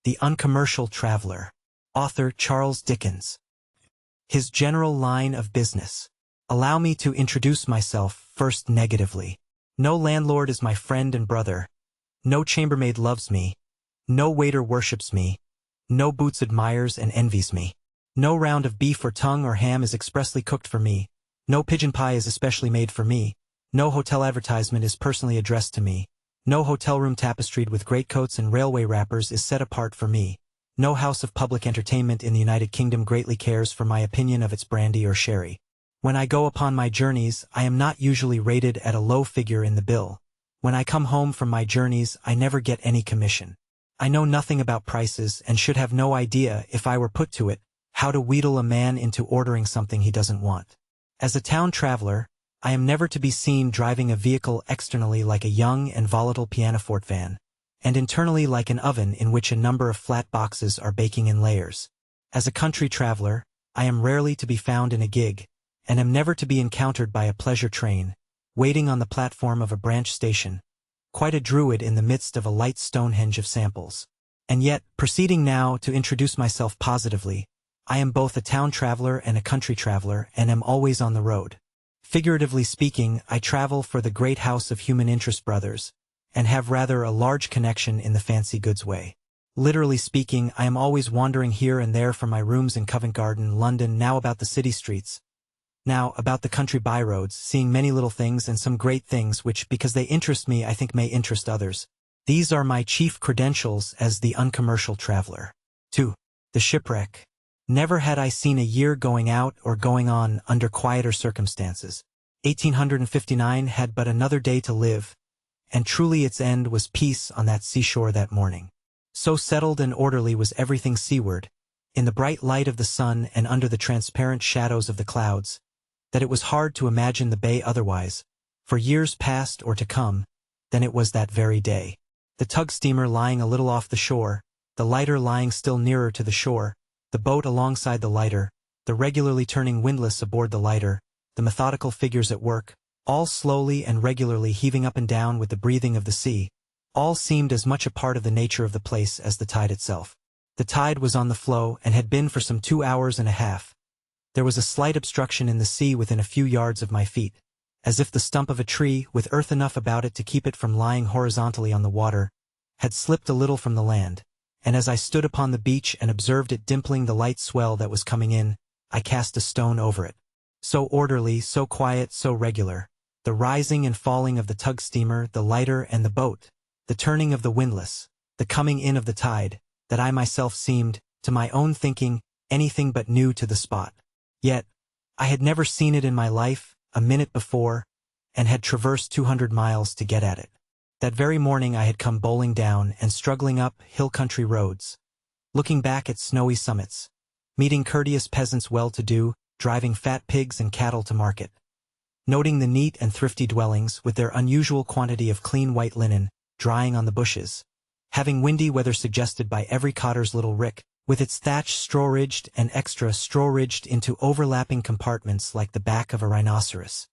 The Uncommercial Traveller. Author Charles Dickens. His general line of business. Allow me to introduce myself first negatively. No landlord is my friend and brother. No chambermaid loves me. No waiter worships me. No boots admires and envies me. No round of beef or tongue or ham is expressly cooked for me. No pigeon pie is especially made for me. No hotel advertisement is personally addressed to me. No hotel room tapestried with greatcoats and railway wrappers is set apart for me. No house of public entertainment in the United Kingdom greatly cares for my opinion of its brandy or sherry. When I go upon my journeys, I am not usually rated at a low figure in the bill. When I come home from my journeys, I never get any commission. I know nothing about prices and should have no idea, if I were put to it, how to wheedle a man into ordering something he doesn't want. As a town traveler, I am never to be seen driving a vehicle externally like a young and volatile pianoforte van, and internally like an oven in which a number of flat boxes are baking in layers. As a country traveler, I am rarely to be found in a gig, and am never to be encountered by a pleasure train, waiting on the platform of a branch station, quite a druid in the midst of a light Stonehenge of samples. And yet, proceeding now to introduce myself positively, I am both a town traveler and a country traveler, and am always on the road. Figuratively speaking, I travel for the great house of human interest brothers, and have rather a large connection in the fancy goods way. Literally speaking, I am always wandering here and there from my rooms in Covent Garden, London, now about the city streets, now about the country byroads, seeing many little things and some great things which, because they interest me, I think may interest others. These are my chief credentials as the uncommercial traveler. 2. The shipwreck. Never had I seen a year going out or going on under quieter circumstances. 1859 had but another day to live, and truly its end was peace on that seashore that morning. So settled and orderly was everything seaward, in the bright light of the sun and under the transparent shadows of the clouds, that it was hard to imagine the bay otherwise, for years past or to come, than it was that very day. The tug steamer lying a little off the shore, the lighter lying still nearer to the shore, the boat alongside the lighter, the regularly turning windlass aboard the lighter, the methodical figures at work, all slowly and regularly heaving up and down with the breathing of the sea, all seemed as much a part of the nature of the place as the tide itself. The tide was on the flow and had been for some 2 hours and a half. There was a slight obstruction in the sea within a few yards of my feet, as if the stump of a tree, with earth enough about it to keep it from lying horizontally on the water, had slipped a little from the land, and as I stood upon the beach and observed it dimpling the light swell that was coming in, I cast a stone over it. So orderly, so quiet, so regular, the rising and falling of the tug steamer, the lighter and the boat, the turning of the windlass, the coming in of the tide, that I myself seemed, to my own thinking, anything but new to the spot. Yet, I had never seen it in my life, a minute before, and had traversed 200 miles to get at it. That very morning I had come bowling down and struggling up hill country roads, looking back at snowy summits, meeting courteous peasants well-to-do, driving fat pigs and cattle to market, noting the neat and thrifty dwellings with their unusual quantity of clean white linen, drying on the bushes, having windy weather suggested by every cotter's little rick, with its thatch straw-ridged and extra straw-ridged into overlapping compartments like the back of a rhinoceros.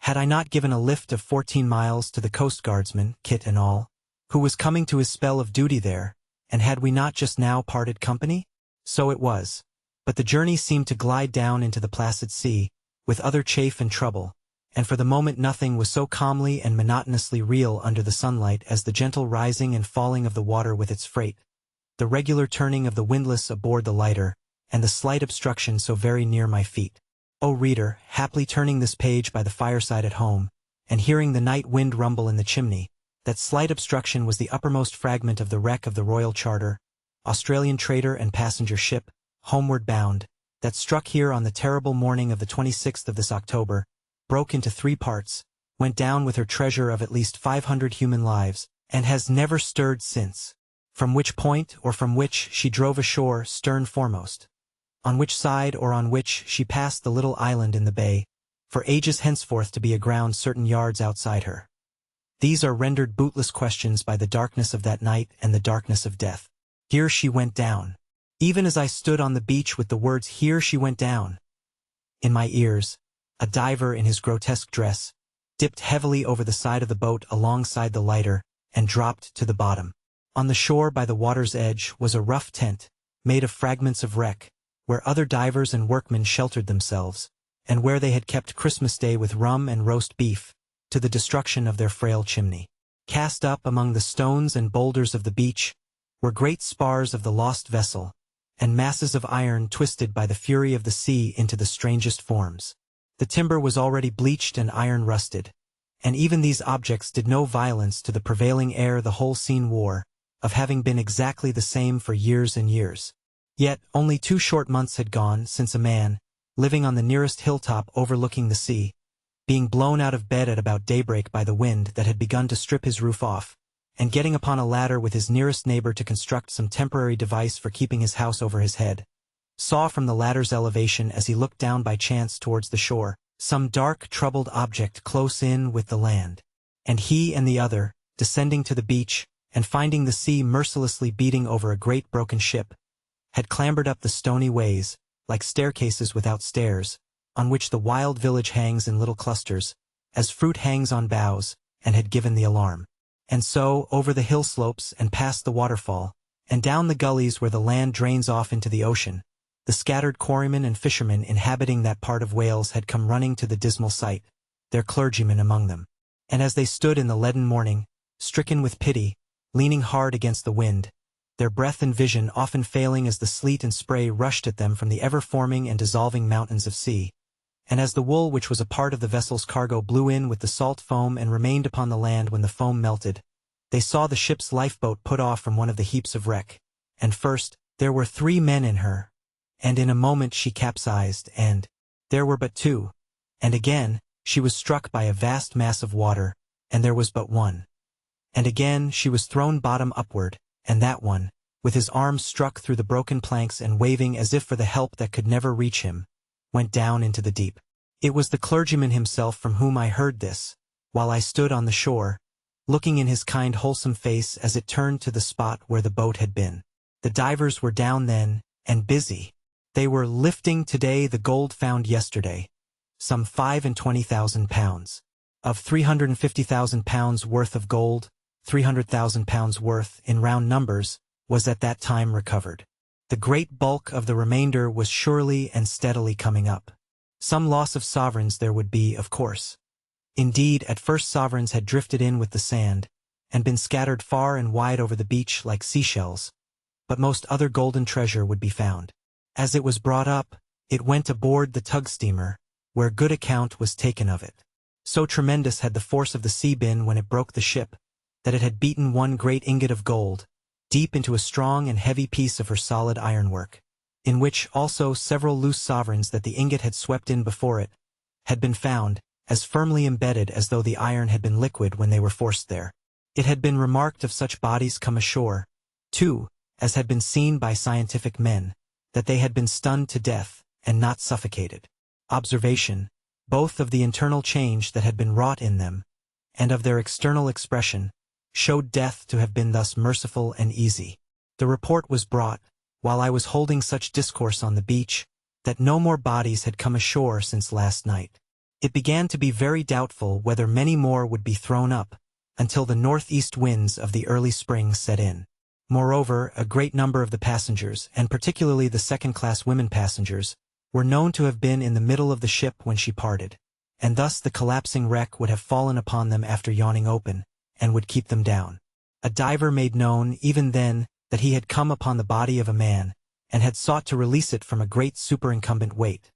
Had I not given a lift of 14 miles to the Coast Guardsman, kit and all, who was coming to his spell of duty there, and had we not just now parted company? So it was. But the journey seemed to glide down into the placid sea, with other chafe and trouble, and for the moment nothing was so calmly and monotonously real under the sunlight as the gentle rising and falling of the water with its freight, the regular turning of the windlass aboard the lighter, and the slight obstruction so very near my feet. O reader, haply turning this page by the fireside at home, and hearing the night wind rumble in the chimney, that slight obstruction was the uppermost fragment of the wreck of the Royal Charter, Australian trader and passenger ship, homeward bound, that struck here on the terrible morning of the 26th of this October, broke into 3 parts, went down with her treasure of at least 500 human lives, and has never stirred since. From which point or from which she drove ashore stern foremost, on which side or on which she passed the little island in the bay, for ages henceforth to be aground certain yards outside her. These are rendered bootless questions by the darkness of that night and the darkness of death. Here she went down. Even as I stood on the beach with the words, "Here she went down," in my ears, a diver in his grotesque dress dipped heavily over the side of the boat alongside the lighter and dropped to the bottom. On the shore by the water's edge was a rough tent, made of fragments of wreck, where other divers and workmen sheltered themselves, and where they had kept Christmas Day with rum and roast beef, to the destruction of their frail chimney. Cast up among the stones and boulders of the beach were great spars of the lost vessel, and masses of iron twisted by the fury of the sea into the strangest forms. The timber was already bleached and iron rusted, and even these objects did no violence to the prevailing air the whole scene wore, of having been exactly the same for years and years. Yet only 2 short months had gone since a man, living on the nearest hilltop overlooking the sea, being blown out of bed at about daybreak by the wind that had begun to strip his roof off, and getting upon a ladder with his nearest neighbor to construct some temporary device for keeping his house over his head, saw from the ladder's elevation as he looked down by chance towards the shore, some dark, troubled object close in with the land. And he and the other, descending to the beach, and finding the sea mercilessly beating over a great broken ship, had clambered up the stony ways, like staircases without stairs, on which the wild village hangs in little clusters, as fruit hangs on boughs, and had given the alarm. And so, over the hill slopes and past the waterfall, and down the gullies where the land drains off into the ocean, the scattered quarrymen and fishermen inhabiting that part of Wales had come running to the dismal sight, their clergymen among them. And as they stood in the leaden morning, stricken with pity, leaning hard against the wind, their breath and vision often failing as the sleet and spray rushed at them from the ever-forming and dissolving mountains of sea, and as the wool which was a part of the vessel's cargo blew in with the salt foam and remained upon the land when the foam melted, they saw the ship's lifeboat put off from one of the heaps of wreck, and first, there were 3 men in her, and in a moment she capsized, and there were but 2, and again, she was struck by a vast mass of water, and there was but 1. And again she was thrown bottom upward, and that one, with his arms struck through the broken planks and waving as if for the help that could never reach him, went down into the deep. It was the clergyman himself from whom I heard this, while I stood on the shore, looking in his kind wholesome face as it turned to the spot where the boat had been. The divers were down then, and busy. They were lifting today the gold found yesterday, some 25,000 pounds. Of 350,000 pounds worth of gold, 300,000 pounds worth, in round numbers, was at that time recovered. The great bulk of the remainder was surely and steadily coming up. Some loss of sovereigns there would be, of course. Indeed, at first sovereigns had drifted in with the sand, and been scattered far and wide over the beach like seashells, but most other golden treasure would be found. As it was brought up, it went aboard the tug steamer, where good account was taken of it. So tremendous had the force of the sea been when it broke the ship, that it had beaten one great ingot of gold, deep into a strong and heavy piece of her solid ironwork, in which also several loose sovereigns that the ingot had swept in before it, had been found, as firmly embedded as though the iron had been liquid when they were forced there. It had been remarked of such bodies come ashore, too, as had been seen by scientific men, that they had been stunned to death, and not suffocated. Observation, both of the internal change that had been wrought in them, and of their external expression, showed death to have been thus merciful and easy. The report was brought, while I was holding such discourse on the beach, that no more bodies had come ashore since last night. It began to be very doubtful whether many more would be thrown up, until the northeast winds of the early spring set in. Moreover, a great number of the passengers, and particularly the second-class women passengers, were known to have been in the middle of the ship when she parted, and thus the collapsing wreck would have fallen upon them after yawning open, and would keep them down. A diver made known, even then, that he had come upon the body of a man, and had sought to release it from a great superincumbent weight,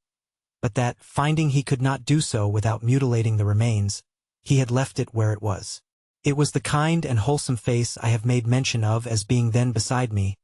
but that, finding he could not do so without mutilating the remains, he had left it where it was. It was the kind and wholesome face I have made mention of as being then beside me,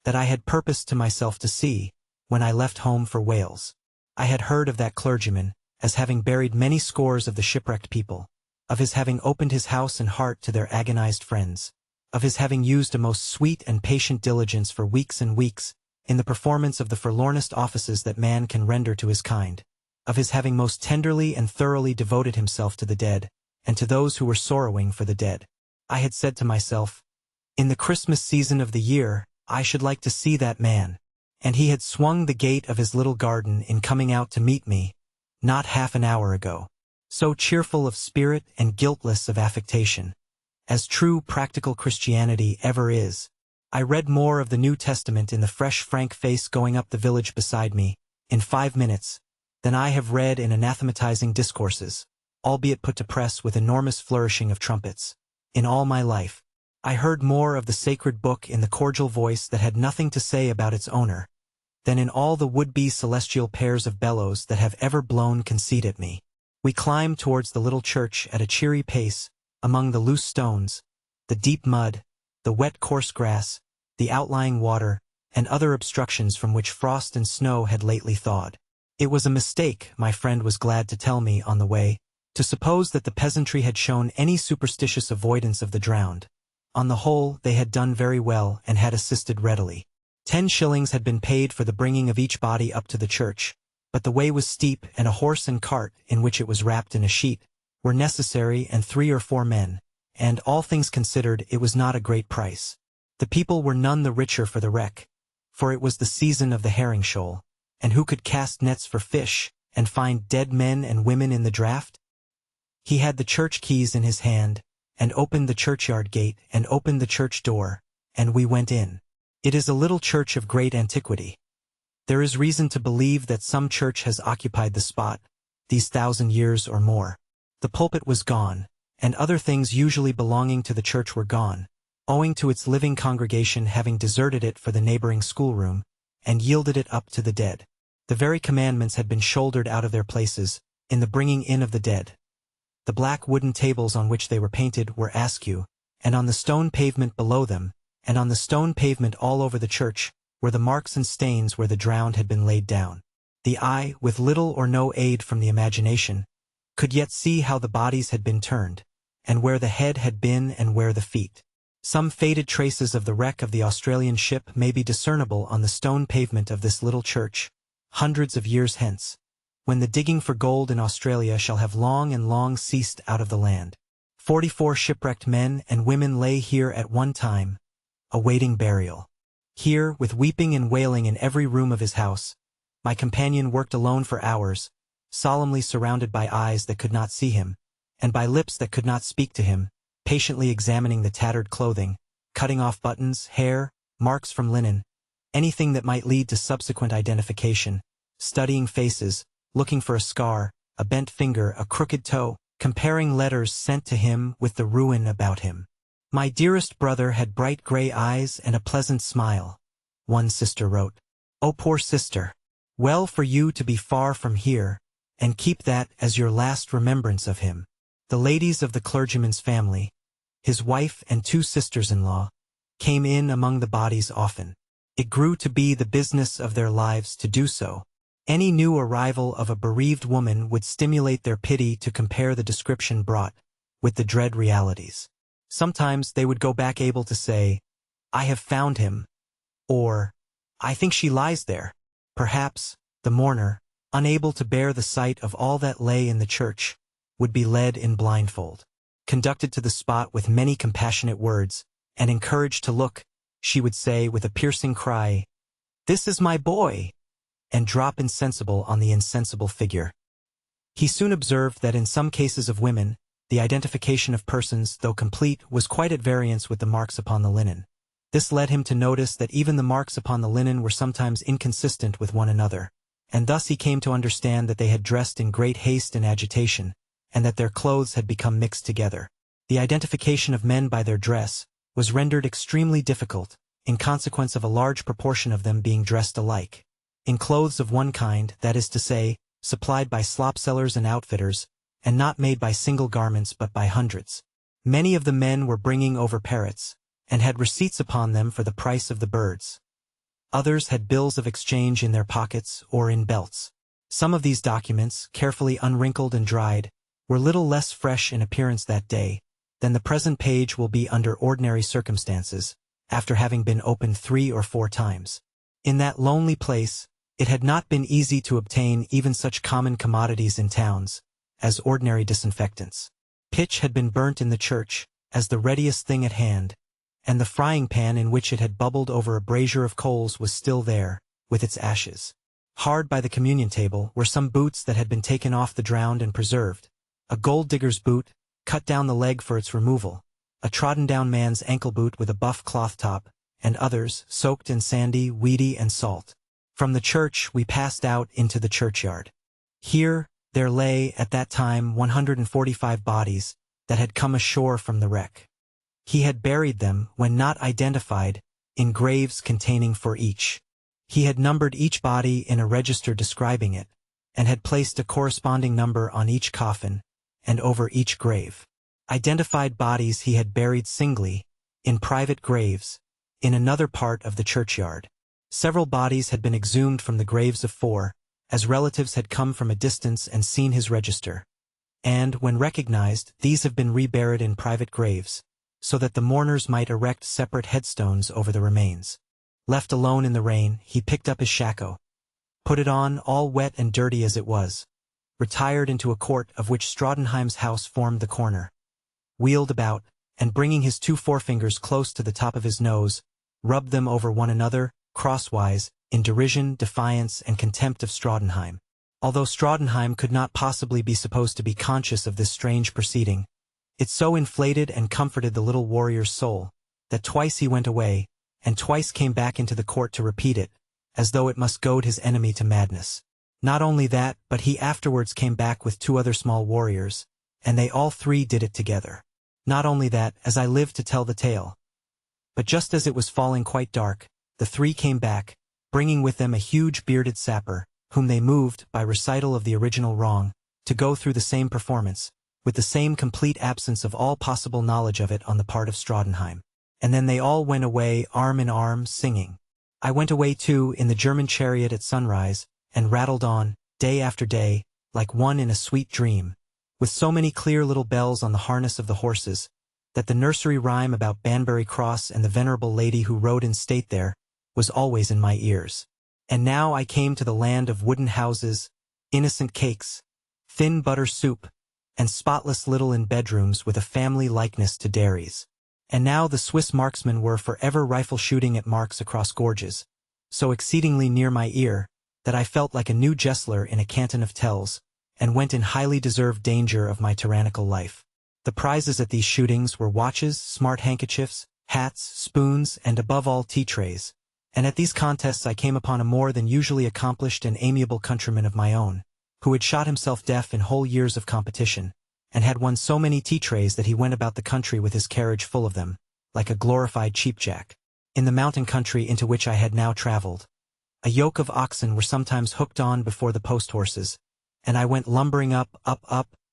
that I had purposed to myself to see, when I left home for Wales. I had heard of that clergyman, as having buried many scores of the shipwrecked people, of his having opened his house and heart to their agonized friends, of his having used a most sweet and patient diligence for weeks and weeks, in the performance of the forlornest offices that man can render to his kind, of his having most tenderly and thoroughly devoted himself to the dead, and to those who were sorrowing for the dead. I had said to myself, in the Christmas season of the year, I should like to see that man, and he had swung the gate of his little garden in coming out to meet me, not half an hour ago. So cheerful of spirit and guiltless of affectation, as true practical Christianity ever is. I read more of the New Testament in the fresh frank face going up the village beside me, in 5 minutes, than I have read in anathematizing discourses, albeit put to press with enormous flourishing of trumpets. In all my life, I heard more of the sacred book in the cordial voice that had nothing to say about its owner, than in all the would-be celestial pairs of bellows that have ever blown conceit at me. We climbed towards the little church at a cheery pace, among the loose stones, the deep mud, the wet coarse grass, the outlying water, and other obstructions from which frost and snow had lately thawed. It was a mistake, my friend was glad to tell me on the way, to suppose that the peasantry had shown any superstitious avoidance of the drowned. On the whole, they had done very well and had assisted readily. 10 shillings had been paid for the bringing of each body up to the church, but the way was steep, and a horse and cart, in which it was wrapped in a sheet, were necessary, and 3 or 4 men, and, all things considered, it was not a great price. The people were none the richer for the wreck, for it was the season of the herring shoal, and who could cast nets for fish, and find dead men and women in the draught? He had the church keys in his hand, and opened the churchyard gate, and opened the church door, and we went in. It is a little church of great antiquity. There is reason to believe that some church has occupied the spot, these 1,000 years or more. The pulpit was gone, and other things usually belonging to the church were gone, owing to its living congregation having deserted it for the neighboring schoolroom, and yielded it up to the dead. The very commandments had been shouldered out of their places, in the bringing in of the dead. The black wooden tables on which they were painted were askew, and on the stone pavement below them, and on the stone pavement all over the church, were the marks and stains where the drowned had been laid down. The eye, with little or no aid from the imagination, could yet see how the bodies had been turned, and where the head had been and where the feet. Some faded traces of the wreck of the Australian ship may be discernible on the stone pavement of this little church, hundreds of years hence, when the digging for gold in Australia shall have long and long ceased out of the land. 44 shipwrecked men and women lay here at one time, awaiting burial. Here, with weeping and wailing in every room of his house, my companion worked alone for hours, solemnly surrounded by eyes that could not see him, and by lips that could not speak to him, patiently examining the tattered clothing, cutting off buttons, hair, marks from linen, anything that might lead to subsequent identification, studying faces, looking for a scar, a bent finger, a crooked toe, comparing letters sent to him with the ruin about him. My dearest brother had bright gray eyes and a pleasant smile, one sister wrote. Oh, poor sister! Well for you to be far from here, and keep that as your last remembrance of him. The ladies of the clergyman's family, his wife and 2 sisters-in-law, came in among the bodies often. It grew to be the business of their lives to do so. Any new arrival of a bereaved woman would stimulate their pity to compare the description brought with the dread realities. Sometimes they would go back able to say, "I have found him," or, "I think she lies there." Perhaps, the mourner, unable to bear the sight of all that lay in the church, would be led in blindfold, conducted to the spot with many compassionate words, and encouraged to look. She would say with a piercing cry, "This is my boy," and drop insensible on the insensible figure. He soon observed that in some cases of women, the identification of persons, though complete, was quite at variance with the marks upon the linen. This led him to notice that even the marks upon the linen were sometimes inconsistent with one another, and thus he came to understand that they had dressed in great haste and agitation, and that their clothes had become mixed together. The identification of men by their dress was rendered extremely difficult, in consequence of a large proportion of them being dressed alike, in clothes of one kind, that is to say, supplied by slop-sellers and outfitters, and not made by single garments but by hundreds. Many of the men were bringing over parrots, and had receipts upon them for the price of the birds. Others had bills of exchange in their pockets or in belts. Some of these documents, carefully unwrinkled and dried, were little less fresh in appearance that day than the present page will be under ordinary circumstances, after having been opened 3 or 4 times. In that lonely place, it had not been easy to obtain even such common commodities in towns as ordinary disinfectants. Pitch had been burnt in the church, as the readiest thing at hand, and the frying pan in which it had bubbled over a brazier of coals was still there, with its ashes. Hard by the communion table were some boots that had been taken off the drowned and preserved, a gold digger's boot, cut down the leg for its removal, a trodden-down man's ankle boot with a buff cloth top, and others, soaked in sandy, weedy, and salt. From the church we passed out into the churchyard. Here, there lay, at that time, 145 bodies that had come ashore from the wreck. He had buried them, when not identified, in graves containing for each. He had numbered each body in a register describing it, and had placed a corresponding number on each coffin, and over each grave. Identified bodies he had buried singly, in private graves, in another part of the churchyard. Several bodies had been exhumed from the graves of 4, as relatives had come from a distance and seen his register. And, when recognized, these have been reburied in private graves, so that the mourners might erect separate headstones over the remains. Left alone in the rain, he picked up his shako, put it on, all wet and dirty as it was, retired into a court of which Straudenheim's house formed the corner, wheeled about, and bringing his 2 forefingers close to the top of his nose, rubbed them over one another, crosswise, in derision, defiance, and contempt of Straudenheim. Although Straudenheim could not possibly be supposed to be conscious of this strange proceeding, it so inflated and comforted the little warrior's soul, that twice he went away, and twice came back into the court to repeat it, as though it must goad his enemy to madness. Not only that, but he afterwards came back with 2 other small warriors, and they all 3 did it together. Not only that, as I live to tell the tale, but just as it was falling quite dark, the 3 came back, bringing with them a huge bearded sapper, whom they moved, by recital of the original wrong, to go through the same performance, with the same complete absence of all possible knowledge of it on the part of Straudenheim. And then they all went away arm in arm, singing. I went away too, in the German chariot at sunrise, and rattled on, day after day, like one in a sweet dream, with so many clear little bells on the harness of the horses, that the nursery rhyme about Banbury Cross and the venerable lady who rode in state there was always in my ears. And now I came to the land of wooden houses, innocent cakes, thin butter soup, and spotless little inn bedrooms with a family likeness to dairies. And now the Swiss marksmen were forever rifle-shooting at marks across gorges, so exceedingly near my ear, that I felt like a new Gessler in a canton of Tells, and went in highly deserved danger of my tyrannical life. The prizes at these shootings were watches, smart handkerchiefs, hats, spoons, and above all tea-trays. And at these contests I came upon a more than usually accomplished and amiable countryman of my own, who had shot himself deaf in whole years of competition, and had won so many tea-trays that he went about the country with his carriage full of them, like a glorified cheapjack. In the mountain country into which I had now traveled, a yoke of oxen were sometimes hooked on before the post-horses, and I went lumbering up,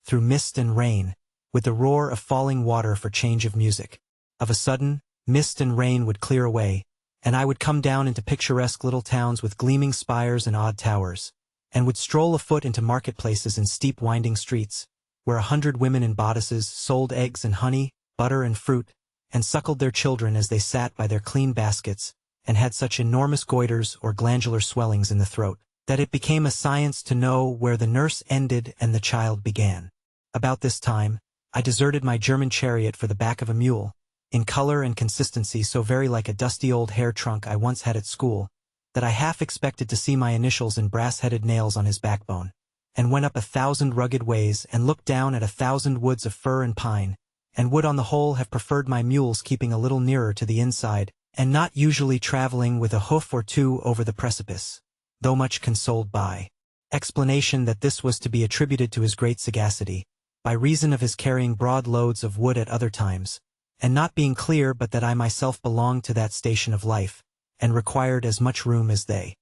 through mist and rain, with the roar of falling water for change of music. Of a sudden, mist and rain would clear away, and I would come down into picturesque little towns with gleaming spires and odd towers, and would stroll afoot into marketplaces in steep winding streets, where 100 women in bodices sold eggs and honey, butter and fruit, and suckled their children as they sat by their clean baskets, and had such enormous goiters or glandular swellings in the throat, that it became a science to know where the nurse ended and the child began. About this time, I deserted my German chariot for the back of a mule, in color and consistency so very like a dusty old hair trunk I once had at school, that I half expected to see my initials in brass-headed nails on his backbone, and went up 1,000 rugged ways and looked down at 1,000 woods of fir and pine, and would on the whole have preferred my mules keeping a little nearer to the inside, and not usually traveling with a hoof or 2 over the precipice, though much consoled by explanation that this was to be attributed to his great sagacity, by reason of his carrying broad loads of wood at other times, and not being clear but that I myself belonged to that station of life, and required as much room as they.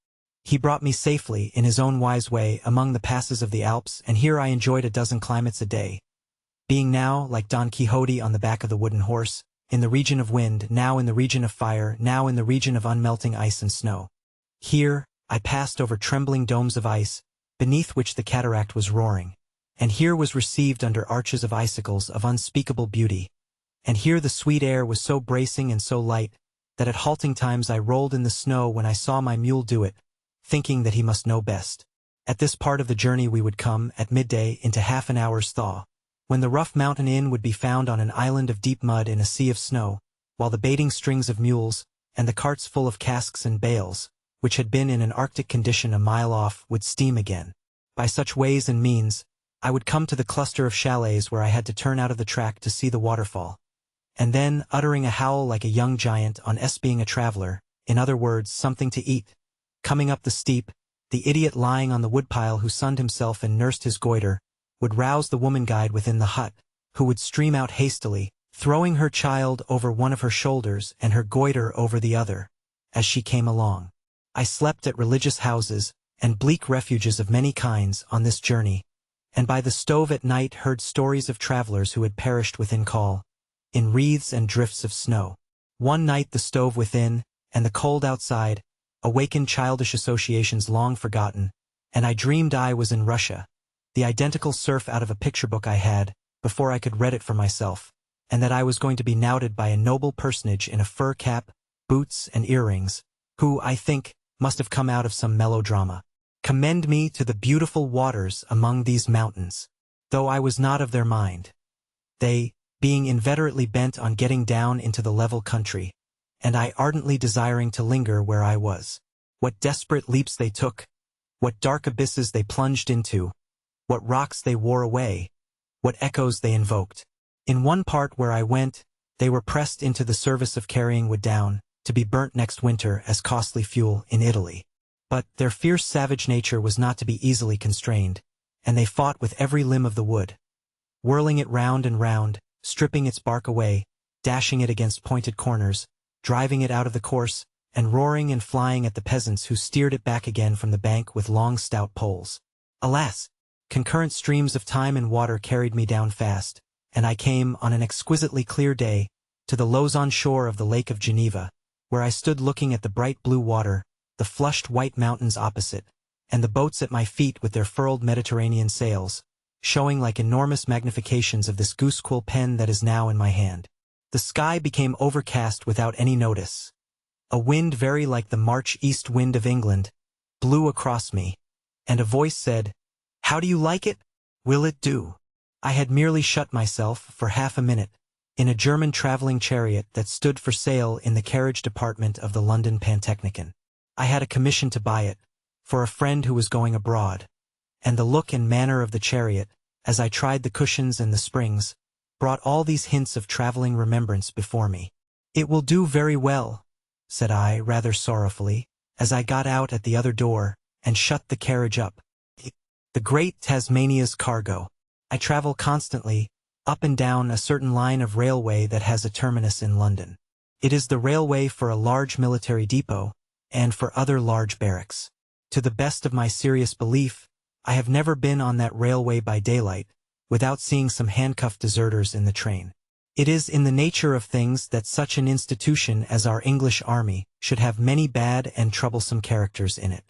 He brought me safely, in his own wise way, among the passes of the Alps, and here I enjoyed a dozen climates a day, being now, like Don Quixote on the back of the wooden horse, in the region of wind, now in the region of fire, now in the region of unmelting ice and snow. Here, I passed over trembling domes of ice, beneath which the cataract was roaring, and here was received under arches of icicles of unspeakable beauty, and here the sweet air was so bracing and so light, that at halting times I rolled in the snow when I saw my mule do it, thinking that he must know best. At this part of the journey we would come, at midday, into half an hour's thaw, when the rough mountain inn would be found on an island of deep mud in a sea of snow, while the baiting strings of mules, and the carts full of casks and bales, which had been in an arctic condition a mile off, would steam again. By such ways and means, I would come to the cluster of chalets where I had to turn out of the track to see the waterfall, and then, uttering a howl like a young giant on being a traveler, in other words, something to eat, coming up the steep, the idiot lying on the woodpile who sunned himself and nursed his goiter, would rouse the woman guide within the hut, who would stream out hastily, throwing her child over one of her shoulders and her goiter over the other, as she came along. I slept at religious houses and bleak refuges of many kinds on this journey, and by the stove at night heard stories of travelers who had perished within call, in wreaths and drifts of snow. One night the stove within, and the cold outside, awakened childish associations long forgotten, and I dreamed I was in Russia, the identical serf out of a picture book I had, before I could read it for myself, and that I was going to be knouted by a noble personage in a fur cap, boots, and earrings, who, I think, must have come out of some melodrama. Commend me to the beautiful waters among these mountains, though I was not of their mind. They, being inveterately bent on getting down into the level country, and I ardently desiring to linger where I was. What desperate leaps they took, what dark abysses they plunged into, what rocks they wore away, what echoes they invoked. In one part where I went, they were pressed into the service of carrying wood down, to be burnt next winter as costly fuel in Italy. But their fierce savage nature was not to be easily constrained, and they fought with every limb of the wood, whirling it round and round, stripping its bark away, dashing it against pointed corners, driving it out of the course, and roaring and flying at the peasants who steered it back again from the bank with long stout poles. Alas! Concurrent streams of time and water carried me down fast, and I came, on an exquisitely clear day, to the Lausanne shore of the Lake of Geneva, where I stood looking at the bright blue water, the flushed white mountains opposite, and the boats at my feet with their furled Mediterranean sails, showing like enormous magnifications of this goose-quill pen that is now in my hand. The sky became overcast without any notice. A wind very like the March east wind of England blew across me, and a voice said, "How do you like it? Will it do?" I had merely shut myself, for half a minute, in a German traveling chariot that stood for sale in the carriage department of the London Pantechnicon. I had a commission to buy it, for a friend who was going abroad, and the look and manner of the chariot, as I tried the cushions and the springs, brought all these hints of traveling remembrance before me. "It will do very well," said I, rather sorrowfully, as I got out at the other door, and shut the carriage up. "The Great Tasmania's Cargo. I travel constantly, up and down a certain line of railway that has a terminus in London. It is the railway for a large military depot, and for other large barracks. To the best of my serious belief, I have never been on that railway by daylight, without seeing some handcuffed deserters in the train. It is in the nature of things that such an institution as our English army should have many bad and troublesome characters in it.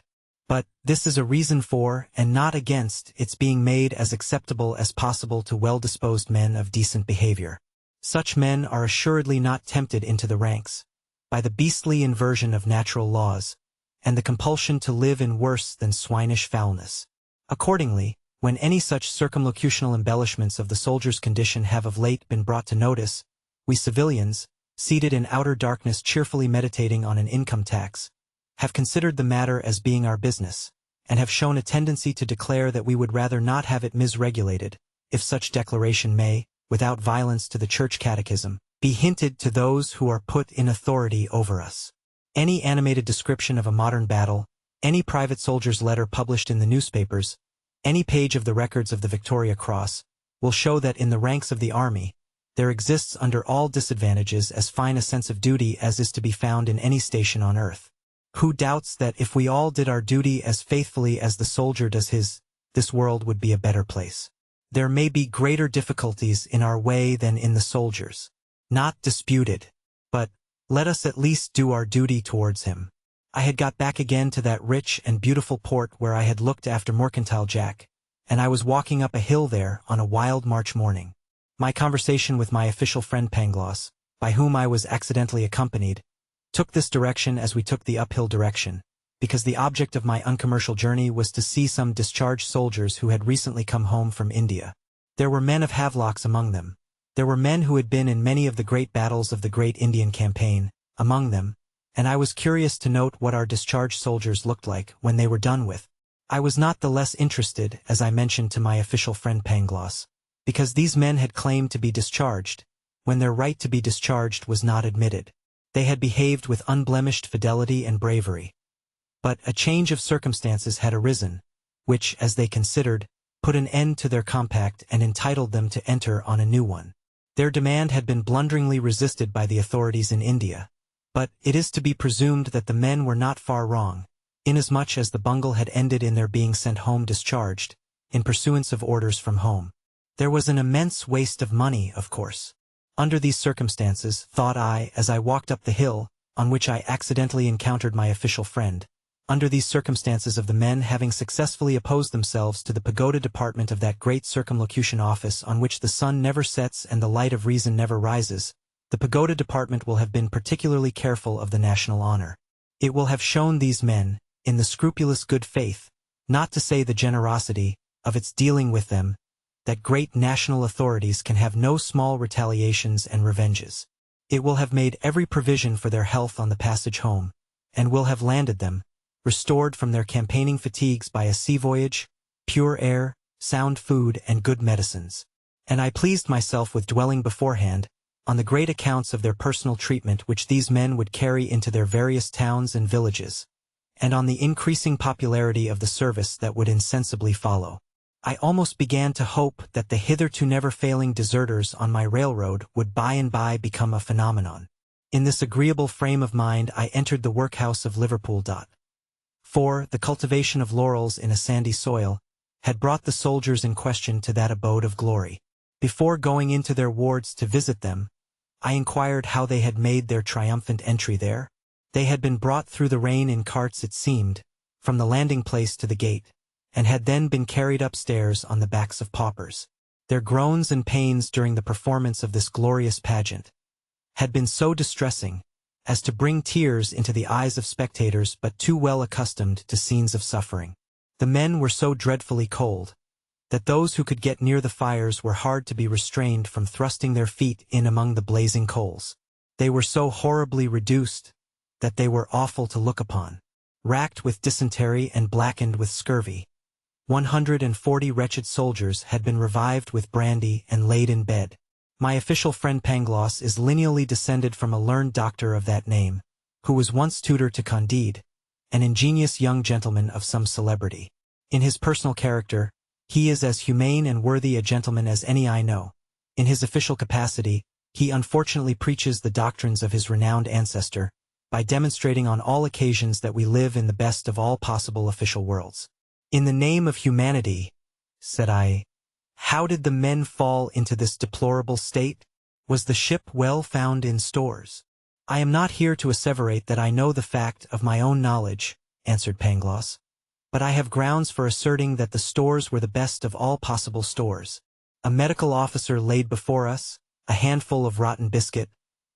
But this is a reason for, and not against, its being made as acceptable as possible to well-disposed men of decent behavior. Such men are assuredly not tempted into the ranks by the beastly inversion of natural laws, and the compulsion to live in worse than swinish foulness. Accordingly, when any such circumlocutional embellishments of the soldier's condition have of late been brought to notice, we civilians, seated in outer darkness cheerfully meditating on an income tax, have considered the matter as being our business, and have shown a tendency to declare that we would rather not have it misregulated, if such declaration may, without violence to the Church Catechism, be hinted to those who are put in authority over us. Any animated description of a modern battle, any private soldier's letter published in the newspapers, any page of the records of the Victoria Cross, will show that in the ranks of the army, there exists under all disadvantages as fine a sense of duty as is to be found in any station on earth. Who doubts that if we all did our duty as faithfully as the soldier does his, this world would be a better place? There may be greater difficulties in our way than in the soldiers. Not disputed. But let us at least do our duty towards him. I had got back again to that rich and beautiful port where I had looked after Mercantile Jack, and I was walking up a hill there on a wild March morning. My conversation with my official friend Pangloss, by whom I was accidentally accompanied, took this direction as we took the uphill direction, because the object of my uncommercial journey was to see some discharged soldiers who had recently come home from India. There were men of Havelocks among them. There were men who had been in many of the great battles of the Great Indian Campaign, among them, and I was curious to note what our discharged soldiers looked like when they were done with. I was not the less interested, as I mentioned to my official friend Pangloss, because these men had claimed to be discharged, when their right to be discharged was not admitted. They had behaved with unblemished fidelity and bravery. But a change of circumstances had arisen, which, as they considered, put an end to their compact and entitled them to enter on a new one. Their demand had been blunderingly resisted by the authorities in India, but it is to be presumed that the men were not far wrong, inasmuch as the bungle had ended in their being sent home discharged, in pursuance of orders from home. There was an immense waste of money, of course. Under these circumstances, thought I, as I walked up the hill, on which I accidentally encountered my official friend, under these circumstances of the men having successfully opposed themselves to the pagoda department of that great circumlocution office on which the sun never sets and the light of reason never rises, the pagoda department will have been particularly careful of the national honor. It will have shown these men, in the scrupulous good faith, not to say the generosity, of its dealing with them, that great national authorities can have no small retaliations and revenges. It will have made every provision for their health on the passage home, and will have landed them, restored from their campaigning fatigues by a sea voyage, pure air, sound food, and good medicines. And I pleased myself with dwelling beforehand on the great accounts of their personal treatment which these men would carry into their various towns and villages, and on the increasing popularity of the service that would insensibly follow. I almost began to hope that the hitherto never-failing deserters on my railroad would by and by become a phenomenon. In this agreeable frame of mind I entered the workhouse of Liverpool. For the cultivation of laurels in a sandy soil had brought the soldiers in question to that abode of glory. Before going into their wards to visit them, I inquired how they had made their triumphant entry there. They had been brought through the rain in carts, it seemed, from the landing place to the gate, and had then been carried upstairs on the backs of paupers. Their groans and pains during the performance of this glorious pageant had been so distressing as to bring tears into the eyes of spectators but too well accustomed to scenes of suffering. The men were so dreadfully cold that those who could get near the fires were hard to be restrained from thrusting their feet in among the blazing coals. They were so horribly reduced that they were awful to look upon. Racked with dysentery and blackened with scurvy, 140 wretched soldiers had been revived with brandy and laid in bed. My official friend Pangloss is lineally descended from a learned doctor of that name, who was once tutor to Candide, an ingenious young gentleman of some celebrity. In his personal character, he is as humane and worthy a gentleman as any I know. In his official capacity, he unfortunately preaches the doctrines of his renowned ancestor, by demonstrating on all occasions that we live in the best of all possible official worlds. In the name of humanity, said I, how did the men fall into this deplorable state? Was the ship well found in stores? I am not here to asseverate that I know the fact of my own knowledge, answered Pangloss, but I have grounds for asserting that the stores were the best of all possible stores. A medical officer laid before us a handful of rotten biscuit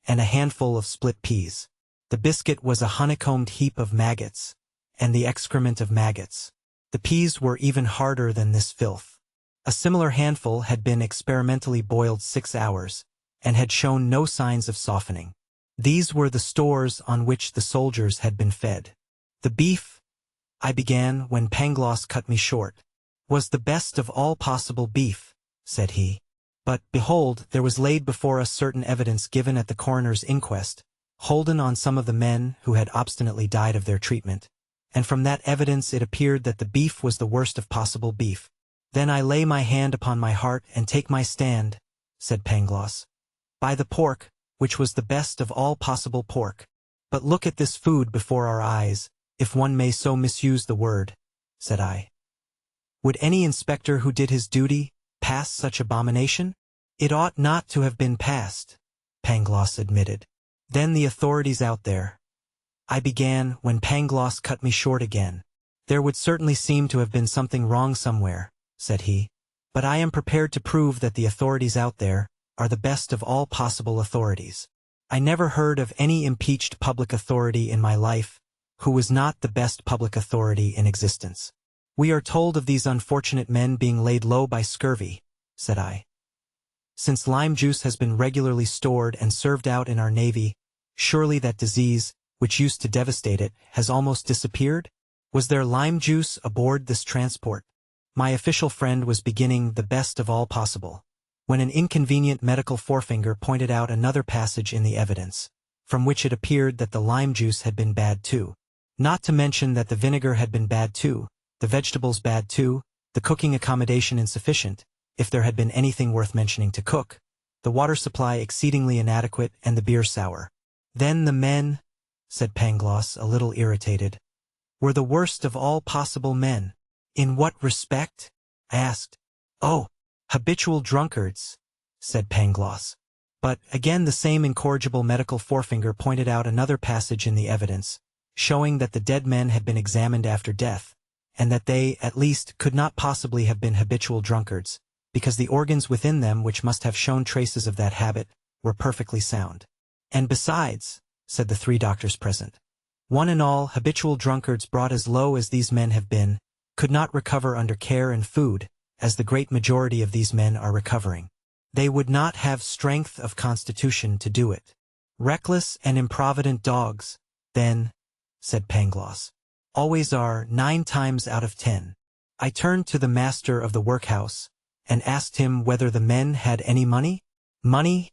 and a handful of split peas. The biscuit was a honeycombed heap of maggots, and the excrement of maggots. The peas were even harder than this filth. A similar handful had been experimentally boiled 6 hours, and had shown no signs of softening. These were the stores on which the soldiers had been fed. The beef, I began when Pangloss cut me short. Was the best of all possible beef, said he. But, behold, there was laid before us certain evidence given at the coroner's inquest, holden on some of the men who had obstinately died of their treatment, and from that evidence it appeared that the beef was the worst of possible beef. Then I lay my hand upon my heart and take my stand, said Pangloss, by the pork, which was the best of all possible pork. But look at this food before our eyes, if one may so misuse the word, said I. Would any inspector who did his duty pass such abomination? It ought not to have been passed, Pangloss admitted. Then the authorities out there, I began when Pangloss cut me short again. There would certainly seem to have been something wrong somewhere, said he, but I am prepared to prove that the authorities out there are the best of all possible authorities. I never heard of any impeached public authority in my life who was not the best public authority in existence. We are told of these unfortunate men being laid low by scurvy, said I. Since lime juice has been regularly stored and served out in our navy, surely that disease, which used to devastate it, has almost disappeared? Was there lime juice aboard this transport? My official friend was beginning the best of all possible. when an inconvenient medical forefinger pointed out another passage in the evidence, from which it appeared that the lime juice had been bad too. Not to mention that the vinegar had been bad too, the vegetables bad too, the cooking accommodation insufficient, if there had been anything worth mentioning to cook, the water supply exceedingly inadequate, and the beer sour. Then the men, said Pangloss, a little irritated, were the worst of all possible men. In what respect? I asked. Oh, habitual drunkards, said Pangloss. But again the same incorrigible medical forefinger pointed out another passage in the evidence, showing that the dead men had been examined after death, and that they, at least, could not possibly have been habitual drunkards, because the organs within them which must have shown traces of that habit were perfectly sound. And besides, said the 3 doctors present, one and all habitual drunkards brought as low as these men have been, could not recover under care and food, as the great majority of these men are recovering. They would not have strength of constitution to do it. Reckless and improvident dogs, then, said Pangloss, always are 9 times out of 10. I turned to the master of the workhouse, and asked him whether the men had any money. Money,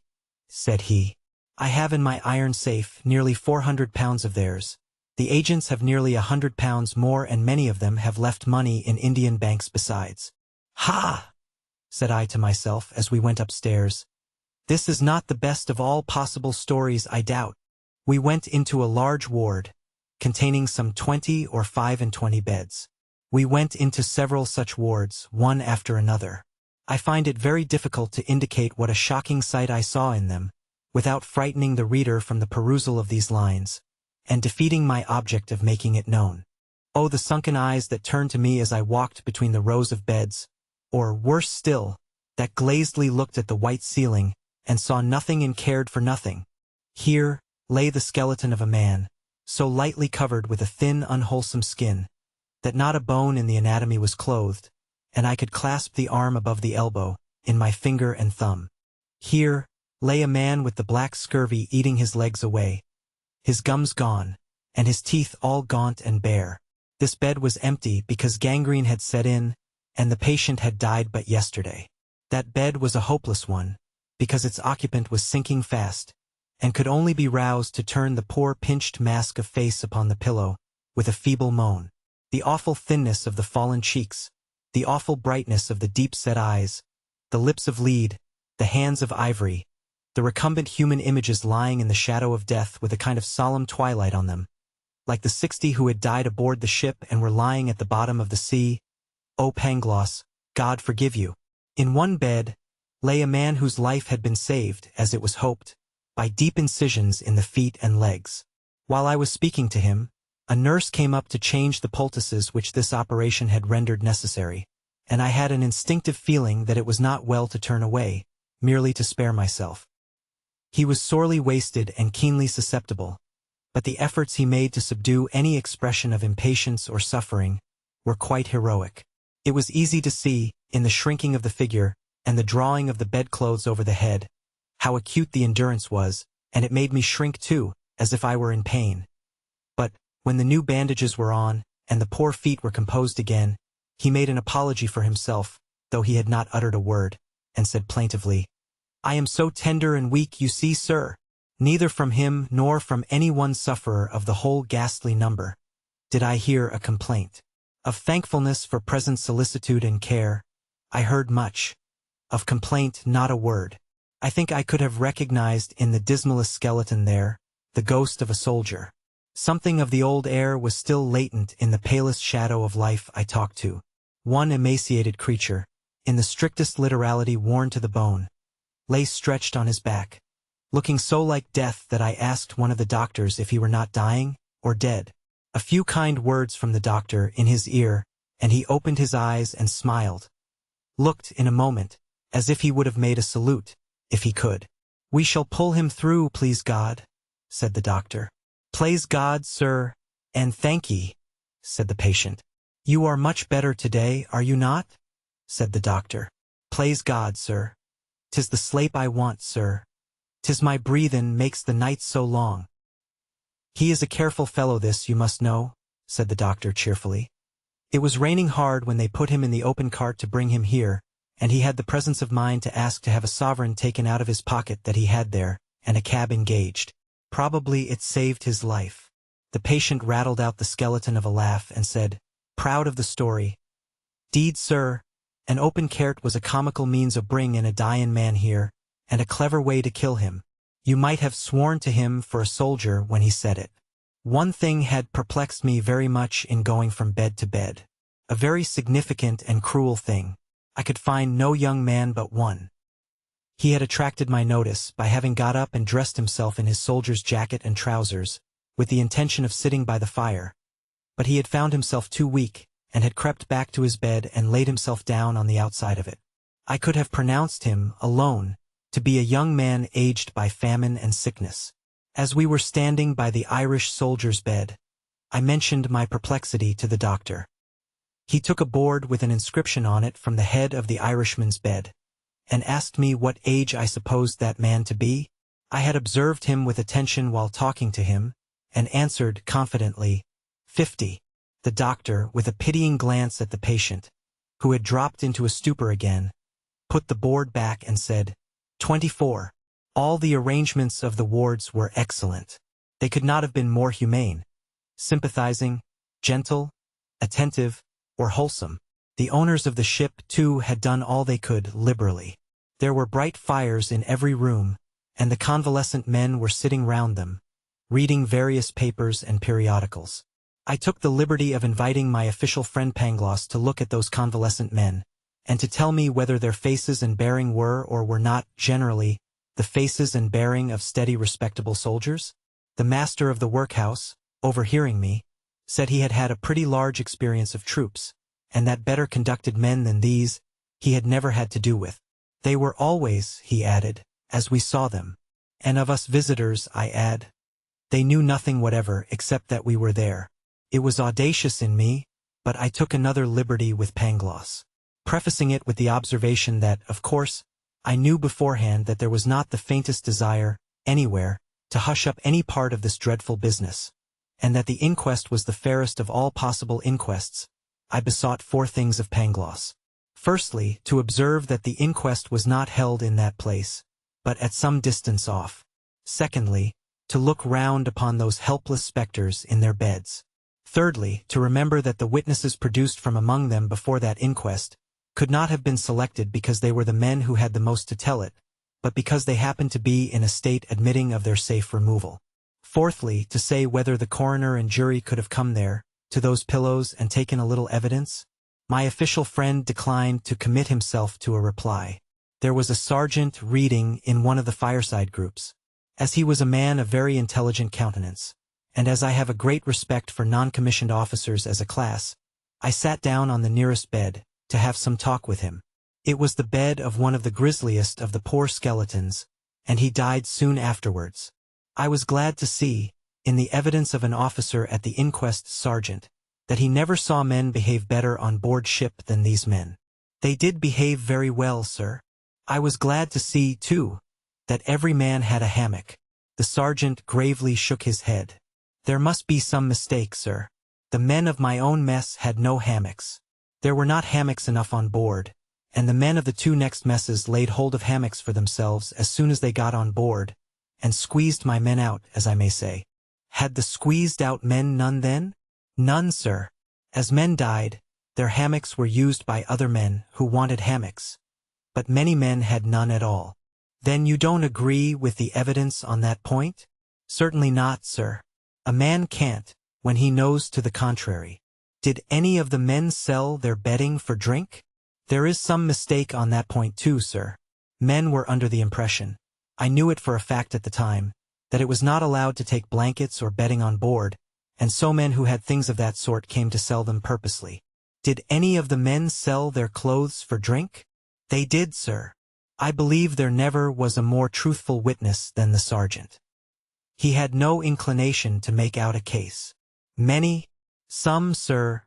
said he. I have in my iron safe nearly 400 pounds of theirs. The agents have nearly 100 pounds more, and many of them have left money in Indian banks besides. Ha! said I to myself as we went upstairs. This is not the best of all possible stories, I doubt. We went into a large ward, containing some 20 or 25 beds. We went into several such wards, one after another. I find it very difficult to indicate what a shocking sight I saw in them, without frightening the reader from the perusal of these lines, and defeating my object of making it known. Oh, the sunken eyes that turned to me as I walked between the rows of beds, or, worse still, that glazedly looked at the white ceiling, and saw nothing and cared for nothing. Here lay the skeleton of a man, so lightly covered with a thin, unwholesome skin, that not a bone in the anatomy was clothed, and I could clasp the arm above the elbow, in my finger and thumb. Here lay a man with the black scurvy eating his legs away, his gums gone, and his teeth all gaunt and bare. This bed was empty because gangrene had set in, and the patient had died but yesterday. That bed was a hopeless one, because its occupant was sinking fast, and could only be roused to turn the poor pinched mask of face upon the pillow, with a feeble moan. The awful thinness of the fallen cheeks, the awful brightness of the deep-set eyes, the lips of lead, the hands of ivory, the recumbent human images lying in the shadow of death with a kind of solemn twilight on them, like the 60 who had died aboard the ship and were lying at the bottom of the sea. O Pangloss, God forgive you. In one bed lay a man whose life had been saved, as it was hoped, by deep incisions in the feet and legs. While I was speaking to him, a nurse came up to change the poultices which this operation had rendered necessary, and I had an instinctive feeling that it was not well to turn away, merely to spare myself. He was sorely wasted and keenly susceptible, but the efforts he made to subdue any expression of impatience or suffering were quite heroic. It was easy to see, in the shrinking of the figure and the drawing of the bedclothes over the head, how acute the endurance was, and it made me shrink too, as if I were in pain. But when the new bandages were on, and the poor feet were composed again, he made an apology for himself, though he had not uttered a word, and said plaintively, I am so tender and weak, you see, sir. Neither from him nor from any one sufferer of the whole ghastly number did I hear a complaint. Of thankfulness for present solicitude and care, I heard much. Of complaint, not a word. I think I could have recognized in the dismalest skeleton there the ghost of a soldier. Something of the old air was still latent in the palest shadow of life I talked to. One emaciated creature, in the strictest literality worn to the bone, lay stretched on his back, looking so like death that I asked one of the doctors if he were not dying or dead. A few kind words from the doctor in his ear, and he opened his eyes and smiled, looked in a moment as if he would have made a salute, if he could. We shall pull him through, please God, said the doctor. Plaise God, sir, and thank ye, said the patient. You are much better today, are you not? Said the doctor. Plaise God, sir. 'Tis the slape I want, sir. 'Tis my breathin' makes the nights so long. He is a careful fellow this, you must know, said the doctor cheerfully. It was raining hard when they put him in the open cart to bring him here, and he had the presence of mind to ask to have a sovereign taken out of his pocket that he had there, and a cab engaged. Probably it saved his life. The patient rattled out the skeleton of a laugh and said, proud of the story. "'Deed, sir, an open car't was a comical means of bring in a dyin' man here, and a clever way to kill him. You might have sworn to him for a soldier when he said it. One thing had perplexed me very much in going from bed to bed. A very significant and cruel thing. I could find no young man but one. He had attracted my notice by having got up and dressed himself in his soldier's jacket and trousers, with the intention of sitting by the fire. But he had found himself too weak, and had crept back to his bed and laid himself down on the outside of it. I could have pronounced him, alone, to be a young man aged by famine and sickness. As we were standing by the Irish soldier's bed, I mentioned my perplexity to the doctor. He took a board with an inscription on it from the head of the Irishman's bed, and asked me what age I supposed that man to be. I had observed him with attention while talking to him, and answered confidently, 50. The doctor, with a pitying glance at the patient, who had dropped into a stupor again, put the board back and said, 24. All the arrangements of the wards were excellent. They could not have been more humane, sympathizing, gentle, attentive, or wholesome. The owners of the ship, too, had done all they could liberally. There were bright fires in every room, and the convalescent men were sitting round them, reading various papers and periodicals. I took the liberty of inviting my official friend Pangloss to look at those convalescent men, and to tell me whether their faces and bearing were or were not, generally, the faces and bearing of steady, respectable soldiers. The master of the workhouse, overhearing me, said he had had a pretty large experience of troops, and that better conducted men than these he had never had to do with. They were always, he added, as we saw them. And of us visitors, I add. They knew nothing whatever except that we were there. It was audacious in me, but I took another liberty with Pangloss, prefacing it with the observation that, of course, I knew beforehand that there was not the faintest desire, anywhere, to hush up any part of this dreadful business, and that the inquest was the fairest of all possible inquests. I besought 4 things of Pangloss. Firstly, to observe that the inquest was not held in that place, but at some distance off. Secondly, to look round upon those helpless spectres in their beds. Thirdly, to remember that the witnesses produced from among them before that inquest could not have been selected because they were the men who had the most to tell it, but because they happened to be in a state admitting of their safe removal. Fourthly, to say whether the coroner and jury could have come there, to those pillows, and taken a little evidence. My official friend declined to commit himself to a reply. There was a sergeant reading in one of the fireside groups. As he was a man of very intelligent countenance, and as I have a great respect for non-commissioned officers as a class, I sat down on the nearest bed to have some talk with him. It was the bed of one of the grisliest of the poor skeletons, and he died soon afterwards. I was glad to see, in the evidence of an officer at the inquest sergeant, that he never saw men behave better on board ship than these men. They did behave very well, sir. I was glad to see, too, that every man had a hammock. The sergeant gravely shook his head. There must be some mistake, sir. The men of my own mess had no hammocks. There were not hammocks enough on board, and the men of the 2 next messes laid hold of hammocks for themselves as soon as they got on board, and squeezed my men out, as I may say. Had the squeezed-out men none then? None, sir. As men died, their hammocks were used by other men who wanted hammocks, but many men had none at all. Then you don't agree with the evidence on that point? Certainly not, sir. A man can't, when he knows to the contrary. Did any of the men sell their bedding for drink? There is some mistake on that point too, sir. Men were under the impression, I knew it for a fact at the time, that it was not allowed to take blankets or bedding on board, and so men who had things of that sort came to sell them purposely. Did any of the men sell their clothes for drink? They did, sir. I believe there never was a more truthful witness than the sergeant. He had no inclination to make out a case. Many, some, sir,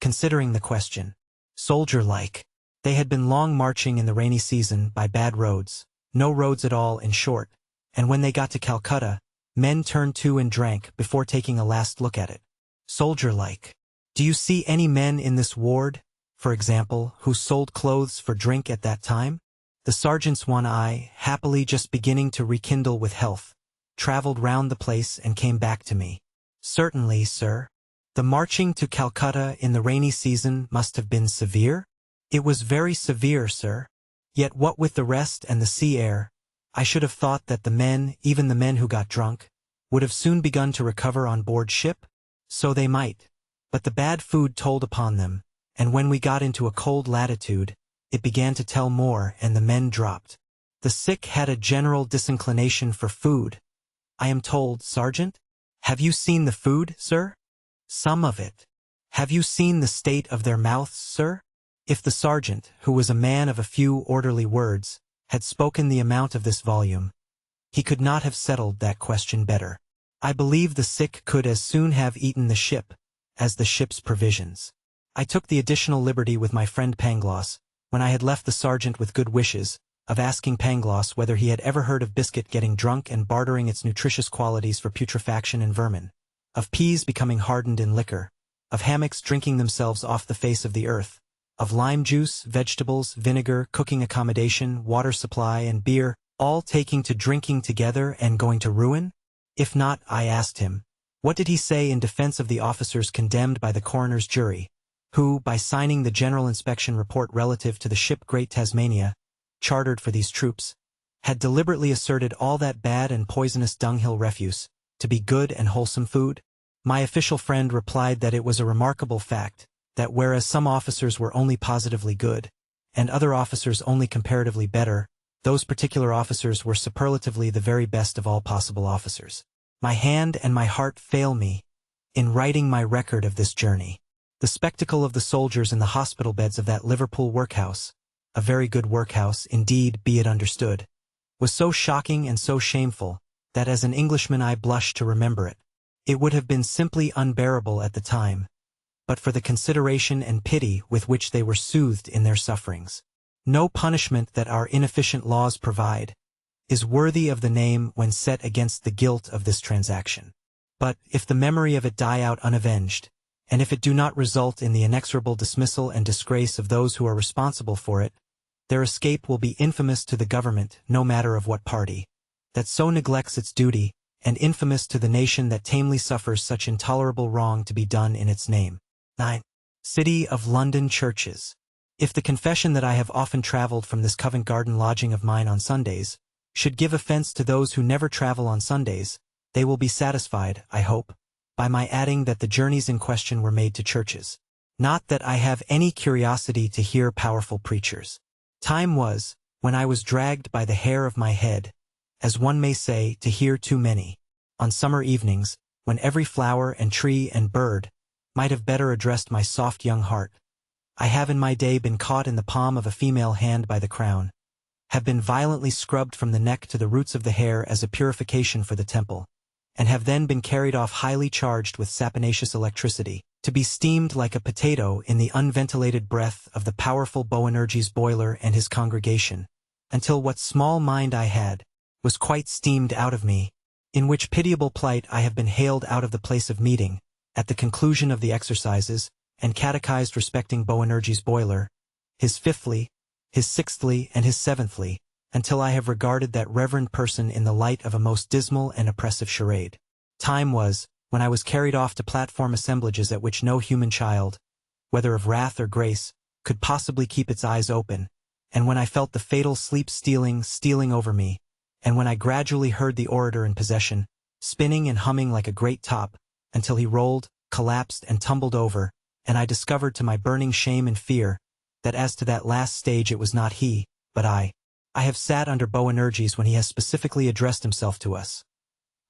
considering the question, soldier-like. They had been long marching in the rainy season by bad roads, no roads at all in short, and when they got to Calcutta, men turned to and drank before taking a last look at it. Soldier-like. Do you see any men in this ward, for example, who sold clothes for drink at that time? The sergeant's one eye, happily just beginning to rekindle with health, traveled round the place and came back to me. Certainly, sir. The marching to Calcutta in the rainy season must have been severe? It was very severe, sir. Yet what with the rest and the sea air, I should have thought that the men, even the men who got drunk, would have soon begun to recover on board ship? So they might. But the bad food told upon them, and when we got into a cold latitude, it began to tell more and the men dropped. The sick had a general disinclination for food, I am told, Sergeant. Have you seen the food, sir? Some of it. Have you seen the state of their mouths, sir? If the sergeant, who was a man of a few orderly words, had spoken the amount of this volume, he could not have settled that question better. I believe the sick could as soon have eaten the ship as the ship's provisions. I took the additional liberty with my friend Pangloss, when I had left the sergeant with good wishes, of asking Pangloss whether he had ever heard of biscuit getting drunk and bartering its nutritious qualities for putrefaction and vermin, of peas becoming hardened in liquor, of hammocks drinking themselves off the face of the earth, of lime juice, vegetables, vinegar, cooking accommodation, water supply, and beer, all taking to drinking together and going to ruin? If not, I asked him, what did he say in defense of the officers condemned by the coroner's jury, who, by signing the general inspection report relative to the ship Great Tasmania, chartered for these troops, had deliberately asserted all that bad and poisonous dunghill refuse to be good and wholesome food? My official friend replied that it was a remarkable fact, that whereas some officers were only positively good, and other officers only comparatively better, those particular officers were superlatively the very best of all possible officers. My hand and my heart fail me in writing my record of this journey. The spectacle of the soldiers in the hospital beds of that Liverpool workhouse, a very good workhouse, indeed, be it understood, was so shocking and so shameful, that as an Englishman I blush to remember it. It would have been simply unbearable at the time, but for the consideration and pity with which they were soothed in their sufferings. No punishment that our inefficient laws provide is worthy of the name when set against the guilt of this transaction. But, if the memory of it die out unavenged, and if it do not result in the inexorable dismissal and disgrace of those who are responsible for it, their escape will be infamous to the government, no matter of what party, that so neglects its duty, and infamous to the nation that tamely suffers such intolerable wrong to be done in its name. 9. City of London Churches. If the confession that I have often traveled from this Covent Garden lodging of mine on Sundays should give offense to those who never travel on Sundays, they will be satisfied, I hope, by my adding that the journeys in question were made to churches. Not that I have any curiosity to hear powerful preachers. Time was, when I was dragged by the hair of my head, as one may say, to hear too many. On summer evenings, when every flower and tree and bird might have better addressed my soft young heart, I have in my day been caught in the palm of a female hand by the crown, have been violently scrubbed from the neck to the roots of the hair as a purification for the temple, and have then been carried off highly charged with saponaceous electricity, to be steamed like a potato in the unventilated breath of the powerful Boanerges boiler and his congregation, until what small mind I had was quite steamed out of me, in which pitiable plight I have been haled out of the place of meeting, at the conclusion of the exercises, and catechized respecting Boanerges boiler, his fifthly, his sixthly, and his seventhly, until I have regarded that reverend person in the light of a most dismal and oppressive charade. Time was, when I was carried off to platform assemblages at which no human child, whether of wrath or grace, could possibly keep its eyes open, and when I felt the fatal sleep stealing over me, and when I gradually heard the orator in possession, spinning and humming like a great top, until he rolled, collapsed, and tumbled over, and I discovered to my burning shame and fear, that as to that last stage it was not he, but I. I have sat under Boanerges when he has specifically addressed himself to us,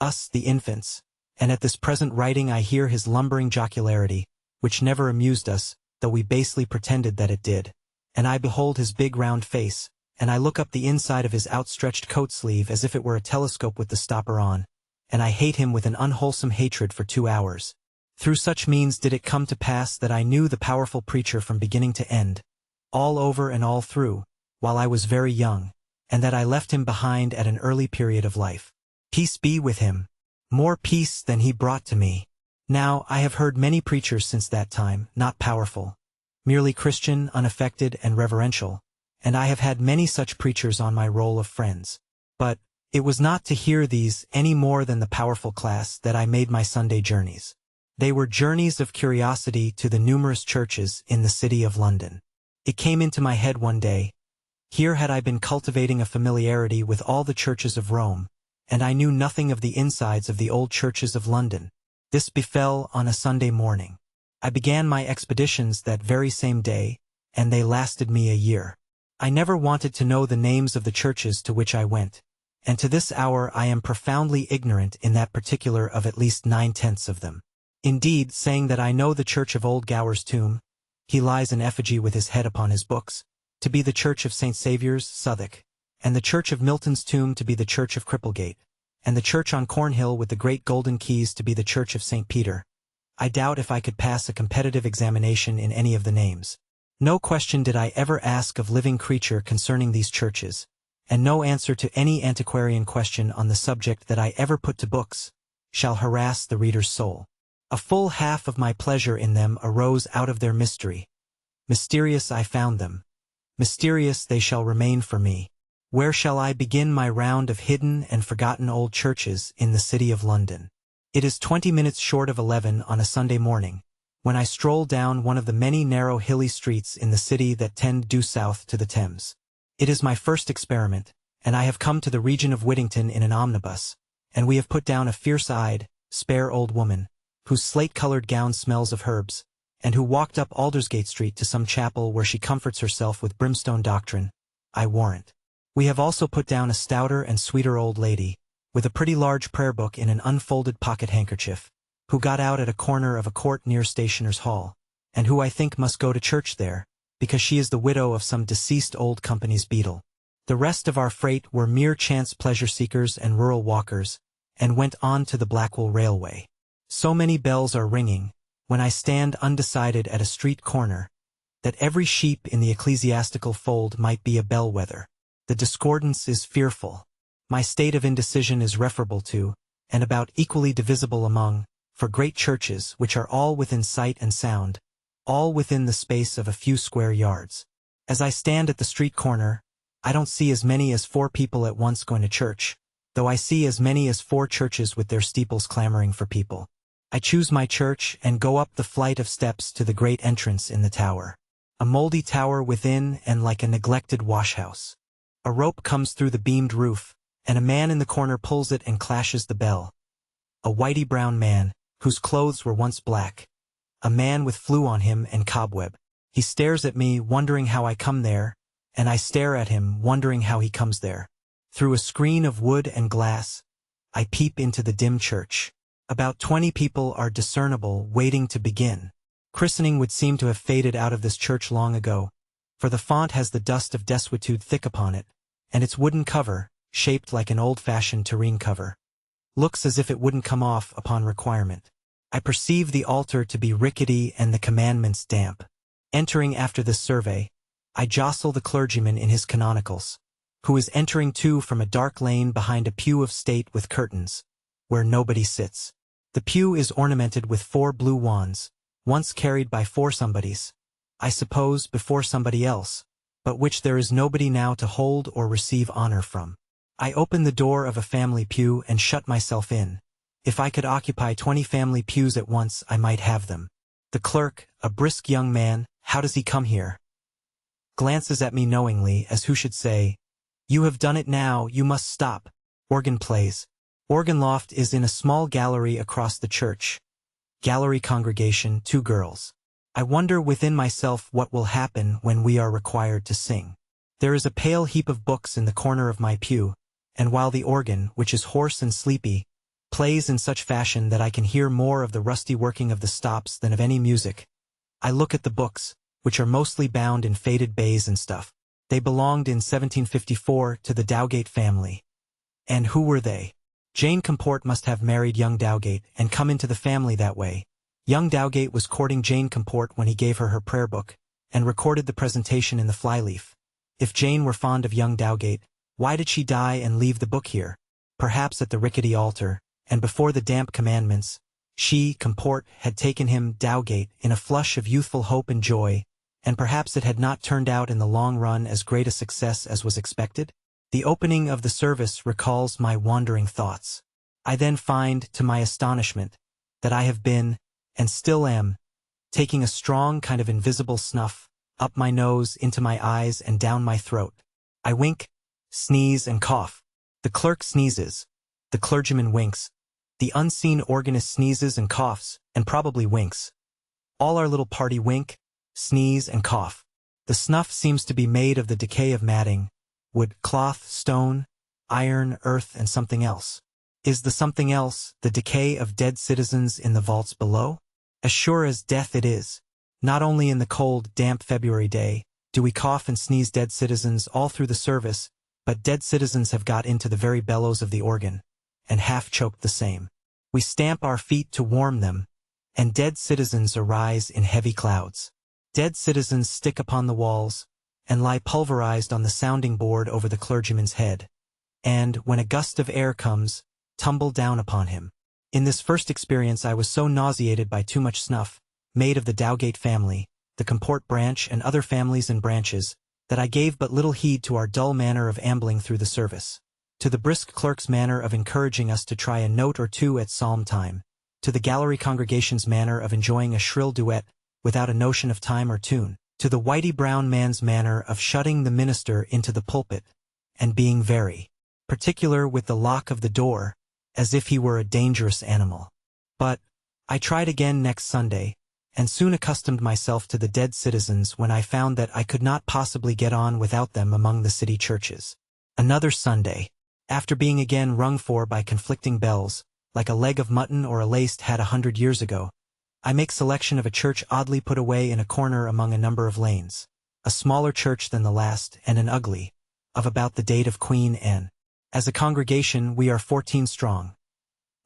the infants, and at this present writing I hear his lumbering jocularity, which never amused us, though we basely pretended that it did, and I behold his big round face, and I look up the inside of his outstretched coat sleeve as if it were a telescope with the stopper on, and I hate him with an unwholesome hatred for 2 hours. Through such means did it come to pass that I knew the powerful preacher from beginning to end, all over and all through, while I was very young, and that I left him behind at an early period of life. Peace be with him. More peace than he brought to me. Now, I have heard many preachers since that time, not powerful, merely Christian, unaffected, and reverential, and I have had many such preachers on my roll of friends. But it was not to hear these any more than the powerful class that I made my Sunday journeys. They were journeys of curiosity to the numerous churches in the city of London. It came into my head one day. Here had I been cultivating a familiarity with all the churches of Rome, and I knew nothing of the insides of the old churches of London. This befell on a Sunday morning. I began my expeditions that very same day, and they lasted me a year. I never wanted to know the names of the churches to which I went, and to this hour I am profoundly ignorant in that particular of at least 9/10 of them. Indeed, saying that I know the church of Old Gower's tomb, he lies in effigy with his head upon his books, to be the church of St. Saviour's, Southwark, and the church of Milton's tomb to be the church of Cripplegate, and the church on Cornhill with the great golden keys to be the church of St. Peter. I doubt if I could pass a competitive examination in any of the names. No question did I ever ask of living creature concerning these churches, and no answer to any antiquarian question on the subject that I ever put to books shall harass the reader's soul. A full half of my pleasure in them arose out of their mystery. Mysterious I found them. Mysterious they shall remain for me. Where shall I begin my round of hidden and forgotten old churches in the city of London? It is 20 minutes short of 11 on a Sunday morning, when I stroll down one of the many narrow hilly streets in the city that tend due south to the Thames. It is my first experiment, and I have come to the region of Whittington in an omnibus, and we have put down a fierce-eyed, spare old woman, whose slate-colored gown smells of herbs, and who walked up Aldersgate Street to some chapel where she comforts herself with brimstone doctrine, I warrant. We have also put down a stouter and sweeter old lady, with a pretty large prayer book in an unfolded pocket-handkerchief, who got out at a corner of a court near Stationers' Hall, and who I think must go to church there, because she is the widow of some deceased old company's beadle. The rest of our freight were mere chance pleasure-seekers and rural walkers, and went on to the Blackwall Railway. So many bells are ringing, when I stand undecided at a street corner, that every sheep in the ecclesiastical fold might be a bellwether. The discordance is fearful. My state of indecision is referable to, and about equally divisible among, for great churches which are all within sight and sound, all within the space of a few square yards. As I stand at the street corner, I don't see as many as 4 people at once going to church, though I see as many as 4 churches with their steeples clamoring for people. I choose my church and go up the flight of steps to the great entrance in the tower. A mouldy tower within and like a neglected wash-house. A rope comes through the beamed roof, and a man in the corner pulls it and clashes the bell. A whitey-brown man, whose clothes were once black. A man with flue on him and cobweb. He stares at me, wondering how I come there, and I stare at him, wondering how he comes there. Through a screen of wood and glass, I peep into the dim church. About 20 people are discernible, waiting to begin. Christening would seem to have faded out of this church long ago, for the font has the dust of desuetude thick upon it, and its wooden cover, shaped like an old-fashioned tureen cover, looks as if it wouldn't come off upon requirement. I perceive the altar to be rickety and the commandments damp. Entering after this survey, I jostle the clergyman in his canonicals, who is entering too from a dark lane behind a pew of state with curtains, where nobody sits. The pew is ornamented with 4 blue wands, once carried by 4 somebodies, I suppose before somebody else, but which there is nobody now to hold or receive honor from. I open the door of a family pew and shut myself in. If I could occupy 20 family pews at once, I might have them. The clerk, a brisk young man, how does he come here? Glances at me knowingly, as who should say, "You have done it now, you must stop." Organ plays. Organ loft is in a small gallery across the church. Gallery congregation, 2 girls. I wonder within myself what will happen when we are required to sing. There is a pale heap of books in the corner of my pew, and while the organ, which is hoarse and sleepy, plays in such fashion that I can hear more of the rusty working of the stops than of any music, I look at the books, which are mostly bound in faded baize and stuff. They belonged in 1754 to the Dowgate family. And who were they? Jane Comport must have married young Dowgate and come into the family that way. Young Dowgate was courting Jane Comport when he gave her her prayer book, and recorded the presentation in the flyleaf. If Jane were fond of young Dowgate, why did she die and leave the book here? Perhaps at the rickety altar, and before the damp commandments, she, Comport, had taken him, Dowgate, in a flush of youthful hope and joy, and perhaps it had not turned out in the long run as great a success as was expected? The opening of the service recalls my wandering thoughts. I then find, to my astonishment, that I have been, and still am, taking a strong kind of invisible snuff, up my nose, into my eyes, and down my throat. I wink, sneeze, and cough. The clerk sneezes. The clergyman winks. The unseen organist sneezes and coughs, and probably winks. All our little party wink, sneeze, and cough. The snuff seems to be made of the decay of matting, wood, cloth, stone, iron, earth, and something else. Is the something else the decay of dead citizens in the vaults below? As sure as death it is. Not only in the cold, damp February day do we cough and sneeze dead citizens all through the service, but dead citizens have got into the very bellows of the organ, and half choked the same. We stamp our feet to warm them, and dead citizens arise in heavy clouds. Dead citizens stick upon the walls, and lie pulverized on the sounding board over the clergyman's head, and, when a gust of air comes, tumble down upon him. In this first experience I was so nauseated by too much snuff, made of the Dowgate family, the Comport branch, and other families and branches, that I gave but little heed to our dull manner of ambling through the service, to the brisk clerk's manner of encouraging us to try a note or two at psalm time, to the gallery congregation's manner of enjoying a shrill duet without a notion of time or tune, to the whitey brown man's manner of shutting the minister into the pulpit, and being very particular with the lock of the door, as if he were a dangerous animal. But I tried again next Sunday, and soon accustomed myself to the dead citizens when I found that I could not possibly get on without them among the city churches. Another Sunday, after being again rung for by conflicting bells, like a leg of mutton or a laced hat 100 years ago, I make selection of a church oddly put away in a corner among a number of lanes, a smaller church than the last, and an ugly, of about the date of Queen Anne. As a congregation we are 14 strong,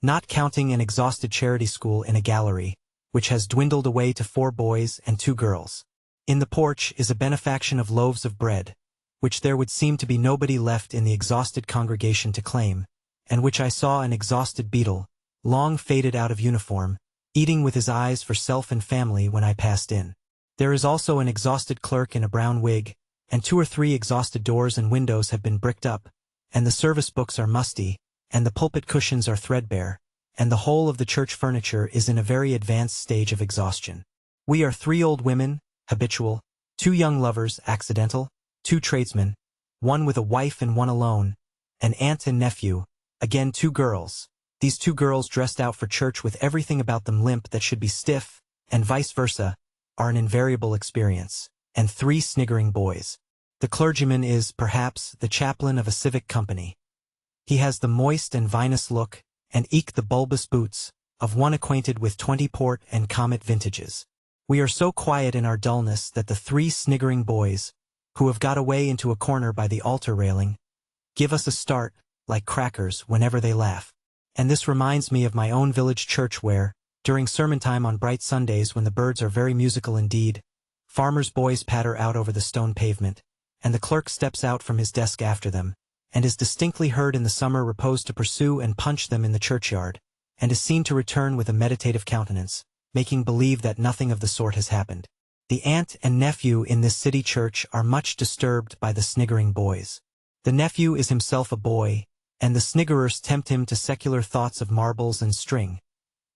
not counting an exhausted charity school in a gallery, which has dwindled away to 4 boys and 2 girls. In the porch is a benefaction of loaves of bread, which there would seem to be nobody left in the exhausted congregation to claim, and which I saw an exhausted beadle, long faded out of uniform, eating with his eyes for self and family when I passed in. There is also an exhausted clerk in a brown wig, and 2 or 3 exhausted doors and windows have been bricked up, and the service books are musty, and the pulpit cushions are threadbare, and the whole of the church furniture is in a very advanced stage of exhaustion. We are 3 old women, habitual, 2 young lovers, accidental, 2 tradesmen, 1 with a wife and 1 alone, an aunt and nephew, again 2 girls. These 2 girls dressed out for church with everything about them limp that should be stiff, and vice versa, are an invariable experience, and 3 sniggering boys. The clergyman is, perhaps, the chaplain of a civic company. He has the moist and vinous look, and eke the bulbous boots, of one acquainted with 20 port and comet vintages. We are so quiet in our dullness that the 3 sniggering boys, who have got away into a corner by the altar railing, give us a start, like crackers, whenever they laugh. And this reminds me of my own village church where, during sermon time on bright Sundays when the birds are very musical indeed, farmers' boys patter out over the stone pavement, and the clerk steps out from his desk after them, and is distinctly heard in the summer repose to pursue and punch them in the churchyard, and is seen to return with a meditative countenance, making believe that nothing of the sort has happened. The aunt and nephew in this city church are much disturbed by the sniggering boys. The nephew is himself a boy, and the sniggerers tempt him to secular thoughts of marbles and string,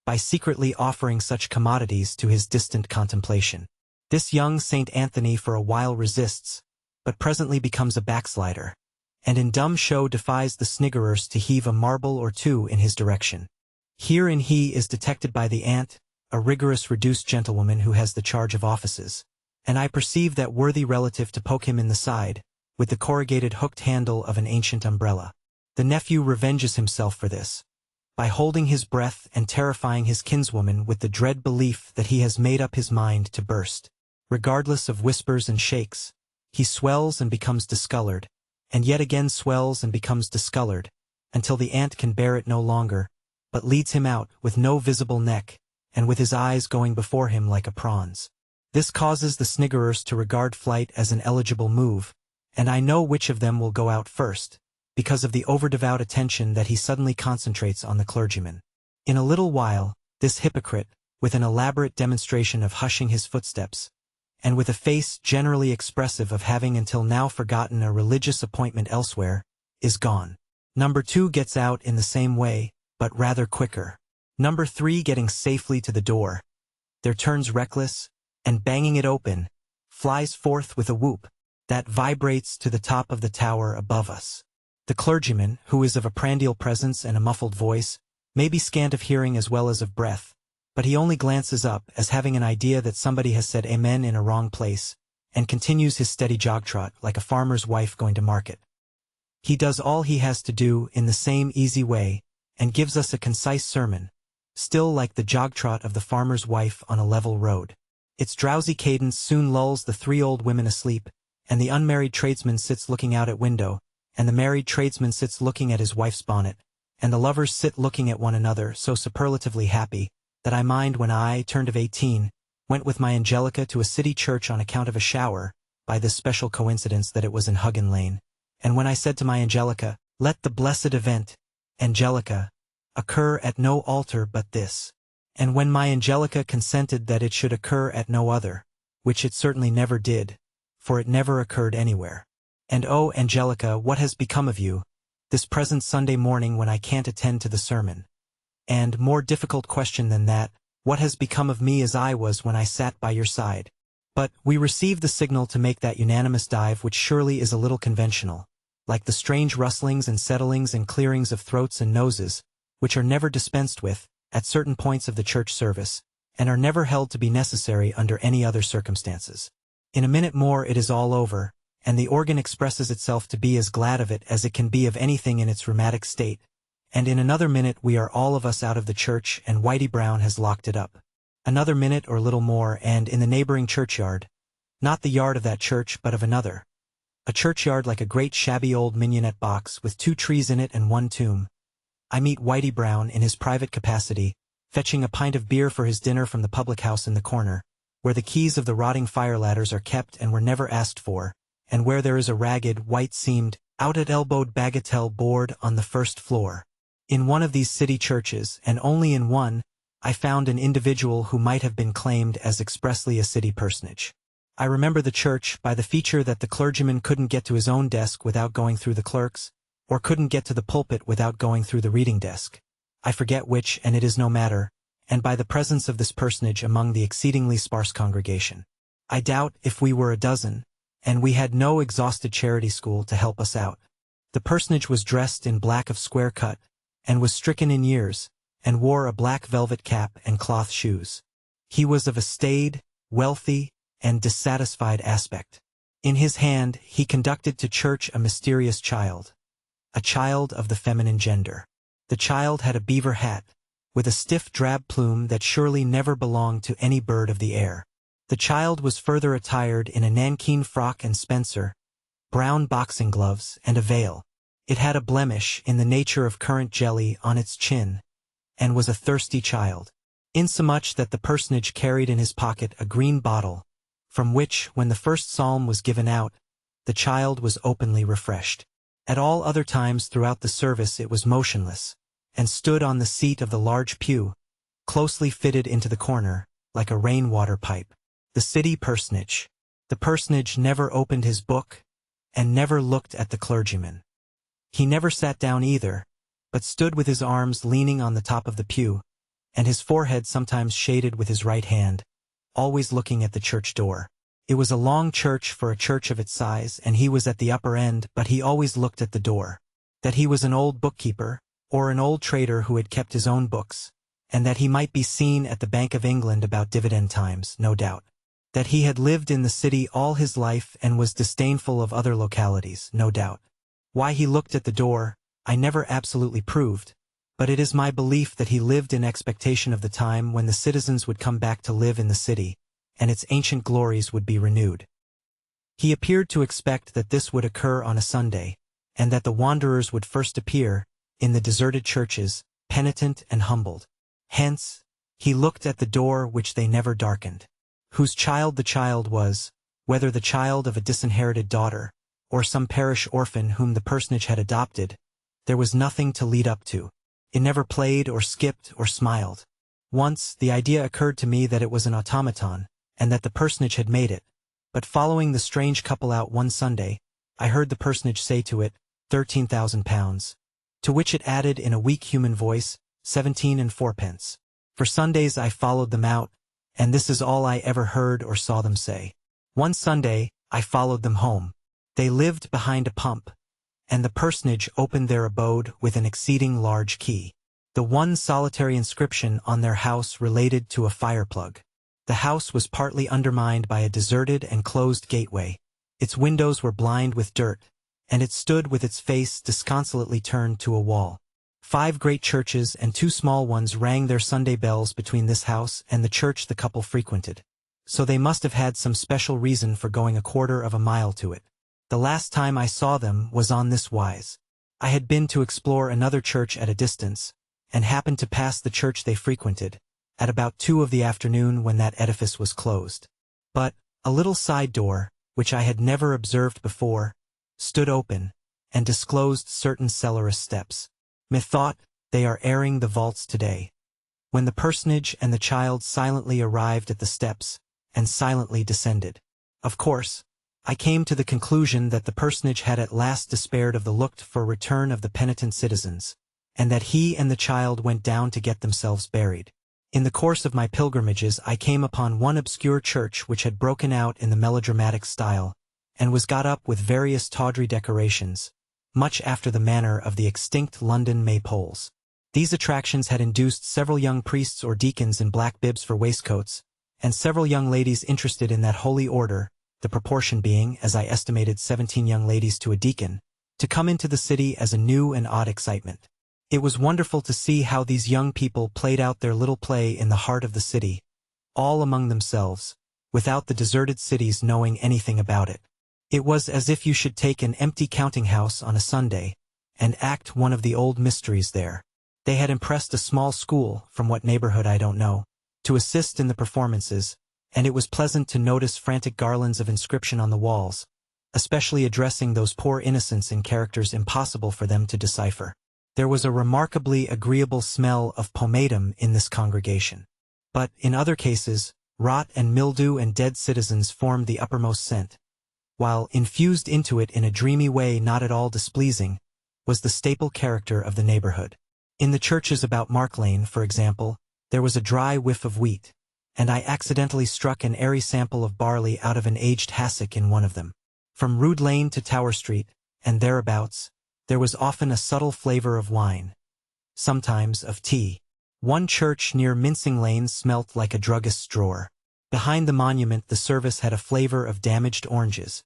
by secretly offering such commodities to his distant contemplation. This young Saint Anthony for a while resists, but presently becomes a backslider, and in dumb show defies the sniggerers to heave a marble or 2 in his direction. Herein he is detected by the aunt, a rigorous reduced gentlewoman who has the charge of offices, and I perceive that worthy relative to poke him in the side, with the corrugated hooked handle of an ancient umbrella. The nephew revenges himself for this, by holding his breath and terrifying his kinswoman with the dread belief that he has made up his mind to burst. Regardless of whispers and shakes, he swells and becomes discolored, and yet again swells and becomes discolored, until the aunt can bear it no longer, but leads him out with no visible neck, and with his eyes going before him like a prawn's. This causes the sniggerers to regard flight as an eligible move, and I know which of them will go out first, because of the over-devout attention that he suddenly concentrates on the clergyman. In a little while, this hypocrite, with an elaborate demonstration of hushing his footsteps, and with a face generally expressive of having until now forgotten a religious appointment elsewhere, is gone. Number 2 gets out in the same way, but rather quicker. Number 3 getting safely to the door, there turns reckless, and banging it open, flies forth with a whoop that vibrates to the top of the tower above us. The clergyman, who is of a prandial presence and a muffled voice, may be scant of hearing as well as of breath, but he only glances up as having an idea that somebody has said amen in a wrong place, and continues his steady jog-trot like a farmer's wife going to market. He does all he has to do in the same easy way, and gives us a concise sermon, still like the jog-trot of the farmer's wife on a level road. Its drowsy cadence soon lulls the 3 old women asleep, and the unmarried tradesman sits looking out at window, and the married tradesman sits looking at his wife's bonnet, and the lovers sit looking at one another so superlatively happy, that I mind when I, turned of 18, went with my Angelica to a city church on account of a shower, by this special coincidence that it was in Huggin Lane, and when I said to my Angelica, "Let the blessed event, Angelica, occur at no altar but this," and when my Angelica consented that it should occur at no other, which it certainly never did, for it never occurred anywhere. And oh, Angelica, what has become of you, this present Sunday morning when I can't attend to the sermon? And, more difficult question than that, what has become of me as I was when I sat by your side? But we receive the signal to make that unanimous dive which surely is a little conventional, like the strange rustlings and settlings and clearings of throats and noses, which are never dispensed with, at certain points of the church service, and are never held to be necessary under any other circumstances. In a minute more it is all over, and the organ expresses itself to be as glad of it as it can be of anything in its rheumatic state, and in another minute we are all of us out of the church and Whitey Brown has locked it up. Another minute or little more and in the neighboring churchyard, not the yard of that church but of another, a churchyard like a great shabby old mignonette box with 2 trees in it and 1 tomb, I meet Whitey Brown in his private capacity, fetching a pint of beer for his dinner from the public house in the corner, where the keys of the rotting fire ladders are kept and were never asked for, and where there is a ragged, white-seamed, out-at-elbowed bagatelle board on the first floor. In one of these city churches, and only in one, I found an individual who might have been claimed as expressly a city personage. I remember the church by the feature that the clergyman couldn't get to his own desk without going through the clerk's, or couldn't get to the pulpit without going through the reading desk. I forget which, and it is no matter, and by the presence of this personage among the exceedingly sparse congregation. I doubt if we were a dozen, and we had no exhausted charity school to help us out. The personage was dressed in black of square cut, and was stricken in years, and wore a black velvet cap and cloth shoes. He was of a staid, wealthy, and dissatisfied aspect. In his hand he conducted to church a mysterious child, a child of the feminine gender. The child had a beaver hat, with a stiff drab plume that surely never belonged to any bird of the air. The child was further attired in a nankeen frock and spencer, brown boxing gloves, and a veil. It had a blemish in the nature of currant jelly on its chin, and was a thirsty child, insomuch that the personage carried in his pocket a green bottle, from which, when the first psalm was given out, the child was openly refreshed. At all other times throughout the service it was motionless, and stood on the seat of the large pew, closely fitted into the corner, like a rain-water pipe. The city personage. The personage never opened his book, and never looked at the clergyman. He never sat down either, but stood with his arms leaning on the top of the pew, and his forehead sometimes shaded with his right hand, always looking at the church door. It was a long church for a church of its size, and he was at the upper end, but he always looked at the door. That he was an old bookkeeper, or an old trader who had kept his own books, and that he might be seen at the Bank of England about dividend times, no doubt. That he had lived in the city all his life and was disdainful of other localities, no doubt. Why he looked at the door, I never absolutely proved, but it is my belief that he lived in expectation of the time when the citizens would come back to live in the city, and its ancient glories would be renewed. He appeared to expect that this would occur on a Sunday, and that the wanderers would first appear, in the deserted churches, penitent and humbled. Hence, he looked at the door which they never darkened. Whose child the child was, whether the child of a disinherited daughter, or some parish orphan whom the personage had adopted, there was nothing to lead up to. It never played or skipped or smiled. Once, the idea occurred to me that it was an automaton, and that the personage had made it, But following the strange couple out one Sunday, I heard the personage say to it, £13,000. To which it added in a weak human voice, 17 and fourpence. For Sundays I followed them out, and this is all I ever heard or saw them say. One Sunday, I followed them home. They lived behind a pump, and the personage opened their abode with an exceeding large key. The one solitary inscription on their house related to a fire plug. The house was partly undermined by a deserted and closed gateway. Its windows were blind with dirt, and it stood with its face disconsolately turned to a wall. 5 great churches and 2 small ones rang their Sunday bells between this house and the church the couple frequented. So they must have had some special reason for going 1/4 of a mile to it. The last time I saw them was on this wise. I had been to explore another church at a distance, and happened to pass the church they frequented, at about 2 of the afternoon when that edifice was closed. But a little side door, which I had never observed before, stood open, and disclosed certain cellarous steps. Methought, they are airing the vaults today. When the personage and the child silently arrived at the steps, and silently descended. Of course, I came to the conclusion that the personage had at last despaired of the looked-for return of the penitent citizens, and that he and the child went down to get themselves buried. In the course of my pilgrimages I came upon one obscure church which had broken out in the melodramatic style, and was got up with various tawdry decorations, much after the manner of the extinct London maypoles. These attractions had induced several young priests or deacons in black bibs for waistcoats, and several young ladies interested in that holy order, the proportion being, as I estimated 17 young ladies to a deacon, to come into the city as a new and odd excitement. It was wonderful to see how these young people played out their little play in the heart of the city, all among themselves, without the deserted cities knowing anything about it. It was as if you should take an empty counting-house on a Sunday, and act one of the old mysteries there. They had impressed a small school, from what neighborhood I don't know, to assist in the performances, and it was pleasant to notice frantic garlands of inscription on the walls, especially addressing those poor innocents in characters impossible for them to decipher. There was a remarkably agreeable smell of pomatum in this congregation. But, in other cases, rot and mildew and dead citizens formed the uppermost scent, while, infused into it in a dreamy way not at all displeasing, was the staple character of the neighborhood. In the churches about Mark Lane, for example, there was a dry whiff of wheat, and I accidentally struck an airy sample of barley out of an aged hassock in one of them. From Rood Lane to Tower Street, and thereabouts, there was often a subtle flavor of wine, sometimes of tea. One church near Mincing Lane smelt like a druggist's drawer. Behind the monument the service had a flavor of damaged oranges,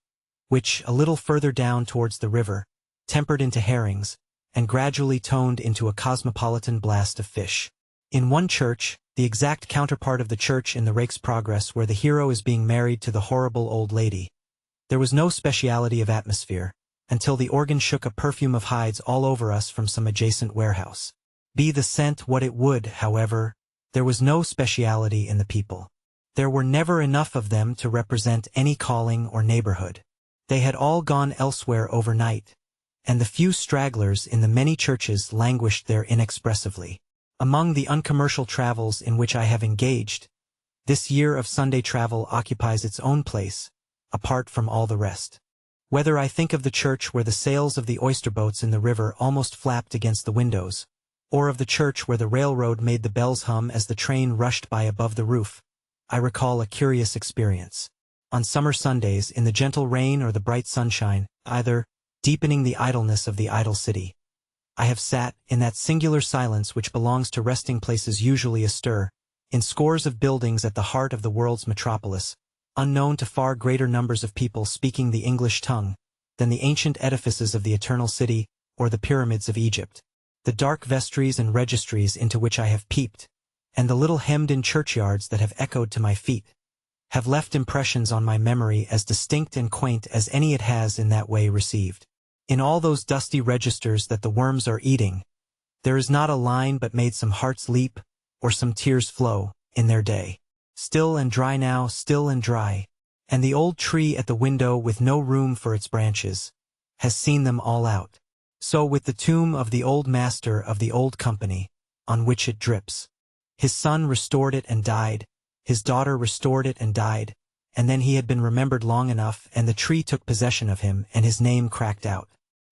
which, a little further down towards the river, tempered into herrings, and gradually toned into a cosmopolitan blast of fish. In one church, the exact counterpart of the church in the Rake's Progress where the hero is being married to the horrible old lady, there was no speciality of atmosphere, until the organ shook a perfume of hides all over us from some adjacent warehouse. Be the scent what it would, however, there was no speciality in the people. There were never enough of them to represent any calling or neighborhood. They had all gone elsewhere overnight, and the few stragglers in the many churches languished there inexpressively. Among the uncommercial travels in which I have engaged, this year of Sunday travel occupies its own place, apart from all the rest. Whether I think of the church where the sails of the oyster boats in the river almost flapped against the windows, or of the church where the railroad made the bells hum as the train rushed by above the roof, I recall a curious experience. On summer Sundays, in the gentle rain or the bright sunshine, either deepening the idleness of the idle city, I have sat, in that singular silence which belongs to resting places usually astir, in scores of buildings at the heart of the world's metropolis, unknown to far greater numbers of people speaking the English tongue than the ancient edifices of the Eternal City or the pyramids of Egypt. The dark vestries and registries into which I have peeped, and the little hemmed-in churchyards that have echoed to my feet, have left impressions on my memory as distinct and quaint as any it has in that way received. In all those dusty registers that the worms are eating, there is not a line but made some hearts leap, or some tears flow, in their day. Still and dry now, still and dry, and the old tree at the window with no room for its branches, has seen them all out. So with the tomb of the old master of the old company, on which it drips. His son restored it and died, his daughter restored it and died, and then he had been remembered long enough and the tree took possession of him and his name cracked out.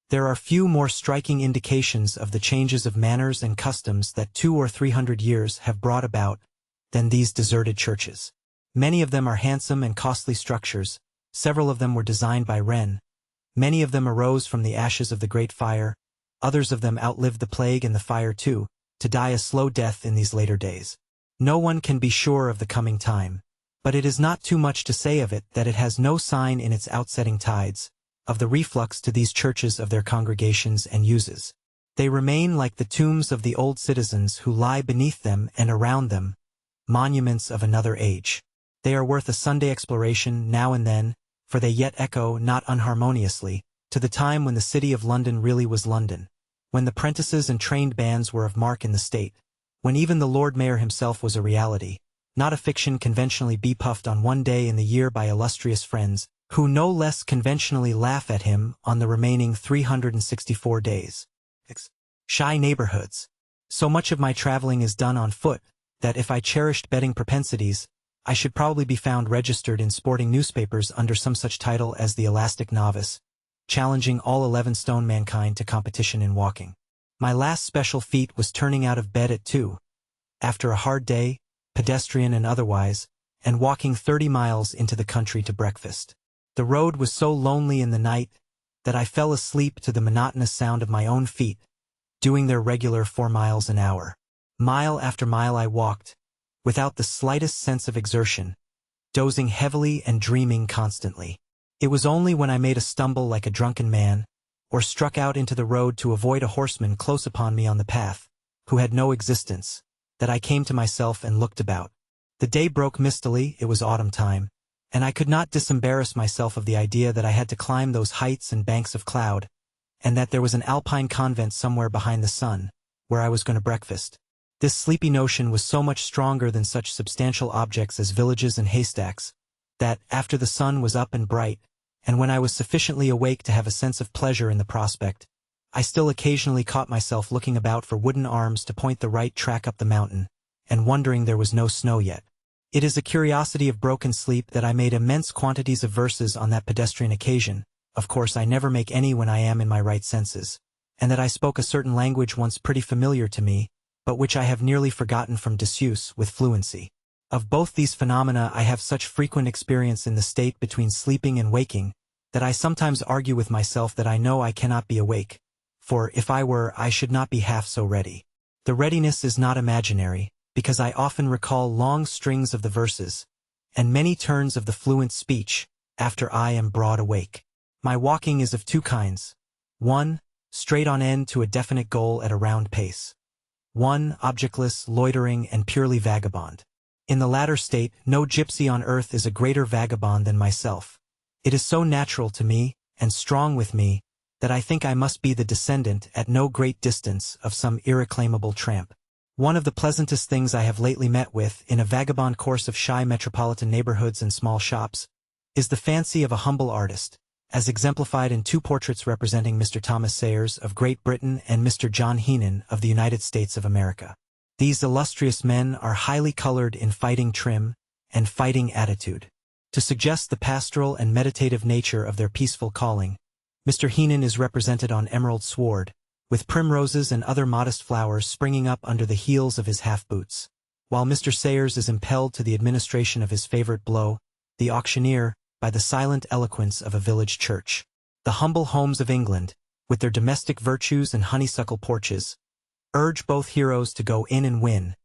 There are few more striking indications of the changes of manners and customs that 200 or 300 years have brought about than these deserted churches. Many of them are handsome and costly structures, several of them were designed by Wren, many of them arose from the ashes of the Great Fire, others of them outlived the plague and the fire too, to die a slow death in these later days. No one can be sure of the coming time, but it is not too much to say of it that it has no sign in its outsetting tides of the reflux to these churches of their congregations and uses. They remain like the tombs of the old citizens who lie beneath them and around them, monuments of another age. They are worth a Sunday exploration now and then, for they yet echo, not unharmoniously, to the time when the city of London really was London, when the prentices and trained bands were of mark in the state, when even the Lord Mayor himself was a reality, not a fiction conventionally bepuffed on one day in the year by illustrious friends, who no less conventionally laugh at him on the remaining 364 days. Shy neighborhoods. So much of my traveling is done on foot, that if I cherished betting propensities, I should probably be found registered in sporting newspapers under some such title as the Elastic Novice, challenging all 11 stone mankind to competition in walking. My last special feat was turning out of bed at 2, after a hard day, pedestrian and otherwise, and walking 30 miles into the country to breakfast. The road was so lonely in the night that I fell asleep to the monotonous sound of my own feet, doing their regular 4 miles an hour. Mile after mile I walked, without the slightest sense of exertion, dozing heavily and dreaming constantly. It was only when I made a stumble like a drunken man, or struck out into the road to avoid a horseman close upon me on the path, who had no existence, that I came to myself and looked about. The day broke mistily, it was autumn time, and I could not disembarrass myself of the idea that I had to climb those heights and banks of cloud, and that there was an alpine convent somewhere behind the sun, where I was going to breakfast. This sleepy notion was so much stronger than such substantial objects as villages and haystacks, that, after the sun was up and bright, and when I was sufficiently awake to have a sense of pleasure in the prospect, I still occasionally caught myself looking about for wooden arms to point the right track up the mountain, and wondering there was no snow yet. It is a curiosity of broken sleep that I made immense quantities of verses on that pedestrian occasion. Of course I never make any when I am in my right senses, and that I spoke a certain language once pretty familiar to me, but which I have nearly forgotten from disuse, with fluency. Of both these phenomena I have such frequent experience in the state between sleeping and waking, that I sometimes argue with myself that I know I cannot be awake, for if I were I should not be half so ready. The readiness is not imaginary, because I often recall long strings of the verses, and many turns of the fluent speech, after I am broad awake. My walking is of two kinds. 1, straight on end to a definite goal at a round pace. 1, objectless, loitering, and purely vagabond. In the latter state, no gypsy on earth is a greater vagabond than myself. It is so natural to me, and strong with me, that I think I must be the descendant, at no great distance, of some irreclaimable tramp. One of the pleasantest things I have lately met with, in a vagabond course of shy metropolitan neighborhoods and small shops, is the fancy of a humble artist, as exemplified in 2 portraits representing Mr. Thomas Sayers of Great Britain and Mr. John Heenan of the United States of America. These illustrious men are highly colored in fighting trim and fighting attitude. To suggest the pastoral and meditative nature of their peaceful calling, Mr. Heenan is represented on emerald sward, with primroses and other modest flowers springing up under the heels of his half-boots, while Mr. Sayers is impelled to the administration of his favorite blow, the auctioneer, by the silent eloquence of a village church. The humble homes of England, with their domestic virtues and honeysuckle porches, urge both heroes to go in and win,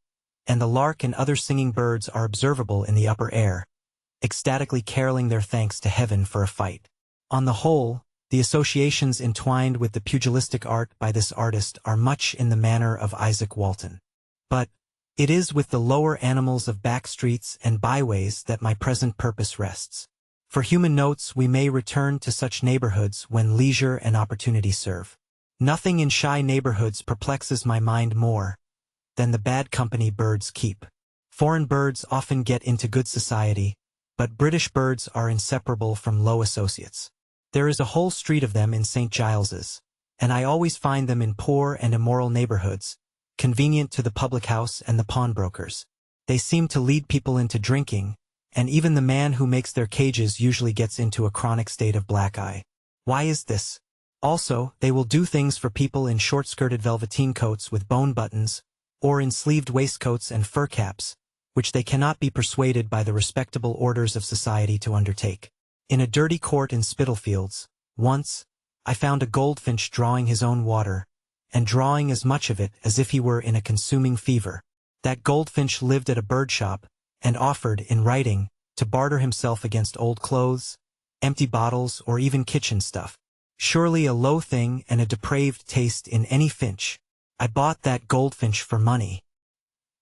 and the lark and other singing birds are observable in the upper air, ecstatically caroling their thanks to heaven for a fight. On the whole, the associations entwined with the pugilistic art by this artist are much in the manner of Isaac Walton. But it is with the lower animals of back streets and byways that my present purpose rests. For human notes we may return to such neighborhoods when leisure and opportunity serve. Nothing in shy neighborhoods perplexes my mind more than the bad company birds keep. Foreign birds often get into good society, but British birds are inseparable from low associates. There is a whole street of them in St. Giles's, and I always find them in poor and immoral neighborhoods, convenient to the public house and the pawnbrokers. They seem to lead people into drinking, and even the man who makes their cages usually gets into a chronic state of black eye. Why is this? Also, they will do things for people in short-skirted velveteen coats with bone buttons, or in sleeved waistcoats and fur caps, which they cannot be persuaded by the respectable orders of society to undertake. In a dirty court in Spitalfields, once, I found a goldfinch drawing his own water, and drawing as much of it as if he were in a consuming fever. That goldfinch lived at a bird shop, and offered, in writing, to barter himself against old clothes, empty bottles, or even kitchen stuff. Surely a low thing and a depraved taste in any finch. I bought that goldfinch for money.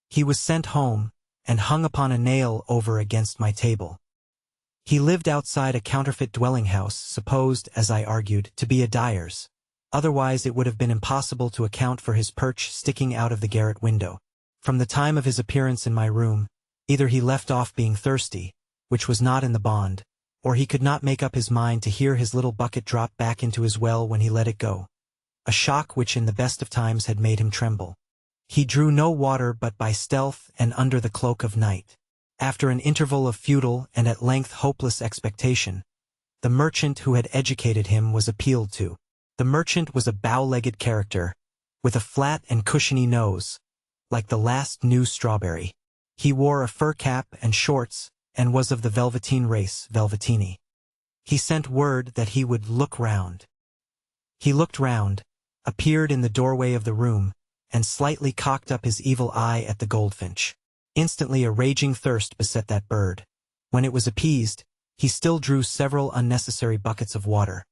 He was sent home, and hung upon a nail over against my table. He lived outside a counterfeit dwelling house, supposed, as I argued, to be a dyer's. Otherwise it would have been impossible to account for his perch sticking out of the garret window. From the time of his appearance in my room, either he left off being thirsty, which was not in the bond, or he could not make up his mind to hear his little bucket drop back into his well when he let it go. A shock which in the best of times had made him tremble. He drew no water but by stealth and under the cloak of night. After an interval of futile and at length hopeless expectation, the merchant who had educated him was appealed to. The merchant was a bow-legged character, with a flat and cushiony nose, like the last new strawberry. He wore a fur cap and shorts, and was of the velveteen race, velvetini. He sent word that he would look round. He looked round, appeared in the doorway of the room, and slightly cocked up his evil eye at the goldfinch. Instantly a raging thirst beset that bird. When it was appeased, he still drew several unnecessary buckets of water,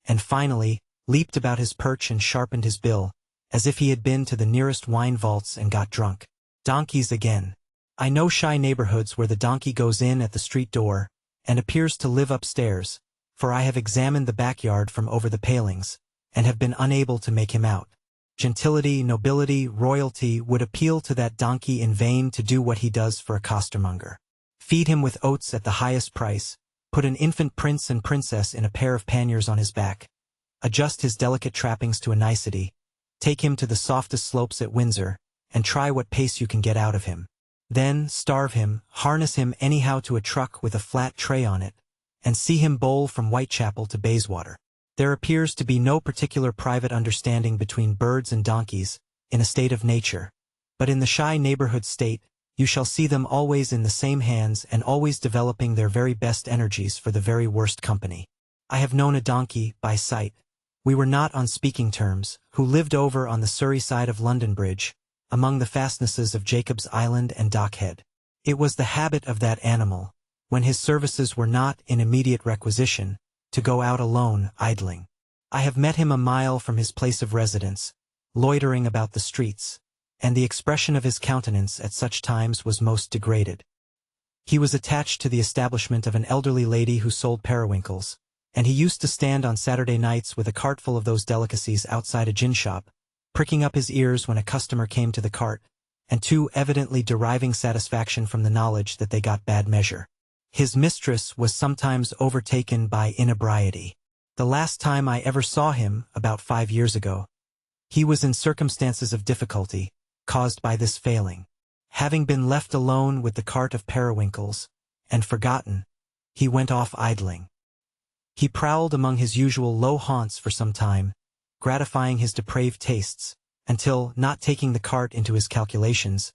and finally leaped about his perch and sharpened his bill, as if he had been to the nearest wine vaults and got drunk. Donkeys again. I know shy neighborhoods where the donkey goes in at the street door, and appears to live upstairs, for I have examined the backyard from over the palings, and have been unable to make him out. Gentility, nobility, royalty would appeal to that donkey in vain to do what he does for a costermonger. Feed him with oats at the highest price, put an infant prince and princess in a pair of panniers on his back, adjust his delicate trappings to a nicety, take him to the softest slopes at Windsor, and try what pace you can get out of him. Then starve him, harness him anyhow to a truck with a flat tray on it, and see him bowl from Whitechapel to Bayswater. There appears to be no particular private understanding between birds and donkeys, in a state of nature, but in the shy neighborhood state, you shall see them always in the same hands and always developing their very best energies for the very worst company. I have known a donkey, by sight, we were not on speaking terms, who lived over on the Surrey side of London Bridge, among the fastnesses of Jacob's Island and Dockhead. It was the habit of that animal, when his services were not in immediate requisition, to go out alone, idling. I have met him a mile from his place of residence, loitering about the streets, and the expression of his countenance at such times was most degraded. He was attached to the establishment of an elderly lady who sold periwinkles, and he used to stand on Saturday nights with a cartful of those delicacies outside a gin shop, pricking up his ears when a customer came to the cart, and too evidently deriving satisfaction from the knowledge that they got bad measure. His mistress was sometimes overtaken by inebriety. The last time I ever saw him, about 5 years ago, he was in circumstances of difficulty, caused by this failing. Having been left alone with the cart of periwinkles, and forgotten, he went off idling. He prowled among his usual low haunts for some time, gratifying his depraved tastes, until, not taking the cart into his calculations,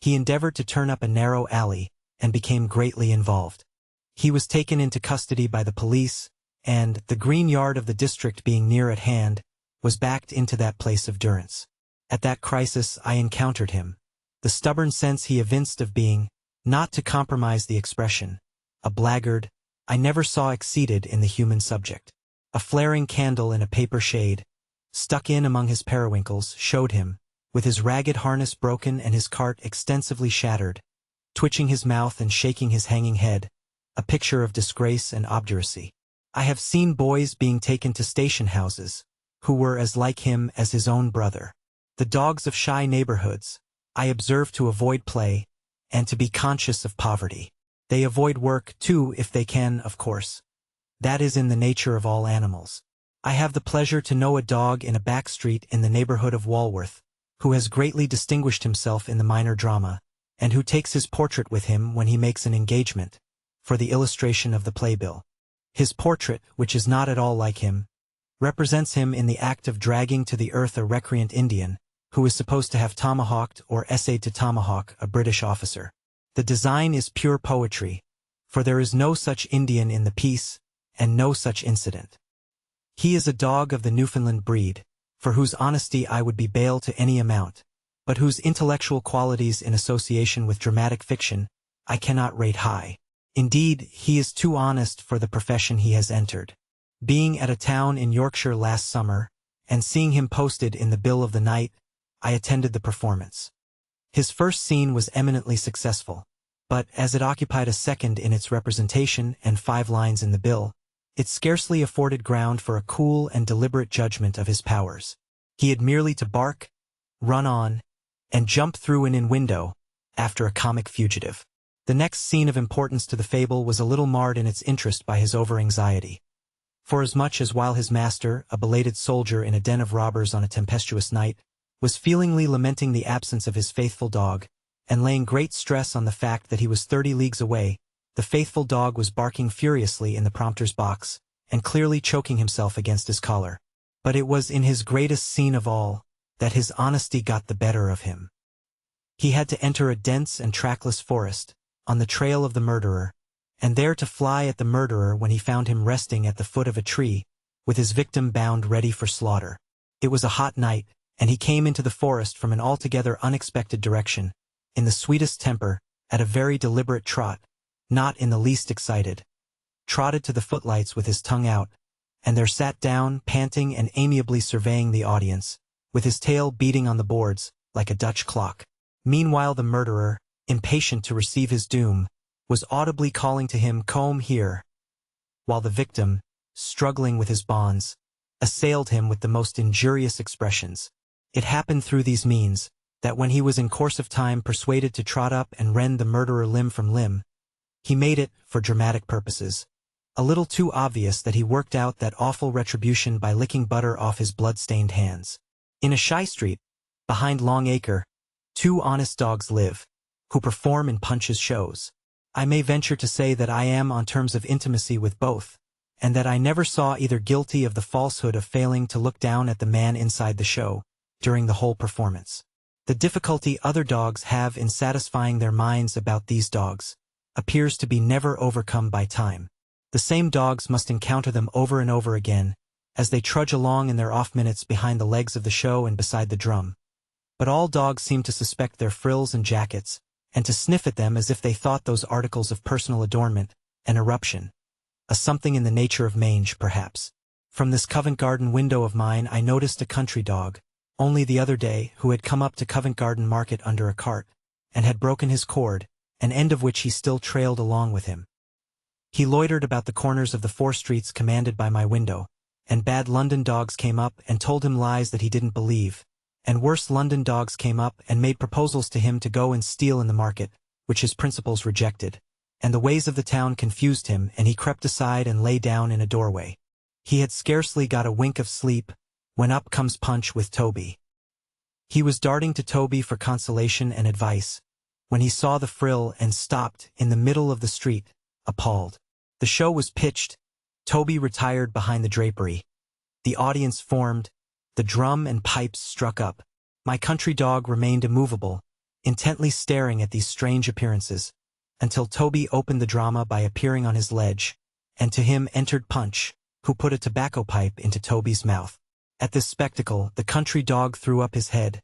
he endeavored to turn up a narrow alley, and became greatly involved. He was taken into custody by the police, and, the green yard of the district being near at hand, was backed into that place of durance. At that crisis I encountered him, the stubborn sense he evinced of being, not to compromise the expression, a blackguard, I never saw exceeded in the human subject. A flaring candle in a paper shade, stuck in among his periwinkles, showed him, with his ragged harness broken and his cart extensively shattered, twitching his mouth and shaking his hanging head, a picture of disgrace and obduracy. I have seen boys being taken to station houses, who were as like him as his own brother. The dogs of shy neighborhoods, I observe to avoid play, and to be conscious of poverty. They avoid work, too, if they can, of course. That is in the nature of all animals. I have the pleasure to know a dog in a back street in the neighborhood of Walworth, who has greatly distinguished himself in the minor drama, and who takes his portrait with him when he makes an engagement, for the illustration of the playbill. His portrait, which is not at all like him, represents him in the act of dragging to the earth a recreant Indian, who is supposed to have tomahawked or essayed to tomahawk a British officer. The design is pure poetry, for there is no such Indian in the piece, and no such incident. He is a dog of the Newfoundland breed, for whose honesty I would be bail to any amount, but whose intellectual qualities in association with dramatic fiction I cannot rate high. Indeed, he is too honest for the profession he has entered. Being at a town in Yorkshire last summer, and seeing him posted in the bill of the night, I attended the performance. His first scene was eminently successful, but as it occupied a second in its representation and 5 lines in the bill, it scarcely afforded ground for a cool and deliberate judgment of his powers. He had merely to bark, run on, and jump through an inn-window, after a comic fugitive. The next scene of importance to the fable was a little marred in its interest by his over-anxiety. Forasmuch as while his master, a belated soldier in a den of robbers on a tempestuous night, was feelingly lamenting the absence of his faithful dog, and laying great stress on the fact that he was 30 leagues away, the faithful dog was barking furiously in the prompter's box, and clearly choking himself against his collar. But it was in his greatest scene of all, that his honesty got the better of him. He had to enter a dense and trackless forest, on the trail of the murderer, and there to fly at the murderer when he found him resting at the foot of a tree, with his victim bound ready for slaughter. It was a hot night, and he came into the forest from an altogether unexpected direction, in the sweetest temper, at a very deliberate trot, not in the least excited, trotted to the footlights with his tongue out, and there sat down, panting and amiably surveying the audience, with his tail beating on the boards, like a Dutch clock. Meanwhile the murderer, impatient to receive his doom, was audibly calling to him, "Come here," while the victim, struggling with his bonds, assailed him with the most injurious expressions. It happened through these means, that when he was in course of time persuaded to trot up and rend the murderer limb from limb, he made it, for dramatic purposes, a little too obvious that he worked out that awful retribution by licking butter off his blood-stained hands. In a shy street, behind Long Acre, 2 honest dogs live, who perform in Punch's shows. I may venture to say that I am on terms of intimacy with both, and that I never saw either guilty of the falsehood of failing to look down at the man inside the show, during the whole performance. The difficulty other dogs have in satisfying their minds about these dogs appears to be never overcome by time. The same dogs must encounter them over and over again, as they trudge along in their off minutes behind the legs of the show and beside the drum. But all dogs seem to suspect their frills and jackets, and to sniff at them as if they thought those articles of personal adornment an eruption, a something in the nature of mange, perhaps. From this Covent Garden window of mine I noticed a country dog, only the other day, who had come up to Covent Garden Market under a cart, and had broken his cord, an end of which he still trailed along with him. He loitered about the corners of the 4 streets commanded by my window, and bad London dogs came up and told him lies that he didn't believe, and worse London dogs came up and made proposals to him to go and steal in the market, which his principles rejected, and the ways of the town confused him, and he crept aside and lay down in a doorway. He had scarcely got a wink of sleep, when up comes Punch with Toby. He was darting to Toby for consolation and advice, when he saw the frill and stopped in the middle of the street, appalled. The show was pitched, Toby retired behind the drapery. The audience formed, the drum and pipes struck up. My country dog remained immovable, intently staring at these strange appearances, until Toby opened the drama by appearing on his ledge, and to him entered Punch, who put a tobacco pipe into Toby's mouth. At this spectacle, the country dog threw up his head,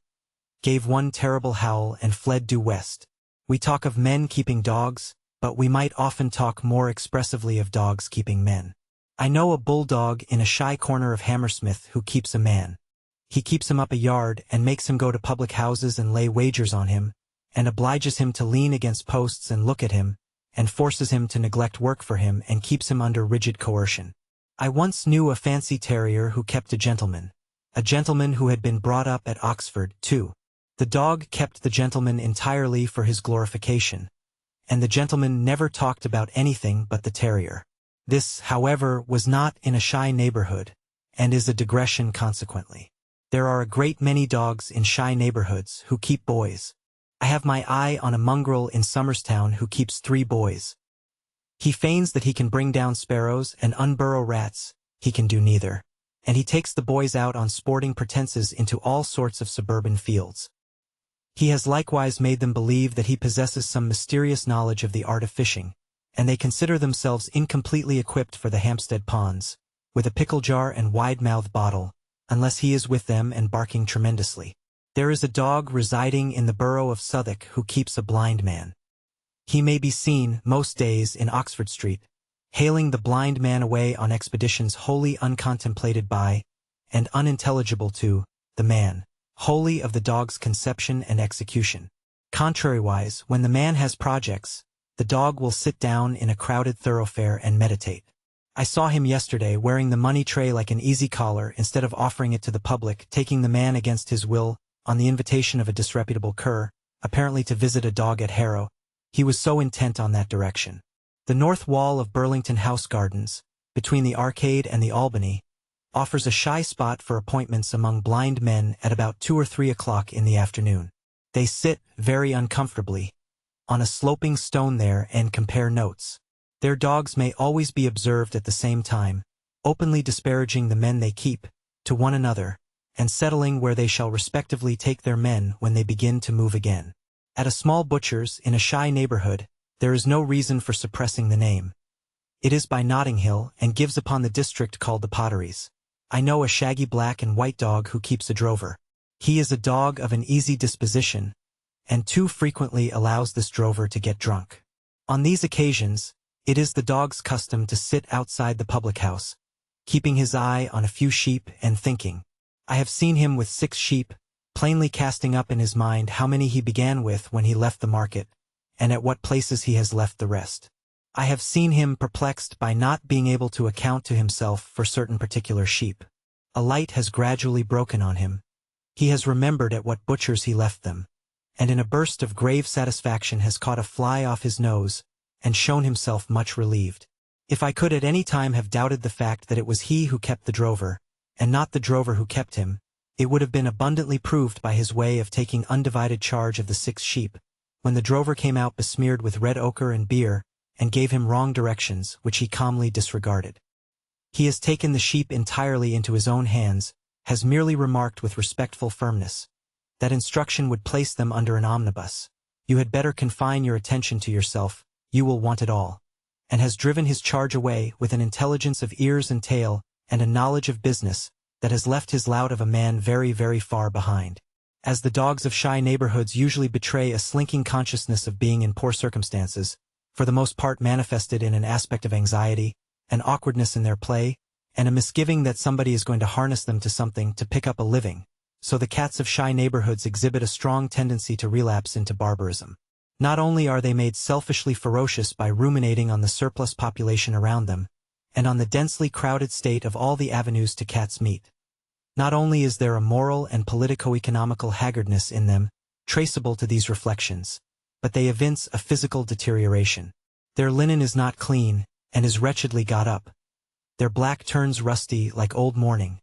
gave one terrible howl, and fled due west. We talk of men keeping dogs, but we might often talk more expressively of dogs keeping men. I know a bulldog in a shy corner of Hammersmith who keeps a man. He keeps him up a yard and makes him go to public houses and lay wagers on him, and obliges him to lean against posts and look at him, and forces him to neglect work for him and keeps him under rigid coercion. I once knew a fancy terrier who kept a gentleman who had been brought up at Oxford, too. The dog kept the gentleman entirely for his glorification, and the gentleman never talked about anything but the terrier. This, however, was not in a shy neighborhood, and is a digression consequently. There are a great many dogs in shy neighborhoods who keep boys. I have my eye on a mongrel in Somerstown who keeps 3 boys. He feigns that he can bring down sparrows and unburrow rats. He can do neither. And he takes the boys out on sporting pretenses into all sorts of suburban fields. He has likewise made them believe that he possesses some mysterious knowledge of the art of fishing, and they consider themselves incompletely equipped for the Hampstead ponds, with a pickle jar and wide-mouthed bottle, unless he is with them and barking tremendously. There is a dog residing in the borough of Southwark who keeps a blind man. He may be seen, most days, in Oxford Street, hailing the blind man away on expeditions wholly uncontemplated by, and unintelligible to, the man, wholly of the dog's conception and execution. Contrariwise, when the man has projects, the dog will sit down in a crowded thoroughfare and meditate. I saw him yesterday wearing the money tray like an easy collar instead of offering it to the public, taking the man against his will, on the invitation of a disreputable cur, apparently to visit a dog at Harrow. He was so intent on that direction. The north wall of Burlington House Gardens, between the Arcade and the Albany, offers a shy spot for appointments among blind men at about 2 or 3 o'clock in the afternoon. They sit, very uncomfortably, on a sloping stone there and compare notes. Their dogs may always be observed at the same time, openly disparaging the men they keep, to one another, and settling where they shall respectively take their men when they begin to move again. At a small butcher's, in a shy neighborhood, there is no reason for suppressing the name. It is by Notting Hill, and gives upon the district called the Potteries. I know a shaggy black and white dog who keeps a drover. He is a dog of an easy disposition, and too frequently allows this drover to get drunk. On these occasions, it is the dog's custom to sit outside the public house, keeping his eye on a few sheep and thinking. I have seen him with 6 sheep, plainly casting up in his mind how many he began with when he left the market, and at what places he has left the rest. I have seen him perplexed by not being able to account to himself for certain particular sheep. A light has gradually broken on him. He has remembered at what butchers he left them, and in a burst of grave satisfaction has caught a fly off his nose, and shown himself much relieved. If I could at any time have doubted the fact that it was he who kept the drover, and not the drover who kept him, it would have been abundantly proved by his way of taking undivided charge of the 6 sheep, when the drover came out besmeared with red ochre and beer, and gave him wrong directions, which he calmly disregarded. He has taken the sheep entirely into his own hands, has merely remarked with respectful firmness, that instruction would place them under an omnibus. You had better confine your attention to yourself, you will want it all, and has driven his charge away with an intelligence of ears and tail, and a knowledge of business, that has left his lout of a man very, very far behind. As the dogs of shy neighborhoods usually betray a slinking consciousness of being in poor circumstances, for the most part manifested in an aspect of anxiety, an awkwardness in their play, and a misgiving that somebody is going to harness them to something to pick up a living, so the cats of shy neighborhoods exhibit a strong tendency to relapse into barbarism. Not only are they made selfishly ferocious by ruminating on the surplus population around them, and on the densely crowded state of all the avenues to cats' meat. Not only is there a moral and politico-economical haggardness in them, traceable to these reflections, but they evince a physical deterioration. Their linen is not clean, and is wretchedly got up. Their black turns rusty like old mourning.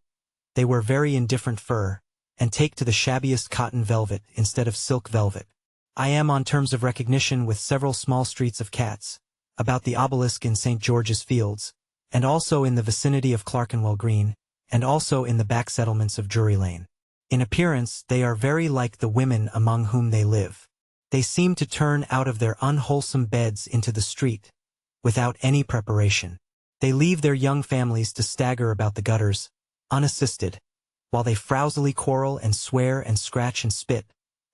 They wear very indifferent fur, and take to the shabbiest cotton velvet instead of silk velvet. I am on terms of recognition with several small streets of cats, about the obelisk in St. George's Fields, and also in the vicinity of Clerkenwell Green, and also in the back settlements of Drury Lane. In appearance, they are very like the women among whom they live. They seem to turn out of their unwholesome beds into the street, without any preparation. They leave their young families to stagger about the gutters, unassisted, while they frowsily quarrel and swear and scratch and spit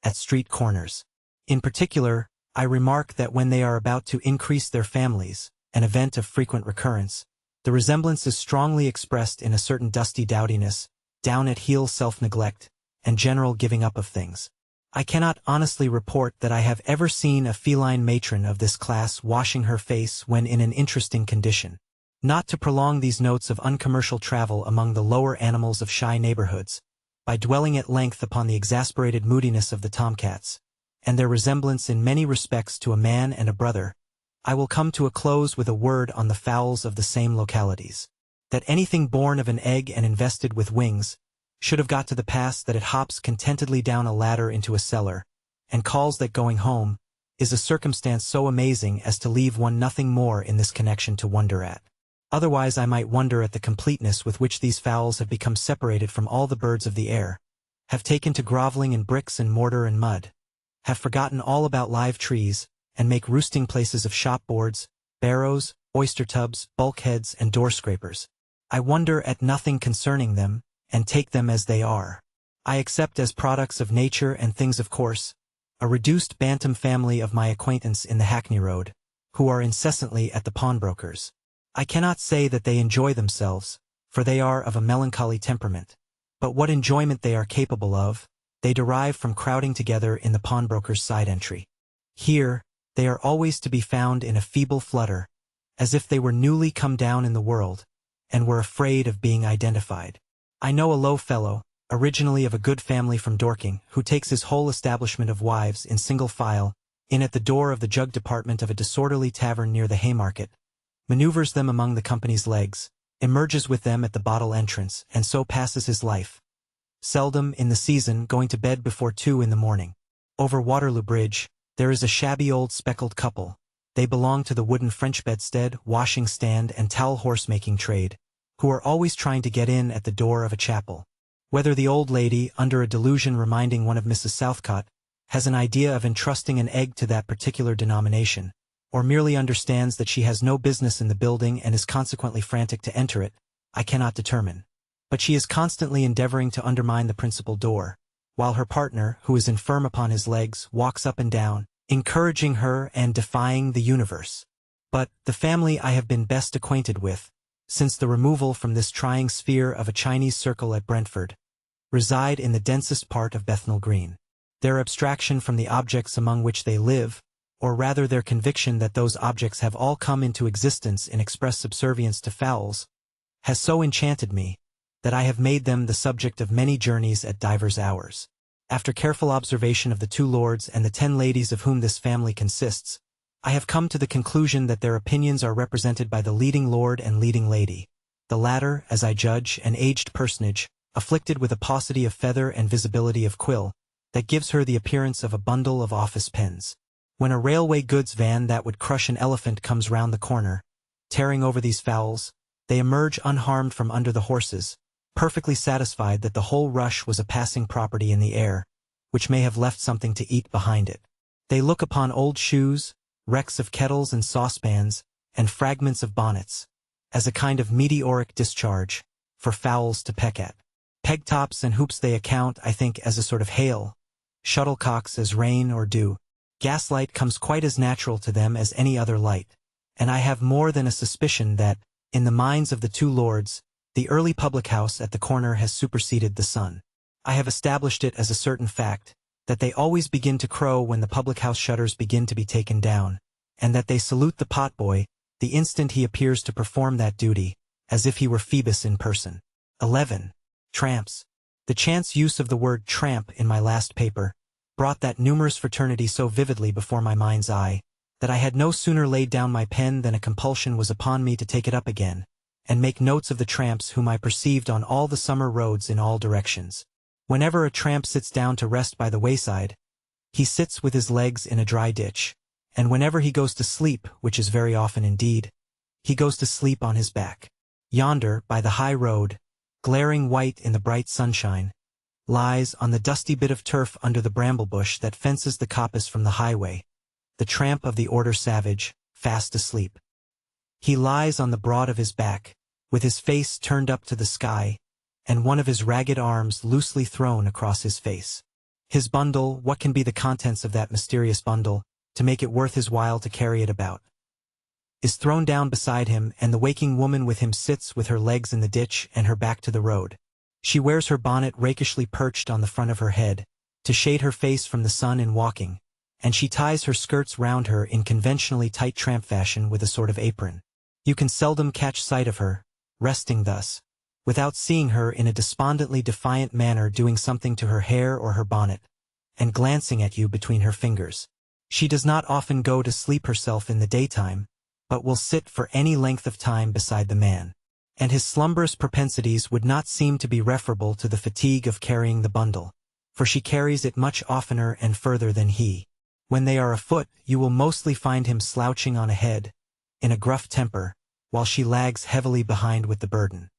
at street corners. In particular, I remark that when they are about to increase their families, an event of frequent recurrence, the resemblance is strongly expressed in a certain dusty dowdiness, down-at-heel self-neglect, and general giving up of things. I cannot honestly report that I have ever seen a feline matron of this class washing her face when in an interesting condition. Not to prolong these notes of uncommercial travel among the lower animals of shy neighborhoods, by dwelling at length upon the exasperated moodiness of the tomcats, and their resemblance in many respects to a man and a brother, I will come to a close with a word on the fowls of the same localities. That anything born of an egg and invested with wings should have got to the pass that it hops contentedly down a ladder into a cellar, and calls that going home, is a circumstance so amazing as to leave one nothing more in this connection to wonder at. Otherwise I might wonder at the completeness with which these fowls have become separated from all the birds of the air, have taken to groveling in bricks and mortar and mud, have forgotten all about live trees, and make roosting places of shop-boards, barrows, oyster-tubs, bulkheads, and door-scrapers. I wonder at nothing concerning them, and take them as they are. I accept as products of nature and things of course, a reduced bantam family of my acquaintance in the Hackney Road, who are incessantly at the pawnbrokers. I cannot say that they enjoy themselves, for they are of a melancholy temperament, but what enjoyment they are capable of, they derive from crowding together in the pawnbroker's side entry. Here, they are always to be found in a feeble flutter, as if they were newly come down in the world, and were afraid of being identified. I know a low fellow, originally of a good family from Dorking, who takes his whole establishment of wives in single file, in at the door of the jug department of a disorderly tavern near the Haymarket, maneuvers them among the company's legs, emerges with them at the bottle entrance, and so passes his life, seldom in the season going to bed before 2 in the morning. Over Waterloo Bridge, there is a shabby old speckled couple. They belong to the wooden French bedstead, washing stand, and towel horse-making trade, who are always trying to get in at the door of a chapel. Whether the old lady, under a delusion reminding one of Mrs. Southcott, has an idea of entrusting an egg to that particular denomination, or merely understands that she has no business in the building and is consequently frantic to enter it, I cannot determine. But she is constantly endeavoring to undermine the principal door, while her partner, who is infirm upon his legs, walks up and down, encouraging her and defying the universe. But the family I have been best acquainted with, since the removal from this trying sphere of a Chinese circle at Brentford, reside in the densest part of Bethnal Green. Their abstraction from the objects among which they live, or rather their conviction that those objects have all come into existence in express subservience to fowls, has so enchanted me, that I have made them the subject of many journeys at divers hours. After careful observation of the 2 lords and the 10 ladies of whom this family consists, I have come to the conclusion that their opinions are represented by the leading lord and leading lady, the latter, as I judge, an aged personage, afflicted with a paucity of feather and visibility of quill, that gives her the appearance of a bundle of office pens. When a railway goods van that would crush an elephant comes round the corner, tearing over these fowls, they emerge unharmed from under the horses, perfectly satisfied that the whole rush was a passing property in the air, which may have left something to eat behind it. They look upon old shoes, wrecks of kettles and saucepans, and fragments of bonnets, as a kind of meteoric discharge, for fowls to peck at. Pegtops and hoops they account, I think, as a sort of hail, shuttlecocks as rain or dew. Gaslight comes quite as natural to them as any other light, and I have more than a suspicion that, in the minds of the 2 lords, the early public house at the corner has superseded the sun. I have established it as a certain fact, that they always begin to crow when the public house shutters begin to be taken down, and that they salute the potboy, the instant he appears to perform that duty, as if he were Phoebus in person. 11. Tramps. The chance use of the word tramp in my last paper brought that numerous fraternity so vividly before my mind's eye, that I had no sooner laid down my pen than a compulsion was upon me to take it up again, and make notes of the tramps whom I perceived on all the summer roads in all directions. Whenever a tramp sits down to rest by the wayside, he sits with his legs in a dry ditch, and whenever he goes to sleep, which is very often indeed, he goes to sleep on his back. Yonder, by the high road, glaring white in the bright sunshine, lies on the dusty bit of turf under the bramble bush that fences the coppice from the highway, the tramp of the order savage, fast asleep. He lies on the broad of his back, with his face turned up to the sky, and one of his ragged arms loosely thrown across his face. His bundle, what can be the contents of that mysterious bundle, to make it worth his while to carry it about, is thrown down beside him, and the waking woman with him sits with her legs in the ditch and her back to the road. She wears her bonnet rakishly perched on the front of her head, to shade her face from the sun in walking, and she ties her skirts round her in conventionally tight tramp fashion with a sort of apron. You can seldom catch sight of her, resting thus, without seeing her in a despondently defiant manner doing something to her hair or her bonnet, and glancing at you between her fingers. She does not often go to sleep herself in the daytime, but will sit for any length of time beside the man, and his slumberous propensities would not seem to be referable to the fatigue of carrying the bundle, for she carries it much oftener and further than he. When they are afoot, you will mostly find him slouching on ahead, in a gruff temper, while she lags heavily behind with the burden.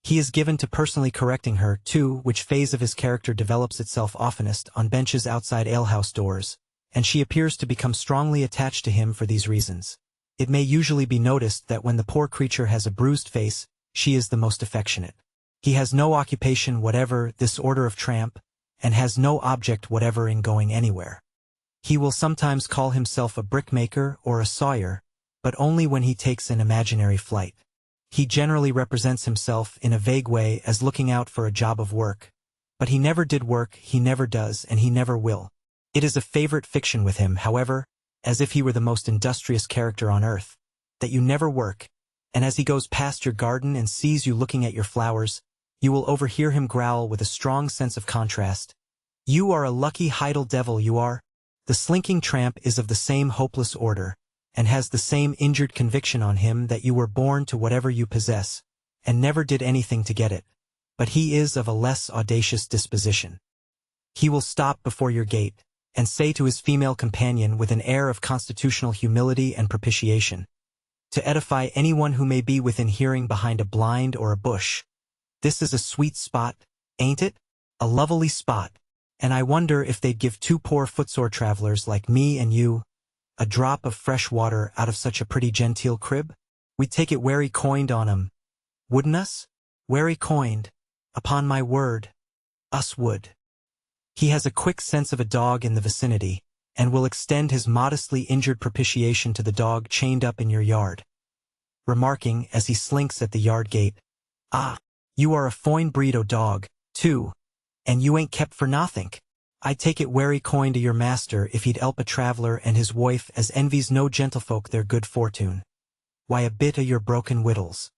He is given to personally correcting her, too, which phase of his character develops itself oftenest on benches outside alehouse doors, and she appears to become strongly attached to him for these reasons. It may usually be noticed that when the poor creature has a bruised face, she is the most affectionate. He has no occupation whatever, this order of tramp, and has no object whatever in going anywhere. He will sometimes call himself a brickmaker or a sawyer, but only when he takes an imaginary flight. He generally represents himself in a vague way as looking out for a job of work, but he never did work, he never does, and he never will. It is a favorite fiction with him, however, as if he were the most industrious character on earth, that you never work, and as he goes past your garden and sees you looking at your flowers, you will overhear him growl with a strong sense of contrast. "You are a lucky idle devil, you are." The slinking tramp is of the same hopeless order, and has the same injured conviction on him that you were born to whatever you possess, and never did anything to get it, but he is of a less audacious disposition. He will stop before your gate, and say to his female companion with an air of constitutional humility and propitiation, to edify anyone who may be within hearing behind a blind or a bush, "This is a sweet spot, ain't it? A lovely spot, and I wonder if they'd give two poor footsore travelers like me and you a drop of fresh water out of such a pretty genteel crib? We'd take it werry coined on 'em, wouldn't us? Werry coined, upon my word, us would." He has a quick sense of a dog in the vicinity, and will extend his modestly injured propitiation to the dog chained up in your yard, remarking, as he slinks at the yard gate, "Ah, you are a foine breed o' dog, too, and you ain't kept for nothink. I'd take it werry coined o' your master if he'd help a traveller and his wife as envies no gentlefolk their good fortune. Why, a bit o' your broken wittles.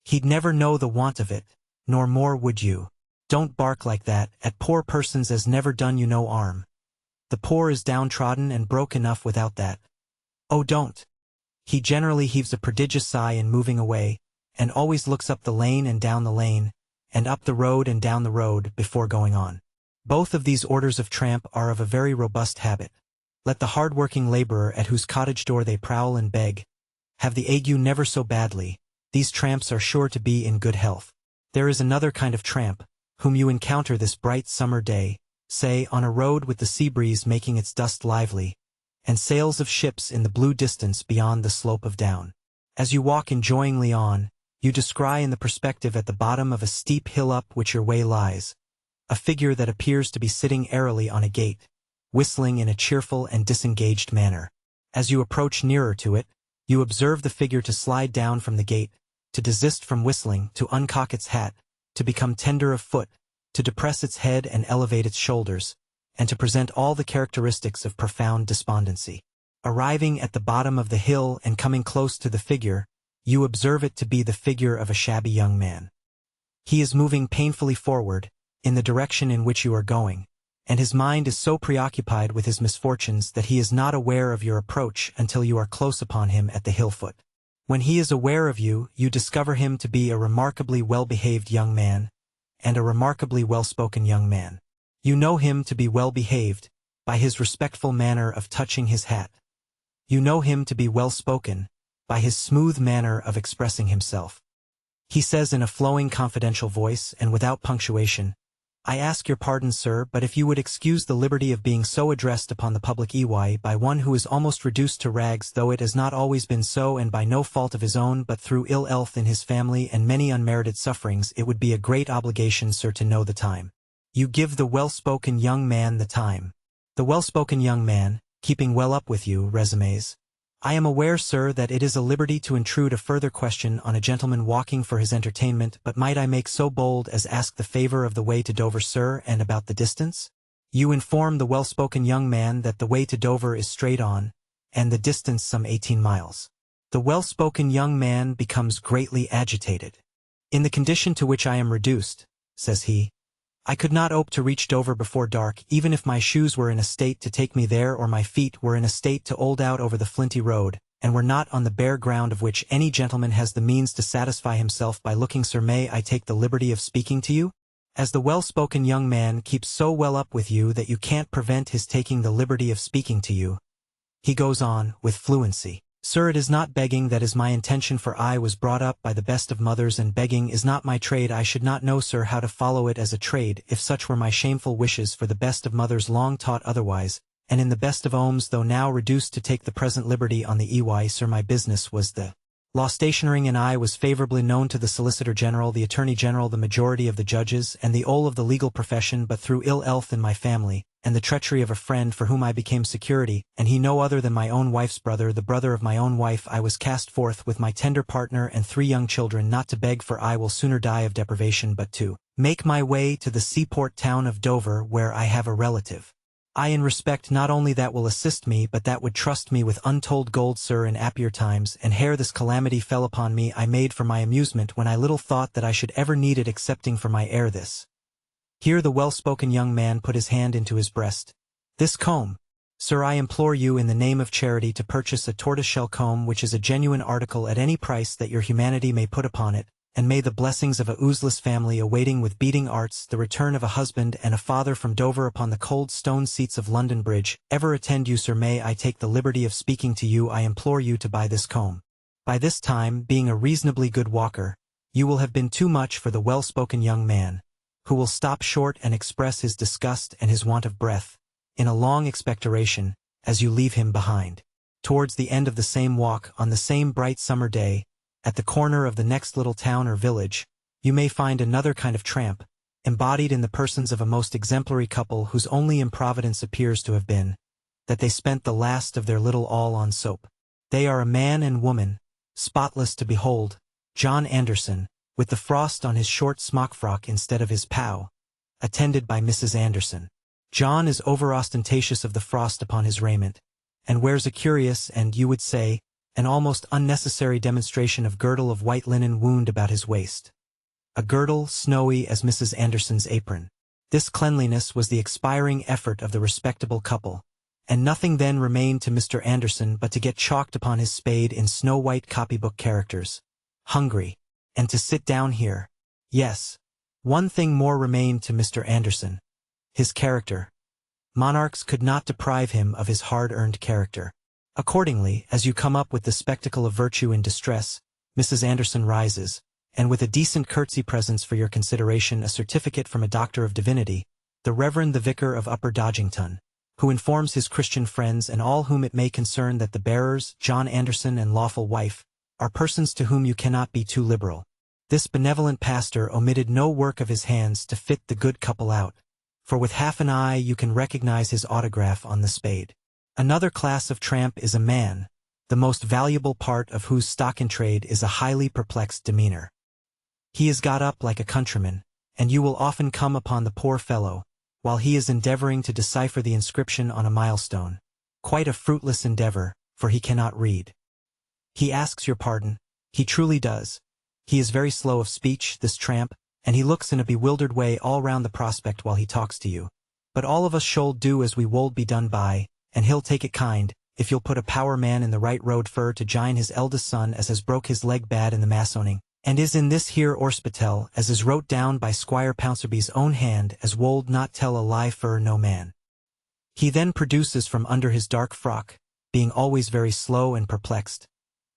He'd never know the want of it, nor more would you. Don't bark like that at poor persons as never done you no harm. The poor is downtrodden and broke enough without that. Oh, don't." He generally heaves a prodigious sigh in moving away, and always looks up the lane and down the lane, and up the road and down the road before going on. Both of these orders of tramp are of a very robust habit. Let the hard-working laborer at whose cottage door they prowl and beg have the ague never so badly, these tramps are sure to be in good health. There is another kind of tramp, whom you encounter this bright summer day, say, on a road with the sea breeze making its dust lively, and sails of ships in the blue distance beyond the slope of down. As you walk enjoyingly on, you descry in the perspective at the bottom of a steep hill up which your way lies, a figure that appears to be sitting airily on a gate, whistling in a cheerful and disengaged manner. As you approach nearer to it, you observe the figure to slide down from the gate, to desist from whistling, to uncock its hat, to become tender of foot, to depress its head and elevate its shoulders, and to present all the characteristics of profound despondency. Arriving at the bottom of the hill and coming close to the figure, you observe it to be the figure of a shabby young man. He is moving painfully forward, in the direction in which you are going, and his mind is so preoccupied with his misfortunes that he is not aware of your approach until you are close upon him at the hill foot. When he is aware of you, you discover him to be a remarkably well-behaved young man, and a remarkably well-spoken young man. You know him to be well-behaved, by his respectful manner of touching his hat. You know him to be well-spoken, by his smooth manner of expressing himself. He says in a flowing confidential voice and without punctuation, "I ask your pardon, sir, but if you would excuse the liberty of being so addressed upon the public ey by one who is almost reduced to rags, though it has not always been so and by no fault of his own but through ill health in his family and many unmerited sufferings, it would be a great obligation, sir, to know the time." You give the well-spoken young man the time. The well-spoken young man, keeping well up with you, resumes, "I am aware, sir, that it is a liberty to intrude a further question on a gentleman walking for his entertainment, but might I make so bold as ask the favor of the way to Dover, sir, and about the distance?" You inform the well-spoken young man that the way to Dover is straight on, and the distance some 18 miles. The well-spoken young man becomes greatly agitated. "In the condition to which I am reduced," says he, "I could not hope to reach Dover before dark, even if my shoes were in a state to take me there or my feet were in a state to hold out over the flinty road, and were not on the bare ground of which any gentleman has the means to satisfy himself by looking. Sir, may I take the liberty of speaking to you?" As the well-spoken young man keeps so well up with you that you can't prevent his taking the liberty of speaking to you, he goes on, with fluency. Sir, it is not begging that is my intention, for I was brought up by the best of mothers, and begging is not my trade. I should not know, sir, how to follow it as a trade, if such were my shameful wishes, for the best of mothers long taught otherwise, and in the best of homes, though now reduced to take the present liberty on the ey, sir, my business was the law stationering, and I was favorably known to the Solicitor General, the Attorney General, the majority of the judges, and the whole of the legal profession, but through ill health in my family, and the treachery of a friend for whom I became security, and he no other than my own wife's brother, the brother of my own wife, I was cast forth with my tender partner and 3 young children, not to beg, for I will sooner die of deprivation, but to make my way to the seaport town of Dover, where I have a relative. I in respect not only that will assist me, but that would trust me with untold gold, sir, in happier times, and ere this calamity fell upon me I made for my amusement, when I little thought that I should ever need it, excepting for my heir this. Here the well-spoken young man put his hand into his breast. This comb. Sir, I implore you in the name of charity to purchase a tortoise-shell comb, which is a genuine article, at any price that your humanity may put upon it, and may the blessings of a oozeless family, awaiting with beating hearts the return of a husband and a father from Dover upon the cold stone seats of London Bridge, ever attend you, sir. May I take the liberty of speaking to you? I implore you to buy this comb. By this time, being a reasonably good walker, you will have been too much for the well-spoken young man, who will stop short and express his disgust and his want of breath, in a long expectoration, as you leave him behind. Towards the end of the same walk, on the same bright summer day, at the corner of the next little town or village, you may find another kind of tramp, embodied in the persons of a most exemplary couple, whose only improvidence appears to have been that they spent the last of their little all on soap. They are a man and woman, spotless to behold, John Anderson, with the frost on his short smock-frock instead of his pow, attended by Mrs. Anderson. John is over-ostentatious of the frost upon his raiment, and wears a curious and, you would say, an almost unnecessary demonstration of girdle of white linen wound about his waist. A girdle snowy as Mrs. Anderson's apron. This cleanliness was the expiring effort of the respectable couple, and nothing then remained to Mr. Anderson but to get chalked upon his spade in snow-white copybook characters, "Hungry," and to sit down here. Yes, one thing more remained to Mr. Anderson: his character. Monarchs could not deprive him of his hard-earned character. Accordingly, as you come up with the spectacle of virtue in distress, Mrs. Anderson rises, and with a decent curtsy presents for your consideration a certificate from a doctor of divinity, the Reverend the Vicar of Upper Dodgington, who informs his Christian friends and all whom it may concern that the bearers, John Anderson and lawful wife, are persons to whom you cannot be too liberal. This benevolent pastor omitted no work of his hands to fit the good couple out, for with half an eye you can recognize his autograph on the spade. Another class of tramp is a man, the most valuable part of whose stock-in-trade is a highly perplexed demeanor. He is got up like a countryman, and you will often come upon the poor fellow, while he is endeavoring to decipher the inscription on a milestone, quite a fruitless endeavor, for he cannot read. He asks your pardon, he truly does. He is very slow of speech, this tramp, and he looks in a bewildered way all round the prospect while he talks to you. But all of us should do as we wold be done by, and he'll take it kind, if you'll put a power man in the right road fur to jine his eldest son as has broke his leg bad in the masoning, and is in this here orspital, as is wrote down by Squire Pouncerby's own hand, as wold not tell a lie fur no man. He then produces from under his dark frock, being always very slow and perplexed,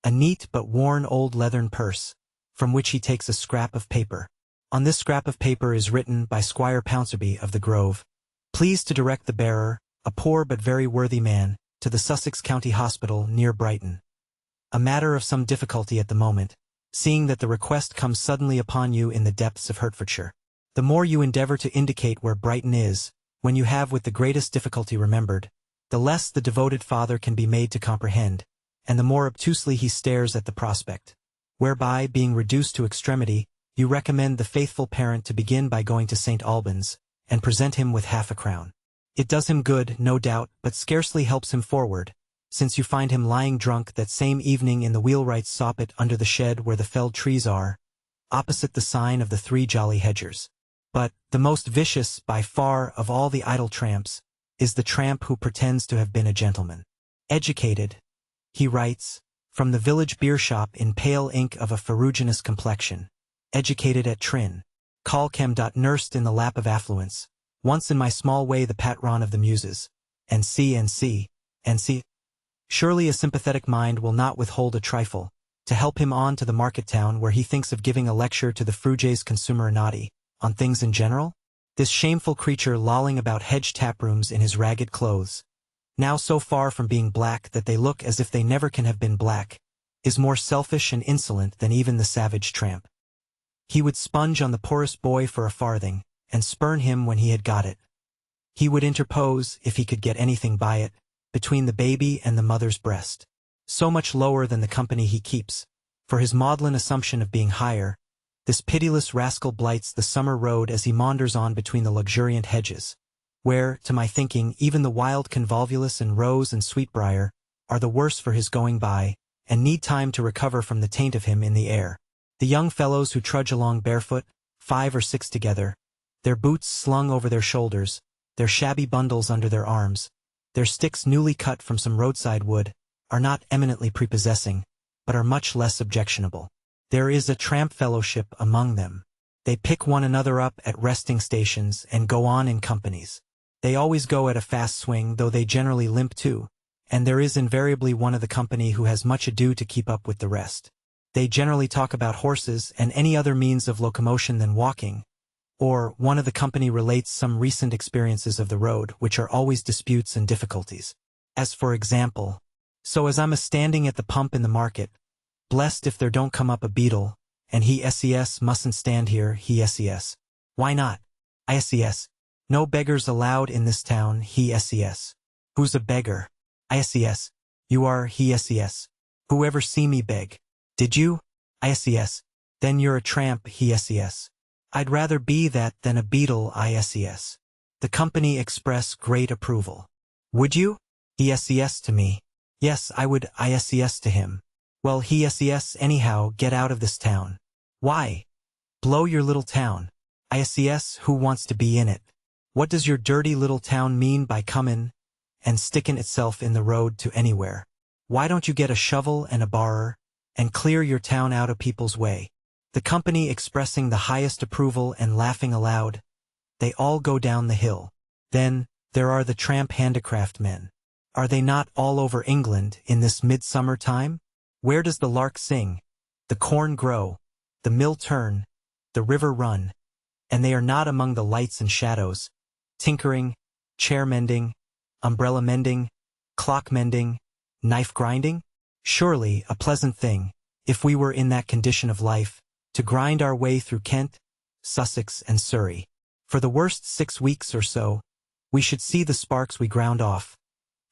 a neat but worn old leathern purse, from which he takes a scrap of paper. On this scrap of paper is written by Squire Pouncerby of the Grove, "Please to direct the bearer, a poor but very worthy man, to the Sussex County Hospital near Brighton." A matter of some difficulty at the moment, seeing that the request comes suddenly upon you in the depths of Hertfordshire. The more you endeavor to indicate where Brighton is, when you have with the greatest difficulty remembered, the less the devoted father can be made to comprehend, and the more obtusely he stares at the prospect. Whereby, being reduced to extremity, you recommend the faithful parent to begin by going to St. Albans, and present him with half a crown. It does him good, no doubt, but scarcely helps him forward, since you find him lying drunk that same evening in the wheelwright's soppit under the shed where the felled trees are, opposite the sign of the Three Jolly Hedgers. But, the most vicious, by far, of all the idle tramps, is the tramp who pretends to have been a gentleman. Educated, he writes, from the village beer-shop in pale ink of a ferruginous complexion. Educated at Trin calcem. Nursed in the lap of affluence, once in my small way the patron of the muses, and see. Surely a sympathetic mind will not withhold a trifle, to help him on to the market town where he thinks of giving a lecture to the fruges consumeranati, on things in general? This shameful creature lolling about hedge taprooms in his ragged clothes, now so far from being black that they look as if they never can have been black, is more selfish and insolent than even the savage tramp. He would sponge on the poorest boy for a farthing, and spurn him when he had got it. He would interpose, if he could get anything by it, between the baby and the mother's breast. So much lower than the company he keeps, for his maudlin assumption of being higher, this pitiless rascal blights the summer road as he maunders on between the luxuriant hedges, where, to my thinking, even the wild convolvulus and rose and sweetbriar are the worse for his going by, and need time to recover from the taint of him in the air. The young fellows who trudge along barefoot, 5 or 6 together, their boots slung over their shoulders, their shabby bundles under their arms, their sticks newly cut from some roadside wood, are not eminently prepossessing, but are much less objectionable. There is a tramp fellowship among them. They pick one another up at resting stations and go on in companies. They always go at a fast swing, though they generally limp too, and there is invariably one of the company who has much ado to keep up with the rest. They generally talk about horses and any other means of locomotion than walking, or one of the company relates some recent experiences of the road, which are always disputes and difficulties. As for example, so as I'm a-standing at the pump in the market, blessed if there don't come up a beetle, and he ses mustn't stand here, he ses. Why not? I ses. No beggars allowed in this town, he ses. Who's a beggar? I ses. You are, he ses. Who ever see me beg? Did you? I ses. Then you're a tramp, he ses. I'd rather be that than a beetle, I ses. The company express great approval. Would you? He ses to me. Yes, I would, I ses to him. Well, he ses anyhow, get out of this town. Why? Blow your little town. I ses, who wants to be in it? What does your dirty little town mean by comin' and stickin' itself in the road to anywhere? Why don't you get a shovel and a barrer, and clear your town out of people's way? The company expressing the highest approval and laughing aloud, they all go down the hill. Then, there are the tramp handicraft men. Are they not all over England in this midsummer time? Where does the lark sing, the corn grow, the mill turn, the river run, and they are not among the lights and shadows, tinkering, chair mending, umbrella mending, clock mending, knife grinding? Surely a pleasant thing, if we were in that condition of life, to grind our way through Kent, Sussex, and Surrey. For the worst 6 weeks or so, we should see the sparks we ground off,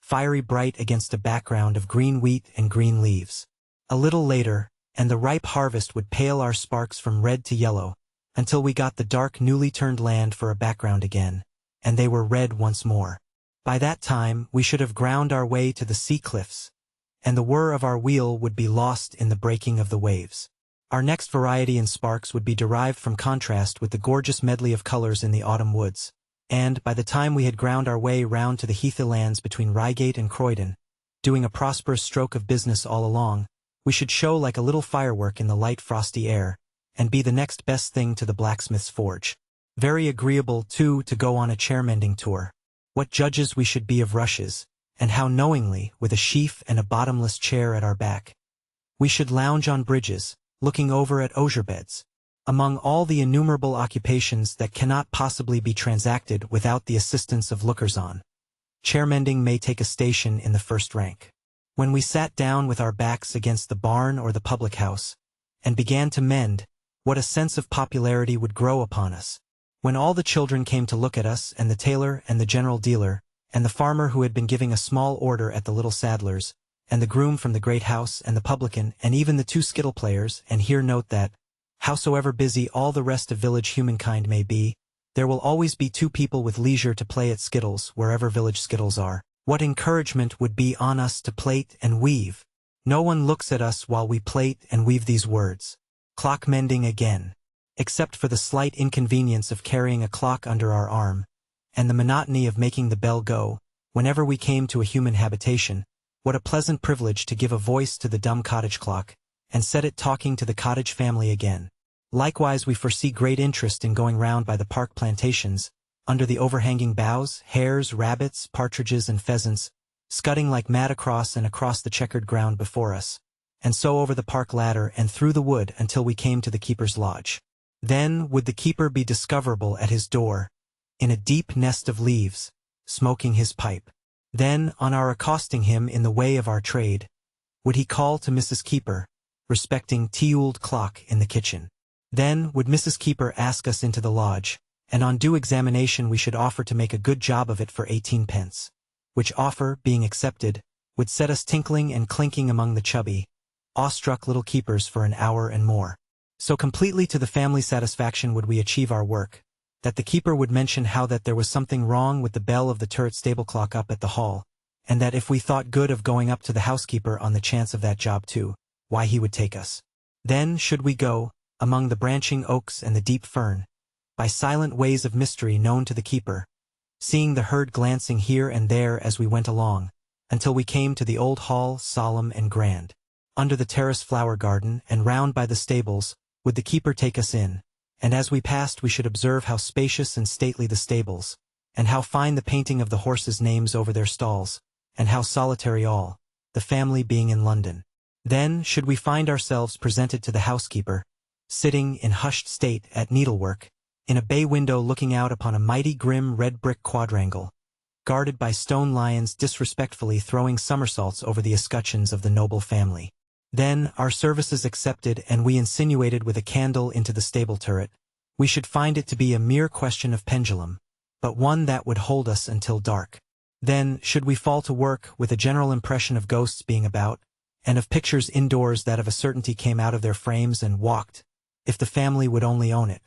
fiery bright against a background of green wheat and green leaves. A little later, and the ripe harvest would pale our sparks from red to yellow, until we got the dark newly turned land for a background again, and they were red once more. By that time we should have ground our way to the sea cliffs, and the whir of our wheel would be lost in the breaking of the waves. Our next variety in sparks would be derived from contrast with the gorgeous medley of colors in the autumn woods, and, by the time we had ground our way round to the heathy lands between Reigate and Croydon, doing a prosperous stroke of business all along, we should show like a little firework in the light frosty air, and be the next best thing to the blacksmith's forge. Very agreeable, too, to go on a chair-mending tour. What judges we should be of rushes, and how knowingly, with a sheaf and a bottomless chair at our back. We should lounge on bridges, looking over at osier beds. Among all the innumerable occupations that cannot possibly be transacted without the assistance of lookers-on, chair-mending may take a station in the first rank. When we sat down with our backs against the barn or the public house, and began to mend, what a sense of popularity would grow upon us. When all the children came to look at us, and the tailor and the general dealer, and the farmer who had been giving a small order at the little saddler's, and the groom from the great house, and the publican, and even the 2 skittle players, and here note that, howsoever busy all the rest of village humankind may be, there will always be 2 people with leisure to play at skittles wherever village skittles are. What encouragement would be on us to plait and weave? No one looks at us while we plait and weave these words. Clock mending again. Except for the slight inconvenience of carrying a clock under our arm, and the monotony of making the bell go, whenever we came to a human habitation, what a pleasant privilege to give a voice to the dumb cottage clock, and set it talking to the cottage family again. Likewise we foresee great interest in going round by the park plantations, under the overhanging boughs, hares, rabbits, partridges and pheasants, scudding like mad across and across the checkered ground before us, and so over the park ladder and through the wood until we came to the keeper's lodge. Then would the keeper be discoverable at his door, in a deep nest of leaves, smoking his pipe. Then, on our accosting him in the way of our trade, would he call to Mrs. Keeper, respecting tea-ooled clock in the kitchen. Then would Mrs. Keeper ask us into the lodge, and on due examination we should offer to make a good job of it for 18 pence, which offer, being accepted, would set us tinkling and clinking among the chubby, awestruck little keepers for an hour and more. So completely to the family's satisfaction would we achieve our work, that the keeper would mention how that there was something wrong with the bell of the turret stable clock up at the hall, and that if we thought good of going up to the housekeeper on the chance of that job too, why he would take us. Then should we go, among the branching oaks and the deep fern, by silent ways of mystery known to the keeper, seeing the herd glancing here and there as we went along, until we came to the old hall, solemn and grand. Under the terrace flower garden and round by the stables, would the keeper take us in, and as we passed we should observe how spacious and stately the stables, and how fine the painting of the horses' names over their stalls, and how solitary all, the family being in London. Then should we find ourselves presented to the housekeeper, sitting in hushed state at needlework, in a bay window looking out upon a mighty grim red brick quadrangle, guarded by stone lions disrespectfully throwing somersaults over the escutcheons of the noble family. Then, our services accepted and we insinuated with a candle into the stable turret, we should find it to be a mere question of pendulum, but one that would hold us until dark. Then, should we fall to work with a general impression of ghosts being about, and of pictures indoors that of a certainty came out of their frames and walked, if the family would only own it.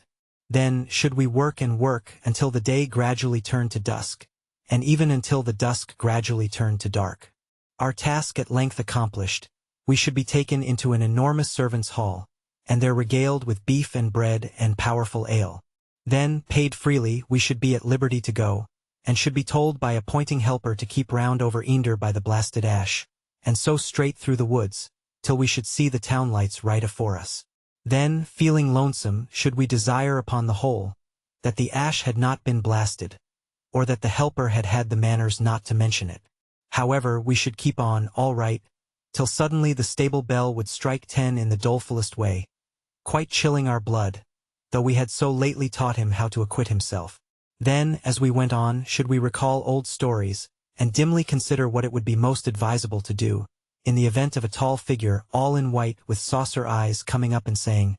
Then should we work and work until the day gradually turned to dusk, and even until the dusk gradually turned to dark. Our task at length accomplished, we should be taken into an enormous servants' hall, and there regaled with beef and bread and powerful ale. Then, paid freely, we should be at liberty to go, and should be told by a pointing helper to keep round over Eender by the blasted ash, and so straight through the woods, till we should see the town lights right afore us. Then, feeling lonesome, should we desire upon the whole, that the ash had not been blasted, or that the helper had had the manners not to mention it. However, we should keep on, all right, till suddenly the stable bell would strike 10 in the dolefullest way, quite chilling our blood, though we had so lately taught him how to acquit himself. Then, as we went on, should we recall old stories, and dimly consider what it would be most advisable to do, in the event of a tall figure, all in white with saucer eyes, coming up and saying,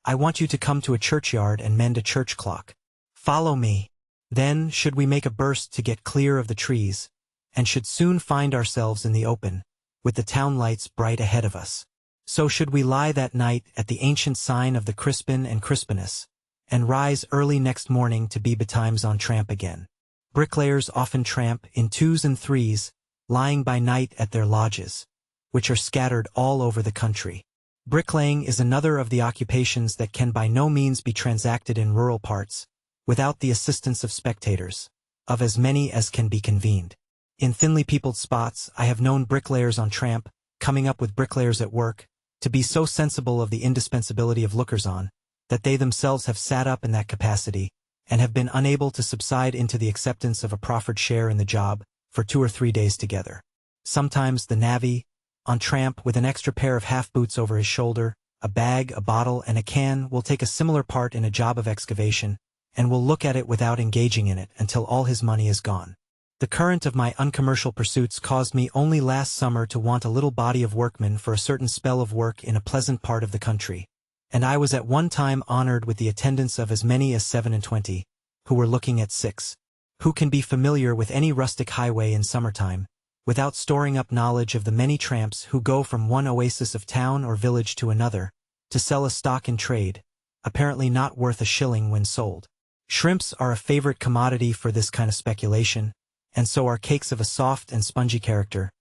"I want you to come to a churchyard and mend a church clock. Follow me." Then should we make a burst to get clear of the trees, and should soon find ourselves in the open, with the town lights bright ahead of us. So should we lie that night at the ancient sign of the Crispin and Crispinus, and rise early next morning to be betimes on tramp again. Bricklayers often tramp in 2s and 3s, lying by night at their lodges, which are scattered all over the country. Bricklaying is another of the occupations that can by no means be transacted in rural parts, without the assistance of spectators, of as many as can be convened. In thinly peopled spots I have known bricklayers on tramp, coming up with bricklayers at work, to be so sensible of the indispensability of lookers-on, that they themselves have sat up in that capacity, and have been unable to subside into the acceptance of a proffered share in the job, for 2 or 3 days together. Sometimes the navvy, on tramp with an extra pair of half-boots over his shoulder, a bag, a bottle, and a can, will take a similar part in a job of excavation, and will look at it without engaging in it until all his money is gone. The current of my uncommercial pursuits caused me only last summer to want a little body of workmen for a certain spell of work in a pleasant part of the country, and I was at one time honored with the attendance of as many as 27, who were looking at 6. Who can be familiar with any rustic highway in summertime, without storing up knowledge of the many tramps who go from one oasis of town or village to another, to sell a stock in trade, apparently not worth a shilling when sold. Shrimps are a favorite commodity for this kind of speculation, and so are cakes of a soft and spongy character,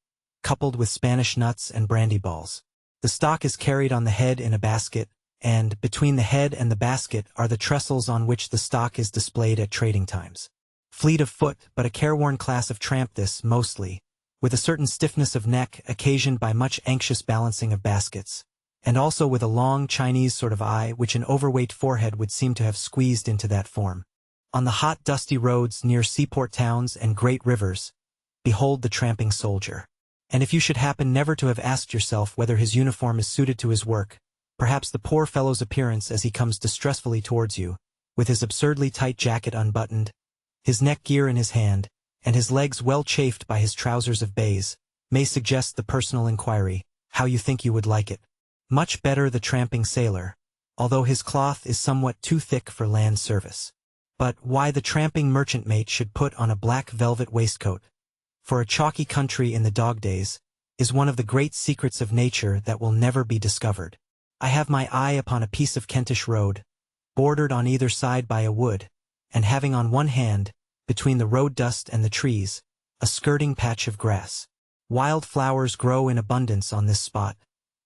coupled with Spanish nuts and brandy balls. The stock is carried on the head in a basket, and between the head and the basket are the trestles on which the stock is displayed at trading times. Fleet of foot, but a careworn class of tramp this, mostly, with a certain stiffness of neck occasioned by much anxious balancing of baskets, and also with a long Chinese sort of eye which an overweight forehead would seem to have squeezed into that form. On the hot, dusty roads near seaport towns and great rivers, behold the tramping soldier. And if you should happen never to have asked yourself whether his uniform is suited to his work, perhaps the poor fellow's appearance as he comes distressfully towards you, with his absurdly tight jacket unbuttoned, his neck gear in his hand, and his legs well chafed by his trousers of baize, may suggest the personal inquiry, how you think you would like it. Much better the tramping sailor, although his cloth is somewhat too thick for land service. But why the tramping merchant mate should put on a black velvet waistcoat, for a chalky country in the dog days, is one of the great secrets of nature that will never be discovered. I have my eye upon a piece of Kentish road, bordered on either side by a wood, and having on one hand, between the road dust and the trees, a skirting patch of grass. Wild flowers grow in abundance on this spot,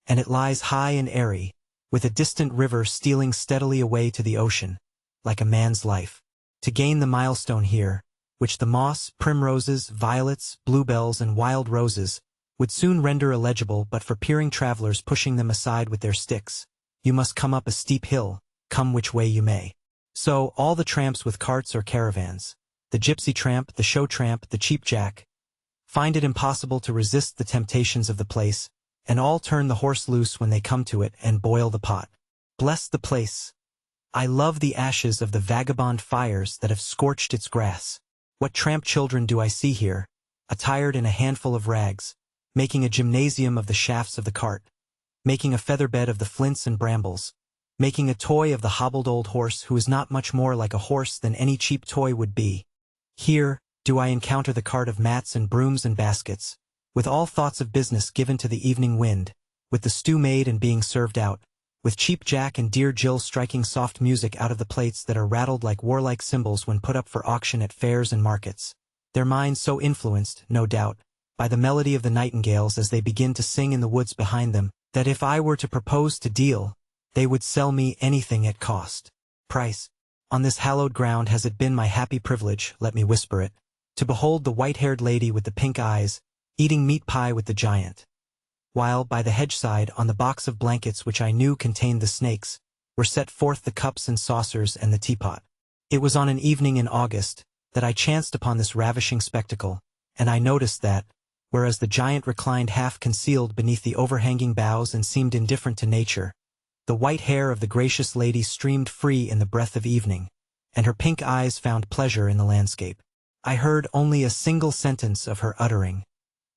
and it lies high and airy, with a distant river stealing steadily away to the ocean, like a man's life. To gain the milestone here, which the moss, primroses, violets, bluebells, and wild roses would soon render illegible but for peering travelers pushing them aside with their sticks, you must come up a steep hill, come which way you may. So, all the tramps with carts or caravans, the gypsy tramp, the show tramp, the cheap jack, find it impossible to resist the temptations of the place, and all turn the horse loose when they come to it and boil the pot. Bless the place! I love the ashes of the vagabond fires that have scorched its grass. What tramp children do I see here, attired in a handful of rags, making a gymnasium of the shafts of the cart, making a feather-bed of the flints and brambles, making a toy of the hobbled old horse who is not much more like a horse than any cheap toy would be. Here do I encounter the cart of mats and brooms and baskets, with all thoughts of business given to the evening wind, with the stew made and being served out, with Cheap Jack and Dear Jill striking soft music out of the plates that are rattled like warlike cymbals when put up for auction at fairs and markets, their minds so influenced, no doubt, by the melody of the nightingales as they begin to sing in the woods behind them, that if I were to propose to deal, they would sell me anything at cost. Price. On this hallowed ground has it been my happy privilege, let me whisper it, to behold the white-haired lady with the pink eyes, eating meat pie with the giant, while, by the hedge-side, on the box of blankets which I knew contained the snakes, were set forth the cups and saucers and the teapot. It was on an evening in August that I chanced upon this ravishing spectacle, and I noticed that, whereas the giant reclined half-concealed beneath the overhanging boughs and seemed indifferent to nature, the white hair of the gracious lady streamed free in the breath of evening, and her pink eyes found pleasure in the landscape. I heard only a single sentence of her uttering,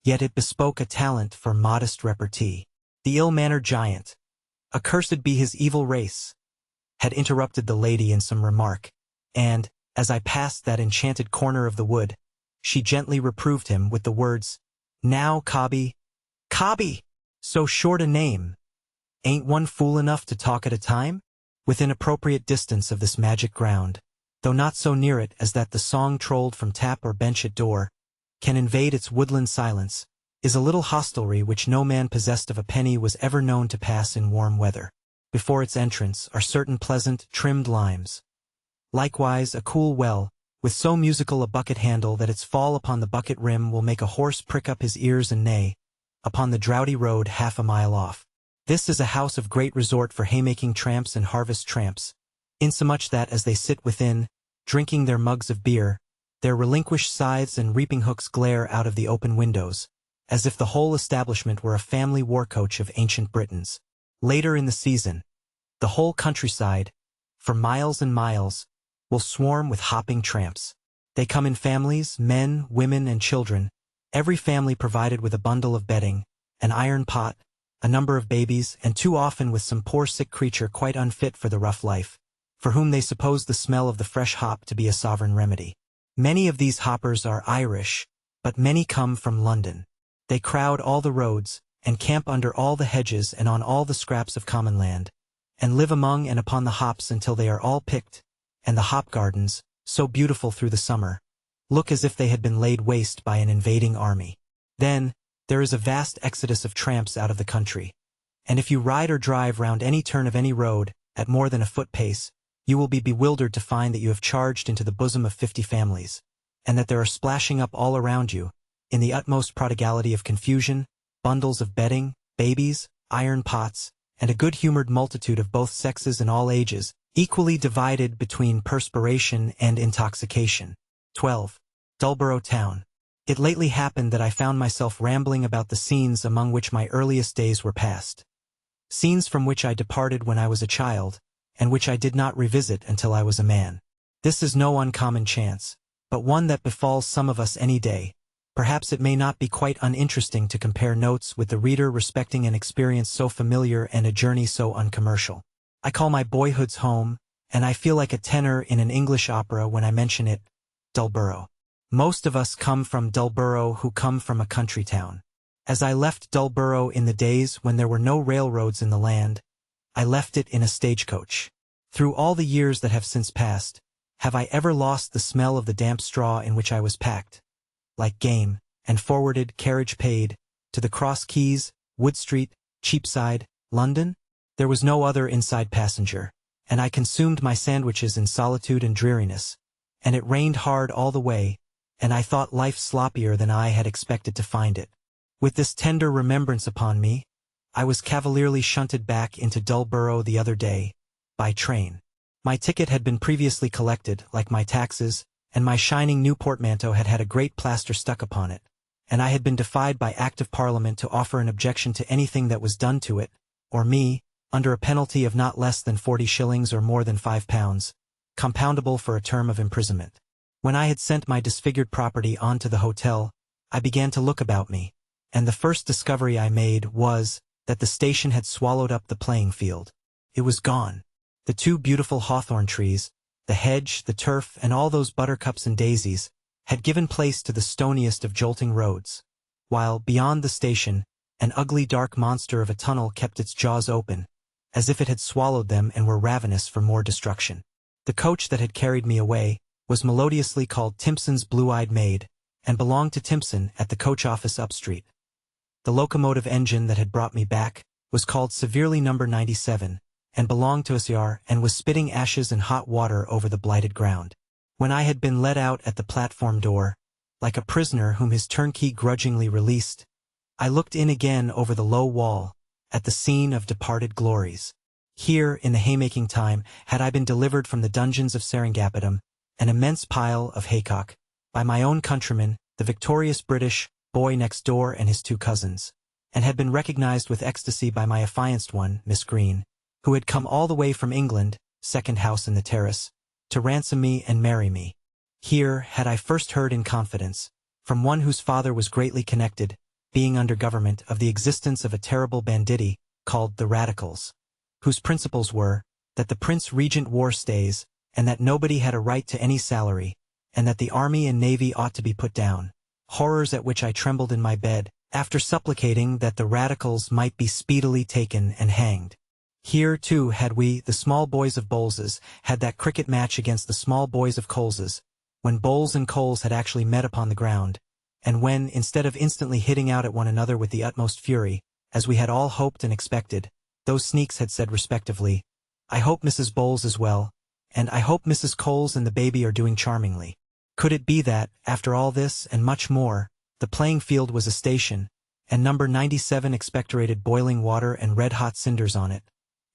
yet it bespoke a talent for modest repartee. The ill-mannered giant, accursed be his evil race, had interrupted the lady in some remark, and, as I passed that enchanted corner of the wood, she gently reproved him with the words, "Now, Cobby, Cobby! So short a name! Ain't one fool enough to talk at a time?" Within appropriate distance of this magic ground, though not so near it as that the song trolled from tap or bench at door can invade its woodland silence, is a little hostelry which no man possessed of a penny was ever known to pass in warm weather. Before its entrance are certain pleasant, trimmed limes. Likewise a cool well, with so musical a bucket handle that its fall upon the bucket rim will make a horse prick up his ears and neigh, upon the draughty road half a mile off. This is a house of great resort for haymaking tramps and harvest tramps, insomuch that as they sit within, drinking their mugs of beer, their relinquished scythes and reaping hooks glare out of the open windows, as if the whole establishment were a family war coach of ancient Britons. Later in the season, the whole countryside, for miles and miles, will swarm with hopping tramps. They come in families, men, women, and children, every family provided with a bundle of bedding, an iron pot, a number of babies, and too often with some poor sick creature quite unfit for the rough life, for whom they suppose the smell of the fresh hop to be a sovereign remedy. Many of these hoppers are Irish, but many come from London. They crowd all the roads, and camp under all the hedges and on all the scraps of common land, and live among and upon the hops until they are all picked, and the hop gardens, so beautiful through the summer, look as if they had been laid waste by an invading army. Then, there is a vast exodus of tramps out of the country, and if you ride or drive round any turn of any road, at more than a foot pace, you will be bewildered to find that you have charged into the bosom of 50 families, and that there are splashing up all around you, in the utmost prodigality of confusion, bundles of bedding, babies, iron pots, and a good-humored multitude of both sexes and all ages, equally divided between perspiration and intoxication. 12. Dullborough Town. It lately happened that I found myself rambling about the scenes among which my earliest days were passed. Scenes from which I departed when I was a child, and which I did not revisit until I was a man. This is no uncommon chance, but one that befalls some of us any day. Perhaps it may not be quite uninteresting to compare notes with the reader respecting an experience so familiar and a journey so uncommercial. I call my boyhood's home, and I feel like a tenor in an English opera when I mention it, Dullborough. Most of us come from Dullborough who come from a country town. As I left Dullborough in the days when there were no railroads in the land, I left it in a stagecoach. Through all the years that have since passed, have I ever lost the smell of the damp straw in which I was packed, like game, and forwarded, carriage paid, to the Cross Keys, Wood Street, Cheapside, London? There was no other inside passenger, and I consumed my sandwiches in solitude and dreariness, and it rained hard all the way, and I thought life sloppier than I had expected to find it. With this tender remembrance upon me, I was cavalierly shunted back into Dullborough the other day, by train. My ticket had been previously collected, like my taxes, and my shining new portmanteau had had a great plaster stuck upon it, and I had been defied by Act of Parliament to offer an objection to anything that was done to it, or me, under a penalty of not less than 40 shillings or more than £5, compoundable for a term of imprisonment. When I had sent my disfigured property on to the hotel, I began to look about me, and the first discovery I made was that the station had swallowed up the playing field. It was gone. The two beautiful hawthorn trees, the hedge, the turf, and all those buttercups and daisies, had given place to the stoniest of jolting roads, while, beyond the station, an ugly dark monster of a tunnel kept its jaws open, as if it had swallowed them and were ravenous for more destruction. The coach that had carried me away was melodiously called Timpson's Blue-Eyed Maid, and belonged to Timpson at the coach office up street. The locomotive engine that had brought me back was called severely No. 97, and belonged to Uncommercial and was spitting ashes and hot water over the blighted ground. When I had been let out at the platform door, like a prisoner whom his turnkey grudgingly released, I looked in again over the low wall, at the scene of departed glories. Here, in the haymaking time, had I been delivered from the dungeons of Seringapatam, an immense pile of haycock, by my own countryman, the victorious British boy next door and his two cousins, and had been recognized with ecstasy by my affianced one, Miss Green, who had come all the way from England, second house in the terrace, to ransom me and marry me. Here had I first heard in confidence, from one whose father was greatly connected, being under government, of the existence of a terrible banditti, called the Radicals, whose principles were, that the Prince Regent wore stays, and that nobody had a right to any salary, and that the army and navy ought to be put down, horrors at which I trembled in my bed, after supplicating that the Radicals might be speedily taken and hanged. Here, too, had we, the small boys of Bowles's, had that cricket match against the small boys of Coles's, when Bowles and Coles had actually met upon the ground, and when, instead of instantly hitting out at one another with the utmost fury, as we had all hoped and expected, those sneaks had said respectively, "I hope Mrs. Bowles is well, and I hope Mrs. Coles and the baby are doing charmingly." Could it be that, after all this and much more, the playing field was a station, and No. 97 expectorated boiling water and red-hot cinders on it,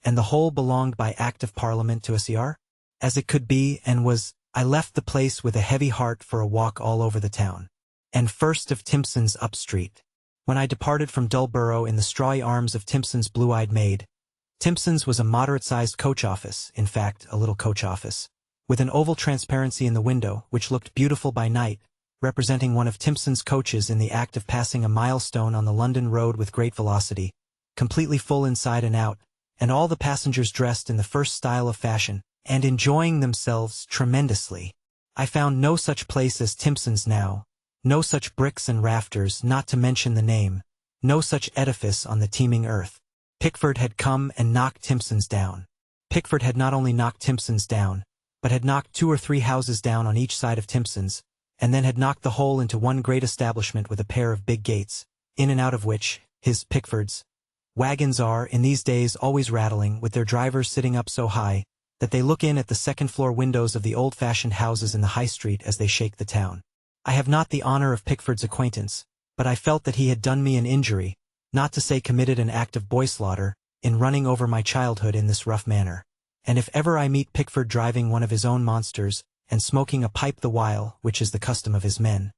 and the whole belonged by Act of Parliament to Uncommercial? As it could be and was, I left the place with a heavy heart for a walk all over the town, and first of Timpson's up street. When I departed from Dullborough in the strawy arms of Timpson's Blue-Eyed Maid, Timpson's was a moderate-sized coach office, in fact, a little coach office, with an oval transparency in the window, which looked beautiful by night, representing one of Timpson's coaches in the act of passing a milestone on the London road with great velocity, completely full inside and out, and all the passengers dressed in the first style of fashion, and enjoying themselves tremendously. I found no such place as Timpson's now, no such bricks and rafters, not to mention the name, no such edifice on the teeming earth. Pickford had come and knocked Timpson's down. Pickford had not only knocked Timpson's down, but had knocked 2 or 3 houses down on each side of Timpson's, and then had knocked the whole into one great establishment with a pair of big gates, in and out of which, his, Pickford's, wagons are, in these days, always rattling, with their drivers sitting up so high, that they look in at the second-floor windows of the old-fashioned houses in the High Street as they shake the town. I have not the honor of Pickford's acquaintance, but I felt that he had done me an injury, not to say committed an act of boy-slaughter, in running over my childhood in this rough manner. And if ever I meet Pickford driving one of his own monsters, and smoking a pipe the while, which is the custom of his men,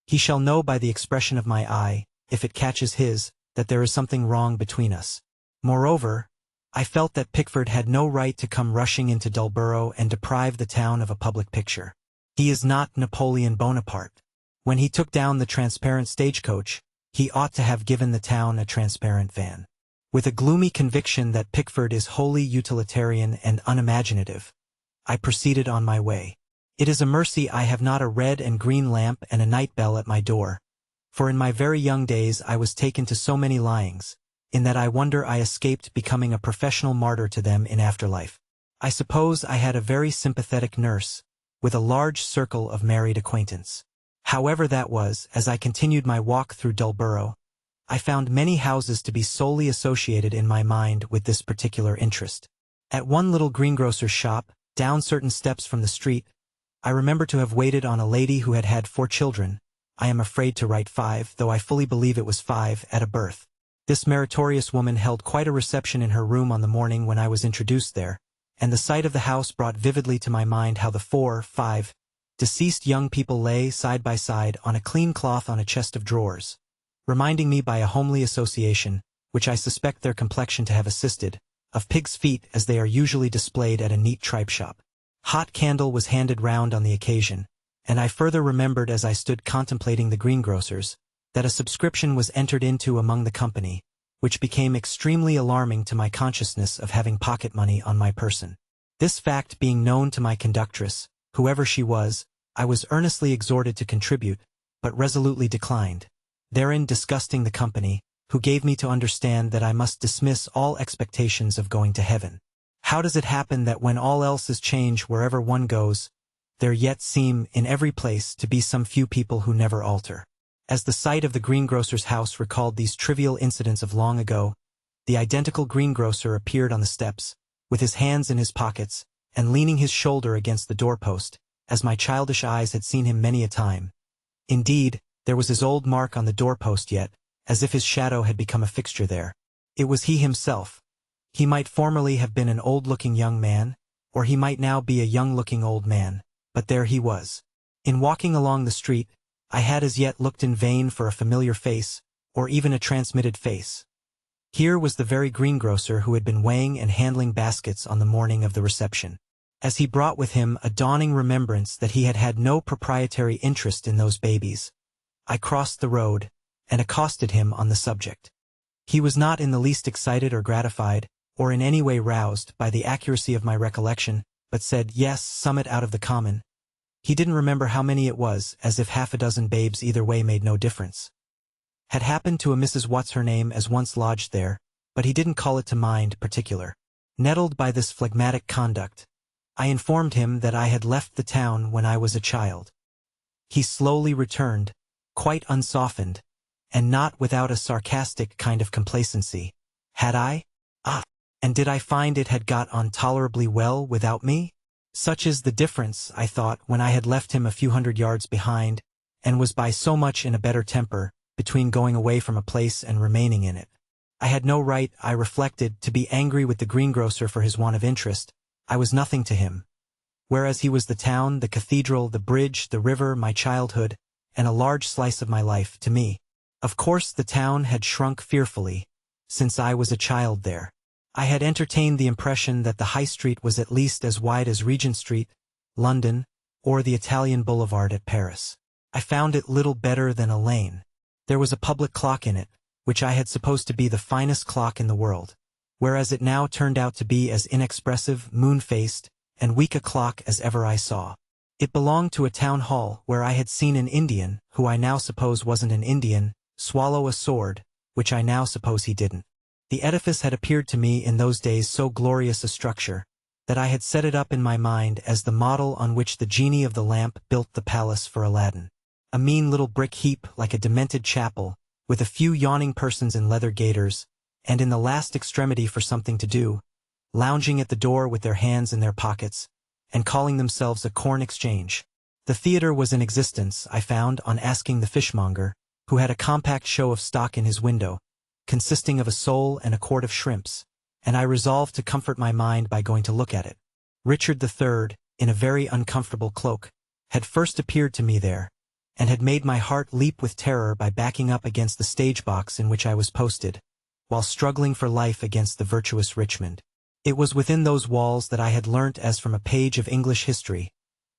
he shall know by the expression of my eye, if it catches his, that there is something wrong between us. Moreover, I felt that Pickford had no right to come rushing into Dullborough and deprive the town of a public picture. He is not Napoleon Bonaparte. When he took down the transparent stagecoach, he ought to have given the town a transparent van. With a gloomy conviction that Pickford is wholly utilitarian and unimaginative, I proceeded on my way. It is a mercy I have not a red and green lamp and a night bell at my door, for in my very young days I was taken to so many lyings, in that I wonder I escaped becoming a professional martyr to them in afterlife. I suppose I had a very sympathetic nurse, with a large circle of married acquaintance. However that was, as I continued my walk through Dullborough, I found many houses to be solely associated in my mind with this particular interest. At one little greengrocer's shop, down certain steps from the street, I remember to have waited on a lady who had had 4 children, I am afraid to write 5, though I fully believe it was 5, at a birth. This meritorious woman held quite a reception in her room on the morning when I was introduced there, and the sight of the house brought vividly to my mind how the 5 deceased young people lay side by side on a clean cloth on a chest of drawers, reminding me by a homely association, which I suspect their complexion to have assisted, of pigs' feet as they are usually displayed at a neat tripe shop. Hot candle was handed round on the occasion, and I further remembered as I stood contemplating the greengrocers, that a subscription was entered into among the company, which became extremely alarming to my consciousness of having pocket money on my person. This fact being known to my conductress, whoever she was, I was earnestly exhorted to contribute, but resolutely declined, therein disgusting the company, who gave me to understand that I must dismiss all expectations of going to heaven. How does it happen that when all else is change wherever one goes, there yet seem, in every place, to be some few people who never alter? As the sight of the greengrocer's house recalled these trivial incidents of long ago, the identical greengrocer appeared on the steps, with his hands in his pockets, and leaning his shoulder against the doorpost, as my childish eyes had seen him many a time. Indeed, there was his old mark on the doorpost yet, as if his shadow had become a fixture there. It was he himself. He might formerly have been an old-looking young man, or he might now be a young-looking old man, but there he was. In walking along the street, I had as yet looked in vain for a familiar face, or even a transmitted face. Here was the very greengrocer who had been weighing and handling baskets on the morning of the reception. As he brought with him a dawning remembrance that he had had no proprietary interest in those babies, I crossed the road, and accosted him on the subject. He was not in the least excited or gratified, or in any way roused by the accuracy of my recollection, but said, yes, somewhat out of the common. He didn't remember how many it was, as if half a dozen babes either way made no difference. Had happened to a Mrs. What's-her-name as once lodged there, but he didn't call it to mind particular. Nettled by this phlegmatic conduct, I informed him that I had left the town when I was a child. He slowly returned, quite unsoftened, and not without a sarcastic kind of complacency. Had I? Ah! And did I find it had got on tolerably well without me? Such is the difference, I thought, when I had left him a few hundred yards behind, and was by so much in a better temper, between going away from a place and remaining in it. I had no right, I reflected, to be angry with the greengrocer for his want of interest. I was nothing to him. Whereas he was the town, the cathedral, the bridge, the river, my childhood, and a large slice of my life to me. Of course the town had shrunk fearfully, since I was a child there. I had entertained the impression that the High Street was at least as wide as Regent Street, London, or the Italian Boulevard at Paris. I found it little better than a lane. There was a public clock in it, which I had supposed to be the finest clock in the world, whereas it now turned out to be as inexpressive, moon-faced, and weak a clock as ever I saw. It belonged to a town hall where I had seen an Indian, who I now suppose wasn't an Indian, swallow a sword, which I now suppose he didn't. The edifice had appeared to me in those days so glorious a structure, that I had set it up in my mind as the model on which the genie of the lamp built the palace for Aladdin. A mean little brick heap like a demented chapel, with a few yawning persons in leather gaiters, and in the last extremity for something to do, lounging at the door with their hands in their pockets, and calling themselves a corn exchange. The theatre was in existence, I found, on asking the fishmonger, who had a compact show of stock in his window, consisting of a sole and a quart of shrimps, and I resolved to comfort my mind by going to look at it. Richard III, in a very uncomfortable cloak, had first appeared to me there, and had made my heart leap with terror by backing up against the stage box in which I was posted, while struggling for life against the virtuous Richmond. It was within those walls that I had learnt as from a page of English history,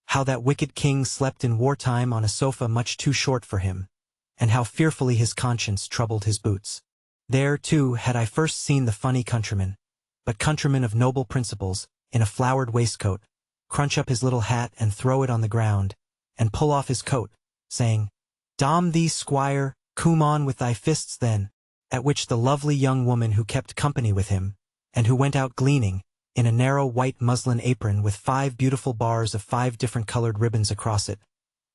how that wicked king slept in wartime on a sofa much too short for him, and how fearfully his conscience troubled his boots. There, too, had I first seen the funny countryman, but countryman of noble principles, in a flowered waistcoat, crunch up his little hat and throw it on the ground, and pull off his coat, saying, "Dom thee, squire, come on with thy fists then," at which the lovely young woman who kept company with him, and who went out gleaning, in a narrow white muslin apron with 5 beautiful bars of 5 different colored ribbons across it,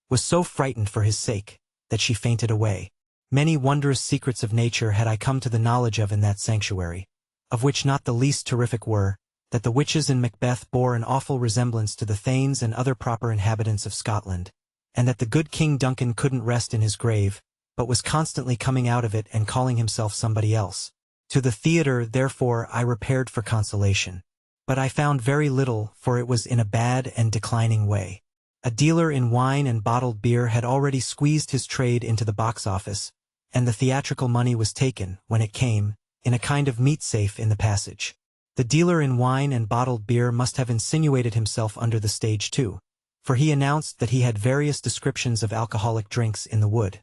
was so frightened for his sake, that she fainted away. Many wondrous secrets of nature had I come to the knowledge of in that sanctuary, of which not the least terrific were, that the witches in Macbeth bore an awful resemblance to the Thanes and other proper inhabitants of Scotland, and that the good King Duncan couldn't rest in his grave, but was constantly coming out of it and calling himself somebody else. To the theatre, therefore, I repaired for consolation. But I found very little, for it was in a bad and declining way. A dealer in wine and bottled beer had already squeezed his trade into the box office, and the theatrical money was taken, when it came, in a kind of meat safe in the passage. The dealer in wine and bottled beer must have insinuated himself under the stage too, for he announced that he had various descriptions of alcoholic drinks in the wood,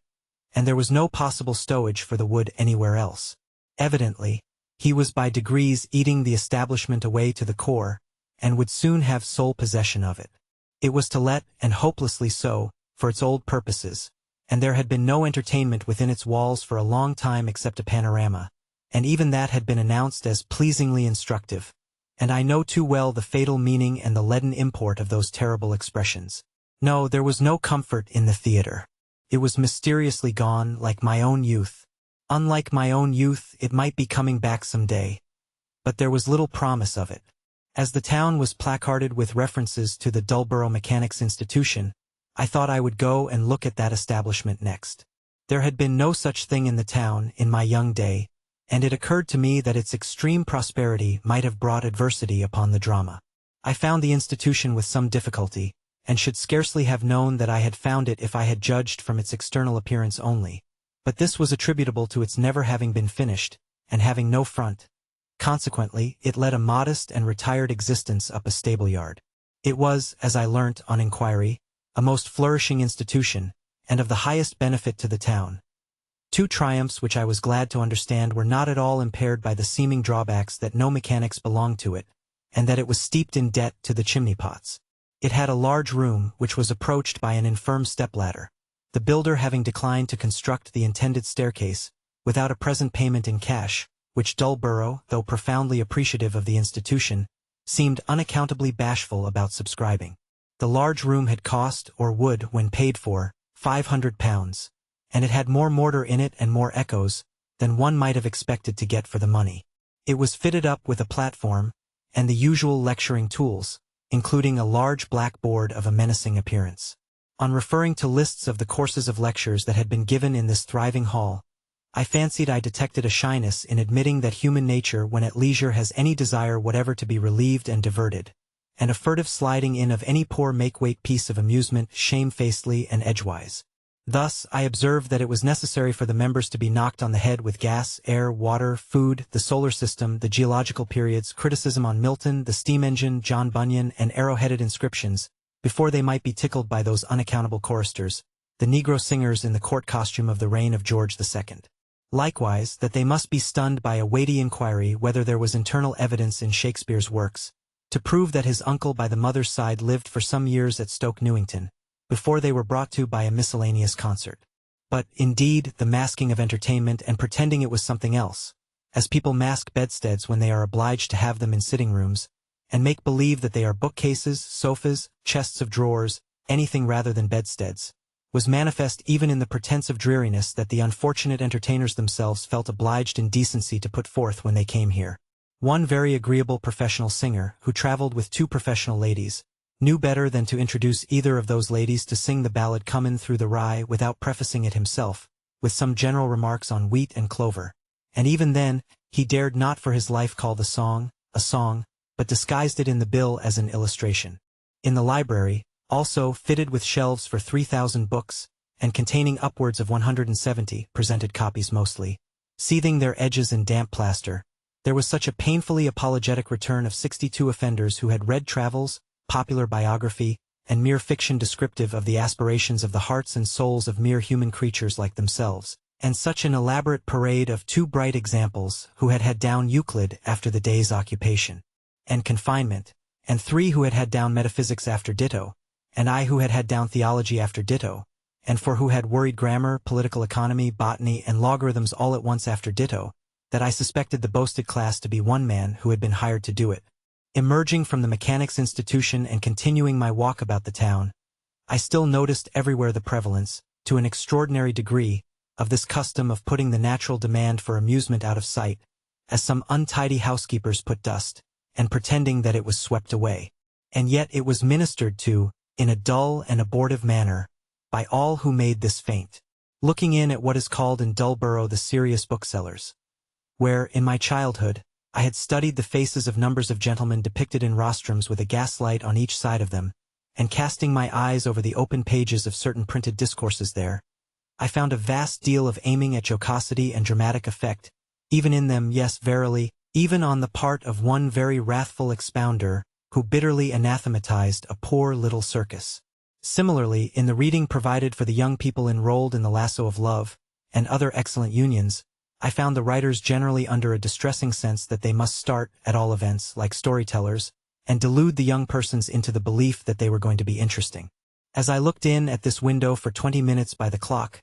and there was no possible stowage for the wood anywhere else. Evidently, he was by degrees eating the establishment away to the core, and would soon have sole possession of it. It was to let, and hopelessly so, for its old purposes, and there had been no entertainment within its walls for a long time except a panorama, and even that had been announced as pleasingly instructive, and I know too well the fatal meaning and the leaden import of those terrible expressions. No, there was no comfort in the theatre. It was mysteriously gone, like my own youth. Unlike my own youth, it might be coming back some day, but there was little promise of it. As the town was placarded with references to the Dullborough Mechanics Institution, I thought I would go and look at that establishment next. There had been no such thing in the town in my young day, and it occurred to me that its extreme prosperity might have brought adversity upon the drama. I found the institution with some difficulty, and should scarcely have known that I had found it if I had judged from its external appearance only, but this was attributable to its never having been finished, and having no front. Consequently, it led a modest and retired existence up a stable-yard. It was, as I learnt on inquiry, a most flourishing institution, and of the highest benefit to the town. 2 triumphs which I was glad to understand were not at all impaired by the seeming drawbacks that no mechanics belonged to it, and that it was steeped in debt to the chimney-pots. It had a large room, which was approached by an infirm step-ladder, the builder having declined to construct the intended staircase, without a present payment in cash, which Dullborough, though profoundly appreciative of the institution, seemed unaccountably bashful about subscribing. The large room had cost, or would, when paid for, £500, and it had more mortar in it and more echoes than one might have expected to get for the money. It was fitted up with a platform, and the usual lecturing tools, including a large blackboard of a menacing appearance. On referring to lists of the courses of lectures that had been given in this thriving hall, I fancied I detected a shyness in admitting that human nature when at leisure has any desire whatever to be relieved and diverted, and a furtive sliding in of any poor make-weight piece of amusement shamefacedly and edgewise. Thus, I observed that it was necessary for the members to be knocked on the head with gas, air, water, food, the solar system, the geological periods, criticism on Milton, the steam engine, John Bunyan, and arrow-headed inscriptions, before they might be tickled by those unaccountable choristers, the Negro singers in the court costume of the reign of George II. Likewise, that they must be stunned by a weighty inquiry whether there was internal evidence in Shakespeare's works, to prove that his uncle by the mother's side lived for some years at Stoke Newington, before they were brought to by a miscellaneous concert. But, indeed, the masking of entertainment and pretending it was something else, as people mask bedsteads when they are obliged to have them in sitting rooms, and make believe that they are bookcases, sofas, chests of drawers, anything rather than bedsteads, was manifest even in the pretense of dreariness that the unfortunate entertainers themselves felt obliged in decency to put forth when they came here. One very agreeable professional singer, who travelled with 2 professional ladies, knew better than to introduce either of those ladies to sing the ballad Comin' Through the Rye without prefacing it himself, with some general remarks on wheat and clover, and even then, he dared not for his life call the song a song, but disguised it in the bill as an illustration. In the library, also fitted with shelves for 3,000 books, and containing upwards of 170 presented copies mostly, seething their edges in damp plaster, there was such a painfully apologetic return of 62 offenders who had read travels, popular biography, and mere fiction descriptive of the aspirations of the hearts and souls of mere human creatures like themselves, and such an elaborate parade of 2 bright examples who had down Euclid after the day's occupation and confinement, and 3 who had down metaphysics after ditto, and I who had down theology after ditto, and 4 who had worried grammar, political economy, botany, and logarithms all at once after ditto, that I suspected the boasted class to be one man who had been hired to do it. Emerging from the mechanics institution and continuing my walk about the town, I still noticed everywhere the prevalence, to an extraordinary degree, of this custom of putting the natural demand for amusement out of sight, as some untidy housekeepers put dust, and pretending that it was swept away. And yet it was ministered to, in a dull and abortive manner, by all who made this feint. Looking in at what is called in Dullborough the serious booksellers, where, in my childhood, I had studied the faces of numbers of gentlemen depicted in rostrums with a gaslight on each side of them, and casting my eyes over the open pages of certain printed discourses there, I found a vast deal of aiming at jocosity and dramatic effect, even in them, yes, verily, even on the part of one very wrathful expounder, who bitterly anathematized a poor little circus. Similarly, in the reading provided for the young people enrolled in the lasso of love, and other excellent unions, I found the writers generally under a distressing sense that they must start, at all events, like storytellers, and delude the young persons into the belief that they were going to be interesting. As I looked in at this window for 20 minutes by the clock,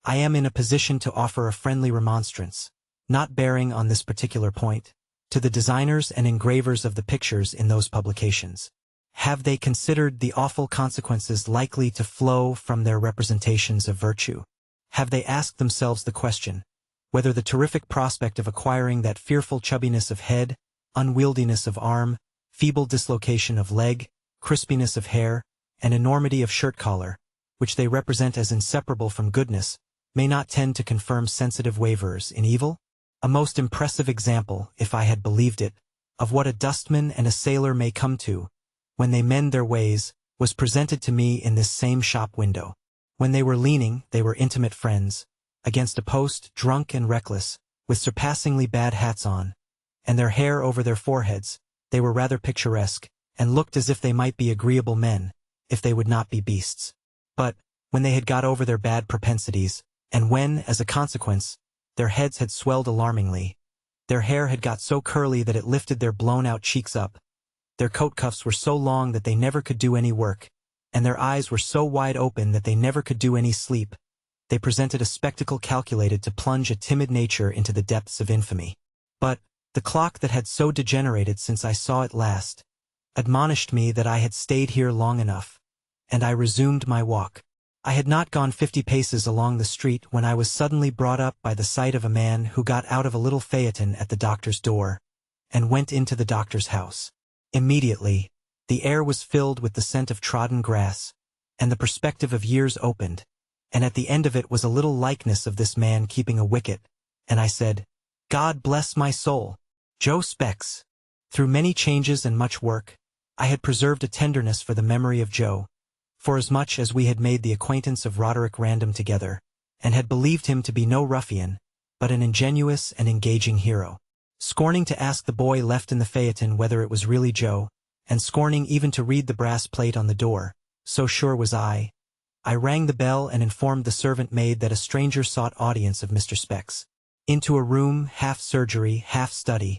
I am in a position to offer a friendly remonstrance, not bearing on this particular point, to the designers and engravers of the pictures in those publications. Have they considered the awful consequences likely to flow from their representations of virtue? Have they asked themselves the question, whether the terrific prospect of acquiring that fearful chubbiness of head, unwieldiness of arm, feeble dislocation of leg, crispiness of hair, and enormity of shirt collar, which they represent as inseparable from goodness, may not tend to confirm sensitive waverers in evil? A most impressive example, if I had believed it, of what a dustman and a sailor may come to, when they mend their ways, was presented to me in this same shop window. When they were leaning, they were intimate friends, against a post, drunk and reckless, with surpassingly bad hats on, and their hair over their foreheads, they were rather picturesque, and looked as if they might be agreeable men, if they would not be beasts. But, when they had got over their bad propensities, and when, as a consequence, their heads had swelled alarmingly, their hair had got so curly that it lifted their blown-out cheeks up, their coat cuffs were so long that they never could do any work, and their eyes were so wide open that they never could do any sleep, they presented a spectacle calculated to plunge a timid nature into the depths of infamy. But, the clock that had so degenerated since I saw it last, admonished me that I had stayed here long enough, and I resumed my walk. I had not gone 50 paces along the street when I was suddenly brought up by the sight of a man who got out of a little phaeton at the doctor's door, and went into the doctor's house. Immediately, the air was filled with the scent of trodden grass, and the perspective of years opened, and at the end of it was a little likeness of this man keeping a wicket, and I said, "God bless my soul, Joe Specs." Through many changes and much work, I had preserved a tenderness for the memory of Joe, forasmuch as we had made the acquaintance of Roderick Random together, and had believed him to be no ruffian, but an ingenious and engaging hero. Scorning to ask the boy left in the phaeton whether it was really Joe, and scorning even to read the brass plate on the door, so sure was I rang the bell and informed the servant maid that a stranger sought audience of Mr. Specs. Into a room, half surgery, half study,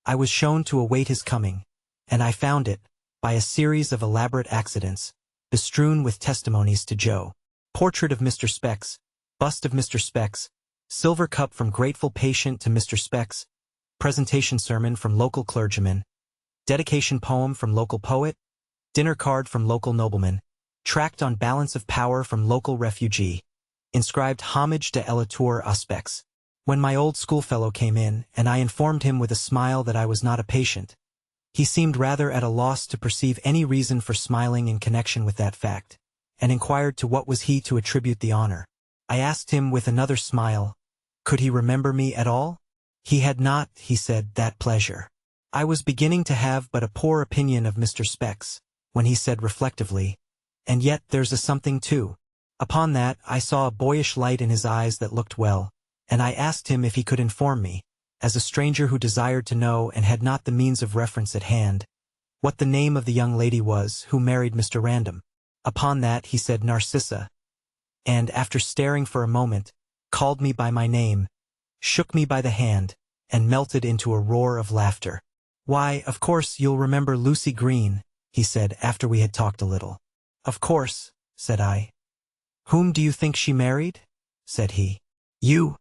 I was shown to await his coming, and I found it, by a series of elaborate accidents, bestrewn with testimonies to Joe. Portrait of Mr. Specs, bust of Mr. Specs, silver cup from grateful patient to Mr. Specs, presentation sermon from local clergyman, dedication poem from local poet, dinner card from local nobleman, tract on balance of power from local refugee, inscribed homage de elator a Specs. When my old schoolfellow came in, and I informed him with a smile that I was not a patient, he seemed rather at a loss to perceive any reason for smiling in connection with that fact, and inquired to what was he to attribute the honor. I asked him with another smile, could he remember me at all? He had not, he said, that pleasure. I was beginning to have but a poor opinion of Mr. Specs, when he said reflectively, "And yet there's a something too." Upon that, I saw a boyish light in his eyes that looked well, and I asked him if he could inform me, as a stranger who desired to know and had not the means of reference at hand, what the name of the young lady was who married Mr. Random. Upon that he said Narcissa, and, after staring for a moment, called me by my name, shook me by the hand, and melted into a roar of laughter. "Why, of course you'll remember Lucy Green," he said after we had talked a little. "Of course," said I. "Whom do you think she married?" said he. "You,"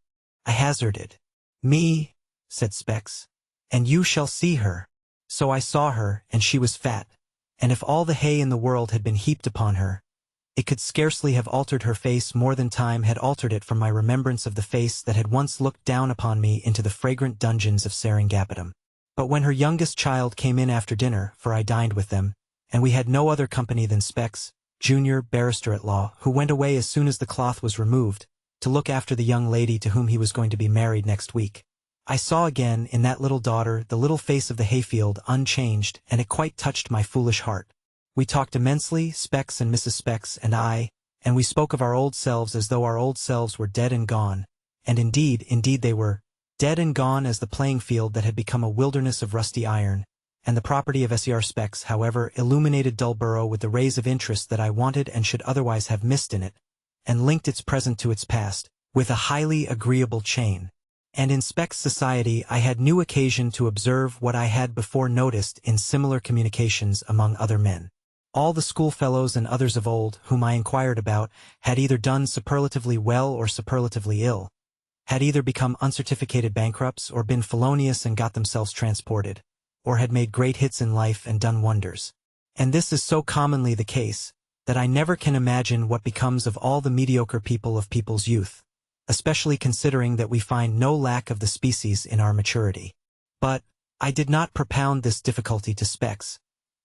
I hazarded. "Me," said Specs. "And you shall see her." So I saw her, and she was fat, and if all the hay in the world had been heaped upon her, it could scarcely have altered her face more than time had altered it from my remembrance of the face that had once looked down upon me into the fragrant dungeons of Seringapatam. But when her youngest child came in after dinner, for I dined with them, and we had no other company than Specs, junior barrister-at-law, who went away as soon as the cloth was removed, to look after the young lady to whom he was going to be married next week, I saw again in that little daughter the little face of the hayfield unchanged, and it quite touched my foolish heart. We talked immensely, Specs and Mrs. Specs and I, and we spoke of our old selves as though our old selves were dead and gone, and indeed they were, dead and gone as the playing field that had become a wilderness of rusty iron, and the property of Ser Specs, however, illuminated Dullborough with the rays of interest that I wanted and should otherwise have missed in it, and linked its present to its past, with a highly agreeable chain. And in Specs' society I had new occasion to observe what I had before noticed in similar communications among other men. All the schoolfellows and others of old, whom I inquired about, had either done superlatively well or superlatively ill, had either become uncertificated bankrupts or been felonious and got themselves transported, or had made great hits in life and done wonders. And this is so commonly the case, that I never can imagine what becomes of all the mediocre people of people's youth, especially considering that we find no lack of the species in our maturity. But I did not propound this difficulty to Specs,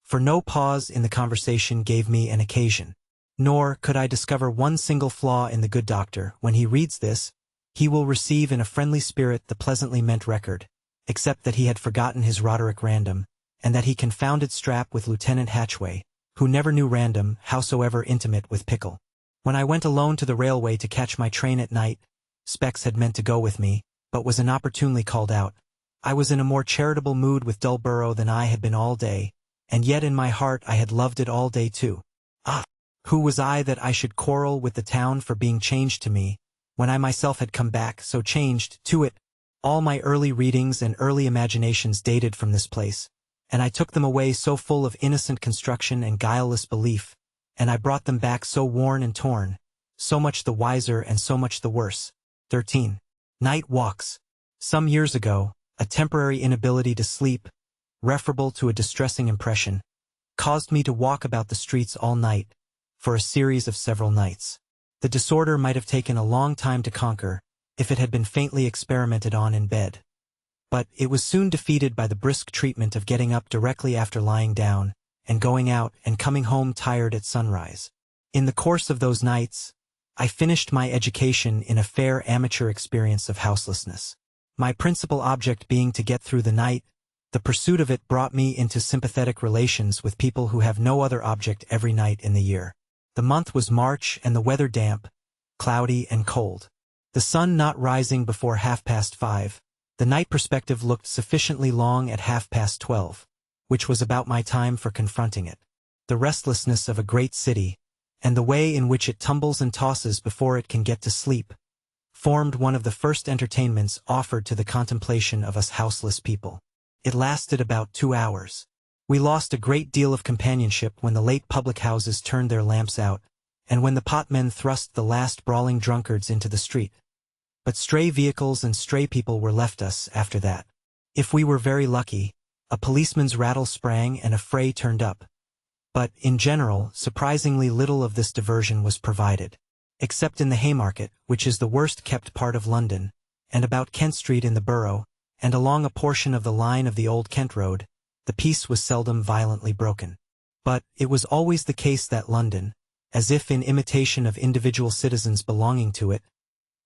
for no pause in the conversation gave me an occasion, nor could I discover one single flaw in the good doctor. When he reads this, he will receive in a friendly spirit the pleasantly meant record, except that he had forgotten his Roderick Random, and that he confounded Strap with Lieutenant Hatchway, who never knew Random, howsoever intimate with Pickle. When I went alone to the railway to catch my train at night, Specs had meant to go with me, but was inopportunely called out. I was in a more charitable mood with Dullborough than I had been all day, and yet in my heart I had loved it all day too. Ah! Who was I that I should quarrel with the town for being changed to me, when I myself had come back so changed to it? All my early readings and early imaginations dated from this place, and I took them away so full of innocent construction and guileless belief, and I brought them back so worn and torn, so much the wiser and so much the worse. 13. Night walks. Some years ago, a temporary inability to sleep, referable to a distressing impression, caused me to walk about the streets all night, for a series of several nights. The disorder might have taken a long time to conquer, if it had been faintly experimented on in bed. But it was soon defeated by the brisk treatment of getting up directly after lying down, and going out and coming home tired at sunrise. In the course of those nights, I finished my education in a fair amateur experience of houselessness. My principal object being to get through the night, the pursuit of it brought me into sympathetic relations with people who have no other object every night in the year. The month was March and the weather damp, cloudy and cold. The sun not rising before 5:30, the night perspective looked sufficiently long at 12:30, which was about my time for confronting it. The restlessness of a great city, and the way in which it tumbles and tosses before it can get to sleep, formed one of the first entertainments offered to the contemplation of us houseless people. It lasted about 2 hours. We lost a great deal of companionship when the late public houses turned their lamps out, and when the potmen thrust the last brawling drunkards into the street. But stray vehicles and stray people were left us after that. If we were very lucky, a policeman's rattle sprang and a fray turned up. But, in general, surprisingly little of this diversion was provided. Except in the Haymarket, which is the worst-kept part of London, and about Kent Street in the Borough, and along a portion of the line of the Old Kent Road, the peace was seldom violently broken. But it was always the case that London, as if in imitation of individual citizens belonging to it,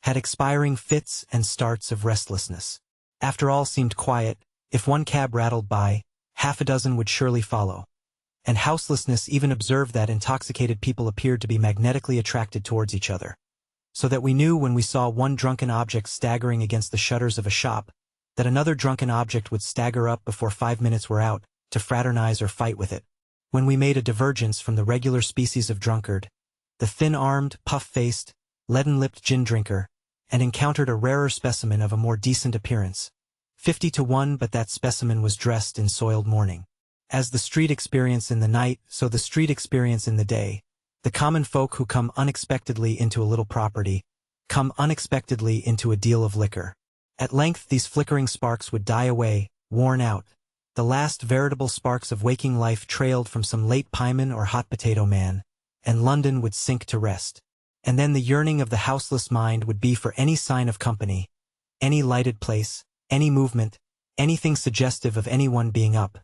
had expiring fits and starts of restlessness. After all seemed quiet, if one cab rattled by, half a dozen would surely follow. And houselessness even observed that intoxicated people appeared to be magnetically attracted towards each other. So that we knew when we saw one drunken object staggering against the shutters of a shop, that another drunken object would stagger up before 5 minutes were out, to fraternize or fight with it. When we made a divergence from the regular species of drunkard, the thin-armed, puff-faced, leaden-lipped gin drinker, and encountered a rarer specimen of a more decent appearance. 50 to 1, but that specimen was dressed in soiled mourning. As the street experience in the night, so the street experience in the day. The common folk who come unexpectedly into a little property, come unexpectedly into a deal of liquor. At length these flickering sparks would die away, worn out. The last veritable sparks of waking life trailed from some late pieman or hot potato man, and London would sink to rest. And then the yearning of the houseless mind would be for any sign of company, any lighted place, any movement, anything suggestive of anyone being up.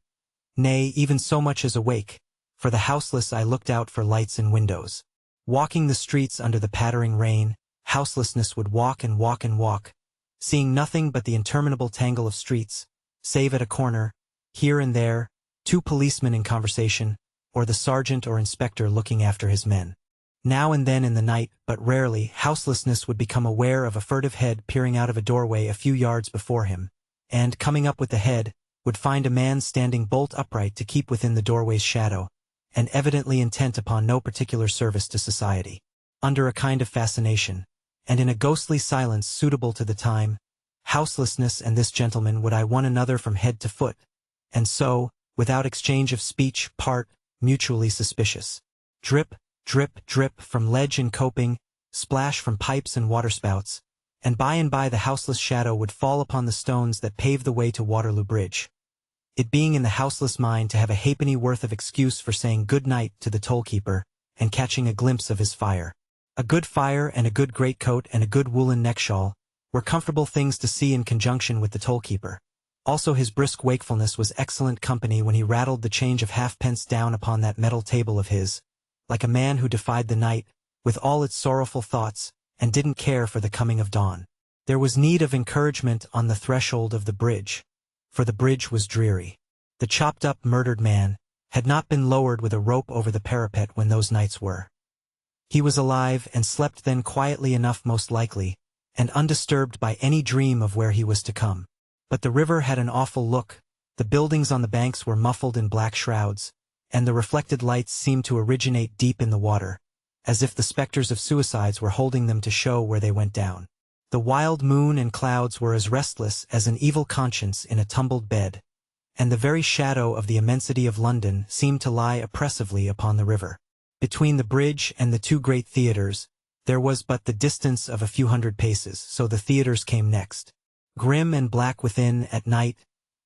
Nay, even so much as awake. For the houseless I looked out for lights in windows. Walking the streets under the pattering rain, houselessness would walk and walk and walk, seeing nothing but the interminable tangle of streets, save at a corner, here and there, 2 policemen in conversation, or the sergeant or inspector looking after his men. Now and then in the night, but rarely, houselessness would become aware of a furtive head peering out of a doorway a few yards before him, and, coming up with the head, would find a man standing bolt upright to keep within the doorway's shadow, and evidently intent upon no particular service to society. Under a kind of fascination, and in a ghostly silence suitable to the time, houselessness and this gentleman would eye one another from head to foot, and so, without exchange of speech, part, mutually suspicious. Drip, drip, drip from ledge and coping, splash from pipes and waterspouts, and by the houseless shadow would fall upon the stones that pave the way to Waterloo Bridge. It being in the houseless mind to have a halfpenny worth of excuse for saying good night to the toll-keeper, and catching a glimpse of his fire. A good fire and a good greatcoat and a good woolen neck-shawl were comfortable things to see in conjunction with the toll-keeper. Also his brisk wakefulness was excellent company when he rattled the change of halfpence down upon that metal table of his, like a man who defied the night, with all its sorrowful thoughts, and didn't care for the coming of dawn. There was need of encouragement on the threshold of the bridge, for the bridge was dreary. The chopped-up murdered man had not been lowered with a rope over the parapet when those nights were. He was alive and slept then quietly enough most likely, and undisturbed by any dream of where he was to come. But the river had an awful look, the buildings on the banks were muffled in black shrouds, and the reflected lights seemed to originate deep in the water, as if the specters of suicides were holding them to show where they went down. The wild moon and clouds were as restless as an evil conscience in a tumbled bed, and the very shadow of the immensity of London seemed to lie oppressively upon the river. Between the bridge and the 2 great theatres, there was but the distance of a few hundred paces, so the theatres came next. Grim and black within, at night,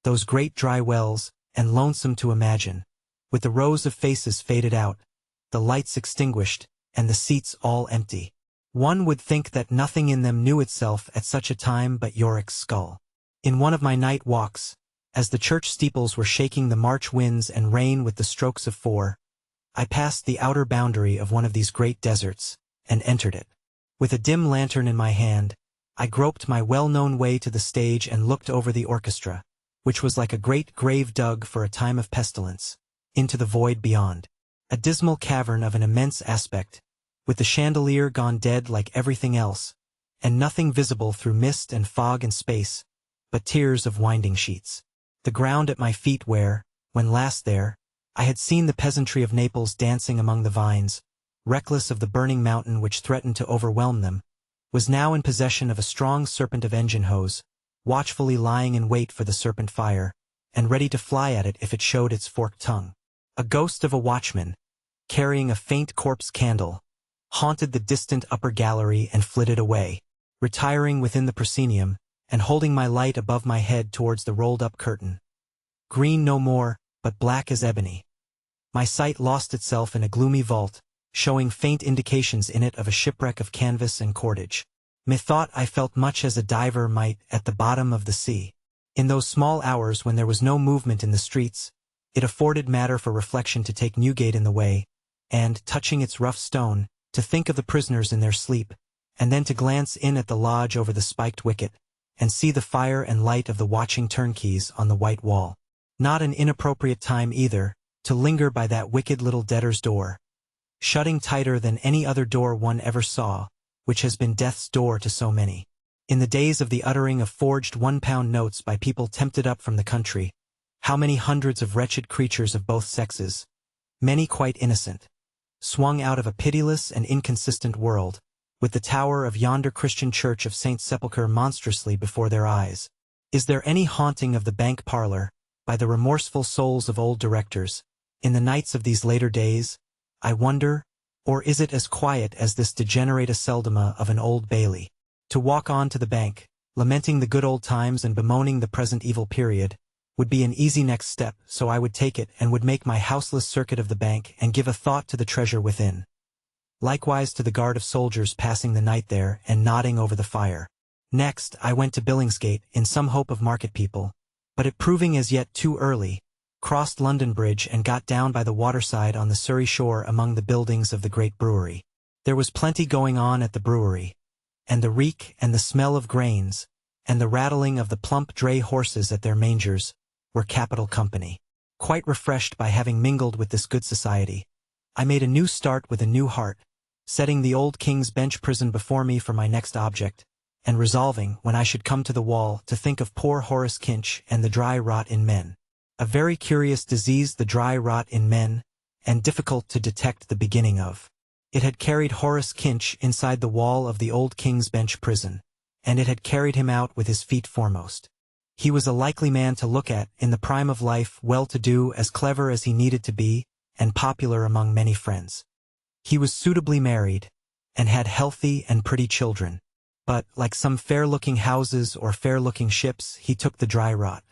those great dry wells, and lonesome to imagine, with the rows of faces faded out, the lights extinguished, and the seats all empty. One would think that nothing in them knew itself at such a time but Yorick's skull. In one of my night walks, as the church steeples were shaking the March winds and rain with the strokes of 4, I passed the outer boundary of one of these great deserts, and entered it. With a dim lantern in my hand, I groped my well-known way to the stage and looked over the orchestra, which was like a great grave dug for a time of pestilence, into the void beyond. A dismal cavern of an immense aspect, with the chandelier gone dead like everything else, and nothing visible through mist and fog and space, but tiers of winding sheets. The ground at my feet where, when last there, I had seen the peasantry of Naples dancing among the vines, reckless of the burning mountain which threatened to overwhelm them, was now in possession of a strong serpent of engine hose, watchfully lying in wait for the serpent fire, and ready to fly at it if it showed its forked tongue. A ghost of a watchman, carrying a faint corpse candle, haunted the distant upper gallery and flitted away, retiring within the proscenium, and holding my light above my head towards the rolled-up curtain. Green no more, but black as ebony. My sight lost itself in a gloomy vault, showing faint indications in it of a shipwreck of canvas and cordage. Methought I felt much as a diver might at the bottom of the sea. In those small hours when there was no movement in the streets, it afforded matter for reflection to take Newgate in the way, and, touching its rough stone, to think of the prisoners in their sleep, and then to glance in at the lodge over the spiked wicket, and see the fire and light of the watching turnkeys on the white wall. Not an inappropriate time either, to linger by that wicked little debtor's door, shutting tighter than any other door one ever saw, which has been death's door to so many. In the days of the uttering of forged £1 notes by people tempted up from the country, how many hundreds of wretched creatures of both sexes, many quite innocent, swung out of a pitiless and inconsistent world, with the tower of yonder Christian church of Saint Sepulchre monstrously before their eyes. Is there any haunting of the bank parlor, by the remorseful souls of old directors, in the nights of these later days, I wonder, or is it as quiet as this degenerate aceldama of an Old Bailey? To walk on to the bank, lamenting the good old times and bemoaning the present evil period, would be an easy next step, so I would take it and would make my houseless circuit of the bank and give a thought to the treasure within. Likewise to the guard of soldiers passing the night there and nodding over the fire. Next, I went to Billingsgate in some hope of market people, but it proving as yet too early, crossed London Bridge and got down by the waterside on the Surrey shore among the buildings of the great brewery. There was plenty going on at the brewery, and the reek and the smell of grains, and the rattling of the plump dray horses at their mangers, were capital company. Quite refreshed by having mingled with this good society, I made a new start with a new heart, setting the old King's Bench prison before me for my next object, and resolving, when I should come to the wall, to think of poor Horace Kinch and the dry rot in men. A very curious disease, the dry rot in men, and difficult to detect the beginning of. It had carried Horace Kinch inside the wall of the old King's Bench prison, and it had carried him out with his feet foremost. He was a likely man to look at, in the prime of life, well-to-do, as clever as he needed to be, and popular among many friends. He was suitably married, and had healthy and pretty children, but, like some fair-looking houses or fair-looking ships, he took the dry rot.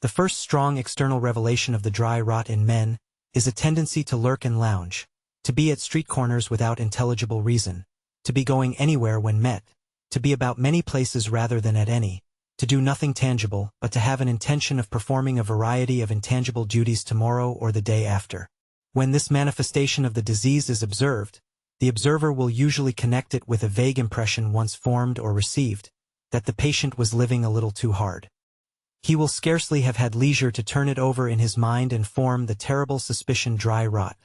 The first strong external revelation of the dry rot in men is a tendency to lurk and lounge, to be at street corners without intelligible reason, to be going anywhere when met, to be about many places rather than at any, to do nothing tangible, but to have an intention of performing a variety of intangible duties tomorrow or the day after. When this manifestation of the disease is observed, the observer will usually connect it with a vague impression once formed or received, that the patient was living a little too hard. He will scarcely have had leisure to turn it over in his mind and form the terrible suspicion dry rot,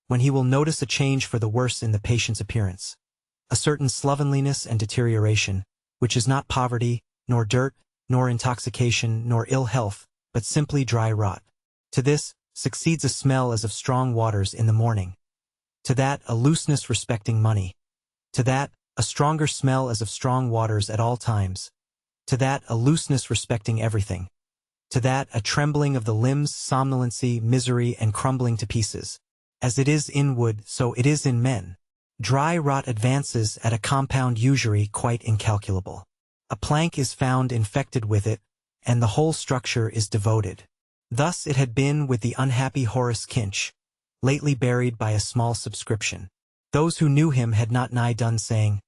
when he will notice a change for the worse in the patient's appearance, a certain slovenliness and deterioration, which is not poverty, nor dirt, nor intoxication, nor ill health, but simply dry rot. To this succeeds a smell as of strong waters in the morning. To that, a looseness respecting money. To that, a stronger smell as of strong waters at all times. To that, a looseness respecting everything. To that, a trembling of the limbs, somnolency, misery, and crumbling to pieces. As it is in wood, so it is in men. Dry rot advances at a compound usury quite incalculable. A plank is found infected with it, and the whole structure is devoted. Thus it had been with the unhappy Horace Kinch, lately buried by a small subscription. Those who knew him had not nigh done saying,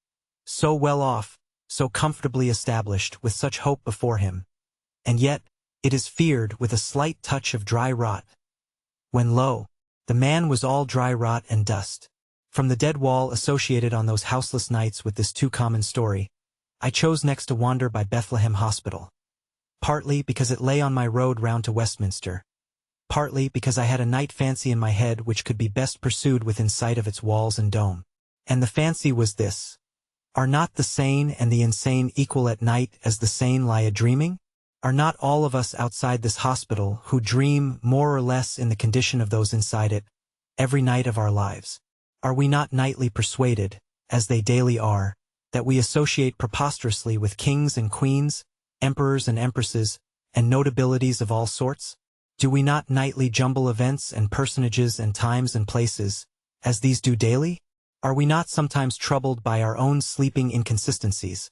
so well off, so comfortably established, with such hope before him. And yet, it is feared with a slight touch of dry rot. When lo, the man was all dry rot and dust. From the dead wall associated on those houseless nights with this too common story, I chose next to wander by Bethlehem Hospital. Partly because it lay on my road round to Westminster, partly because I had a night fancy in my head which could be best pursued within sight of its walls and dome. And the fancy was this: are not the sane and the insane equal at night as the sane lie a-dreaming? Are not all of us outside this hospital who dream more or less in the condition of those inside it, every night of our lives? Are we not nightly persuaded, as they daily are, that we associate preposterously with kings and queens, emperors and empresses, and notabilities of all sorts? Do we not nightly jumble events and personages and times and places, as these do daily? Are we not sometimes troubled by our own sleeping inconsistencies,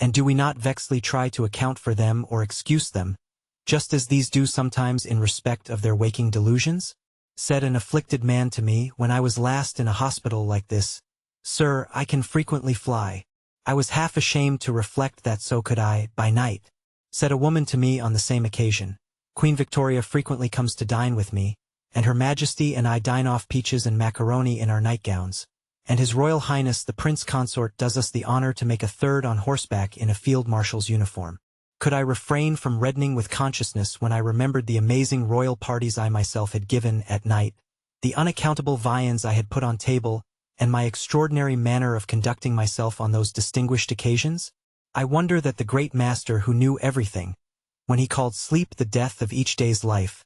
and do we not vexedly try to account for them or excuse them, just as these do sometimes in respect of their waking delusions? Said an afflicted man to me when I was last in a hospital like this, "Sir, I can frequently fly. I was half ashamed to reflect that so could I, by night." Said a woman to me on the same occasion, "Queen Victoria frequently comes to dine with me, and Her Majesty and I dine off peaches and macaroni in our nightgowns, and His Royal Highness the Prince Consort does us the honor to make a third on horseback in a field marshal's uniform. Could I refrain from reddening with consciousness when I remembered the amazing royal parties I myself had given at night, the unaccountable viands I had put on table, and my extraordinary manner of conducting myself on those distinguished occasions? I wonder that the great master who knew everything, when he called sleep the death of each day's life,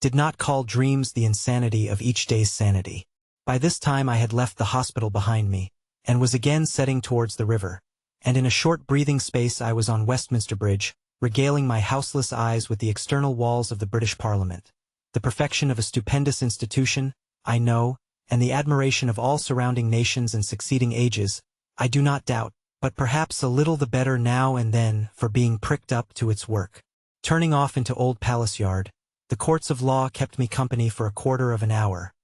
did not call dreams the insanity of each day's sanity. By this time I had left the hospital behind me, and was again setting towards the river, and in a short breathing space I was on Westminster Bridge, regaling my houseless eyes with the external walls of the British Parliament, the perfection of a stupendous institution, I know, and the admiration of all surrounding nations and succeeding ages, I do not doubt, but perhaps a little the better now and then for being pricked up to its work. Turning off into Old Palace Yard, the courts of law kept me company for a quarter of an hour,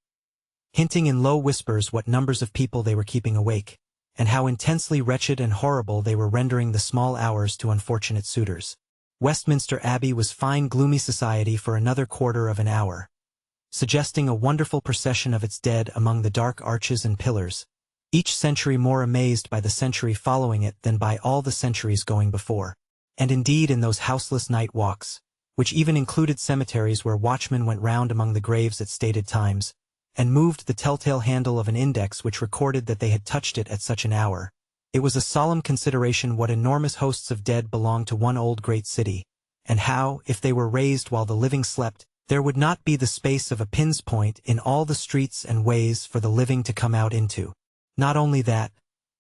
hinting in low whispers what numbers of people they were keeping awake, and how intensely wretched and horrible they were rendering the small hours to unfortunate suitors. Westminster Abbey was fine gloomy society for another quarter of an hour, suggesting a wonderful procession of its dead among the dark arches and pillars, each century more amazed by the century following it than by all the centuries going before. And indeed in those houseless night walks, which even included cemeteries where watchmen went round among the graves at stated times, and moved the telltale handle of an index which recorded that they had touched it at such an hour, it was a solemn consideration what enormous hosts of dead belonged to one old great city, and how, if they were raised while the living slept, there would not be the space of a pin's point in all the streets and ways for the living to come out into. Not only that,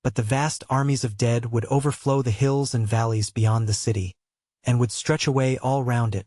but the vast armies of dead would overflow the hills and valleys beyond the city, and would stretch away all round it,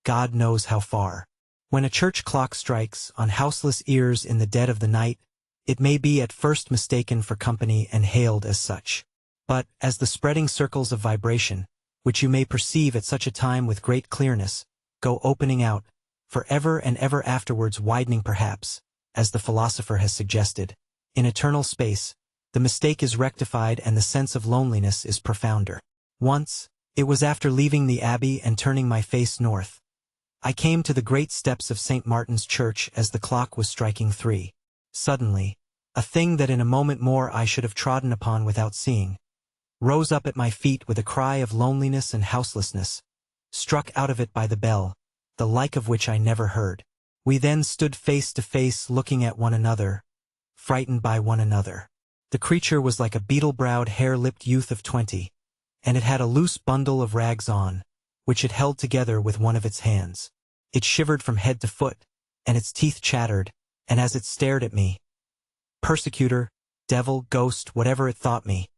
God knows how far. When a church clock strikes on houseless ears in the dead of the night, it may be at first mistaken for company and hailed as such. But, as the spreading circles of vibration, which you may perceive at such a time with great clearness, go opening out, for ever and ever afterwards widening perhaps, as the philosopher has suggested, in eternal space, the mistake is rectified and the sense of loneliness is profounder. Once, it was after leaving the abbey and turning my face north, I came to the great steps of St. Martin's Church as the clock was striking 3. Suddenly, a thing that in a moment more I should have trodden upon without seeing, rose up at my feet with a cry of loneliness and houselessness, struck out of it by the bell, the like of which I never heard. We then stood face to face looking at one another, frightened by one another. The creature was like a beetle-browed, hair-lipped youth of 20, and it had a loose bundle of rags on, which it held together with one of its hands. It shivered from head to foot, and its teeth chattered, and as it stared at me, persecutor, devil, ghost, whatever it thought me,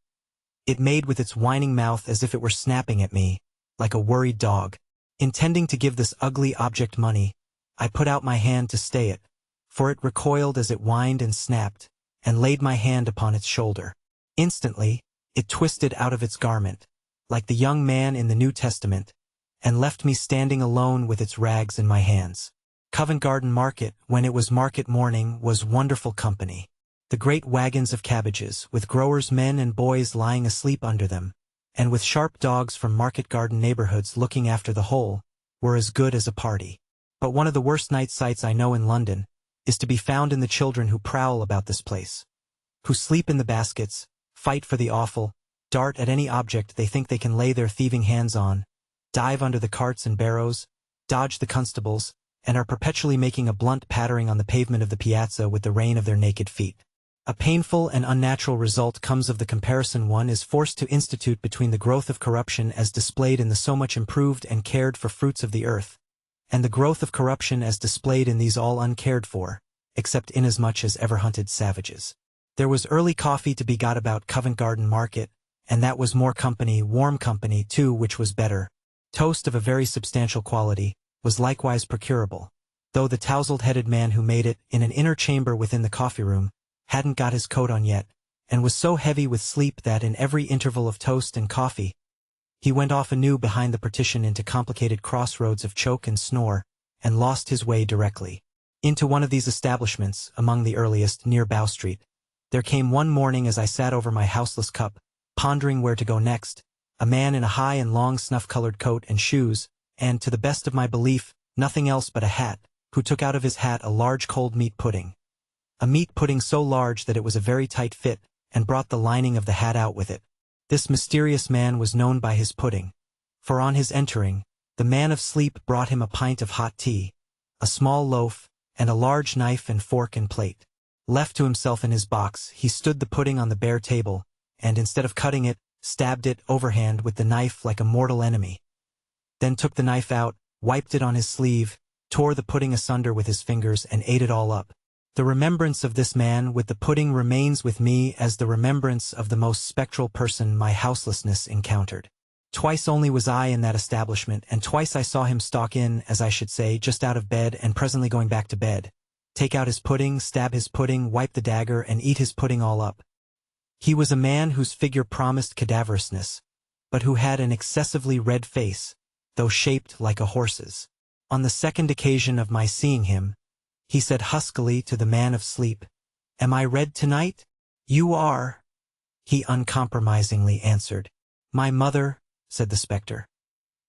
it made with its whining mouth as if it were snapping at me, like a worried dog. Intending to give this ugly object money, I put out my hand to stay it, for it recoiled as it whined and snapped, and laid my hand upon its shoulder. Instantly, it twisted out of its garment, like the young man in the New Testament, and left me standing alone with its rags in my hands. Covent Garden Market, when it was market morning, was wonderful company. The great wagons of cabbages, with growers' men and boys lying asleep under them, and with sharp dogs from market garden neighborhoods looking after the whole, were as good as a party. But one of the worst night sights I know in London is to be found in the children who prowl about this place, who sleep in the baskets, fight for the offal, dart at any object they think they can lay their thieving hands on, dive under the carts and barrows, dodge the constables, and are perpetually making a blunt pattering on the pavement of the piazza with the rain of their naked feet. A painful and unnatural result comes of the comparison one is forced to institute between the growth of corruption as displayed in the so much improved and cared for fruits of the earth, and the growth of corruption as displayed in these all uncared for, except inasmuch as ever-hunted savages. There was early coffee to be got about Covent Garden Market, and that was more company, warm company, too, which was better. Toast of a very substantial quality was likewise procurable, though the tousled-headed man who made it, in an inner chamber within the coffee-room, hadn't got his coat on yet, and was so heavy with sleep that in every interval of toast and coffee, he went off anew behind the partition into complicated crossroads of choke and snore, and lost his way directly. Into one of these establishments, among the earliest, near Bow Street, there came one morning as I sat over my houseless cup, pondering where to go next, a man in a high and long snuff-colored coat and shoes, and, to the best of my belief, nothing else but a hat, who took out of his hat a large cold meat pudding. A meat pudding so large that it was a very tight fit, and brought the lining of the hat out with it. This mysterious man was known by his pudding, For on his entering, the man of sleep brought him a pint of hot tea, a small loaf, and a large knife and fork and plate. Left to himself in his box, he stood the pudding on the bare table, and instead of cutting it, stabbed it overhand with the knife like a mortal enemy. Then took the knife out, wiped it on his sleeve, tore the pudding asunder with his fingers, and ate it all up. The remembrance of this man with the pudding remains with me as the remembrance of the most spectral person my houselessness encountered. Twice only was I in that establishment, and twice I saw him stalk in, as I should say, just out of bed and presently going back to bed, take out his pudding, stab his pudding, wipe the dagger, and eat his pudding all up. He was a man whose figure promised cadaverousness, but who had an excessively red face, though shaped like a horse's. On the second occasion of my seeing him, he said huskily to the man of sleep, "Am I red tonight?" "You are," he uncompromisingly answered. "My mother," said the spectre,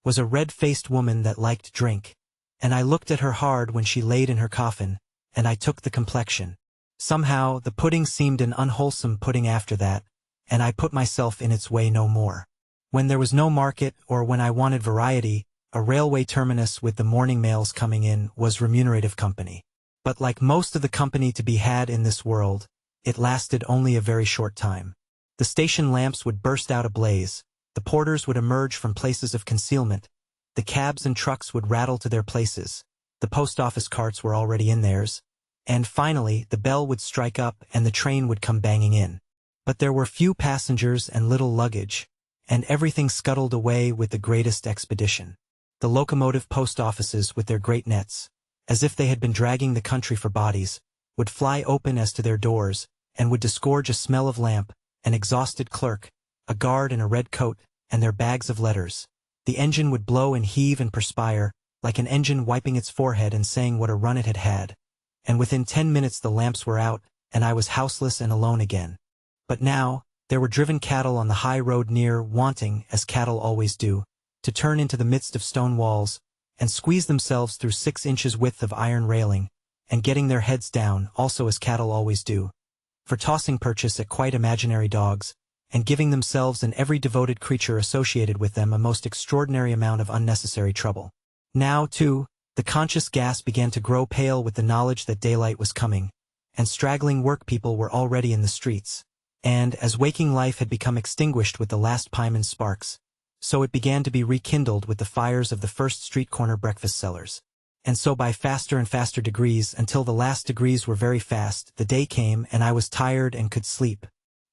"was a red-faced woman that liked drink, and I looked at her hard when she laid in her coffin, and I took the complexion. Somehow, the pudding seemed an unwholesome pudding after that, and I put myself in its way no more. When there was no market, or when I wanted variety, a railway terminus with the morning mails coming in was remunerative company. But like most of the company to be had in this world, it lasted only a very short time. The station lamps would burst out ablaze, the porters would emerge from places of concealment, the cabs and trucks would rattle to their places, the post office carts were already in theirs, and finally the bell would strike up and the train would come banging in. But there were few passengers and little luggage, and everything scuttled away with the greatest expedition. The locomotive post offices with their great nets, as if they had been dragging the country for bodies, would fly open as to their doors, and would disgorge a smell of lamp, an exhausted clerk, a guard in a red coat, and their bags of letters. The engine would blow and heave and perspire, like an engine wiping its forehead and saying what a run it had had. And within 10 minutes the lamps were out, and I was houseless and alone again. But now, there were driven cattle on the high road near, wanting, as cattle always do, to turn into the midst of stone walls, and squeeze themselves through 6 inches width of iron railing, and getting their heads down, also as cattle always do, for tossing purchase at quite imaginary dogs, and giving themselves and every devoted creature associated with them a most extraordinary amount of unnecessary trouble. Now, too, the conscious gas began to grow pale with the knowledge that daylight was coming, and straggling work-people were already in the streets, and, as waking life had become extinguished with the last pieman's sparks, so it began to be rekindled with the fires of the first street-corner breakfast-sellers. And so by faster and faster degrees, until the last degrees were very fast, the day came and I was tired and could sleep.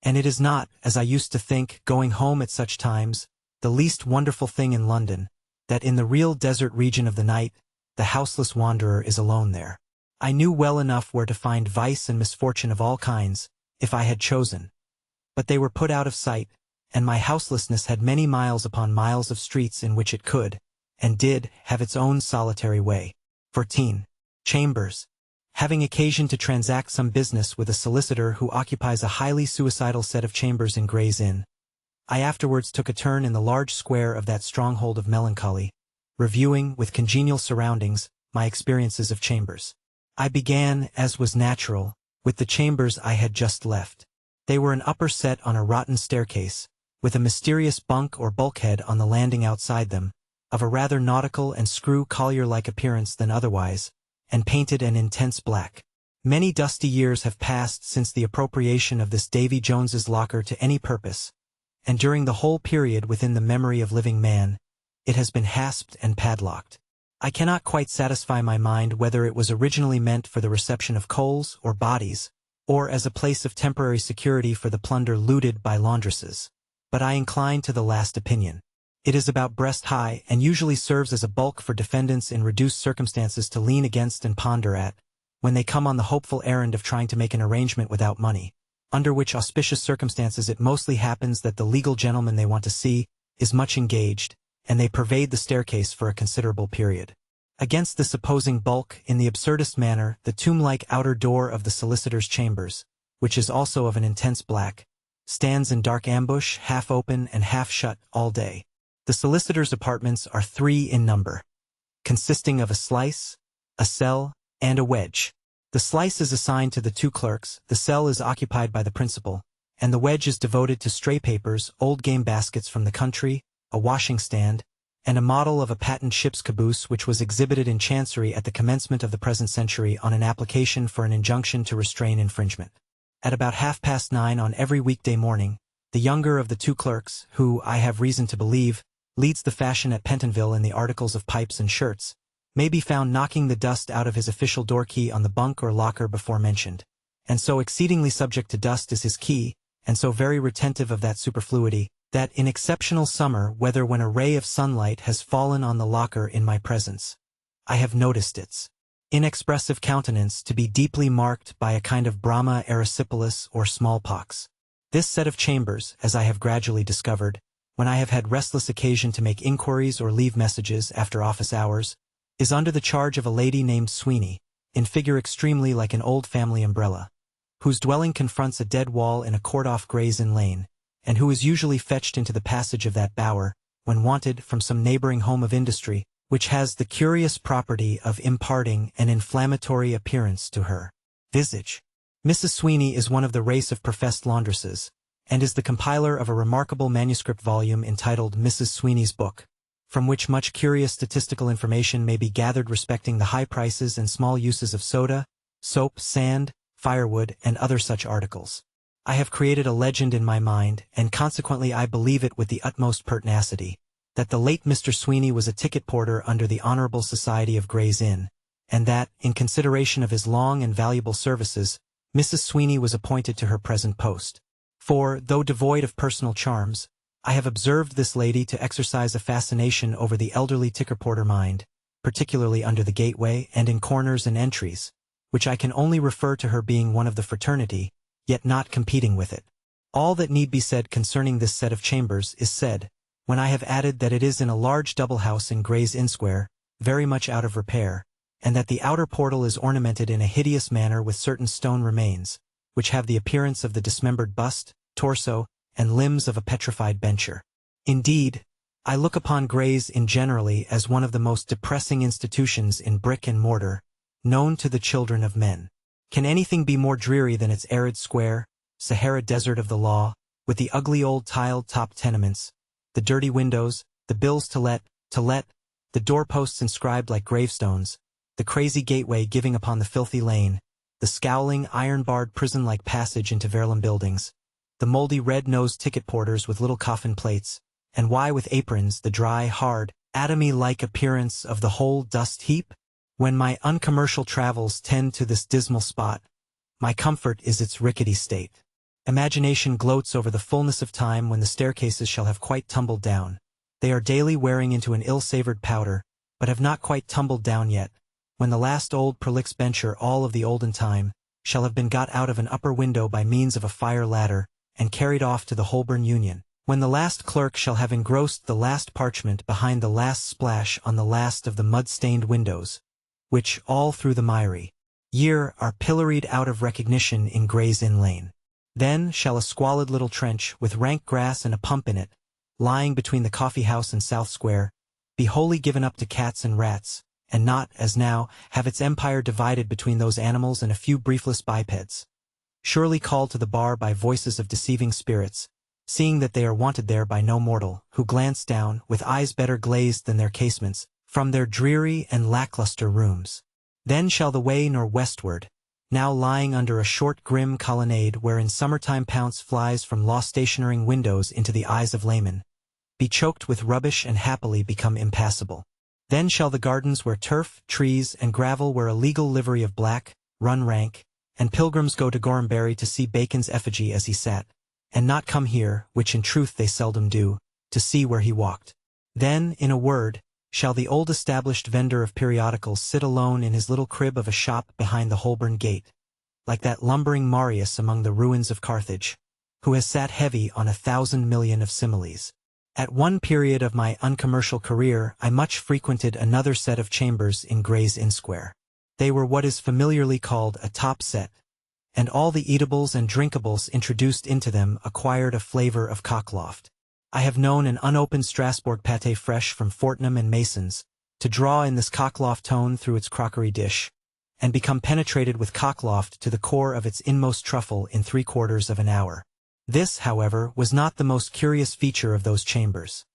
And it is not, as I used to think, going home at such times, the least wonderful thing in London, that in the real desert region of the night, the houseless wanderer is alone there. I knew well enough where to find vice and misfortune of all kinds, if I had chosen. But they were put out of sight, and my houselessness had many miles upon miles of streets in which it could, and did, have its own solitary way. 14. Chambers. Having occasion to transact some business with a solicitor who occupies a highly suicidal set of chambers in Gray's Inn, I afterwards took a turn in the large square of that stronghold of melancholy, reviewing, with congenial surroundings, my experiences of chambers. I began, as was natural, with the chambers I had just left. They were an upper set on a rotten staircase, with a mysterious bunk or bulkhead on the landing outside them, of a rather nautical and screw-collier-like appearance than otherwise, and painted an intense black. Many dusty years have passed since the appropriation of this Davy Jones's locker to any purpose, and during the whole period within the memory of living man, it has been hasped and padlocked. I cannot quite satisfy my mind whether it was originally meant for the reception of coals or bodies, or as a place of temporary security for the plunder looted by laundresses. But I incline to the last opinion. It is about breast high and usually serves as a bulk for defendants in reduced circumstances to lean against and ponder at, when they come on the hopeful errand of trying to make an arrangement without money, under which auspicious circumstances it mostly happens that the legal gentleman they want to see is much engaged, and they pervade the staircase for a considerable period. Against this opposing bulk, in the absurdest manner, the tomb-like outer door of the solicitor's chambers, which is also of an intense black, stands in dark ambush, half open and half shut, all day. The solicitor's apartments are 3 in number, consisting of a slice, a cell, and a wedge. The slice is assigned to the 2 clerks, the cell is occupied by the principal, and the wedge is devoted to stray papers, old game baskets from the country, a washing stand, and a model of a patent ship's caboose which was exhibited in Chancery at the commencement of the present century on an application for an injunction to restrain infringement. At about 9:30 on every weekday morning, the younger of the two clerks, who, I have reason to believe, leads the fashion at Pentonville in the articles of pipes and shirts, may be found knocking the dust out of his official door key on the bunk or locker before mentioned. And so exceedingly subject to dust is his key, and so very retentive of that superfluity, that in exceptional summer weather when a ray of sunlight has fallen on the locker in my presence, I have noticed its inexpressive countenance to be deeply marked by a kind of Brahma erysipelas or smallpox. This set of chambers, as I have gradually discovered, when I have had restless occasion to make inquiries or leave messages after office hours, is under the charge of a lady named Sweeney, in figure extremely like an old family umbrella, whose dwelling confronts a dead wall in a court off Gray's Inn Lane, and who is usually fetched into the passage of that bower, when wanted, from some neighboring home of industry, which has the curious property of imparting an inflammatory appearance to her visage. Mrs. Sweeney is one of the race of professed laundresses, and is the compiler of a remarkable manuscript volume entitled Mrs. Sweeney's Book, from which much curious statistical information may be gathered respecting the high prices and small uses of soda, soap, sand, firewood, and other such articles. I have created a legend in my mind, and consequently I believe it with the utmost pertinacity, that the late Mr. Sweeney was a ticket porter under the Honorable Society of Gray's Inn, and that, in consideration of his long and valuable services, Mrs. Sweeney was appointed to her present post. For, though devoid of personal charms, I have observed this lady to exercise a fascination over the elderly ticket porter mind, particularly under the gateway and in corners and entries, which I can only refer to her being one of the fraternity, yet not competing with it. All that need be said concerning this set of chambers is said, when I have added that it is in a large double house in Gray's Inn Square, very much out of repair, and that the outer portal is ornamented in a hideous manner with certain stone remains, which have the appearance of the dismembered bust, torso, and limbs of a petrified bencher. Indeed, I look upon Gray's Inn generally as one of the most depressing institutions in brick and mortar, known to the children of men. Can anything be more dreary than its arid square, Sahara desert of the law, with the ugly old tiled-top tenements, the dirty windows, the bills to let, the doorposts inscribed like gravestones, the crazy gateway giving upon the filthy lane, the scowling, iron-barred prison-like passage into Verlam buildings, the moldy red-nosed ticket porters with little coffin plates, and why with aprons the dry, hard, atomy-like appearance of the whole dust heap? When my uncommercial travels tend to this dismal spot, my comfort is its rickety state. Imagination gloats over the fullness of time when the staircases shall have quite tumbled down. They are daily wearing into an ill-savored powder, but have not quite tumbled down yet, when the last old prolix bencher all of the olden time shall have been got out of an upper window by means of a fire ladder and carried off to the Holborn Union, when the last clerk shall have engrossed the last parchment behind the last splash on the last of the mud-stained windows, which, all through the miry year, are pilloried out of recognition in Gray's Inn Lane. Then shall a squalid little trench, with rank grass and a pump in it, lying between the coffee-house and South Square, be wholly given up to cats and rats, and not, as now, have its empire divided between those animals and a few briefless bipeds, surely called to the bar by voices of deceiving spirits, seeing that they are wanted there by no mortal, who glance down, with eyes better glazed than their casements, from their dreary and lackluster rooms. Then shall the way nor westward, now lying under a short grim colonnade wherein summertime pounce flies from law stationering windows into the eyes of laymen, be choked with rubbish and happily become impassable. Then shall the gardens where turf, trees, and gravel wear a legal livery of black, run rank, and pilgrims go to Gorhambury to see Bacon's effigy as he sat, and not come here, which in truth they seldom do, to see where he walked. Then, in a word, shall the old established vendor of periodicals sit alone in his little crib of a shop behind the Holborn Gate, like that lumbering Marius among the ruins of Carthage, who has sat heavy on 1,000 million of similes. At one period of my uncommercial career I much frequented another set of chambers in Gray's Inn Square. They were what is familiarly called a top set, and all the eatables and drinkables introduced into them acquired a flavor of cockloft. I have known an unopened Strasbourg pâté fresh from Fortnum and Mason's to draw in this cockloft tone through its crockery dish, and become penetrated with cockloft to the core of its inmost truffle in 3/4 of an hour. This, however, was not the most curious feature of those chambers.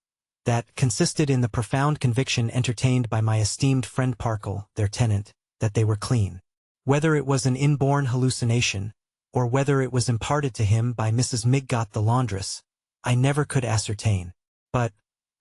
that consisted in the profound conviction entertained by my esteemed friend Parkle, their tenant, that they were clean. Whether it was an inborn hallucination, or whether it was imparted to him by Mrs. Midgott the laundress, I never could ascertain. But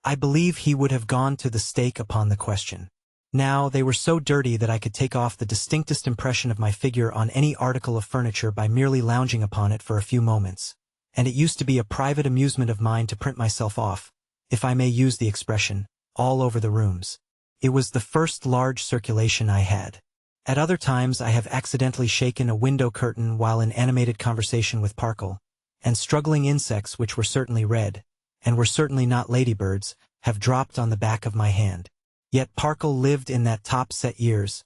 I believe he would have gone to the stake upon the question. Now they were so dirty that I could take off the distinctest impression of my figure on any article of furniture by merely lounging upon it for a few moments, and it used to be a private amusement of mine to print myself off, if I may use the expression, all over the rooms. It was the first large circulation I had. At other times I have accidentally shaken a window curtain while in animated conversation with Parkle, and struggling insects which were certainly red, and were certainly not ladybirds, have dropped on the back of my hand. Yet Parkle lived in that top-set years,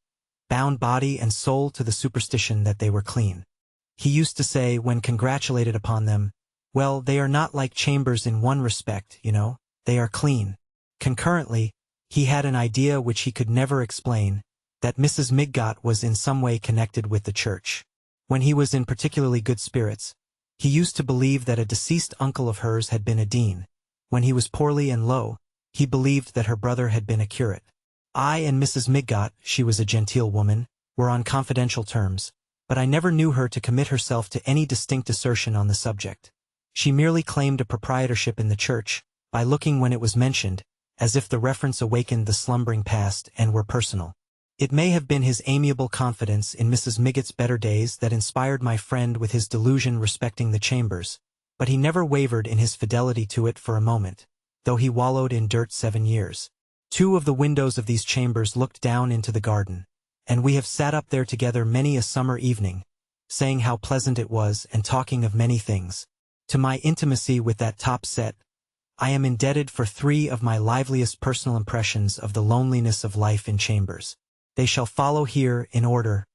bound body and soul to the superstition that they were clean. He used to say, when congratulated upon them, "Well, they are not like chambers in one respect, you know, they are clean." Concurrently, he had an idea which he could never explain, that Mrs. Midgott was in some way connected with the church. When he was in particularly good spirits, he used to believe that a deceased uncle of hers had been a dean. When he was poorly and low, he believed that her brother had been a curate. I and Mrs. Midgott, she was a genteel woman, were on confidential terms, but I never knew her to commit herself to any distinct assertion on the subject. She merely claimed a proprietorship in the church, by looking when it was mentioned, as if the reference awakened the slumbering past and were personal. It may have been his amiable confidence in Mrs. Miggott's better days that inspired my friend with his delusion respecting the chambers, but he never wavered in his fidelity to it for a moment, though he wallowed in dirt 7 years. 2 of the windows of these chambers looked down into the garden, and we have sat up there together many a summer evening, saying how pleasant it was and talking of many things. To my intimacy with that top set, I am indebted for 3 of my liveliest personal impressions of the loneliness of life in chambers. They shall follow here in order.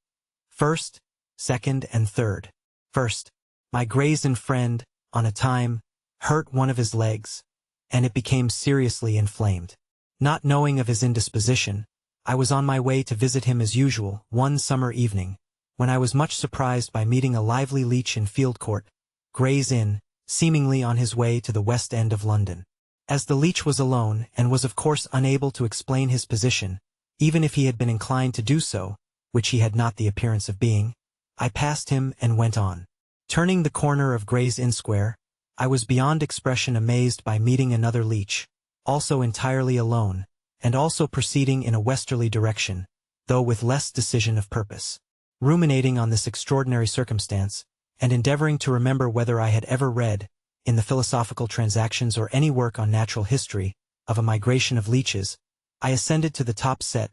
First, second, and third. First, my Gray's Inn friend, on a time, hurt one of his legs, and it became seriously inflamed. Not knowing of his indisposition, I was on my way to visit him as usual one summer evening, when I was much surprised by meeting a lively leech in Field Court, Gray's Inn, seemingly on his way to the West End of London. As the leech was alone and was of course unable to explain his position, even if he had been inclined to do so, which he had not the appearance of being, I passed him and went on. Turning the corner of Gray's Inn Square, I was beyond expression amazed by meeting another leech, also entirely alone, and also proceeding in a westerly direction, though with less decision of purpose. Ruminating on this extraordinary circumstance, and endeavoring to remember whether I had ever read, in the Philosophical Transactions or any work on natural history, of a migration of leeches, I ascended to the top set,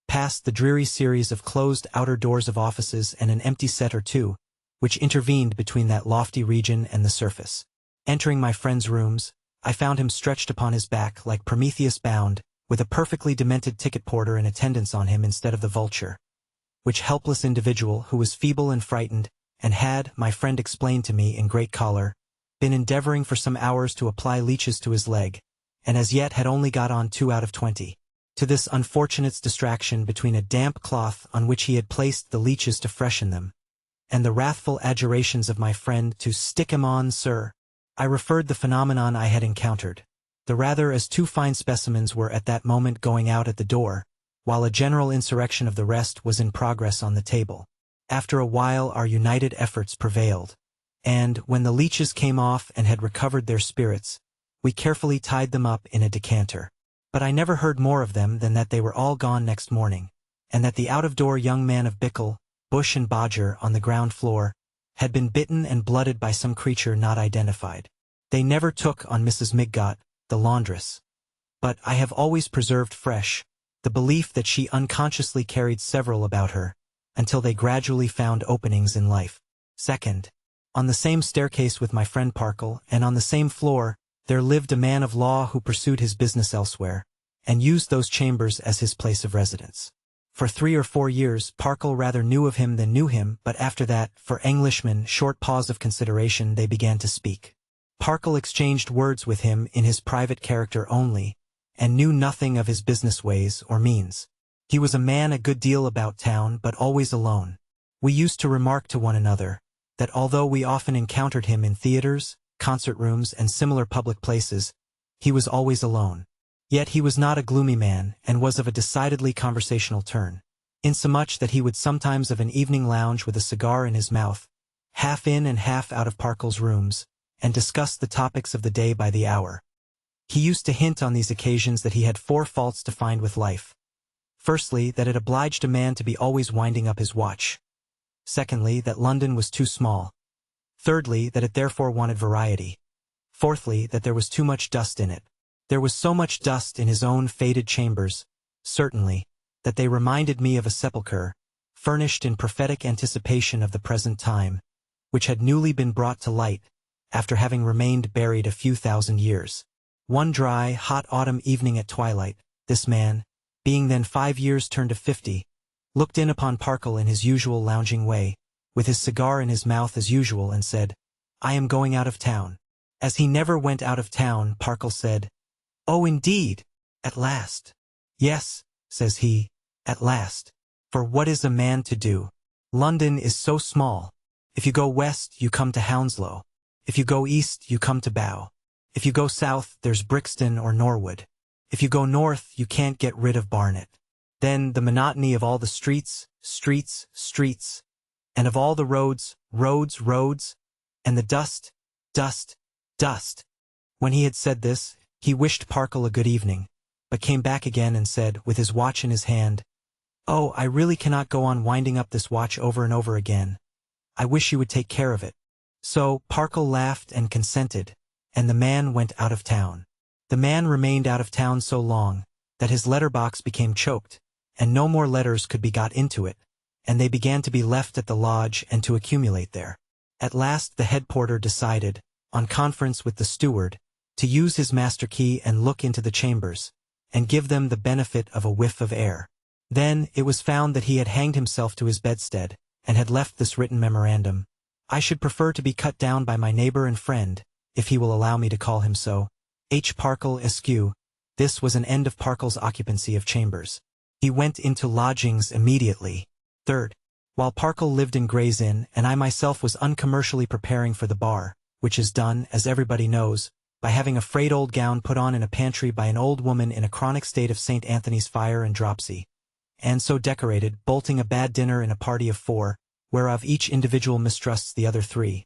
past the dreary series of closed outer doors of offices and an empty set or two, which intervened between that lofty region and the surface. Entering my friend's rooms, I found him stretched upon his back like Prometheus bound, with a perfectly demented ticket porter in attendance on him instead of the vulture, which helpless individual, who was feeble and frightened, and had, my friend explained to me in great choler, been endeavoring for some hours to apply leeches to his leg, and as yet had only got on 2 out of 20. To this unfortunate's distraction between a damp cloth on which he had placed the leeches to freshen them, and the wrathful adjurations of my friend to "stick 'em on, sir," I referred the phenomenon I had encountered, the rather as 2 fine specimens were at that moment going out at the door, while a general insurrection of the rest was in progress on the table. After a while our united efforts prevailed, and, when the leeches came off and had recovered their spirits, we carefully tied them up in a decanter. But I never heard more of them than that they were all gone next morning, and that the out-of-door young man of Bickle, Bush and Bodger on the ground floor, had been bitten and blooded by some creature not identified. They never took on Mrs. Midgott, the laundress, but I have always preserved fresh the belief that she unconsciously carried several about her, until they gradually found openings in life. Second, on the same staircase with my friend Parkle, and on the same floor, there lived a man of law who pursued his business elsewhere, and used those chambers as his place of residence. For 3 or 4 years Parkle rather knew of him than knew him, but after that, for Englishmen, short pause of consideration, they began to speak. Parkle exchanged words with him in his private character only, and knew nothing of his business ways or means. He was a man a good deal about town, but always alone. We used to remark to one another, that although we often encountered him in theaters, concert rooms, and similar public places, he was always alone. Yet he was not a gloomy man, and was of a decidedly conversational turn, insomuch that he would sometimes of an evening lounge with a cigar in his mouth, half in and half out of Parkle's rooms, and discuss the topics of the day by the hour. He used to hint on these occasions that he had 4 faults to find with life. Firstly, that it obliged a man to be always winding up his watch. Secondly, that London was too small. Thirdly, that it therefore wanted variety. Fourthly, that there was too much dust in it. There was so much dust in his own faded chambers, certainly, that they reminded me of a sepulchre, furnished in prophetic anticipation of the present time, which had newly been brought to light, after having remained buried a few thousand years. One dry, hot autumn evening at twilight, this man, being then 5 years turned of 50, looked in upon Parkle in his usual lounging way, with his cigar in his mouth as usual, and said, "I am going out of town." As he never went out of town, Parkle said, "Oh, indeed! At last." "Yes," says he, "at last. For what is a man to do? London is so small. If you go west, you come to Hounslow. If you go east, you come to Bow. If you go south, there's Brixton or Norwood. If you go north, you can't get rid of Barnet. Then the monotony of all the streets, streets, streets, and of all the roads, roads, roads, and the dust, dust, dust." When he had said this, he wished Parkle a good evening, but came back again and said, with his watch in his hand, "Oh, I really cannot go on winding up this watch over and over again. I wish you would take care of it." So Parkle laughed and consented, and the man went out of town. The man remained out of town so long that his letter-box became choked, and no more letters could be got into it, and they began to be left at the lodge and to accumulate there. At last the head porter decided, on conference with the steward, to use his master key and look into the chambers, and give them the benefit of a whiff of air. Then it was found that he had hanged himself to his bedstead, and had left this written memorandum: "I should prefer to be cut down by my neighbor and friend, if he will allow me to call him so, H. Parkle Esq." This was an end of Parkle's occupancy of chambers. He went into lodgings immediately. 3rd. While Parkle lived in Gray's Inn, and I myself was uncommercially preparing for the bar, which is done, as everybody knows, by having a frayed old gown put on in a pantry by an old woman in a chronic state of St. Anthony's fire and dropsy, and so decorated, bolting a bad dinner in a party of 4, whereof each individual mistrusts the other 3.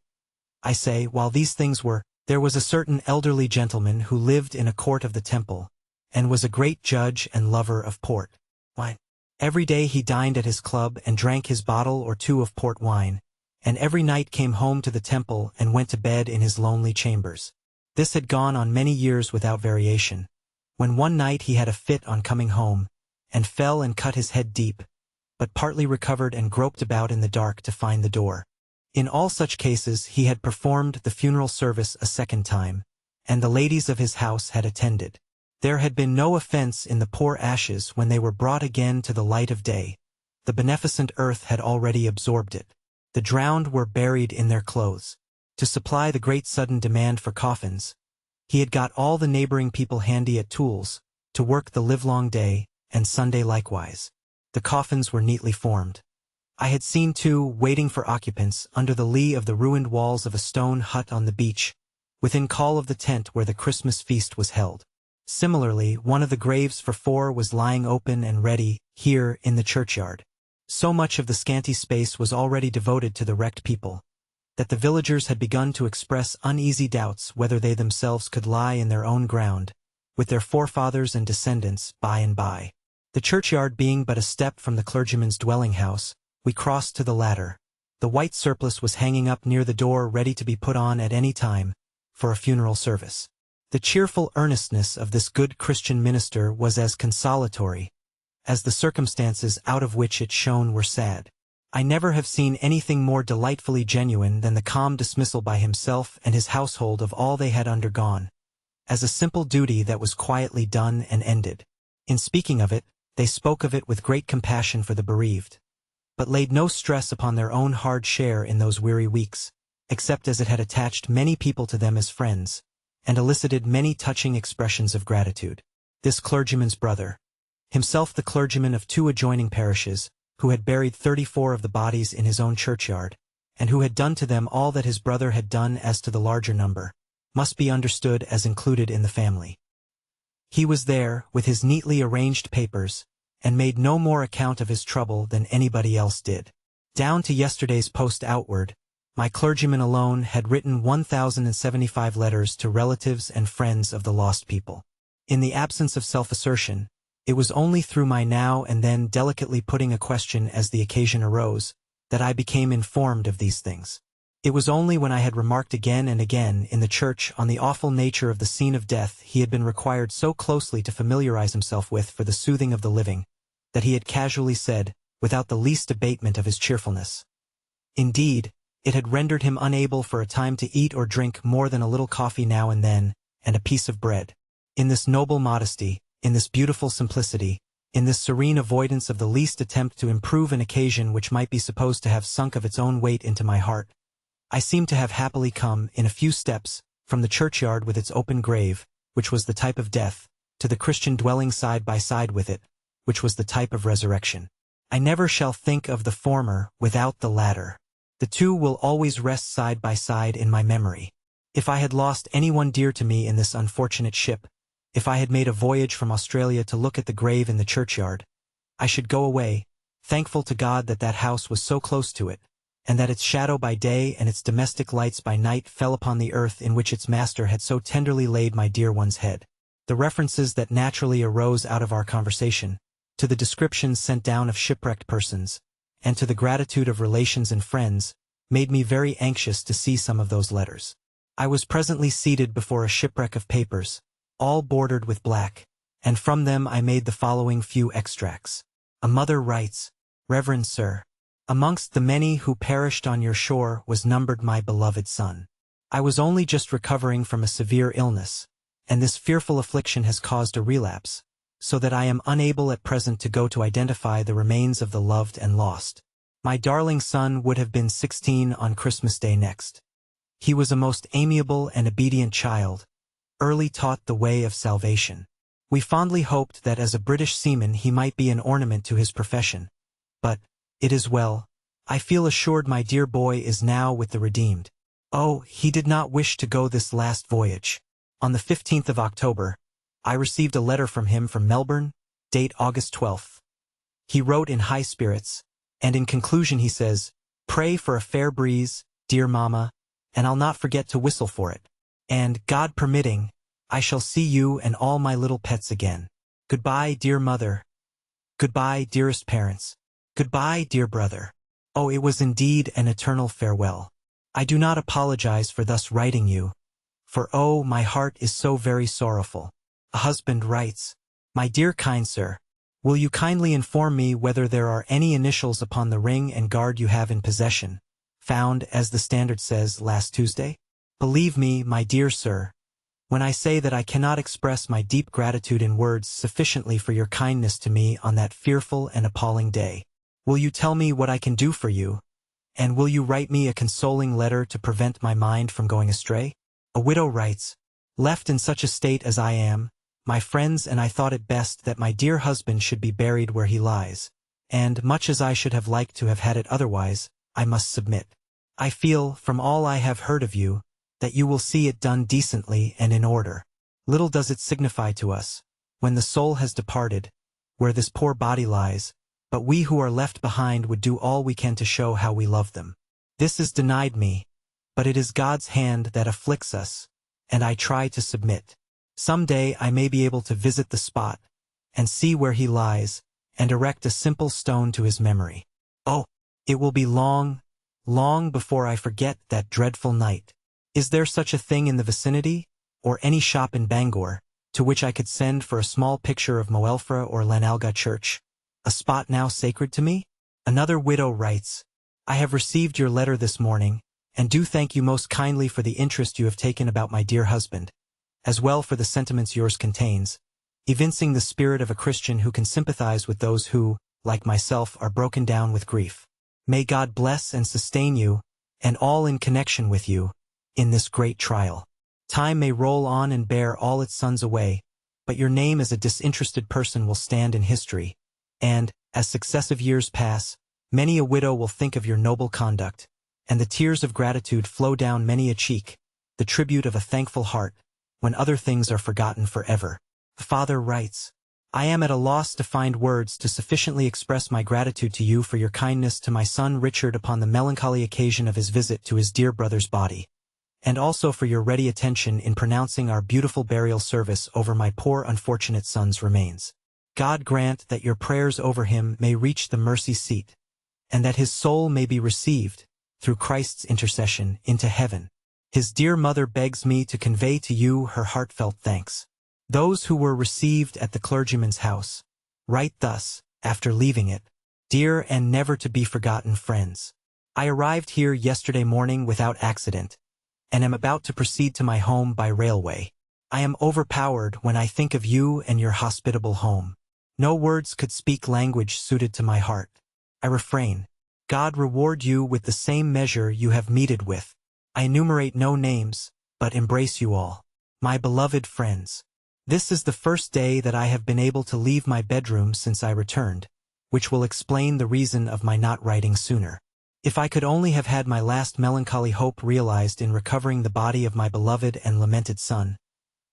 I say, while these things were, there was a certain elderly gentleman who lived in a court of the Temple, and was a great judge and lover of port wine. Every day he dined at his club and drank his bottle or 2 of port wine, and every night came home to the Temple and went to bed in his lonely chambers. This had gone on many years without variation, when one night he had a fit on coming home, and fell and cut his head deep, but partly recovered and groped about in the dark to find the door. In all such cases he had performed the funeral service a 2nd time, and the ladies of his house had attended. There had been no offense in the poor ashes when they were brought again to the light of day. The beneficent earth had already absorbed it. The drowned were buried in their clothes. To supply the great sudden demand for coffins, he had got all the neighboring people handy at tools, to work the livelong day, and Sunday likewise. The coffins were neatly formed. I had seen 2 waiting for occupants under the lee of the ruined walls of a stone hut on the beach, within call of the tent where the Christmas feast was held. Similarly, one of the graves for 4 was lying open and ready, here, in the churchyard. So much of the scanty space was already devoted to the wrecked people, that the villagers had begun to express uneasy doubts whether they themselves could lie in their own ground, with their forefathers and descendants, by and by. The churchyard being but a step from the clergyman's dwelling-house, we crossed to the latter. The white surplice was hanging up near the door ready to be put on at any time, for a funeral service. The cheerful earnestness of this good Christian minister was as consolatory as the circumstances out of which it shone were sad. I never have seen anything more delightfully genuine than the calm dismissal by himself and his household of all they had undergone, as a simple duty that was quietly done and ended. In speaking of it, they spoke of it with great compassion for the bereaved, but laid no stress upon their own hard share in those weary weeks, except as it had attached many people to them as friends, and elicited many touching expressions of gratitude. This clergyman's brother, himself the clergyman of 2 adjoining parishes, who had buried 34 of the bodies in his own churchyard, and who had done to them all that his brother had done as to the larger number, must be understood as included in the family. He was there, with his neatly arranged papers, and made no more account of his trouble than anybody else did. Down to yesterday's post outward, my clergyman alone had written 1,075 letters to relatives and friends of the lost people. In the absence of self-assertion, it was only through my now and then delicately putting a question as the occasion arose, that I became informed of these things. It was only when I had remarked again and again in the church on the awful nature of the scene of death he had been required so closely to familiarize himself with for the soothing of the living, that he had casually said, without the least abatement of his cheerfulness. Indeed, it had rendered him unable for a time to eat or drink more than a little coffee now and then, and a piece of bread. In this noble modesty, in this beautiful simplicity, in this serene avoidance of the least attempt to improve an occasion which might be supposed to have sunk of its own weight into my heart, I seemed to have happily come, in a few steps, from the churchyard with its open grave, which was the type of death, to the Christian dwelling side by side with it, which was the type of resurrection. I never shall think of the former without the latter. The two will always rest side by side in my memory. If I had lost anyone dear to me in this unfortunate ship, if I had made a voyage from Australia to look at the grave in the churchyard, I should go away, thankful to God that that house was so close to it, and that its shadow by day and its domestic lights by night fell upon the earth in which its master had so tenderly laid my dear one's head. The references that naturally arose out of our conversation, to the descriptions sent down of shipwrecked persons, and to the gratitude of relations and friends, made me very anxious to see some of those letters. I was presently seated before a shipwreck of papers, all bordered with black, and from them I made the following few extracts. A mother writes, "Reverend Sir, amongst the many who perished on your shore was numbered my beloved son. I was only just recovering from a severe illness, and this fearful affliction has caused a relapse, so that I am unable at present to go to identify the remains of the loved and lost. My darling son would have been 16 on Christmas Day next. He was a most amiable and obedient child, early taught the way of salvation. We fondly hoped that as a British seaman he might be an ornament to his profession. But, it is well, I feel assured my dear boy is now with the redeemed. Oh, he did not wish to go this last voyage. On the 15th of October, I received a letter from him from Melbourne, date August 12th. He wrote in high spirits, and in conclusion he says, "Pray for a fair breeze, dear mamma, and I'll not forget to whistle for it. And, God permitting, I shall see you and all my little pets again. Goodbye, dear mother. Goodbye, dearest parents. Goodbye, dear brother." Oh, it was indeed an eternal farewell. I do not apologize for thus writing you, for oh, my heart is so very sorrowful. A husband writes, "My dear kind sir, will you kindly inform me whether there are any initials upon the ring and guard you have in possession, found, as the Standard says, last Tuesday? Believe me, my dear sir, when I say that I cannot express my deep gratitude in words sufficiently for your kindness to me on that fearful and appalling day. Will you tell me what I can do for you, and will you write me a consoling letter to prevent my mind from going astray?" A widow writes, "Left in such a state as I am, my friends and I thought it best that my dear husband should be buried where he lies, and, much as I should have liked to have had it otherwise, I must submit. I feel, from all I have heard of you, that you will see it done decently and in order. Little does it signify to us, when the soul has departed, where this poor body lies, but we who are left behind would do all we can to show how we love them. This is denied me, but it is God's hand that afflicts us, and I try to submit. Some day I may be able to visit the spot, and see where he lies, and erect a simple stone to his memory. Oh, it will be long, long before I forget that dreadful night. Is there such a thing in the vicinity, or any shop in Bangor, to which I could send for a small picture of Moelfra or Lanalga Church, a spot now sacred to me?" Another widow writes, "I have received your letter this morning, and do thank you most kindly for the interest you have taken about my dear husband, as well for the sentiments yours contains, evincing the spirit of a Christian who can sympathize with those who, like myself, are broken down with grief. May God bless and sustain you, and all in connection with you, in this great trial. Time may roll on and bear all its sons away, but your name as a disinterested person will stand in history, and, as successive years pass, many a widow will think of your noble conduct, and the tears of gratitude flow down many a cheek, the tribute of a thankful heart, when other things are forgotten forever. The father writes, I am at a loss to find words to sufficiently express my gratitude to you for your kindness to my son Richard upon the melancholy occasion of his visit to his dear brother's body, and also for your ready attention in pronouncing our beautiful burial service over my poor unfortunate son's remains. God grant that your prayers over him may reach the mercy seat, and that his soul may be received, through Christ's intercession, into heaven. His dear mother begs me to convey to you her heartfelt thanks. Those who were received at the clergyman's house write thus, after leaving it, Dear and never to be forgotten friends, I arrived here yesterday morning without accident, and am about to proceed to my home by railway. I am overpowered when I think of you and your hospitable home. No words could speak language suited to my heart. I refrain. God reward you with the same measure you have meted with. I enumerate no names, but embrace you all. My beloved friends, this is the first day that I have been able to leave my bedroom since I returned, which will explain the reason of my not writing sooner. If I could only have had my last melancholy hope realized in recovering the body of my beloved and lamented son,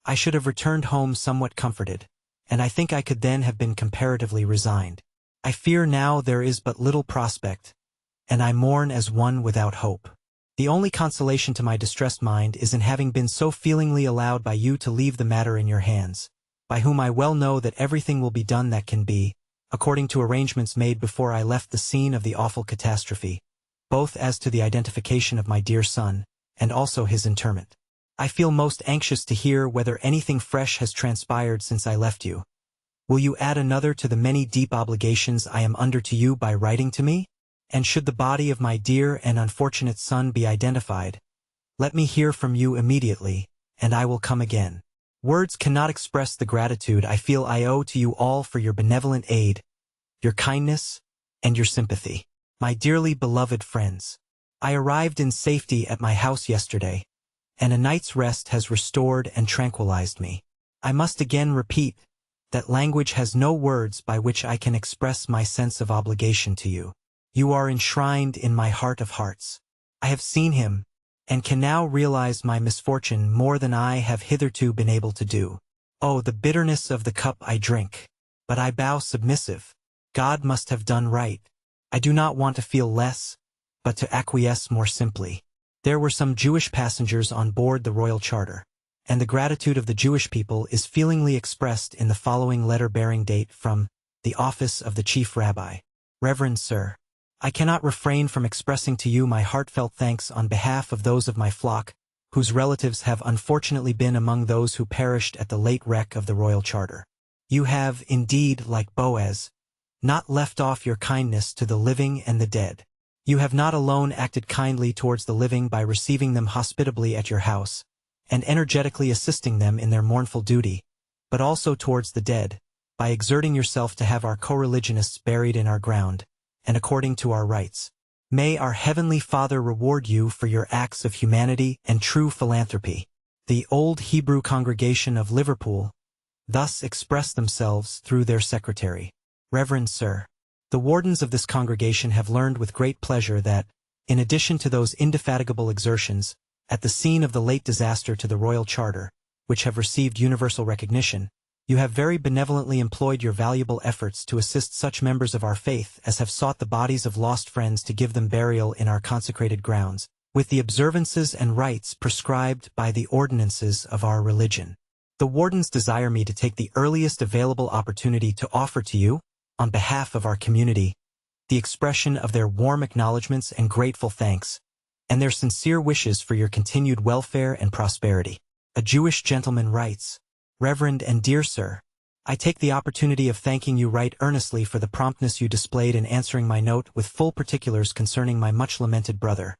I should have returned home somewhat comforted, and I think I could then have been comparatively resigned. I fear now there is but little prospect, and I mourn as one without hope. The only consolation to my distressed mind is in having been so feelingly allowed by you to leave the matter in your hands, by whom I well know that everything will be done that can be, according to arrangements made before I left the scene of the awful catastrophe, both as to the identification of my dear son, and also his interment. I feel most anxious to hear whether anything fresh has transpired since I left you. Will you add another to the many deep obligations I am under to you by writing to me? And should the body of my dear and unfortunate son be identified, let me hear from you immediately, and I will come again. Words cannot express the gratitude I feel I owe to you all for your benevolent aid, your kindness, and your sympathy. My dearly beloved friends, I arrived in safety at my house yesterday, and a night's rest has restored and tranquilized me. I must again repeat that language has no words by which I can express my sense of obligation to you. You are enshrined in my heart of hearts. I have seen him, and can now realize my misfortune more than I have hitherto been able to do. Oh, the bitterness of the cup I drink! But I bow submissive. God must have done right. I do not want to feel less, but to acquiesce more simply. There were some Jewish passengers on board the Royal Charter, and the gratitude of the Jewish people is feelingly expressed in the following letter bearing date from the office of the Chief Rabbi. Reverend Sir, I cannot refrain from expressing to you my heartfelt thanks on behalf of those of my flock, whose relatives have unfortunately been among those who perished at the late wreck of the Royal Charter. You have, indeed, like Boaz, not left off your kindness to the living and the dead. You have not alone acted kindly towards the living by receiving them hospitably at your house, and energetically assisting them in their mournful duty, but also towards the dead, by exerting yourself to have our co-religionists buried in our ground, and according to our rites. May our Heavenly Father reward you for your acts of humanity and true philanthropy. The Old Hebrew Congregation of Liverpool thus express themselves through their secretary. Reverend Sir, the wardens of this congregation have learned with great pleasure that, in addition to those indefatigable exertions, at the scene of the late disaster to the Royal Charter, which have received universal recognition, you have very benevolently employed your valuable efforts to assist such members of our faith as have sought the bodies of lost friends to give them burial in our consecrated grounds, with the observances and rites prescribed by the ordinances of our religion. The wardens desire me to take the earliest available opportunity to offer to you, on behalf of our community, the expression of their warm acknowledgments and grateful thanks, and their sincere wishes for your continued welfare and prosperity. A Jewish gentleman writes, Reverend and dear Sir, I take the opportunity of thanking you right earnestly for the promptness you displayed in answering my note with full particulars concerning my much-lamented brother,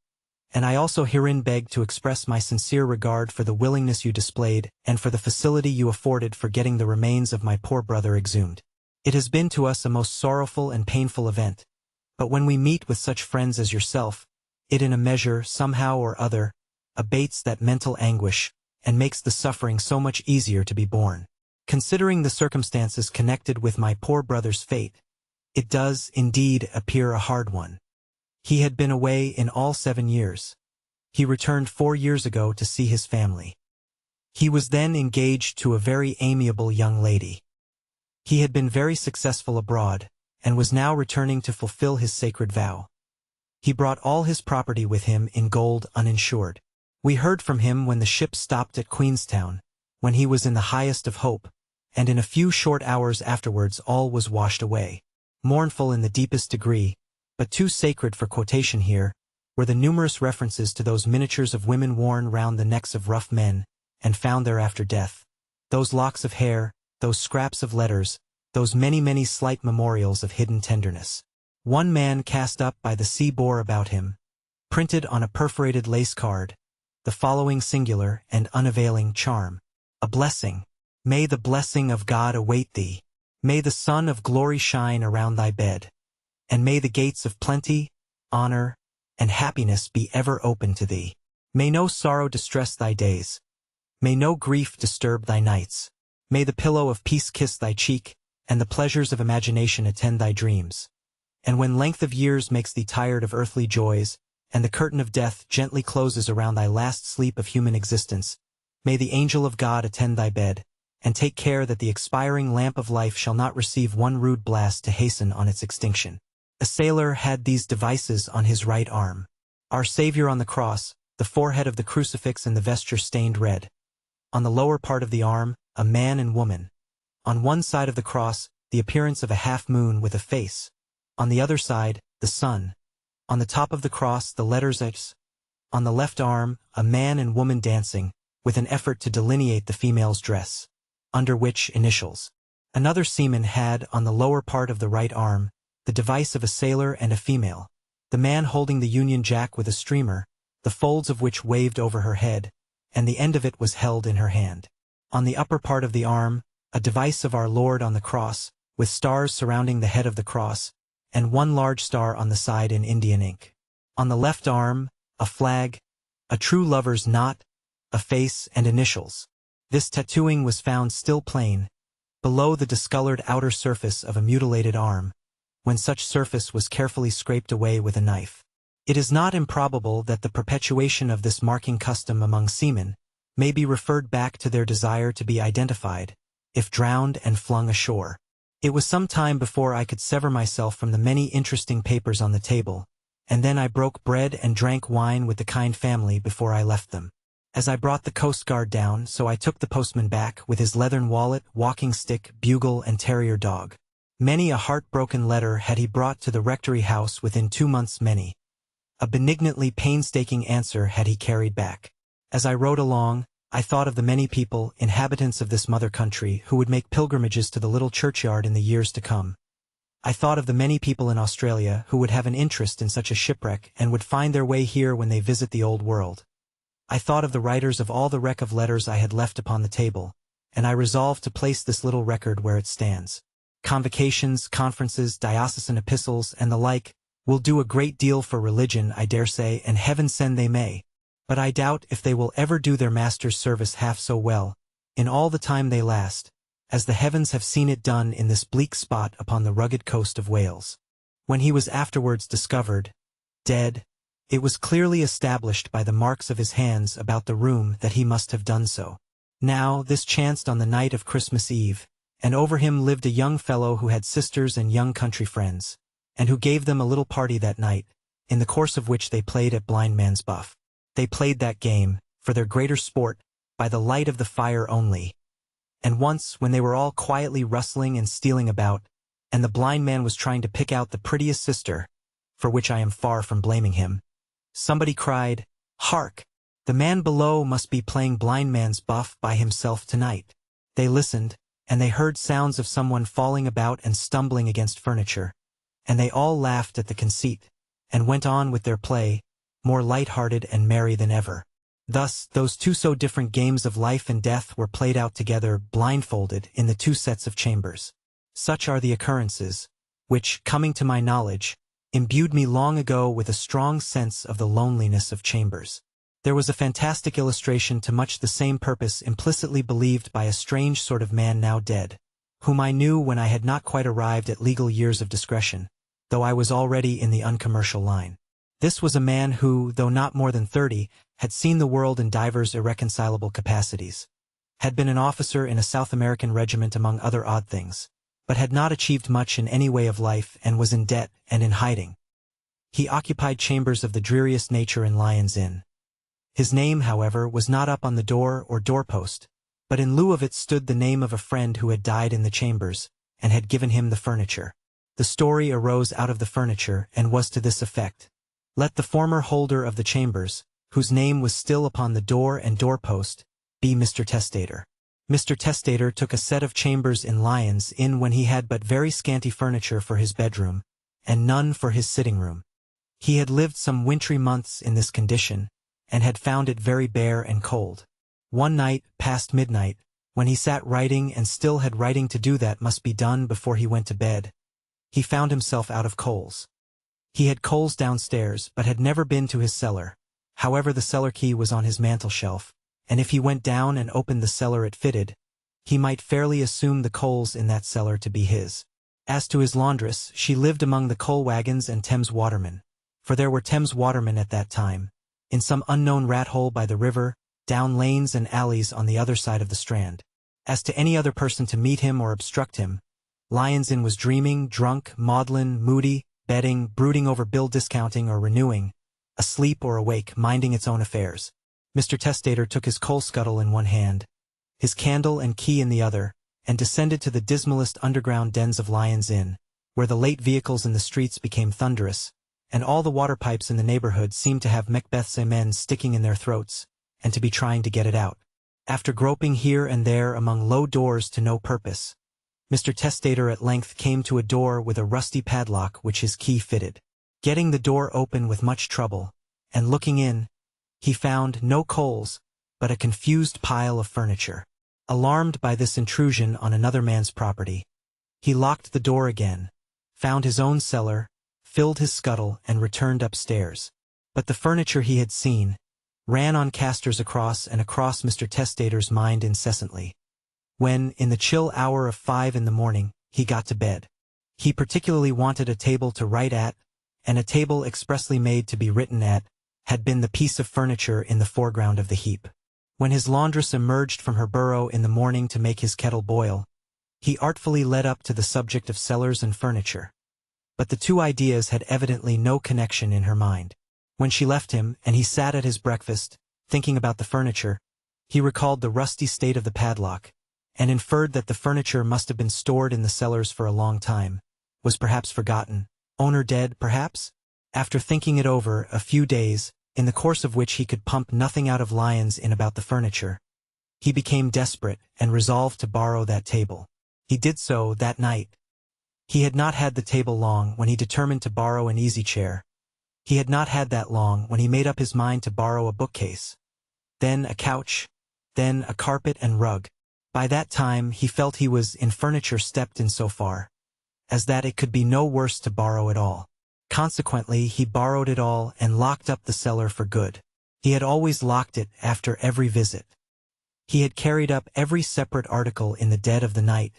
and I also herein beg to express my sincere regard for the willingness you displayed and for the facility you afforded for getting the remains of my poor brother exhumed. It has been to us a most sorrowful and painful event, but when we meet with such friends as yourself, it in a measure, somehow or other, abates that mental anguish, and makes the suffering so much easier to be borne. Considering the circumstances connected with my poor brother's fate, it does, indeed, appear a hard one. He had been away in all 7 years. He returned 4 years ago to see his family. He was then engaged to a very amiable young lady. He had been very successful abroad, and was now returning to fulfill his sacred vow. He brought all his property with him in gold uninsured. We heard from him when the ship stopped at Queenstown, when he was in the highest of hope, and in a few short hours afterwards all was washed away. Mournful in the deepest degree, but too sacred for quotation here, were the numerous references to those miniatures of women worn round the necks of rough men, and found there after death, those locks of hair, those scraps of letters, those many slight memorials of hidden tenderness. One man cast up by the sea bore about him, printed on a perforated lace card, the following singular and unavailing charm: a blessing. May the blessing of God await thee. May the sun of glory shine around thy bed. And may the gates of plenty, honor, and happiness be ever open to thee. May no sorrow distress thy days. May no grief disturb thy nights. May the pillow of peace kiss thy cheek, and the pleasures of imagination attend thy dreams. And when length of years makes thee tired of earthly joys, and the curtain of death gently closes around thy last sleep of human existence, may the angel of God attend thy bed, and take care that the expiring lamp of life shall not receive one rude blast to hasten on its extinction. A sailor had these devices on his right arm: Our Savior on the cross, the forehead of the crucifix and the vesture stained red. On the lower part of the arm, a man and woman. On one side of the cross, the appearance of a half-moon with a face. On the other side, the sun. On the top of the cross, the letters X. On the left arm, a man and woman dancing, with an effort to delineate the female's dress, under which initials. Another seaman had, on the lower part of the right arm, the device of a sailor and a female, the man holding the Union Jack with a streamer, the folds of which waved over her head, and the end of it was held in her hand. On the upper part of the arm, a device of our Lord on the cross, with stars surrounding the head of the cross, and one large star on the side in Indian ink. On the left arm, a flag, a true lover's knot, a face and initials. This tattooing was found still plain, below the discolored outer surface of a mutilated arm, when such surface was carefully scraped away with a knife. It is not improbable that the perpetuation of this marking custom among seamen may be referred back to their desire to be identified, if drowned and flung ashore. It was some time before I could sever myself from the many interesting papers on the table, and then I broke bread and drank wine with the kind family before I left them. As I brought the Coast Guard down, so I took the postman back with his leathern wallet, walking stick, bugle, and terrier dog. Many a heartbroken letter had he brought to the rectory house within 2 months. Many a benignantly painstaking answer had he carried back. As I rode along, I thought of the many people, inhabitants of this mother country, who would make pilgrimages to the little churchyard in the years to come. I thought of the many people in Australia who would have an interest in such a shipwreck and would find their way here when they visit the old world. I thought of the writers of all the wreck of letters I had left upon the table, and I resolved to place this little record where it stands. Convocations, conferences, diocesan epistles, and the like, will do a great deal for religion, I dare say, and heaven send they may. But I doubt if they will ever do their Master's service half so well, in all the time they last, as the heavens have seen it done in this bleak spot upon the rugged coast of Wales. When he was afterwards discovered dead, it was clearly established by the marks of his hands about the room that he must have done so. Now, this chanced on the night of Christmas Eve, and over him lived a young fellow who had sisters and young country friends, and who gave them a little party that night, in the course of which they played at blind man's buff. They played that game, for their greater sport, by the light of the fire only. And once, when they were all quietly rustling and stealing about, and the blind man was trying to pick out the prettiest sister, for which I am far from blaming him, somebody cried, "Hark! The man below must be playing blind man's buff by himself tonight." They listened, and they heard sounds of someone falling about and stumbling against furniture, and they all laughed at the conceit, and went on with their play, more light-hearted and merry than ever. Thus, those two so different games of life and death were played out together, blindfolded, in the 2 sets of chambers. Such are the occurrences, which, coming to my knowledge, imbued me long ago with a strong sense of the loneliness of chambers. There was a fantastic illustration to much the same purpose implicitly believed by a strange sort of man now dead, whom I knew when I had not quite arrived at legal years of discretion, though I was already in the uncommercial line. This was a man who, though not more than 30, had seen the world in divers irreconcilable capacities. had been an officer in a South American regiment among other odd things, but had not achieved much in any way of life and was in debt and in hiding. He occupied chambers of the dreariest nature in Lyon's Inn. His name, however, was not up on the door or doorpost, but in lieu of it stood the name of a friend who had died in the chambers, and had given him the furniture. The story arose out of the furniture, and was to this effect. Let the former holder of the chambers, whose name was still upon the door and doorpost, be Mr. Testator. Mr. Testator took a set of chambers in Lyon's Inn when he had but very scanty furniture for his bedroom, and none for his sitting-room. He had lived some wintry months in this condition, and had found it very bare and cold. One night, past midnight, when he sat writing and still had writing to do that must be done before he went to bed, he found himself out of coals. He had coals downstairs, but had never been to his cellar. However, the cellar key was on his mantel-shelf, and if he went down and opened the cellar it fitted, he might fairly assume the coals in that cellar to be his. As to his laundress, she lived among the coal wagons and Thames watermen, for there were Thames watermen at that time, in some unknown rat-hole by the river, down lanes and alleys on the other side of the Strand. As to any other person to meet him or obstruct him, Lyon's Inn was dreaming, drunk, maudlin, moody, betting, brooding over bill discounting or renewing, asleep or awake, minding its own affairs. Mr. Testator took his coal scuttle in one hand, his candle and key in the other, and descended to the dismalest underground dens of Lyon's Inn, where the late vehicles in the streets became thunderous, and all the water pipes in the neighborhood seemed to have Macbeth's amen sticking in their throats, and to be trying to get it out. After groping here and there among low doors to no purpose, Mr. Testator at length came to a door with a rusty padlock which his key fitted. Getting the door open with much trouble, and looking in, he found no coals, but a confused pile of furniture. Alarmed by this intrusion on another man's property, he locked the door again, found his own cellar, filled his scuttle, and returned upstairs. But the furniture he had seen ran on casters across and across Mr. Testator's mind incessantly. When, in the chill hour of 5 in the morning, he got to bed, he particularly wanted a table to write at, and a table expressly made to be written at had been the piece of furniture in the foreground of the heap. When his laundress emerged from her burrow in the morning to make his kettle boil, he artfully led up to the subject of cellars and furniture. But the two ideas had evidently no connection in her mind. When she left him, and he sat at his breakfast, thinking about the furniture, he recalled the rusty state of the padlock, and inferred that the furniture must have been stored in the cellars for a long time, was perhaps forgotten, owner dead, perhaps? After thinking it over a few days, in the course of which he could pump nothing out of Lyon's Inn about the furniture, he became desperate and resolved to borrow that table. He did so that night. He had not had the table long when he determined to borrow an easy-chair. He had not had that long when he made up his mind to borrow a bookcase, then a couch, then a carpet and rug. By that time he felt he was in furniture stepped in so far as that it could be no worse to borrow it all. Consequently, he borrowed it all and locked up the cellar for good. He had always locked it after every visit. He had carried up every separate article in the dead of the night,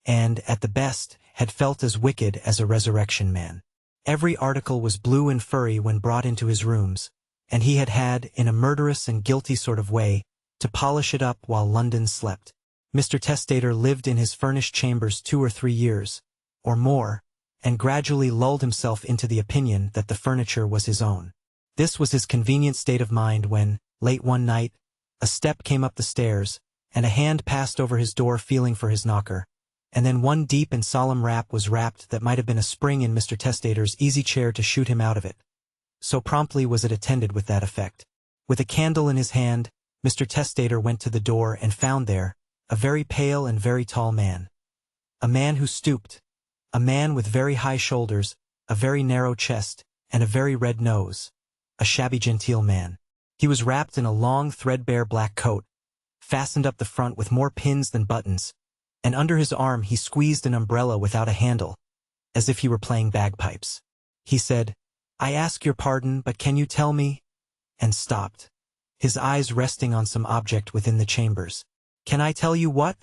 and, at the best, had felt as wicked as a resurrection man. Every article was blue and furry when brought into his rooms, and he had, in a murderous and guilty sort of way, to polish it up while London slept. Mr. Testator lived in his furnished chambers 2 or 3 years, or more, and gradually lulled himself into the opinion that the furniture was his own. This was his convenient state of mind when, late one night, a step came up the stairs, and a hand passed over his door feeling for his knocker, and then one deep and solemn rap was rapped that might have been a spring in Mr. Testator's easy-chair to shoot him out of it. So promptly was it attended with that effect. With a candle in his hand, Mr. Testator went to the door and found there a very pale and very tall man. A man who stooped, a man with very high shoulders, a very narrow chest, and a very red nose, a shabby genteel man. He was wrapped in a long threadbare black coat, fastened up the front with more pins than buttons, and under his arm he squeezed an umbrella without a handle, as if he were playing bagpipes. He said, "I ask your pardon, but can you tell me?" and stopped, his eyes resting on some object within the chambers. "Can I tell you what?"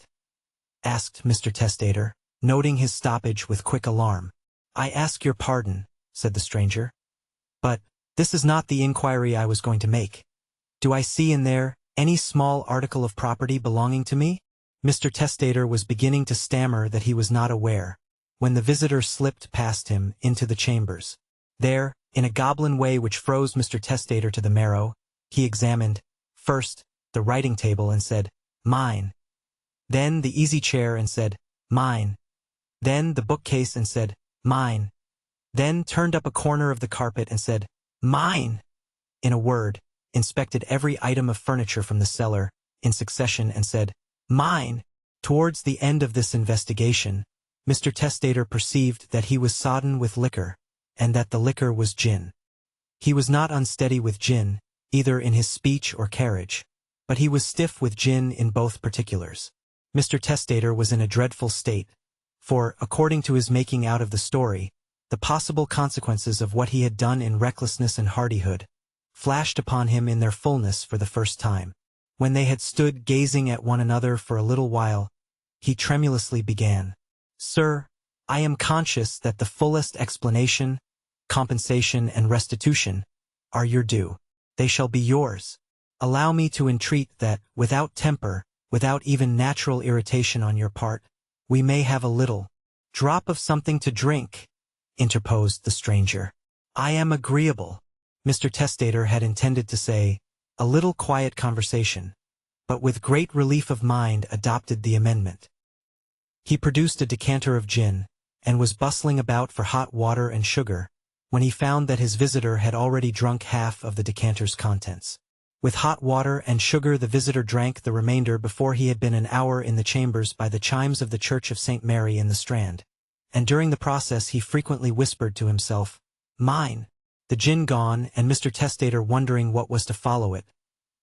asked Mr. Testator, noting his stoppage with quick alarm. "I ask your pardon," said the stranger, "but this is not the inquiry I was going to make. Do I see in there Any small article of property belonging to me? Mr. Testator was beginning to stammer that he was not aware, when the visitor slipped past him into the chambers. There, in a goblin way which froze Mr. Testator to the marrow, he examined, first, the writing table and said, "Mine." Then the easy chair and said, "Mine." Then the bookcase and said, "Mine." Then turned up a corner of the carpet and said, "Mine." In a word, inspected every item of furniture from the cellar, in succession, and said, "Mine." Towards the end of this investigation, Mr. Testator perceived that he was sodden with liquor, and that the liquor was gin. He was not unsteady with gin, either in his speech or carriage, but he was stiff with gin in both particulars. Mr. Testator was in a dreadful state, for, according to his making out of the story, the possible consequences of what he had done in recklessness and hardihood flashed upon him in their fullness for the first time. When they had stood gazing at one another for a little while, he tremulously began, "Sir, I am conscious that the fullest explanation, compensation, and restitution are your due. They shall be yours. Allow me to entreat that, without temper, without even natural irritation on your part, we may have a little drop of something to drink," interposed the stranger. "I am agreeable." Mr. Testator had intended to say, "a little quiet conversation," but with great relief of mind adopted the amendment. He produced a decanter of gin, and was bustling about for hot water and sugar, when he found that his visitor had already drunk half of the decanter's contents. With hot water and sugar the visitor drank the remainder before he had been an hour in the chambers by the chimes of the Church of St. Mary in the Strand, and during the process he frequently whispered to himself, "Mine." The gin gone, and Mr. Testator wondering what was to follow it,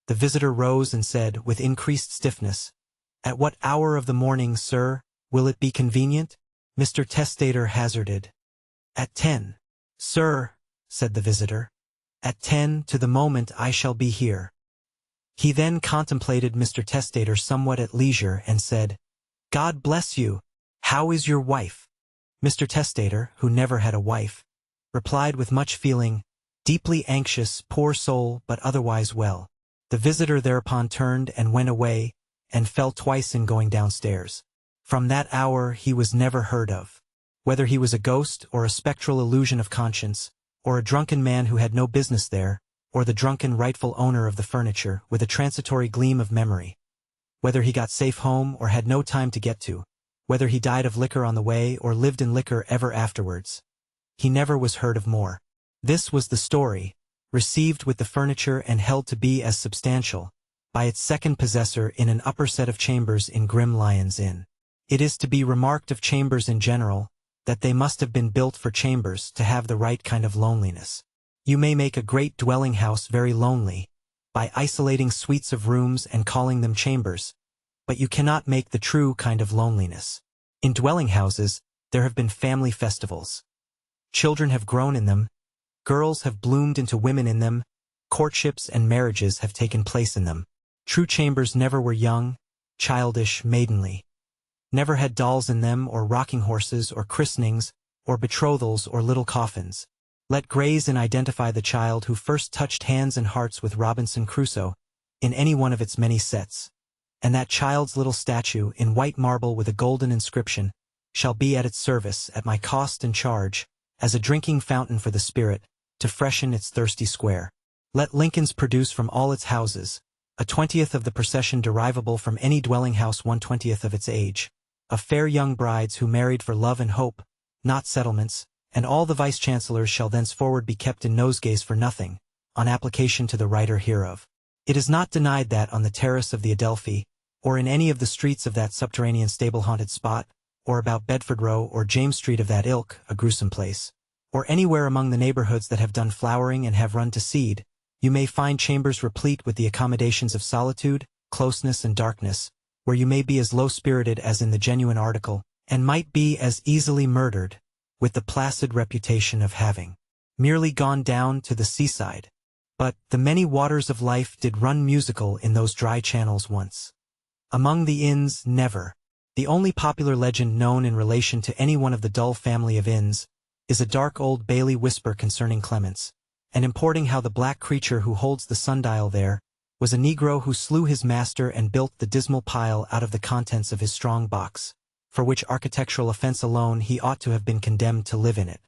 the visitor rose and said, with increased stiffness, "At what hour of the morning, sir, will it be convenient?" Mr. Testator hazarded, "At 10. "Sir," said the visitor, "at 10 to the moment I shall be here." He then contemplated Mr. Testator somewhat at leisure and said, "God bless you. How is your wife?" Mr. Testator, who never had a wife, replied with much feeling, "Deeply anxious, poor soul, but otherwise well." The visitor thereupon turned and went away, and fell twice in going downstairs. From that hour he was never heard of. Whether he was a ghost, or a spectral illusion of conscience, or a drunken man who had no business there, or the drunken rightful owner of the furniture, with a transitory gleam of memory. Whether he got safe home, or had no time to get to. Whether he died of liquor on the way, or lived in liquor ever afterwards. He never was heard of more. This was the story, received with the furniture and held to be as substantial, by its second possessor in an upper set of chambers in Grim Lion's Inn. It is to be remarked of chambers in general, that they must have been built for chambers to have the right kind of loneliness. You may make a great dwelling house very lonely, by isolating suites of rooms and calling them chambers, but you cannot make the true kind of loneliness. In dwelling houses, there have been family festivals. Children have grown in them, girls have bloomed into women in them, courtships and marriages have taken place in them. True chambers never were young, childish, maidenly. Never had dolls in them, or rocking horses, or christenings, or betrothals, or little coffins. Let Gray's Inn identify the child who first touched hands and hearts with Robinson Crusoe, in any one of its many sets, and that child's little statue, in white marble with a golden inscription, shall be at its service, at my cost and charge, as a drinking fountain for the spirit, to freshen its thirsty square. Let Lincoln's produce from all its houses, a 20th of the procession derivable from any dwelling house 1/20th of its age, of fair young brides who married for love and hope, not settlements, and all the vice-chancellors shall thenceforward be kept in nosegays for nothing, on application to the writer hereof. It is not denied that on the terrace of the Adelphi, or in any of the streets of that subterranean stable-haunted spot, or about Bedford Row or James Street of that ilk, a gruesome place, or anywhere among the neighborhoods that have done flowering and have run to seed, you may find chambers replete with the accommodations of solitude, closeness, and darkness, where you may be as low-spirited as in the genuine article, and might be as easily murdered, with the placid reputation of having merely gone down to the seaside. But the many waters of life did run musical in those dry channels once. Among the inns, never. The only popular legend known in relation to any one of the dull family of inns is a dark old Bailey whisper concerning Clements, and importing how the black creature who holds the sundial there was a Negro who slew his master and built the dismal pile out of the contents of his strong box, for which architectural offense alone he ought to have been condemned to live in it.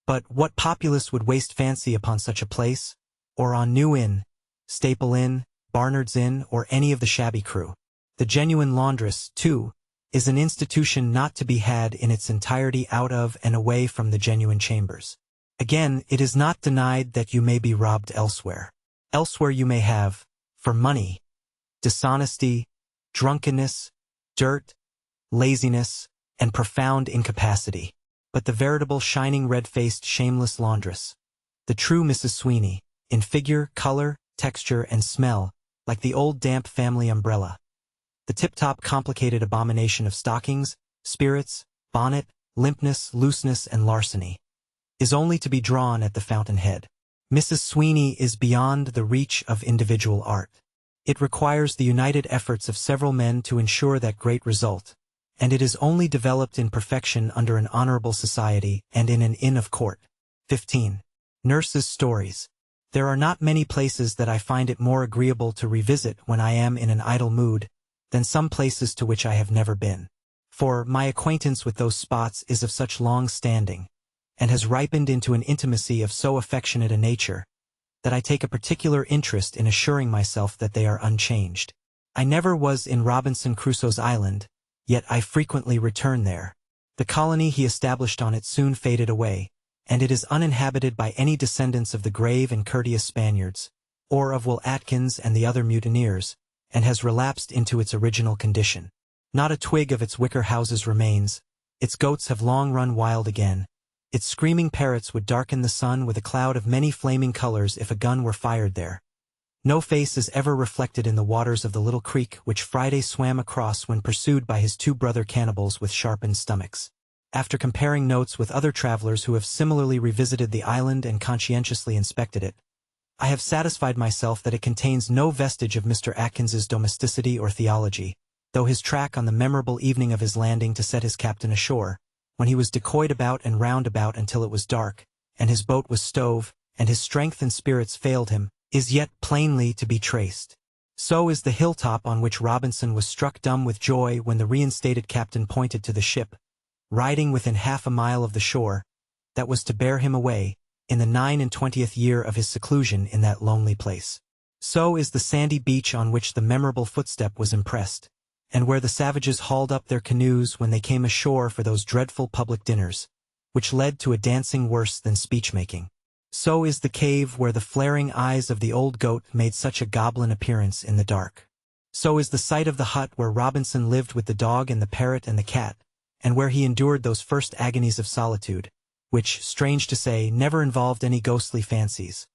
But what populace would waste fancy upon such a place, or on New Inn, Staple Inn, Barnard's Inn, or any of the shabby crew? The genuine laundress, too, is an institution not to be had in its entirety out of and away from the genuine chambers. Again, it is not denied that you may be robbed elsewhere. Elsewhere you may have, for money, dishonesty, drunkenness, dirt, laziness, and profound incapacity. But the veritable shining red-faced shameless laundress, the true Mrs. Sweeney, in figure, color, texture, and smell, like the old damp family umbrella. The tip-top complicated abomination of stockings, spirits, bonnet, limpness, looseness, and larceny, is only to be drawn at the fountainhead. Mrs. Sweeney is beyond the reach of individual art. It requires the united efforts of several men to ensure that great result, and it is only developed in perfection under an honorable society and in an inn of court. 15. Nurse's stories. There are not many places that I find it more agreeable to revisit when I am in an idle mood than some places to which I have never been. For my acquaintance with those spots is of such long standing, and has ripened into an intimacy of so affectionate a nature, that I take a particular interest in assuring myself that they are unchanged. I never was in Robinson Crusoe's island, yet I frequently return there. The colony he established on it soon faded away, and it is uninhabited by any descendants of the grave and courteous Spaniards, or of Will Atkins and the other mutineers, and has relapsed into its original condition. Not a twig of its wicker houses remains, its goats have long run wild again, its screaming parrots would darken the sun with a cloud of many flaming colors if a gun were fired there. No face is ever reflected in the waters of the little creek which Friday swam across when pursued by his two brother cannibals with sharpened stomachs. After comparing notes with other travelers who have similarly revisited the island and conscientiously inspected it, I have satisfied myself that it contains no vestige of Mr. Atkins's domesticity or theology, though his track on the memorable evening of his landing to set his captain ashore, when he was decoyed about and round about until it was dark, and his boat was stove, and his strength and spirits failed him, is yet plainly to be traced. So is the hilltop on which Robinson was struck dumb with joy when the reinstated captain pointed to the ship, riding within half a mile of the shore, that was to bear him away, in the 29th year of his seclusion in that lonely place. So is the sandy beach on which the memorable footstep was impressed, and where the savages hauled up their canoes when they came ashore for those dreadful public dinners, which led to a dancing worse than speech-making. So is the cave where the flaring eyes of the old goat made such a goblin appearance in the dark. So is the site of the hut where Robinson lived with the dog and the parrot and the cat, and where he endured those first agonies of solitude, which, strange to say, never involved any ghostly fancies,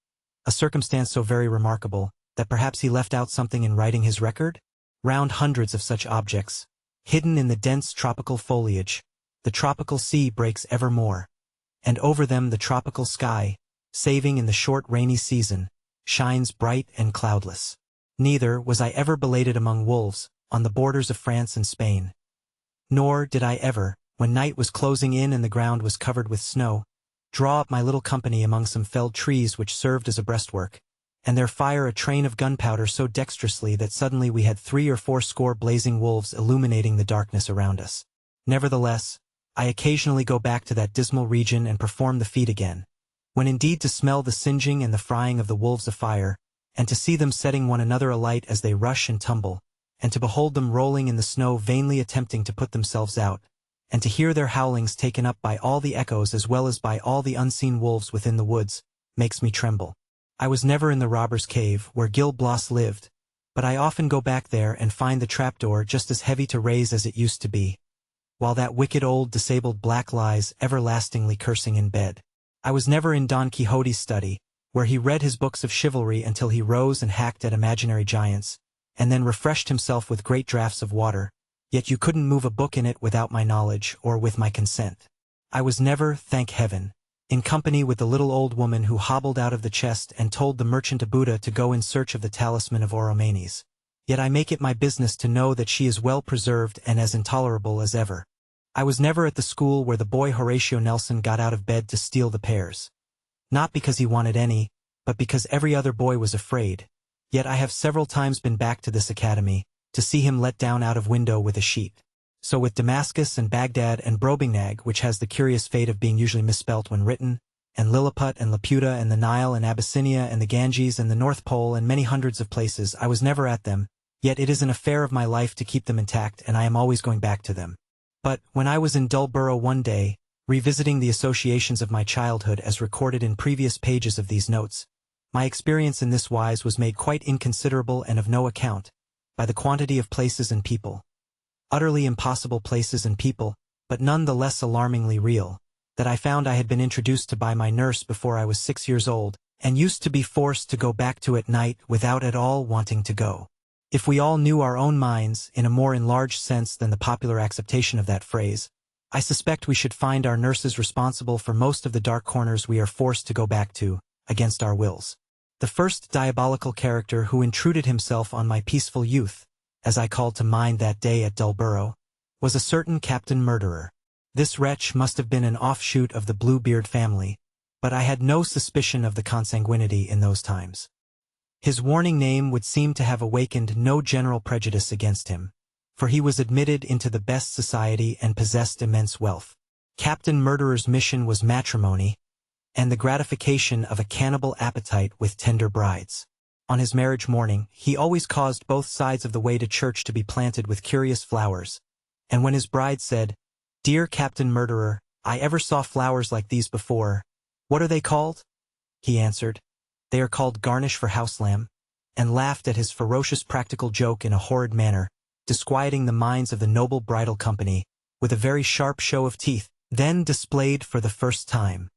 a circumstance so very remarkable, that perhaps he left out something in writing his record? Round hundreds of such objects, hidden in the dense tropical foliage, the tropical sea breaks evermore, and over them the tropical sky, saving in the short rainy season, shines bright and cloudless. Neither was I ever belated among wolves, on the borders of France and Spain. Nor did I ever, when night was closing in and the ground was covered with snow, draw up my little company among some felled trees which served as a breastwork, and there fire a train of gunpowder so dexterously that suddenly we had 3 or 4 score blazing wolves illuminating the darkness around us. Nevertheless, I occasionally go back to that dismal region and perform the feat again, when indeed to smell the singeing and the frying of the wolves afire, and to see them setting one another alight as they rush and tumble, and to behold them rolling in the snow vainly attempting to put themselves out, and to hear their howlings taken up by all the echoes as well as by all the unseen wolves within the woods, makes me tremble. I was never in the robber's cave, where Gil Blas lived, but I often go back there and find the trapdoor just as heavy to raise as it used to be, while that wicked old disabled black lies everlastingly cursing in bed. I was never in Don Quixote's study, where he read his books of chivalry until he rose and hacked at imaginary giants, and then refreshed himself with great draughts of water, yet you couldn't move a book in it without my knowledge or with my consent. I was never, thank heaven, in company with the little old woman who hobbled out of the chest and told the merchant of Buddha to go in search of the talisman of Oromanes. Yet I make it my business to know that she is well preserved and as intolerable as ever. I was never at the school where the boy Horatio Nelson got out of bed to steal the pears. Not because he wanted any, but because every other boy was afraid, Yet I have several times been back to this academy, to see him let down out of window with a sheet. So with Damascus and Baghdad and Brobingnag, which has the curious fate of being usually misspelt when written, and Lilliput and Laputa and the Nile and Abyssinia and the Ganges and the North Pole and many hundreds of places, I was never at them, yet it is an affair of my life to keep them intact, and I am always going back to them. But, when I was in Dullborough one day, revisiting the associations of my childhood as recorded in previous pages of these notes, my experience in this wise was made quite inconsiderable and of no account, by the quantity of places and people. Utterly impossible places and people, but none the less alarmingly real, that I found I had been introduced to by my nurse before I was 6 years old, and used to be forced to go back to at night without at all wanting to go. If we all knew our own minds in a more enlarged sense than the popular acceptation of that phrase, I suspect we should find our nurses responsible for most of the dark corners we are forced to go back to, against our wills. The first diabolical character who intruded himself on my peaceful youth, as I called to mind that day at Dullborough, was a certain Captain Murderer. This wretch must have been an offshoot of the Bluebeard family, but I had no suspicion of the consanguinity in those times. His warning name would seem to have awakened no general prejudice against him, for he was admitted into the best society and possessed immense wealth. Captain Murderer's mission was matrimony, and the gratification of a cannibal appetite with tender brides. On his marriage morning, he always caused both sides of the way to church to be planted with curious flowers, and when his bride said, "Dear Captain Murderer, I ever saw flowers like these before. What are they called?" he answered, "They are called garnish for house lamb," and laughed at his ferocious practical joke in a horrid manner, disquieting the minds of the noble bridal company, with a very sharp show of teeth, then displayed for the first time.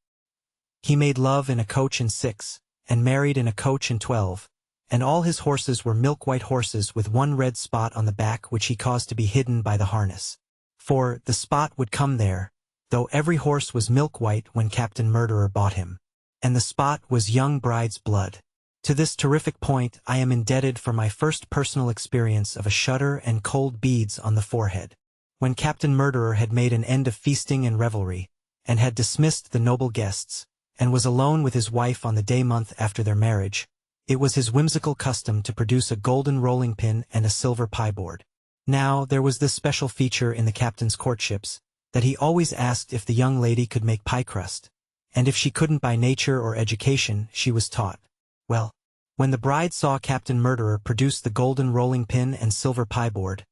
He made love in a coach and 6, and married in a coach and 12, and all his horses were milk-white horses with one red spot on the back which he caused to be hidden by the harness. For the spot would come there, though every horse was milk-white when Captain Murderer bought him, and the spot was young bride's blood. To this terrific point I am indebted for my first personal experience of a shudder and cold beads on the forehead. When Captain Murderer had made an end of feasting and revelry, and had dismissed the noble guests, and was alone with his wife on the day-month after their marriage, it was his whimsical custom to produce a golden rolling pin and a silver pie-board. Now, there was this special feature in the captain's courtships, that he always asked if the young lady could make pie crust, and if she couldn't by nature or education, she was taught. Well, when the bride saw Captain Murderer produce the golden rolling pin and silver pie-board,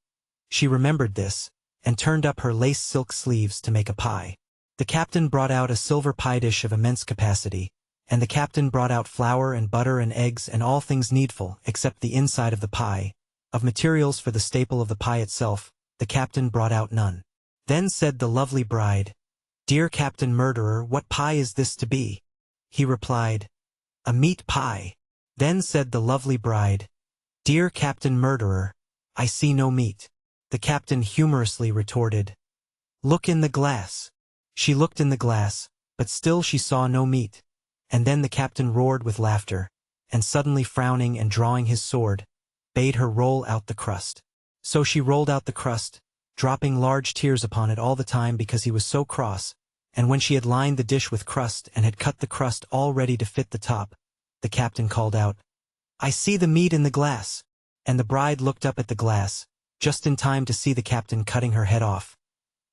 she remembered this, and turned up her lace silk sleeves to make a pie. The captain brought out a silver pie dish of immense capacity, and the captain brought out flour and butter and eggs and all things needful except the inside of the pie. Of materials for the staple of the pie itself, the captain brought out none. Then said the lovely bride, "Dear Captain Murderer, what pie is this to be?" He replied, "A meat pie." Then said the lovely bride, "Dear Captain Murderer, I see no meat." The captain humorously retorted, "Look in the glass." She looked in the glass, but still she saw no meat, and then the captain roared with laughter, and suddenly frowning and drawing his sword, bade her roll out the crust. So she rolled out the crust, dropping large tears upon it all the time because he was so cross, and when she had lined the dish with crust and had cut the crust all ready to fit the top, the captain called out, "I see the meat in the glass," and the bride looked up at the glass, just in time to see the captain cutting her head off.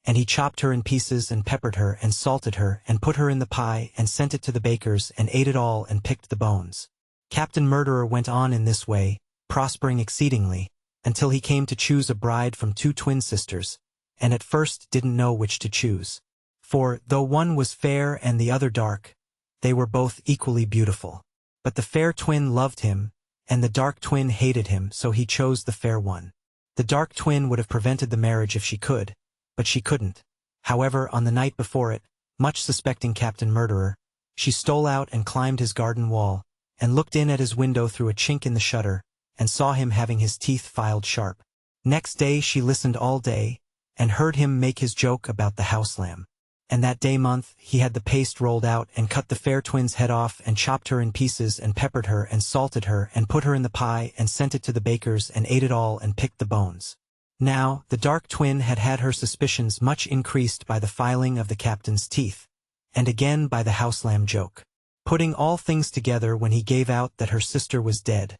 And he chopped her in pieces and peppered her and salted her and put her in the pie and sent it to the bakers and ate it all and picked the bones. Captain Murderer went on in this way, prospering exceedingly, until he came to choose a bride from 2 twin sisters, and at first didn't know which to choose. For, though one was fair and the other dark, they were both equally beautiful. But the fair twin loved him, and the dark twin hated him, so he chose the fair one. The dark twin would have prevented the marriage if she could, but she couldn't. However, on the night before it, much suspecting Captain Murderer, she stole out and climbed his garden wall, and looked in at his window through a chink in the shutter, and saw him having his teeth filed sharp. Next day she listened all day, and heard him make his joke about the house lamb. And that day-month he had the paste rolled out and cut the fair twin's head off and chopped her in pieces and peppered her and salted her and put her in the pie and sent it to the bakers and ate it all and picked the bones. Now, the dark twin had had her suspicions much increased by the filing of the captain's teeth, and again by the house lamb joke. Putting all things together when he gave out that her sister was dead,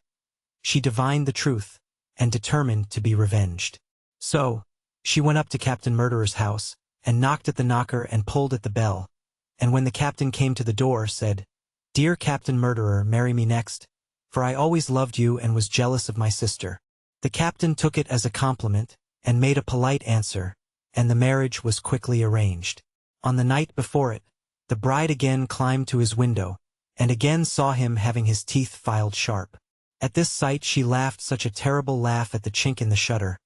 she divined the truth, and determined to be revenged. So, she went up to Captain Murderer's house, and knocked at the knocker and pulled at the bell, and when the captain came to the door, said, "Dear Captain Murderer, marry me next, for I always loved you and was jealous of my sister." The captain took it as a compliment, and made a polite answer, and the marriage was quickly arranged. On the night before it, the bride again climbed to his window, and again saw him having his teeth filed sharp. At this sight she laughed such a terrible laugh at the chink in the shutter,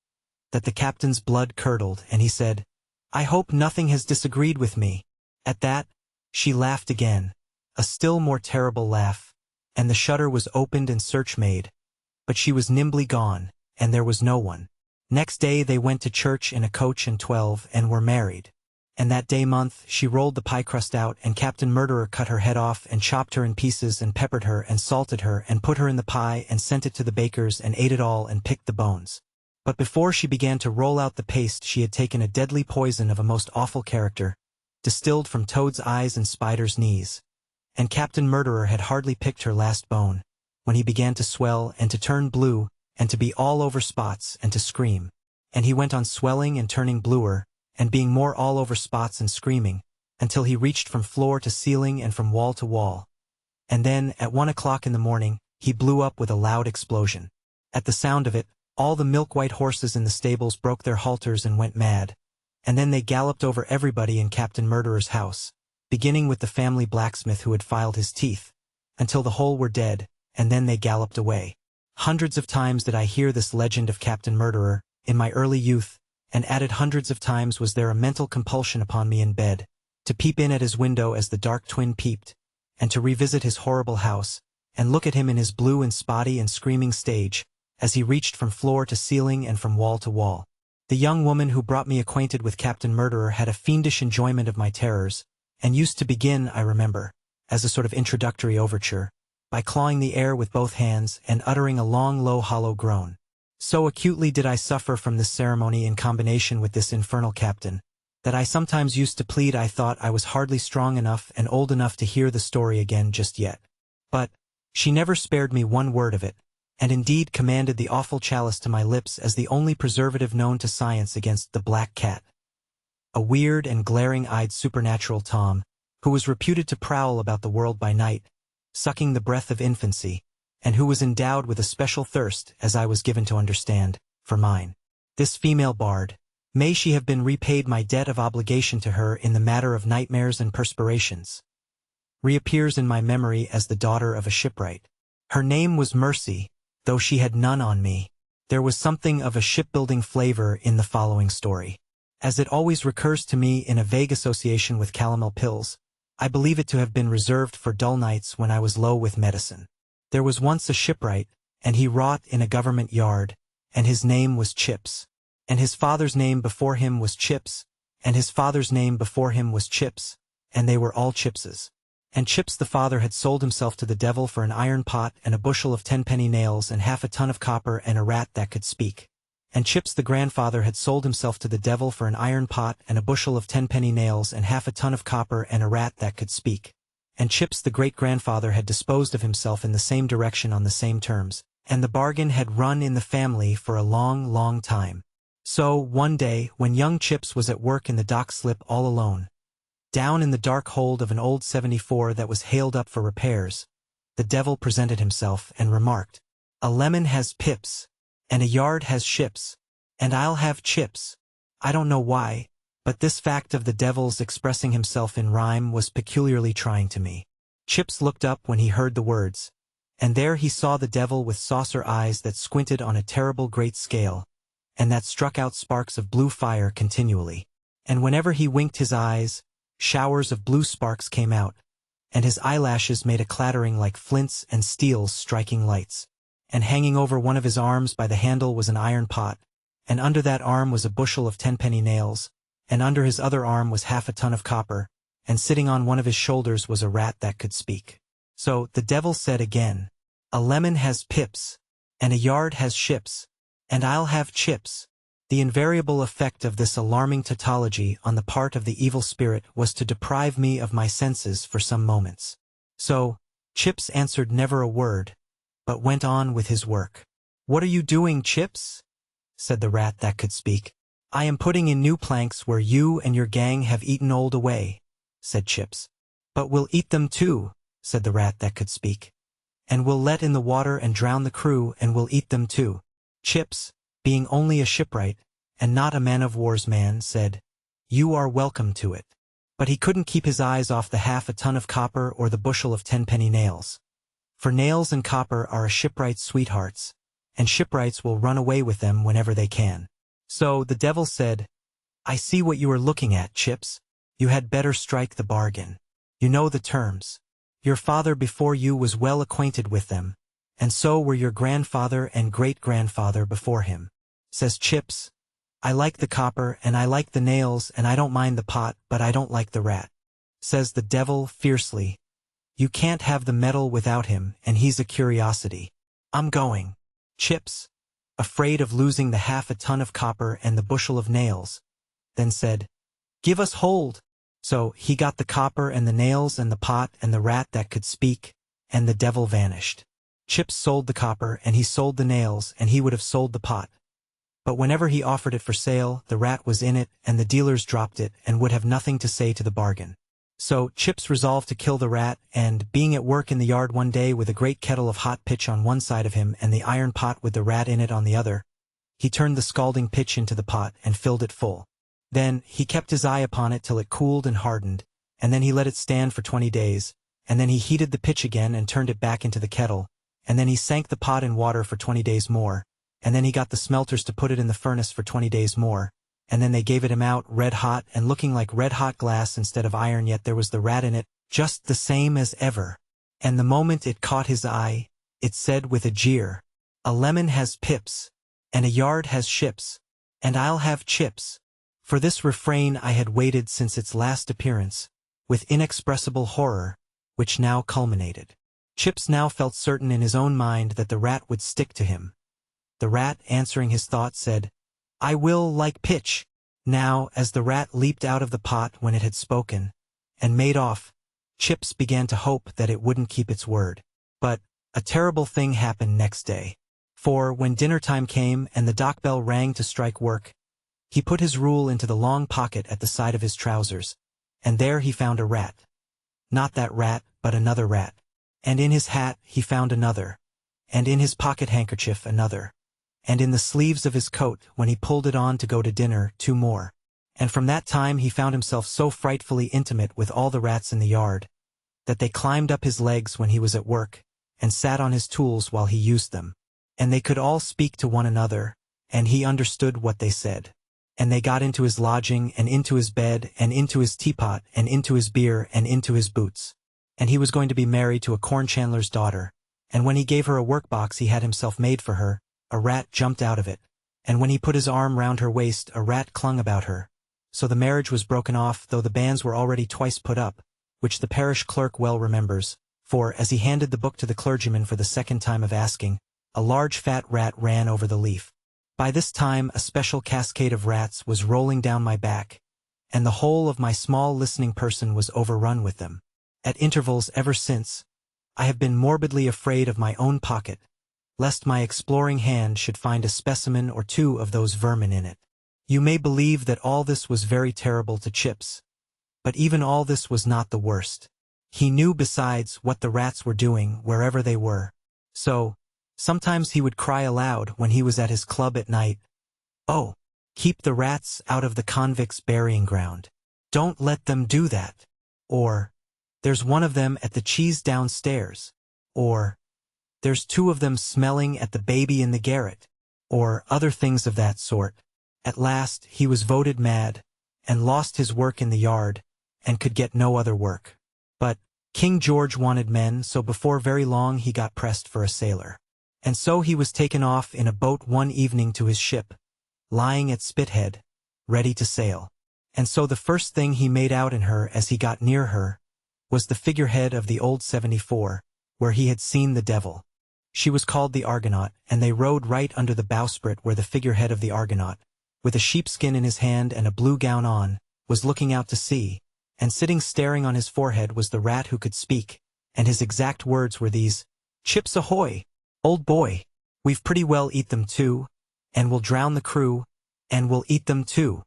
that the captain's blood curdled, and he said, "I hope nothing has disagreed with me." At that, she laughed again, a still more terrible laugh, and the shutter was opened and search made, but she was nimbly gone, and there was no one. Next day they went to church in a coach and 12 and were married. And that day month she rolled the pie crust out, and Captain Murderer cut her head off and chopped her in pieces and peppered her and salted her and put her in the pie and sent it to the baker's and ate it all and picked the bones. But before she began to roll out the paste she had taken a deadly poison of a most awful character, distilled from toad's eyes and spider's knees. And Captain Murderer had hardly picked her last bone, when he began to swell and to turn blue and to be all over spots and to scream. And he went on swelling and turning bluer, and being more all over spots and screaming, until he reached from floor to ceiling and from wall to wall. And then, at 1 o'clock in the morning, he blew up with a loud explosion. At the sound of it, all the milk-white horses in the stables broke their halters and went mad, and then they galloped over everybody in Captain Murderer's house, beginning with the family blacksmith who had filed his teeth, until the whole were dead, and then they galloped away. Hundreds of times did I hear this legend of Captain Murderer, in my early youth, and added hundreds of times was there a mental compulsion upon me in bed, to peep in at his window as the dark twin peeped, and to revisit his horrible house, and look at him in his blue and spotty and screaming stage, as he reached from floor to ceiling and from wall to wall. The young woman who brought me acquainted with Captain Murderer had a fiendish enjoyment of my terrors, and used to begin, I remember, as a sort of introductory overture, by clawing the air with both hands and uttering a long low hollow groan. So acutely did I suffer from this ceremony in combination with this infernal captain, that I sometimes used to plead I thought I was hardly strong enough and old enough to hear the story again just yet. But she never spared me one word of it, and indeed commanded the awful chalice to my lips as the only preservative known to science against the black cat, a weird and glaring-eyed supernatural Tom, who was reputed to prowl about the world by night, sucking the breath of infancy, and who was endowed with a special thirst, as I was given to understand, for mine. This female bard, may she have been repaid my debt of obligation to her in the matter of nightmares and perspirations, reappears in my memory as the daughter of a shipwright. Her name was Mercy, though she had none on me. There was something of a shipbuilding flavor in the following story. As it always recurs to me in a vague association with calomel pills, I believe it to have been reserved for dull nights when I was low with medicine. There was once a shipwright, and he wrought in a government yard, and his name was Chips. And his father's name before him was Chips, and his father's name before him was Chips, and they were all Chipses. And Chips the father had sold himself to the devil for an iron pot and a bushel of 10-penny nails and half a ton of copper and a rat that could speak. And Chips the grandfather had sold himself to the devil for an iron pot and a bushel of 10-penny nails and half a ton of copper and a rat that could speak. And Chips the great-grandfather had disposed of himself in the same direction on the same terms, and the bargain had run in the family for a long, long time. So, one day, when young Chips was at work in the dock slip all alone, down in the dark hold of an old 74 that was hailed up for repairs, the devil presented himself and remarked, "A lemon has pips, and a yard has ships, and I'll have Chips." I don't know why, but this fact of the devil's expressing himself in rhyme was peculiarly trying to me. Chips looked up when he heard the words, and there he saw the devil with saucer eyes that squinted on a terrible great scale, and that struck out sparks of blue fire continually. And whenever he winked his eyes, showers of blue sparks came out, and his eyelashes made a clattering like flints and steels striking lights. And hanging over one of his arms by the handle was an iron pot, and under that arm was a bushel of 10-penny nails, and under his other arm was half a ton of copper, and sitting on one of his shoulders was a rat that could speak. So the devil said again, "A lemon has pips, and a yard has ships, and I'll have Chips." The invariable effect of this alarming tautology on the part of the evil spirit was to deprive me of my senses for some moments. So, Chips answered never a word, but went on with his work. "What are you doing, Chips?" said the rat that could speak. "I am putting in new planks where you and your gang have eaten old away," said Chips. "But we'll eat them too," said the rat that could speak. "And we'll let in the water and drown the crew, and we'll eat them too." Chips, being only a shipwright, and not a man-of-war's man, said, "You are welcome to it." But he couldn't keep his eyes off the half a ton of copper or the bushel of 10-penny nails. For nails and copper are a shipwright's sweethearts, and shipwrights will run away with them whenever they can. So the devil said, "I see what you are looking at, Chips. You had better strike the bargain. You know the terms. Your father before you was well acquainted with them, and so were your grandfather and great-grandfather before him." Says Chips, "I like the copper and I like the nails and I don't mind the pot, but I don't like the rat." Says the devil fiercely, "You can't have the metal without him, and he's a curiosity. I'm going." Chips, afraid of losing the half a ton of copper and the bushel of nails, then said, "Give us hold." So he got the copper and the nails and the pot and the rat that could speak, and the devil vanished. Chips sold the copper and he sold the nails and he would have sold the pot. But whenever he offered it for sale, the rat was in it and the dealers dropped it and would have nothing to say to the bargain. So Chips resolved to kill the rat, and, being at work in the yard one day with a great kettle of hot pitch on one side of him and the iron pot with the rat in it on the other, he turned the scalding pitch into the pot and filled it full. Then he kept his eye upon it till it cooled and hardened, and then he let it stand for 20 days, and then he heated the pitch again and turned it back into the kettle, and then he sank the pot in water for 20 days more, and then he got the smelters to put it in the furnace for 20 days more, and then they gave it him out red-hot and looking like red-hot glass instead of iron, yet there was the rat in it, just the same as ever. And the moment it caught his eye, it said with a jeer, "A lemon has pips, and a yard has ships, and I'll have Chips." For this refrain I had waited since its last appearance, with inexpressible horror, which now culminated. Chips now felt certain in his own mind that the rat would stick to him. The rat, answering his thought, said, "I will like pitch." Now, as the rat leaped out of the pot when it had spoken, and made off, Chips began to hope that it wouldn't keep its word. But a terrible thing happened next day. For when dinner time came and the dock bell rang to strike work, he put his rule into the long pocket at the side of his trousers, and there he found a rat. Not that rat, but another rat. And in his hat he found another, and in his pocket handkerchief another, and in the sleeves of his coat, when he pulled it on to go to dinner, 2 more. And from that time he found himself so frightfully intimate with all the rats in the yard, that they climbed up his legs when he was at work, and sat on his tools while he used them. And they could all speak to one another, and he understood what they said. And they got into his lodging, and into his bed, and into his teapot, and into his beer, and into his boots. And he was going to be married to a corn chandler's daughter, and when he gave her a workbox he had himself made for her, a rat jumped out of it, and when he put his arm round her waist a rat clung about her. So the marriage was broken off, though the banns were already twice put up, which the parish clerk well remembers, for, as he handed the book to the clergyman for the second time of asking, a large fat rat ran over the leaf. By this time a special cascade of rats was rolling down my back, and the whole of my small listening person was overrun with them. At intervals ever since, I have been morbidly afraid of my own pocket, lest my exploring hand should find a specimen or 2 of those vermin in it. You may believe that all this was very terrible to Chips, but even all this was not the worst. He knew besides what the rats were doing wherever they were. So, sometimes he would cry aloud when he was at his club at night, "Oh, keep the rats out of the convicts' burying ground. Don't let them do that." Or, "There's one of them at the cheese downstairs." Or, "There's 2 of them smelling at the baby in the garret." Or other things of that sort. At last he was voted mad, and lost his work in the yard, and could get no other work. But King George wanted men, so before very long he got pressed for a sailor. And so he was taken off in a boat one evening to his ship, lying at Spithead, ready to sail. And so the first thing he made out in her as he got near her was the figurehead of the old 74, where he had seen the devil. She was called the Argonaut, and they rowed right under the bowsprit where the figurehead of the Argonaut, with a sheepskin in his hand and a blue gown on, was looking out to sea, and sitting staring on his forehead was the rat who could speak, and his exact words were these, "Chips ahoy! Old boy, we've pretty well eat them too, and we'll drown the crew, and we'll eat them too.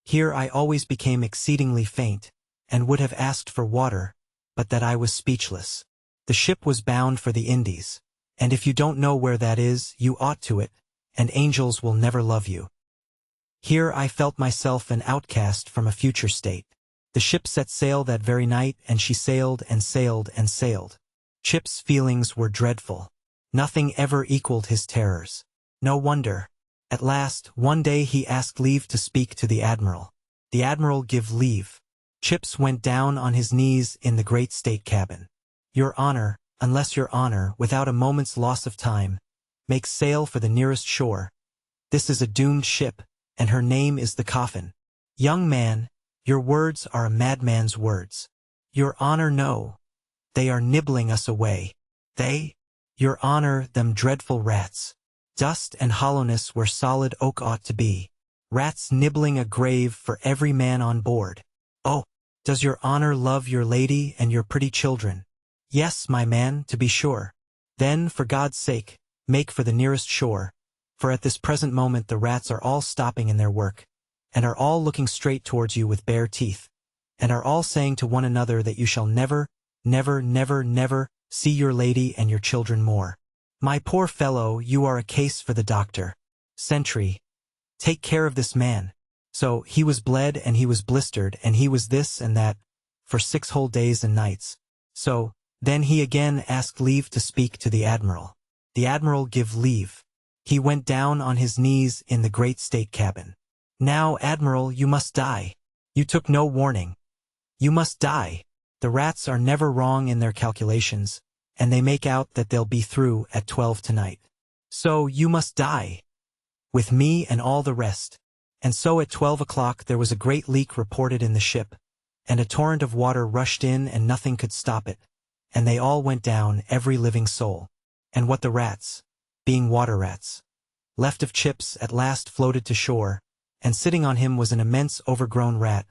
Here I always became exceedingly faint, and would have asked for water, but that I was speechless. The ship was bound for the Indies, and if you don't know where that is, you ought to it, and angels will never love you. Here I felt myself an outcast from a future state. The ship set sail that very night, and she sailed and sailed and sailed. Chip's feelings were dreadful. Nothing ever equaled his terrors. No wonder. At last, one day he asked leave to speak to the admiral. The admiral give leave. Chips went down on his knees in the great state cabin. Your honor, unless your honor, without a moment's loss of time, makes sail for the nearest shore. This is a doomed ship, and her name is the Coffin. Young man, your words are a madman's words. Your honor, no. They are nibbling us away. They? Your honor, them dreadful rats. Dust and hollowness where solid oak ought to be. Rats nibbling a grave for every man on board. Oh, does your honor love your lady and your pretty children? Yes, my man, to be sure. Then, for God's sake, make for the nearest shore, for at this present moment the rats are all stopping in their work, and are all looking straight towards you with bare teeth, and are all saying to one another that you shall never, never, never, never see your lady and your children more. My poor fellow, you are a case for the doctor. Sentry, take care of this man. So, he was bled and he was blistered and he was this and that, for 6 whole days and nights. So, then he again asked leave to speak to the admiral. The admiral give leave. He went down on his knees in the great state cabin. Now, admiral, you must die. You took no warning. You must die. The rats are never wrong in their calculations, and they make out that they'll be through at 12 tonight. So, you must die. With me and all the rest. And so at 12 o'clock there was a great leak reported in the ship, and a torrent of water rushed in and nothing could stop it, and they all went down, every living soul. And what the rats, being water rats, left of Chips at last floated to shore, and sitting on him was an immense overgrown rat,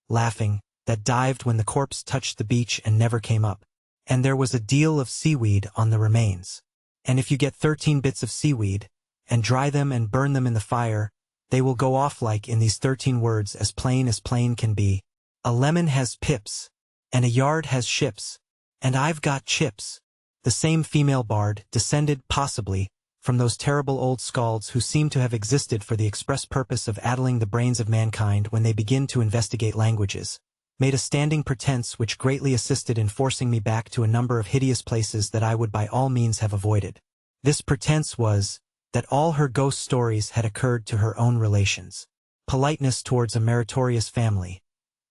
laughing, that dived when the corpse touched the beach and never came up. And there was a deal of seaweed on the remains. And if you get 13 bits of seaweed, and dry them and burn them in the fire, they will go off like in these 13 words as plain can be. A lemon has pips, and a yard has ships, and I've got chips. The same female bard, descended, possibly, from those terrible old scalds who seem to have existed for the express purpose of addling the brains of mankind when they begin to investigate languages, made a standing pretense which greatly assisted in forcing me back to a number of hideous places that I would by all means have avoided. This pretense was, that all her ghost stories had occurred to her own relations. Politeness towards a meritorious family,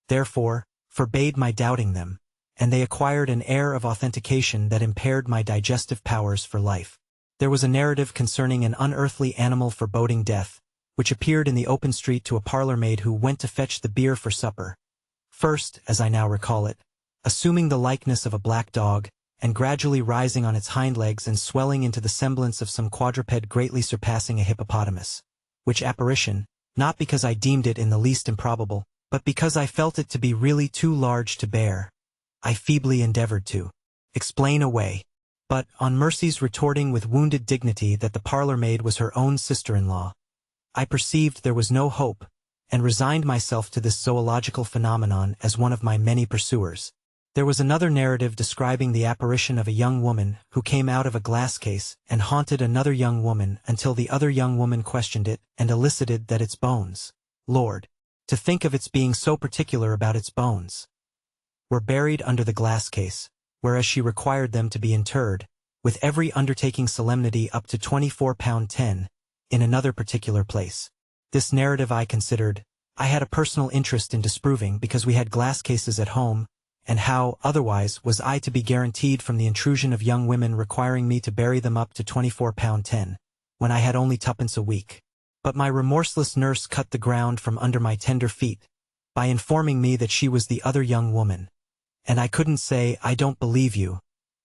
therefore, forbade my doubting them, and they acquired an air of authentication that impaired my digestive powers for life. There was a narrative concerning an unearthly animal foreboding death, which appeared in the open street to a parlour-maid who went to fetch the beer for supper. First, as I now recall it, assuming the likeness of a black dog, and gradually rising on its hind legs and swelling into the semblance of some quadruped greatly surpassing a hippopotamus, which apparition, not because I deemed it in the least improbable, but because I felt it to be really too large to bear, I feebly endeavored to explain away. But, on Mercy's retorting with wounded dignity that the parlour-maid was her own sister-in-law, I perceived there was no hope, and resigned myself to this zoological phenomenon as one of my many pursuers. There was another narrative describing the apparition of a young woman who came out of a glass case and haunted another young woman until the other young woman questioned it and elicited that its bones, Lord, to think of its being so particular about its bones, were buried under the glass case, whereas she required them to be interred, with every undertaking solemnity up to 24 pound 10, in another particular place. This narrative I considered, I had a personal interest in disproving because we had glass cases at home, and how, otherwise, was I to be guaranteed from the intrusion of young women requiring me to bury them up to 24 pound 10, when I had only 2pence a week. But my remorseless nurse cut the ground from under my tender feet, by informing me that she was the other young woman. And I couldn't say, I don't believe you.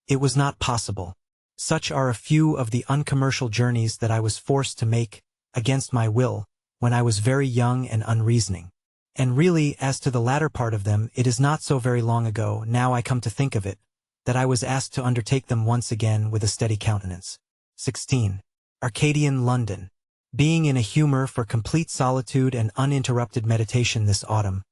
It was not possible. Such are a few of the uncommercial journeys that I was forced to make, against my will, when I was very young and unreasoning. And really, as to the latter part of them, it is not so very long ago, now I come to think of it, that I was asked to undertake them once again with a steady countenance. 16. Arcadian London. Being in a humor for complete solitude and uninterrupted meditation this autumn,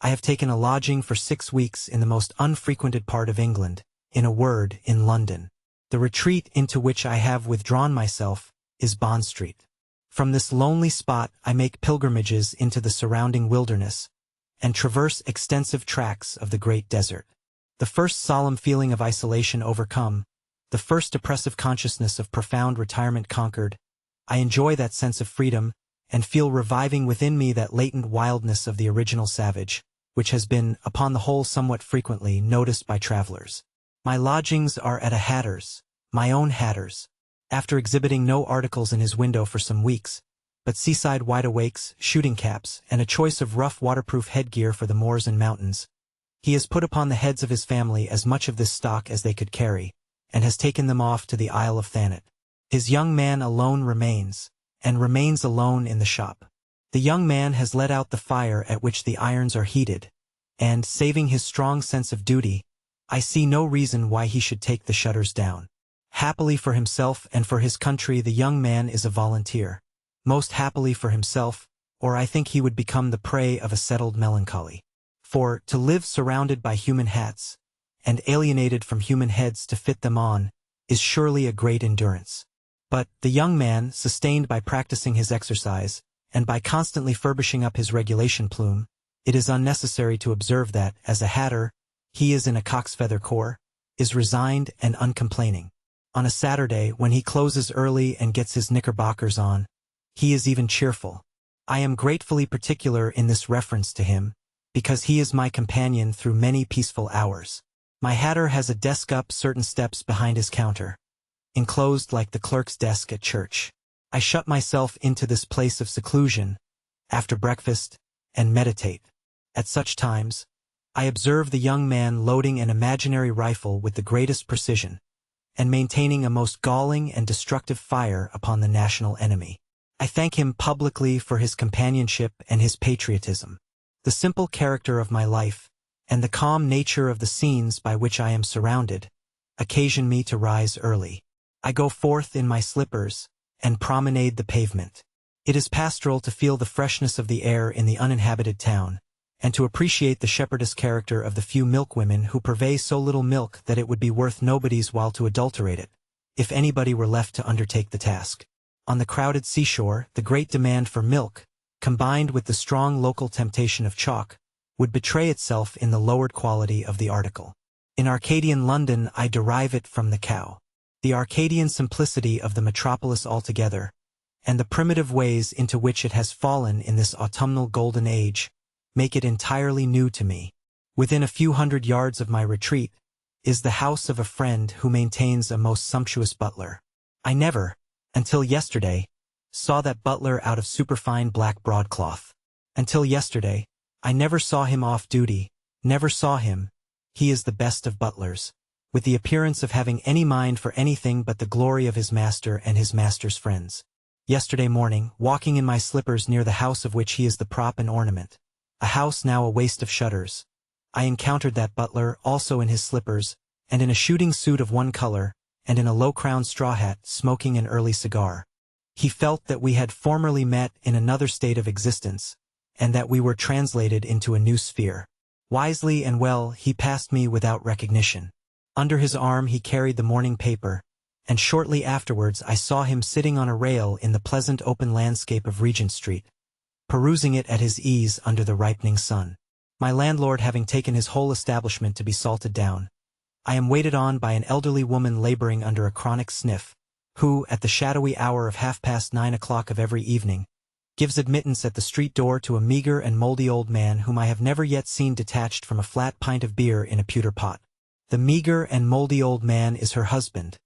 I have taken a lodging for 6 weeks in the most unfrequented part of England, in a word, in London. The retreat into which I have withdrawn myself is Bond Street. From this lonely spot I make pilgrimages into the surrounding wilderness, and traverse extensive tracts of the great desert. The first solemn feeling of isolation overcome, the first oppressive consciousness of profound retirement conquered, I enjoy that sense of freedom, and feel reviving within me that latent wildness of the original savage, which has been, upon the whole somewhat frequently, noticed by travelers. My lodgings are at a hatter's, my own hatter's. After exhibiting no articles in his window for some weeks, but seaside wide-awakes, shooting caps, and a choice of rough waterproof headgear for the moors and mountains, he has put upon the heads of his family as much of this stock as they could carry, and has taken them off to the Isle of Thanet. His young man alone remains, and remains alone in the shop. The young man has let out the fire at which the irons are heated, and, saving his strong sense of duty, I see no reason why he should take the shutters down. Happily for himself and for his country the young man is a volunteer. Most happily for himself, or I think he would become the prey of a settled melancholy. For, to live surrounded by human hats, and alienated from human heads to fit them on, is surely a great endurance. But, the young man, sustained by practicing his exercise, and by constantly furbishing up his regulation plume, it is unnecessary to observe that, as a hatter, he is in a cock's feather corps, is resigned and uncomplaining. On a Saturday, when he closes early and gets his knickerbockers on, he is even cheerful. I am gratefully particular in this reference to him, because he is my companion through many peaceful hours. My hatter has a desk up certain steps behind his counter, enclosed like the clerk's desk at church. I shut myself into this place of seclusion, after breakfast, and meditate. At such times, I observe the young man loading an imaginary rifle with the greatest precision, and maintaining a most galling and destructive fire upon the national enemy. I thank him publicly for his companionship and his patriotism. The simple character of my life, and the calm nature of the scenes by which I am surrounded, occasion me to rise early. I go forth in my slippers, and promenade the pavement. It is pastoral to feel the freshness of the air in the uninhabited town, and to appreciate the shepherdess character of the few milkwomen who purvey so little milk that it would be worth nobody's while to adulterate it, if anybody were left to undertake the task. On the crowded seashore, the great demand for milk, combined with the strong local temptation of chalk, would betray itself in the lowered quality of the article. In Arcadian London I derive it from the cow. The Arcadian simplicity of the metropolis altogether, and the primitive ways into which it has fallen in this autumnal golden age, make it entirely new to me. Within a few hundred yards of my retreat is the house of a friend who maintains a most sumptuous butler. I never, until yesterday, saw that butler out of superfine black broadcloth. Until yesterday, I never saw him off duty, never saw him, he is the best of butlers, with the appearance of having any mind for anything but the glory of his master and his master's friends. Yesterday morning, walking in my slippers near the house of which he is the prop and ornament, a house now a waste of shutters, I encountered that butler also in his slippers, and in a shooting suit of one color, and in a low-crowned straw hat, smoking an early cigar. He felt that we had formerly met in another state of existence, and that we were translated into a new sphere. Wisely and well he passed me without recognition. Under his arm he carried the morning paper, and shortly afterwards I saw him sitting on a rail in the pleasant open landscape of Regent Street, perusing it at his ease under the ripening sun. My landlord having taken his whole establishment to be salted down, I am waited on by an elderly woman laboring under a chronic sniff, who, at the shadowy hour of 9:30 of every evening, gives admittance at the street door to a meager and mouldy old man whom I have never yet seen detached from a flat pint of beer in a pewter pot. The meager and mouldy old man is her husband,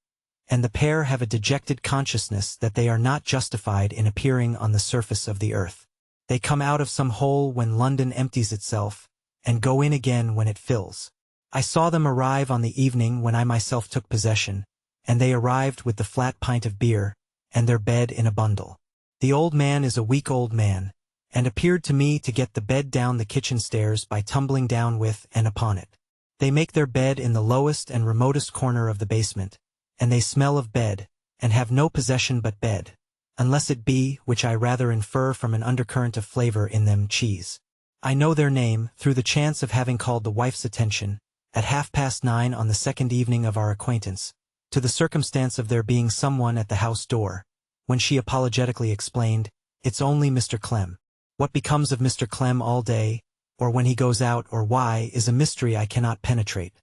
and the pair have a dejected consciousness that they are not justified in appearing on the surface of the earth. They come out of some hole when London empties itself, and go in again when it fills. I saw them arrive on the evening when I myself took possession, and they arrived with the flat pint of beer, and their bed in a bundle. The old man is a weak old man, and appeared to me to get the bed down the kitchen stairs by tumbling down with and upon it. They make their bed in the lowest and remotest corner of the basement, and they smell of bed, and have no possession but bed, unless it be, which I rather infer from an undercurrent of flavor in them, cheese. I know their name, through the chance of having called the wife's attention, at 9:30 on the second evening of our acquaintance, to the circumstance of there being someone at the house door, when she apologetically explained, "It's only Mr. Clem." What becomes of Mr. Clem all day, or when he goes out, or why, is a mystery I cannot penetrate.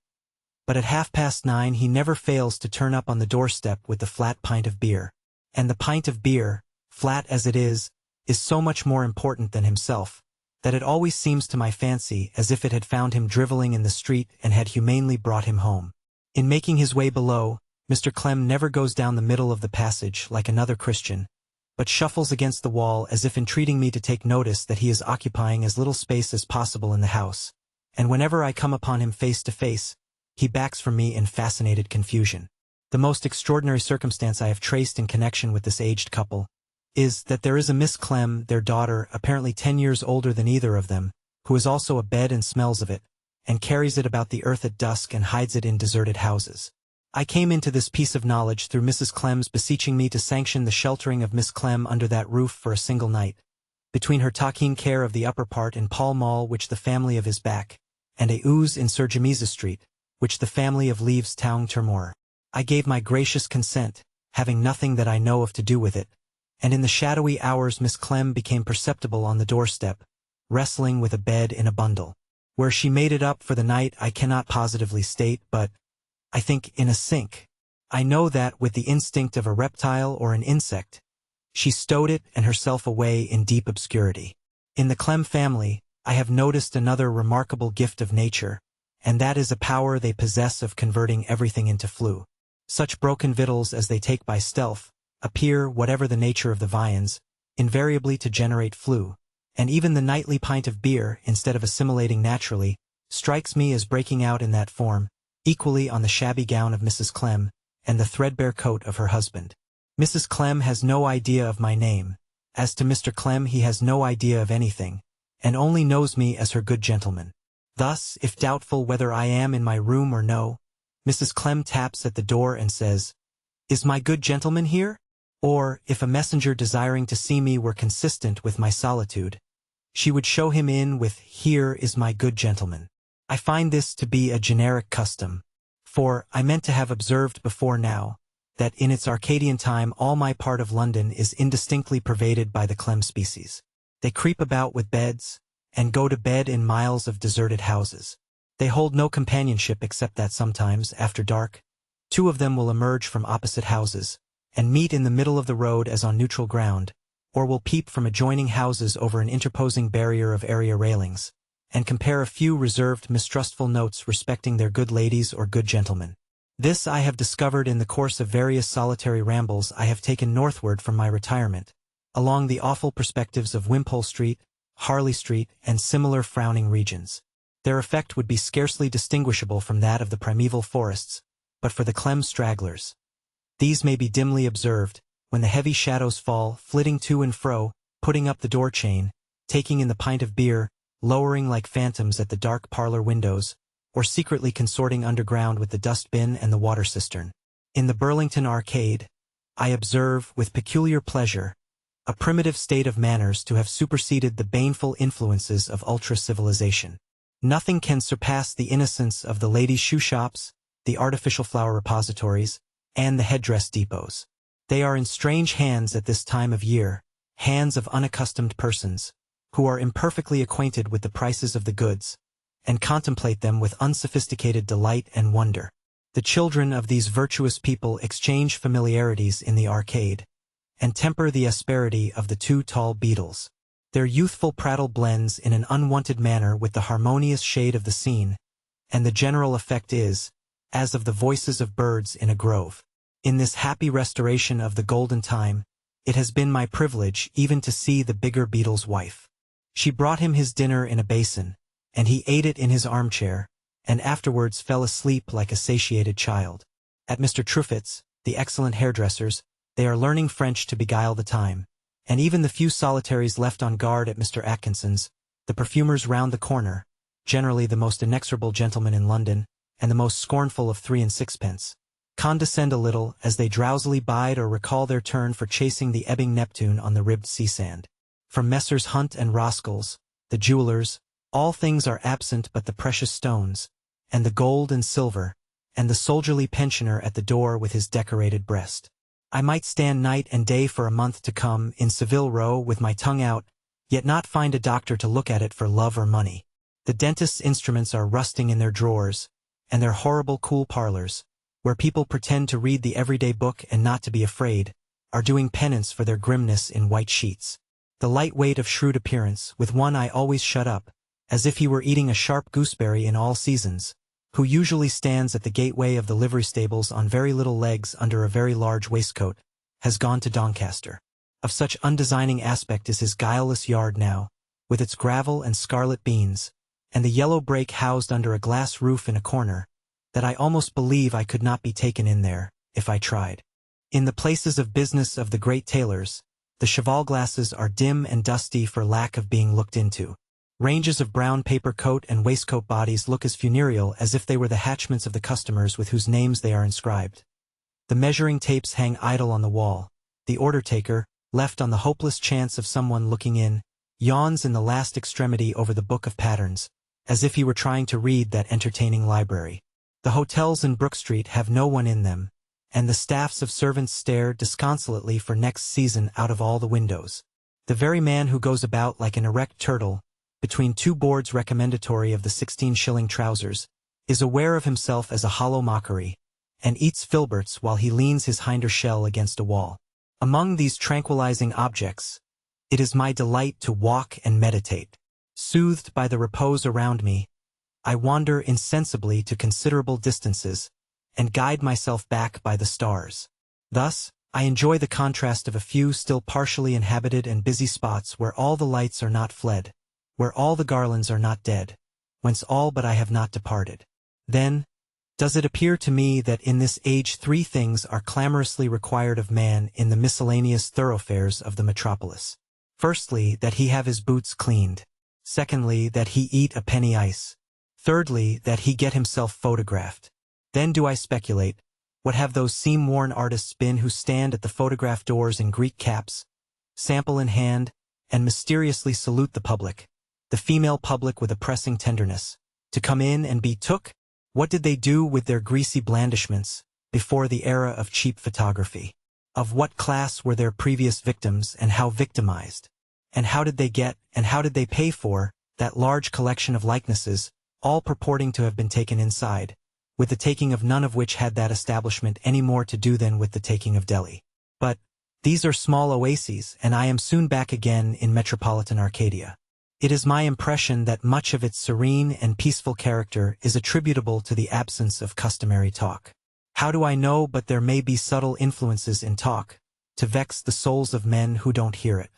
But at 9:30 he never fails to turn up on the doorstep with the flat pint of beer. And the pint of beer, flat as it is so much more important than himself, that it always seems to my fancy as if it had found him drivelling in the street and had humanely brought him home. In making his way below, Mr. Clem never goes down the middle of the passage like another Christian, but shuffles against the wall as if entreating me to take notice that he is occupying as little space as possible in the house, and whenever I come upon him face to face, he backs from me in fascinated confusion. The most extraordinary circumstance I have traced in connection with this aged couple is that there is a Miss Clem, their daughter, apparently 10 years older than either of them, who is also a bed and smells of it, and carries it about the earth at dusk and hides it in deserted houses. I came into this piece of knowledge through Mrs. Clem's beseeching me to sanction the sheltering of Miss Clem under that roof for a single night, between her taquine care of the upper part in Pall Mall which the family of his back, and a ooze in Sir Jamesa Street, which the family of Leaves Town Termore. I gave my gracious consent, having nothing that I know of to do with it, and in the shadowy hours Miss Clem became perceptible on the doorstep, wrestling with a bed in a bundle. Where she made it up for the night I cannot positively state, but, I think, in a sink. I know that, with the instinct of a reptile or an insect, she stowed it and herself away in deep obscurity. In the Clem family, I have noticed another remarkable gift of nature, and that is a power they possess of converting everything into flue. Such broken victuals as they take by stealth appear, whatever the nature of the viands, invariably to generate flue, and even the nightly pint of beer, instead of assimilating naturally, strikes me as breaking out in that form, equally on the shabby gown of Mrs. Clem and the threadbare coat of her husband. Mrs. Clem has no idea of my name. As to Mr. Clem, he has no idea of anything, and only knows me as her good gentleman. Thus, if doubtful whether I am in my room or no, Mrs. Clem taps at the door and says, "Is my good gentleman here?" Or, if a messenger desiring to see me were consistent with my solitude, she would show him in with, "Here is my good gentleman." I find this to be a generic custom, for I meant to have observed before now, that in its Arcadian time all my part of London is indistinctly pervaded by the Clem species. They creep about with beds, and go to bed in miles of deserted houses. They hold no companionship except that sometimes, after dark, two of them will emerge from opposite houses, and meet in the middle of the road as on neutral ground, or will peep from adjoining houses over an interposing barrier of area railings, and compare a few reserved mistrustful notes respecting their good ladies or good gentlemen. This I have discovered in the course of various solitary rambles I have taken northward from my retirement, along the awful perspectives of Wimpole Street, Harley Street, and similar frowning regions. Their effect would be scarcely distinguishable from that of the primeval forests, but for the Clem stragglers. These may be dimly observed, when the heavy shadows fall, flitting to and fro, putting up the door-chain, taking in the pint of beer, lowering like phantoms at the dark parlor windows, or secretly consorting underground with the dust-bin and the water-cistern. In the Burlington Arcade, I observe, with peculiar pleasure, a primitive state of manners to have superseded the baneful influences of ultra-civilization. Nothing can surpass the innocence of the ladies' shoe shops, the artificial flower repositories, and the headdress depots. They are in strange hands at this time of year, hands of unaccustomed persons, who are imperfectly acquainted with the prices of the goods, and contemplate them with unsophisticated delight and wonder. The children of these virtuous people exchange familiarities in the arcade, and temper the asperity of the two tall beetles. Their youthful prattle blends in an unwonted manner with the harmonious shade of the scene, and the general effect is, as of the voices of birds in a grove. In this happy restoration of the golden time, it has been my privilege even to see the bigger beetle's wife. She brought him his dinner in a basin, and he ate it in his armchair, and afterwards fell asleep like a satiated child. At Mr. Truffett's, the excellent hairdresser's, they are learning French to beguile the time, and even the few solitaries left on guard at Mr. Atkinson's, the perfumer's round the corner, generally the most inexorable gentlemen in London, and the most scornful of 3 and 6pence, condescend a little as they drowsily bide or recall their turn for chasing the ebbing Neptune on the ribbed sea sand. From Messrs. Hunt and Roskell's, the jewelers, all things are absent but the precious stones, and the gold and silver, and the soldierly pensioner at the door with his decorated breast. I might stand night and day for a month to come in Savile Row with my tongue out, yet not find a doctor to look at it for love or money. The dentist's instruments are rusting in their drawers, and their horrible cool parlors, where people pretend to read the everyday book and not to be afraid, are doing penance for their grimness in white sheets. The light weight of shrewd appearance, with one eye always shut up, as if he were eating a sharp gooseberry in all seasons, who usually stands at the gateway of the livery stables on very little legs under a very large waistcoat, has gone to Doncaster. Of such undesigning aspect is his guileless yard now, with its gravel and scarlet beans, and the yellow brake housed under a glass roof in a corner, that I almost believe I could not be taken in there, if I tried. In the places of business of the great tailors, the cheval glasses are dim and dusty for lack of being looked into. Ranges of brown paper coat and waistcoat bodies look as funereal as if they were the hatchments of the customers with whose names they are inscribed. The measuring tapes hang idle on the wall. The order-taker, left on the hopeless chance of someone looking in, yawns in the last extremity over the book of patterns, as if he were trying to read that entertaining library. The hotels in Brook Street have no one in them, and the staffs of servants stare disconsolately for next season out of all the windows. The very man who goes about like an erect turtle, between two boards recommendatory of the 16-shilling trousers, is aware of himself as a hollow mockery, and eats filberts while he leans his hinder shell against a wall. Among these tranquilizing objects, it is my delight to walk and meditate. Soothed by the repose around me, I wander insensibly to considerable distances, and guide myself back by the stars. Thus, I enjoy the contrast of a few still partially inhabited and busy spots where all the lights are not fled, where all the garlands are not dead, whence all but I have not departed. Then, does it appear to me that in this age 3 things are clamorously required of man in the miscellaneous thoroughfares of the metropolis. Firstly, that he have his boots cleaned. Secondly, that he eat a penny ice. Thirdly, that he get himself photographed. Then do I speculate, what have those seam-worn artists been who stand at the photograph doors in Greek caps, sample in hand, and mysteriously salute the public, the female public with a pressing tenderness, to come in and be took? What did they do with their greasy blandishments, before the era of cheap photography? Of what class were their previous victims and how victimized? And how did they get, and how did they pay for, that large collection of likenesses, all purporting to have been taken inside, with the taking of none of which had that establishment any more to do than with the taking of Delhi? But these are small oases, and I am soon back again in metropolitan Arcadia. It is my impression that much of its serene and peaceful character is attributable to the absence of customary talk. How do I know but there may be subtle influences in talk, to vex the souls of men who don't hear it?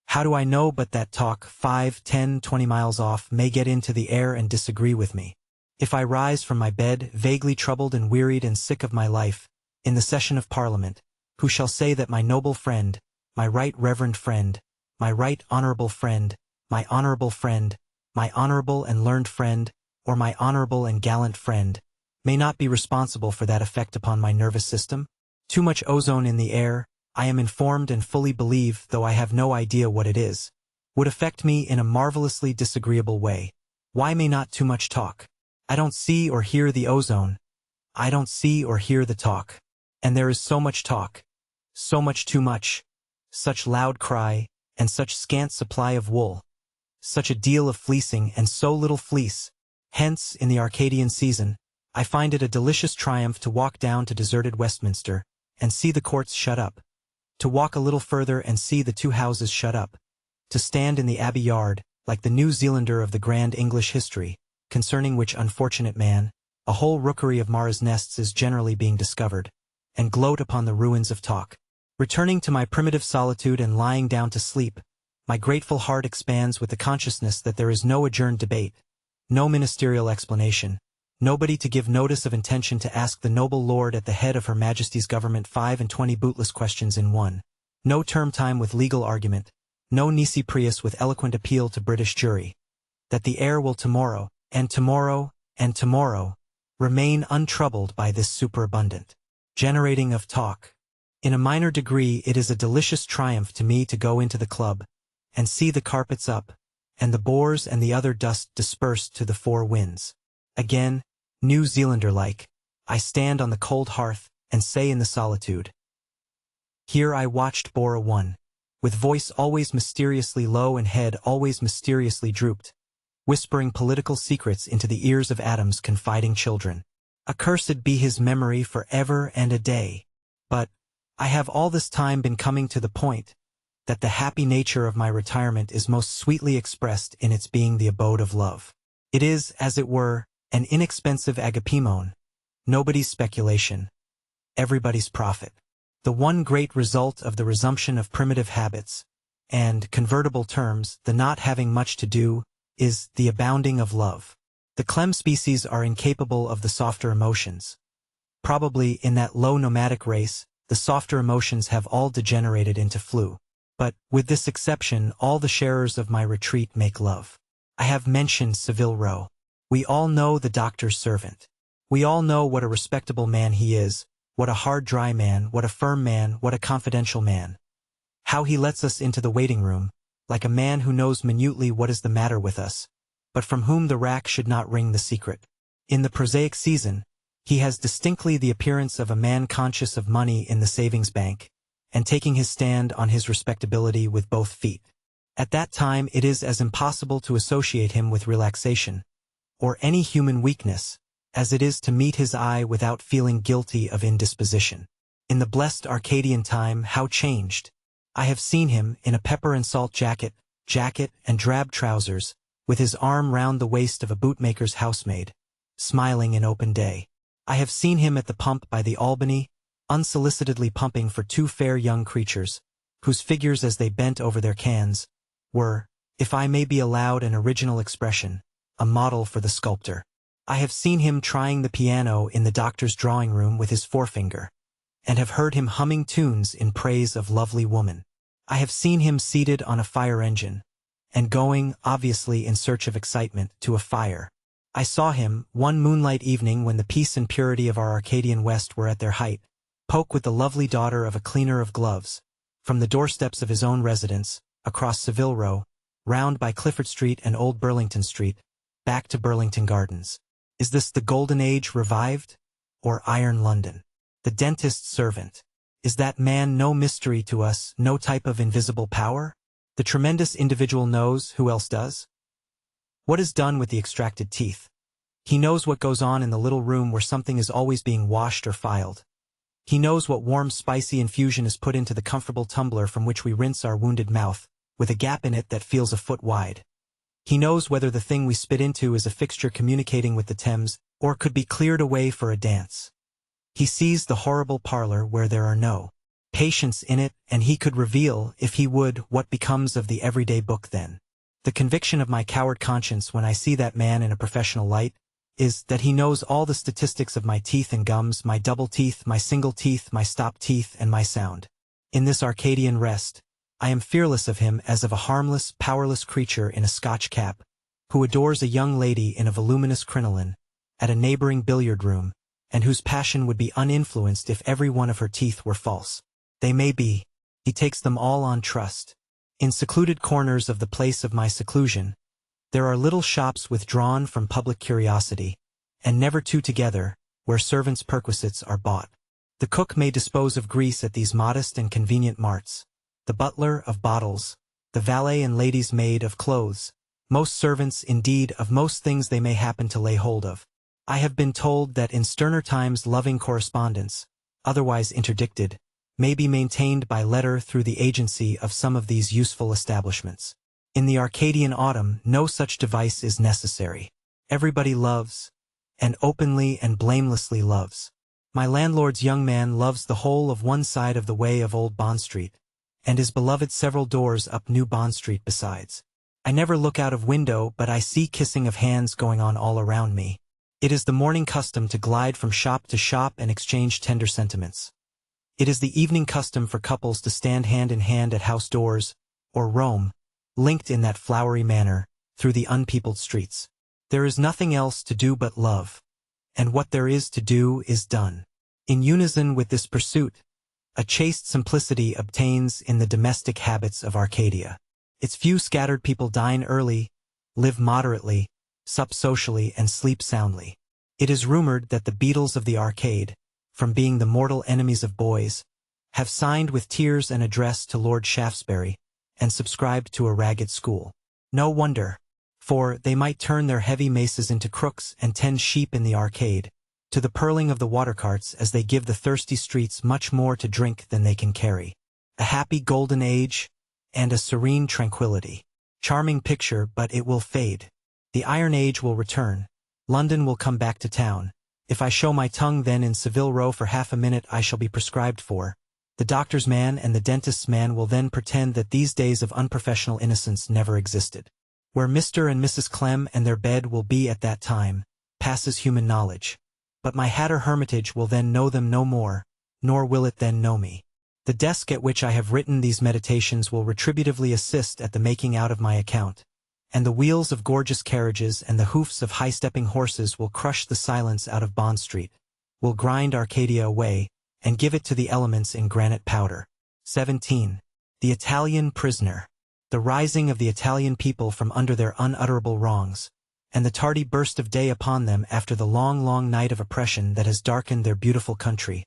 How do I know but that talk 5, 10, 20 miles off may get into the air and disagree with me? If I rise from my bed, vaguely troubled and wearied and sick of my life, in the session of Parliament, who shall say that my noble friend, my right reverend friend, my right honorable friend, my honorable friend, my honorable and learned friend, or my honorable and gallant friend, may not be responsible for that effect upon my nervous system? Too much ozone in the air, I am informed and fully believe, though I have no idea what it is, would affect me in a marvelously disagreeable way. Why may not too much talk? I don't see or hear the ozone. I don't see or hear the talk. And there is so much talk, so much too much, such loud cry, and such scant supply of wool, such a deal of fleecing and so little fleece. Hence, in the Arcadian season, I find it a delicious triumph to walk down to deserted Westminster, and see the courts shut up, to walk a little further and see the 2 houses shut up, to stand in the Abbey Yard, like the New Zealander of the grand English history, concerning which unfortunate man, a whole rookery of Mara's nests is generally being discovered, and gloat upon the ruins of talk. Returning to my primitive solitude and lying down to sleep, my grateful heart expands with the consciousness that there is no adjourned debate, no ministerial explanation, nobody to give notice of intention to ask the noble lord at the head of Her Majesty's government 25 bootless questions in one, no term time with legal argument, no nisi prius with eloquent appeal to British jury, that the heir will tomorrow, and tomorrow, remain untroubled by this superabundant generating of talk. In a minor degree, it is a delicious triumph to me to go into the club, and see the carpets up, and the boars and the other dust dispersed to the four winds. Again, New Zealander-like, I stand on the cold hearth, and say in the solitude, "Here I watched Bora one," with voice always mysteriously low and head always mysteriously drooped, whispering political secrets into the ears of Adam's confiding children. Accursed be his memory for ever and a day. But I have all this time been coming to the point that the happy nature of my retirement is most sweetly expressed in its being the abode of love. It is, as it were, an inexpensive agapemone, nobody's speculation, everybody's profit. The one great result of the resumption of primitive habits, and, convertible terms, the not having much to do, is the abounding of love. The clem species are incapable of the softer emotions. Probably, in that low nomadic race, the softer emotions have all degenerated into flu. But, with this exception, all the sharers of my retreat make love. I have mentioned Savile Row. We all know the doctor's servant. We all know what a respectable man he is, what a hard dry man, what a firm man, what a confidential man. How he lets us into the waiting room, like a man who knows minutely what is the matter with us, but from whom the rack should not wring the secret. In the prosaic season, he has distinctly the appearance of a man conscious of money in the savings bank, and taking his stand on his respectability with both feet. At that time it is as impossible to associate him with relaxation, or any human weakness, as it is to meet his eye without feeling guilty of indisposition. In the blessed Arcadian time, how changed! I have seen him, in a pepper and salt jacket and drab trousers, with his arm round the waist of a bootmaker's housemaid, smiling in open day. I have seen him at the pump by the Albany, unsolicitedly pumping for two fair young creatures, whose figures as they bent over their cans, were, if I may be allowed an original expression, a model for the sculptor. I have seen him trying the piano in the doctor's drawing-room with his forefinger, and have heard him humming tunes in praise of lovely woman. I have seen him seated on a fire engine, and going, obviously in search of excitement, to a fire. I saw him, one moonlight evening when the peace and purity of our Arcadian West were at their height, poke with the lovely daughter of a cleaner of gloves, from the doorsteps of his own residence, across Savile Row, round by Clifford Street and Old Burlington Street, back to Burlington Gardens. Is this the golden age revived? Or iron London? The dentist's servant. Is that man no mystery to us, no type of invisible power? The tremendous individual knows, who else does? What is done with the extracted teeth? He knows what goes on in the little room where something is always being washed or filed. He knows what warm spicy infusion is put into the comfortable tumbler from which we rinse our wounded mouth, with a gap in it that feels a foot wide. He knows whether the thing we spit into is a fixture communicating with the Thames, or could be cleared away for a dance. He sees the horrible parlor where there are no patients in it, and he could reveal, if he would, what becomes of the everyday book then. The conviction of my coward conscience when I see that man in a professional light is that he knows all the statistics of my teeth and gums, my double teeth, my single teeth, my stop teeth, and my sound. In this Arcadian rest, I am fearless of him as of a harmless, powerless creature in a Scotch cap, who adores a young lady in a voluminous crinoline, at a neighboring billiard room, and whose passion would be uninfluenced if every one of her teeth were false. They may be. He takes them all on trust. In secluded corners of the place of my seclusion, there are little shops withdrawn from public curiosity, and never two together, where servants' perquisites are bought. The cook may dispose of grease at these modest and convenient marts, the butler of bottles, the valet and lady's maid of clothes, most servants, indeed, of most things they may happen to lay hold of. I have been told that in sterner times loving correspondence, otherwise interdicted, may be maintained by letter through the agency of some of these useful establishments. In the Arcadian autumn, no such device is necessary. Everybody loves, and openly and blamelessly loves. My landlord's young man loves the whole of one side of the way of Old Bond Street, and is beloved several doors up New Bond Street besides. I never look out of window, but I see kissing of hands going on all around me. It is the morning custom to glide from shop to shop and exchange tender sentiments. It is the evening custom for couples to stand hand in hand at house doors, or roam, linked in that flowery manner, through the unpeopled streets. There is nothing else to do but love, and what there is to do is done. In unison with this pursuit, a chaste simplicity obtains in the domestic habits of Arcadia. Its few scattered people dine early, live moderately, sup socially, and sleep soundly. It is rumored that the beadles of the arcade, from being the mortal enemies of boys, have signed with tears an address to Lord Shaftesbury, and subscribed to a ragged school. No wonder, for they might turn their heavy maces into crooks and tend sheep in the arcade, to the purling of the water carts as they give the thirsty streets much more to drink than they can carry. A happy golden age, and a serene tranquility. Charming picture, but it will fade. The Iron Age will return. London will come back to town. If I show my tongue then in Savile Row for half a minute I shall be prescribed for. The doctor's man and the dentist's man will then pretend that these days of unprofessional innocence never existed. Where Mr. and Mrs. Clem and their bed will be at that time, passes human knowledge. But my Hatter hermitage will then know them no more, nor will it then know me. The desk at which I have written these meditations will retributively assist at the making out of my account, and the wheels of gorgeous carriages and the hoofs of high-stepping horses will crush the silence out of Bond Street, will grind Arcadia away, and give it to the elements in granite powder. 17. The Italian Prisoner. The rising of the Italian people from under their unutterable wrongs, and the tardy burst of day upon them after the long, long night of oppression that has darkened their beautiful country,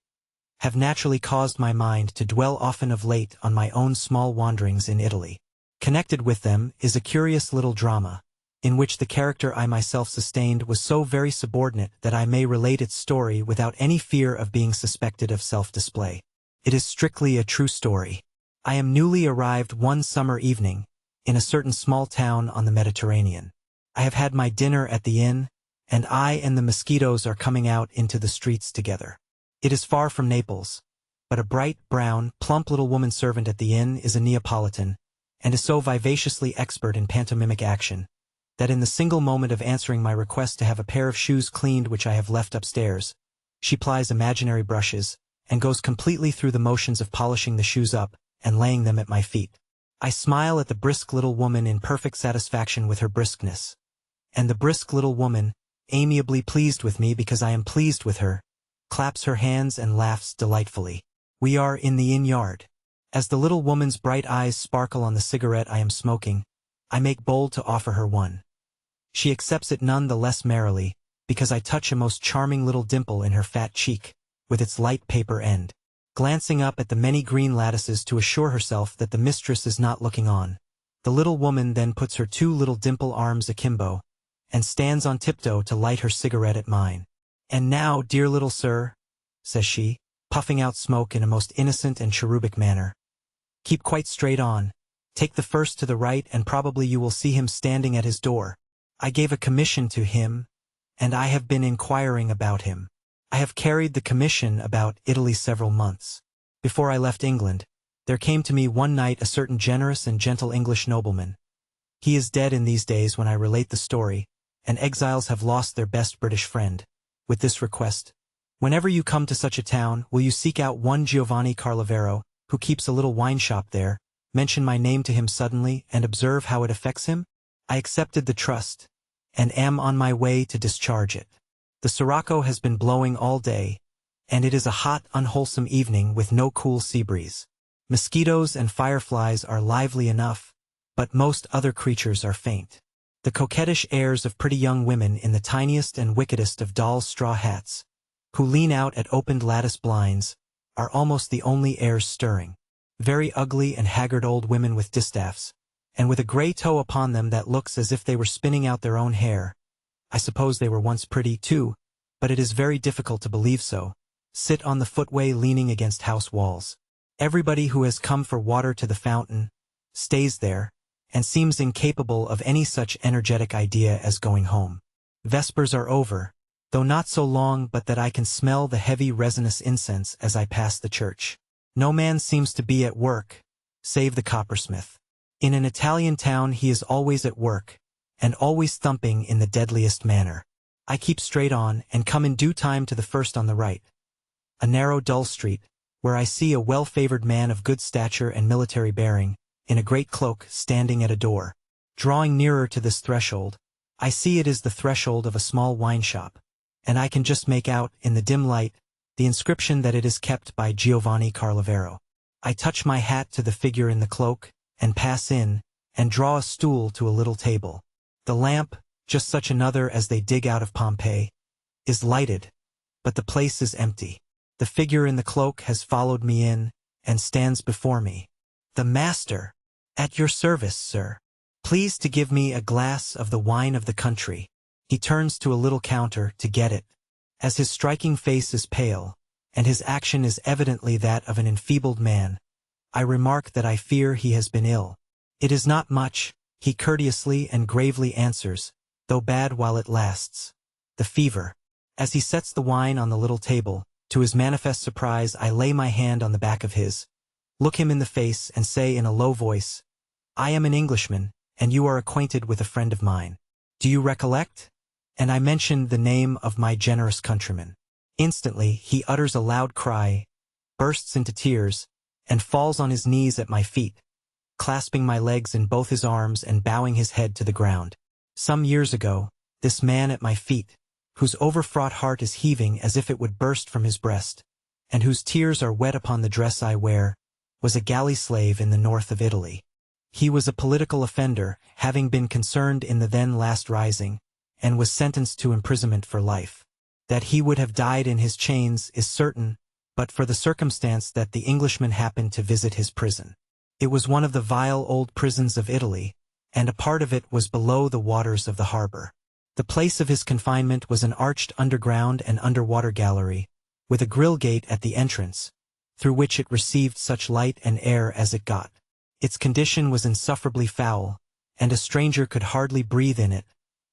have naturally caused my mind to dwell often of late on my own small wanderings in Italy. Connected with them is a curious little drama, in which the character I myself sustained was so very subordinate that I may relate its story without any fear of being suspected of self-display. It is strictly a true story. I am newly arrived one summer evening, in a certain small town on the Mediterranean. I have had my dinner at the inn, and I and the mosquitoes are coming out into the streets together. It is far from Naples, but a bright, brown, plump little woman servant at the inn is a Neapolitan, and is so vivaciously expert in pantomimic action, that in the single moment of answering my request to have a pair of shoes cleaned which I have left upstairs, she plies imaginary brushes, and goes completely through the motions of polishing the shoes up, and laying them at my feet. I smile at the brisk little woman in perfect satisfaction with her briskness, and the brisk little woman, amiably pleased with me because I am pleased with her, claps her hands and laughs delightfully. We are in the inn-yard. As the little woman's bright eyes sparkle on the cigarette I am smoking, I make bold to offer her one. She accepts it none the less merrily, because I touch a most charming little dimple in her fat cheek, with its light paper end. Glancing up at the many green lattices to assure herself that the mistress is not looking on, the little woman then puts her two little dimple arms akimbo, and stands on tiptoe to light her cigarette at mine. "And now, dear little sir," says she, puffing out smoke in a most innocent and cherubic manner, "keep quite straight on, take the first to the right and probably you will see him standing at his door. I gave a commission to him, and I have been inquiring about him. I have carried the commission about Italy several months. Before I left England, there came to me one night a certain generous and gentle English nobleman. He is dead in these days when I relate the story, and exiles have lost their best British friend, with this request: whenever you come to such a town, will you seek out one Giovanni Carlavero, who keeps a little wine shop there, mention my name to him suddenly, and observe how it affects him? I accepted the trust, and am on my way to discharge it. The sirocco has been blowing all day, and it is a hot, unwholesome evening with no cool sea breeze. Mosquitoes and fireflies are lively enough, but most other creatures are faint. The coquettish airs of pretty young women in the tiniest and wickedest of dolls' straw hats, who lean out at opened lattice blinds, are almost the only airs stirring. Very ugly and haggard old women with distaffs, and with a gray toe upon them that looks as if they were spinning out their own hair. I suppose they were once pretty, too, but it is very difficult to believe so, sit on the footway leaning against house walls. Everybody who has come for water to the fountain stays there, and seems incapable of any such energetic idea as going home. Vespers are over, though not so long but that I can smell the heavy resinous incense as I pass the church. No man seems to be at work, save the coppersmith. In an Italian town he is always at work, and always thumping in the deadliest manner. I keep straight on, and come in due time to the first on the right, a narrow dull street, where I see a well-favored man of good stature and military bearing, in a great cloak, standing at a door. Drawing nearer to this threshold, I see it is the threshold of a small wine shop, and I can just make out, in the dim light, the inscription that it is kept by Giovanni Carlavero. I touch my hat to the figure in the cloak, and pass in, and draw a stool to a little table. The lamp, just such another as they dig out of Pompeii, is lighted, but the place is empty. The figure in the cloak has followed me in, and stands before me. The master! At your service, sir. Please to give me a glass of the wine of the country. He turns to a little counter to get it. As his striking face is pale, and his action is evidently that of an enfeebled man, I remark that I fear he has been ill. It is not much, he courteously and gravely answers, though bad while it lasts. The fever. As he sets the wine on the little table, to his manifest surprise I lay my hand on the back of his, look him in the face and say in a low voice, I am an Englishman, and you are acquainted with a friend of mine. Do you recollect? And I mentioned the name of my generous countryman. Instantly he utters a loud cry, bursts into tears, and falls on his knees at my feet, clasping my legs in both his arms and bowing his head to the ground. Some years ago, this man at my feet, whose overfraught heart is heaving as if it would burst from his breast, and whose tears are wet upon the dress I wear, was a galley slave in the north of Italy. He was a political offender, having been concerned in the then last rising, and was sentenced to imprisonment for life. That he would have died in his chains is certain, but for the circumstance that the Englishman happened to visit his prison. It was one of the vile old prisons of Italy, and a part of it was below the waters of the harbor. The place of his confinement was an arched underground and underwater gallery, with a grill gate at the entrance, through which it received such light and air as it got. Its condition was insufferably foul, and a stranger could hardly breathe in it,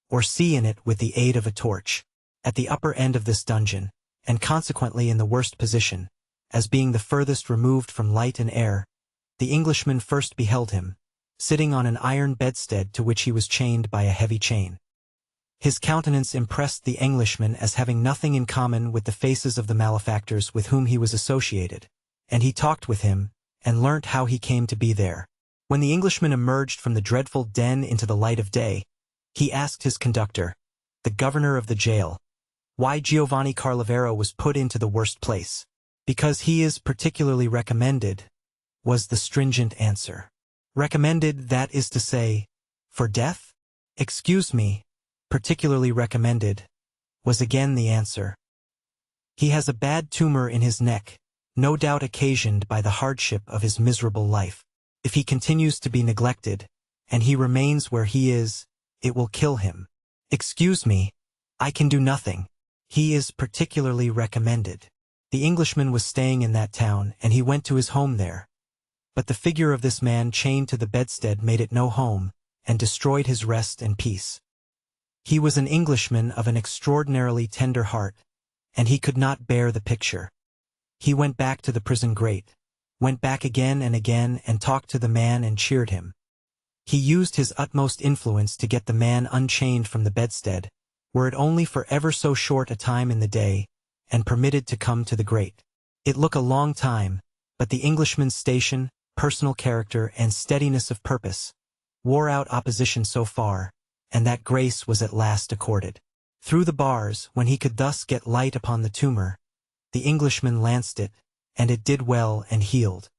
or see in it with the aid of a torch. At the upper end of this dungeon, and consequently in the worst position, as being the furthest removed from light and air, the Englishman first beheld him, sitting on an iron bedstead to which he was chained by a heavy chain. His countenance impressed the Englishman as having nothing in common with the faces of the malefactors with whom he was associated, and he talked with him, and learnt how he came to be there. When the Englishman emerged from the dreadful den into the light of day, he asked his conductor, the governor of the jail, why Giovanni Carlavero was put into the worst place. Because he is particularly recommended, was the stringent answer. Recommended, that is to say, for death? Excuse me, particularly recommended, was again the answer. He has a bad tumor in his neck, no doubt occasioned by the hardship of his miserable life. If he continues to be neglected, and he remains where he is, it will kill him. Excuse me, I can do nothing. He is particularly recommended. The Englishman was staying in that town, and he went to his home there. But the figure of this man chained to the bedstead made it no home, and destroyed his rest and peace. He was an Englishman of an extraordinarily tender heart, and he could not bear the picture. He went back to the prison grate, went back again and talked to the man and cheered him. He used his utmost influence to get the man unchained from the bedstead, were it only for ever so short a time in the day, and permitted to come to the grate. It took a long time, but the Englishman's station, personal character, and steadiness of purpose wore out opposition so far, and that grace was at last accorded. Through the bars, when he could thus get light upon the tumor, the Englishman lanced it, and it did well and healed.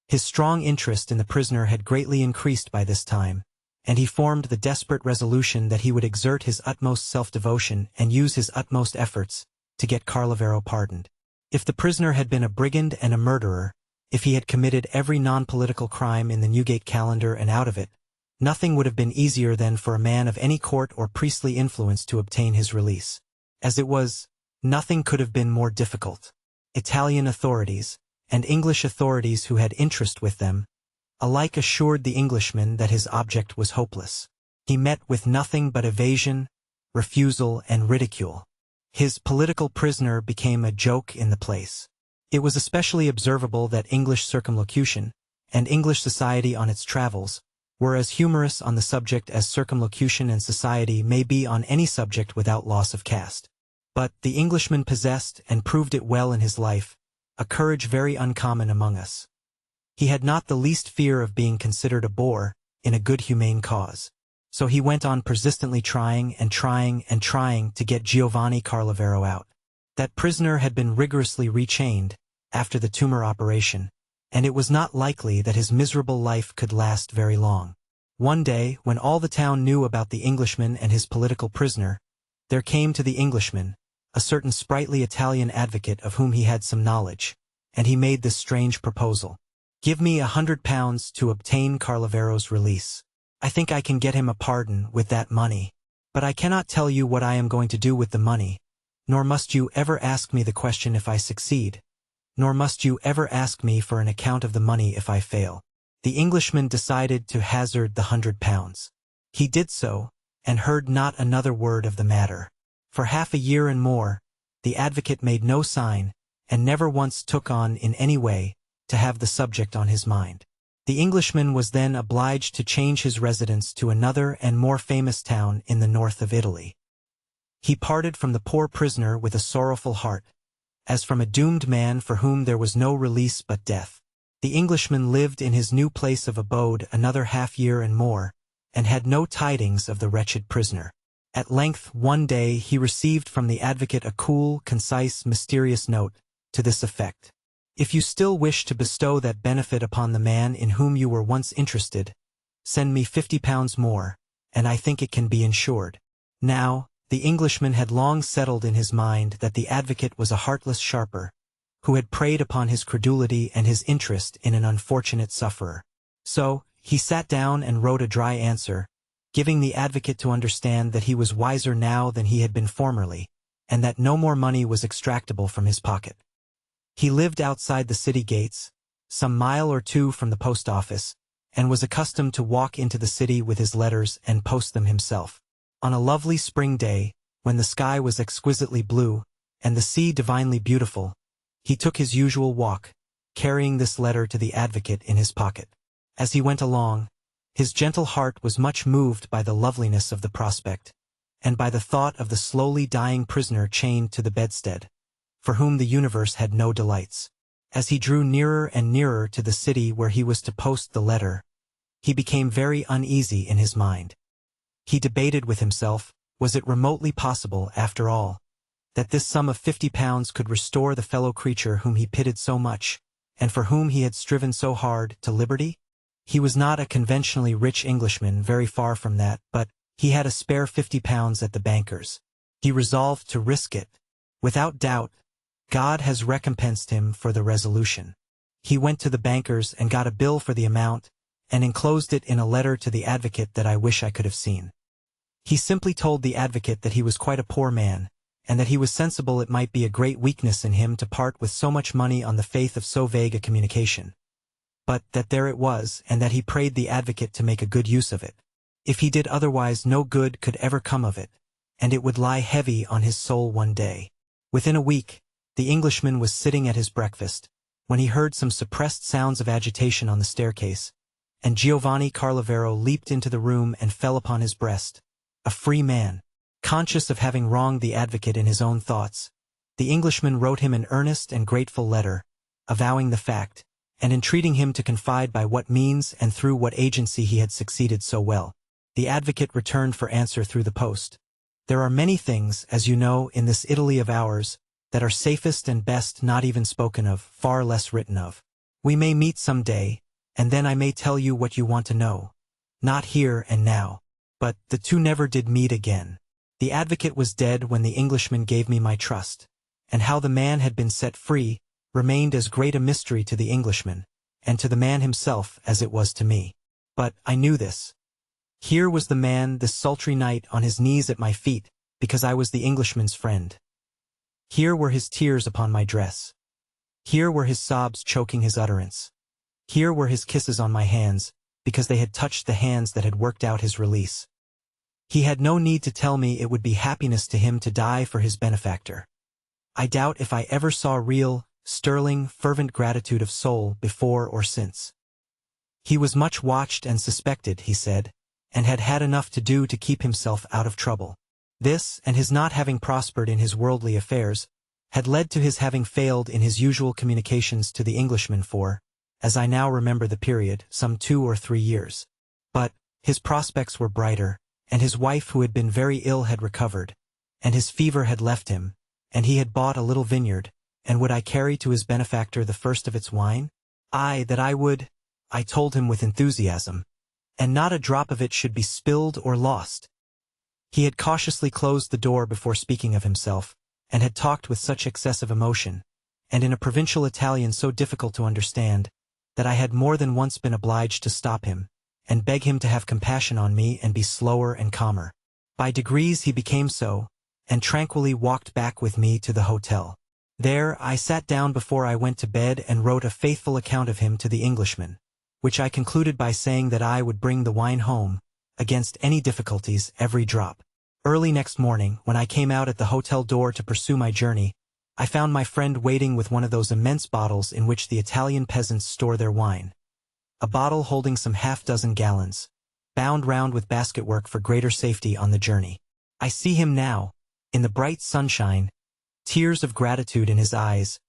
His strong interest in the prisoner had greatly increased by this time, and he formed the desperate resolution that he would exert his utmost self-devotion and use his utmost efforts to get Carlavero pardoned. If the prisoner had been a brigand and a murderer, if he had committed every non-political crime in the Newgate calendar and out of it, nothing would have been easier than for a man of any court or priestly influence to obtain his release. As it was, nothing could have been more difficult. Italian authorities, and English authorities who had interest with them, alike assured the Englishman that his object was hopeless. He met with nothing but evasion, refusal, and ridicule. His political prisoner became a joke in the place. It was especially observable that English circumlocution, and English society on its travels, were as humorous on the subject as circumlocution and society may be on any subject without loss of caste. But the Englishman possessed, and proved it well in his life, a courage very uncommon among us. He had not the least fear of being considered a bore in a good humane cause. So he went on persistently trying and trying and trying to get Giovanni Carlavero out. That prisoner had been rigorously rechained after the tumor operation, and it was not likely that his miserable life could last very long. One day, when all the town knew about the Englishman and his political prisoner, there came to the Englishman a certain sprightly Italian advocate of whom he had some knowledge, and he made this strange proposal. "Give me £100 to obtain Carlavero's release. I think I can get him a pardon with that money. But I cannot tell you what I am going to do with the money, nor must you ever ask me the question if I succeed, nor must you ever ask me for an account of the money if I fail." The Englishman decided to hazard the £100. He did so, and heard not another word of the matter. For half a year and more, the advocate made no sign, and never once took on in any way to have the subject on his mind. The Englishman was then obliged to change his residence to another and more famous town in the north of Italy. He parted from the poor prisoner with a sorrowful heart, as from a doomed man for whom there was no release but death. The Englishman lived in his new place of abode another half-year and more, and had no tidings of the wretched prisoner. At length, one day, he received from the advocate a cool, concise, mysterious note, to this effect: "If you still wish to bestow that benefit upon the man in whom you were once interested, send me £50 more, and I think it can be insured." Now, the Englishman had long settled in his mind that the advocate was a heartless sharper, who had preyed upon his credulity and his interest in an unfortunate sufferer. So, he sat down and wrote a dry answer, giving the advocate to understand that he was wiser now than he had been formerly, and that no more money was extractable from his pocket. He lived outside the city gates, some mile or two from the post office, and was accustomed to walk into the city with his letters and post them himself. On a lovely spring day, when the sky was exquisitely blue, and the sea divinely beautiful, he took his usual walk, carrying this letter to the advocate in his pocket. As he went along, his gentle heart was much moved by the loveliness of the prospect, and by the thought of the slowly dying prisoner chained to the bedstead, for whom the universe had no delights. As he drew nearer and nearer to the city where he was to post the letter, he became very uneasy in his mind. He debated with himself, was it remotely possible, after all, that this sum of £50 could restore the fellow creature whom he pitied so much, and for whom he had striven so hard, to liberty? He was not a conventionally rich Englishman, very far from that, but he had a spare £50 at the banker's. He resolved to risk it. Without doubt, God has recompensed him for the resolution. He went to the banker's and got a bill for the amount, and enclosed it in a letter to the advocate that I wish I could have seen. He simply told the advocate that he was quite a poor man, and that he was sensible it might be a great weakness in him to part with so much money on the faith of so vague a communication, but that there it was, and that he prayed the advocate to make a good use of it. If he did otherwise, no good could ever come of it, and it would lie heavy on his soul one day. Within a week, the Englishman was sitting at his breakfast, when he heard some suppressed sounds of agitation on the staircase, and Giovanni Carlavero leaped into the room and fell upon his breast. A free man, conscious of having wronged the advocate in his own thoughts, the Englishman wrote him an earnest and grateful letter, avowing the fact, and entreating him to confide by what means and through what agency he had succeeded so well. The advocate returned for answer through the post. There are many things, as you know, in this Italy of ours, that are safest and best not even spoken of, far less written of. We may meet some day, and then I may tell you what you want to know. Not here and now. But the two never did meet again. The advocate was dead when the Englishman gave me my trust, and how the man had been set free remained as great a mystery to the Englishman, and to the man himself as it was to me. But I knew this. Here was the man this sultry night on his knees at my feet, because I was the Englishman's friend. Here were his tears upon my dress. Here were his sobs choking his utterance. Here were his kisses on my hands, because they had touched the hands that had worked out his release. He had no need to tell me it would be happiness to him to die for his benefactor. I doubt if I ever saw real, sterling, fervent gratitude of soul before or since. He was much watched and suspected, he said, and had had enough to do to keep himself out of trouble. This, and his not having prospered in his worldly affairs, had led to his having failed in his usual communications to the Englishman for, as I now remember the period, some 2 or 3 years. But, His prospects were brighter, and his wife who had been very ill had recovered, and his fever had left him, and he had bought a little vineyard, and would I carry to his benefactor the first of its wine? Aye, that I would, I told him with enthusiasm, and not a drop of it should be spilled or lost. He had cautiously closed the door before speaking of himself, and had talked with such excessive emotion, and in a provincial Italian so difficult to understand, that I had more than once been obliged to stop him, and beg him to have compassion on me and be slower and calmer. By degrees he became so, and tranquilly walked back with me to the hotel. There I sat down before I went to bed and wrote a faithful account of him to the Englishman, which I concluded by saying that I would bring the wine home, against any difficulties, every drop. Early next morning, when I came out at the hotel door to pursue my journey, I found my friend waiting with one of those immense bottles in which the Italian peasants store their wine. A bottle holding some half-dozen gallons, bound round with basketwork for greater safety on the journey. I see him now, in the bright sunshine, tears of gratitude in his eyes,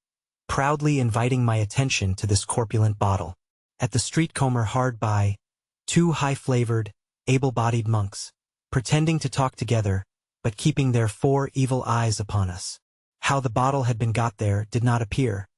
proudly inviting my attention to this corpulent bottle. At the street-corner hard by, two high-flavored, able-bodied monks, pretending to talk together, but keeping their 4 evil eyes upon us. How the bottle had been got there did not appear,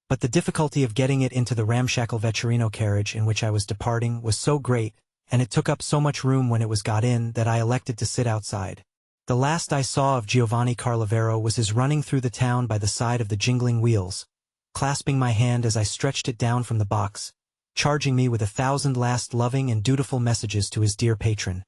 but the difficulty of getting it into the ramshackle vetturino carriage in which I was departing was so great, and it took up so much room when it was got in, that I elected to sit outside. The last I saw of Giovanni Carlavero was his running through the town by the side of the jingling wheels, clasping my hand as I stretched it down from the box, charging me with 1,000 last loving and dutiful messages to his dear patron,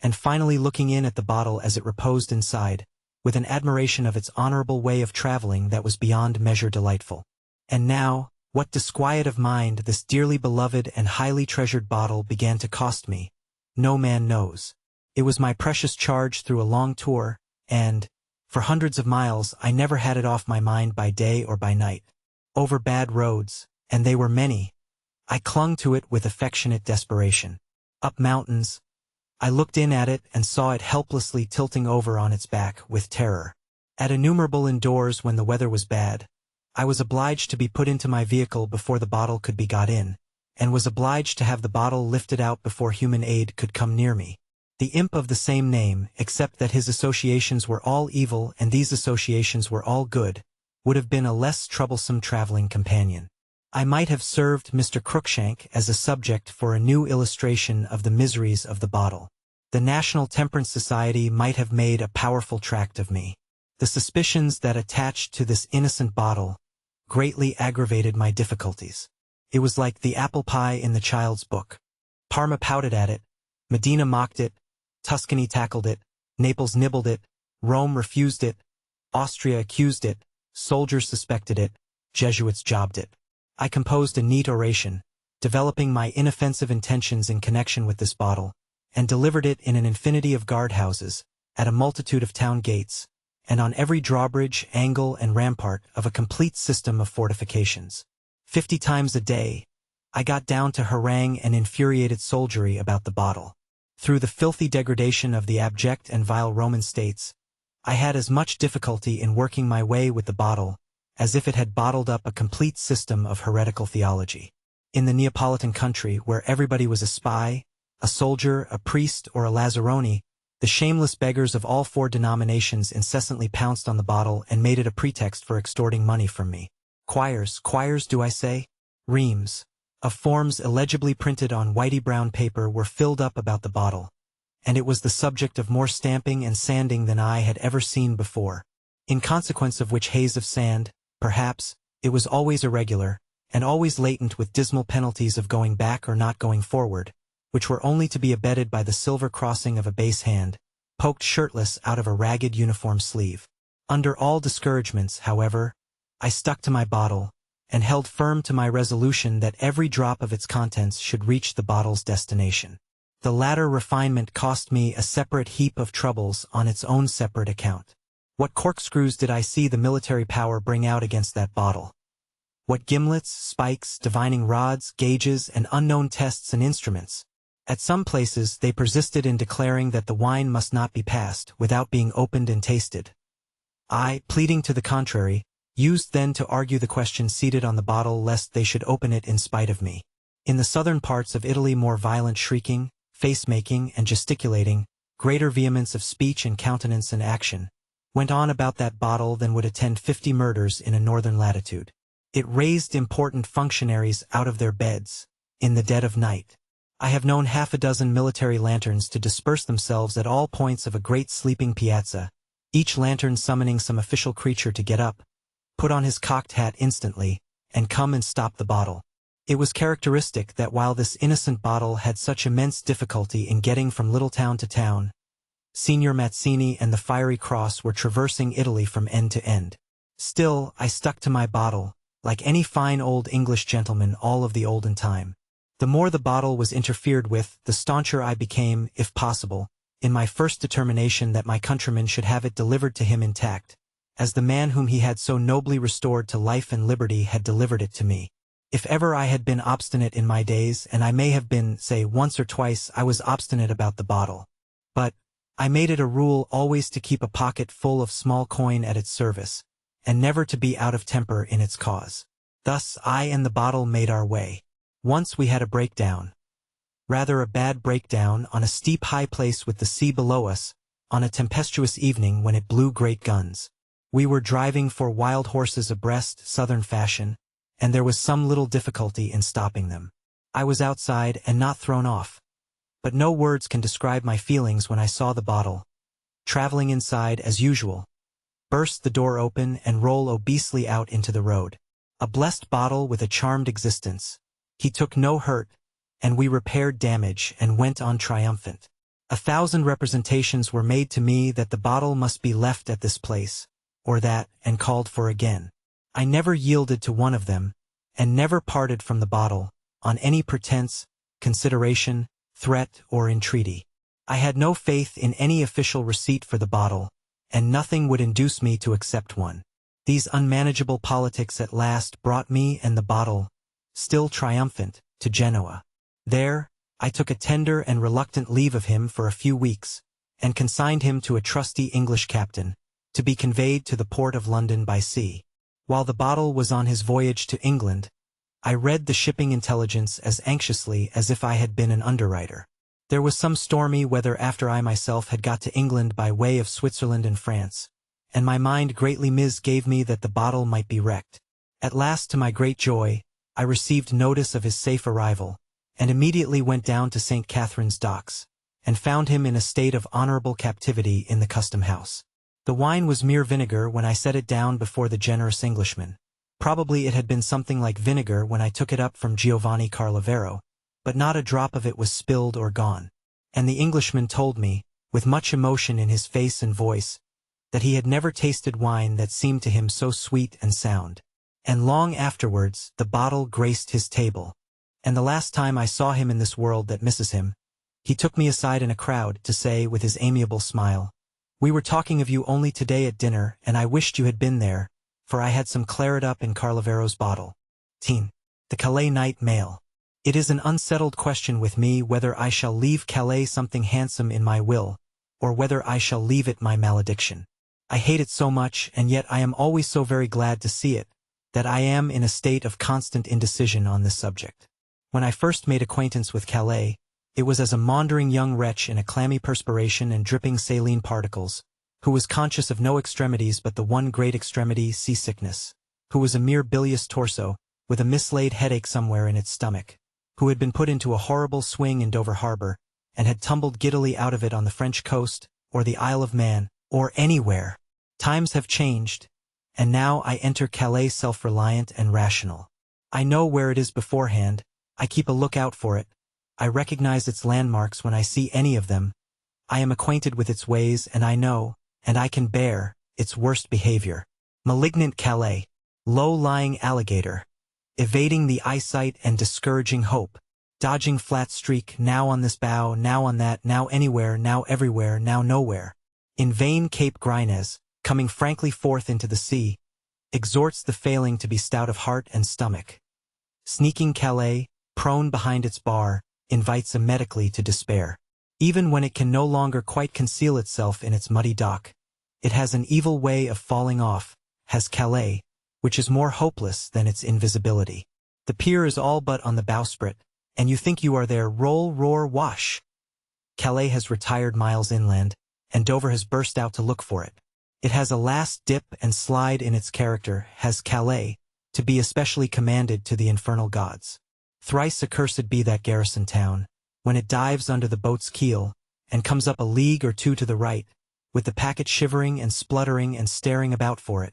and finally looking in at the bottle as it reposed inside, with an admiration of its honorable way of traveling that was beyond measure delightful. And now, what disquiet of mind this dearly beloved and highly treasured bottle began to cost me, no man knows. It was my precious charge through a long tour, and, for hundreds of miles, I never had it off my mind by day or by night. Over bad roads, and they were many, I clung to it with affectionate desperation. Up mountains, I looked in at it and saw it helplessly tilting over on its back with terror. At innumerable indoors when the weather was bad, I was obliged to be put into my vehicle before the bottle could be got in, and was obliged to have the bottle lifted out before human aid could come near me. The imp of the same name, except that his associations were all evil and these associations were all good, would have been a less troublesome traveling companion. I might have served Mr. Cruikshank as a subject for a new illustration of the miseries of the bottle. The National Temperance Society might have made a powerful tract of me. The suspicions that attached to this innocent bottle greatly aggravated my difficulties. It was like the apple pie in the child's book. Parma pouted at it, Medina mocked it, Tuscany tackled it, Naples nibbled it, Rome refused it, Austria accused it, soldiers suspected it, Jesuits jobbed it. I composed a neat oration, developing my inoffensive intentions in connection with this bottle, and delivered it in an infinity of guardhouses, at a multitude of town gates, and on every drawbridge, angle, and rampart of a complete system of fortifications. 50 times a day, I got down to harangue an infuriated soldiery about the bottle. Through the filthy degradation of the abject and vile Roman states, I had as much difficulty in working my way with the bottle as if it had bottled up a complete system of heretical theology. In the Neapolitan country, where everybody was a spy, a soldier, a priest, or a lazzaroni, the shameless beggars of all 4 denominations incessantly pounced on the bottle and made it a pretext for extorting money from me. Quires do I say? Reams of forms illegibly printed on whitey brown paper were filled up about the bottle, and it was the subject of more stamping and sanding than I had ever seen before, in consequence of which haze of sand, perhaps, it was always irregular, and always latent with dismal penalties of going back or not going forward, which were only to be abetted by the silver crossing of a base hand, poked shirtless out of a ragged uniform sleeve. Under all discouragements, however, I stuck to my bottle, and held firm to my resolution that every drop of its contents should reach the bottle's destination. The latter refinement cost me a separate heap of troubles on its own separate account. What corkscrews did I see the military power bring out against that bottle? What gimlets, spikes, divining rods, gauges, and unknown tests and instruments? At some places they persisted in declaring that the wine must not be passed without being opened and tasted. I, pleading to the contrary, used then to argue the question seated on the bottle lest they should open it in spite of me. In the southern parts of Italy more violent shrieking, face-making and gesticulating, greater vehemence of speech and countenance and action, went on about that bottle than would attend 50 murders in a northern latitude. It raised important functionaries out of their beds, in the dead of night. I have known half a dozen military lanterns to disperse themselves at all points of a great sleeping piazza, each lantern summoning some official creature to get up, put on his cocked hat instantly, and come and stop the bottle. It was characteristic that while this innocent bottle had such immense difficulty in getting from little town to town, Signor Mazzini and the Fiery Cross were traversing Italy from end to end. Still, I stuck to my bottle, like any fine old English gentleman all of the olden time. The more the bottle was interfered with, the stauncher I became, if possible, in my first determination that my countrymen should have it delivered to him intact, as the man whom he had so nobly restored to life and liberty had delivered it to me. If ever I had been obstinate in my days, and I may have been, say, once or twice, I was obstinate about the bottle. But I made it a rule always to keep a pocket full of small coin at its service, and never to be out of temper in its cause. Thus I and the bottle made our way. Once we had a breakdown. Rather a bad breakdown, on a steep high place with the sea below us, on a tempestuous evening when it blew great guns. We were driving 4 wild horses abreast, southern fashion, and there was some little difficulty in stopping them. I was outside and not thrown off. But no words can describe my feelings when I saw the bottle, traveling inside as usual, burst the door open and roll obesely out into the road. A blessed bottle with a charmed existence. He took no hurt, and we repaired damage and went on triumphant. 1,000 representations were made to me that the bottle must be left at this place, or that, and called for again. I never yielded to one of them, and never parted from the bottle, on any pretense, consideration, threat, or entreaty. I had no faith in any official receipt for the bottle, and nothing would induce me to accept one. These unmanageable politics at last brought me and the bottle, still triumphant, to Genoa. There, I took a tender and reluctant leave of him for a few weeks, and consigned him to a trusty English captain, to be conveyed to the port of London by sea. While the bottle was on his voyage to England, I read the shipping intelligence as anxiously as if I had been an underwriter. There was some stormy weather after I myself had got to England by way of Switzerland and France, and my mind greatly misgave me that the bottle might be wrecked. At last, to my great joy, I received notice of his safe arrival, and immediately went down to St. Catherine's docks, and found him in a state of honorable captivity in the custom-house. The wine was mere vinegar when I set it down before the generous Englishman. Probably it had been something like vinegar when I took it up from Giovanni Carlavero, but not a drop of it was spilled or gone. And the Englishman told me, with much emotion in his face and voice, that he had never tasted wine that seemed to him so sweet and sound. And long afterwards, the bottle graced his table. And the last time I saw him in this world that misses him, he took me aside in a crowd to say with his amiable smile, "We were talking of you only today at dinner, and I wished you had been there, for I had some claret up in Carlavero's bottle." The Calais Night Mail. It is an unsettled question with me whether I shall leave Calais something handsome in my will, or whether I shall leave it my malediction. I hate it so much, and yet I am always so very glad to see it, that I am in a state of constant indecision on this subject. When I first made acquaintance with Calais, it was as a maundering young wretch in a clammy perspiration and dripping saline particles, who was conscious of no extremities but the one great extremity, seasickness, who was a mere bilious torso, with a mislaid headache somewhere in its stomach, who had been put into a horrible swing in Dover harbor, and had tumbled giddily out of it on the French coast, or the Isle of Man, or anywhere. Times have changed, and now I enter Calais self-reliant and rational. I know where it is beforehand, I keep a lookout for it, I recognize its landmarks when I see any of them, I am acquainted with its ways, and I know, and I can bear, its worst behavior. Malignant Calais, low-lying alligator, evading the eyesight and discouraging hope, dodging flat streak, now on this bow, now on that, now anywhere, now everywhere, now nowhere. In vain Cape Grinez, coming frankly forth into the sea, exhorts the failing to be stout of heart and stomach. Sneaking Calais, prone behind its bar, invites emetically to despair. Even when it can no longer quite conceal itself in its muddy dock, it has an evil way of falling off, has Calais, which is more hopeless than its invisibility. The pier is all but on the bowsprit, and you think you are there, roll, roar, wash. Calais has retired miles inland, and Dover has burst out to look for it. It has a last dip and slide in its character, has Calais, to be especially commended to the infernal gods. Thrice accursed be that garrison town, when it dives under the boat's keel, and comes up a league or two to the right, with the packet shivering and spluttering and staring about for it.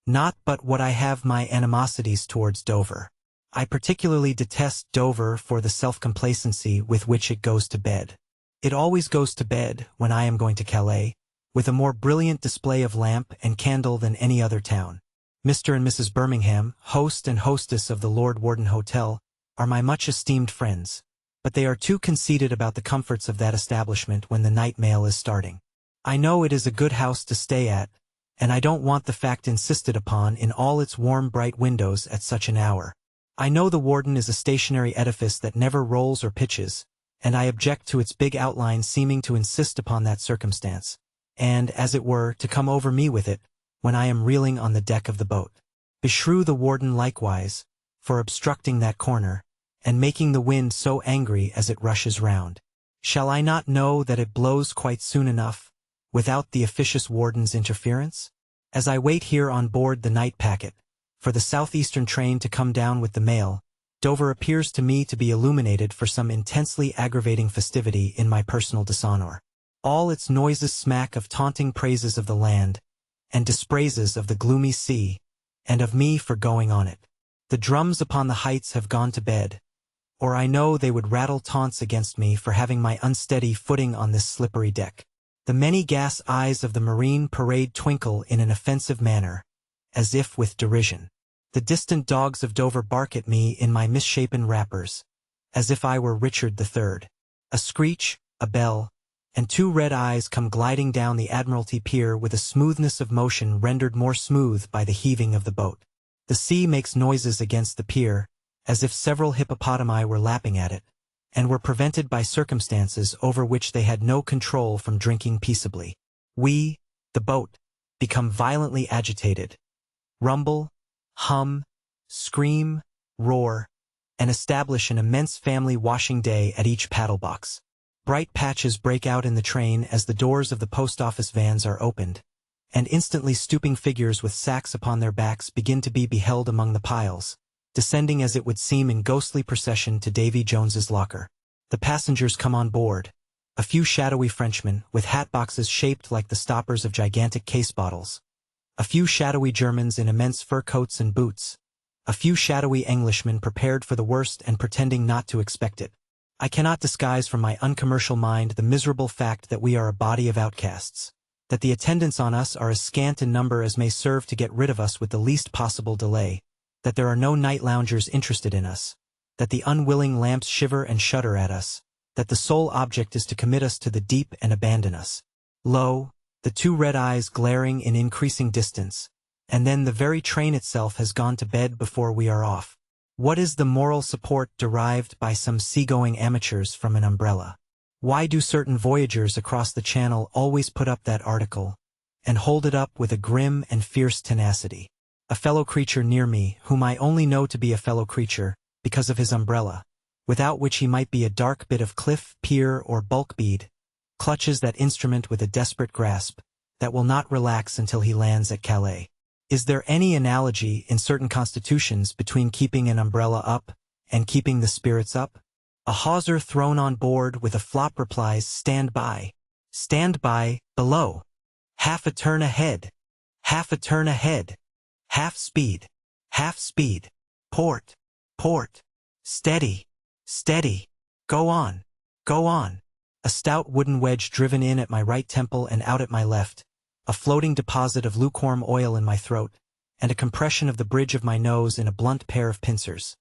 Not but what I have my animosities towards Dover. I particularly detest Dover for the self-complacency with which it goes to bed. It always goes to bed, when I am going to Calais, with a more brilliant display of lamp and candle than any other town. Mr. and Mrs. Birmingham, host and hostess of the Lord Warden Hotel, are my much esteemed friends, but they are too conceited about the comforts of that establishment when the night mail is starting. I know it is a good house to stay at, and I don't want the fact insisted upon in all its warm bright windows at such an hour. I know the Warden is a stationary edifice that never rolls or pitches, and I object to its big outline seeming to insist upon that circumstance, and, as it were, to come over me with it, when I am reeling on the deck of the boat. Beshrew the Warden likewise, for obstructing that corner, and making the wind so angry as it rushes round. Shall I not know that it blows quite soon enough, without the officious Warden's interference? As I wait here on board the night packet, for the southeastern train to come down with the mail, Dover appears to me to be illuminated for some intensely aggravating festivity in my personal dishonor. All its noises smack of taunting praises of the land, and dispraises of the gloomy sea, and of me for going on it. The drums upon the heights have gone to bed, or I know they would rattle taunts against me for having my unsteady footing on this slippery deck. The many gas eyes of the marine parade twinkle in an offensive manner, as if with derision. The distant dogs of Dover bark at me in my misshapen wrappers, as if I were Richard III. A screech, a bell, and two red eyes come gliding down the Admiralty Pier with a smoothness of motion rendered more smooth by the heaving of the boat. The sea makes noises against the pier, as if several hippopotami were lapping at it, and were prevented by circumstances over which they had no control from drinking peaceably. We, the boat, become violently agitated, rumble, hum, scream, roar, and establish an immense family washing day at each paddle box. Bright patches break out in the train as the doors of the post office vans are opened, and instantly stooping figures with sacks upon their backs begin to be beheld among the piles, descending as it would seem in ghostly procession to Davy Jones's locker. The passengers come on board, a few shadowy Frenchmen with hat boxes shaped like the stoppers of gigantic case bottles, a few shadowy Germans in immense fur coats and boots, a few shadowy Englishmen prepared for the worst and pretending not to expect it. I cannot disguise from my uncommercial mind the miserable fact that we are a body of outcasts, that the attendants on us are as scant in number as may serve to get rid of us with the least possible delay, that there are no night loungers interested in us, that the unwilling lamps shiver and shudder at us, that the sole object is to commit us to the deep and abandon us. Lo, the two red eyes glaring in increasing distance, and then the very train itself has gone to bed before we are off. What is the moral support derived by some seagoing amateurs from an umbrella? Why do certain voyagers across the channel always put up that article, and hold it up with a grim and fierce tenacity? A fellow creature near me, whom I only know to be a fellow creature, because of his umbrella, without which he might be a dark bit of cliff, pier, or bulk bead, clutches that instrument with a desperate grasp, that will not relax until he lands at Calais. Is there any analogy in certain constitutions between keeping an umbrella up and keeping the spirits up? A hawser thrown on board with a flop replies, "Stand by. Stand by, below. Half a turn ahead. Half a turn ahead. Half speed. Half speed. Port. Port. Steady. Steady. Go on. Go on." A stout wooden wedge driven in at my right temple and out at my left, a floating deposit of lukewarm oil in my throat, and a compression of the bridge of my nose in a blunt pair of pincers.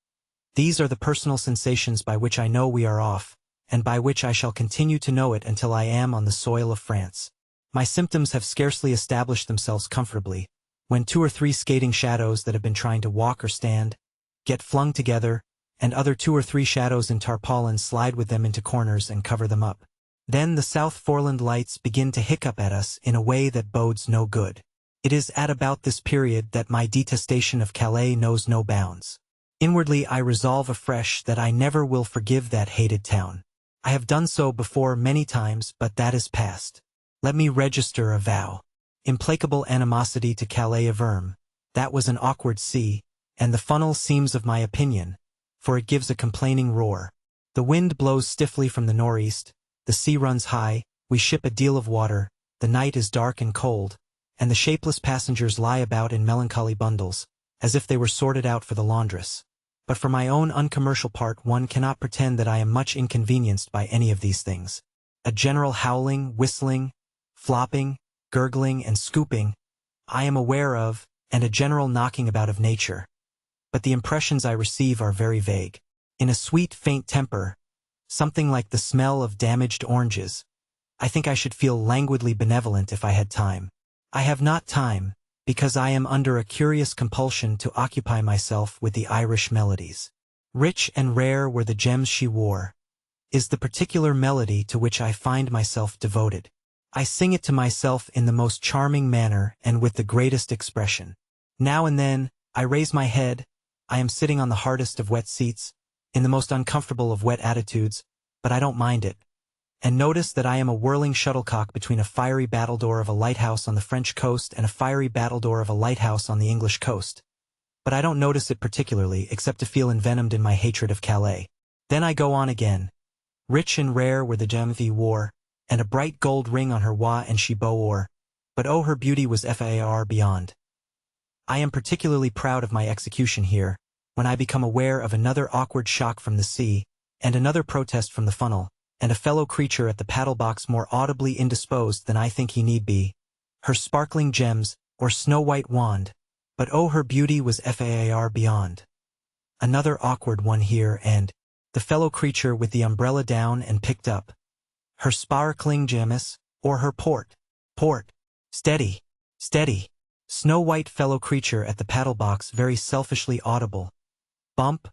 These are the personal sensations by which I know we are off, and by which I shall continue to know it until I am on the soil of France. My symptoms have scarcely established themselves comfortably, when two or three skating shadows that have been trying to walk or stand get flung together, and other two or three shadows in tarpaulins slide with them into corners and cover them up. Then the South Foreland lights begin to hiccup at us in a way that bodes no good. It is at about this period that my detestation of Calais knows no bounds. Inwardly I resolve afresh that I never will forgive that hated town. I have done so before many times, but that is past. Let me register a vow. Implacable animosity to Calais averm. That was an awkward sea, and the funnel seems of my opinion, for it gives a complaining roar. The wind blows stiffly from the northeast, the sea runs high, we ship a deal of water, the night is dark and cold, and the shapeless passengers lie about in melancholy bundles, as if they were sorted out for the laundress. But for my own uncommercial part one cannot pretend that I am much inconvenienced by any of these things. A general howling, whistling, flopping, gurgling, and scooping, I am aware of, and a general knocking about of nature. But the impressions I receive are very vague. In a sweet, faint temper, something like the smell of damaged oranges, I think I should feel languidly benevolent if I had time. I have not time, because I am under a curious compulsion to occupy myself with the Irish melodies. Rich and rare were the gems she wore, is the particular melody to which I find myself devoted. I sing it to myself in the most charming manner and with the greatest expression. Now and then, I raise my head, I am sitting on the hardest of wet seats, in the most uncomfortable of wet attitudes, but I don't mind it. And notice that I am a whirling shuttlecock between a fiery battledore of a lighthouse on the French coast and a fiery battledore of a lighthouse on the English coast. But I don't notice it particularly, except to feel envenomed in my hatred of Calais. Then I go on again. Rich and rare were the gems she wore, and a bright gold ring on her wa and she bore, but oh her beauty was far beyond. I am particularly proud of my execution here, when I become aware of another awkward shock from the sea, and another protest from the funnel, and a fellow creature at the paddle-box more audibly indisposed than I think he need be. Her sparkling gems, or snow-white wand, but oh her beauty was far beyond. Another awkward one here, and the fellow creature with the umbrella down and picked up. Her sparkling gems, or her port. Steady, steady. Snow-white fellow creature at the paddle-box very selfishly audible. Bump,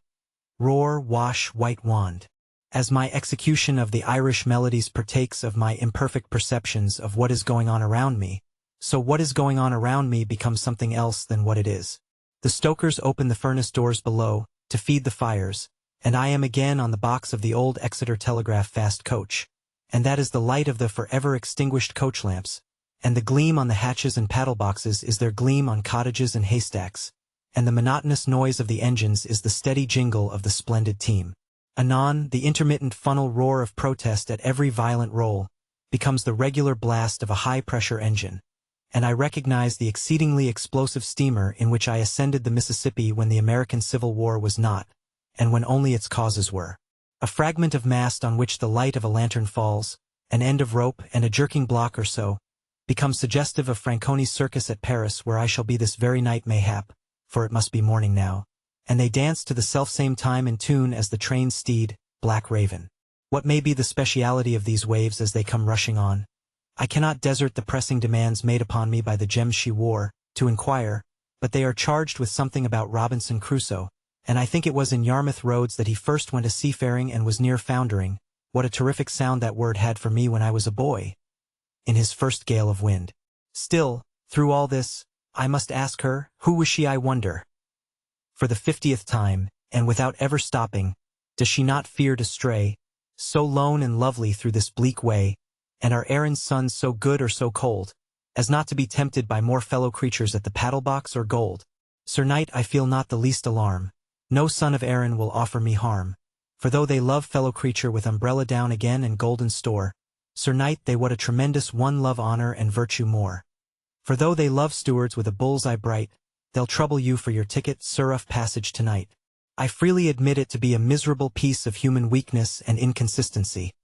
roar, wash, white wand. As my execution of the Irish melodies partakes of my imperfect perceptions of what is going on around me, so what is going on around me becomes something else than what it is. The stokers open the furnace doors below, to feed the fires, and I am again on the box of the old Exeter Telegraph fast coach, and that is the light of the forever extinguished coach lamps, and the gleam on the hatches and paddle boxes is their gleam on cottages and haystacks, and the monotonous noise of the engines is the steady jingle of the splendid team. Anon, the intermittent funnel roar of protest at every violent roll becomes the regular blast of a high-pressure engine, and I recognize the exceedingly explosive steamer in which I ascended the Mississippi when the American Civil War was not, and when only its causes were. A fragment of mast on which the light of a lantern falls, an end of rope, and a jerking block or so, becomes suggestive of Franconi's circus at Paris, where I shall be this very night mayhap, for it must be morning now, and they dance to the selfsame time and tune as the trained steed, Black Raven. What may be the speciality of these waves as they come rushing on? I cannot desert the pressing demands made upon me by the gems she wore, to inquire, but they are charged with something about Robinson Crusoe, and I think it was in Yarmouth Roads that he first went a seafaring and was near foundering. What a terrific sound that word had for me when I was a boy, in his first gale of wind. Still, through all this, I must ask her, who was she, I wonder? For the 50th time, and without ever stopping, does she not fear to stray, so lone and lovely through this bleak way, and our errand sun so good or so cold, as not to be tempted by more fellow creatures at the paddle-box or gold? Sir Knight, I feel not the least alarm. No son of Erin will offer me harm, for though they love fellow creature with umbrella down again and golden store, Sir Knight, they what a tremendous one love honor and virtue more. For though they love stewards with a bull's-eye bright, they'll trouble you for your ticket, surrough passage tonight. I freely admit it to be a miserable piece of human weakness and inconsistency,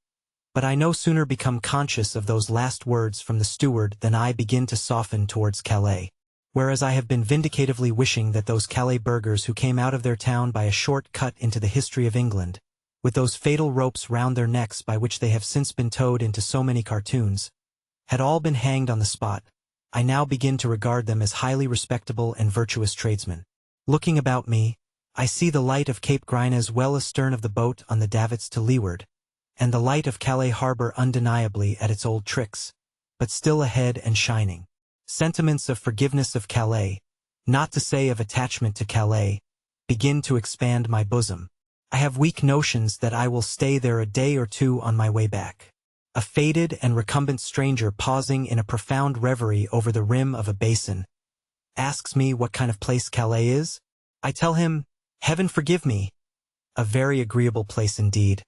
but I no sooner become conscious of those last words from the steward than I begin to soften towards Calais, whereas I have been vindicatively wishing that those Calais burghers who came out of their town by a short cut into the history of England, with those fatal ropes round their necks by which they have since been towed into so many cartoons, had all been hanged on the spot. I now begin to regard them as highly respectable and virtuous tradesmen. Looking about me, I see the light of Cape Grinez well astern of the boat on the davits to leeward, and the light of Calais harbor undeniably at its old tricks, but still ahead and shining. Sentiments of forgiveness of Calais, not to say of attachment to Calais, begin to expand my bosom. I have weak notions that I will stay there a day or two on my way back. A faded and recumbent stranger pausing in a profound reverie over the rim of a basin asks me what kind of place Calais is. I tell him, heaven forgive me, a very agreeable place indeed,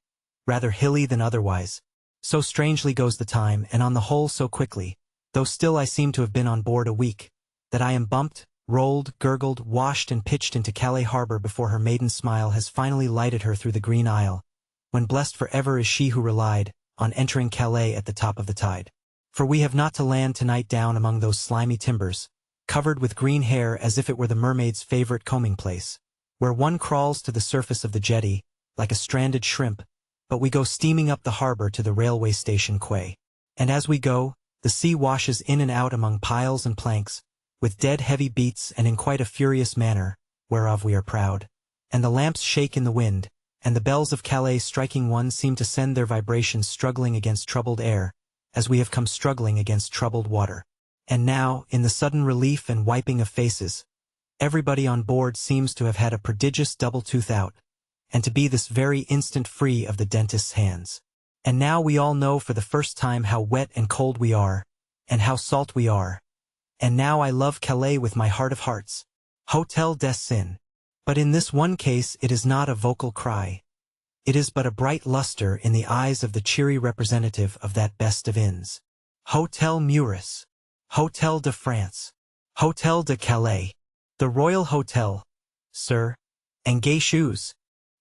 rather hilly than otherwise. So strangely goes the time, and on the whole so quickly, though still I seem to have been on board a week, that I am bumped, rolled, gurgled, washed and pitched into Calais harbor before her maiden smile has finally lighted her through the green isle, when blessed forever is she who relied on entering Calais at the top of the tide. For we have not to land tonight down among those slimy timbers, covered with green hair as if it were the mermaid's favorite combing place, where one crawls to the surface of the jetty, like a stranded shrimp, but we go steaming up the harbor to the railway station quay. And as we go, the sea washes in and out among piles and planks, with dead heavy beats and in quite a furious manner, whereof we are proud. And the lamps shake in the wind, and the bells of Calais striking one seem to send their vibrations struggling against troubled air, as we have come struggling against troubled water. And now, in the sudden relief and wiping of faces, everybody on board seems to have had a prodigious double tooth out, and to be this very instant free of the dentist's hands. And now we all know for the first time how wet and cold we are, and how salt we are. And now I love Calais with my heart of hearts. Hotel des Cygnes. But in this one case it is not a vocal cry. It is but a bright luster in the eyes of the cheery representative of that best of inns. Hotel Muris. Hotel de France. Hotel de Calais. The Royal Hotel, sir. And gay shoes.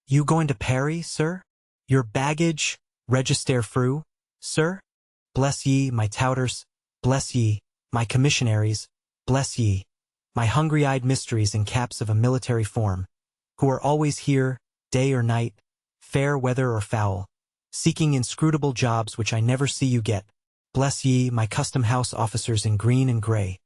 You going to Paris, sir? Your baggage, register frou, sir? Bless ye, my touters, bless ye, my commissionaries, bless ye, my hungry-eyed mysteries in caps of a military form, who are always here, day or night, fair weather or foul, seeking inscrutable jobs which I never see you get. Bless ye, my custom-house officers in green and gray.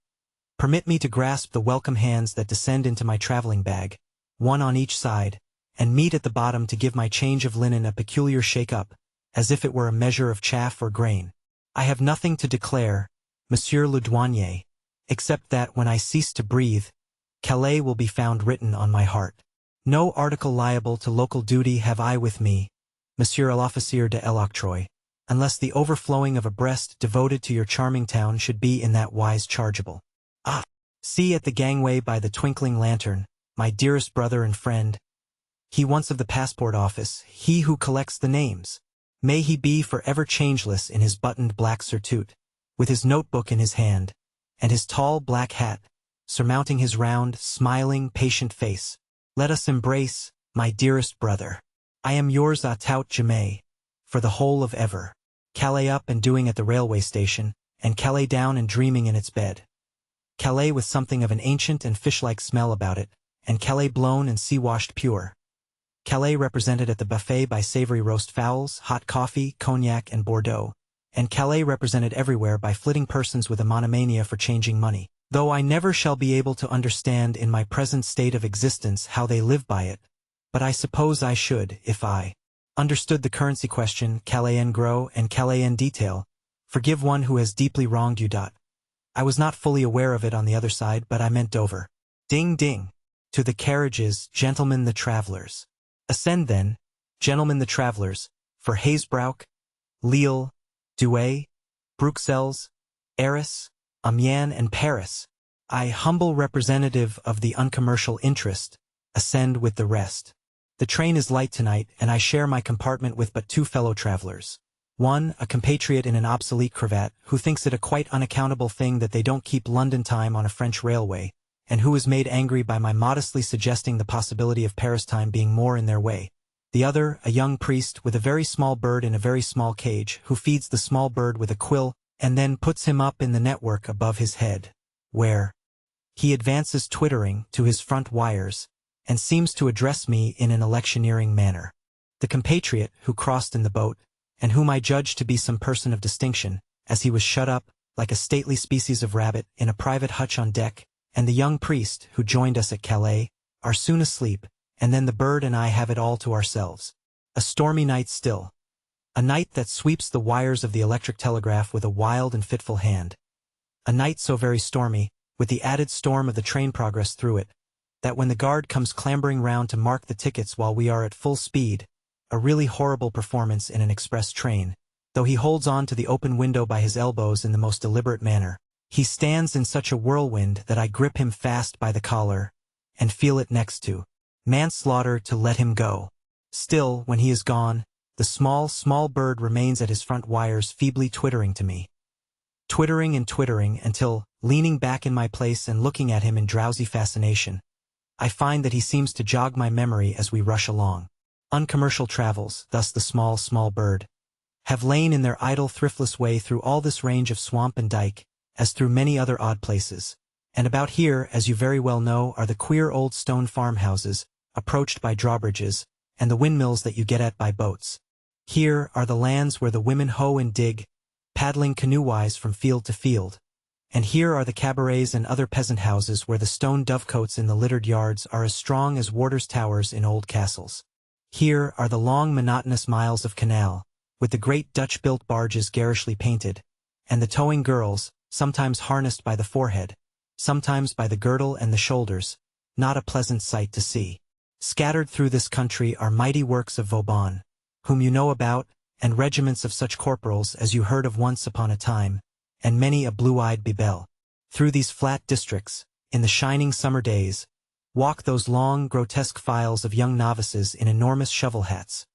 Permit me to grasp the welcome hands that descend into my traveling bag, one on each side, and meet at the bottom to give my change of linen a peculiar shake-up, as if it were a measure of chaff or grain. I have nothing to declare, Monsieur le Douanier, except that when I cease to breathe, Calais will be found written on my heart. No article liable to local duty have I with me, Monsieur l'Officier de l'Octroi, unless the overflowing of a breast devoted to your charming town should be in that wise chargeable. Ah! See at the gangway by the twinkling lantern, my dearest brother and friend, he once of the passport office, he who collects the names. May he be forever changeless in his buttoned black surtout, with his notebook in his hand, and his tall black hat, surmounting his round, smiling, patient face. Let us embrace, my dearest brother. I am yours à tout jamais, for the whole of ever. Calais up and doing at the railway station, and Calais down and dreaming in its bed. Calais with something of an ancient and fish-like smell about it, and Calais blown and sea-washed pure. Calais represented at the buffet by savory roast fowls, hot coffee, cognac, and Bordeaux, and Calais represented everywhere by flitting persons with a monomania for changing money, though I never shall be able to understand in my present state of existence how they live by it, but I suppose I should, if I understood the currency question, Calais en gros and Calais en detail. Forgive one who has deeply wronged you. I was not fully aware of it on the other side, but I meant Dover. Ding ding. To the carriages, gentlemen the travellers. Ascend then, gentlemen the travellers, for Hazebrouck, Lille, Douai, Bruxelles, Arras, Amiens and Paris. I, humble representative of the uncommercial interest, ascend with the rest. The train is light tonight, and I share my compartment with but two fellow travelers. One, a compatriot in an obsolete cravat, who thinks it a quite unaccountable thing that they don't keep London time on a French railway, and who is made angry by my modestly suggesting the possibility of Paris time being more in their way. The other, a young priest with a very small bird in a very small cage, who feeds the small bird with a quill, and then puts him up in the network above his head, where he advances twittering to his front wires, and seems to address me in an electioneering manner. The compatriot who crossed in the boat, and whom I judged to be some person of distinction, as he was shut up, like a stately species of rabbit, in a private hutch on deck, and the young priest, who joined us at Calais, are soon asleep, and then the bird and I have it all to ourselves. A stormy night still. A night that sweeps the wires of the electric telegraph with a wild and fitful hand. A night so very stormy, with the added storm of the train progress through it, that when the guard comes clambering round to mark the tickets while we are at full speed, a really horrible performance in an express train, though he holds on to the open window by his elbows in the most deliberate manner, he stands in such a whirlwind that I grip him fast by the collar, and feel it next to manslaughter to let him go. Still, when he is gone, the small bird remains at his front wires feebly twittering to me. Twittering and twittering until, leaning back in my place and looking at him in drowsy fascination, I find that he seems to jog my memory as we rush along. Uncommercial travels, thus the small bird, have lain in their idle thriftless way through all this range of swamp and dike, as through many other odd places. And about here, as you very well know, are the queer old stone farmhouses, approached by drawbridges, and the windmills that you get at by boats. Here are the lands where the women hoe and dig, paddling canoe-wise from field to field. And here are the cabarets and other peasant houses where the stone dovecotes in the littered yards are as strong as warders' towers in old castles. Here are the long monotonous miles of canal, with the great Dutch-built barges garishly painted, and the towing girls, sometimes harnessed by the forehead, sometimes by the girdle and the shoulders, not a pleasant sight to see. Scattered through this country are mighty works of Vauban, whom you know about, and regiments of such corporals as you heard of once upon a time, and many a blue-eyed bibel. Through these flat districts, in the shining summer days, walk those long, grotesque files of young novices in enormous shovel hats,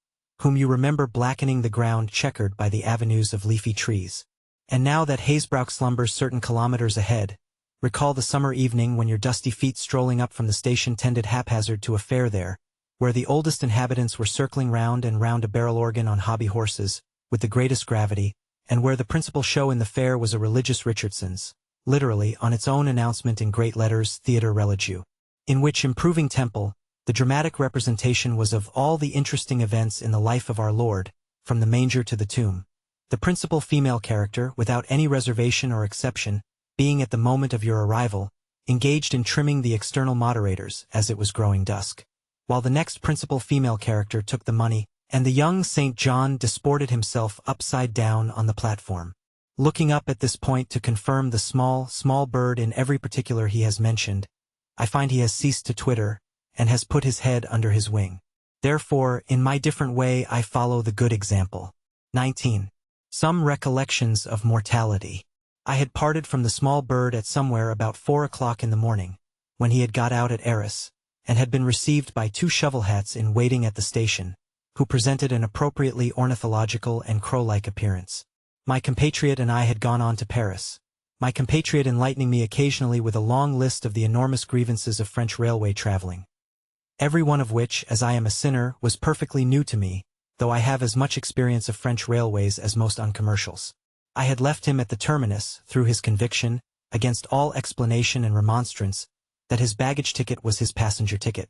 whom you remember blackening the ground checkered by the avenues of leafy trees. And now that Hazebrouck slumbers certain kilometers ahead, recall the summer evening when your dusty feet strolling up from the station tended haphazard to a fair there, where the oldest inhabitants were circling round and round a barrel organ on hobby horses, with the greatest gravity, and where the principal show in the fair was a religious Richardson's, literally, on its own announcement in great letters, Theatre Religieux, in which improving temple, the dramatic representation was of all the interesting events in the life of our Lord, from the manger to the tomb, the principal female character, without any reservation or exception, being at the moment of your arrival, engaged in trimming the external moderators as it was growing dusk, while the next principal female character took the money, and the young St. John disported himself upside down on the platform. Looking up at this point to confirm the small bird in every particular he has mentioned, I find he has ceased to twitter, and has put his head under his wing. Therefore, in my different way I follow the good example. 19. Some recollections of mortality. I had parted from the small bird at somewhere about 4 o'clock in the morning, when he had got out at Arras, and had been received by 2 shovel hats in waiting at the station, who presented an appropriately ornithological and crow-like appearance. My compatriot and I had gone on to Paris, my compatriot enlightening me occasionally with a long list of the enormous grievances of French railway traveling, every one of which, as I am a sinner, was perfectly new to me, though I have as much experience of French railways as most uncommercials. I had left him at the terminus, through his conviction, against all explanation and remonstrance, that his baggage ticket was his passenger ticket,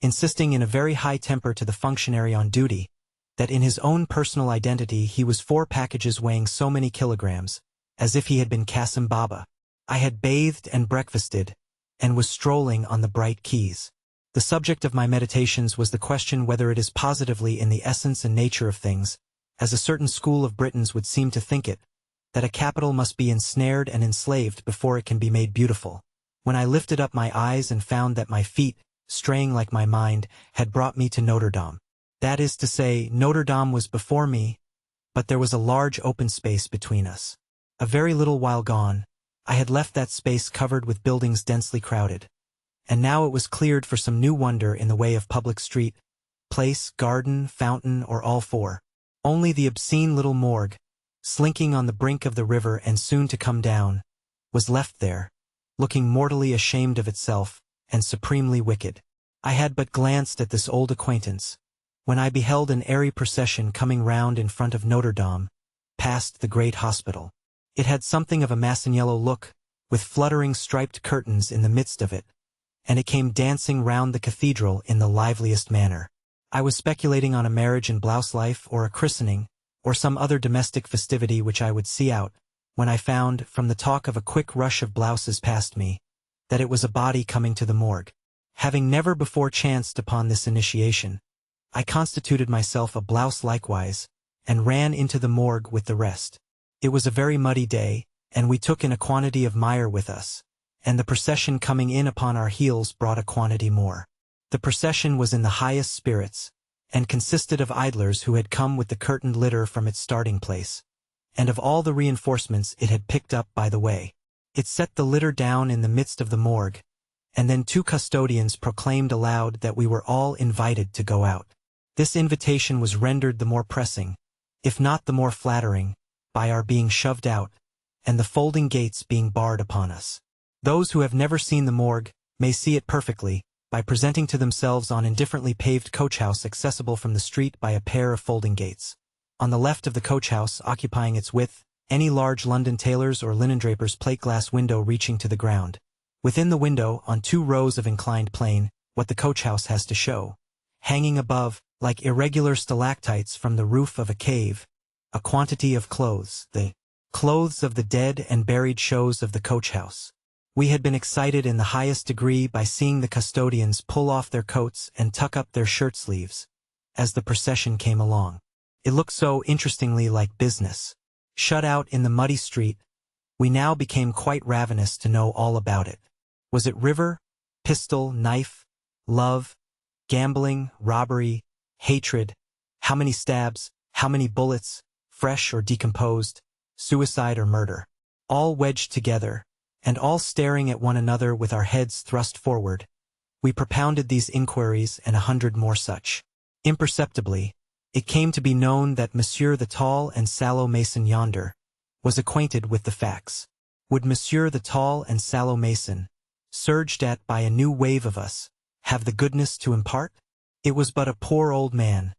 insisting in a very high temper to the functionary on duty, that in his own personal identity he was 4 packages weighing so many kilograms, as if he had been Qasim Baba. I had bathed and breakfasted, and was strolling on the bright quays. The subject of my meditations was the question whether it is positively in the essence and nature of things, as a certain school of Britons would seem to think it, that a capital must be ensnared and enslaved before it can be made beautiful, when I lifted up my eyes and found that my feet, straying like my mind, had brought me to Notre Dame. That is to say, Notre Dame was before me, but there was a large open space between us. A very little while gone, I had left that space covered with buildings densely crowded, and now it was cleared for some new wonder in the way of public street, place, garden, fountain, or all 4. Only the obscene little morgue, slinking on the brink of the river and soon to come down, was left there, looking mortally ashamed of itself, and supremely wicked. I had but glanced at this old acquaintance, when I beheld an airy procession coming round in front of Notre Dame, past the great hospital. It had something of a Masaniello look, with fluttering striped curtains in the midst of it, and it came dancing round the cathedral in the liveliest manner. I was speculating on a marriage in blouse life, or a christening, or some other domestic festivity which I would see out, when I found, from the talk of a quick rush of blouses past me, that it was a body coming to the morgue. Having never before chanced upon this initiation, I constituted myself a blouse likewise, and ran into the morgue with the rest. It was a very muddy day, and we took in a quantity of mire with us, and the procession coming in upon our heels brought a quantity more. The procession was in the highest spirits, and consisted of idlers who had come with the curtained litter from its starting place, and of all the reinforcements it had picked up by the way. It set the litter down in the midst of the morgue, and then 2 custodians proclaimed aloud that we were all invited to go out. This invitation was rendered the more pressing, if not the more flattering, by our being shoved out, and the folding gates being barred upon us. Those who have never seen the morgue may see it perfectly, by presenting to themselves on indifferently paved coach-house accessible from the street by a pair of folding gates. On the left of the coach-house, occupying its width, any large London tailor's or linen-draper's plate-glass window reaching to the ground. Within the window, on 2 rows of inclined plane, what the coach-house has to show. Hanging above, like irregular stalactites from the roof of a cave, a quantity of clothes, the clothes of the dead and buried shows of the coach-house. We had been excited in the highest degree by seeing the custodians pull off their coats and tuck up their shirt sleeves, as the procession came along. It looked so interestingly like business. Shut out in the muddy street, we now became quite ravenous to know all about it. Was it river, pistol, knife, love, gambling, robbery, hatred, how many stabs, how many bullets, fresh or decomposed, suicide or murder? All wedged together, and all staring at one another with our heads thrust forward, we propounded these inquiries and 100 more such. Imperceptibly, it came to be known that Monsieur the tall and sallow mason yonder was acquainted with the facts. Would Monsieur the tall and sallow mason, surged at by a new wave of us, have the goodness to impart? It was but a poor old man,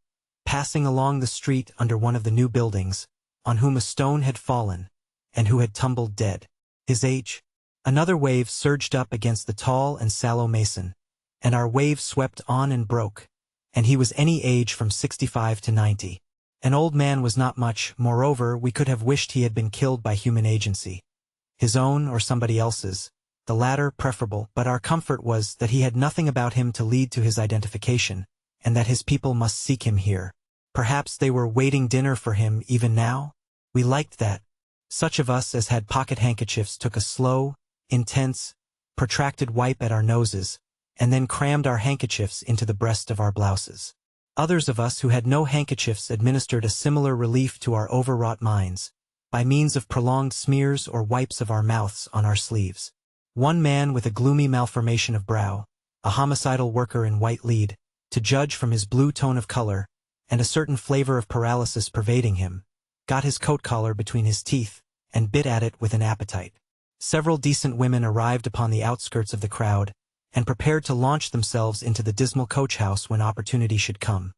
passing along the street under one of the new buildings, on whom a stone had fallen, and who had tumbled dead. His age? Another wave surged up against the tall and sallow mason, and our wave swept on and broke, and he was any age from 65 to 90. An old man was not much, moreover we could have wished he had been killed by human agency. His own or somebody else's, the latter preferable, but our comfort was that he had nothing about him to lead to his identification, and that his people must seek him here. Perhaps they were waiting dinner for him even now? We liked that. Such of us as had pocket handkerchiefs took a slow, intense, protracted wipe at our noses, and then crammed our handkerchiefs into the breast of our blouses. Others of us who had no handkerchiefs administered a similar relief to our overwrought minds, by means of prolonged smears or wipes of our mouths on our sleeves. One man with a gloomy malformation of brow, a homicidal worker in white lead, to judge from his blue tone of color, and a certain flavor of paralysis pervading him, got his coat collar between his teeth, and bit at it with an appetite. Several decent women arrived upon the outskirts of the crowd, and prepared to launch themselves into the dismal coach-house when opportunity should come.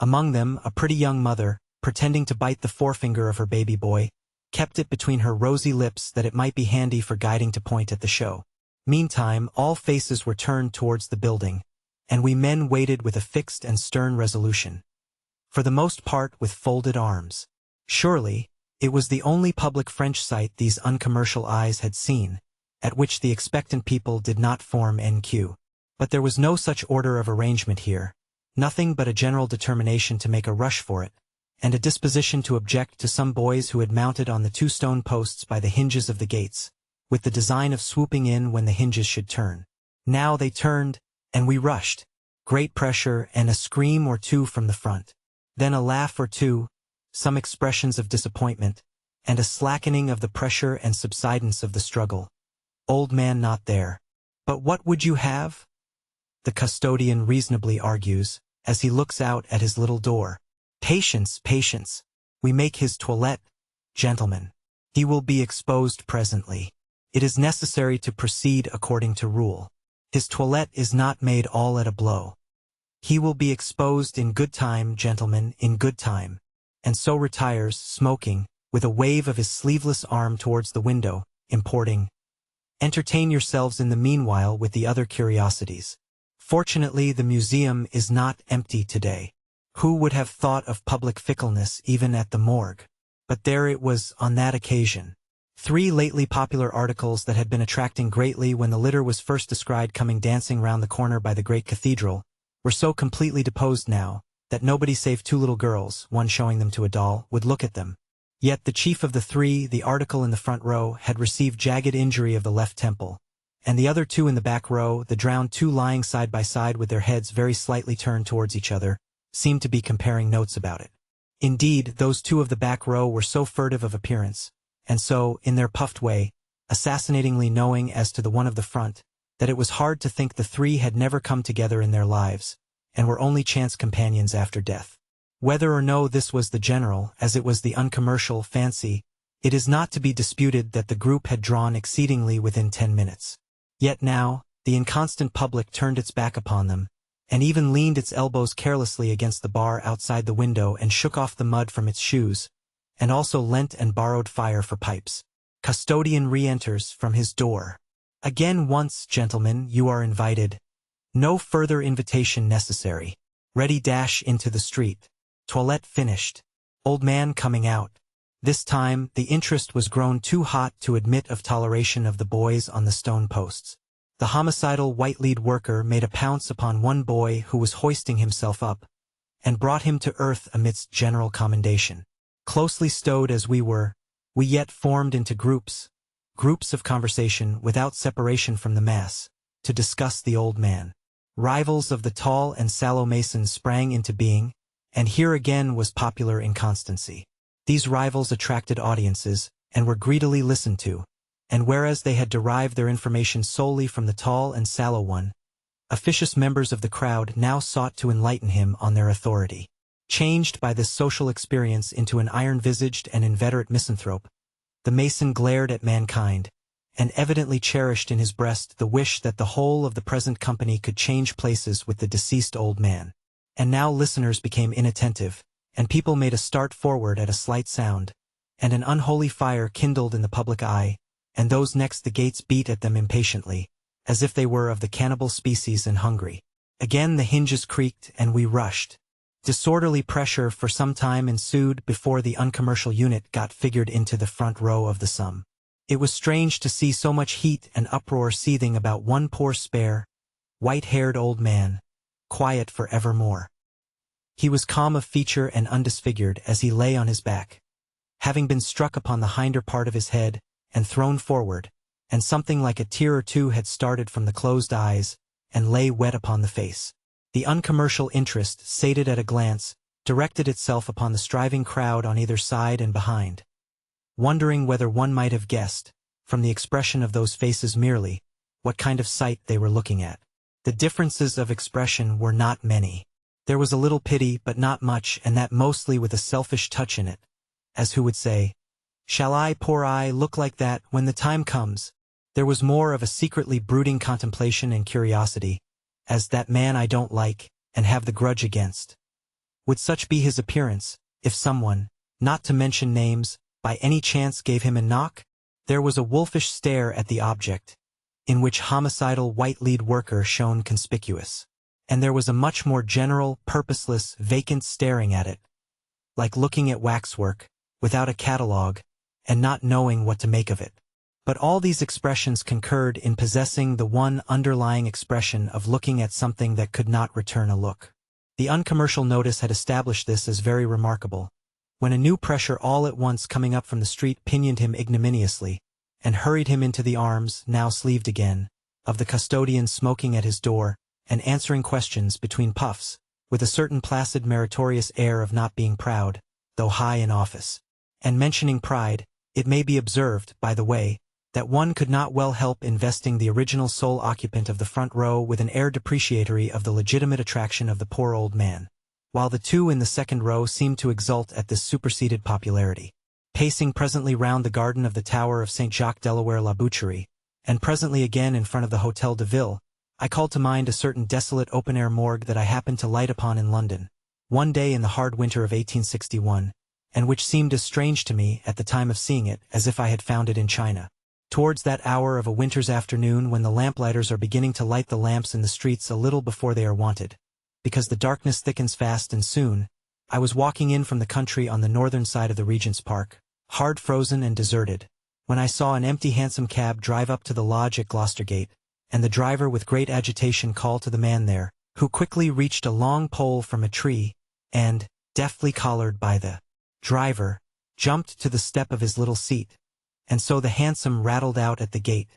Among them, a pretty young mother, pretending to bite the forefinger of her baby boy, kept it between her rosy lips that it might be handy for guiding to point at the show. Meantime, all faces were turned towards the building, and we men waited with a fixed and stern resolution, for the most part with folded arms. Surely, it was the only public French sight these uncommercial eyes had seen, at which the expectant people did not form NQ. But there was no such order of arrangement here, nothing but a general determination to make a rush for it, and a disposition to object to some boys who had mounted on the 2 stone posts by the hinges of the gates, with the design of swooping in when the hinges should turn. Now they turned, and we rushed. Great pressure and a scream or 2 from the front. Then a laugh or 2, some expressions of disappointment, and a slackening of the pressure and subsidence of the struggle. Old man not there. But what would you have? The custodian reasonably argues, as he looks out at his little door. Patience, patience. We make his toilette, gentlemen. He will be exposed presently. It is necessary to proceed according to rule. His toilette is not made all at a blow. He will be exposed in good time, gentlemen, in good time. And so retires, smoking, with a wave of his sleeveless arm towards the window, importing, entertain yourselves in the meanwhile with the other curiosities. Fortunately, the museum is not empty today. Who would have thought of public fickleness even at the morgue? But there it was on that occasion. 3 lately popular articles that had been attracting greatly when the litter was first descried coming dancing round the corner by the great cathedral, were so completely deposed now, that nobody save 2 little girls, one showing them to a doll, would look at them. Yet the chief of the 3, the article in the front row, had received jagged injury of the left temple, and the other two in the back row, the drowned two lying side by side with their heads very slightly turned towards each other, seemed to be comparing notes about it. Indeed, those two of the back row were so furtive of appearance, and so, in their puffed way, assassinatingly knowing as to the one of the front, that it was hard to think the three had never come together in their lives, and were only chance companions after death. Whether or no this was the general, as it was the uncommercial, fancy, it is not to be disputed that the group had drawn exceedingly within 10 minutes. Yet now, the inconstant public turned its back upon them, and even leaned its elbows carelessly against the bar outside the window and shook off the mud from its shoes, and also lent and borrowed fire for pipes. Custodian re-enters from his door. Again once, gentlemen, you are invited. No further invitation necessary. Ready dash into the street. Toilette finished. Old man coming out. This time, the interest was grown too hot to admit of toleration of the boys on the stone posts. The homicidal white-lead worker made a pounce upon one boy who was hoisting himself up, and brought him to earth amidst general commendation. Closely stowed as we were, we yet formed into groups of conversation without separation from the mass, to discuss the old man. Rivals of the tall and sallow mason sprang into being, and here again was popular inconstancy. These rivals attracted audiences, and were greedily listened to, and whereas they had derived their information solely from the tall and sallow one, officious members of the crowd now sought to enlighten him on their authority. Changed by this social experience into an iron-visaged and inveterate misanthrope, the mason glared at mankind, and evidently cherished in his breast the wish that the whole of the present company could change places with the deceased old man. And now listeners became inattentive, and people made a start forward at a slight sound, and an unholy fire kindled in the public eye, and those next the gates beat at them impatiently, as if they were of the cannibal species and hungry. Again the hinges creaked, and we rushed. Disorderly pressure for some time ensued before the uncommercial unit got figured into the front row of the sum. It was strange to see so much heat and uproar seething about one poor spare, white-haired old man, quiet for evermore. He was calm of feature and undisfigured as he lay on his back, having been struck upon the hinder part of his head and thrown forward, and something like a tear or two had started from the closed eyes and lay wet upon the face. The uncommercial interest, sated at a glance, directed itself upon the striving crowd on either side and behind, wondering whether one might have guessed, from the expression of those faces merely, what kind of sight they were looking at. The differences of expression were not many. There was a little pity, but not much, and that mostly with a selfish touch in it, as who would say, "Shall I, poor I, look like that when the time comes?" There was more of a secretly brooding contemplation and curiosity, as that man I don't like, and have the grudge against. Would such be his appearance, if someone, not to mention names, by any chance gave him a knock? There was a wolfish stare at the object, in which homicidal white-lead worker shone conspicuous. And there was a much more general, purposeless, vacant staring at it, like looking at waxwork, without a catalogue, and not knowing what to make of it. But all these expressions concurred in possessing the one underlying expression of looking at something that could not return a look. The uncommercial notice had established this as very remarkable, when a new pressure all at once coming up from the street pinioned him ignominiously, and hurried him into the arms, now sleeved again, of the custodian smoking at his door, and answering questions between puffs, with a certain placid meritorious air of not being proud, though high in office. And mentioning pride, it may be observed, by the way, that one could not well help investing the original sole occupant of the front row with an air depreciatory of the legitimate attraction of the poor old man, while the two in the second row seemed to exult at this superseded popularity. Pacing presently round the garden of the Tower of St. Jacques Delaware La Boucherie, and presently again in front of the Hôtel de Ville, I called to mind a certain desolate open-air morgue that I happened to light upon in London, one day in the hard winter of 1861, and which seemed as strange to me at the time of seeing it as if I had found it in China. Towards that hour of a winter's afternoon when the lamplighters are beginning to light the lamps in the streets a little before they are wanted, because the darkness thickens fast and soon, I was walking in from the country on the northern side of the Regent's Park, hard frozen and deserted, when I saw an empty hansom cab drive up to the lodge at Gloucester Gate, and the driver with great agitation call to the man there, who quickly reached a long pole from a tree, and, deftly collared by the driver, jumped to the step of his little seat, and so the hansom rattled out at the gate,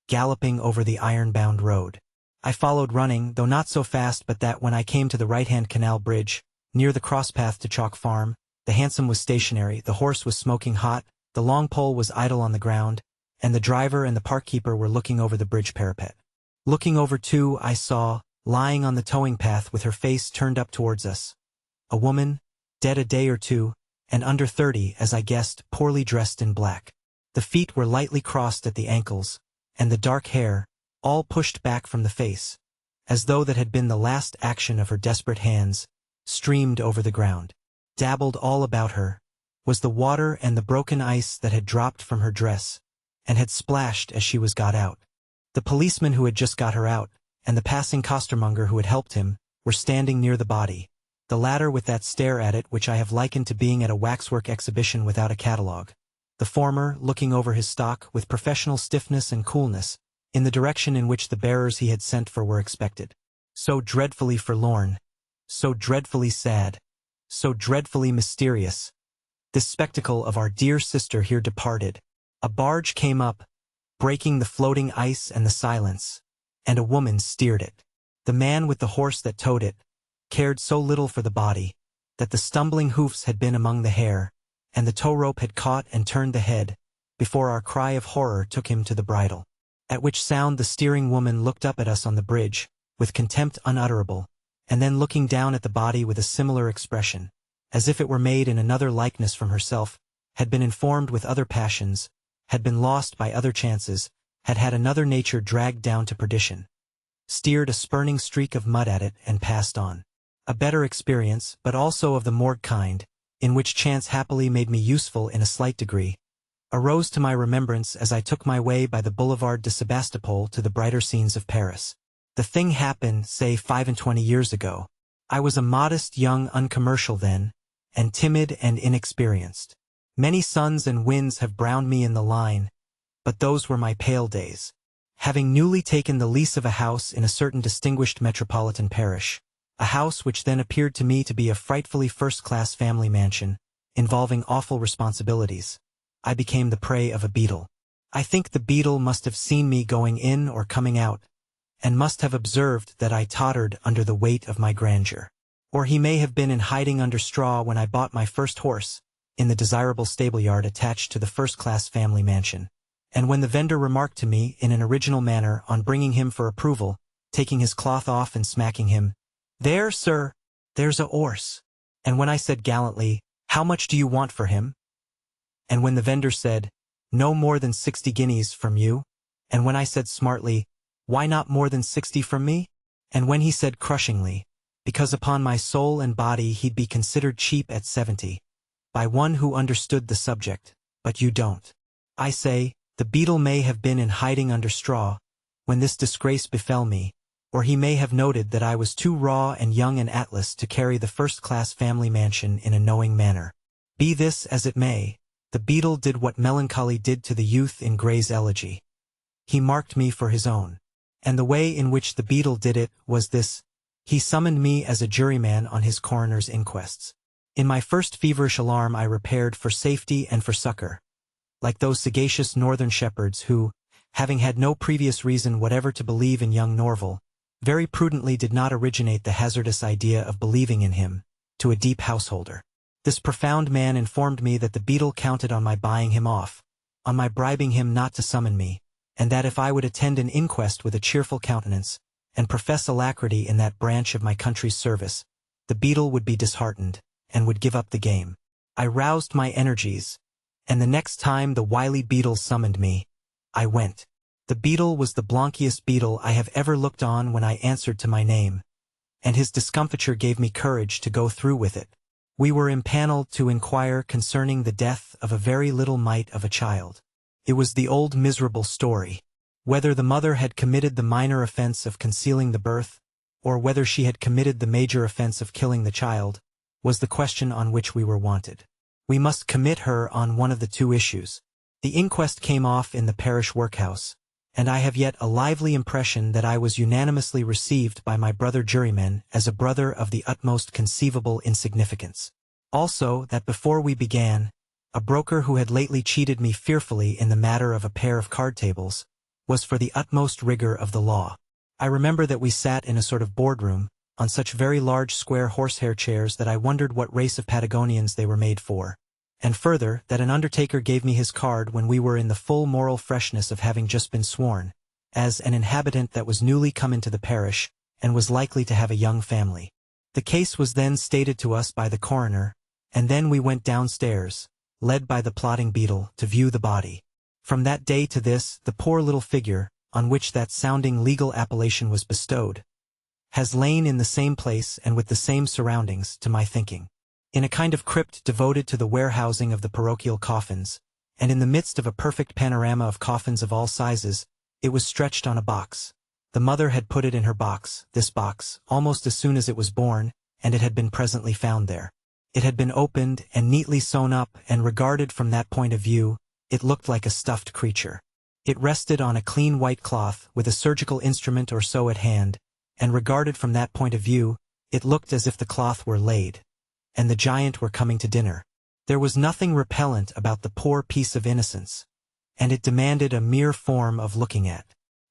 galloping over the iron-bound road. I followed running, though not so fast but that when I came to the right-hand canal bridge, near the crosspath to Chalk Farm, the hansom was stationary, the horse was smoking hot, the long pole was idle on the ground, and the driver and the park-keeper were looking over the bridge parapet. Looking over too, I saw, lying on the towing path with her face turned up towards us, a woman, dead a day or two, and under 30, as I guessed, poorly dressed in black. The feet were lightly crossed at the ankles, and the dark hair, all pushed back from the face, as though that had been the last action of her desperate hands, streamed over the ground. Dabbled all about her was the water and the broken ice that had dropped from her dress, and had splashed as she was got out. The policeman who had just got her out, and the passing costermonger who had helped him, were standing near the body, the latter with that stare at it which I have likened to being at a waxwork exhibition without a catalogue, the former looking over his stock with professional stiffness and coolness, in the direction in which the bearers he had sent for were expected. So dreadfully forlorn, so dreadfully sad, so dreadfully mysterious, this spectacle of our dear sister here departed. A barge came up, breaking the floating ice and the silence, and a woman steered it. The man with the horse that towed it cared so little for the body, that the stumbling hoofs had been among the hair, and the tow rope had caught and turned the head, before our cry of horror took him to the bridle. At which sound the steering woman looked up at us on the bridge, with contempt unutterable, and then looking down at the body with a similar expression, as if it were made in another likeness from herself, had been informed with other passions, had been lost by other chances, had had another nature dragged down to perdition, steered a spurning streak of mud at it, and passed on. A better experience, but also of the morgue kind, in which chance happily made me useful in a slight degree, arose to my remembrance as I took my way by the Boulevard de Sebastopol to the brighter scenes of Paris. The thing happened, say 25 years ago. I was a modest young uncommercial then, and timid and inexperienced. Many suns and winds have browned me in the line, but those were my pale days. Having newly taken the lease of a house in a certain distinguished metropolitan parish, a house which then appeared to me to be a frightfully first-class family mansion, involving awful responsibilities, I became the prey of a beetle. I think the beetle must have seen me going in or coming out, and must have observed that I tottered under the weight of my grandeur. Or he may have been in hiding under straw when I bought my first horse, in the desirable stable-yard attached to the first-class family mansion, and when the vendor remarked to me in an original manner on bringing him for approval, taking his cloth off and smacking him, "There, sir, there's a 'orse." And when I said gallantly, "How much do you want for him?" And when the vendor said, "No more than 60 guineas from you," and when I said smartly, "Why not more than 60 from me?" and when he said crushingly, "Because upon my soul and body he'd be considered cheap at 70, by one who understood the subject, but you don't," I say, the beetle may have been in hiding under straw, when this disgrace befell me, or he may have noted that I was too raw and young an Atlas to carry the first-class family mansion in a knowing manner. Be this as it may, the beetle did what melancholy did to the youth in Gray's elegy. He marked me for his own. And the way in which the beetle did it was this: he summoned me as a juryman on his coroner's inquests. In my first feverish alarm I repaired for safety and for succor, like those sagacious northern shepherds who, having had no previous reason whatever to believe in young Norval, very prudently did not originate the hazardous idea of believing in him, to a deep householder. This profound man informed me that the beetle counted on my buying him off, on my bribing him not to summon me, and that if I would attend an inquest with a cheerful countenance, and profess alacrity in that branch of my country's service, the beetle would be disheartened, and would give up the game. I roused my energies, and the next time the wily beetle summoned me, I went. The beetle was the blankiest beetle I have ever looked on when I answered to my name, and his discomfiture gave me courage to go through with it. We were impaneled to inquire concerning the death of a very little mite of a child. It was the old miserable story. Whether the mother had committed the minor offense of concealing the birth, or whether she had committed the major offense of killing the child, was the question on which we were wanted. We must commit her on one of the two issues. The inquest came off in the parish workhouse, and I have yet a lively impression that I was unanimously received by my brother jurymen as a brother of the utmost conceivable insignificance. Also, that before we began, a broker who had lately cheated me fearfully in the matter of a pair of card tables, was for the utmost rigor of the law. I remember that we sat in a sort of boardroom, on such very large square horsehair chairs that I wondered what race of Patagonians they were made for. And further, that an undertaker gave me his card when we were in the full moral freshness of having just been sworn, as an inhabitant that was newly come into the parish, and was likely to have a young family. The case was then stated to us by the coroner, and then we went downstairs, led by the plotting beadle, to view the body. From that day to this, the poor little figure, on which that sounding legal appellation was bestowed, has lain in the same place and with the same surroundings, to my thinking, in a kind of crypt devoted to the warehousing of the parochial coffins, and in the midst of a perfect panorama of coffins of all sizes, it was stretched on a box. The mother had put it in her box, this box, almost as soon as it was born, and it had been presently found there. It had been opened and neatly sewn up, and regarded from that point of view, it looked like a stuffed creature. It rested on a clean white cloth, with a surgical instrument or so at hand, and regarded from that point of view, it looked as if the cloth were laid, and the giant were coming to dinner. There was nothing repellent about the poor piece of innocence, and it demanded a mere form of looking at.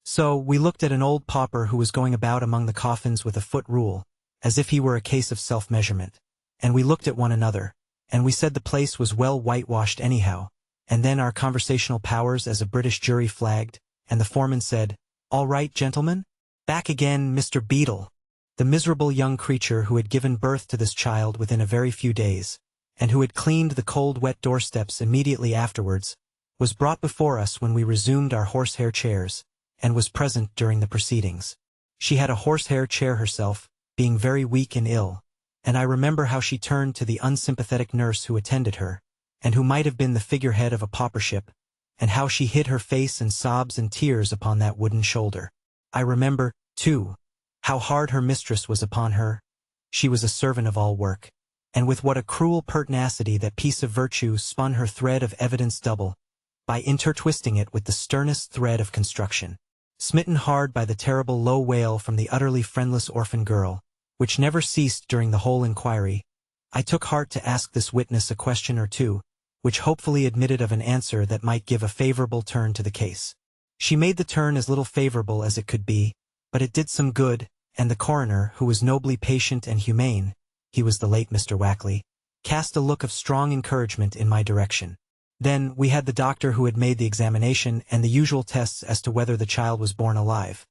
So, we looked at an old pauper who was going about among the coffins with a foot rule, as if he were a case of self-measurement, and we looked at one another, and we said the place was well whitewashed anyhow, and then our conversational powers as a British jury flagged, and the foreman said, "All right, gentlemen? Back again, Mr. Beadle." The miserable young creature who had given birth to this child within a very few days, and who had cleaned the cold wet doorsteps immediately afterwards, was brought before us when we resumed our horsehair chairs, and was present during the proceedings. She had a horsehair chair herself, being very weak and ill, and I remember how she turned to the unsympathetic nurse who attended her, and who might have been the figurehead of a paupership, and how she hid her face in sobs and tears upon that wooden shoulder. I remember, too, how hard her mistress was upon her. She was a servant of all work, and with what a cruel pertinacity that piece of virtue spun her thread of evidence double, by intertwisting it with the sternest thread of construction. Smitten hard by the terrible low wail from the utterly friendless orphan girl, which never ceased during the whole inquiry, I took heart to ask this witness a question or two, which hopefully admitted of an answer that might give a favorable turn to the case. She made the turn as little favorable as it could be, but it did some good, and the coroner, who was nobly patient and humane, he was the late Mr. Wackley, cast a look of strong encouragement in my direction. Then we had the doctor who had made the examination and the usual tests as to whether the child was born alive.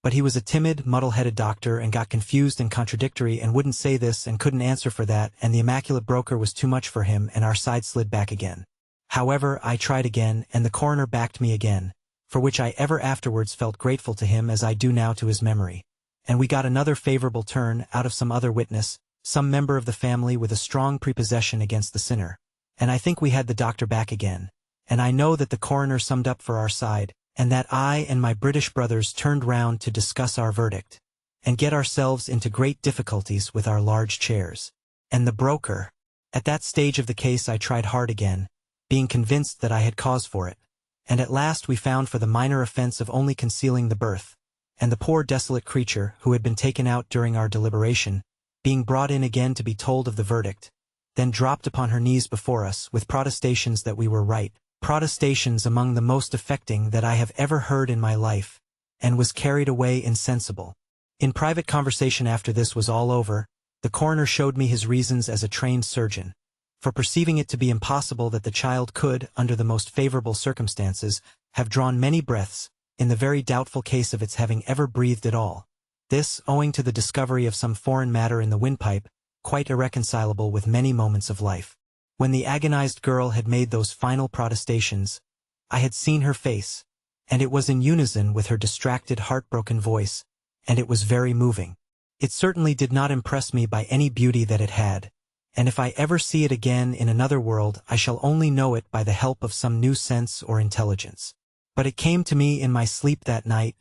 But he was a timid, muddle-headed doctor and got confused and contradictory and wouldn't say this and couldn't answer for that, and the immaculate broker was too much for him, and our side slid back again. However, I tried again, and the coroner backed me again, for which I ever afterwards felt grateful to him as I do now to his memory. And we got another favorable turn out of some other witness, some member of the family with a strong prepossession against the sinner. And I think we had the doctor back again, and I know that the coroner summed up for our side, and that I and my British brothers turned round to discuss our verdict, and get ourselves into great difficulties with our large chairs. And the broker. At that stage of the case I tried hard again, being convinced that I had cause for it, and at last we found for the minor offense of only concealing the birth, and the poor desolate creature, who had been taken out during our deliberation, being brought in again to be told of the verdict, then dropped upon her knees before us with protestations that we were right, protestations among the most affecting that I have ever heard in my life, and was carried away insensible. In private conversation after this was all over, the coroner showed me his reasons as a trained surgeon, for perceiving it to be impossible that the child could, under the most favorable circumstances, have drawn many breaths, in the very doubtful case of its having ever breathed at all. This, owing to the discovery of some foreign matter in the windpipe, quite irreconcilable with many moments of life. When the agonized girl had made those final protestations, I had seen her face, and it was in unison with her distracted, heartbroken voice, and it was very moving. It certainly did not impress me by any beauty that it had, and if I ever see it again in another world I shall only know it by the help of some new sense or intelligence. But it came to me in my sleep that night,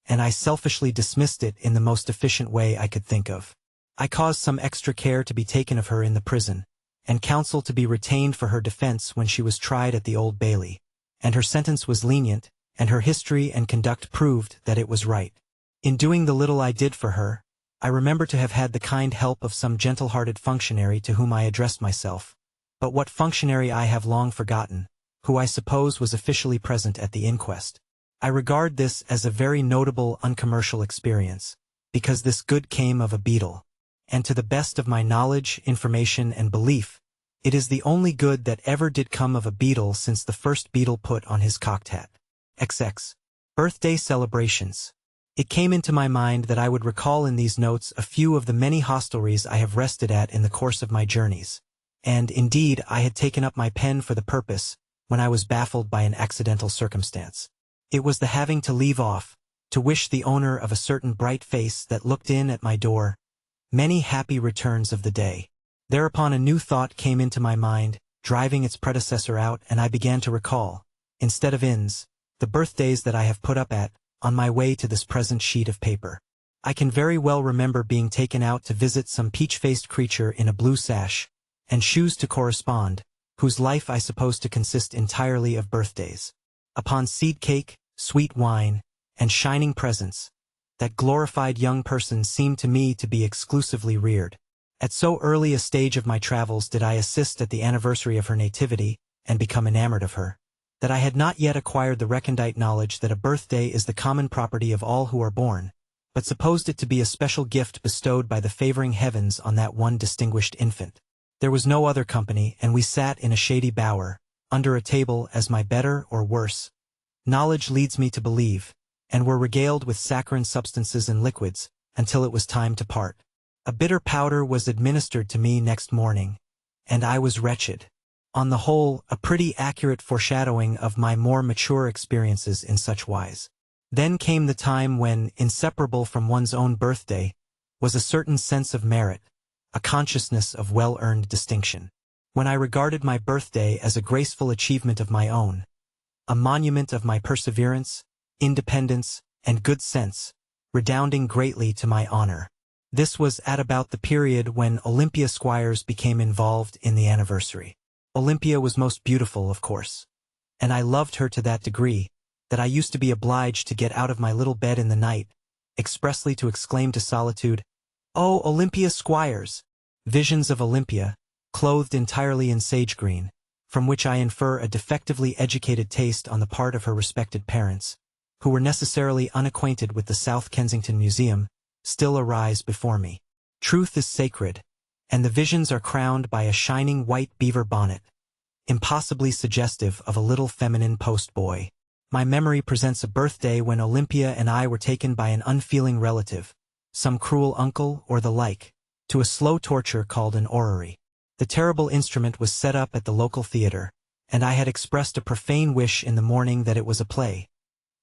and I selfishly dismissed it in the most efficient way I could think of. I caused some extra care to be taken of her in the prison, and counsel to be retained for her defense when she was tried at the Old Bailey, and her sentence was lenient, and her history and conduct proved that it was right. In doing the little I did for her, I remember to have had the kind help of some gentle-hearted functionary to whom I addressed myself, but what functionary I have long forgotten, who I suppose was officially present at the inquest. I regard this as a very notable uncommercial experience, because this good came of a beetle. And to the best of my knowledge, information, and belief, it is the only good that ever did come of a beetle since the first beetle put on his cocked hat. XX. Birthday celebrations. It came into my mind that I would recall in these notes a few of the many hostelries I have rested at in the course of my journeys. And, indeed, I had taken up my pen for the purpose, when I was baffled by an accidental circumstance. It was the having to leave off, to wish the owner of a certain bright face that looked in at my door many happy returns of the day. Thereupon a new thought came into my mind, driving its predecessor out, and I began to recall, instead of inns, the birthdays that I have put up at, on my way to this present sheet of paper. I can very well remember being taken out to visit some peach-faced creature in a blue sash, and shoes to correspond, whose life I suppose to consist entirely of birthdays. Upon seed cake, sweet wine, and shining presents, that glorified young person seemed to me to be exclusively reared. At so early a stage of my travels did I assist at the anniversary of her nativity, and become enamored of her, that I had not yet acquired the recondite knowledge that a birthday is the common property of all who are born, but supposed it to be a special gift bestowed by the favoring heavens on that one distinguished infant. There was no other company, and we sat in a shady bower, under a table as my better or worse knowledge leads me to believe, and were regaled with saccharine substances and liquids, until it was time to part. A bitter powder was administered to me next morning, and I was wretched. On the whole, a pretty accurate foreshadowing of my more mature experiences in such wise. Then came the time when, inseparable from one's own birthday, was a certain sense of merit, a consciousness of well-earned distinction. When I regarded my birthday as a graceful achievement of my own, a monument of my perseverance, independence, and good sense, redounding greatly to my honor. This was at about the period when Olympia Squires became involved in the anniversary. Olympia was most beautiful, of course, and I loved her to that degree that I used to be obliged to get out of my little bed in the night, expressly to exclaim to solitude, "Oh, Olympia Squires!" Visions of Olympia, clothed entirely in sage green, from which I infer a defectively educated taste on the part of her respected parents, who were necessarily unacquainted with the South Kensington Museum, still arise before me. Truth is sacred, and the visions are crowned by a shining white beaver bonnet, impossibly suggestive of a little feminine post-boy. My memory presents a birthday when Olympia and I were taken by an unfeeling relative, some cruel uncle or the like, to a slow torture called an orrery. The terrible instrument was set up at the local theater, and I had expressed a profane wish in the morning that it was a play,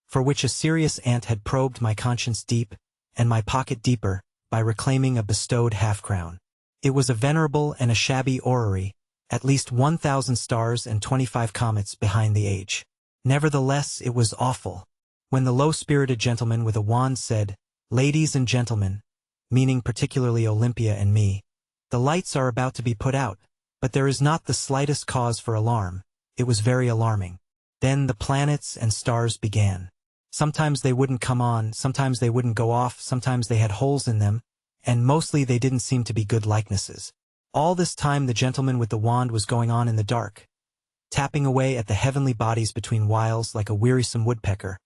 for which a serious aunt had probed my conscience deep, and my pocket deeper, by reclaiming a bestowed half-crown. It was a venerable and a shabby orrery, at least 1,000 stars and 25 comets behind the age. Nevertheless, it was awful. When the low-spirited gentleman with a wand said, "Ladies and gentlemen," meaning particularly Olympia and me, "the lights are about to be put out, but there is not the slightest cause for alarm," it was very alarming. Then the planets and stars began. Sometimes they wouldn't come on, sometimes they wouldn't go off, sometimes they had holes in them, and mostly they didn't seem to be good likenesses. All this time the gentleman with the wand was going on in the dark, tapping away at the heavenly bodies between whiles like a wearisome woodpecker,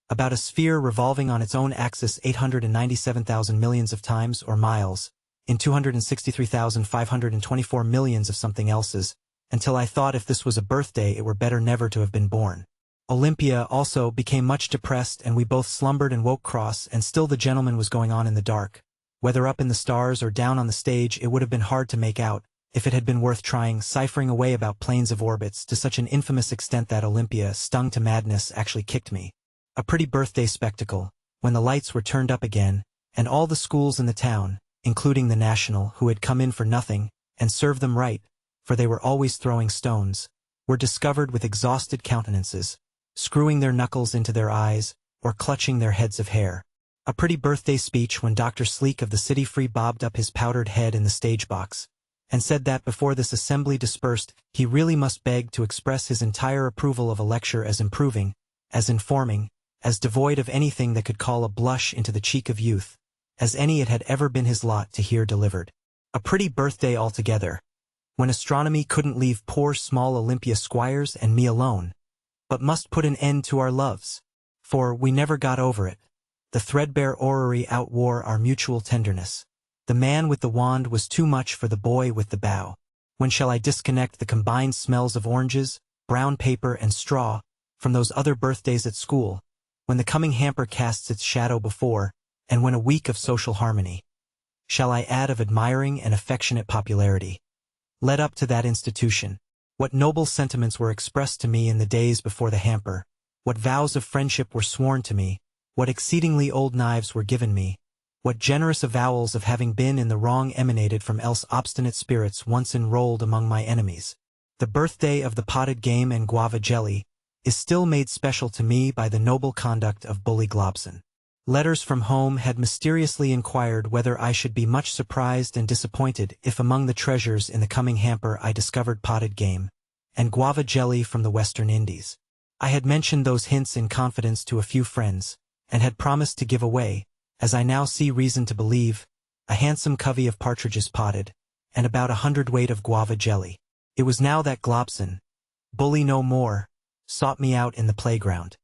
about a sphere revolving on its own axis 897,000 millions of times or miles, in 263,524 millions of something else's, until I thought if this was a birthday it were better never to have been born. Olympia also became much depressed, and we both slumbered and woke cross, and still the gentleman was going on in the dark. Whether up in the stars or down on the stage it would have been hard to make out, if it had been worth trying, ciphering away about planes of orbits to such an infamous extent that Olympia, stung to madness, actually kicked me. A pretty birthday spectacle, when the lights were turned up again, and all the schools in the town, including the National, who had come in for nothing, and served them right, for they were always throwing stones, were discovered with exhausted countenances, screwing their knuckles into their eyes, or clutching their heads of hair. A pretty birthday speech when Dr. Sleek of the City Free bobbed up his powdered head in the stage box, and said that before this assembly dispersed he really must beg to express his entire approval of a lecture as improving, as informing, as devoid of anything that could call a blush into the cheek of youth, as any it had ever been his lot to hear delivered. A pretty birthday altogether, when astronomy couldn't leave poor small Olympia Squires and me alone, but must put an end to our loves. For we never got over it. The threadbare orrery outwore our mutual tenderness. The man with the wand was too much for the boy with the bough. When shall I disconnect the combined smells of oranges, brown paper, and straw from those other birthdays at school, when the coming hamper casts its shadow before, and when a week of social harmony shall I add of admiring and affectionate popularity led up to that institution? What noble sentiments were expressed to me in the days before the hamper, what vows of friendship were sworn to me, what exceedingly old knives were given me, what generous avowals of having been in the wrong emanated from else obstinate spirits once enrolled among my enemies. The birthday of the potted game and guava jelly is still made special to me by the noble conduct of Bully Globson. Letters from home had mysteriously inquired whether I should be much surprised and disappointed if among the treasures in the coming hamper I discovered potted game and guava jelly from the Western Indies. I had mentioned those hints in confidence to a few friends, and had promised to give away, as I now see reason to believe, a handsome covey of partridges potted, and about 100 weight of guava jelly. It was now that Globson, bully no more, sought me out in the playground.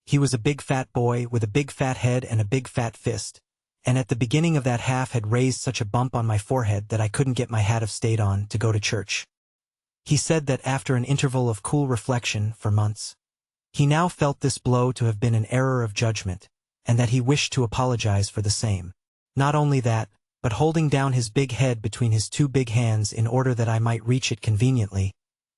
He was a big fat boy with a big fat head and a big fat fist, and at the beginning of that half had raised such a bump on my forehead that I couldn't get my hat of state on to go to church. He said that after an interval of cool reflection for months, he now felt this blow to have been an error of judgment, and that he wished to apologize for the same. Not only that, but holding down his big head between his two big hands in order that I might reach it conveniently,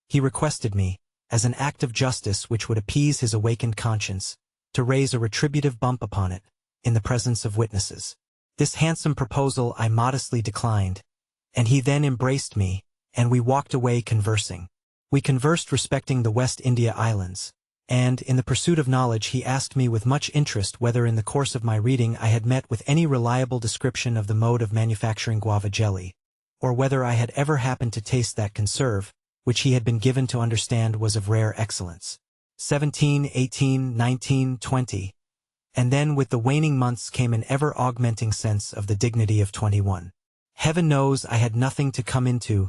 he requested me, as an act of justice which would appease his awakened conscience, to raise a retributive bump upon it, in the presence of witnesses. This handsome proposal I modestly declined, and he then embraced me, and we walked away conversing. We conversed respecting the West India Islands, and, in the pursuit of knowledge, he asked me with much interest whether in the course of my reading I had met with any reliable description of the mode of manufacturing guava jelly, or whether I had ever happened to taste that conserve, which he had been given to understand was of rare excellence. 17, 18, 19, 20, and then with the waning months came an ever-augmenting sense of the dignity of 21. Heaven knows I had nothing to come into,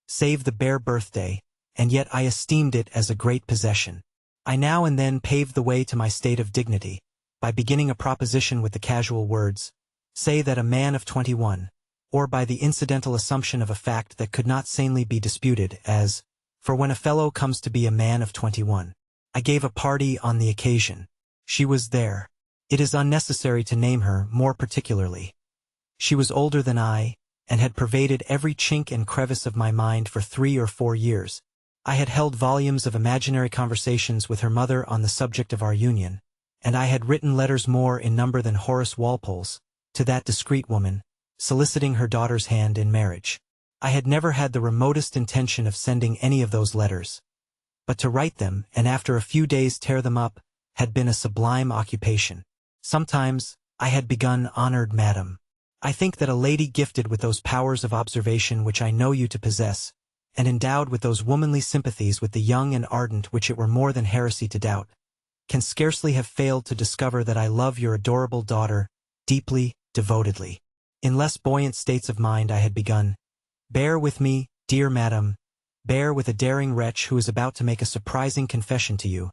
save the bare birthday, and yet I esteemed it as a great possession. I now and then paved the way to my state of dignity, by beginning a proposition with the casual words, "Say that a man of 21, or by the incidental assumption of a fact that could not sanely be disputed as, for when a fellow comes to be a man of 21. I gave a party on the occasion. She was there. It is unnecessary to name her more particularly. She was older than I, and had pervaded every chink and crevice of my mind for 3 or 4 years. I had held volumes of imaginary conversations with her mother on the subject of our union, and I had written letters more in number than Horace Walpole's, to that discreet woman, soliciting her daughter's hand in marriage. I had never had the remotest intention of sending any of those letters, but to write them, and after a few days tear them up, had been a sublime occupation. Sometimes, I had begun, "Honored Madam, I think that a lady gifted with those powers of observation which I know you to possess, and endowed with those womanly sympathies with the young and ardent which it were more than heresy to doubt, can scarcely have failed to discover that I love your adorable daughter, deeply, devotedly." In less buoyant states of mind I had begun, "Bear with me, dear madam, bear with a daring wretch who is about to make a surprising confession to you,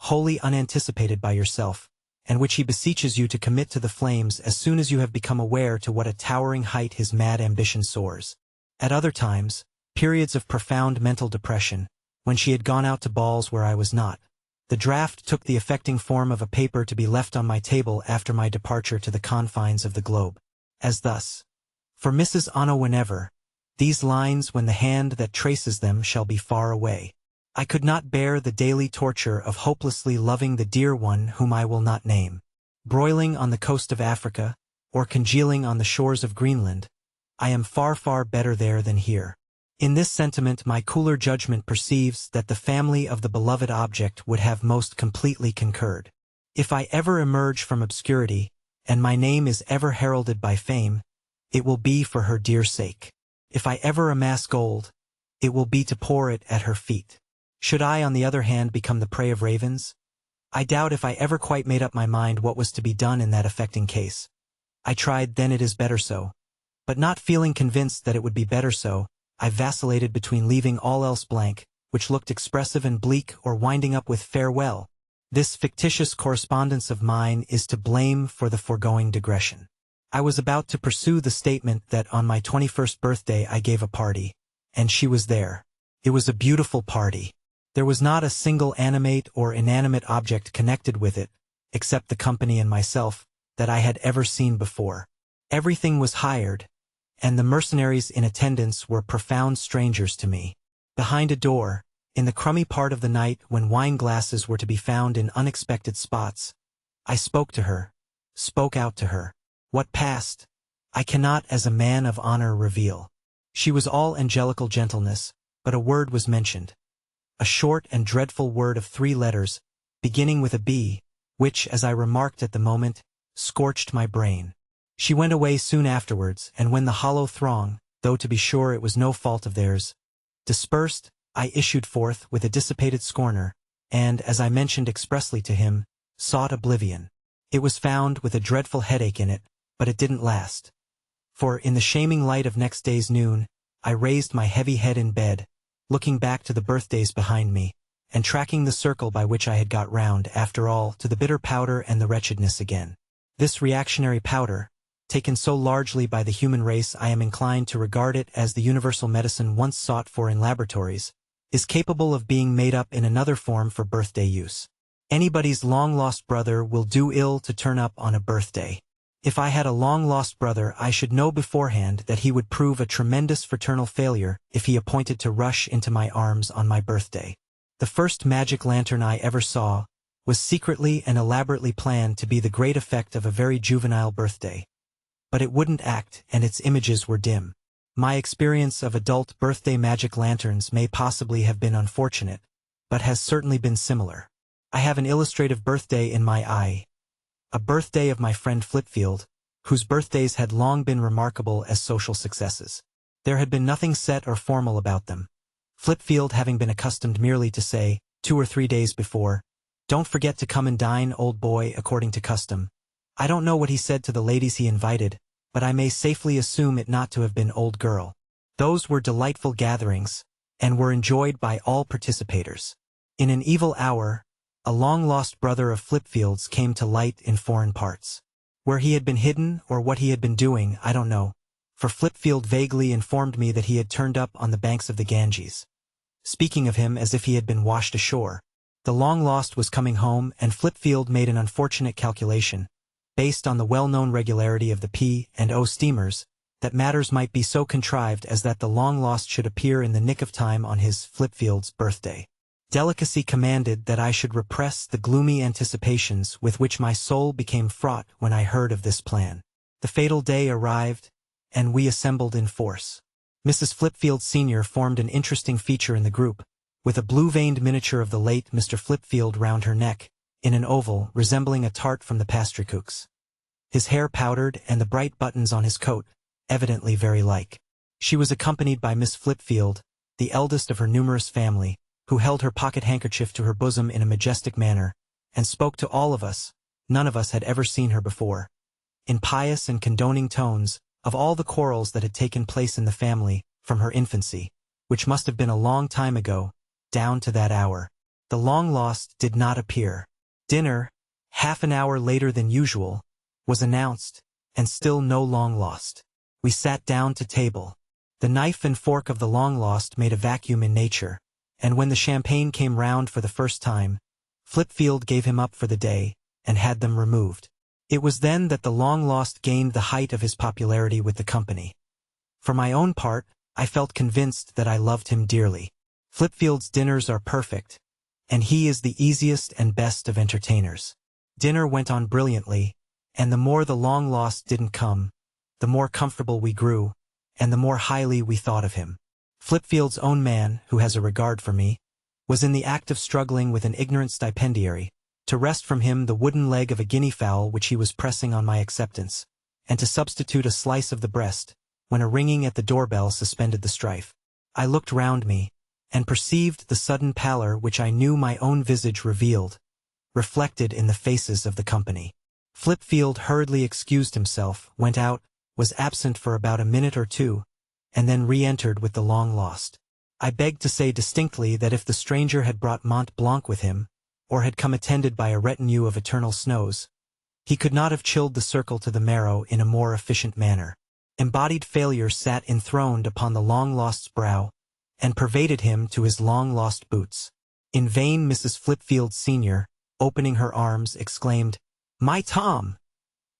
wholly unanticipated by yourself, and which he beseeches you to commit to the flames as soon as you have become aware to what a towering height his mad ambition soars." At other times, periods of profound mental depression, when she had gone out to balls where I was not, the draft took the affecting form of a paper to be left on my table after my departure to the confines of the globe. As thus, "For Mrs. Anna whenever, these lines when the hand that traces them shall be far away. I could not bear the daily torture of hopelessly loving the dear one whom I will not name. Broiling on the coast of Africa, or congealing on the shores of Greenland, I am far, far better there than here." In this sentiment my cooler judgment perceives that the family of the beloved object would have most completely concurred. If I ever emerge from obscurity, and my name is ever heralded by fame, it will be for her dear sake. If I ever amass gold, it will be to pour it at her feet. Should I, on the other hand, become the prey of ravens? I doubt if I ever quite made up my mind what was to be done in that affecting case. I tried, "Then it is better so," but not feeling convinced that it would be better so, I vacillated between leaving all else blank, which looked expressive and bleak, or winding up with "Farewell," This fictitious correspondence of mine is to blame for the foregoing digression. I was about to pursue the statement that on my 21st birthday I gave a party, and she was there. It was a beautiful party. There was not a single animate or inanimate object connected with it, except the company and myself, that I had ever seen before. Everything was hired, and the mercenaries in attendance were profound strangers to me. Behind a door, in the crummy part of the night when wine glasses were to be found in unexpected spots, I spoke out to her. What passed, I cannot as a man of honor reveal. She was all angelical gentleness, but a word was mentioned. A short and dreadful word of 3 letters, beginning with a B, which, as I remarked at the moment, scorched my brain. She went away soon afterwards, and when the hollow throng, though to be sure it was no fault of theirs, dispersed, I issued forth with a dissipated scorner, and, as I mentioned expressly to him, sought oblivion. It was found with a dreadful headache in it, but it didn't last. For, in the shaming light of next day's noon, I raised my heavy head in bed, looking back to the birthdays behind me, and tracking the circle by which I had got round, after all, to the bitter powder and the wretchedness again. This reactionary powder, taken so largely by the human race I am inclined to regard it as the universal medicine once sought for in laboratories, is capable of being made up in another form for birthday use. Anybody's long-lost brother will do ill to turn up on a birthday. If I had a long-lost brother, I should know beforehand that he would prove a tremendous fraternal failure if he appointed to rush into my arms on my birthday. The first magic lantern I ever saw was secretly and elaborately planned to be the great effect of a very juvenile birthday. But it wouldn't act, and its images were dim. My experience of adult birthday magic lanterns may possibly have been unfortunate, but has certainly been similar. I have an illustrative birthday in my eye. A birthday of my friend Flipfield, whose birthdays had long been remarkable as social successes. There had been nothing set or formal about them, Flipfield having been accustomed merely to say, 2 or 3 days before, "Don't forget to come and dine, old boy," according to custom. I don't know what he said to the ladies he invited, but I may safely assume it not to have been old girl. Those were delightful gatherings, and were enjoyed by all participators. In an evil hour, a long-lost brother of Flipfield's came to light in foreign parts. Where he had been hidden, or what he had been doing, I don't know, for Flipfield vaguely informed me that he had turned up on the banks of the Ganges. Speaking of him as if he had been washed ashore, the long-lost was coming home, and Flipfield made an unfortunate calculation, based on the well-known regularity of the P&O steamers, that matters might be so contrived as that the long-lost should appear in the nick of time on his, Flipfield's, birthday. Delicacy commanded that I should repress the gloomy anticipations with which my soul became fraught when I heard of this plan. The fatal day arrived, and we assembled in force. Mrs. Flipfield Sr. formed an interesting feature in the group, with a blue-veined miniature of the late Mr. Flipfield round her neck, in an oval resembling a tart from the pastrycook's. His hair powdered, and the bright buttons on his coat, evidently very like. She was accompanied by Miss Flipfield, the eldest of her numerous family, who held her pocket-handkerchief to her bosom in a majestic manner, and spoke to all of us, none of us had ever seen her before, in pious and condoning tones, of all the quarrels that had taken place in the family, from her infancy, which must have been a long time ago, down to that hour. The long-lost did not appear. Dinner, half an hour later than usual, was announced, and still no long-lost. We sat down to table. The knife and fork of the long-lost made a vacuum in nature, and when the champagne came round for the first time, Flipfield gave him up for the day, and had them removed. It was then that the long-lost gained the height of his popularity with the company. For my own part, I felt convinced that I loved him dearly. Flipfield's dinners are perfect, and he is the easiest and best of entertainers. Dinner went on brilliantly, and the more the long-lost didn't come, the more comfortable we grew, and the more highly we thought of him. Flipfield's own man, who has a regard for me, was in the act of struggling with an ignorant stipendiary, to wrest from him the wooden leg of a guinea-fowl which he was pressing on my acceptance, and to substitute a slice of the breast, when a ringing at the doorbell suspended the strife. I looked round me, and perceived the sudden pallor which I knew my own visage revealed, reflected in the faces of the company. Flipfield hurriedly excused himself, went out, was absent for about a minute or two, and then re-entered with the long-lost. I begged to say distinctly that if the stranger had brought Mont Blanc with him, or had come attended by a retinue of eternal snows, he could not have chilled the circle to the marrow in a more efficient manner. Embodied failure sat enthroned upon the long-lost's brow, and pervaded him to his long-lost boots. In vain Mrs. Flipfield Sr., opening her arms, exclaimed, "My Tom!"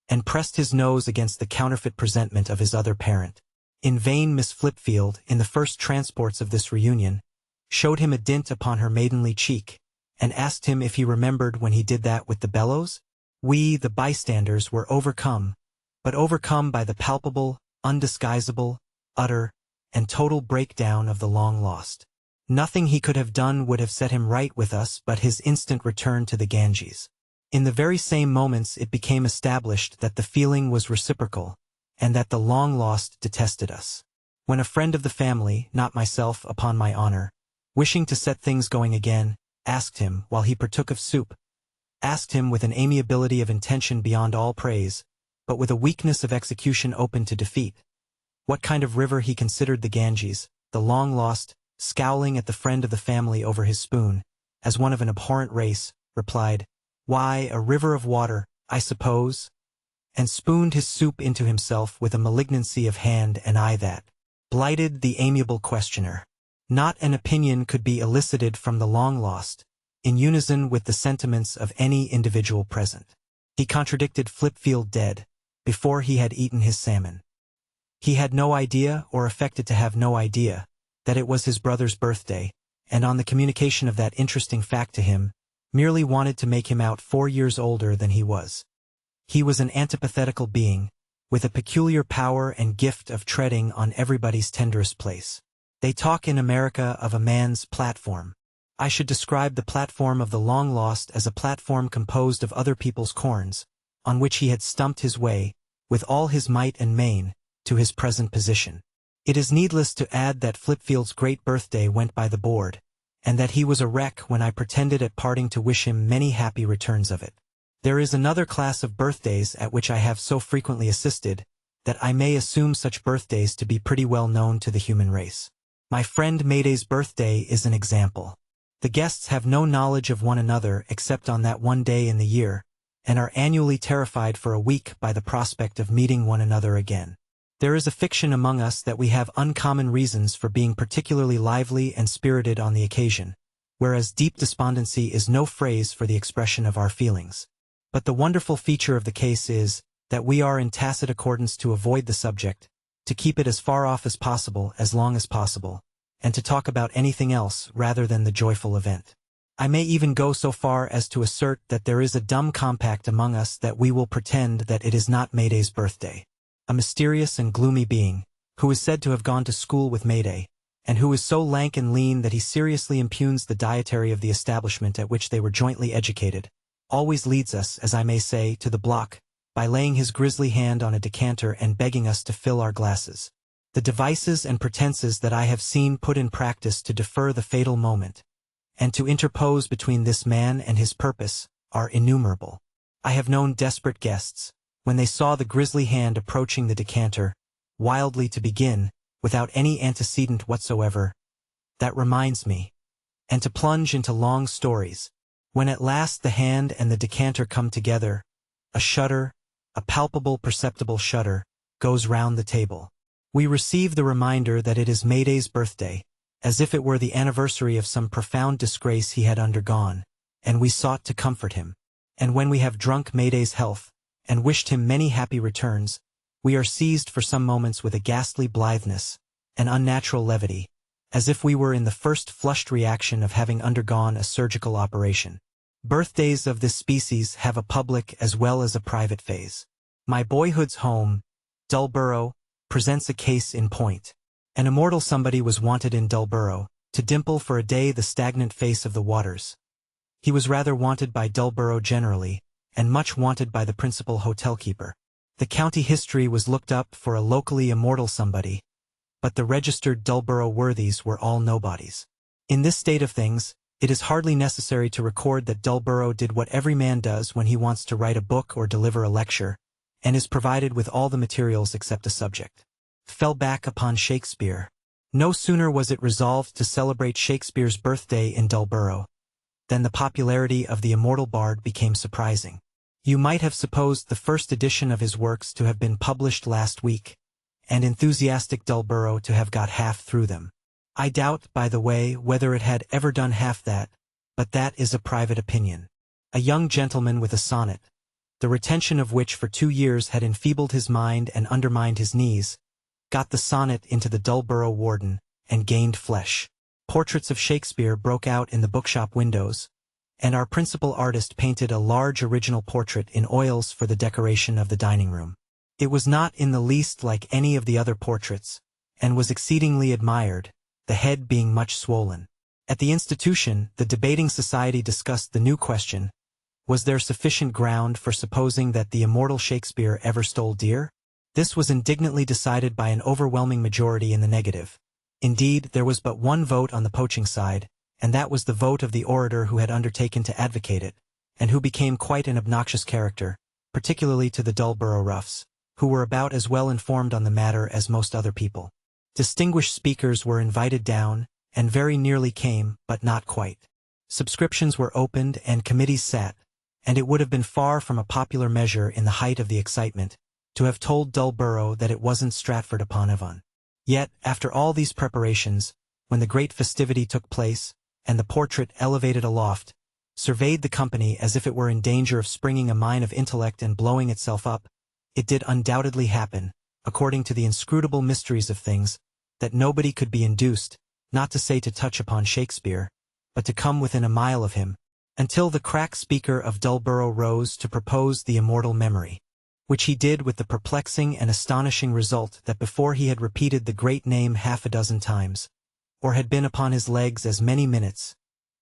and pressed his nose against the counterfeit presentment of his other parent. In vain Miss Flipfield, in the first transports of this reunion, showed him a dint upon her maidenly cheek, and asked him if he remembered when he did that with the bellows. We, the bystanders, were overcome, but overcome by the palpable, undisguisable, utter, and total breakdown of the long-lost. Nothing he could have done would have set him right with us but his instant return to the Ganges. In the very same moments it became established that the feeling was reciprocal, and that the long-lost detested us. When a friend of the family, not myself upon my honor, wishing to set things going again, asked him, while he partook of soup, asked him with an amiability of intention beyond all praise, but with a weakness of execution open to defeat, what kind of river he considered the Ganges, the long-lost, scowling at the friend of the family over his spoon, as one of an abhorrent race, replied, "Why, a river of water, I suppose," and spooned his soup into himself with a malignancy of hand and eye that blighted the amiable questioner. Not an opinion could be elicited from the long-lost, in unison with the sentiments of any individual present. He contradicted Flipfield dead, before he had eaten his salmon. He had no idea, or affected to have no idea, that it was his brother's birthday, and on the communication of that interesting fact to him, merely wanted to make him out 4 years older than he was. He was an antipathetical being, with a peculiar power and gift of treading on everybody's tenderest place. They talk in America of a man's platform. I should describe the platform of the long-lost as a platform composed of other people's corns, on which he had stumped his way, with all his might and main, to his present position. It is needless to add that Flipfield's great birthday went by the board, and that he was a wreck when I pretended at parting to wish him many happy returns of it. There is another class of birthdays at which I have so frequently assisted, that I may assume such birthdays to be pretty well known to the human race. My friend Mayday's birthday is an example. The guests have no knowledge of one another except on that one day in the year, and are annually terrified for a week by the prospect of meeting one another again. There is a fiction among us that we have uncommon reasons for being particularly lively and spirited on the occasion, whereas deep despondency is no phrase for the expression of our feelings. But the wonderful feature of the case is, that we are in tacit accordance to avoid the subject, to keep it as far off as possible, as long as possible, and to talk about anything else rather than the joyful event. I may even go so far as to assert that there is a dumb compact among us that we will pretend that it is not Mayday's birthday. A mysterious and gloomy being, who is said to have gone to school with Mayday, and who is so lank and lean that he seriously impugns the dietary of the establishment at which they were jointly educated, always leads us, as I may say, to the block, by laying his grisly hand on a decanter and begging us to fill our glasses. The devices and pretenses that I have seen put in practice to defer the fatal moment, and to interpose between this man and his purpose, are innumerable. I have known desperate guests, when they saw the grisly hand approaching the decanter, wildly to begin, without any antecedent whatsoever, "That reminds me," and to plunge into long stories. When at last the hand and the decanter come together, a shudder, a palpable perceptible shudder, goes round the table. We receive the reminder that it is Mayday's birthday, as if it were the anniversary of some profound disgrace he had undergone, and we sought to comfort him. And when we have drunk Mayday's health, and wished him many happy returns, we are seized for some moments with a ghastly blitheness, an unnatural levity, as if we were in the first flushed reaction of having undergone a surgical operation. Birthdays of this species have a public as well as a private phase. My boyhood's home, Dullborough, presents a case in point. An immortal somebody was wanted in Dullborough, to dimple for a day the stagnant face of the waters. He was rather wanted by Dullborough generally, and much wanted by the principal hotel-keeper. The county history was looked up for a locally immortal somebody, but the registered Dullborough worthies were all nobodies. In this state of things, it is hardly necessary to record that Dullborough did what every man does when he wants to write a book or deliver a lecture, and is provided with all the materials except a subject. Fell back upon Shakespeare. No sooner was it resolved to celebrate Shakespeare's birthday in Dullborough, then the popularity of the immortal bard became surprising. You might have supposed the first edition of his works to have been published last week, and enthusiastic Dullborough to have got half through them. I doubt, by the way, whether it had ever done half that, but that is a private opinion. A young gentleman with a sonnet, the retention of which for 2 years had enfeebled his mind and undermined his knees, got the sonnet into the Dullborough Warden, and gained flesh. Portraits of Shakespeare broke out in the bookshop windows, and our principal artist painted a large original portrait in oils for the decoration of the dining room. It was not in the least like any of the other portraits, and was exceedingly admired, the head being much swollen. At the institution, the debating society discussed the new question: was there sufficient ground for supposing that the immortal Shakespeare ever stole deer? This was indignantly decided by an overwhelming majority in the negative. Indeed, there was but one vote on the poaching side, and that was the vote of the orator who had undertaken to advocate it, and who became quite an obnoxious character, particularly to the Dullborough roughs, who were about as well informed on the matter as most other people. Distinguished speakers were invited down, and very nearly came, but not quite. Subscriptions were opened and committees sat, and it would have been far from a popular measure in the height of the excitement to have told Dullborough that it wasn't Stratford-upon-Avon. Yet, after all these preparations, when the great festivity took place, and the portrait, elevated aloft, surveyed the company as if it were in danger of springing a mine of intellect and blowing itself up, it did undoubtedly happen, according to the inscrutable mysteries of things, that nobody could be induced, not to say to touch upon Shakespeare, but to come within a mile of him, until the crack speaker of Dullborough rose to propose the immortal memory, which he did with the perplexing and astonishing result that before he had repeated the great name half a dozen times, or had been upon his legs as many minutes,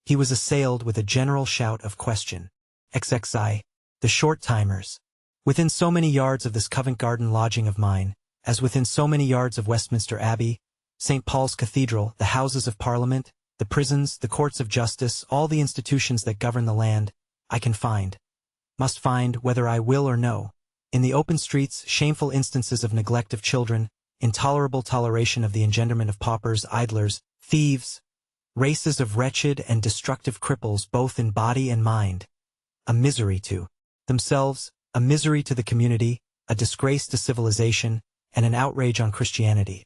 he was assailed with a general shout of question. XXI, the short-timers. Within so many yards of this Covent Garden lodging of mine, as within so many yards of Westminster Abbey, St. Paul's Cathedral, the Houses of Parliament, the prisons, the courts of justice, all the institutions that govern the land, I can must find, whether I will or no, in the open streets, shameful instances of neglect of children, intolerable toleration of the engenderment of paupers, idlers, thieves, races of wretched and destructive cripples both in body and mind, a misery to themselves, a misery to the community, a disgrace to civilization, and an outrage on Christianity.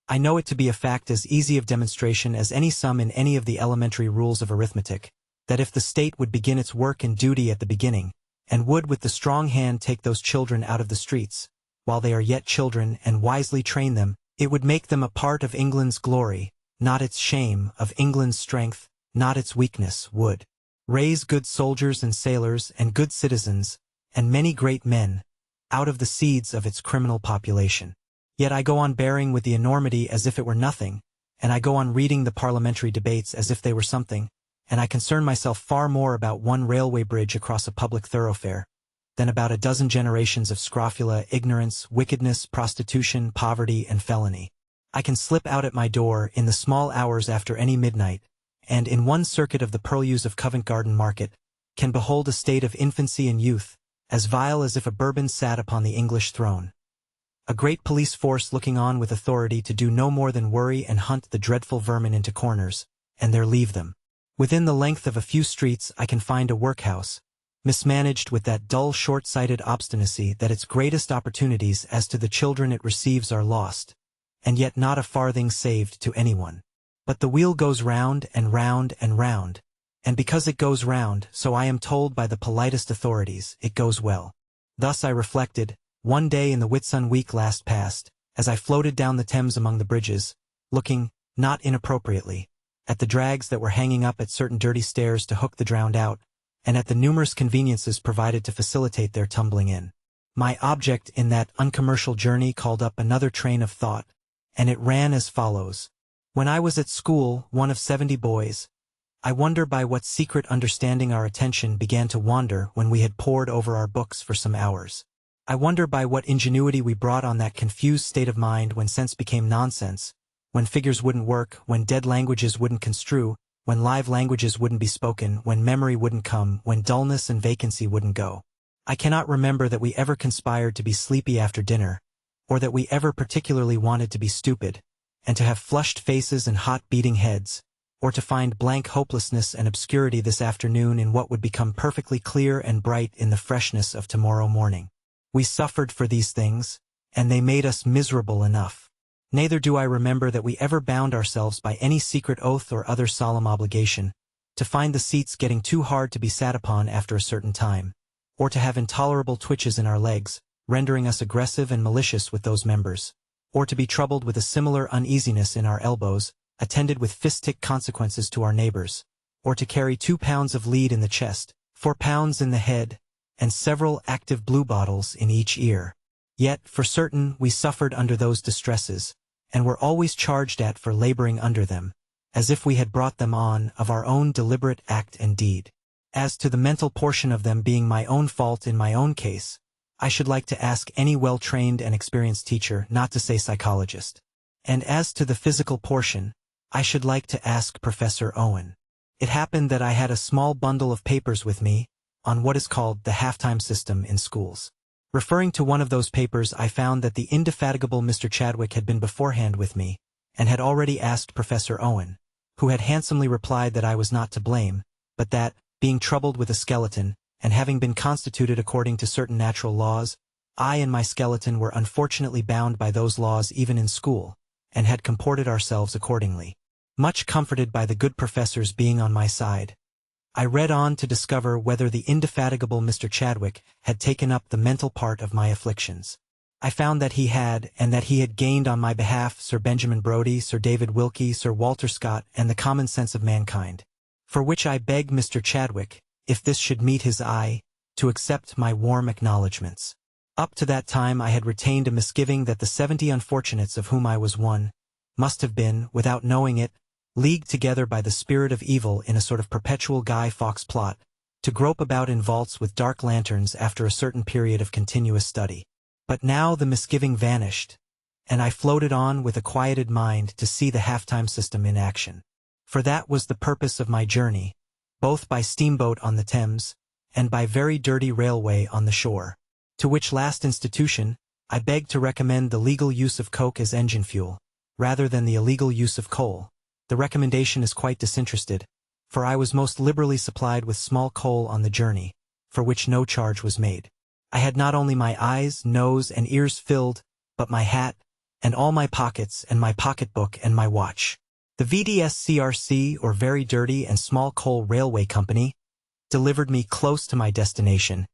I know it to be a fact as easy of demonstration as any sum in any of the elementary rules of arithmetic, that if the state would begin its work and duty at the beginning, and would with the strong hand take those children out of the streets, while they are yet children, and wisely train them, it would make them a part of England's glory, not its shame, of England's strength, not its weakness, would raise good soldiers and sailors and good citizens, and many great men, out of the seeds of its criminal population. Yet I go on bearing with the enormity as if it were nothing, and I go on reading the parliamentary debates as if they were something, and I concern myself far more about one railway bridge across a public thoroughfare, than about a dozen generations of scrofula, ignorance, wickedness, prostitution, poverty, and felony. I can slip out at my door in the small hours after any midnight, and in one circuit of the purlieus of Covent Garden Market, can behold a state of infancy and youth, as vile as if a Bourbon sat upon the English throne. A great police force looking on with authority to do no more than worry and hunt the dreadful vermin into corners, and there leave them. Within the length of a few streets I can find a workhouse, mismanaged with that dull short-sighted obstinacy that its greatest opportunities as to the children it receives are lost, and yet not a farthing saved to anyone. But the wheel goes round and round and round, and because it goes round, so I am told by the politest authorities, it goes well. Thus I reflected, one day in the Whitsun week last past, as I floated down the Thames among the bridges, looking, not inappropriately, at the drags that were hanging up at certain dirty stairs to hook the drowned out, and at the numerous conveniences provided to facilitate their tumbling in. My object in that uncommercial journey called up another train of thought, and it ran as follows. When I was at school, one of 70 boys, I wonder by what secret understanding our attention began to wander when we had pored over our books for some hours. I wonder by what ingenuity we brought on that confused state of mind when sense became nonsense, when figures wouldn't work, when dead languages wouldn't construe, when live languages wouldn't be spoken, when memory wouldn't come, when dullness and vacancy wouldn't go. I cannot remember that we ever conspired to be sleepy after dinner, or that we ever particularly wanted to be stupid, and to have flushed faces and hot beating heads, or to find blank hopelessness and obscurity this afternoon in what would become perfectly clear and bright in the freshness of tomorrow morning. We suffered for these things, and they made us miserable enough. Neither do I remember that we ever bound ourselves by any secret oath or other solemn obligation, to find the seats getting too hard to be sat upon after a certain time, or to have intolerable twitches in our legs, rendering us aggressive and malicious with those members, or to be troubled with a similar uneasiness in our elbows, attended with fistic consequences to our neighbors, or to carry 2 pounds of lead in the chest, 4 pounds in the head, and several active blue bottles in each ear. Yet, for certain, we suffered under those distresses, and were always charged at for laboring under them, as if we had brought them on of our own deliberate act and deed. As to the mental portion of them being my own fault in my own case, I should like to ask any well-trained and experienced teacher, not to say psychologist. And as to the physical portion, I should like to ask Professor Owen. It happened that I had a small bundle of papers with me, on what is called the half-time system in schools. Referring to one of those papers, I found that the indefatigable Mr. Chadwick had been beforehand with me, and had already asked Professor Owen, who had handsomely replied that I was not to blame, but that, being troubled with a skeleton, and having been constituted according to certain natural laws, I and my skeleton were unfortunately bound by those laws even in school, and had comported ourselves accordingly. Much comforted by the good professor's being on my side, I read on to discover whether the indefatigable Mr. Chadwick had taken up the mental part of my afflictions. I found that he had, and that he had gained on my behalf Sir Benjamin Brodie, Sir David Wilkie, Sir Walter Scott, and the common sense of mankind, for which I beg Mr. Chadwick, if this should meet his eye, to accept my warm acknowledgments. Up to that time I had retained a misgiving that the 70 unfortunates of whom I was one, must have been, without knowing it, leagued together by the spirit of evil in a sort of perpetual Guy Fawkes plot, to grope about in vaults with dark lanterns after a certain period of continuous study. But now the misgiving vanished, and I floated on with a quieted mind to see the half-time system in action. For that was the purpose of my journey, both by steamboat on the Thames, and by very dirty railway on the shore. To which last institution, I beg to recommend the legal use of coke as engine fuel, rather than the illegal use of coal. The recommendation is quite disinterested, for I was most liberally supplied with small coal on the journey, for which no charge was made. I had not only my eyes, nose, and ears filled, but my hat, and all my pockets, and my pocketbook, and my watch. The VDSCRC, or Very Dirty and Small Coal Railway Company, delivered me close to my destination,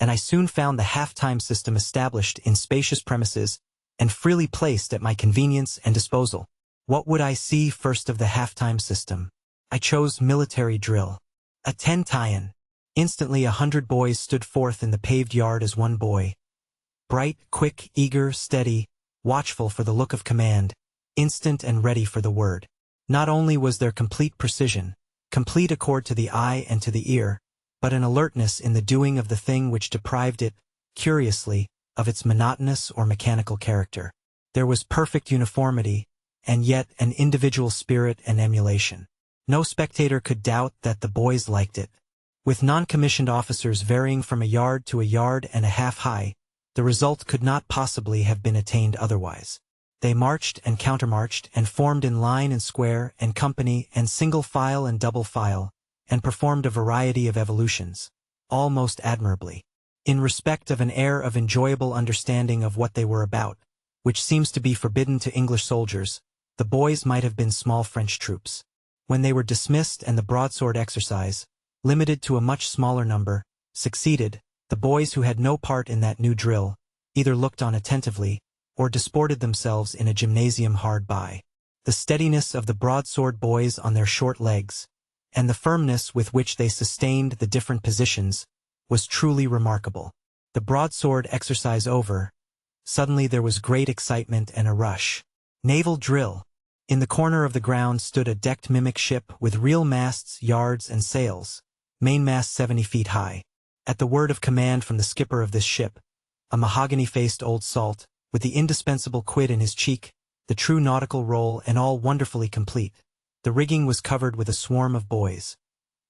and I soon found the half-time system established in spacious premises, and freely placed at my convenience and disposal. What would I see first of the half-time system? I chose military drill. A 10-tie-in. Instantly 100 boys stood forth in the paved yard as one boy. Bright, quick, eager, steady, watchful for the look of command, instant and ready for the word. Not only was there complete precision, complete accord to the eye and to the ear, but an alertness in the doing of the thing which deprived it, curiously, of its monotonous or mechanical character. There was perfect uniformity, and yet an individual spirit and emulation. No spectator could doubt that the boys liked it. With non-commissioned officers varying from a yard to a yard and a half high, the result could not possibly have been attained otherwise. They marched and countermarched and formed in line and square and company and single file and double file, and performed a variety of evolutions, all most admirably, in respect of an air of enjoyable understanding of what they were about, which seems to be forbidden to English soldiers. The boys might have been small French troops. When they were dismissed and the broadsword exercise, limited to a much smaller number, succeeded, the boys who had no part in that new drill, either looked on attentively, or disported themselves in a gymnasium hard by. The steadiness of the broadsword boys on their short legs, and the firmness with which they sustained the different positions, was truly remarkable. The broadsword exercise over, suddenly there was great excitement and a rush. Naval drill. In the corner of the ground stood a decked mimic ship with real masts, yards, and sails, mainmast 70 feet high. At the word of command from the skipper of this ship, a mahogany-faced old salt, with the indispensable quid in his cheek, the true nautical roll, and all wonderfully complete, the rigging was covered with a swarm of boys.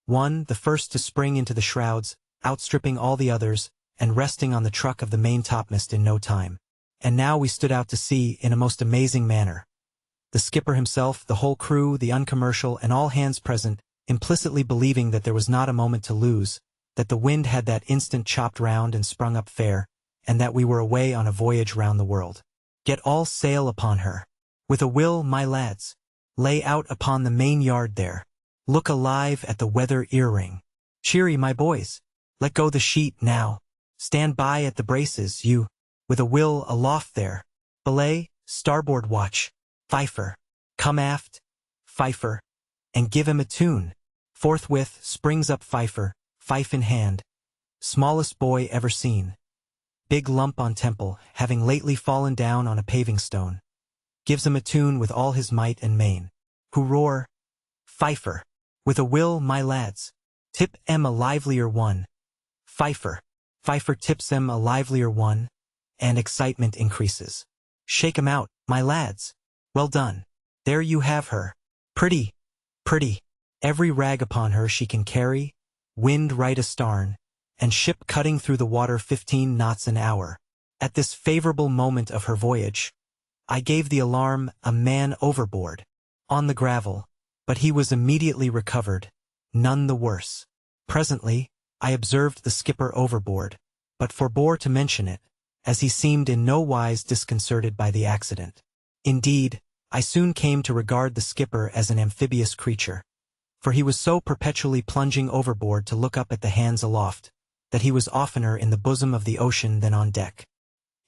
One, the first to spring into the shrouds, outstripping all the others, and resting on the truck of the main topmast in no time. And now we stood out to sea in a most amazing manner. the skipper himself, the whole crew, the Uncommercial, and all hands present, implicitly believing that there was not a moment to lose, that the wind had that instant chopped round and sprung up fair, and that we were away on a voyage round the world. Get all sail upon her. With a will, my lads. Lay out upon the main yard there. Look alive at the weather earring. Cheery, my boys. Let go the sheet now. Stand by at the braces, you. With a will, aloft there. Belay, starboard watch. Fifer. Come aft. Fifer. And give him a tune. Forthwith springs up Fifer, fife in hand. Smallest boy ever seen. Big lump on temple, having lately fallen down on a paving stone. Gives him a tune with all his might and main. Who roar? Fifer. With a will, my lads. Tip em a livelier one. Fifer. Fifer tips em a livelier one, and excitement increases. Shake 'em out, my lads. Well done. There you have her. Pretty, pretty. Every rag upon her she can carry, wind right astarn, and ship cutting through the water 15 knots an hour. At this favorable moment of her voyage, I gave the alarm, a man overboard, on the gravel, but he was immediately recovered, none the worse. Presently, I observed the skipper overboard, but forbore to mention it, as he seemed in no wise disconcerted by the accident. Indeed, I soon came to regard the skipper as an amphibious creature, for he was so perpetually plunging overboard to look up at the hands aloft, that he was oftener in the bosom of the ocean than on deck.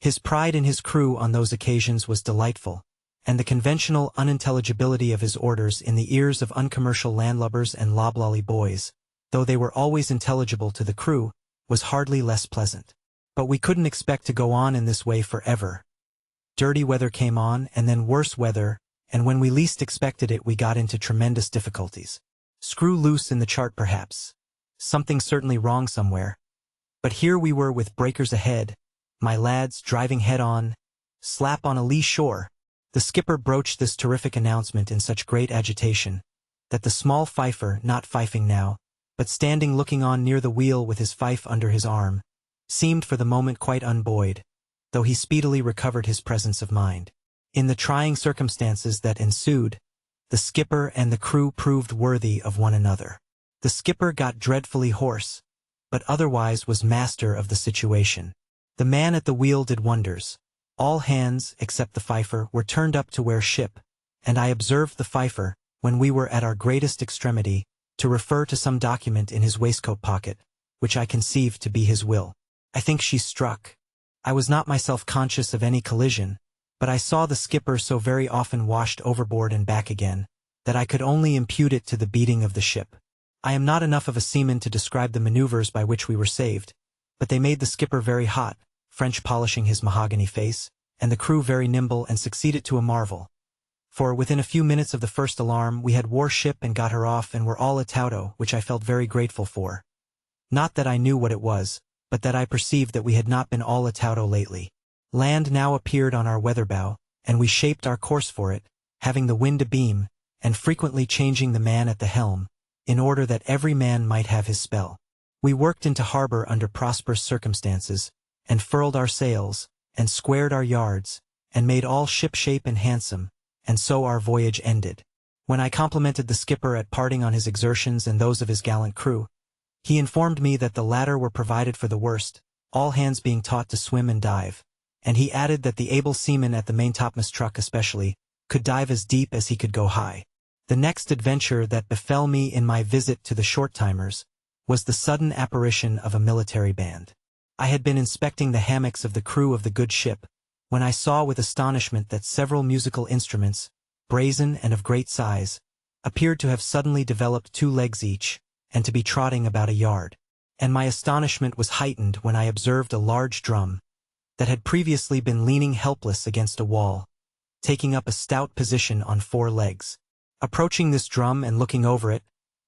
His pride in his crew on those occasions was delightful, and the conventional unintelligibility of his orders in the ears of uncommercial landlubbers and loblolly boys, though they were always intelligible to the crew, was hardly less pleasant. But we couldn't expect to go on in this way forever. Dirty weather came on, and then worse weather, and when we least expected it we got into tremendous difficulties. Screw loose in the chart perhaps. Something certainly wrong somewhere. But here we were with breakers ahead, my lads driving head on, slap on a lee shore. The skipper broached this terrific announcement in such great agitation, that the small fifer, not fifing now, but standing looking on near the wheel with his fife under his arm, seemed for the moment quite unbuoyed, though he speedily recovered his presence of mind. In the trying circumstances that ensued, the skipper and the crew proved worthy of one another. The skipper got dreadfully hoarse, but otherwise was master of the situation. The man at the wheel did wonders. All hands, except the fifer, were turned up to wear ship, and I observed the fifer, when we were at our greatest extremity, to refer to some document in his waistcoat pocket, which I conceived to be his will. I think she struck. I was not myself conscious of any collision, but I saw the skipper so very often washed overboard and back again, that I could only impute it to the beating of the ship. I am not enough of a seaman to describe the maneuvers by which we were saved, but they made the skipper very hot, French polishing his mahogany face, and the crew very nimble, and succeeded to a marvel. For within a few minutes of the first alarm we had wore ship and got her off and were all atauto, which I felt very grateful for. Not that I knew what it was, but that I perceived that we had not been all atauto lately. Land now appeared on our weather bow, and we shaped our course for it, having the wind abeam, and frequently changing the man at the helm, in order that every man might have his spell. We worked into harbor under prosperous circumstances, and furled our sails, and squared our yards, and made all ship-shape and handsome, and so our voyage ended. When I complimented the skipper at parting on his exertions and those of his gallant crew, he informed me that the latter were provided for the worst, all hands being taught to swim and dive, and he added that the able seaman at the maintopmast truck especially, could dive as deep as he could go high. The next adventure that befell me in my visit to the short-timers was the sudden apparition of a military band. I had been inspecting the hammocks of the crew of the good ship, when I saw with astonishment that several musical instruments, brazen and of great size, appeared to have suddenly developed 2 legs each, and to be trotting about a yard. And my astonishment was heightened when I observed a large drum, that had previously been leaning helpless against a wall, taking up a stout position on 4 legs. Approaching this drum and looking over it,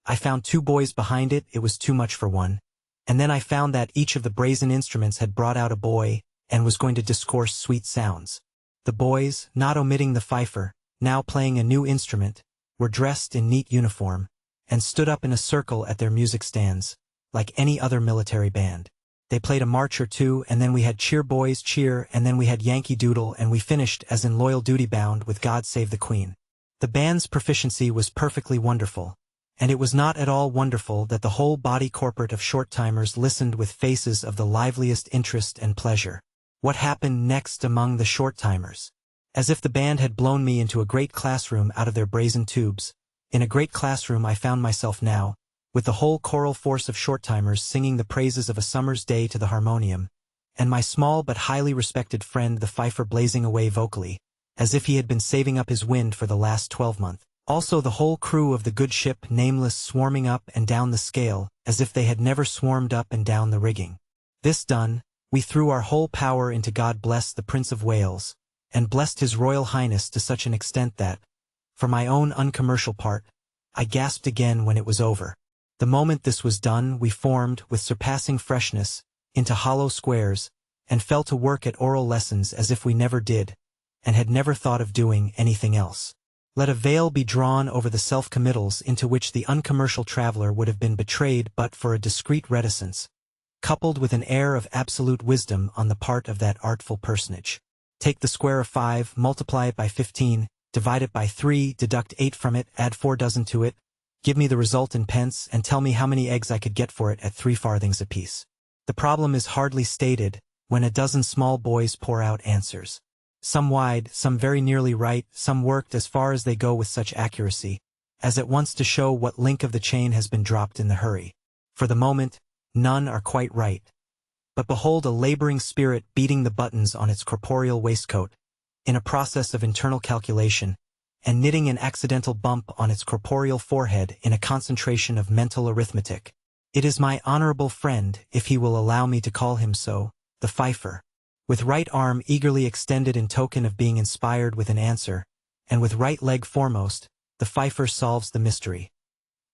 I found 2 boys behind it. It was too much for one. And then I found that each of the brazen instruments had brought out a boy, and was going to discourse sweet sounds. The boys, not omitting the fifer, now playing a new instrument, were dressed in neat uniform, and stood up in a circle at their music stands, like any other military band. They played a march or two, and then we had Cheer Boys Cheer, and then we had Yankee Doodle, and we finished, as in loyal duty bound, with God Save the Queen. The band's proficiency was perfectly wonderful, and it was not at all wonderful that the whole body corporate of short-timers listened with faces of the liveliest interest and pleasure. What happened next among the short-timers? As if the band had blown me into a great classroom out of their brazen tubes, in a great classroom I found myself now, with the whole choral force of short-timers singing the praises of a summer's day to the harmonium, and my small but highly respected friend the fifer blazing away vocally, as if he had been saving up his wind for the last 12-month. Also the whole crew of the good ship Nameless swarming up and down the scale, as if they had never swarmed up and down the rigging. This done, we threw our whole power into God bless the Prince of Wales, and blessed His Royal Highness to such an extent that, for my own uncommercial part, I gasped again when it was over. The moment this was done, we formed, with surpassing freshness, into hollow squares, and fell to work at oral lessons as if we never did, and had never thought of doing anything else. Let a veil be drawn over the self-committals into which the uncommercial traveller would have been betrayed but for a discreet reticence, coupled with an air of absolute wisdom on the part of that artful personage. Take the square of 5, multiply it by 15, divide it by 3, deduct 8 from it, add 4 dozen to it, give me the result in pence, and tell me how many eggs I could get for it at 3 farthings apiece. The problem is hardly stated, when a dozen small boys pour out answers. Some wide, some very nearly right, some worked as far as they go with such accuracy, as at once to show what link of the chain has been dropped in the hurry. For the moment, none are quite right. But behold a laboring spirit beating the buttons on its corporeal waistcoat, in a process of internal calculation, and knitting an accidental bump on its corporeal forehead in a concentration of mental arithmetic. It is my honorable friend, if he will allow me to call him so, the fifer. With right arm eagerly extended in token of being inspired with an answer, and with right leg foremost, the fifer solves the mystery.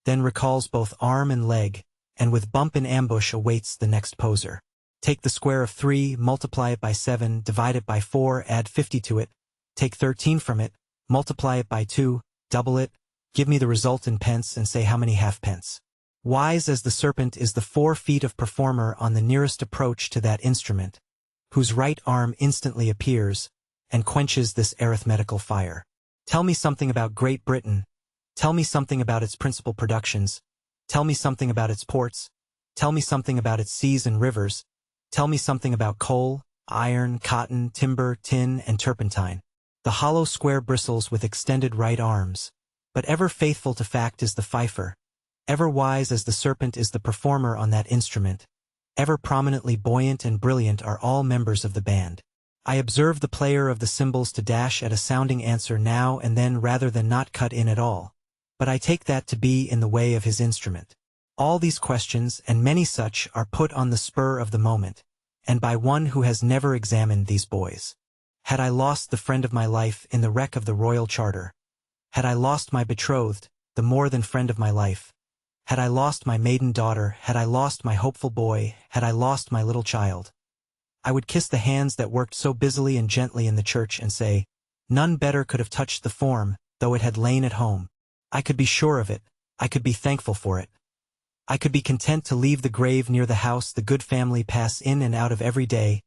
Then recalls both arm and leg, and with bump in ambush awaits the next poser. Take the square of 3, multiply it by 7, divide it by 4, add 50 to it, take 13 from it, multiply it by 2, double it, give me the result in pence and say how many halfpence. Wise as the serpent is the 4 feet of performer on the nearest approach to that instrument, whose right arm instantly appears, and quenches this arithmetical fire. Tell me something about Great Britain, tell me something about its principal productions, tell me something about its ports, tell me something about its seas and rivers, tell me something about coal, iron, cotton, timber, tin, and turpentine. The hollow square bristles with extended right arms, but ever faithful to fact is the fifer, ever wise as the serpent is the performer on that instrument, ever prominently buoyant and brilliant are all members of the band. I observe the player of the cymbals to dash at a sounding answer now and then rather than not cut in at all, but I take that to be in the way of his instrument. All these questions, and many such, are put on the spur of the moment, and by one who has never examined these boys. Had I lost the friend of my life in the wreck of the Royal Charter? Had I lost my betrothed, the more than friend of my life? Had I lost my maiden daughter, had I lost my hopeful boy, had I lost my little child? I would kiss the hands that worked so busily and gently in the church and say, none better could have touched the form, though it had lain at home. I could be sure of it, I could be thankful for it. I could be content to leave the grave near the house the good family pass in and out of every day,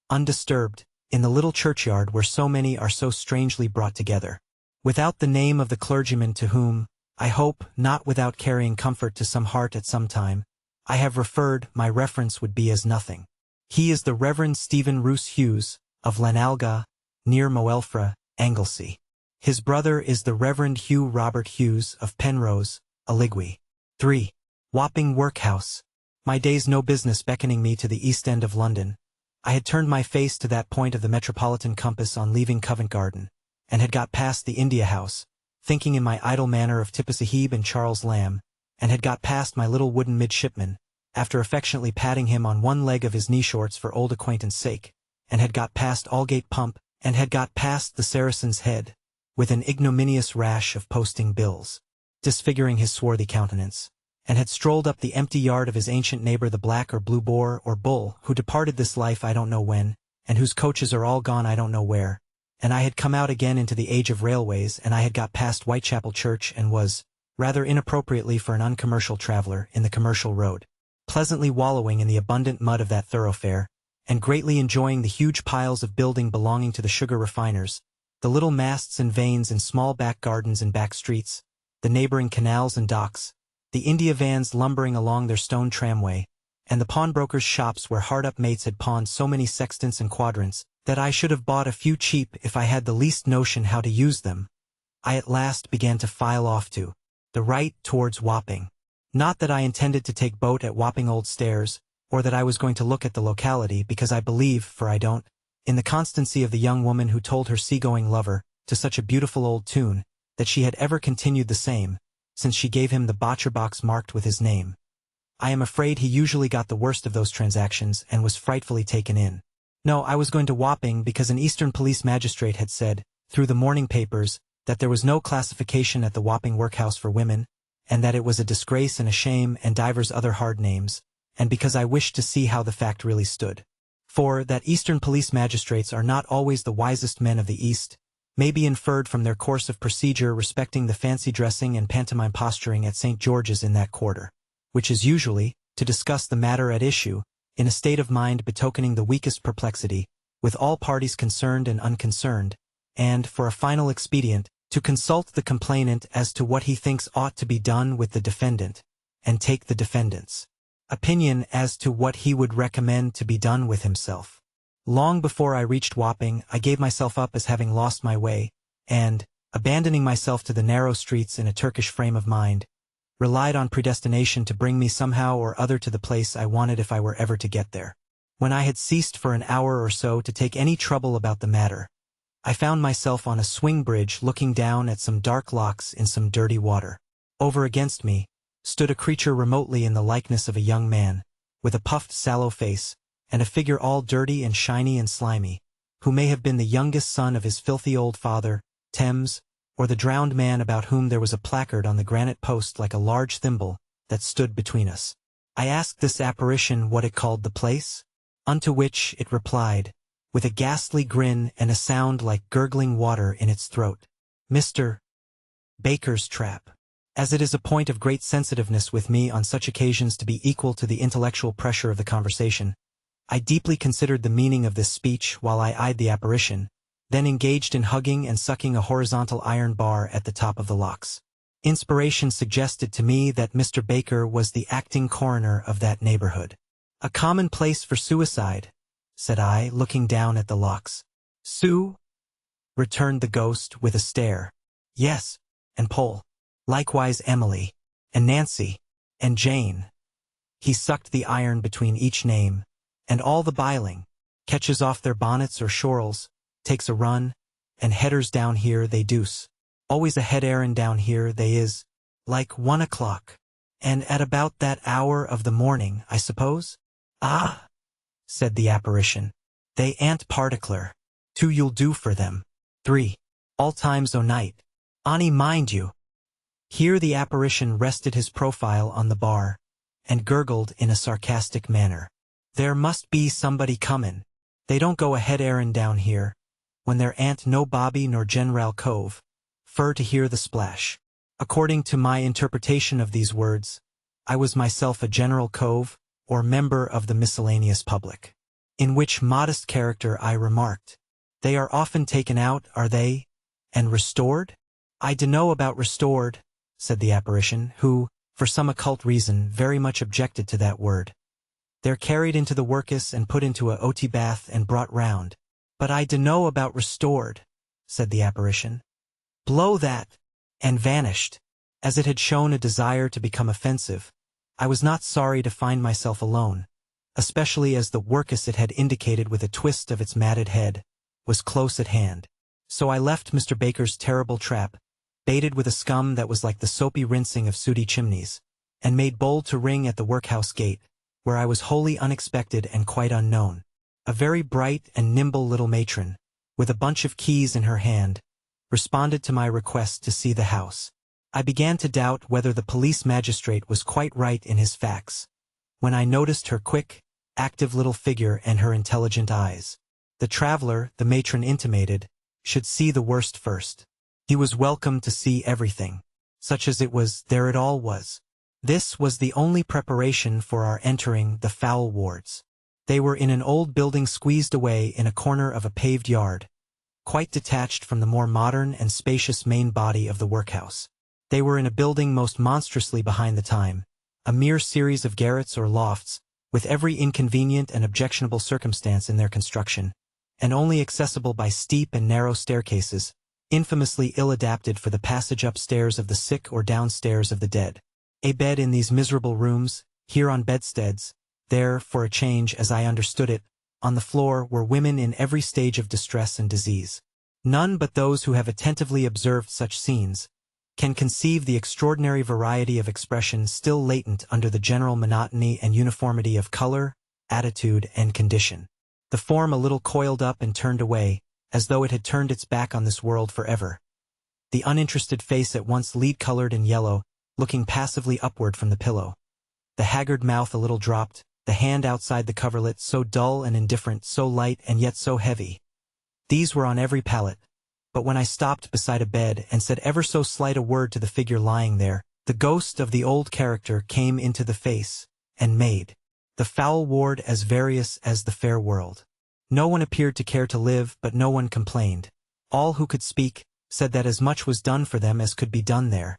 undisturbed, in the little churchyard where so many are so strangely brought together. Without the name of the clergyman to whom, I hope, not without carrying comfort to some heart at some time, I have referred, my reference would be as nothing. He is the Reverend Stephen Roose Hughes, of Lanalga, near Moelfra, Anglesey. His brother is the Reverend Hugh Robert Hughes, of Penrose, Aligwy. 3. Wapping Workhouse. My days no business beckoning me to the East End of London. I had turned my face to that point of the metropolitan compass on leaving Covent Garden, and had got past the India House, thinking in my idle manner of Tippa-Sahib and Charles Lamb, and had got past my little wooden midshipman, after affectionately patting him on one leg of his knee-shorts for old acquaintance' sake, and had got past Aldgate Pump, and had got past the Saracen's Head, with an ignominious rash of posting bills, disfiguring his swarthy countenance, and had strolled up the empty yard of his ancient neighbor the black or blue boar or bull, who departed this life I don't know when, and whose coaches are all gone I don't know where, and I had come out again into the age of railways, and I had got past Whitechapel Church and was, rather inappropriately for an uncommercial traveller, in the commercial road, pleasantly wallowing in the abundant mud of that thoroughfare, and greatly enjoying the huge piles of building belonging to the sugar refiners, the little masts and vanes in small back gardens and back streets, the neighboring canals and docks, the India vans lumbering along their stone tramway, and the pawnbrokers' shops where hard-up mates had pawned so many sextants and quadrants that I should have bought a few cheap if I had the least notion how to use them, I at last began to file off to the right towards Wapping. Not that I intended to take boat at Wapping Old Stairs, or that I was going to look at the locality, because I believe, for I don't, in the constancy of the young woman who told her seagoing lover, to such a beautiful old tune, that she had ever continued the same, since she gave him the botcher box marked with his name. I am afraid he usually got the worst of those transactions and was frightfully taken in. No, I was going to Wapping because an Eastern police magistrate had said, through the morning papers, that there was no classification at the Wapping workhouse for women, and that it was a disgrace and a shame and divers other hard names, and because I wished to see how the fact really stood. For that Eastern police magistrates are not always the wisest men of the East, may be inferred from their course of procedure respecting the fancy dressing and pantomime posturing at St. George's in that quarter, which is usually, to discuss the matter at issue, in a state of mind betokening the weakest perplexity, with all parties concerned and unconcerned, and, for a final expedient, to consult the complainant as to what he thinks ought to be done with the defendant, and take the defendant's opinion as to what he would recommend to be done with himself. Long before I reached Wapping, I gave myself up as having lost my way, and, abandoning myself to the narrow streets in a Turkish frame of mind, relied on predestination to bring me somehow or other to the place I wanted if I were ever to get there. When I had ceased for an hour or so to take any trouble about the matter, I found myself on a swing bridge looking down at some dark locks in some dirty water. Over against me stood a creature remotely in the likeness of a young man, with a puffed sallow face, and a figure all dirty and shiny and slimy, who may have been the youngest son of his filthy old father, Thames, or the drowned man about whom there was a placard on the granite post like a large thimble that stood between us. I asked this apparition what it called the place, unto which it replied, with a ghastly grin and a sound like gurgling water in its throat, "Mr. Baker's Trap." As it is a point of great sensitiveness with me on such occasions to be equal to the intellectual pressure of the conversation, I deeply considered the meaning of this speech while I eyed the apparition, then engaged in hugging and sucking a horizontal iron bar at the top of the locks. Inspiration suggested to me that Mr. Baker was the acting coroner of that neighborhood. "A common place for suicide," said I, looking down at the locks. "Sue?" returned the ghost with a stare. "Yes, and Pole. Likewise Emily, and Nancy, and Jane." He sucked the iron between each name, "and all the biling, catches off their bonnets or shorels, takes a run, and headers down here they deuce. Always a head errand down here they is, like 1 o'clock. And at about that hour of the morning, I suppose?" "Ah," said the apparition, "they an't particular. 2 you'll do for them. 3, all times o' night. Ani mind you." Here the apparition rested his profile on the bar, and gurgled in a sarcastic manner. "There must be somebody comin'. They don't go a head errand down here, when there ain't no Bobby nor General Cove, fur to hear the splash." According to my interpretation of these words, I was myself a General Cove, or member of the miscellaneous public. In which modest character I remarked, "They are often taken out, are they, and restored?" "I dunno about restored," said the apparition, who, for some occult reason, very much objected to that word. "They're carried into the workus and put into a ot bath and brought round." "But I dunno about restored," said the apparition. "Blow that," and vanished. As it had shown a desire to become offensive, I was not sorry to find myself alone, especially as the workus it had indicated with a twist of its matted head was close at hand. So I left Mr. Baker's terrible trap, baited with a scum that was like the soapy rinsing of sooty chimneys, and made bold to ring at the workhouse gate, where I was wholly unexpected and quite unknown. A very bright and nimble little matron, with a bunch of keys in her hand, responded to my request to see the house. I began to doubt whether the police magistrate was quite right in his facts, when I noticed her quick, active little figure and her intelligent eyes. The traveler, the matron intimated, should see the worst first. He was welcome to see everything. Such as it was, there it all was. This was the only preparation for our entering the foul wards. They were in an old building squeezed away in a corner of a paved yard, quite detached from the more modern and spacious main body of the workhouse. They were in a building most monstrously behind the time, a mere series of garrets or lofts, with every inconvenient and objectionable circumstance in their construction, and only accessible by steep and narrow staircases, infamously ill-adapted for the passage upstairs of the sick or downstairs of the dead. A bed in these miserable rooms, here on bedsteads, there, for a change as I understood it, on the floor were women in every stage of distress and disease. None but those who have attentively observed such scenes can conceive the extraordinary variety of expression still latent under the general monotony and uniformity of color, attitude, and condition. The form a little coiled up and turned away, as though it had turned its back on this world forever. The uninterested face at once lead-colored and yellow, looking passively upward from the pillow. The haggard mouth a little dropped, the hand outside the coverlet so dull and indifferent, so light and yet so heavy. These were on every pallet, but when I stopped beside a bed and said ever so slight a word to the figure lying there, the ghost of the old character came into the face, and made the foul ward as various as the fair world. No one appeared to care to live, but no one complained. All who could speak said that as much was done for them as could be done there,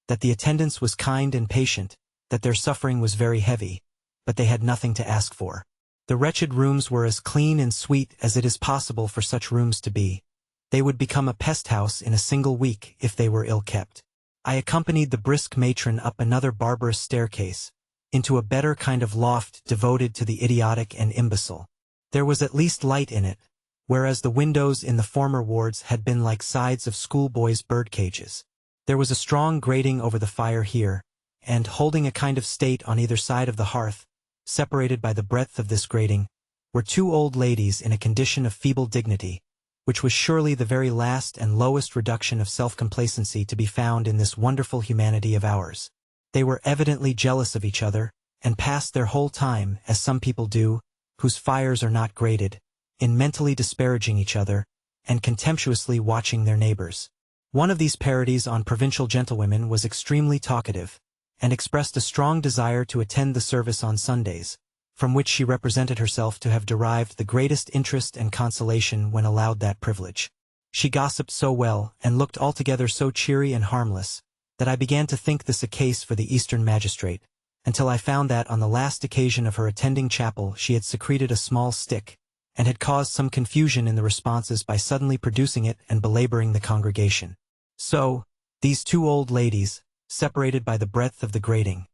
that the attendance was kind and patient, that their suffering was very heavy, but they had nothing to ask for. The wretched rooms were as clean and sweet as it is possible for such rooms to be. They would become a pest house in a single week if they were ill-kept. I accompanied the brisk matron up another barbarous staircase, into a better kind of loft devoted to the idiotic and imbecile. There was at least light in it, whereas the windows in the former wards had been like sides of schoolboys' bird cages. There was a strong grating over the fire here, and, holding a kind of state on either side of the hearth, separated by the breadth of this grating, were two old ladies in a condition of feeble dignity, which was surely the very last and lowest reduction of self-complacency to be found in this wonderful humanity of ours. They were evidently jealous of each other, and passed their whole time, as some people do, whose fires are not grated, in mentally disparaging each other, and contemptuously watching their neighbors. One of these parodies on provincial gentlewomen was extremely talkative, and expressed a strong desire to attend the service on Sundays, from which she represented herself to have derived the greatest interest and consolation when allowed that privilege. She gossiped so well, and looked altogether so cheery and harmless, that I began to think this a case for the Eastern magistrate, until I found that on the last occasion of her attending chapel she had secreted a small stick, and had caused some confusion in the responses by suddenly producing it and belaboring the congregation. So, these two old ladies, separated by the breadth of the grating,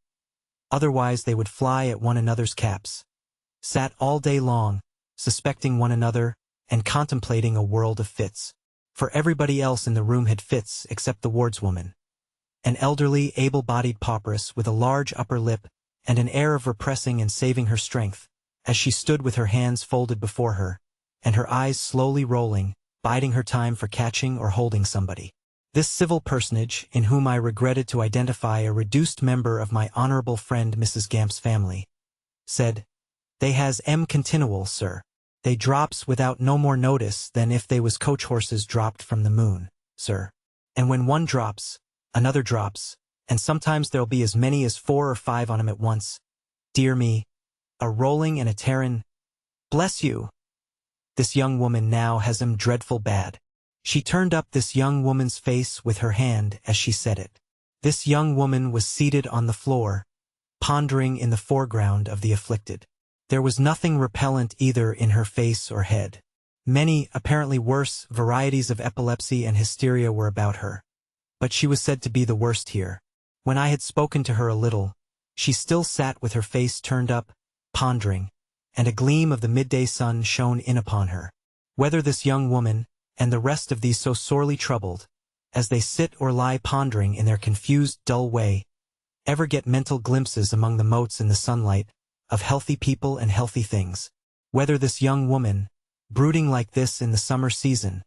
otherwise they would fly at one another's caps, sat all day long, suspecting one another, and contemplating a world of fits. For everybody else in the room had fits except the wardswoman, an elderly, able-bodied pauperess with a large upper lip and an air of repressing and saving her strength, as she stood with her hands folded before her, and her eyes slowly rolling, biding her time for catching or holding somebody. This civil personage, in whom I regretted to identify a reduced member of my honorable friend Mrs. Gamp's family, said, "They has continual, sir. They drops without no more notice than if they was coach horses dropped from the moon, sir. And when one drops, another drops, and sometimes there'll be as many as 4 or 5 on 'em at once. Dear me, a rolling and a tearing. Bless you! This young woman now has 'em dreadful bad." She turned up this young woman's face with her hand as she said it. This young woman was seated on the floor, pondering in the foreground of the afflicted. There was nothing repellent either in her face or head. Many, apparently worse, varieties of epilepsy and hysteria were about her, but she was said to be the worst here. When I had spoken to her a little, she still sat with her face turned up, pondering, and a gleam of the midday sun shone in upon her. Whether this young woman, and the rest of these so sorely troubled, as they sit or lie pondering in their confused, dull way, ever get mental glimpses among the motes in the sunlight, of healthy people and healthy things, whether this young woman, brooding like this in the summer season,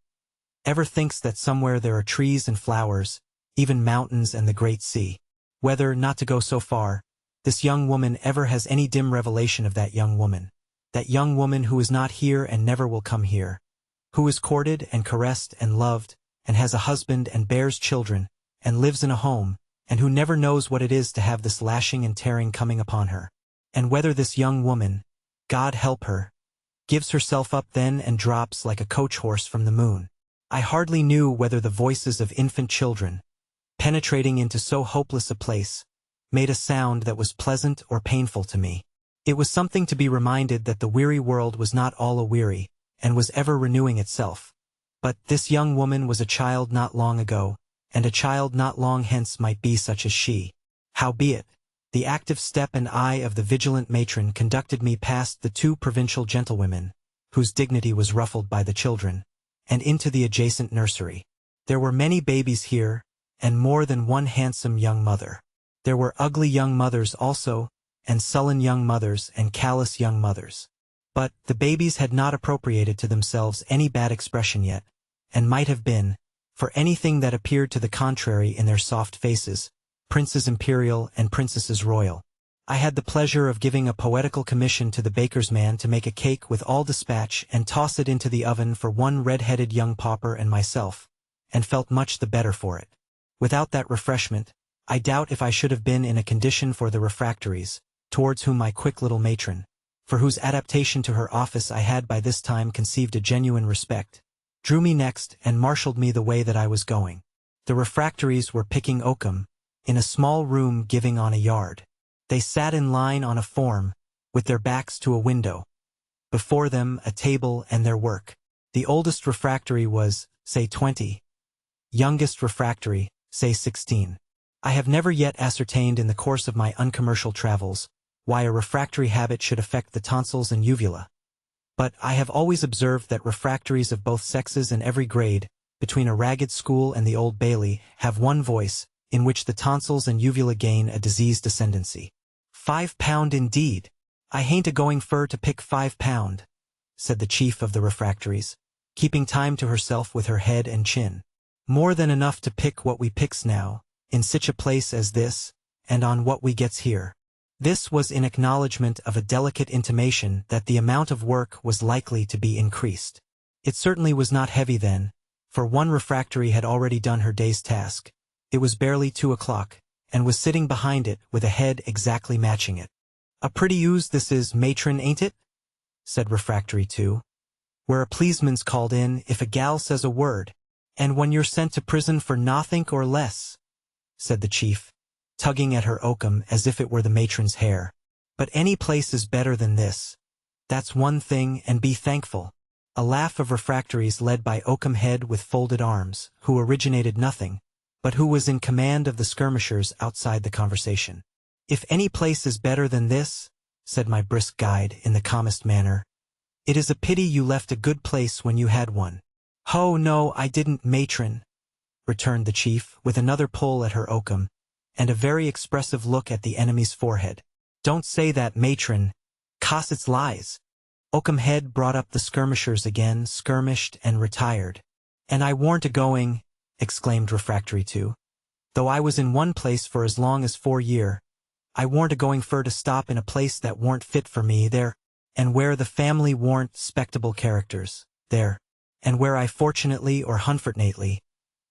ever thinks that somewhere there are trees and flowers, even mountains and the great sea, whether, not to go so far, this young woman ever has any dim revelation of that young woman who is not here and never will come here, who is courted and caressed and loved, and has a husband and bears children, and lives in a home, and who never knows what it is to have this lashing and tearing coming upon her. And whether this young woman, God help her, gives herself up then and drops like a coach horse from the moon, I hardly knew whether the voices of infant children, penetrating into so hopeless a place, made a sound that was pleasant or painful to me. It was something to be reminded that the weary world was not all a-weary, and was ever renewing itself. But this young woman was a child not long ago, and a child not long hence might be such as she. Howbeit, the active step and eye of the vigilant matron conducted me past the two provincial gentlewomen, whose dignity was ruffled by the children, and into the adjacent nursery. There were many babies here, and more than one handsome young mother. There were ugly young mothers also, and sullen young mothers and callous young mothers. But the babies had not appropriated to themselves any bad expression yet, and might have been, for anything that appeared to the contrary in their soft faces, princes imperial and princesses royal. I had the pleasure of giving a poetical commission to the baker's man to make a cake with all dispatch and toss it into the oven for one red-headed young pauper and myself, and felt much the better for it. Without that refreshment, I doubt if I should have been in a condition for the refractories, towards whom my quick little matron, for whose adaptation to her office I had by this time conceived a genuine respect, drew me next and marshaled me the way that I was going. The refractories were picking oakum, in a small room giving on a yard. They sat in line on a form, with their backs to a window. Before them a table and their work. The oldest refractory was, say 20. Youngest refractory, say 16. I have never yet ascertained in the course of my uncommercial travels why a refractory habit should affect the tonsils and uvula. But I have always observed that refractories of both sexes and every grade, between a ragged school and the Old Bailey, have one voice, in which the tonsils and uvula gain a diseased ascendancy. £5 indeed! I hain't a-going fur to pick £5, said the chief of the refractories, keeping time to herself with her head and chin. More than enough to pick what we picks now, in sich a place as this, and on what we gets here. This was in acknowledgment of a delicate intimation that the amount of work was likely to be increased. It certainly was not heavy then, for one refractory had already done her day's task. It was barely 2 o'clock, and was sitting behind it with a head exactly matching it. "A pretty ooze this is, matron, ain't it?" said refractory 2. "Where a pleaseman's called in if a gal says a word, and when you're sent to prison for nothink or less," said the chief, tugging at her oakum as if it were the matron's hair. "But any place is better than this. That's one thing, and be thankful." A laugh of refractories led by Oakum Head with folded arms, who originated nothing, but who was in command of the skirmishers outside the conversation. "If any place is better than this," said my brisk guide in the calmest manner, "it is a pity you left a good place when you had one." "Ho, no, I didn't, matron," returned the chief, with another pull at her oakum, and a very expressive look at the enemy's forehead. "Don't say that, matron, 'cause it's lies." Oakum Head brought up the skirmishers again, skirmished and retired. "And I warn't a-going," exclaimed refractory 2. "Though I was in one place for as long as 4 year, I warn't a-going fur to stop in a place that warn't fit for me, there, and where the family warn't spectable characters, there, and where I fortunately or hunfortunately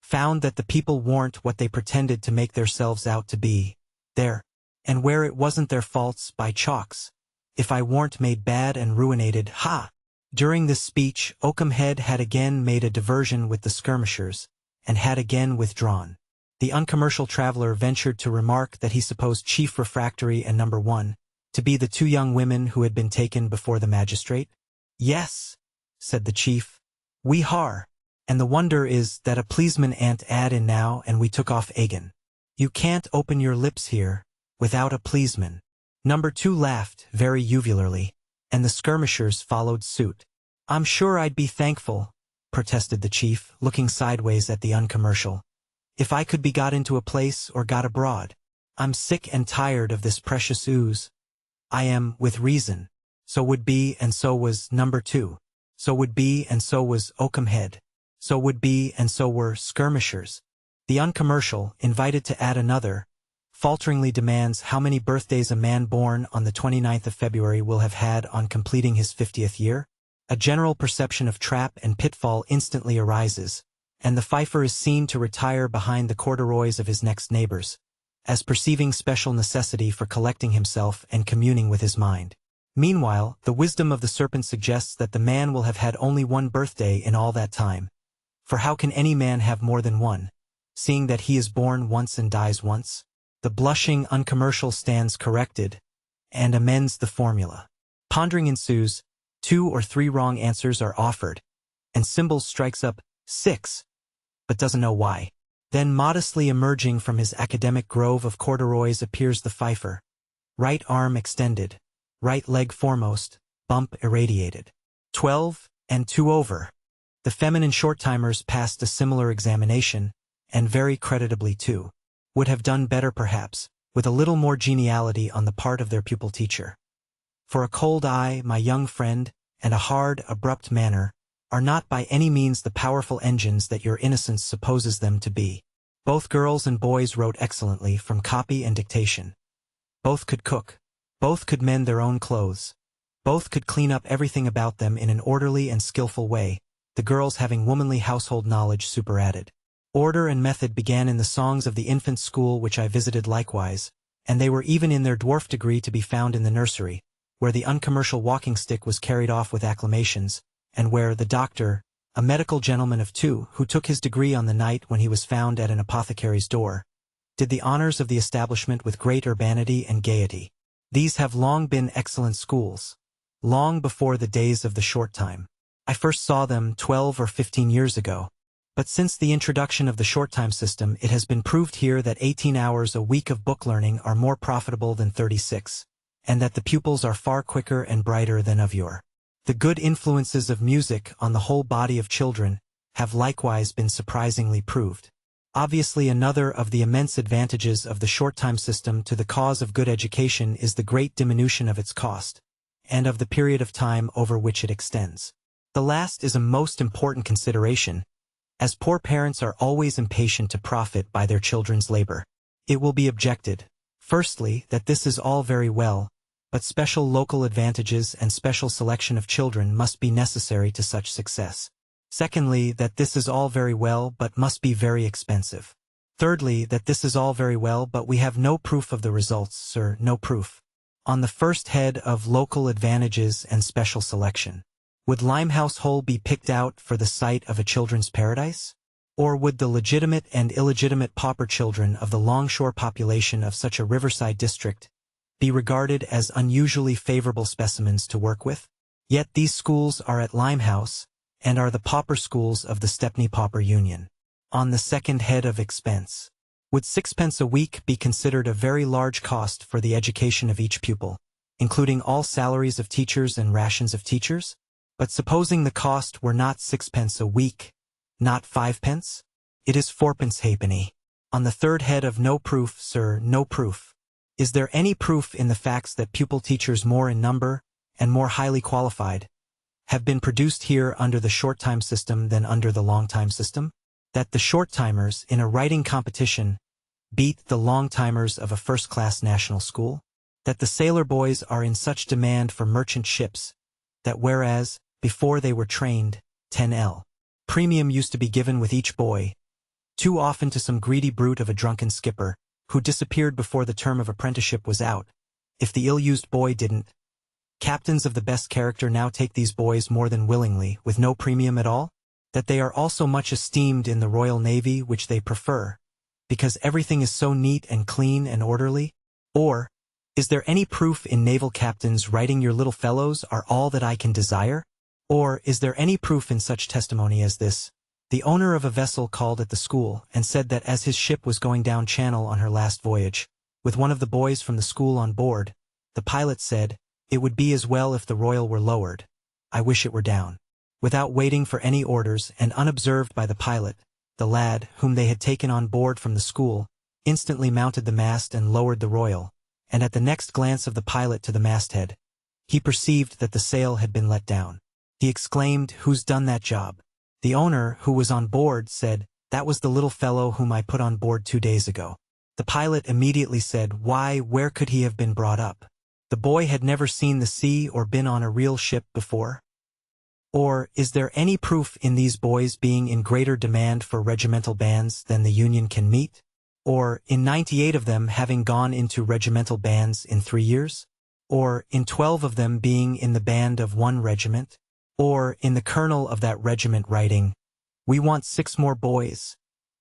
found that the people warn't what they pretended to make theirselves out to be, there, and where it wasn't their faults by chalks, if I warn't made bad and ruinated, ha!" During this speech, Oakum Head had again made a diversion with the skirmishers, and had again withdrawn. The Uncommercial Traveller ventured to remark that he supposed Chief Refractory and Number 1 to be the 2 young women who had been taken before the magistrate. "Yes," said the chief, "we har, and the wonder is that a pleaseman ant ad in now and we took off agin. You can't open your lips here without a pleaseman." Number 2 laughed very uvularly, and the skirmishers followed suit. "I'm sure I'd be thankful," protested the chief, looking sideways at the Uncommercial, "if I could be got into a place or got abroad. I'm sick and tired of this precious ooze. I am, with reason. So would be, and so was Number 2. So would be, and so was Oakum Head. So would be, and so were skirmishers." The Uncommercial, invited to add another, falteringly demands how many birthdays a man born on the 29th of February will have had on completing his 50th year. A general perception of trap and pitfall instantly arises, and the fifer is seen to retire behind the corduroys of his next neighbors, as perceiving special necessity for collecting himself and communing with his mind. Meanwhile, the wisdom of the serpent suggests that the man will have had only one birthday in all that time, For how can any man have more than one, seeing that he is born once and dies once? The blushing uncommercial stands corrected, and amends the formula. Pondering ensues, 2 or 3 wrong answers are offered, and Symbols strikes up 6, but doesn't know why. Then modestly emerging from his academic grove of corduroys appears the fifer. Right arm extended, right leg foremost, bump irradiated. 12 and 2 over. The feminine short-timers passed a similar examination, and very creditably too. Would have done better perhaps, with a little more geniality on the part of their pupil teacher. For a cold eye, my young friend, and a hard, abrupt manner, are not by any means the powerful engines that your innocence supposes them to be. Both girls and boys wrote excellently from copy and dictation. Both could cook. Both could mend their own clothes. Both could clean up everything about them in an orderly and skillful way, the girls having womanly household knowledge superadded. Order and method began in the songs of the infant school which I visited likewise, and they were even in their dwarf degree to be found in the nursery, where the uncommercial walking stick was carried off with acclamations, and where the doctor, a medical gentleman of 2 who took his degree on the night when he was found at an apothecary's door, did the honors of the establishment with great urbanity and gaiety. These have long been excellent schools, long before the days of the short time. I first saw them 12 or 15 years ago. But since the introduction of the short-time system, it has been proved here that 18 hours a week of book learning are more profitable than 36, and that the pupils are far quicker and brighter than of yore. The good influences of music on the whole body of children have likewise been surprisingly proved. Obviously, another of the immense advantages of the short-time system to the cause of good education is the great diminution of its cost, and of the period of time over which it extends. The last is a most important consideration, as poor parents are always impatient to profit by their children's labor. It will be objected, firstly, that this is all very well, but special local advantages and special selection of children must be necessary to such success. Secondly, that this is all very well but must be very expensive. Thirdly, that this is all very well but we have no proof of the results, sir, no proof. On the first head of local advantages and special selection, would Limehouse Hole be picked out for the site of a children's paradise? Or would the legitimate and illegitimate pauper children of the longshore population of such a riverside district be regarded as unusually favorable specimens to work with? Yet these schools are at Limehouse, and are the pauper schools of the Stepney Pauper Union. On the second head of expense, would 6 pence a week be considered a very large cost for the education of each pupil, including all salaries of teachers and rations of teachers? But supposing the cost were not 6 pence a week, not 5 pence? It is 4 pence halfpenny. On the third head of no proof, sir, no proof. Is there any proof in the facts that pupil teachers more in number, and more highly qualified, have been produced here under the short-time system than under the long-time system? That the short-timers in a writing competition beat the long-timers of a first-class national school? That the sailor boys are in such demand for merchant ships, that whereas, before they were trained, 10l. premium used to be given with each boy, too often to some greedy brute of a drunken skipper, who disappeared before the term of apprenticeship was out, if the ill-used boy didn't. Captains of the best character now take these boys more than willingly, with no premium at all? That they are also much esteemed in the Royal Navy, which they prefer, because everything is so neat and clean and orderly? Or, is there any proof in naval captains writing your little fellows are all that I can desire? Or is there any proof in such testimony as this? The owner of a vessel called at the school and said that as his ship was going down channel on her last voyage, with one of the boys from the school on board, the pilot said, "It would be as well if the Royal were lowered. I wish it were down." Without waiting for any orders and unobserved by the pilot, the lad, whom they had taken on board from the school, instantly mounted the mast and lowered the Royal, and at the next glance of the pilot to the masthead, he perceived that the sail had been let down. He exclaimed, "Who's done that job?" The owner, who was on board, said, "That was the little fellow whom I put on board 2 days ago." The pilot immediately said, "Why, where could he have been brought up?" The boy had never seen the sea or been on a real ship before. Or, is there any proof in these boys being in greater demand for regimental bands than the Union can meet? Or, in 98 of them having gone into regimental bands in 3 years? Or, in 12 of them being in the band of one regiment? Or, in the colonel of that regiment writing, We want 6 more boys.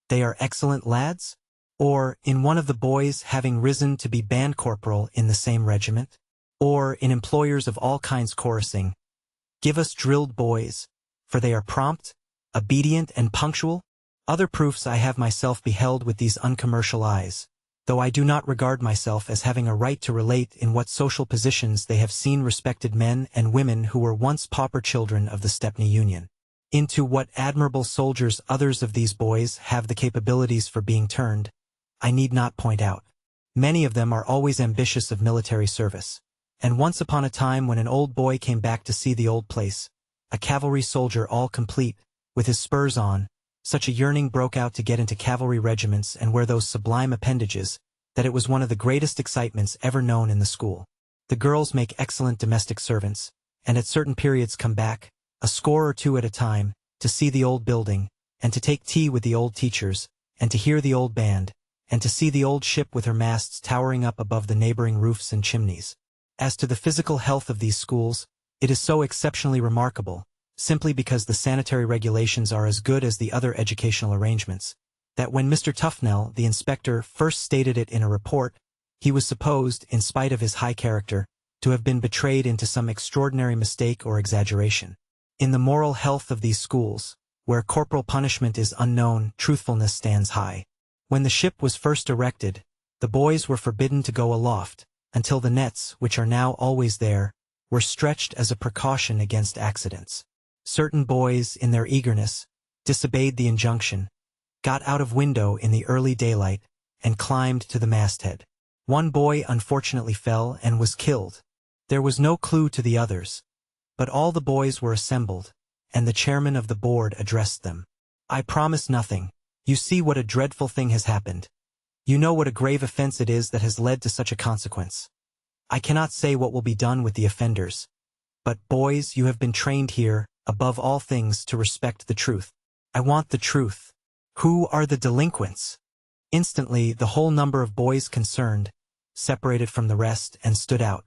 They are excellent lads? Or, in one of the boys having risen to be band corporal in the same regiment? Or, in employers of all kinds chorusing, give us drilled boys, for they are prompt, obedient, and punctual? Other proofs I have myself beheld with these uncommercial eyes, though I do not regard myself as having a right to relate in what social positions they have seen respected men and women who were once pauper children of the Stepney Union. Into what admirable soldiers others of these boys have the capabilities for being turned, I need not point out. Many of them are always ambitious of military service, and once upon a time when an old boy came back to see the old place, a cavalry soldier all complete, with his spurs on, such a yearning broke out to get into cavalry regiments and wear those sublime appendages, that it was one of the greatest excitements ever known in the school. The girls make excellent domestic servants, and at certain periods come back, a score or 2 at a time, to see the old building, and to take tea with the old teachers, and to hear the old band, and to see the old ship with her masts towering up above the neighboring roofs and chimneys. As to the physical health of these schools, it is so exceptionally remarkable, simply because the sanitary regulations are as good as the other educational arrangements, that when Mr. Tufnell, the inspector, first stated it in a report, he was supposed, in spite of his high character, to have been betrayed into some extraordinary mistake or exaggeration. In the moral health of these schools, where corporal punishment is unknown, truthfulness stands high. When the ship was first erected, the boys were forbidden to go aloft, until the nets, which are now always there, were stretched as a precaution against accidents. Certain boys, in their eagerness, disobeyed the injunction, got out of window in the early daylight, and climbed to the masthead. One boy unfortunately fell and was killed. There was no clue to the others, but all the boys were assembled, and the chairman of the board addressed them. I promise nothing. You see what a dreadful thing has happened. You know what a grave offense it is that has led to such a consequence. I cannot say what will be done with the offenders. But, boys, you have been trained here, above all things, to respect the truth. I want the truth. Who are the delinquents? Instantly, the whole number of boys concerned separated from the rest and stood out.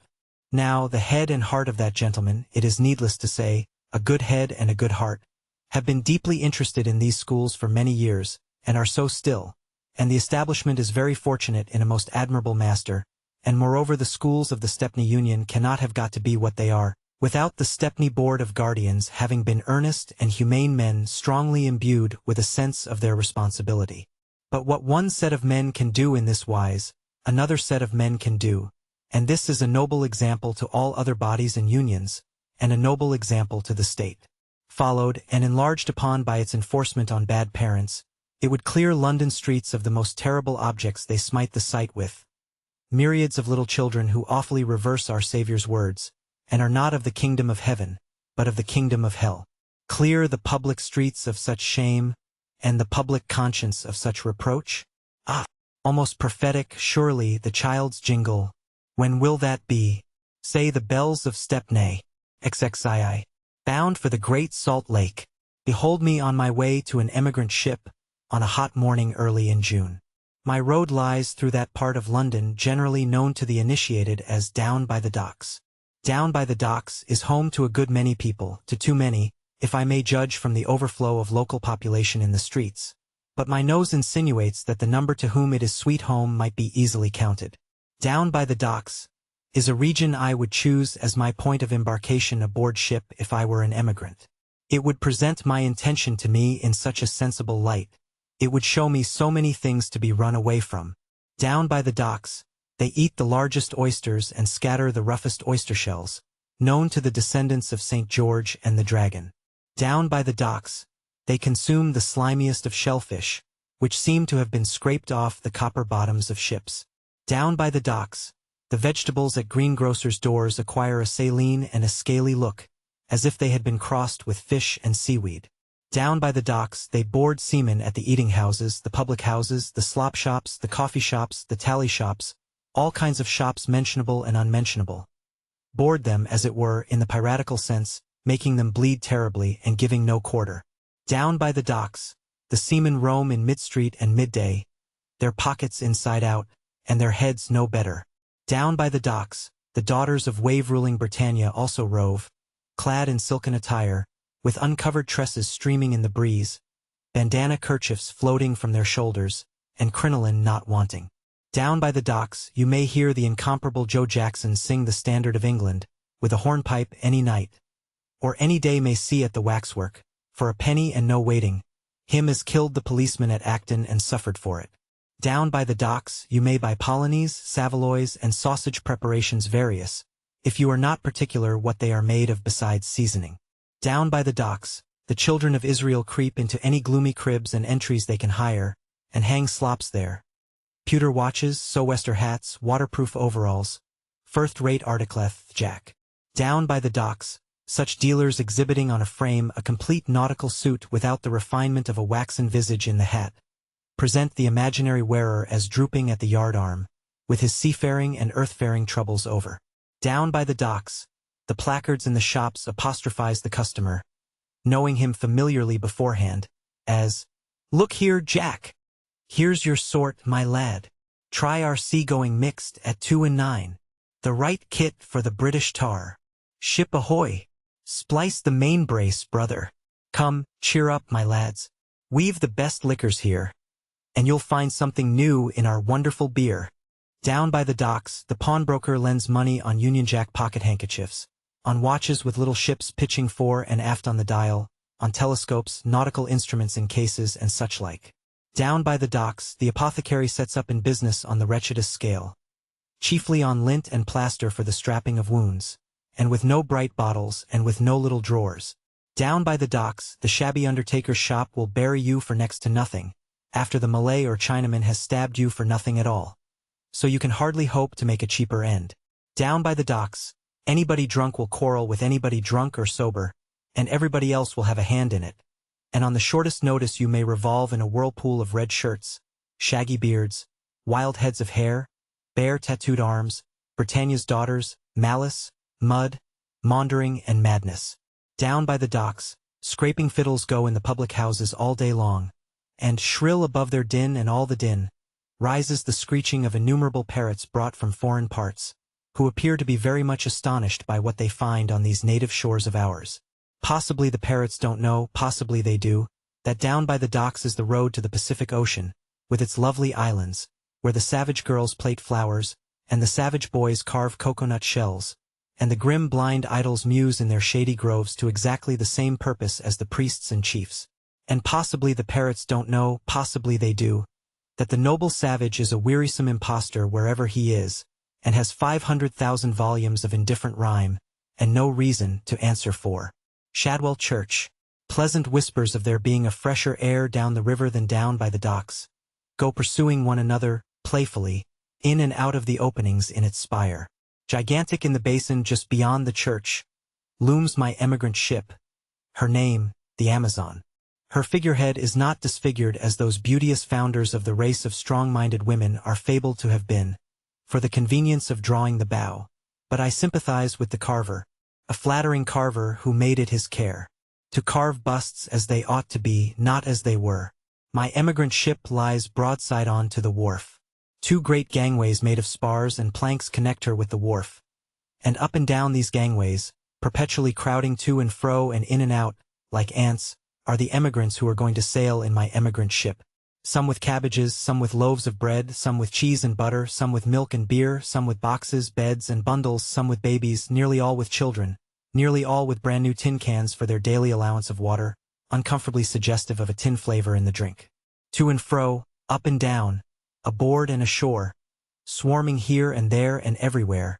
Now, the head and heart of that gentleman, it is needless to say, a good head and a good heart, have been deeply interested in these schools for many years, and are so still, and the establishment is very fortunate in a most admirable master, and moreover the schools of the Stepney Union cannot have got to be what they are, without the Stepney Board of Guardians having been earnest and humane men strongly imbued with a sense of their responsibility. But what one set of men can do in this wise, another set of men can do, and this is a noble example to all other bodies and unions, and a noble example to the state. Followed and enlarged upon by its enforcement on bad parents, it would clear London streets of the most terrible objects they smite the sight with. Myriads of little children who awfully reverse our Saviour's words, and are not of the kingdom of heaven, but of the kingdom of hell. Clear the public streets of such shame, and the public conscience of such reproach? Ah, almost prophetic, surely, the child's jingle. When will that be? Say the bells of Stepney, XXII, bound for the great Salt Lake. Behold me on my way to an emigrant ship, on a hot morning early in June. My road lies through that part of London generally known to the initiated as Down by the Docks. Down by the Docks is home to a good many people, to too many, if I may judge from the overflow of local population in the streets. But my nose insinuates that the number to whom it is sweet home might be easily counted. Down by the Docks is a region I would choose as my point of embarkation aboard ship if I were an emigrant. It would present my intention to me in such a sensible light. It would show me so many things to be run away from. Down by the Docks, they eat the largest oysters and scatter the roughest oyster shells, known to the descendants of St. George and the Dragon. Down by the Docks, they consume the slimiest of shellfish, which seem to have been scraped off the copper bottoms of ships. Down by the Docks, the vegetables at greengrocers' doors acquire a saline and a scaly look, as if they had been crossed with fish and seaweed. Down by the Docks, they board seamen at the eating houses, the public houses, the slop shops, the coffee shops, the tally shops, all kinds of shops mentionable and unmentionable. Board them, as it were, in the piratical sense, making them bleed terribly and giving no quarter. Down by the Docks, the seamen roam in mid-street and midday, their pockets inside out, and their heads no better. Down by the Docks, the daughters of wave-ruling Britannia also rove, clad in silken attire, with uncovered tresses streaming in the breeze, bandana kerchiefs floating from their shoulders, and crinoline not wanting. Down by the docks you may hear the incomparable Joe Jackson sing the Standard of England, with a hornpipe any night, or any day may see at the waxwork, for a penny and no waiting, him as killed the policeman at Acton and suffered for it. Down by the docks you may buy polonies, saveloys, and sausage preparations various, if you are not particular what they are made of besides seasoning. Down by the docks, the children of Israel creep into any gloomy cribs and entries they can hire, and hang slops there. Pewter watches, sou'wester hats, waterproof overalls, first-rate articleth, Jack. Down by the docks, such dealers exhibiting on a frame a complete nautical suit without the refinement of a waxen visage in the hat, present the imaginary wearer as drooping at the yard-arm, with his seafaring and earthfaring troubles over. Down by the docks, the placards in the shops apostrophize the customer, knowing him familiarly beforehand, as, "Look here, Jack! Here's your sort, my lad. Try our sea-going mixed at 2 and 9. The right kit for the British tar. Ship ahoy! Splice the main brace, brother. Come, cheer up, my lads. We've the best liquors here, and you'll find something new in our wonderful beer." Down by the docks, the pawnbroker lends money on Union Jack pocket handkerchiefs, on watches with little ships pitching fore and aft on the dial, on telescopes, nautical instruments in cases, and such like. Down by the docks, the apothecary sets up in business on the wretchedest scale, chiefly on lint and plaster for the strapping of wounds, and with no bright bottles, and with no little drawers. Down by the docks, the shabby undertaker's shop will bury you for next to nothing, after the Malay or Chinaman has stabbed you for nothing at all, so you can hardly hope to make a cheaper end. Down by the docks, anybody drunk will quarrel with anybody drunk or sober, and everybody else will have a hand in it, and on the shortest notice you may revolve in a whirlpool of red shirts, shaggy beards, wild heads of hair, bare tattooed arms, Britannia's daughters, malice, mud, maundering, and madness. Down by the docks, scraping fiddles go in the public houses all day long, and shrill above their din and all the din, rises the screeching of innumerable parrots brought from foreign parts, who appear to be very much astonished by what they find on these native shores of ours. Possibly the parrots don't know, possibly they do, that down by the docks is the road to the Pacific Ocean, with its lovely islands, where the savage girls plait flowers, and the savage boys carve coconut shells, and the grim blind idols muse in their shady groves to exactly the same purpose as the priests and chiefs. And possibly the parrots don't know, possibly they do, that the noble savage is a wearisome impostor wherever he is, and has 500,000 volumes of indifferent rhyme, and no reason to answer for. Shadwell Church. Pleasant whispers of there being a fresher air down the river than down by the docks, go pursuing one another, playfully, in and out of the openings in its spire. Gigantic in the basin just beyond the church, looms my emigrant ship, her name, the Amazon. Her figurehead is not disfigured as those beauteous founders of the race of strong-minded women are fabled to have been, for the convenience of drawing the bow, but I sympathize with the carver, a flattering carver who made it his care to carve busts as they ought to be, not as they were. My emigrant ship lies broadside on to the wharf. 2 great gangways made of spars and planks connect her with the wharf, and up and down these gangways, perpetually crowding to and fro and in and out, like ants, are the emigrants who are going to sail in my emigrant ship. Some with cabbages, some with loaves of bread, some with cheese and butter, some with milk and beer, some with boxes, beds, and bundles, some with babies, nearly all with children, nearly all with brand-new tin cans for their daily allowance of water, uncomfortably suggestive of a tin flavor in the drink. To and fro, up and down, aboard and ashore, swarming here and there and everywhere,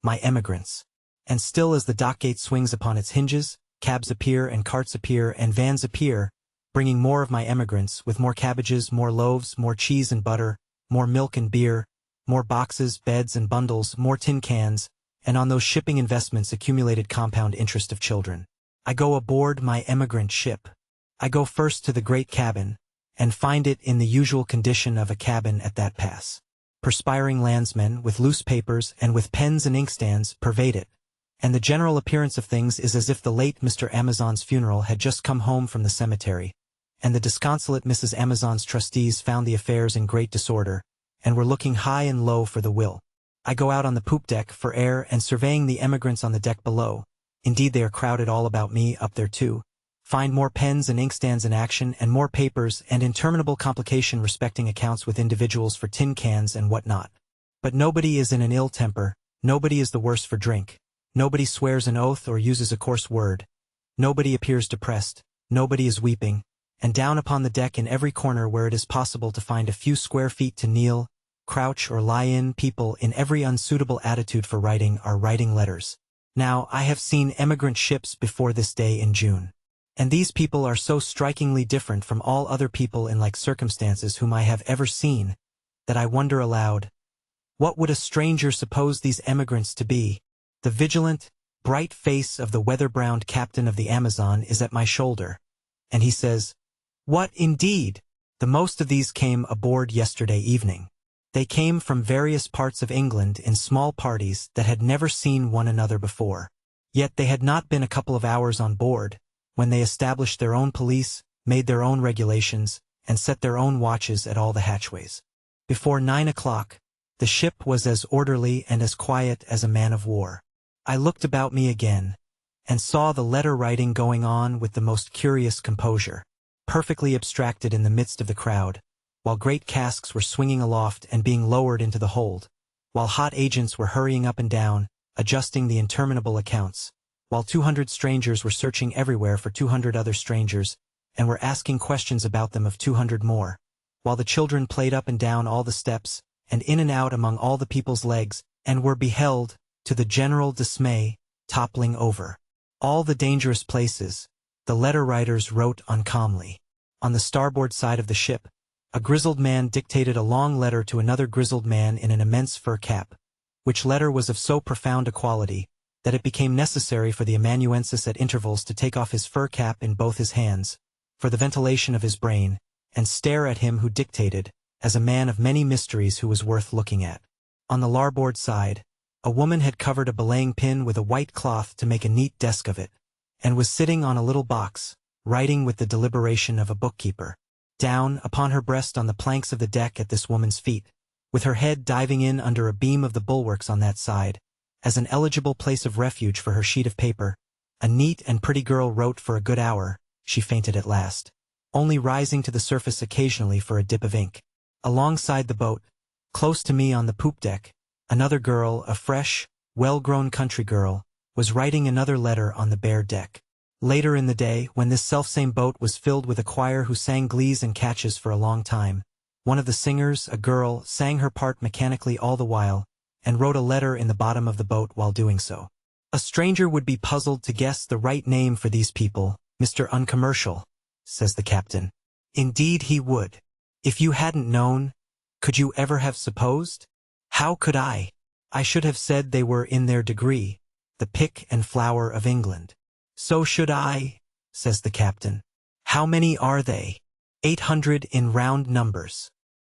my emigrants. And still as the dockgate swings upon its hinges, cabs appear and carts appear and vans appear, bringing more of my emigrants, with more cabbages, more loaves, more cheese and butter, more milk and beer, more boxes, beds and bundles, more tin cans, and on those shipping investments accumulated compound interest of children. I go aboard my emigrant ship. I go first to the great cabin, and find it in the usual condition of a cabin at that pass. Perspiring landsmen, with loose papers and with pens and inkstands, pervade it, and the general appearance of things is as if the late Mr. Amazon's funeral had just come home from the cemetery, and the disconsolate Mrs. Amazon's trustees found the affairs in great disorder, and were looking high and low for the will. I go out on the poop deck for air and surveying the emigrants on the deck below. Indeed they are crowded all about me up there too, find more pens and inkstands in action and more papers and interminable complication respecting accounts with individuals for tin cans and whatnot. But nobody is in an ill temper, nobody is the worse for drink, nobody swears an oath or uses a coarse word, nobody appears depressed, nobody is weeping, and down upon the deck in every corner where it is possible to find a few square feet to kneel, crouch or lie in, people in every unsuitable attitude for writing are writing letters. Now, I have seen emigrant ships before this day in June. And these people are so strikingly different from all other people in like circumstances whom I have ever seen, that I wonder aloud, what would a stranger suppose these emigrants to be? The vigilant, bright face of the weather-browned captain of the Amazon is at my shoulder, and he says, "What, indeed? The most of these came aboard yesterday evening. They came from various parts of England in small parties that had never seen one another before. Yet they had not been a couple of hours on board, when they established their own police, made their own regulations, and set their own watches at all the hatchways. Before 9 o'clock, the ship was as orderly and as quiet as a man of war. I looked about me again, and saw the letter-writing going on with the most curious composure, perfectly abstracted in the midst of the crowd, while great casks were swinging aloft and being lowered into the hold, while hot agents were hurrying up and down, adjusting the interminable accounts, while 200 strangers were searching everywhere for 200 other strangers, and were asking questions about them of 200 more, while the children played up and down all the steps, and in and out among all the people's legs, and were beheld, to the general dismay, toppling over. All the dangerous places, the letter-writers wrote uncalmly. On the starboard side of the ship, a grizzled man dictated a long letter to another grizzled man in an immense fur cap, which letter was of so profound a quality, that it became necessary for the amanuensis at intervals to take off his fur cap in both his hands, for the ventilation of his brain, and stare at him who dictated, as a man of many mysteries who was worth looking at. On the larboard side, a woman had covered a belaying pin with a white cloth to make a neat desk of it, and was sitting on a little box, writing with the deliberation of a bookkeeper. Down upon her breast on the planks of the deck at this woman's feet, with her head diving in under a beam of the bulwarks on that side, as an eligible place of refuge for her sheet of paper, a neat and pretty girl wrote for a good hour. She fainted at last, only rising to the surface occasionally for a dip of ink. Alongside the boat, close to me on the poop deck, another girl, a fresh, well-grown country girl, was writing another letter on the bare deck. Later in the day, when this selfsame boat was filled with a choir who sang glees and catches for a long time, one of the singers, a girl, sang her part mechanically all the while, and wrote a letter in the bottom of the boat while doing so. A stranger would be puzzled to guess the right name for these people, Mr. Uncommercial, says the captain. Indeed he would. If you hadn't known, could you ever have supposed? How could I? I should have said they were in their degree, the pick and flower of England. So should I, says the captain. How many are they? 800 in round numbers.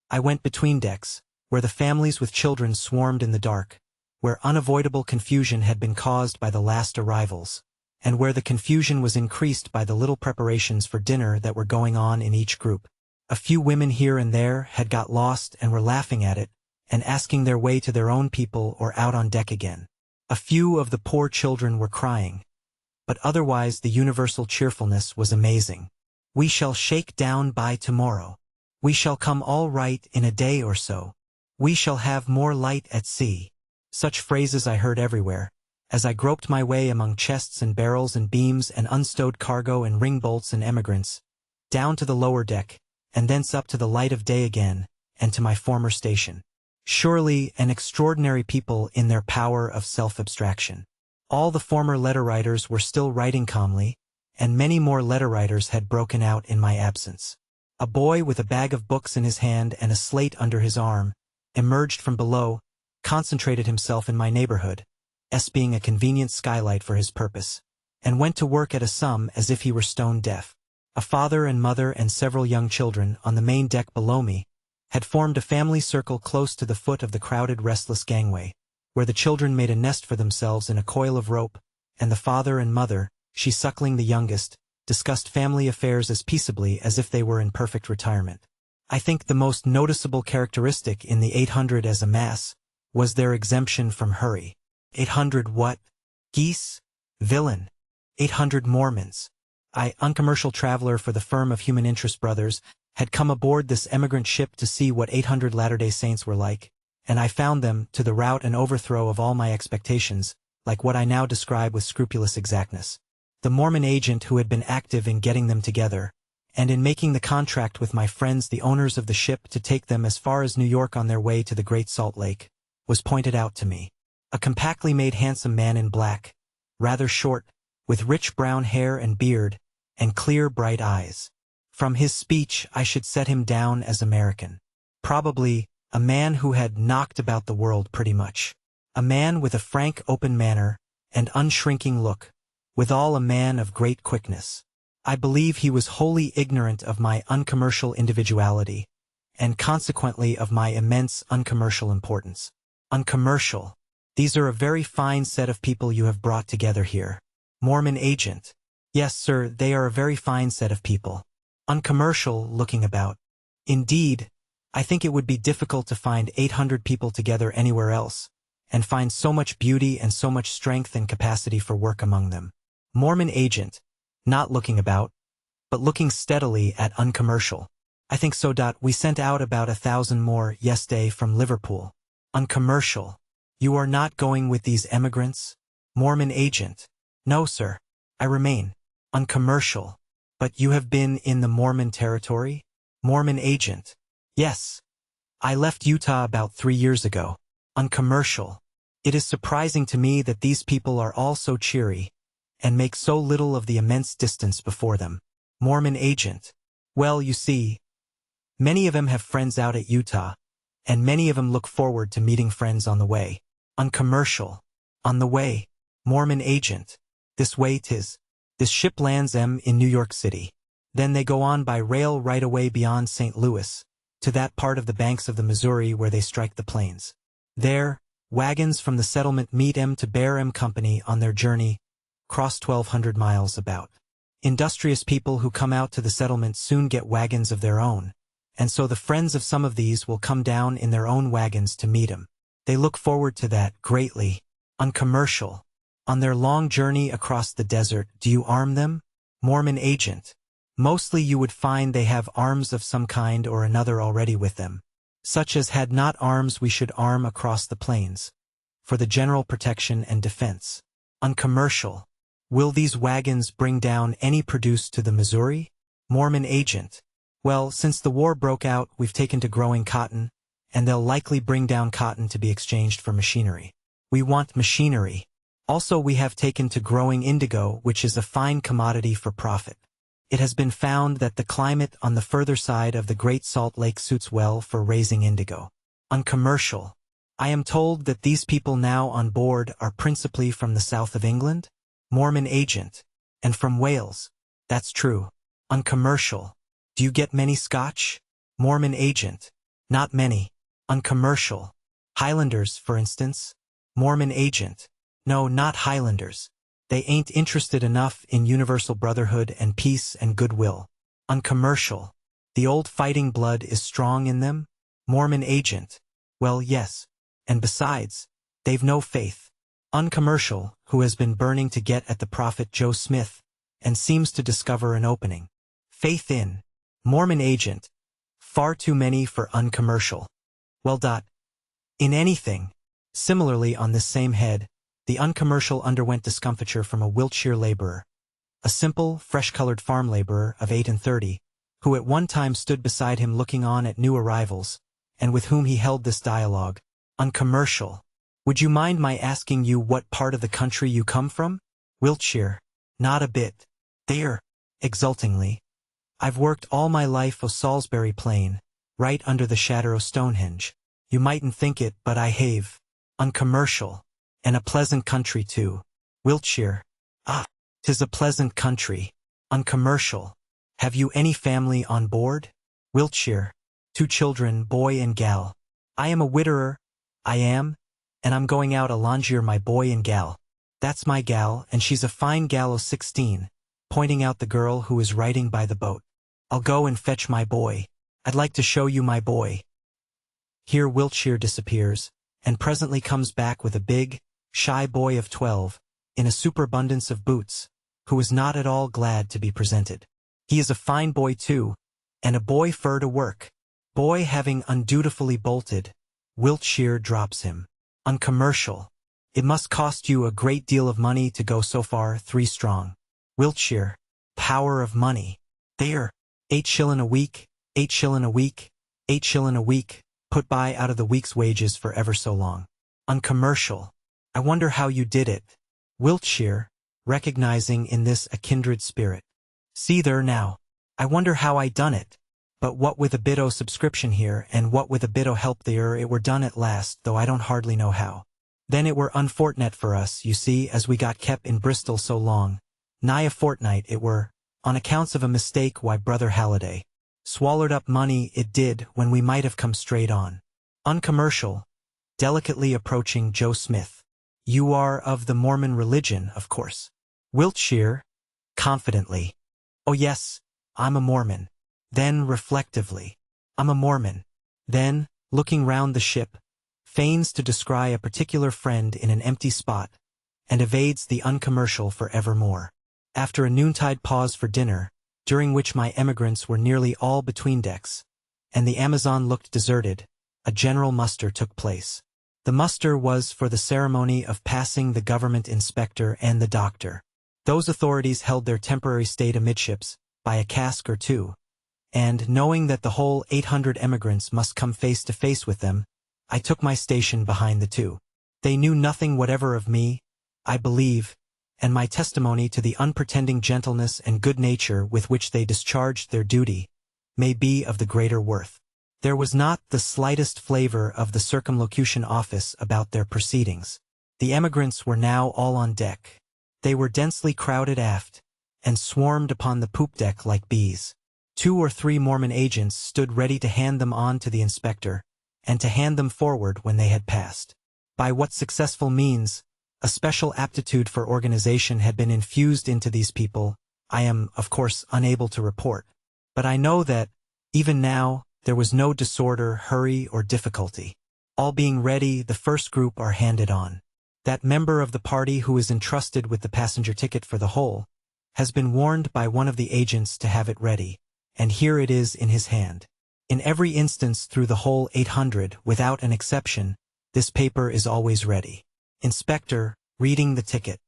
I went between decks, where the families with children swarmed in the dark, where unavoidable confusion had been caused by the last arrivals, and where the confusion was increased by the little preparations for dinner that were going on in each group. A few women here and there had got lost and were laughing at it, and asking their way to their own people or out on deck again. A few of the poor children were crying, but otherwise the universal cheerfulness was amazing. We shall shake down by tomorrow. We shall come all right in a day or so. We shall have more light at sea. Such phrases I heard everywhere, as I groped my way among chests and barrels and beams and unstowed cargo and ring-bolts and emigrants, down to the lower deck, and thence up to the light of day again, and to my former station. Surely an extraordinary people in their power of self-abstraction. All the former letter-writers were still writing calmly, and many more letter-writers had broken out in my absence. A boy with a bag of books in his hand and a slate under his arm, emerged from below, concentrated himself in my neighborhood, being a convenient skylight for his purpose, and went to work at a sum as if he were stone deaf. A father and mother and several young children on the main deck below me had formed a family circle close to the foot of the crowded restless gangway, where the children made a nest for themselves in a coil of rope, and the father and mother, she suckling the youngest, discussed family affairs as peaceably as if they were in perfect retirement. I think the most noticeable characteristic in the 800 as a mass was their exemption from hurry. 800 what? Geese? Villain. 800 Mormons. I, Uncommercial Traveller for the firm of Human Interest Brothers, had come aboard this emigrant ship to see what 800 Latter-day Saints were like, and I found them, to the rout and overthrow of all my expectations, like what I now describe with scrupulous exactness. The Mormon agent who had been active in getting them together, and in making the contract with my friends the owners of the ship to take them as far as New York on their way to the Great Salt Lake, was pointed out to me. A compactly made handsome man in black, rather short, with rich brown hair and beard, and clear bright eyes. From his speech I should set him down as American. Probably a man who had knocked about the world pretty much. A man with a frank open manner and unshrinking look, withal a man of great quickness. I believe he was wholly ignorant of my uncommercial individuality, and consequently of my immense uncommercial importance. Uncommercial. These are a very fine set of people you have brought together here. Mormon agent. Yes, sir, they are a very fine set of people. Uncommercial, looking about. Indeed, I think it would be difficult to find 800 people together anywhere else, and find so much beauty and so much strength and capacity for work among them. Mormon agent, not looking about, but looking steadily at Uncommercial. I think so. We sent out about 1,000 more yesterday from Liverpool. Uncommercial. You are not going with these emigrants? Mormon agent. No, sir. I remain. Uncommercial. But you have been in the Mormon territory? Mormon agent. Yes. I left Utah about 3 years ago. Uncommercial. It is surprising to me that these people are all so cheery, and make so little of the immense distance before them. Mormon agent. Well, you see, many of them have friends out at Utah, and many of them look forward to meeting friends on the way. Uncommercial. On the way. Mormon agent. This way 'tis. This ship lands them in New York City. Then they go on by rail right away beyond St. Louis, to that part of the banks of the Missouri where they strike the plains. There, wagons from the settlement meet 'em to bear 'em company on their journey, cross 1,200 miles about. Industrious people who come out to the settlement soon get wagons of their own, and so the friends of some of these will come down in their own wagons to meet 'em. They look forward to that greatly. Uncommercial. On their long journey across the desert, do you arm them? Mormon agent. Mostly you would find they have arms of some kind or another already with them, such as had not arms we should arm across the plains, for the general protection and defense. Uncommercial. Will these wagons bring down any produce to the Missouri? Mormon agent. Well, since the war broke out, we've taken to growing cotton, and they'll likely bring down cotton to be exchanged for machinery. We want machinery. Also, we have taken to growing indigo, which is a fine commodity for profit. It has been found that the climate on the further side of the Great Salt Lake suits well for raising indigo. Uncommercial. I am told that these people now on board are principally from the south of England? Mormon agent. And from Wales. That's true. Uncommercial. Do you get many Scotch? Mormon agent. Not many. Uncommercial. Highlanders, for instance? Mormon agent. No, not Highlanders. They ain't interested enough in universal brotherhood and peace and goodwill. Uncommercial. The old fighting blood is strong in them? Mormon agent. Well, yes. And besides, they've no faith. Uncommercial, who has been burning to get at the prophet Joe Smith, and seems to discover an opening. Faith in. Mormon agent. Far too many for Uncommercial. Well. In anything. Similarly, on this same head, the Uncommercial underwent discomfiture from a Wiltshire laborer, a simple, fresh-colored farm laborer of 38, who at one time stood beside him looking on at new arrivals, and with whom he held this dialogue. Uncommercial. Would you mind my asking you what part of the country you come from? Wiltshire. Not a bit. There. Exultingly. I've worked all my life o' Salisbury Plain, right under the shadow o' Stonehenge. You mightn't think it, but I have. Uncommercial. And a pleasant country too. Wiltshire. Ah, 'tis a pleasant country. Uncommercial. Have you any family on board? Wiltshire. 2 children, boy and gal. I am a widower, I am, and I'm going out a longier my boy and gal. That's my gal, and she's a fine gal o' 16, pointing out the girl who is riding by the boat. I'll go and fetch my boy. I'd like to show you my boy. Here Wiltshire disappears, and presently comes back with a big, shy boy of 12, in a superabundance of boots, who was not at all glad to be presented. He is a fine boy too, and a boy fur to work. Boy having undutifully bolted, Wiltshire drops him. Uncommercial. It must cost you a great deal of money to go so far, 3 strong. Wiltshire. Power of money. There. 8 shillin' a week, 8 shillin' a week, 8 shillin' a week, put by out of the week's wages for ever so long. Uncommercial. I wonder how you did it. Wiltshire, recognizing in this a kindred spirit. See there now. I wonder how I done it. But what with a bit o' subscription here, and what with a bit o' help there, it were done at last, though I don't hardly know how. Then it were unfortnet for us, you see, as we got kept in Bristol so long. Nigh a fortnight it were, on accounts of a mistake why Brother Halliday swallowed up money it did when we might have come straight on. Uncommercial, delicately approaching Joe Smith. You are of the Mormon religion, of course. Wiltshire, confidently. Oh yes, I'm a Mormon. Then, reflectively, I'm a Mormon. Then, looking round the ship, feigns to descry a particular friend in an empty spot, and evades the uncommercial for evermore. After a noontide pause for dinner, during which my emigrants were nearly all between decks, and the Amazon looked deserted, a general muster took place. The muster was for the ceremony of passing the government inspector and the doctor. Those authorities held their temporary state amidships, by a cask or two, and, knowing that the whole 800 emigrants must come face to face with them, I took my station behind the two. They knew nothing whatever of me, I believe, and my testimony to the unpretending gentleness and good nature with which they discharged their duty may be of the greater worth. There was not the slightest flavor of the circumlocution office about their proceedings. The emigrants were now all on deck. They were densely crowded aft, and swarmed upon the poop deck like bees. 2 or 3 Mormon agents stood ready to hand them on to the inspector, and to hand them forward when they had passed. By what successful means a special aptitude for organization had been infused into these people, I am, of course, unable to report. But I know that, even now, there was no disorder, hurry, or difficulty. All being ready, the first group are handed on. That member of the party who is entrusted with the passenger ticket for the whole has been warned by one of the agents to have it ready, and here it is in his hand. In every instance through the whole 800, without an exception, this paper is always ready. Inspector, reading the ticket.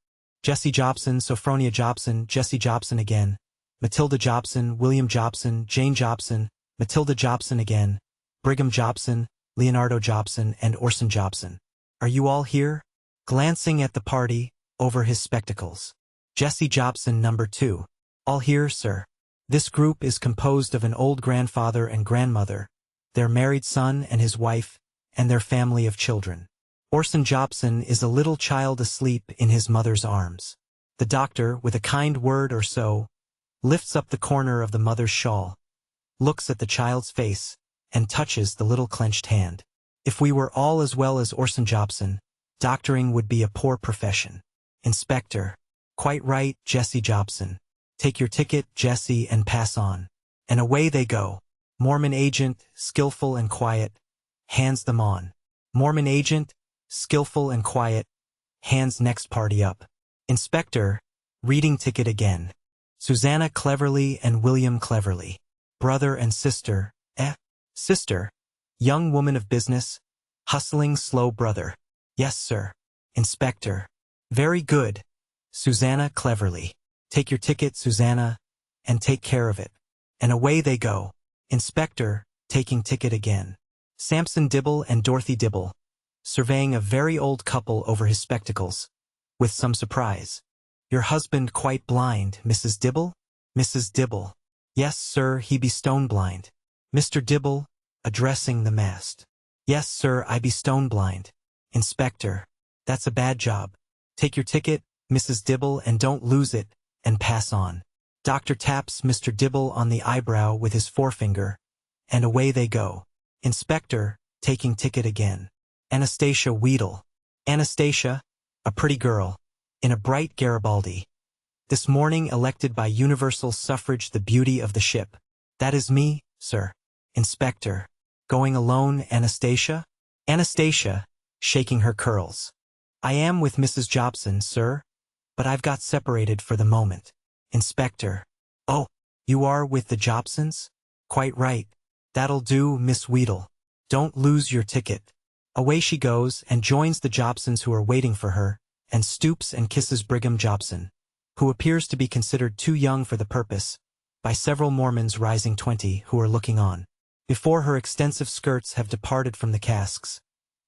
Jesse Jobson, Sophronia Jobson, Jesse Jobson again, Matilda Jobson, William Jobson, Jane Jobson, Matilda Jobson again, Brigham Jobson, Leonardo Jobson, and Orson Jobson. Are you all here? Glancing at the party, over his spectacles. Jesse Jobson, number 2. All here, sir. This group is composed of an old grandfather and grandmother, their married son and his wife, and their family of children. Orson Jobson is a little child asleep in his mother's arms. The doctor, with a kind word or so, lifts up the corner of the mother's shawl, looks at the child's face, and touches the little clenched hand. If we were all as well as Orson Jobson, doctoring would be a poor profession. Inspector. Quite right, Jesse Jobson. Take your ticket, Jesse, and pass on. And away they go. Mormon agent, skillful and quiet, hands them on. Mormon agent, skillful and quiet, hands next party up. Inspector, reading ticket again. Susanna cleverly and William cleverly. Brother and sister, sister, young woman of business, hustling slow brother. Yes, sir. Inspector. Very good. Susanna cleverly. Take your ticket, Susanna, and take care of it. And away they go. Inspector, taking ticket again. Samson Dibble and Dorothy Dibble, surveying a very old couple over his spectacles, with some surprise. Your husband quite blind, Mrs. Dibble? Mrs. Dibble. Yes, sir, he be stone blind. Mr. Dibble, addressing the mast. Yes, sir, I be stone blind. Inspector. That's a bad job. Take your ticket, Mrs. Dibble, and don't lose it, and pass on. Doctor taps Mr. Dibble on the eyebrow with his forefinger, and away they go. Inspector, taking ticket again. Anastasia Weedle. Anastasia, a pretty girl, in a bright Garibaldi. This morning elected by universal suffrage the beauty of the ship. That is me, sir. Inspector. Going alone, Anastasia? Anastasia, shaking her curls. I am with Mrs. Jobson, sir. but I've got separated for the moment. Inspector. Oh, you are with the Jobsons? Quite right. That'll do, Miss Weedle. Don't lose your ticket. Away she goes and joins the Jobsons who are waiting for her, and stoops and kisses Brigham Jobson, who appears to be considered too young for the purpose, by several Mormons rising 20 who are looking on. Before her extensive skirts have departed from the casks,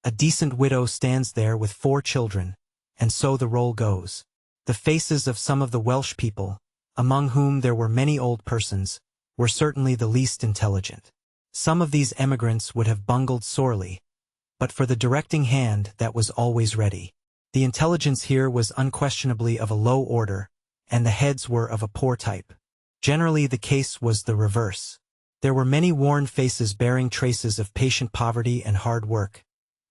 a decent widow stands there with 4 children, and so the roll goes. The faces of some of the Welsh people, among whom there were many old persons, were certainly the least intelligent. Some of these emigrants would have bungled sorely, but for the directing hand that was always ready. The intelligence here was unquestionably of a low order, and the heads were of a poor type. Generally the case was the reverse. There were many worn faces bearing traces of patient poverty and hard work,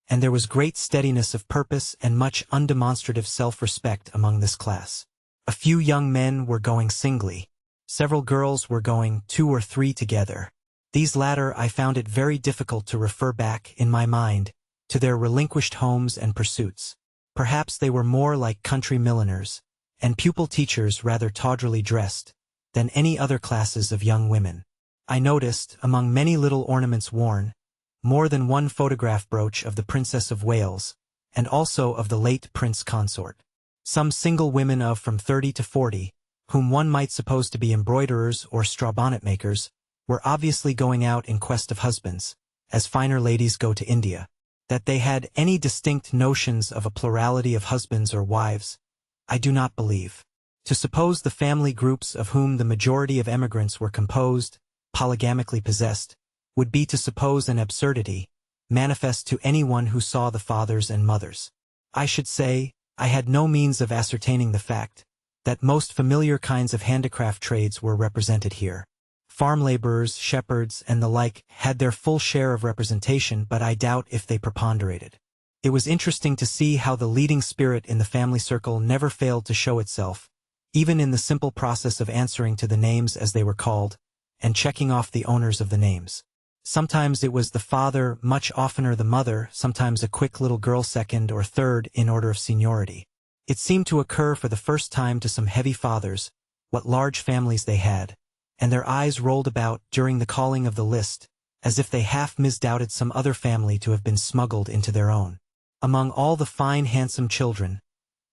and there was great steadiness of purpose and much undemonstrative self-respect among this class. A few young men were going singly. Several girls were going 2 or 3 together. These latter I found it very difficult to refer back, in my mind, to their relinquished homes and pursuits. Perhaps they were more like country milliners, and pupil teachers rather tawdrily dressed, than any other classes of young women. I noticed, among many little ornaments worn, more than one photograph brooch of the Princess of Wales, and also of the late Prince Consort. Some single women of from 30 to 40, whom one might suppose to be embroiderers or straw bonnet makers, were obviously going out in quest of husbands, as finer ladies go to India. That they had any distinct notions of a plurality of husbands or wives, I do not believe. To suppose the family groups of whom the majority of emigrants were composed, polygamically possessed, would be to suppose an absurdity, manifest to anyone who saw the fathers and mothers. I should say, I had no means of ascertaining the fact, that most familiar kinds of handicraft trades were represented here. Farm laborers, shepherds, and the like had their full share of representation, but I doubt if they preponderated. It was interesting to see how the leading spirit in the family circle never failed to show itself, even in the simple process of answering to the names as they were called, and checking off the owners of the names. Sometimes it was the father, much oftener the mother, sometimes a quick little girl second or third in order of seniority. It seemed to occur for the first time to some heavy fathers, what large families they had, and their eyes rolled about during the calling of the list, as if they half misdoubted some other family to have been smuggled into their own. Among all the fine handsome children,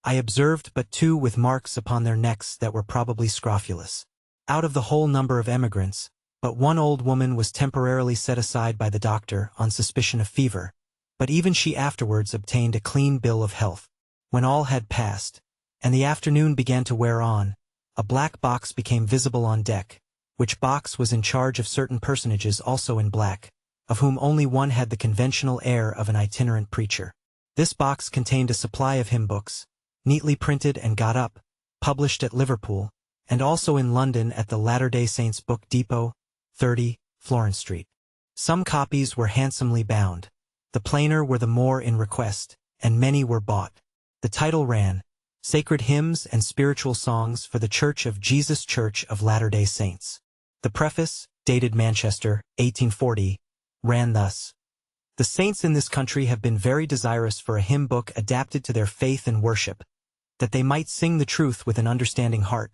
I observed but 2 with marks upon their necks that were probably scrofulous. Out of the whole number of emigrants, but 1 old woman was temporarily set aside by the doctor on suspicion of fever, but even she afterwards obtained a clean bill of health. When all had passed, and the afternoon began to wear on, a black box became visible on deck, which box was in charge of certain personages also in black, of whom only one had the conventional air of an itinerant preacher. This box contained a supply of hymn books, neatly printed and got up, published at Liverpool, and also in London at the Latter-day Saints Book Depot, 30, Florence Street. Some copies were handsomely bound. The plainer were the more in request, and many were bought. The title ran, Sacred Hymns and Spiritual Songs for the Church of Jesus Church of Latter-day Saints. The preface, dated Manchester, 1840, ran thus: The saints in this country have been very desirous for a hymn book adapted to their faith and worship, that they might sing the truth with an understanding heart,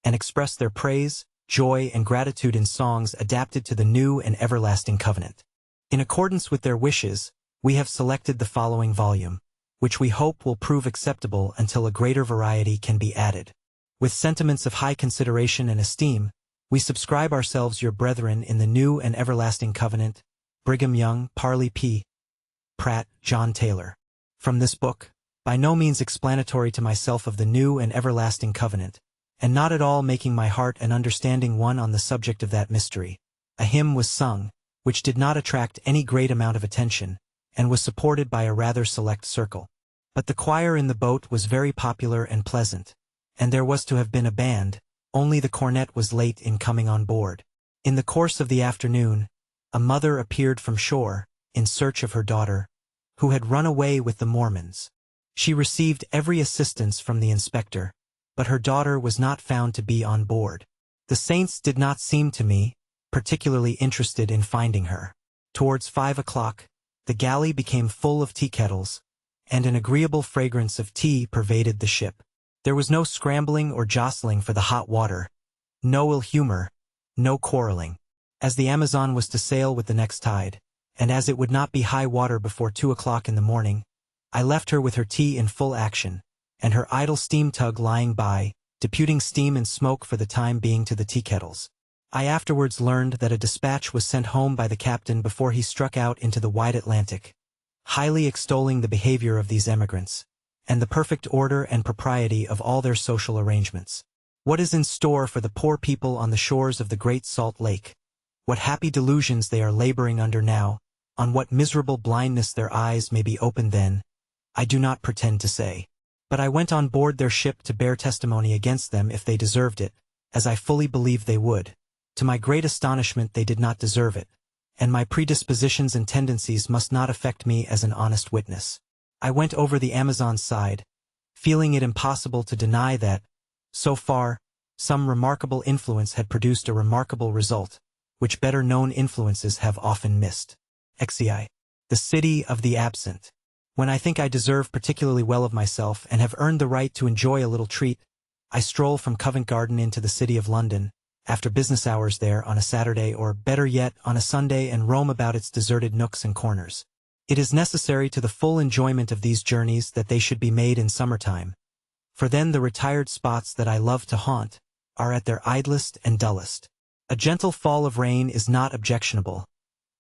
and express their praise, joy, and gratitude in songs adapted to the new and everlasting covenant. In accordance with their wishes, we have selected the following volume, which we hope will prove acceptable until a greater variety can be added. With sentiments of high consideration and esteem, we subscribe ourselves your brethren in the new and everlasting covenant, Brigham Young, Parley P. Pratt, John Taylor. From this book, by no means explanatory to myself of the new and everlasting covenant, and not at all making my heart and understanding one on the subject of that mystery, a hymn was sung, which did not attract any great amount of attention, and was supported by a rather select circle. But the choir in the boat was very popular and pleasant, and there was to have been a band, only the cornet was late in coming on board. In the course of the afternoon, a mother appeared from shore, in search of her daughter, who had run away with the Mormons. She received every assistance from the inspector, but her daughter was not found to be on board. The saints did not seem to me particularly interested in finding her. Towards 5 o'clock, the galley became full of tea kettles, and an agreeable fragrance of tea pervaded the ship. There was no scrambling or jostling for the hot water, no ill humor, no quarreling. As the Amazon was to sail with the next tide, and as it would not be high water before 2 o'clock in the morning, I left her with her tea in full action, and her idle steam tug lying by, deputing steam and smoke for the time being to the tea kettles. I afterwards learned that a dispatch was sent home by the captain before he struck out into the wide Atlantic, highly extolling the behavior of these emigrants, and the perfect order and propriety of all their social arrangements. What is in store for the poor people on the shores of the Great Salt Lake? What happy delusions they are laboring under now, on what miserable blindness their eyes may be opened then, I do not pretend to say. But I went on board their ship to bear testimony against them if they deserved it, as I fully believed they would. To my great astonishment they did not deserve it, and my predispositions and tendencies must not affect me as an honest witness. I went over the Amazon's side, feeling it impossible to deny that, so far, some remarkable influence had produced a remarkable result, which better-known influences have often missed. XCI. The city of the absent. When I think I deserve particularly well of myself and have earned the right to enjoy a little treat, I stroll from Covent Garden into the city of London, after business hours there on a Saturday or, better yet, on a Sunday, and roam about its deserted nooks and corners. It is necessary to the full enjoyment of these journeys that they should be made in summertime, for then the retired spots that I love to haunt are at their idlest and dullest. A gentle fall of rain is not objectionable,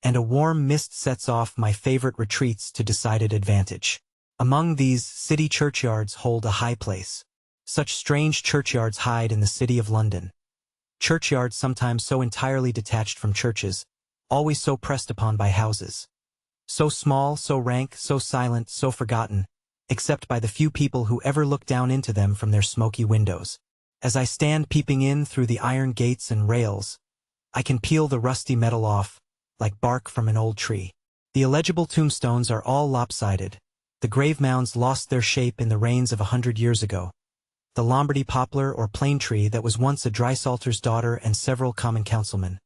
and a warm mist sets off my favorite retreats to decided advantage. Among these, city churchyards hold a high place. Such strange churchyards hide in the city of London. Churchyards sometimes so entirely detached from churches, always so pressed upon by houses. So small, so rank, so silent, so forgotten, except by the few people who ever look down into them from their smoky windows. As I stand peeping in through the iron gates and rails, I can peel the rusty metal off, like bark from an old tree. The illegible tombstones are all lopsided. The grave mounds lost their shape in the rains of 100 years ago. The Lombardy poplar or plane tree that was once a drysalter's daughter and several common councilmen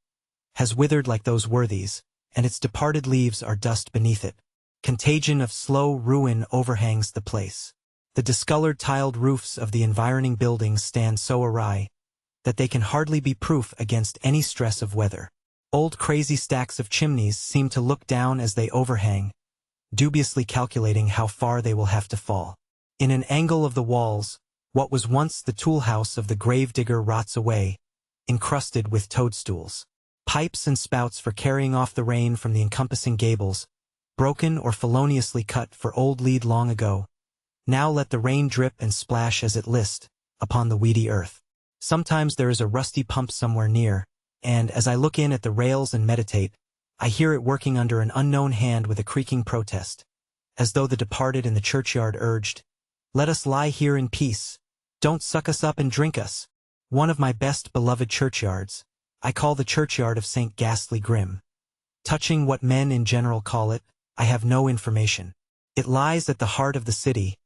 has withered like those worthies, and its departed leaves are dust beneath it. Contagion of slow ruin overhangs the place. The discolored tiled roofs of the environing buildings stand so awry that they can hardly be proof against any stress of weather. Old crazy stacks of chimneys seem to look down as they overhang, dubiously calculating how far they will have to fall. In an angle of the walls, what was once the tool house of the gravedigger rots away, encrusted with toadstools. Pipes and spouts for carrying off the rain from the encompassing gables, broken or feloniously cut for old lead long ago, now let the rain drip and splash as it list upon the weedy earth. Sometimes there is a rusty pump somewhere near, and as I look in at the rails and meditate, I hear it working under an unknown hand with a creaking protest, as though the departed in the churchyard urged, "Let us lie here in peace. Don't suck us up and drink us." One of my best beloved churchyards, I call the churchyard of St. Ghastly Grim. Touching what men in general call it, I have no information. It lies at the heart of the city,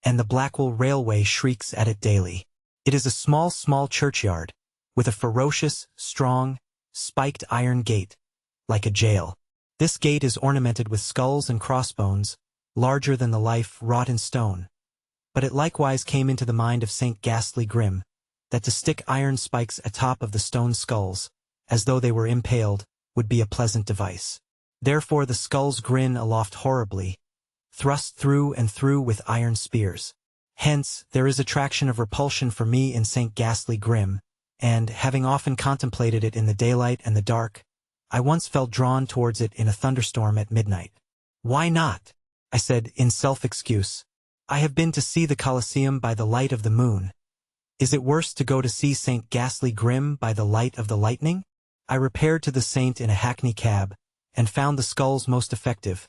and the Blackwell Railway shrieks at it daily. It is a small churchyard, with a ferocious, strong, spiked iron gate, like a jail. This gate is ornamented with skulls and crossbones, larger than the life, wrought in stone. But it likewise came into the mind of St. Ghastly Grim, that to stick iron spikes atop of the stone skulls, as though they were impaled, would be a pleasant device. Therefore the skulls grin aloft horribly, thrust through and through with iron spears. Hence, there is attraction of repulsion for me in St. Ghastly Grim, and, having often contemplated it in the daylight and the dark, I once felt drawn towards it in a thunderstorm at midnight. "Why not?" I said in self-excuse. "I have been to see the Colosseum by the light of the moon. Is it worse to go to see St. Ghastly Grim by the light of the lightning?" I repaired to the saint in a hackney cab, and found the skulls most effective,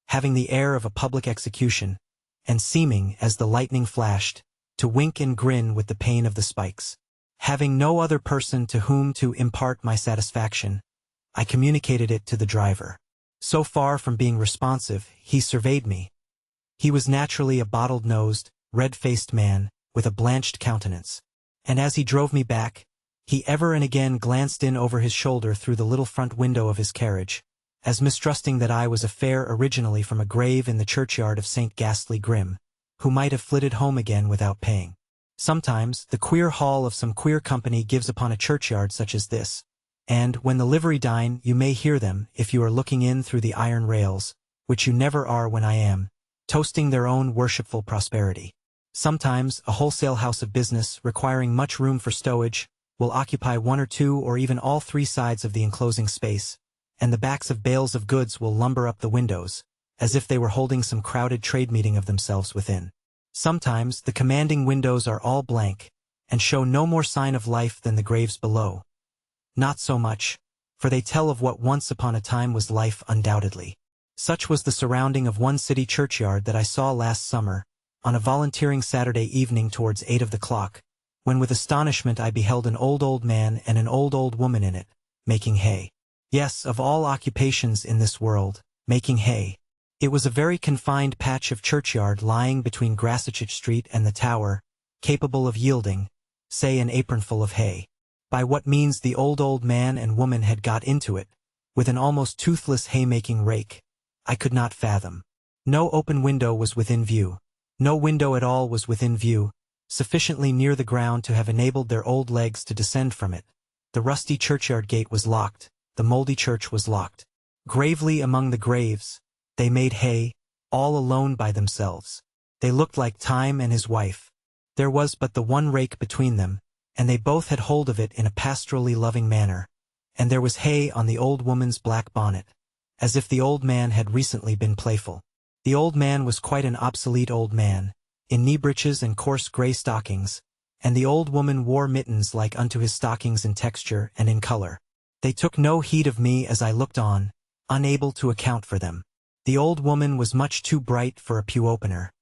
having the air of a public execution, and seeming, as the lightning flashed, to wink and grin with the pain of the spikes. Having no other person to whom to impart my satisfaction, I communicated it to the driver. So far from being responsive, he surveyed me. He was naturally a bottled-nosed, red-faced man, with a blanched countenance, and as he drove me back, he ever and again glanced in over his shoulder through the little front window of his carriage, as mistrusting that I was a fare originally from a grave in the churchyard of St. Ghastly Grim, who might have flitted home again without paying. Sometimes, the queer hall of some queer company gives upon a churchyard such as this, and, when the livery dine, you may hear them, if you are looking in through the iron rails, which you never are when I am, toasting their own worshipful prosperity. Sometimes, a wholesale house of business, requiring much room for stowage, will occupy one or two or even all three sides of the enclosing space, and the backs of bales of goods will lumber up the windows, as if they were holding some crowded trade meeting of themselves within. Sometimes, the commanding windows are all blank, and show no more sign of life than the graves below. Not so much, for they tell of what once upon a time was life undoubtedly. Such was the surrounding of one city churchyard that I saw last summer, on a volunteering Saturday evening towards 8 of the clock, when with astonishment I beheld an old man and an old woman in it, making hay. Yes, of all occupations in this world, making hay. It was a very confined patch of churchyard lying between Grassetchit Street and the Tower, capable of yielding, say, an apronful of hay. By what means the old man and woman had got into it, with an almost toothless haymaking rake, I could not fathom. No open window was within view. No window at all was within view, sufficiently near the ground to have enabled their old legs to descend from it. The rusty churchyard gate was locked, the mouldy church was locked. Gravely among the graves, they made hay, all alone by themselves. They looked like Time and his wife. There was but the one rake between them, and they both had hold of it in a pastorally loving manner, and there was hay on the old woman's black bonnet, as if the old man had recently been playful. The old man was quite an obsolete old man, in knee breeches and coarse grey stockings, and the old woman wore mittens like unto his stockings in texture and in color. They took no heed of me as I looked on, unable to account for them. The old woman was much too bright for a pew-opener.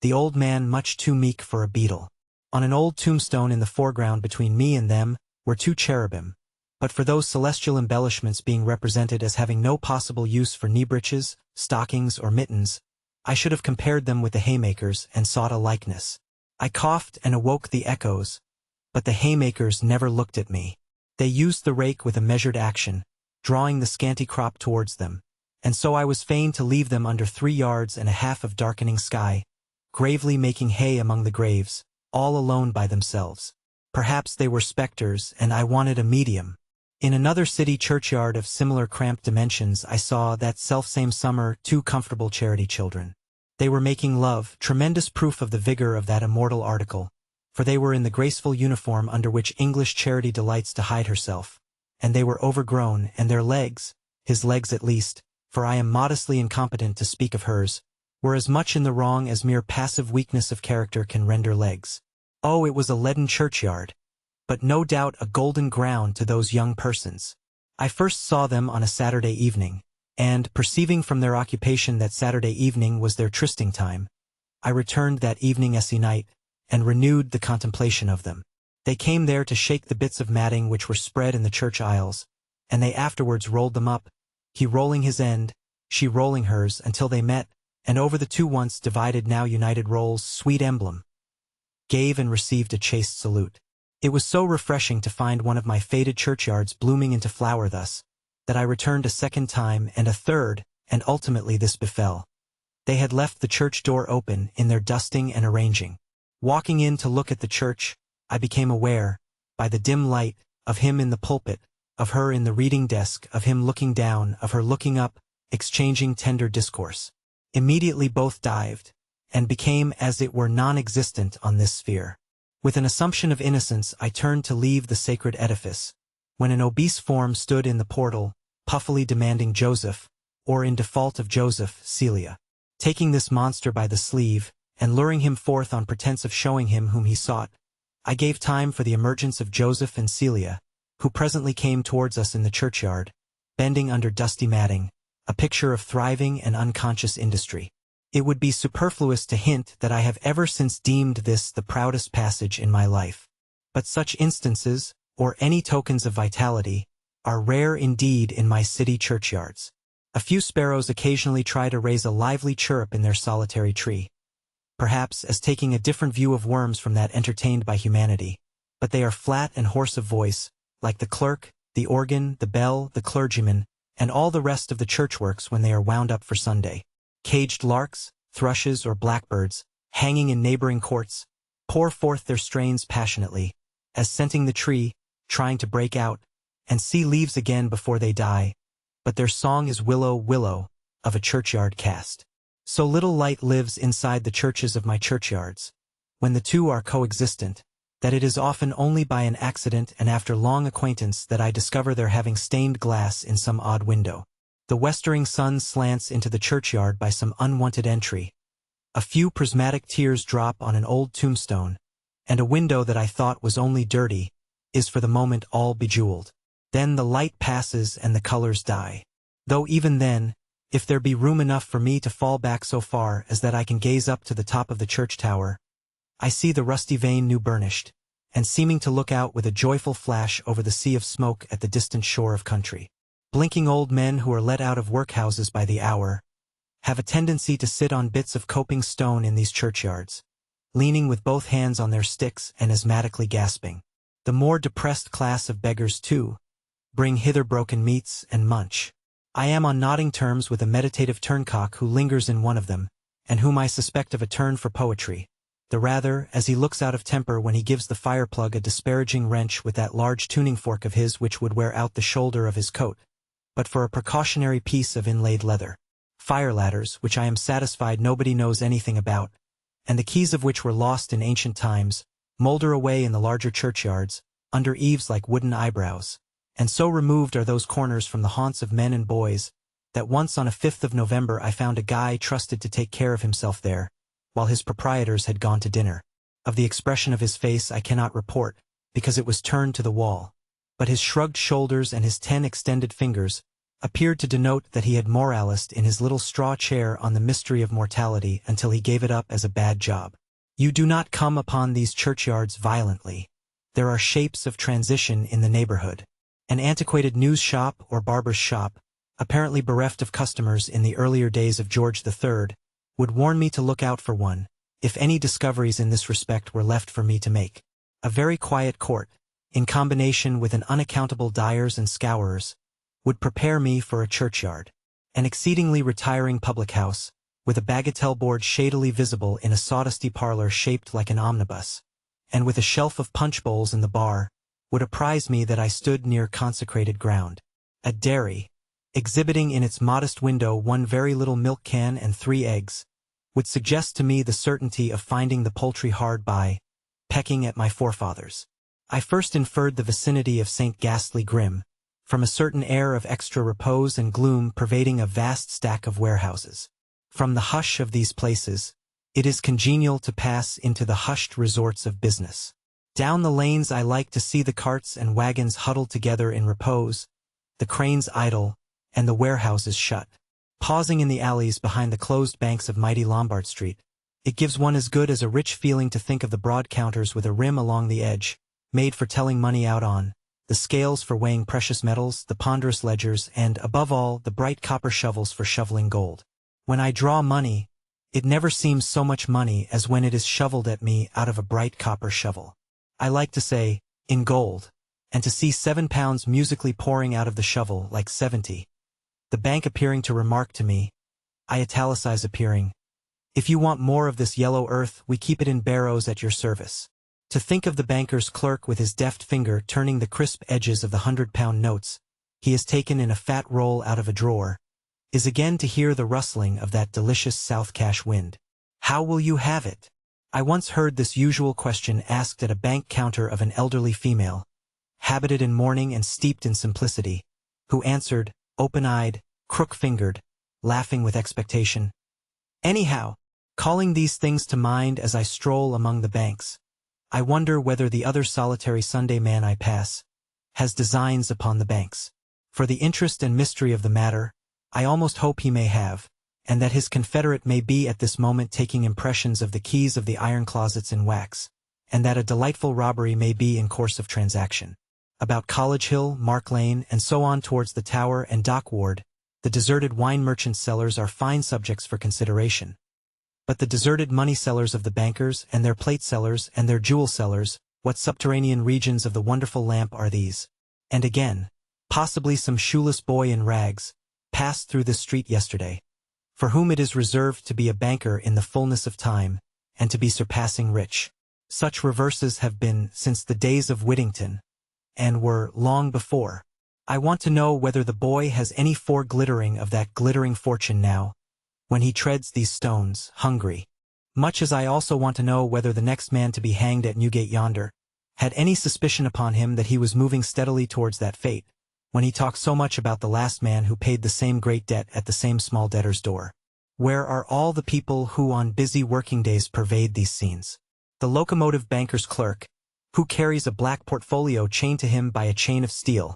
The old man much too meek for a beadle. On an old tombstone in the foreground between me and them were two cherubim, but for those celestial embellishments being represented as having no possible use for knee breeches, stockings, or mittens, I should have compared them with the haymakers and sought a likeness. I coughed and awoke the echoes, but the haymakers never looked at me. They used the rake with a measured action, drawing the scanty crop towards them, and so I was fain to leave them under 3 yards and a half of darkening sky, gravely making hay among the graves, all alone by themselves. Perhaps they were specters, and I wanted a medium. In another city churchyard of similar cramped dimensions I saw that selfsame summer 2 comfortable charity children. They were making love, tremendous proof of the vigor of that immortal article, for they were in the graceful uniform under which English charity delights to hide herself, and they were overgrown, and their legs, his legs at least, for I am modestly incompetent to speak of hers, were as much in the wrong as mere passive weakness of character can render legs. Oh, it was a leaden churchyard, but no doubt a golden ground to those young persons. I first saw them on a Saturday evening, and, perceiving from their occupation that Saturday evening was their trysting time, I returned that evening essay night, and renewed the contemplation of them. They came there to shake the bits of matting which were spread in the church aisles, and they afterwards rolled them up, he rolling his end, she rolling hers, until they met, and over the 2 once divided now united rolls, sweet emblem, gave and received a chaste salute. It was so refreshing to find one of my faded churchyards blooming into flower thus, that I returned a second time and a third, and ultimately this befell. They had left the church door open in their dusting and arranging. Walking in to look at the church, I became aware, by the dim light, of him in the pulpit, of her in the reading desk, of him looking down, of her looking up, exchanging tender discourse. Immediately both dived, and became as it were non-existent on this sphere. With an assumption of innocence I turned to leave the sacred edifice, when an obese form stood in the portal, puffily demanding Joseph, or in default of Joseph, Celia. Taking this monster by the sleeve, and luring him forth on pretense of showing him whom he sought, I gave time for the emergence of Joseph and Celia, who presently came towards us in the churchyard, bending under dusty matting, a picture of thriving and unconscious industry. It would be superfluous to hint that I have ever since deemed this the proudest passage in my life. But such instances, or any tokens of vitality, are rare indeed in my city churchyards. A few sparrows occasionally try to raise a lively chirrup in their solitary tree, perhaps as taking a different view of worms from that entertained by humanity, but they are flat and hoarse of voice, like the clerk, the organ, the bell, the clergyman, and all the rest of the churchworks when they are wound up for Sunday. Caged larks, thrushes, or blackbirds, hanging in neighboring courts, pour forth their strains passionately, as scenting the tree, trying to break out, and see leaves again before they die, but their song is willow, willow, of a churchyard cast. So little light lives inside the churches of my churchyards, when the two are coexistent, that it is often only by an accident and after long acquaintance that I discover their having stained glass in some odd window. The westering sun slants into the churchyard by some unwanted entry. A few prismatic tears drop on an old tombstone, and a window that I thought was only dirty is for the moment all bejeweled. Then the light passes and the colors die. Though even then, if there be room enough for me to fall back so far as that I can gaze up to the top of the church tower, I see the rusty vane new burnished, and seeming to look out with a joyful flash over the sea of smoke at the distant shore of country. Blinking old men who are let out of workhouses by the hour have a tendency to sit on bits of coping stone in these churchyards, leaning with both hands on their sticks and asthmatically gasping. The more depressed class of beggars, too, bring hither broken meats and munch. I am on nodding terms with a meditative turncock who lingers in one of them, and whom I suspect of a turn for poetry, the rather as he looks out of temper when he gives the fireplug a disparaging wrench with that large tuning fork of his which would wear out the shoulder of his coat, but for a precautionary piece of inlaid leather. Fire ladders, which I am satisfied nobody knows anything about, and the keys of which were lost in ancient times, moulder away in the larger churchyards, under eaves like wooden eyebrows, and so removed are those corners from the haunts of men and boys, that once on a 5th of November I found a guy trusted to take care of himself there, while his proprietors had gone to dinner. Of the expression of his face I cannot report, because it was turned to the wall, but his shrugged shoulders and his 10 extended fingers appeared to denote that he had moralised in his little straw chair on the mystery of mortality until he gave it up as a bad job. You do not come upon these churchyards violently. There are shapes of transition in the neighborhood. An antiquated news shop or barber's shop, apparently bereft of customers in the earlier days of George III, would warn me to look out for one, if any discoveries in this respect were left for me to make. A very quiet court, in combination with an unaccountable dyers and scourers, would prepare me for a churchyard. An exceedingly retiring public house, with a bagatelle board shadily visible in a sawdusty parlor shaped like an omnibus, and with a shelf of punch bowls in the bar, would apprise me that I stood near consecrated ground. A dairy, exhibiting in its modest window one very little milk can and 3 eggs, would suggest to me the certainty of finding the poultry hard by, pecking at my forefathers. I first inferred the vicinity of St. Ghastly Grim, from a certain air of extra repose and gloom pervading a vast stack of warehouses. From the hush of these places, it is congenial to pass into the hushed resorts of business. Down the lanes I like to see the carts and wagons huddled together in repose, the cranes idle, and the warehouses shut. Pausing in the alleys behind the closed banks of mighty Lombard Street, it gives one as good as a rich feeling to think of the broad counters with a rim along the edge, made for telling money out on, the scales for weighing precious metals, the ponderous ledgers, and, above all, the bright copper shovels for shoveling gold. When I draw money, it never seems so much money as when it is shoveled at me out of a bright copper shovel. I like to say, in gold, and to see 7 pounds musically pouring out of the shovel like 70. The bank appearing to remark to me, I italicize appearing, if you want more of this yellow earth, we keep it in barrows at your service. To think of the banker's clerk with his deft finger turning the crisp edges of the 100-pound notes he has taken in a fat roll out of a drawer, is again to hear the rustling of that delicious south cash wind. How will you have it? I once heard this usual question asked at a bank counter of an elderly female, habited in mourning and steeped in simplicity, who answered, open-eyed, crook-fingered, laughing with expectation, anyhow, calling these things to mind as I stroll among the banks. I wonder whether the other solitary Sunday man I pass has designs upon the banks. For the interest and mystery of the matter, I almost hope he may have, and that his confederate may be at this moment taking impressions of the keys of the iron closets in wax, and that a delightful robbery may be in course of transaction. About College Hill, Mark Lane, and so on towards the Tower and Dock Ward, the deserted wine merchant cellars are fine subjects for consideration. But the deserted money cellars of the bankers, and their plate sellers, and their jewel sellers, what subterranean regions of the wonderful lamp are these? And again, possibly some shoeless boy in rags passed through this street yesterday, for whom it is reserved to be a banker in the fullness of time, and to be surpassing rich. Such reverses have been since the days of Whittington, and were long before. I want to know whether the boy has any foreglittering of that glittering fortune now, when he treads these stones, hungry. Much as I also want to know whether the next man to be hanged at Newgate yonder had any suspicion upon him that he was moving steadily towards that fate, when he talked so much about the last man who paid the same great debt at the same small debtor's door. Where are all the people who on busy working days pervade these scenes? The locomotive banker's clerk, who carries a black portfolio chained to him by a chain of steel.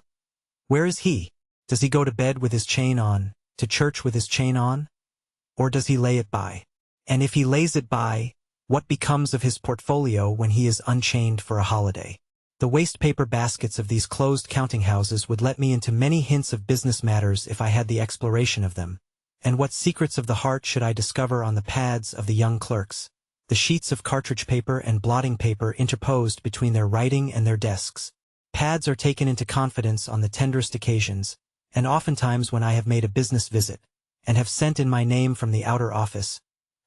Where is he? Does he go to bed with his chain on, to church with his chain on? Or does he lay it by? And if he lays it by, what becomes of his portfolio when he is unchained for a holiday? The waste-paper baskets of these closed counting-houses would let me into many hints of business matters if I had the exploration of them. And what secrets of the heart should I discover on the pads of the young clerks? The sheets of cartridge paper and blotting paper interposed between their writing and their desks. Pads are taken into confidence on the tenderest occasions, and oftentimes when I have made a business visit, and have sent in my name from the outer office,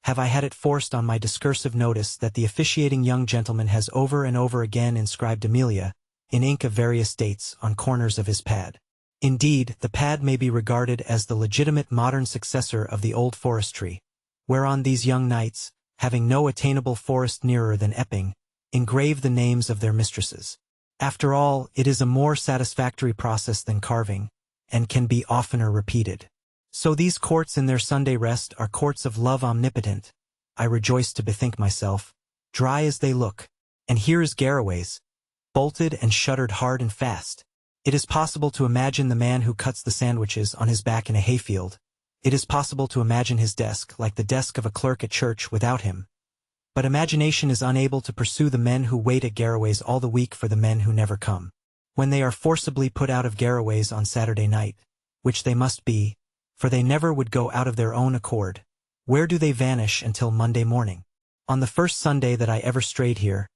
have I had it forced on my discursive notice that the officiating young gentleman has over and over again inscribed Amelia, in ink of various dates, on corners of his pad. Indeed, the pad may be regarded as the legitimate modern successor of the old forestry, whereon these young knights, having no attainable forest nearer than Epping, engrave the names of their mistresses. After all, it is a more satisfactory process than carving, and can be oftener repeated. So these courts in their Sunday rest are courts of love omnipotent, I rejoice to bethink myself, dry as they look. And here is Garraway's, bolted and shuttered hard and fast. It is possible to imagine the man who cuts the sandwiches on his back in a hayfield. It is possible to imagine his desk like the desk of a clerk at church without him. But imagination is unable to pursue the men who wait at Garraway's all the week for the men who never come. When they are forcibly put out of Garraway's on Saturday night, which they must be, for they never would go out of their own accord, where do they vanish until Monday morning? On the first Sunday that I ever strayed here,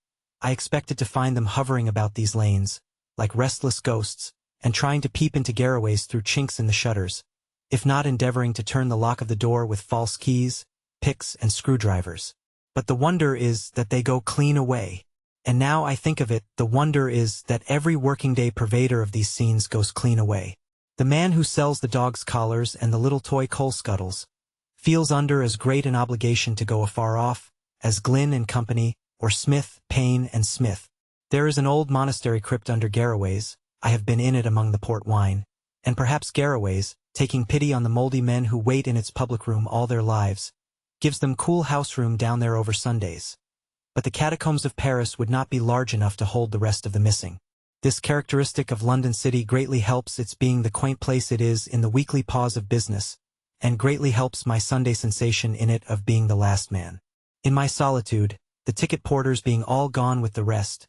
I expected to find them hovering about these lanes, like restless ghosts, and trying to peep into Garraway's through chinks in the shutters, if not endeavoring to turn the lock of the door with false keys, picks, and screwdrivers. But the wonder is that they go clean away. And now I think of it, the wonder is that every working-day purveyor of these scenes goes clean away. The man who sells the dog's collars and the little toy coal scuttles feels under as great an obligation to go afar off as Glynn and Company, or Smith, Payne and Smith. There is an old monastery crypt under Garraway's. I have been in it among the port wine, and perhaps Garraway's, taking pity on the mouldy men who wait in its public room all their lives, gives them cool house room down there over Sundays. But the catacombs of Paris would not be large enough to hold the rest of the missing. This characteristic of London City greatly helps its being the quaint place it is in the weekly pause of business, and greatly helps my Sunday sensation in it of being the last man. In my solitude, the ticket porters being all gone with the rest,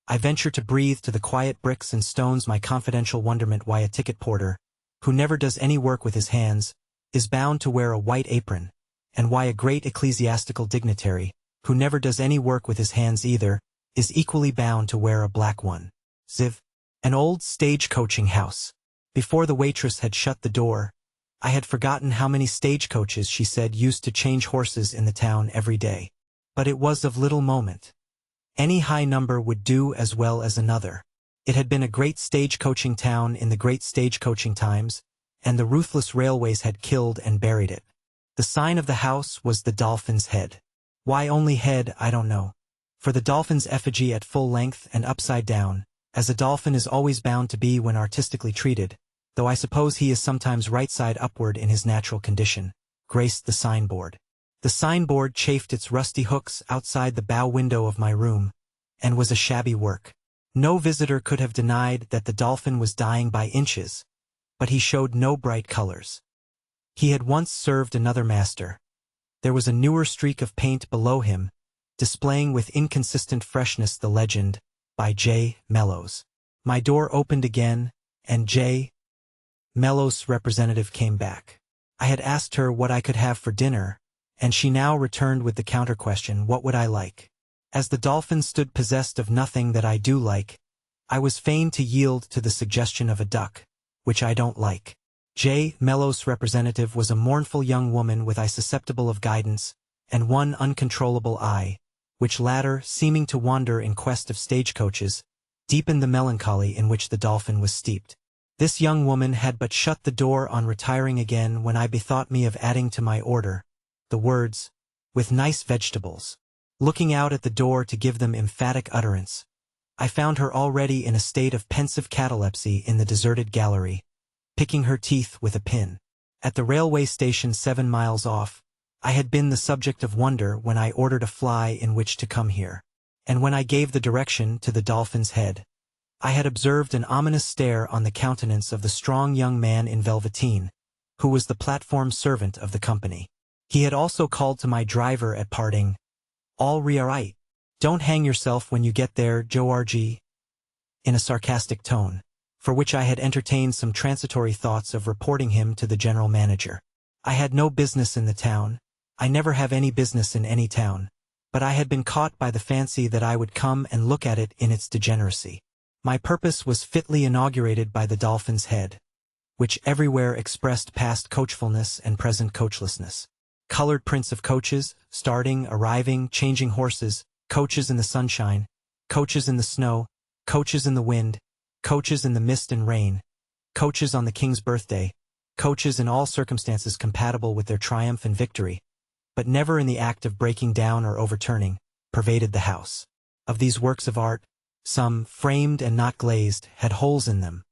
I venture to breathe to the quiet bricks and stones my confidential wonderment why a ticket porter, who never does any work with his hands, is bound to wear a white apron, and why a great ecclesiastical dignitary, who never does any work with his hands either, is equally bound to wear a black one. Ziv. An old stage-coaching house. Before the waitress had shut the door, I had forgotten how many stagecoaches she said used to change horses in the town every day. But it was of little moment. Any high number would do as well as another. It had been a great stagecoaching town in the great stagecoaching times, and the ruthless railways had killed and buried it. The sign of the house was the dolphin's head. Why only head, I don't know. For the dolphin's effigy at full length and upside down, as a dolphin is always bound to be when artistically treated, though I suppose he is sometimes right side upward in his natural condition, graced the signboard. The signboard chafed its rusty hooks outside the bow window of my room, and was a shabby work. No visitor could have denied that the dolphin was dying by inches, but he showed no bright colors. He had once served another master. There was a newer streak of paint below him, displaying with inconsistent freshness the legend, by J. Mellows. My door opened again, and J. Mellows' representative came back. I had asked her what I could have for dinner, and she now returned with the counter-question, what would I like? As the dolphin stood possessed of nothing that I do like, I was fain to yield to the suggestion of a duck, which I don't like. J. Mellows' representative was a mournful young woman with eye susceptible of guidance, and one uncontrollable eye, which latter, seeming to wander in quest of stagecoaches, deepened the melancholy in which the Dolphin was steeped. This young woman had but shut the door on retiring again when I bethought me of adding to my order the words, "with nice vegetables." Looking out at the door to give them emphatic utterance, I found her already in a state of pensive catalepsy in the deserted gallery, picking her teeth with a pin. At the railway station 7 miles off, I had been the subject of wonder when I ordered a fly in which to come here. And when I gave the direction to the Dolphin's Head, I had observed an ominous stare on the countenance of the strong young man in velveteen, who was the platform servant of the company. He had also called to my driver at parting, "All right. Don't hang yourself when you get there, Georgie," in a sarcastic tone, for which I had entertained some transitory thoughts of reporting him to the general manager. I had no business in the town. I never have any business in any town, but I had been caught by the fancy that I would come and look at it in its degeneracy. My purpose was fitly inaugurated by the Dolphin's Head, which everywhere expressed past coachfulness and present coachlessness. Colored prints of coaches, starting, arriving, changing horses, coaches in the sunshine, coaches in the snow, coaches in the wind, coaches in the mist and rain, coaches on the king's birthday, coaches in all circumstances compatible with their triumph and victory, but never in the act of breaking down or overturning, pervaded the house. Of these works of art, some, framed and not glazed, had holes in them.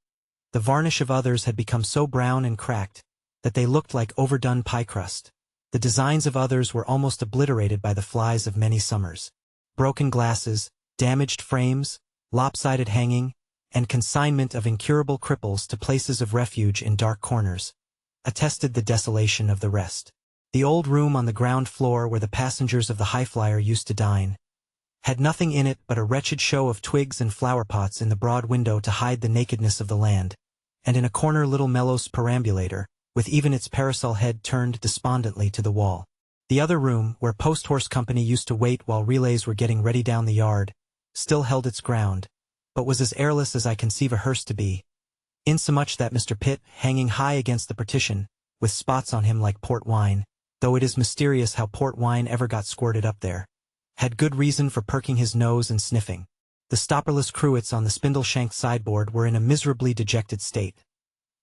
The varnish of others had become so brown and cracked that they looked like overdone pie crust. The designs of others were almost obliterated by the flies of many summers. Broken glasses, damaged frames, lopsided hanging, and consignment of incurable cripples to places of refuge in dark corners, attested the desolation of the rest. The old room on the ground floor where the passengers of the Highflyer used to dine had nothing in it but a wretched show of twigs and flower-pots in the broad window to hide the nakedness of the land, and in a corner little Mellow's perambulator, with even its parasol head turned despondently to the wall. The other room, where post-horse company used to wait while relays were getting ready down the yard, still held its ground, but was as airless as I conceive a hearse to be, insomuch that Mr. Pitt, hanging high against the partition, with spots on him like port wine, though it is mysterious how port wine ever got squirted up there, had good reason for perking his nose and sniffing. The stopperless cruets on the spindle-shanked sideboard were in a miserably dejected state,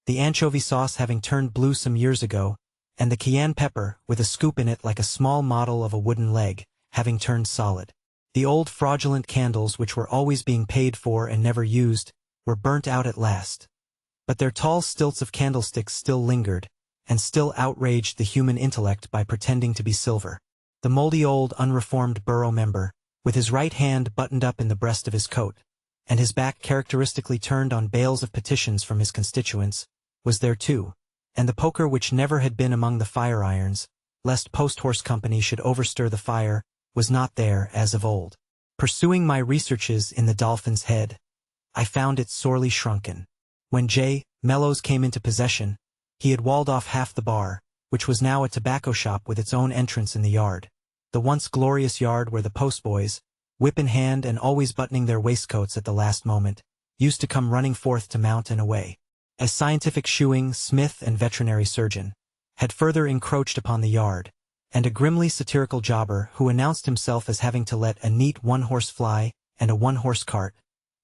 the anchovy sauce having turned blue some years ago, and the cayenne pepper, with a scoop in it like a small model of a wooden leg, having turned solid. The old fraudulent candles which were always being paid for and never used, were burnt out at last. But their tall stilts of candlesticks still lingered, and still outraged the human intellect by pretending to be silver. The moldy old unreformed borough member, with his right hand buttoned up in the breast of his coat, and his back characteristically turned on bales of petitions from his constituents, was there too, and the poker which never had been among the fire-irons, lest post-horse company should overstir the fire, was not there as of old. Pursuing my researches in the Dolphin's Head, I found it sorely shrunken. When J. Mellows came into possession, he had walled off half the bar, which was now a tobacco shop with its own entrance in the yard. The once glorious yard where the postboys, whip in hand and always buttoning their waistcoats at the last moment, used to come running forth to mount and away. As scientific shoeing, smith, and veterinary surgeon, had further encroached upon the yard, and a grimly satirical jobber who announced himself as having to let a neat one-horse fly and a one-horse cart,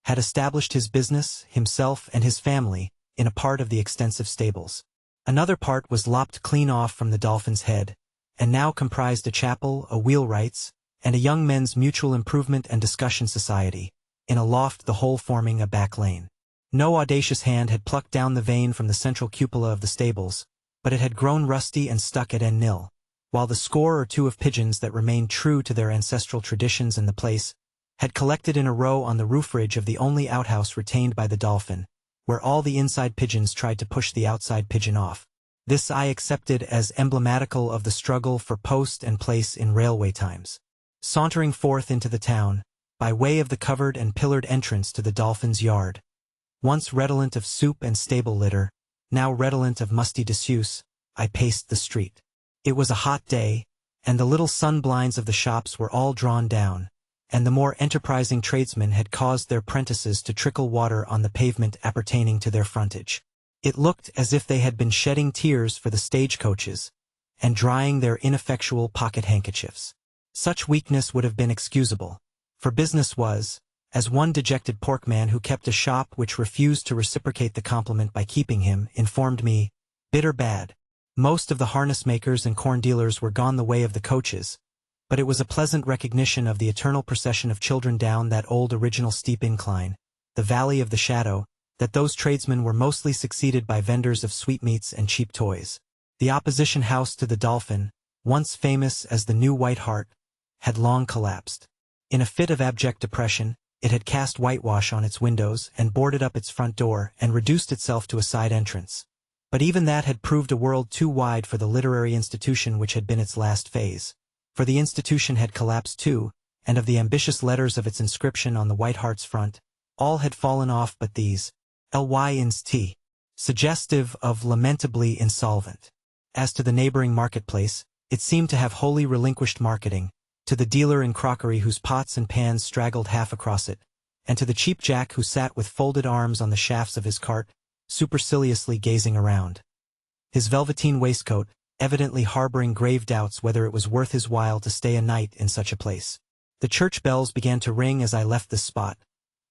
had established his business, himself, and his family, in a part of the extensive stables. Another part was lopped clean off from the Dolphin's Head, and now comprised a chapel, a wheelwright's, and a young men's mutual improvement and discussion society, in a loft the whole forming a back lane. No audacious hand had plucked down the vane from the central cupola of the stables, but it had grown rusty and stuck at N-nil, while the score or two of pigeons that remained true to their ancestral traditions in the place had collected in a row on the roof ridge of the only outhouse retained by the Dolphin, where all the inside pigeons tried to push the outside pigeon off. This I accepted as emblematical of the struggle for post and place in railway times. Sauntering forth into the town, by way of the covered and pillared entrance to the Dolphin's yard, once redolent of soup and stable litter, now redolent of musty disuse, I paced the street. It was a hot day, and the little sun blinds of the shops were all drawn down, and the more enterprising tradesmen had caused their prentices to trickle water on the pavement appertaining to their frontage. It looked as if they had been shedding tears for the stagecoaches, and drying their ineffectual pocket-handkerchiefs. Such weakness would have been excusable, for business was, as one dejected porkman who kept a shop which refused to reciprocate the compliment by keeping him, informed me, bitter bad. Most of the harness makers and corn dealers were gone the way of the coaches, but it was a pleasant recognition of the eternal procession of children down that old original steep incline, the valley of the shadow, that those tradesmen were mostly succeeded by vendors of sweetmeats and cheap toys. The opposition house to the Dolphin, once famous as the New White Hart, had long collapsed. In a fit of abject depression, it had cast whitewash on its windows and boarded up its front door and reduced itself to a side entrance. But even that had proved a world too wide for the literary institution which had been its last phase. For the institution had collapsed too, and of the ambitious letters of its inscription on the White Hart's front, all had fallen off but these, L.Y.N.S.T., suggestive of lamentably insolvent. As to the neighboring marketplace, it seemed to have wholly relinquished marketing, to the dealer in crockery whose pots and pans straggled half across it, and to the cheap jack who sat with folded arms on the shafts of his cart, superciliously gazing around. His velveteen waistcoat, evidently harboring grave doubts whether it was worth his while to stay a night in such a place. The church bells began to ring as I left this spot,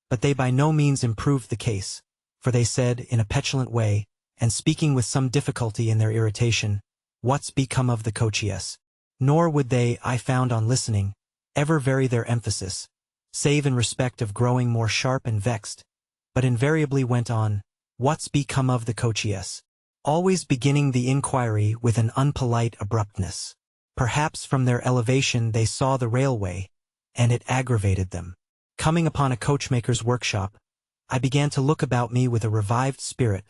but they by no means improved the case, for they said, in a petulant way, and speaking with some difficulty in their irritation, "What's become of the coaches?" Nor would they, I found on listening, ever vary their emphasis, save in respect of growing more sharp and vexed, but invariably went on, "What's become of the coaches?" always beginning the inquiry with an unpolite abruptness. Perhaps from their elevation they saw the railway, and it aggravated them. Coming upon a coachmaker's workshop, I began to look about me with a revived spirit,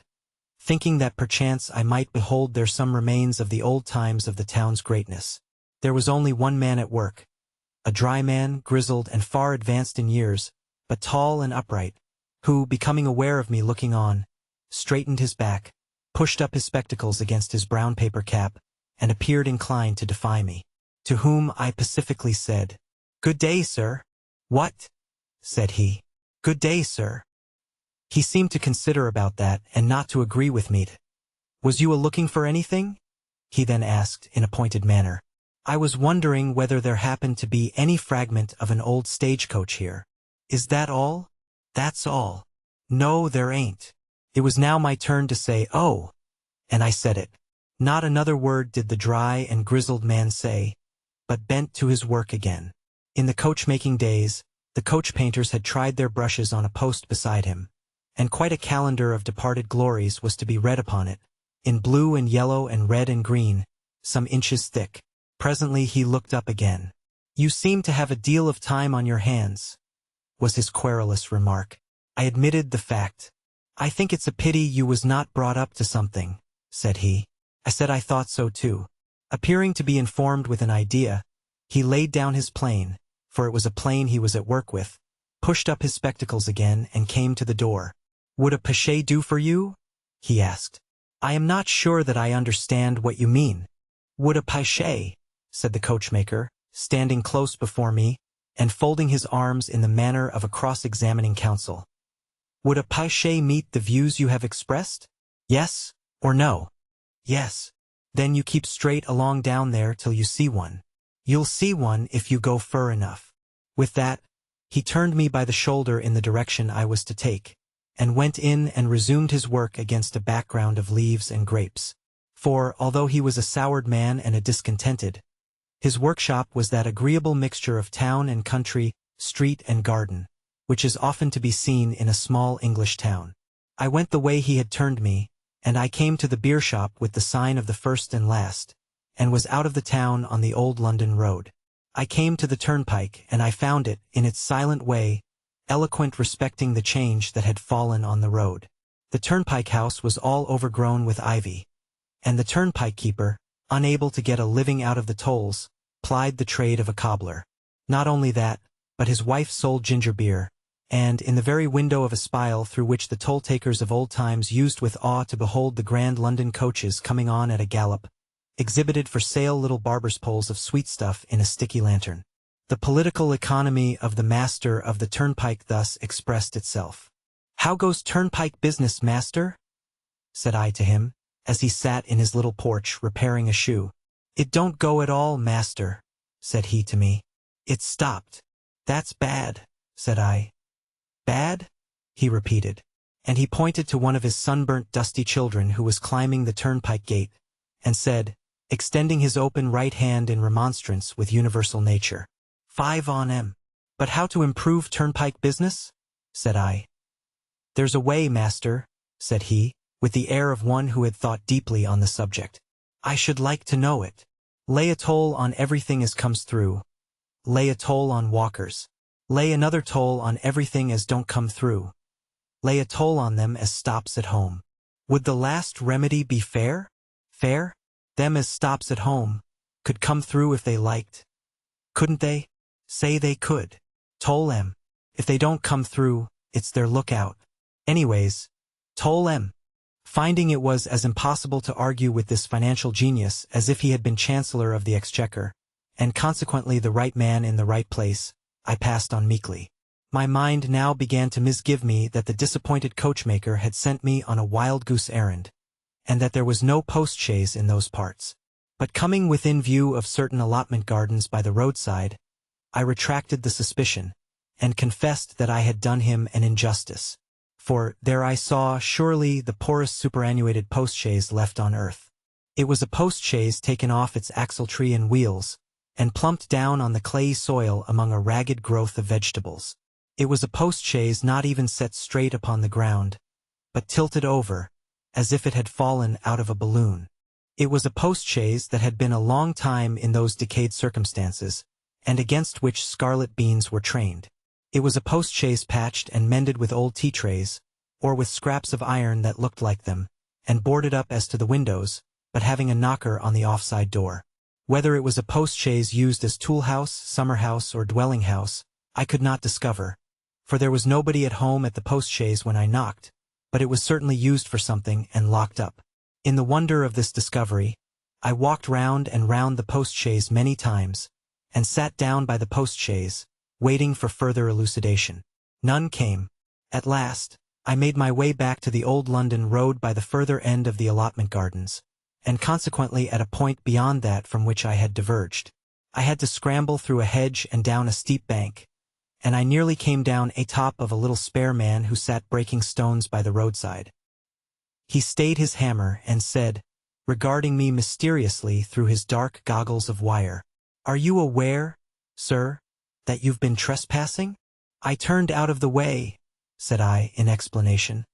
thinking that perchance I might behold there some remains of the old times of the town's greatness. There was only one man at work, a dry man, grizzled and far advanced in years, but tall and upright, who, becoming aware of me looking on, straightened his back, pushed up his spectacles against his brown paper cap, and appeared inclined to defy me. To whom I pacifically said, "Good day, sir." "What?" said he. "Good day, sir." He seemed to consider about that and not to agree with me. "Was you a-looking for anything?" he then asked in a pointed manner. "I was wondering whether there happened to be any fragment of an old stagecoach here." "Is that all?" "That's all." "No, there ain't." It was now my turn to say, "Oh," and I said it. Not another word did the dry and grizzled man say, but bent to his work again. In the coach-making days, the coach-painters had tried their brushes on a post beside him, and quite a calendar of departed glories was to be read upon it, in blue and yellow and red and green, some inches thick. Presently he looked up again. "You seem to have a deal of time on your hands," was his querulous remark. I admitted the fact. "I think it's a pity you was not brought up to something," said he. I said I thought so too. Appearing to be informed with an idea, he laid down his plane, for it was a plane he was at work with, pushed up his spectacles again and came to the door. "Would a pichet do for you?" he asked. "I am not sure that I understand what you mean." "Would a pichet?" said the coachmaker, standing close before me, and folding his arms in the manner of a cross-examining counsel. "Would a pichet meet the views you have expressed? Yes or no?" "Yes." "Then you keep straight along down there till you see one. You'll see one if you go fur enough." With that, he turned me by the shoulder in the direction I was to take, and went in and resumed his work against a background of leaves and grapes. For, although he was a soured man and a discontented, his workshop was that agreeable mixture of town and country, street and garden, which is often to be seen in a small English town. I went the way he had turned me, and I came to the beer shop with the sign of the first and last, and was out of the town on the old London road. I came to the turnpike, and I found it, in its silent way, eloquent respecting the change that had fallen on the road. The turnpike house was all overgrown with ivy, and the turnpike keeper, unable to get a living out of the tolls, plied the trade of a cobbler. Not only that, but his wife sold ginger beer, and, in the very window of a spile through which the toll-takers of old times used with awe to behold the grand London coaches coming on at a gallop, exhibited for sale little barber's poles of sweetstuff in a sticky lantern. The political economy of the master of the turnpike thus expressed itself. "How goes turnpike business, master?" said I to him, as he sat in his little porch repairing a shoe. "It don't go at all, master," said he to me. It stopped. That's bad, said I. Bad? He repeated. And he pointed to one of his sunburnt dusty children who was climbing the turnpike gate, and said, extending his open right hand in remonstrance with universal nature, 5 on 'em. But how to improve turnpike business? Said I. There's a way, master, said he, with the air of one who had thought deeply on the subject. I should like to know it. Lay a toll on everything as comes through. Lay a toll on walkers. Lay another toll on everything as don't come through. Lay a toll on them as stops at home. Would the last remedy be fair? Fair? Them as stops at home could come through if they liked. Couldn't they? Say they could. Toll 'em. If they don't come through, it's their lookout. Anyways, toll 'em. Finding it was as impossible to argue with this financial genius as if he had been Chancellor of the Exchequer, and consequently the right man in the right place, I passed on meekly. My mind now began to misgive me that the disappointed coachmaker had sent me on a wild-goose errand, and that there was no post-chaise in those parts. But coming within view of certain allotment gardens by the roadside, I retracted the suspicion, and confessed that I had done him an injustice. For there I saw, surely, the poorest superannuated post-chaise left on earth. It was a post-chaise taken off its axle-tree and wheels, and plumped down on the clayey soil among a ragged growth of vegetables. It was a post-chaise not even set straight upon the ground, but tilted over, as if it had fallen out of a balloon. It was a post-chaise that had been a long time in those decayed circumstances, and against which scarlet beans were trained. It was a post-chaise patched and mended with old tea-trays, or with scraps of iron that looked like them, and boarded up as to the windows, but having a knocker on the off-side door. Whether it was a post-chaise used as tool-house, summer-house, or dwelling-house, I could not discover, for there was nobody at home at the post-chaise when I knocked, but it was certainly used for something and locked up. In the wonder of this discovery, I walked round and round the post-chaise many times, and sat down by the post-chaise, waiting for further elucidation. None came. At last, I made my way back to the old London road by the further end of the allotment gardens, and consequently at a point beyond that from which I had diverged. I had to scramble through a hedge and down a steep bank, and I nearly came down atop of a little spare man who sat breaking stones by the roadside. He stayed his hammer and said, regarding me mysteriously through his dark goggles of wire, "Are you aware, sir, that you've been trespassing?" "I turned out of the way," said I in explanation,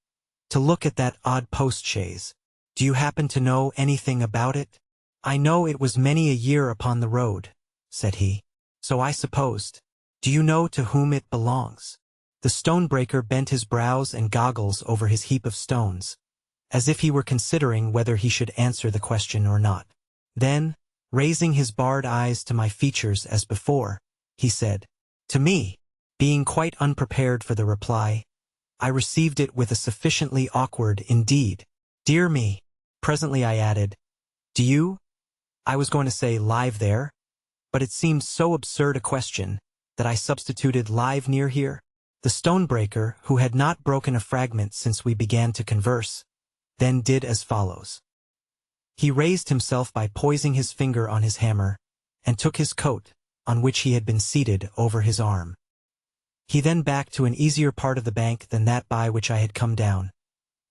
"to look at that odd post-chaise. Do you happen to know anything about it?" "I know it was many a year upon the road," said he. "So I supposed. Do you know to whom it belongs?" The stonebreaker bent his brows and goggles over his heap of stones, as if he were considering whether he should answer the question or not. Then, raising his barred eyes to my features as before, he said, "To me." Being quite unprepared for the reply, I received it with a sufficiently awkward indeed. "Dear me." Presently I added, "Do you?" I was going to say live there, but it seemed so absurd a question that I substituted live near here. The stonebreaker, who had not broken a fragment since we began to converse, then did as follows. He raised himself by poising his finger on his hammer, and took his coat, on which he had been seated, over his arm. He then backed to an easier part of the bank than that by which I had come down,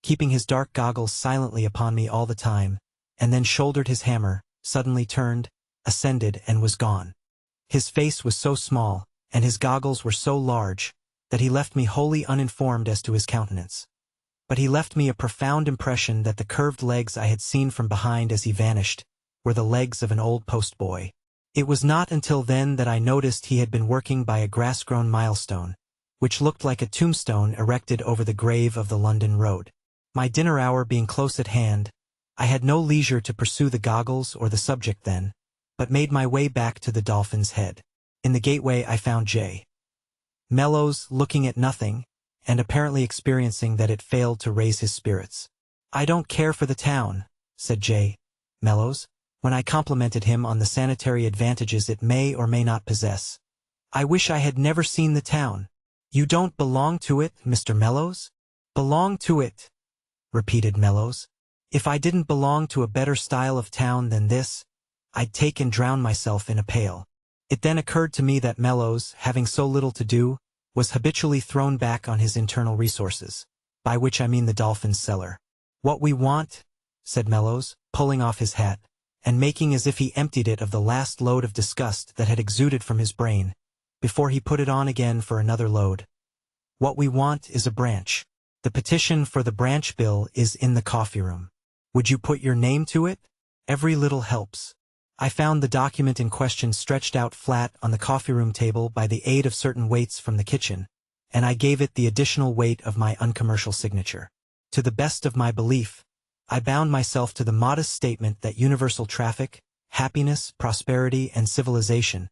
keeping his dark goggles silently upon me all the time, and then shouldered his hammer, suddenly turned, ascended, and was gone. His face was so small, and his goggles were so large, that he left me wholly uninformed as to his countenance. But he left me a profound impression that the curved legs I had seen from behind as he vanished were the legs of an old postboy. It was not until then that I noticed he had been working by a grass-grown milestone, which looked like a tombstone erected over the grave of the London road. My dinner hour being close at hand, I had no leisure to pursue the goggles or the subject then, but made my way back to the Dolphin's Head. In the gateway I found J. Mellows looking at nothing, and apparently experiencing that it failed to raise his spirits. "I don't care for the town," said J. Mellows, when I complimented him on the sanitary advantages it may or may not possess. "I wish I had never seen the town." "You don't belong to it, Mr. Mellows?" "Belong to it," repeated Mellows. "If I didn't belong to a better style of town than this, I'd take and drown myself in a pail." It then occurred to me that Mellows, having so little to do, was habitually thrown back on his internal resources, by which I mean the dolphin's cellar. "What we want," said Mellows, pulling off his hat, and making as if he emptied it of the last load of disgust that had exuded from his brain, before he put it on again for another load. "What we want is a branch. The petition for the branch bill is in the coffee room. Would you put your name to it? Every little helps." I found the document in question stretched out flat on the coffee room table by the aid of certain weights from the kitchen, and I gave it the additional weight of my uncommercial signature. To the best of my belief, I bound myself to the modest statement that universal traffic, happiness, prosperity, and civilization,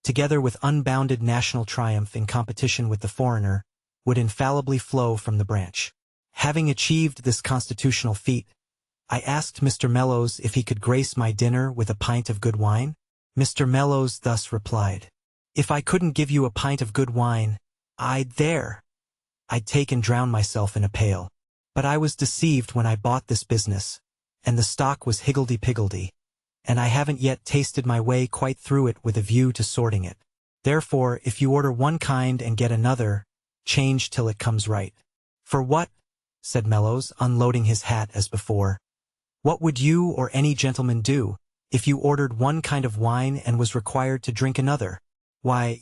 together with unbounded national triumph in competition with the foreigner, would infallibly flow from the branch. Having achieved this constitutional feat, I asked Mr. Mellows if he could grace my dinner with a pint of good wine. Mr. Mellows thus replied, "If I couldn't give you a pint of good wine, I'd take and drown myself in a pail. But I was deceived when I bought this business, and the stock was higgledy-piggledy, and I haven't yet tasted my way quite through it with a view to sorting it. Therefore, if you order one kind and get another, change till it comes right." "For what?" said Mellows, unloading his hat as before. "What would you or any gentleman do, if you ordered one kind of wine and was required to drink another? Why,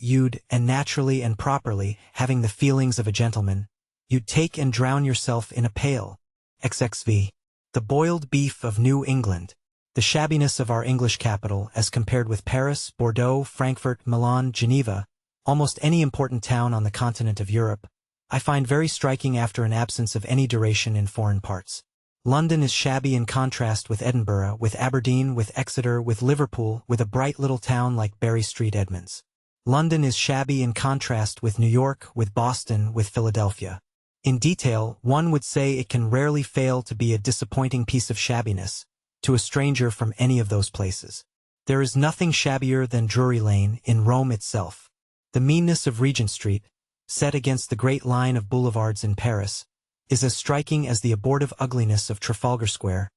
and naturally and properly, having the feelings of a gentleman, you'd take and drown yourself in a pail. XXV. The boiled beef of New England. The shabbiness of our English capital, as compared with Paris, Bordeaux, Frankfurt, Milan, Geneva, almost any important town on the continent of Europe, I find very striking after an absence of any duration in foreign parts. London is shabby in contrast with Edinburgh, with Aberdeen, with Exeter, with Liverpool, with a bright little town like Bury Street, Edmonds. London is shabby in contrast with New York, with Boston, with Philadelphia. In detail, one would say it can rarely fail to be a disappointing piece of shabbiness to a stranger from any of those places. There is nothing shabbier than Drury Lane in Rome itself. The meanness of Regent Street, set against the great line of boulevards in Paris, is as striking as the abortive ugliness of Trafalgar Square,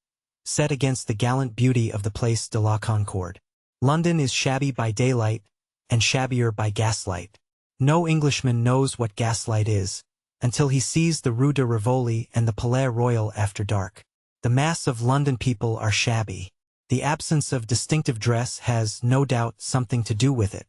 set against the gallant beauty of the Place de la Concorde. London is shabby by daylight, and shabbier by gaslight. No Englishman knows what gaslight is, until he sees the Rue de Rivoli and the Palais Royal after dark. The mass of London people are shabby. The absence of distinctive dress has, no doubt, something to do with it.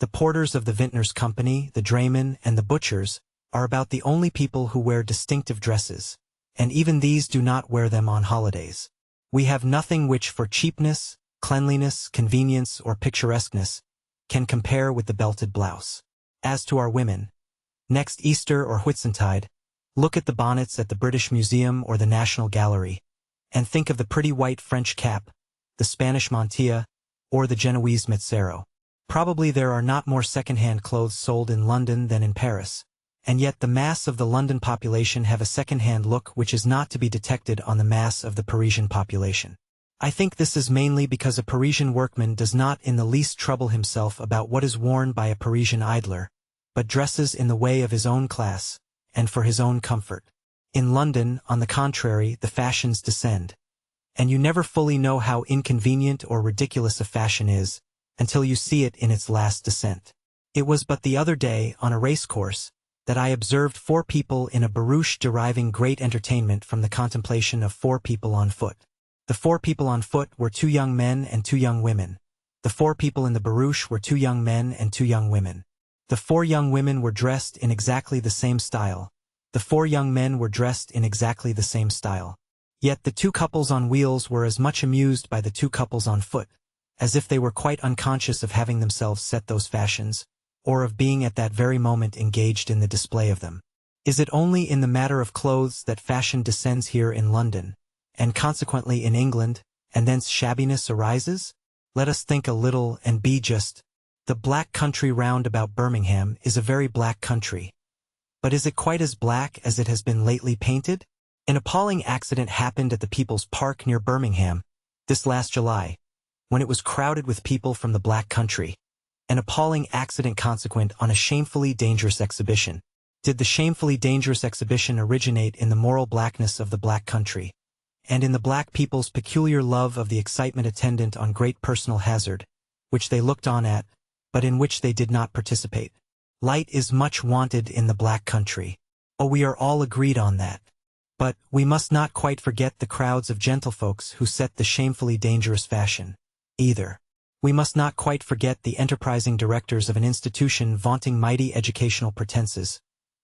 The porters of the vintners' company, the draymen, and the butchers are about the only people who wear distinctive dresses, and even these do not wear them on holidays. We have nothing which for cheapness, cleanliness, convenience, or picturesqueness can compare with the belted blouse. As to our women, next Easter or Whitsuntide, look at the bonnets at the British Museum or the National Gallery, and think of the pretty white French cap, the Spanish mantilla, or the Genoese mezzero. Probably there are not more second-hand clothes sold in London than in Paris, and yet the mass of the London population have a second-hand look which is not to be detected on the mass of the Parisian population. I think this is mainly because a Parisian workman does not in the least trouble himself about what is worn by a Parisian idler, but dresses in the way of his own class, and for his own comfort. In London, on the contrary, the fashions descend, and you never fully know how inconvenient or ridiculous a fashion is, until you see it in its last descent. It was but the other day, on a racecourse, that I observed 4 people in a barouche deriving great entertainment from the contemplation of 4 people on foot. The 4 people on foot were 2 young men and 2 young women. The 4 people in the barouche were 2 young men and 2 young women. The 4 young women were dressed in exactly the same style. The 4 young men were dressed in exactly the same style. Yet the 2 couples on wheels were as much amused by the 2 couples on foot, as if they were quite unconscious of having themselves set those fashions, or of being at that very moment engaged in the display of them. Is it only in the matter of clothes that fashion descends here in London, and consequently in England, and thence shabbiness arises? Let us think a little and be just. The black country round about Birmingham is a very black country. But is it quite as black as it has been lately painted? An appalling accident happened at the People's Park near Birmingham, this last July, when it was crowded with people from the black country. An appalling accident consequent on a shamefully dangerous exhibition. Did the shamefully dangerous exhibition originate in the moral blackness of the black country, and in the black people's peculiar love of the excitement attendant on great personal hazard, which they looked on at, but in which they did not participate. Light is much wanted in the black country. Oh, we are all agreed on that. But we must not quite forget the crowds of gentlefolks who set the shamefully dangerous fashion, either. We must not quite forget the enterprising directors of an institution vaunting mighty educational pretenses,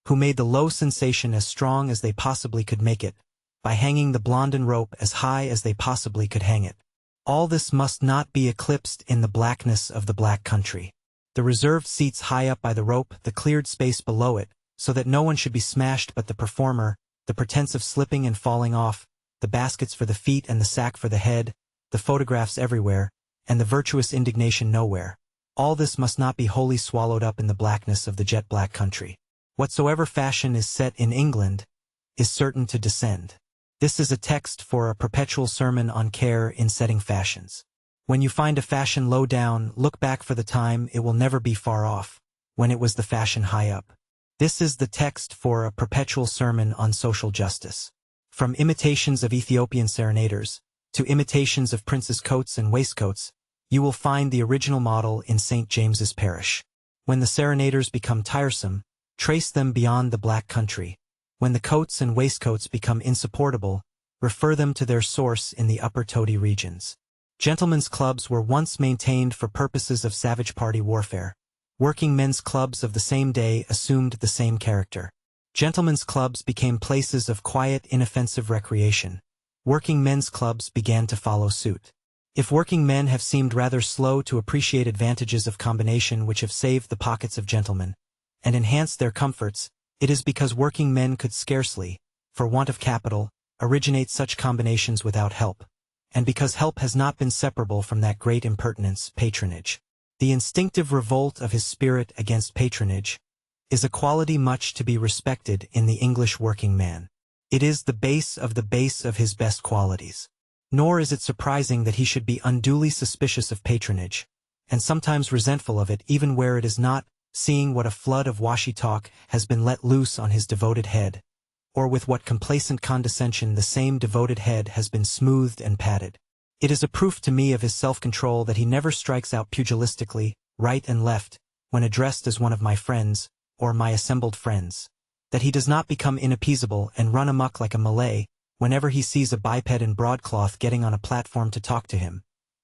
who made the low sensation as strong as they possibly could make it, by hanging the Blondin rope as high as they possibly could hang it. All this must not be eclipsed in the blackness of the black country. The reserved seats high up by the rope, the cleared space below it, so that no one should be smashed but the performer, the pretense of slipping and falling off, the baskets for the feet and the sack for the head, the photographs everywhere, and the virtuous indignation nowhere. All this must not be wholly swallowed up in the blackness of the jet-black country. Whatsoever fashion is set in England is certain to descend. This is a text for a perpetual sermon on care in setting fashions. When you find a fashion low down, look back for the time it will never be far off, when it was the fashion high up. This is the text for a perpetual sermon on social justice. From imitations of Ethiopian serenaders, to imitations of princes' coats and waistcoats, you will find the original model in St. James's Parish. When the serenaders become tiresome, trace them beyond the black country. When the coats and waistcoats become insupportable, refer them to their source in the upper toady regions. Gentlemen's clubs were once maintained for purposes of savage party warfare. Working men's clubs of the same day assumed the same character. Gentlemen's clubs became places of quiet, inoffensive recreation. Working men's clubs began to follow suit. If working men have seemed rather slow to appreciate advantages of combination which have saved the pockets of gentlemen, and enhanced their comforts, it is because working men could scarcely, for want of capital, originate such combinations without help, and because help has not been separable from that great impertinence, patronage. The instinctive revolt of his spirit against patronage is a quality much to be respected in the English working man. It is the base of his best qualities. Nor is it surprising that he should be unduly suspicious of patronage, and sometimes resentful of it even where it is not, seeing what a flood of washy talk has been let loose on his devoted head, or with what complacent condescension the same devoted head has been smoothed and patted. It is a proof to me of his self-control that he never strikes out pugilistically, right and left, when addressed as one of my friends, or my assembled friends, that he does not become inappeasable and run amuck like a Malay, whenever he sees a biped in broadcloth getting on a platform to talk to him,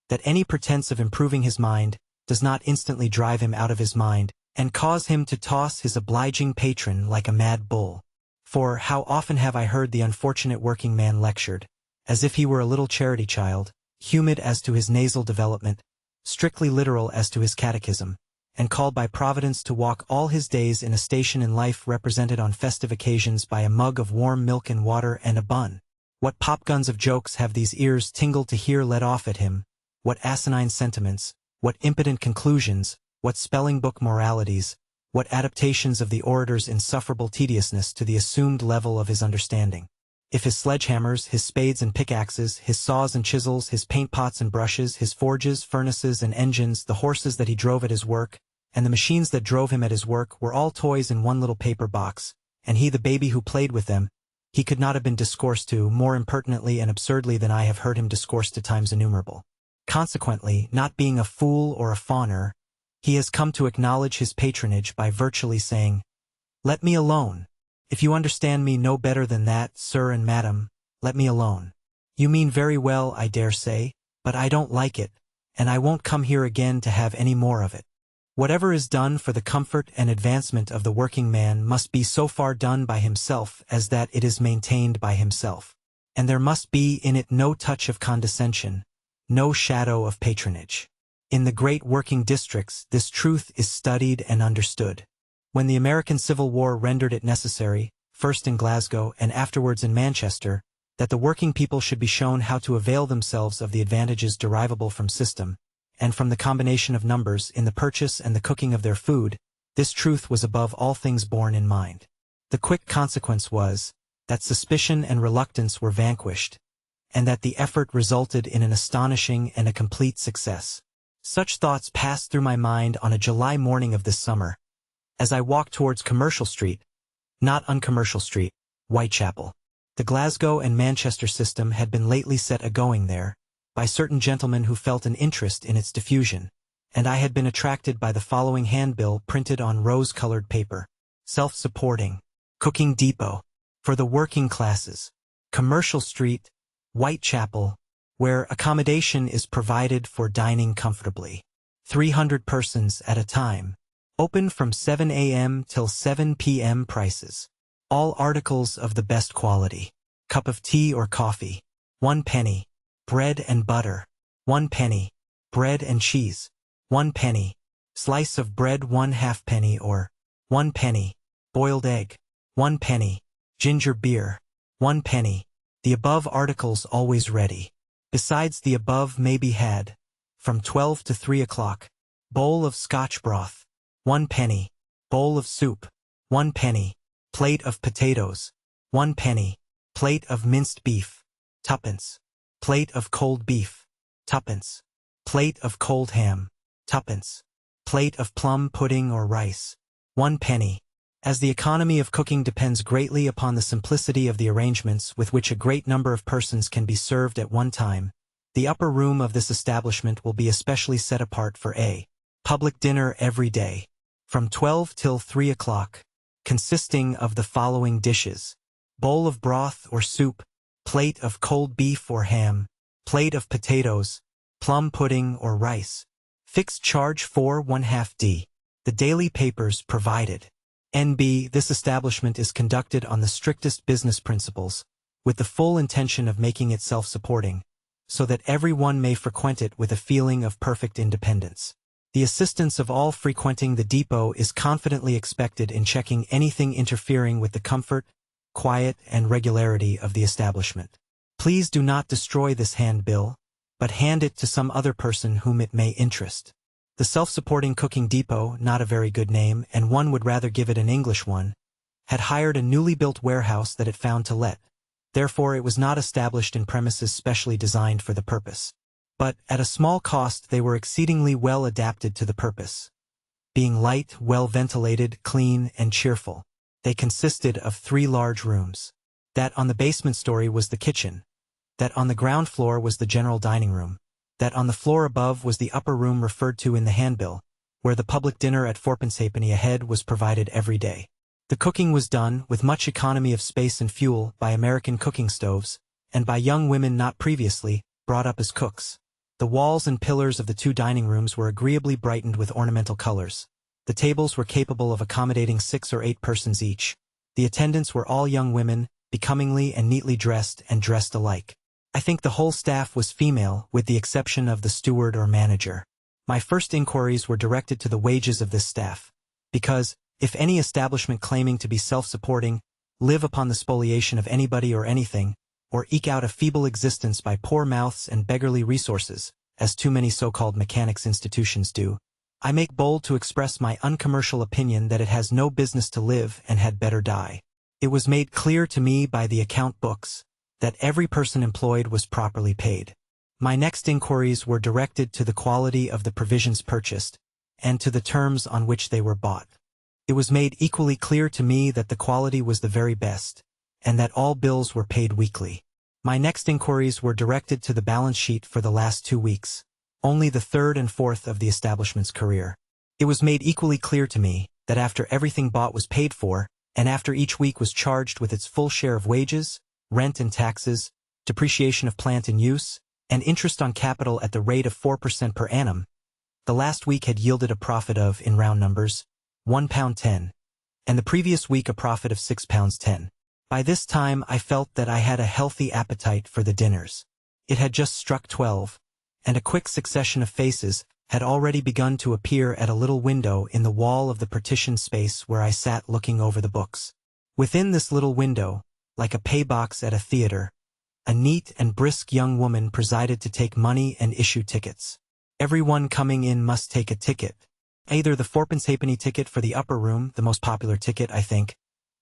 that any pretense of improving his mind does not instantly drive him out of his mind, and cause him to toss his obliging patron like a mad bull. For how often have I heard the unfortunate working man lectured, as if he were a little charity child, humid as to his nasal development, strictly literal as to his catechism, and called by Providence to walk all his days in a station in life represented on festive occasions by a mug of warm milk and water and a bun. What popguns of jokes have these ears tingled to hear let off at him, what asinine sentiments, what impotent conclusions, what spelling-book moralities, what adaptations of the orator's insufferable tediousness to the assumed level of his understanding. If his sledgehammers, his spades and pickaxes, his saws and chisels, his paint-pots and brushes, his forges, furnaces and engines, the horses that he drove at his work, and the machines that drove him at his work were all toys in one little paper box, and he the baby who played with them, he could not have been discoursed to more impertinently and absurdly than I have heard him discoursed to times innumerable. Consequently, not being a fool or a fawner, he has come to acknowledge his patronage by virtually saying, "Let me alone. If you understand me no better than that, sir and madam, let me alone. You mean very well, I dare say, but I don't like it, and I won't come here again to have any more of it." Whatever is done for the comfort and advancement of the working man must be so far done by himself as that it is maintained by himself, and there must be in it no touch of condescension, no shadow of patronage. In the great working districts this truth is studied and understood. When the American Civil War rendered it necessary, first in Glasgow and afterwards in Manchester, that the working people should be shown how to avail themselves of the advantages derivable from system, and from the combination of numbers in the purchase and the cooking of their food, this truth was above all things borne in mind. The quick consequence was, that suspicion and reluctance were vanquished, and that the effort resulted in an astonishing and a complete success. Such thoughts passed through my mind on a July morning of this summer, as I walked towards Commercial Street, not Uncommercial Street, Whitechapel. The Glasgow and Manchester system had been lately set a-going there, by certain gentlemen who felt an interest in its diffusion, and I had been attracted by the following handbill printed on rose-colored paper. Self-supporting. Cooking depot. For the working classes. Commercial Street, Whitechapel, where accommodation is provided for dining comfortably. 300 persons at a time. Open from 7 a.m. till 7 p.m. Prices. All articles of the best quality. Cup of tea or coffee. 1 penny. Bread and butter. 1 penny. Bread and cheese. 1 penny. Slice of bread 1/2 penny or 1 penny. Boiled egg. 1 penny. Ginger beer. 1 penny. The above articles always ready. Besides the above may be had. From 12 to 3 o'clock. Bowl of Scotch broth. 1 penny. Bowl of soup. 1 penny. Plate of potatoes. 1 penny. Plate of minced beef. 2d. Plate of cold beef. 2d. Plate of cold ham. 2d. Plate of plum pudding or rice. 1 penny. As the economy of cooking depends greatly upon the simplicity of the arrangements with which a great number of persons can be served at one time, the upper room of this establishment will be especially set apart for a public dinner every day, from 12 till 3 o'clock, consisting of the following dishes: bowl of broth or soup, plate of cold beef or ham, plate of potatoes, plum pudding or rice. Fixed charge for 1/2d. The daily papers provided. N.B. This establishment is conducted on the strictest business principles, with the full intention of making it self-supporting, so that everyone may frequent it with a feeling of perfect independence. The assistance of all frequenting the depot is confidently expected in checking anything interfering with the comfort, quiet, and regularity of the establishment. Please do not destroy this handbill, but hand it to some other person whom it may interest. The Self-Supporting Cooking Depot, not a very good name, and one would rather give it an English one, had hired a newly built warehouse that it found to let. Therefore it was not established in premises specially designed for the purpose. But, at a small cost, they were exceedingly well adapted to the purpose. Being light, well ventilated, clean, and cheerful. They consisted of 3 large rooms. That on the basement story was the kitchen. That on the ground floor was the general dining room. That on the floor above was the upper room referred to in the handbill, where the public dinner at 4 a head was provided every day. The cooking was done, with much economy of space and fuel, by American cooking stoves, and by young women not previously brought up as cooks. The walls and pillars of the 2 dining rooms were agreeably brightened with ornamental colors. The tables were capable of accommodating 6 or 8 persons each. The attendants were all young women, becomingly and neatly dressed and dressed alike. I think the whole staff was female, with the exception of the steward or manager. My first inquiries were directed to the wages of this staff, because, if any establishment claiming to be self-supporting, live upon the spoliation of anybody or anything, or eke out a feeble existence by poor mouths and beggarly resources, as too many so-called mechanics institutions do, I make bold to express my uncommercial opinion that it has no business to live and had better die. It was made clear to me by the account books that every person employed was properly paid. My next inquiries were directed to the quality of the provisions purchased, and to the terms on which they were bought. It was made equally clear to me that the quality was the very best, and that all bills were paid weekly. My next inquiries were directed to the balance sheet for the last 2 weeks, only the 3rd and 4th of the establishment's career. It was made equally clear to me that after everything bought was paid for, and after each week was charged with its full share of wages, rent and taxes, depreciation of plant in use, and interest on capital at the rate of 4% per annum, the last week had yielded a profit of, in round numbers, £1.10, and the previous week a profit of £6.10. By this time I felt that I had a healthy appetite for the dinners. It had just struck 12, and a quick succession of faces had already begun to appear at a little window in the wall of the partitioned space where I sat looking over the books. Within this little window, like a pay-box at a theater, a neat and brisk young woman presided to take money and issue tickets. Everyone coming in must take a ticket, either the 4 ticket for the upper room, the most popular ticket, I think,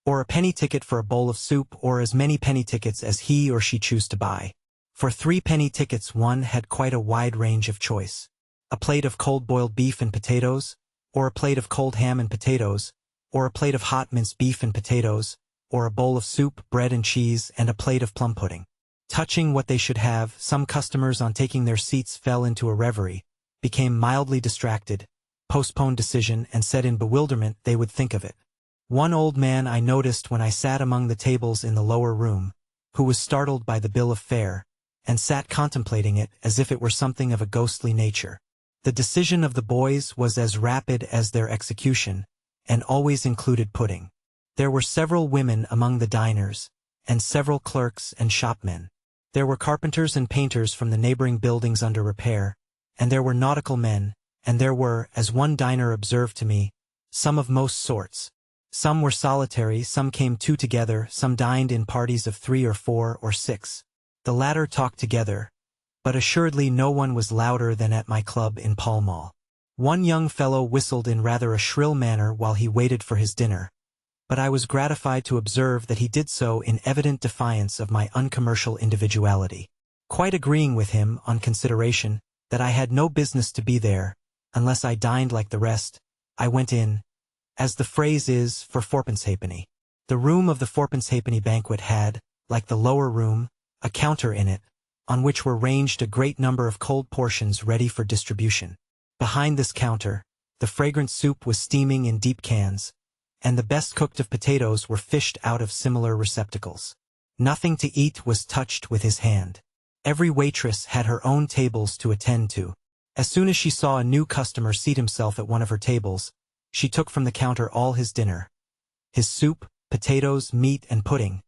or a penny ticket for a bowl of soup, or as many penny tickets as he or she chose to buy. For 3 penny tickets one had quite a wide range of choice. A plate of cold boiled beef and potatoes, or a plate of cold ham and potatoes, or a plate of hot minced beef and potatoes, or a bowl of soup, bread and cheese, and a plate of plum pudding. Touching what they should have, some customers on taking their seats fell into a reverie, became mildly distracted, postponed decision, and said in bewilderment they would think of it. One old man I noticed when I sat among the tables in the lower room, who was startled by the bill of fare, and sat contemplating it as if it were something of a ghostly nature. The decision of the boys was as rapid as their execution, and always included pudding. There were several women among the diners, and several clerks and shopmen. There were carpenters and painters from the neighboring buildings under repair, and there were nautical men, and there were, as one diner observed to me, some of most sorts. Some were solitary, some came two together, some dined in parties of 3 or 4 or 6. The latter talked together, but assuredly no one was louder than at my club in Pall Mall. One young fellow whistled in rather a shrill manner while he waited for his dinner, but I was gratified to observe that he did so in evident defiance of my uncommercial individuality. Quite agreeing with him, on consideration, that I had no business to be there, unless I dined like the rest, I went in, as the phrase is, for fourpence halfpenny. The room of the fourpence halfpenny banquet had, like the lower room, a counter in it, on which were ranged a great number of cold portions ready for distribution. Behind this counter, the fragrant soup was steaming in deep cans, and the best cooked of potatoes were fished out of similar receptacles. Nothing to eat was touched with his hand. Every waitress had her own tables to attend to. As soon as she saw a new customer seat himself at one of her tables, she took from the counter all his dinner, his soup, potatoes, meat, and pudding,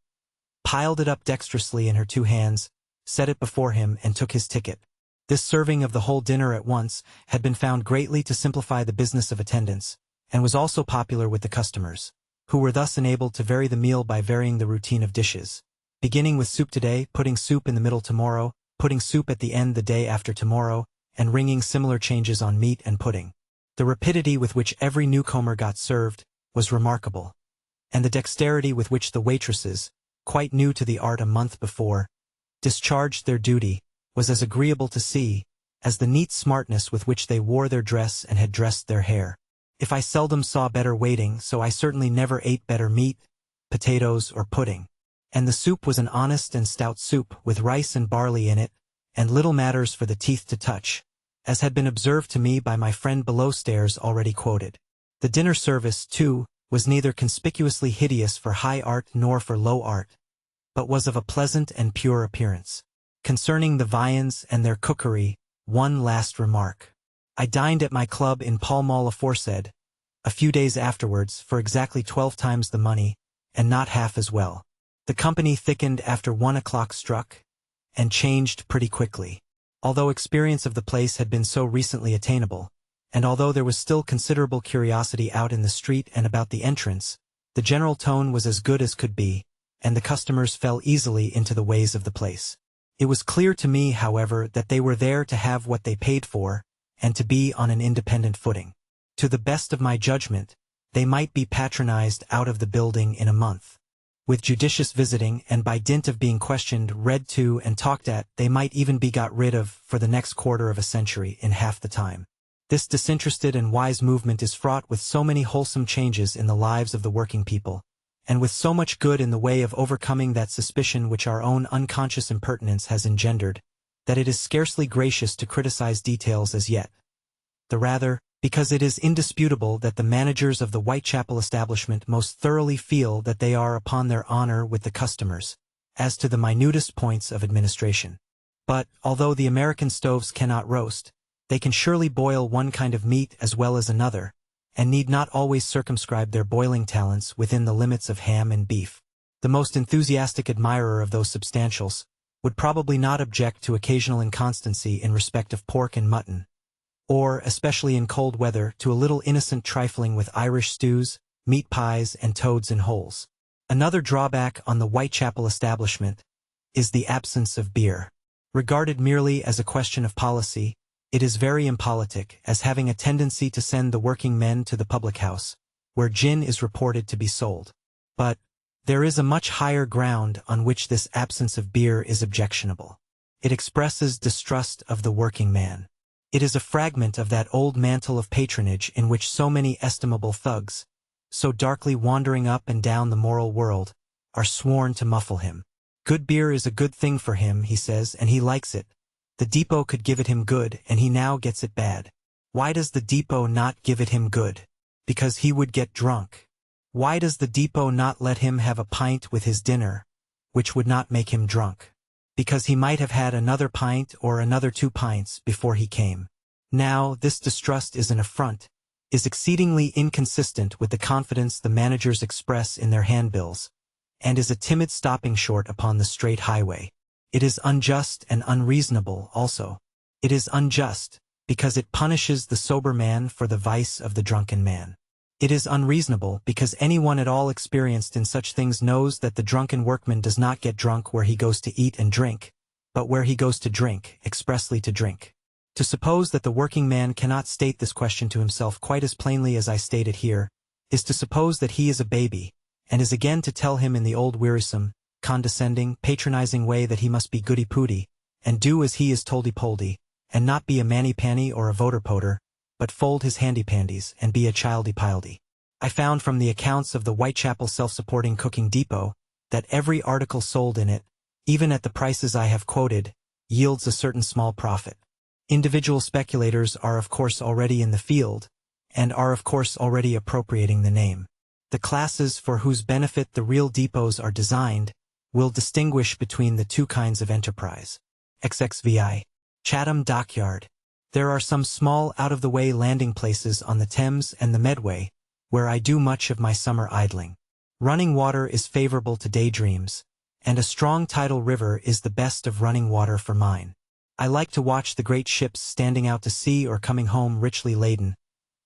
piled it up dexterously in her 2 hands, set it before him, and took his ticket. This serving of the whole dinner at once had been found greatly to simplify the business of attendance, and was also popular with the customers, who were thus enabled to vary the meal by varying the routine of dishes. Beginning with soup today, putting soup in the middle tomorrow, putting soup at the end the day after tomorrow, and ringing similar changes on meat and pudding. The rapidity with which every newcomer got served was remarkable, and the dexterity with which the waitresses, quite new to the art a month before, discharged their duty, was as agreeable to see as the neat smartness with which they wore their dress and had dressed their hair. If I seldom saw better waiting, so I certainly never ate better meat, potatoes, or pudding. And the soup was an honest and stout soup, with rice and barley in it, and little matters for the teeth to touch, as had been observed to me by my friend below stairs already quoted. The dinner service, too, was neither conspicuously hideous for high art nor for low art, but was of a pleasant and pure appearance. Concerning the viands and their cookery, one last remark. I dined at my club in Pall Mall aforesaid, a few days afterwards, for exactly 12 times the money, and not half as well. The company thickened after 1 o'clock struck, and changed pretty quickly. Although experience of the place had been so recently attainable, and although there was still considerable curiosity out in the street and about the entrance, the general tone was as good as could be, and the customers fell easily into the ways of the place. It was clear to me, however, that they were there to have what they paid for, and to be on an independent footing. To the best of my judgment, they might be patronized out of the building in a month. With judicious visiting, and by dint of being questioned, read to, and talked at, they might even be got rid of, for the next quarter of a century, in half the time. This disinterested and wise movement is fraught with so many wholesome changes in the lives of the working people, and with so much good in the way of overcoming that suspicion which our own unconscious impertinence has engendered, that it is scarcely gracious to criticize details as yet. The rather, because it is indisputable that the managers of the Whitechapel establishment most thoroughly feel that they are upon their honor with the customers, as to the minutest points of administration. But, although the American stoves cannot roast, they can surely boil one kind of meat as well as another, and need not always circumscribe their boiling talents within the limits of ham and beef. The most enthusiastic admirer of those substantials would probably not object to occasional inconstancy in respect of pork and mutton, or, especially in cold weather, to a little innocent trifling with Irish stews, meat pies, and toads in holes. Another drawback on the Whitechapel establishment is the absence of beer. Regarded merely as a question of policy, it is very impolitic, as having a tendency to send the working men to the public house, where gin is reported to be sold. But there is a much higher ground on which this absence of beer is objectionable. It expresses distrust of the working man. It is a fragment of that old mantle of patronage in which so many estimable thugs, so darkly wandering up and down the moral world, are sworn to muffle him. Good beer is a good thing for him, he says, and he likes it, The depot could give it him good, and he now gets it bad. Why does the depot not give it him good? Because he would get drunk. Why does the depot not let him have a pint with his dinner, which would not make him drunk? Because he might have had another pint or another 2 pints before he came. Now, this distrust is an affront, is exceedingly inconsistent with the confidence the managers express in their handbills, and is a timid stopping short upon the straight highway. It is unjust and unreasonable also. It is unjust, because it punishes the sober man for the vice of the drunken man. It is unreasonable because anyone at all experienced in such things knows that the drunken workman does not get drunk where he goes to eat and drink, but where he goes to drink, expressly to drink. To suppose that the working man cannot state this question to himself quite as plainly as I state it here, is to suppose that he is a baby, and is again to tell him in the old wearisome, condescending, patronizing way that he must be goody-pooty, and do as he is toldy-poldy, and not be a manny-panny or a voter-poter, but fold his handy-pandies and be a childy-pildy. I found from the accounts of the Whitechapel self-supporting cooking depot that every article sold in it, even at the prices I have quoted, yields a certain small profit. Individual speculators are of course already in the field, and are of course already appropriating the name. The classes for whose benefit the real depots are designed will distinguish between the 2 kinds of enterprise. XXVI. Chatham Dockyard. There are some small out-of-the-way landing places on the Thames and the Medway, where I do much of my summer idling. Running water is favorable to daydreams, and a strong tidal river is the best of running water for mine. I like to watch the great ships standing out to sea or coming home richly laden,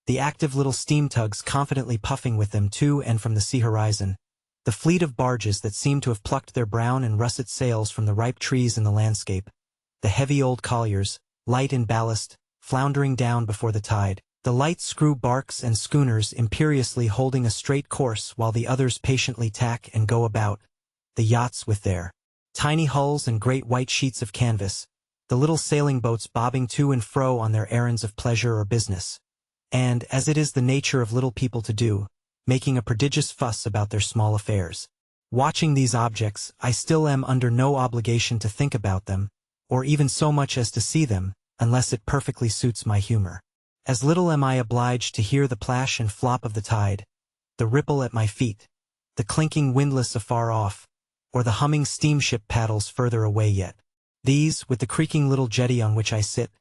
the active little steam tugs confidently puffing with them to and from the sea horizon, the fleet of barges that seem to have plucked their brown and russet sails from the ripe trees in the landscape, the heavy old colliers, light in ballast, floundering down before the tide, the light screw barks and schooners imperiously holding a straight course while the others patiently tack and go about, the yachts with their tiny hulls and great white sheets of canvas, the little sailing boats bobbing to and fro on their errands of pleasure or business, and, as it is the nature of little people to do, making a prodigious fuss about their small affairs. Watching these objects, I still am under no obligation to think about them, or even so much as to see them, unless it perfectly suits my humor. As little am I obliged to hear the plash and flop of the tide, the ripple at my feet, the clinking windlass afar off, or the humming steamship paddles further away yet. These, with the creaking little jetty on which I sit,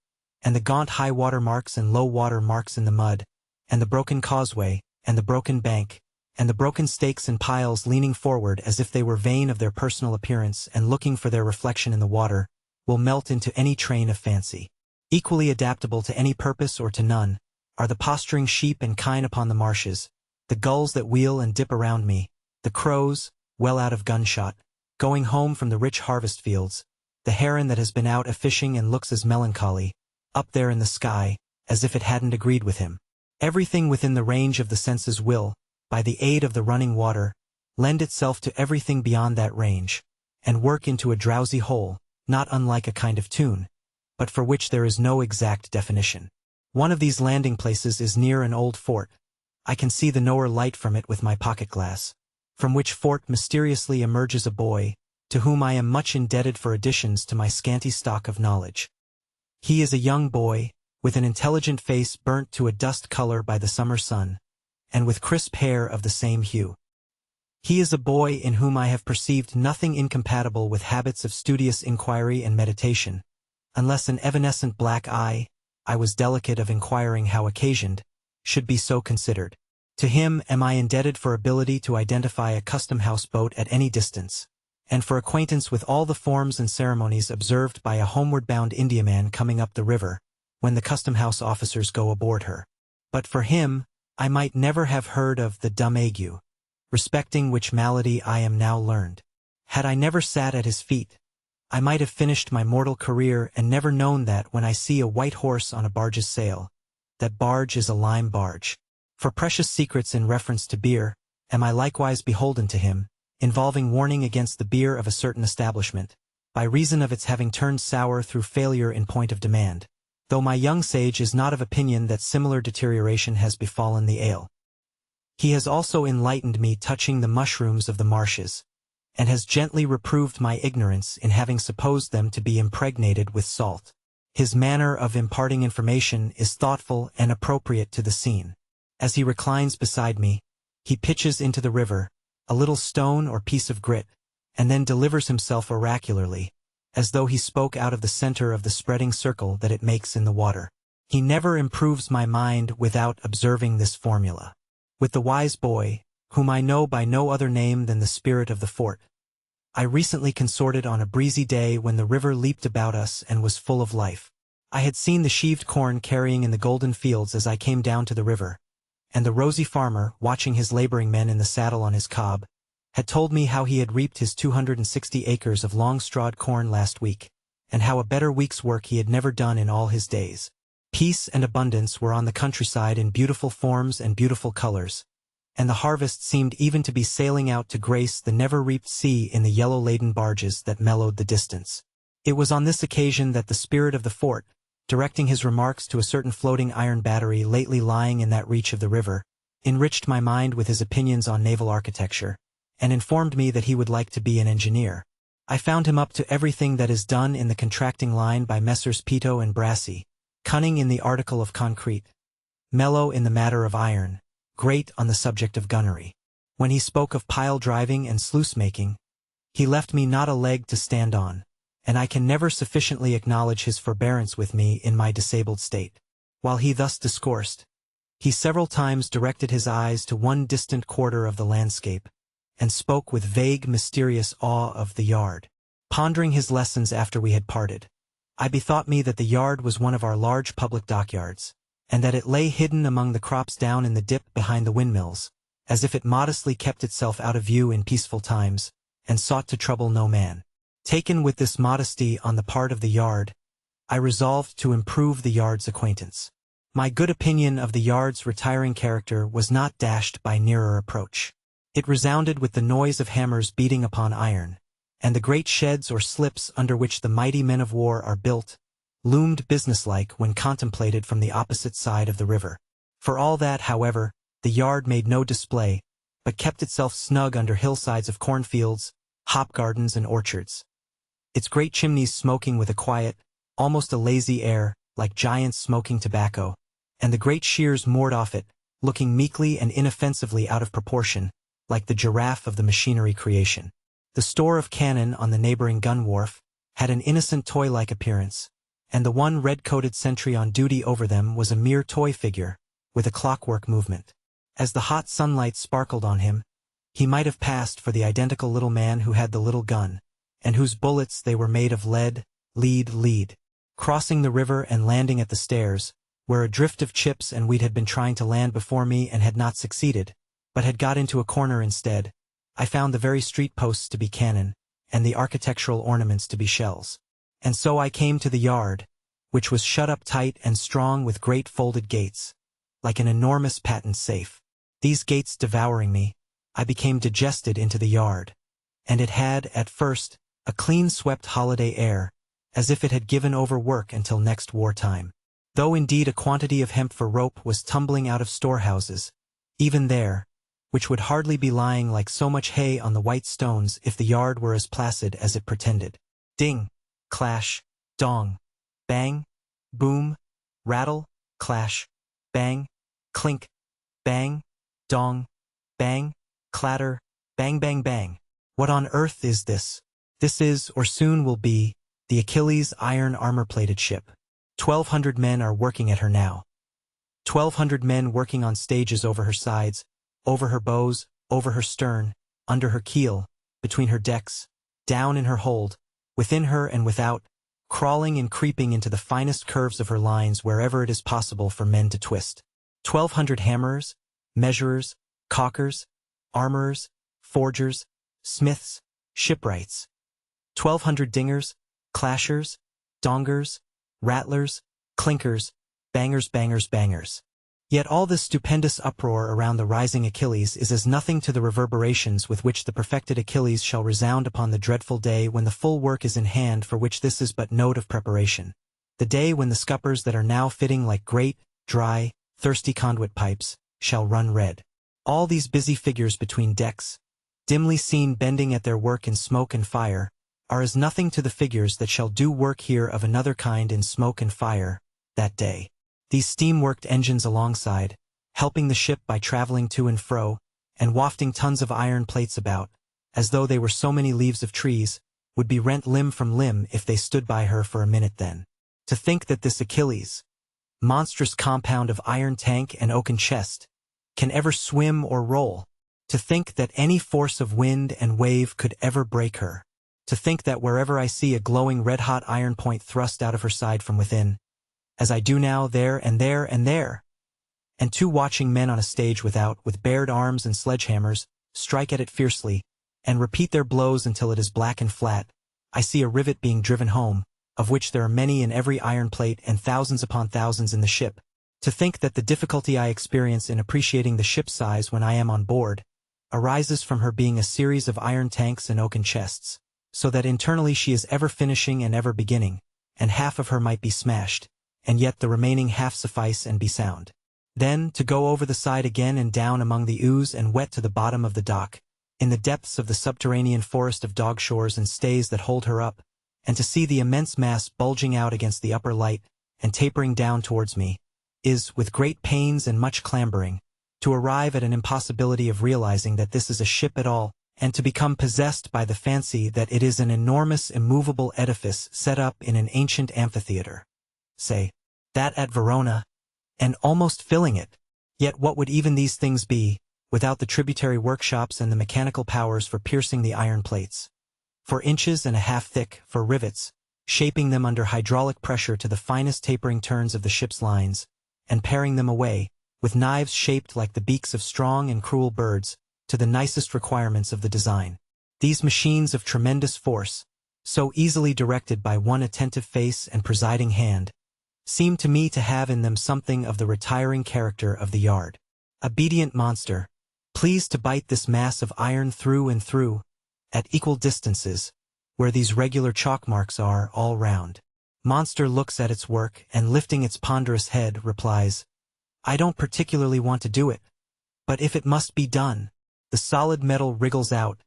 and the gaunt high water marks and low water marks in the mud, and the broken causeway, and the broken bank, and the broken stakes and piles leaning forward as if they were vain of their personal appearance and looking for their reflection in the water, will melt into any train of fancy. Equally adaptable to any purpose or to none, are the posturing sheep and kine upon the marshes, the gulls that wheel and dip around me, the crows, well out of gunshot, going home from the rich harvest fields, the heron that has been out a-fishing and looks as melancholy, up there in the sky, as if it hadn't agreed with him. Everything within the range of the senses will, by the aid of the running water, lend itself to everything beyond that range, and work into a drowsy whole, not unlike a kind of tune, but for which there is no exact definition. One of these landing places is near an old fort. I can see the knower light from it with my pocket glass, from which fort mysteriously emerges a boy, to whom I am much indebted for additions to my scanty stock of knowledge. He is a young boy, with an intelligent face burnt to a dust color by the summer sun, and with crisp hair of the same hue. He is a boy in whom I have perceived nothing incompatible with habits of studious inquiry and meditation, unless an evanescent black eye, I was delicate of inquiring how occasioned, should be so considered. To him am I indebted for ability to identify a custom-house boat at any distance, and for acquaintance with all the forms and ceremonies observed by a homeward-bound Indiaman coming up the river, when the custom-house officers go aboard her. But for him, I might never have heard of the dumb ague, respecting which malady I am now learned. Had I never sat at his feet, I might have finished my mortal career and never known that when I see a white horse on a barge's sail, that barge is a lime barge. For precious secrets in reference to beer, am I likewise beholden to him, involving warning against the beer of a certain establishment, by reason of its having turned sour through failure in point of demand, though my young sage is not of opinion that similar deterioration has befallen the ale. He has also enlightened me touching the mushrooms of the marshes, and has gently reproved my ignorance in having supposed them to be impregnated with salt. His manner of imparting information is thoughtful and appropriate to the scene. As he reclines beside me, he pitches into the river a little stone or piece of grit, and then delivers himself oracularly, as though he spoke out of the center of the spreading circle that it makes in the water. He never improves my mind without observing this formula. With the wise boy, whom I know by no other name than the spirit of the fort, I recently consorted on a breezy day when the river leaped about us and was full of life. I had seen the sheaved corn carrying in the golden fields as I came down to the river, and the rosy farmer, watching his laboring men in the saddle on his cob, had told me how he had reaped his 260 acres of long-strawed corn last week, and how a better week's work he had never done in all his days. Peace and abundance were on the countryside in beautiful forms and beautiful colors, and the harvest seemed even to be sailing out to grace the never-reaped sea in the yellow-laden barges that mellowed the distance. It was on this occasion that the spirit of the fort, directing his remarks to a certain floating iron battery lately lying in that reach of the river, enriched my mind with his opinions on naval architecture, and informed me that he would like to be an engineer. I found him up to everything that is done in the contracting line by Messrs. Peto and Brassey, cunning in the article of concrete, mellow in the matter of iron, great on the subject of gunnery. When he spoke of pile driving and sluice-making, he left me not a leg to stand on, and I can never sufficiently acknowledge his forbearance with me in my disabled state. While he thus discoursed, he several times directed his eyes to one distant quarter of the landscape, and spoke with vague, mysterious awe of the yard. Pondering his lessons after we had parted, I bethought me that the yard was one of our large public dockyards, and that it lay hidden among the crops down in the dip behind the windmills, as if it modestly kept itself out of view in peaceful times, and sought to trouble no man. Taken with this modesty on the part of the yard, I resolved to improve the yard's acquaintance. My good opinion of the yard's retiring character was not dashed by nearer approach. It resounded with the noise of hammers beating upon iron, and the great sheds or slips under which the mighty men of war are built loomed businesslike when contemplated from the opposite side of the river. For all that, however, the yard made no display, but kept itself snug under hillsides of cornfields, hop gardens, and orchards, its great chimneys smoking with a quiet, almost a lazy air, like giants smoking tobacco, and the great shears moored off it, looking meekly and inoffensively out of proportion, like the giraffe of the machinery creation. The store of cannon on the neighboring gun wharf had an innocent toy-like appearance, and the one red-coated sentry on duty over them was a mere toy figure, with a clockwork movement. As the hot sunlight sparkled on him, he might have passed for the identical little man who had the little gun, and whose bullets they were made of lead. Crossing the river and landing at the stairs, where a drift of chips and weed had been trying to land before me and had not succeeded, but had got into a corner instead, I found the very street posts to be cannon, and the architectural ornaments to be shells. And so I came to the yard, which was shut up tight and strong with great folded gates, like an enormous patent safe. These gates devouring me, I became digested into the yard, and it had, at first, a clean-swept holiday air, as if it had given over work until next war-time. Though indeed a quantity of hemp for rope was tumbling out of storehouses, even there, which would hardly be lying like so much hay on the white stones if the yard were as placid as it pretended. Ding, clash, dong, bang, boom, rattle, clash, bang, clink, bang, dong, bang, clatter, bang bang bang. What on earth is this? This is, or soon will be, the Achilles iron armor-plated ship. 1,200 men are working at her now. 1,200 men working on stages over her sides, over her bows, over her stern, under her keel, between her decks, down in her hold, within her and without, crawling and creeping into the finest curves of her lines wherever it is possible for men to twist. 1,200 hammerers, measurers, caulkers, armorers, forgers, smiths, shipwrights. 1,200 dingers, clashers, dongers, rattlers, clinkers, bangers, bangers, bangers. Yet all this stupendous uproar around the rising Achilles is as nothing to the reverberations with which the perfected Achilles shall resound upon the dreadful day when the full work is in hand, for which this is but note of preparation. The day when the scuppers that are now fitting like great, dry, thirsty conduit pipes, shall run red. All these busy figures between decks, dimly seen bending at their work in smoke and fire, are as nothing to the figures that shall do work here of another kind in smoke and fire, that day. These steam-worked engines alongside, helping the ship by traveling to and fro, and wafting tons of iron plates about, as though they were so many leaves of trees, would be rent limb from limb if they stood by her for a minute then. To think that this Achilles, monstrous compound of iron tank and oaken chest, can ever swim or roll. To think that any force of wind and wave could ever break her. To think that wherever I see a glowing red-hot iron point thrust out of her side from within, as I do now there and there and there, and two watching men on a stage without, with bared arms and sledgehammers, strike at it fiercely, and repeat their blows until it is black and flat, I see a rivet being driven home, of which there are many in every iron plate and thousands upon thousands in the ship. To think that the difficulty I experience in appreciating the ship's size when I am on board arises from her being a series of iron tanks and oaken chests, so that internally she is ever finishing and ever beginning, and half of her might be smashed, and yet the remaining half suffice and be sound. Then, to go over the side again and down among the ooze and wet to the bottom of the dock, in the depths of the subterranean forest of dog shores and stays that hold her up, and to see the immense mass bulging out against the upper light and tapering down towards me, is, with great pains and much clambering, to arrive at an impossibility of realizing that this is a ship at all, and to become possessed by the fancy that it is an enormous immovable edifice set up in an ancient amphitheater. Say, that at Verona, and almost filling it. Yet what would even these things be, without the tributary workshops and the mechanical powers for piercing the iron plates, for inches and a half thick, for rivets, shaping them under hydraulic pressure to the finest tapering turns of the ship's lines, and paring them away, with knives shaped like the beaks of strong and cruel birds, to the nicest requirements of the design. These machines of tremendous force, so easily directed by one attentive face and presiding hand, seem to me to have in them something of the retiring character of the yard. Obedient monster, pleased to bite this mass of iron through and through, at equal distances, where these regular chalk marks are all round. Monster looks at its work and lifting its ponderous head replies, I don't particularly want to do it, but if it must be done. The solid metal wriggles out,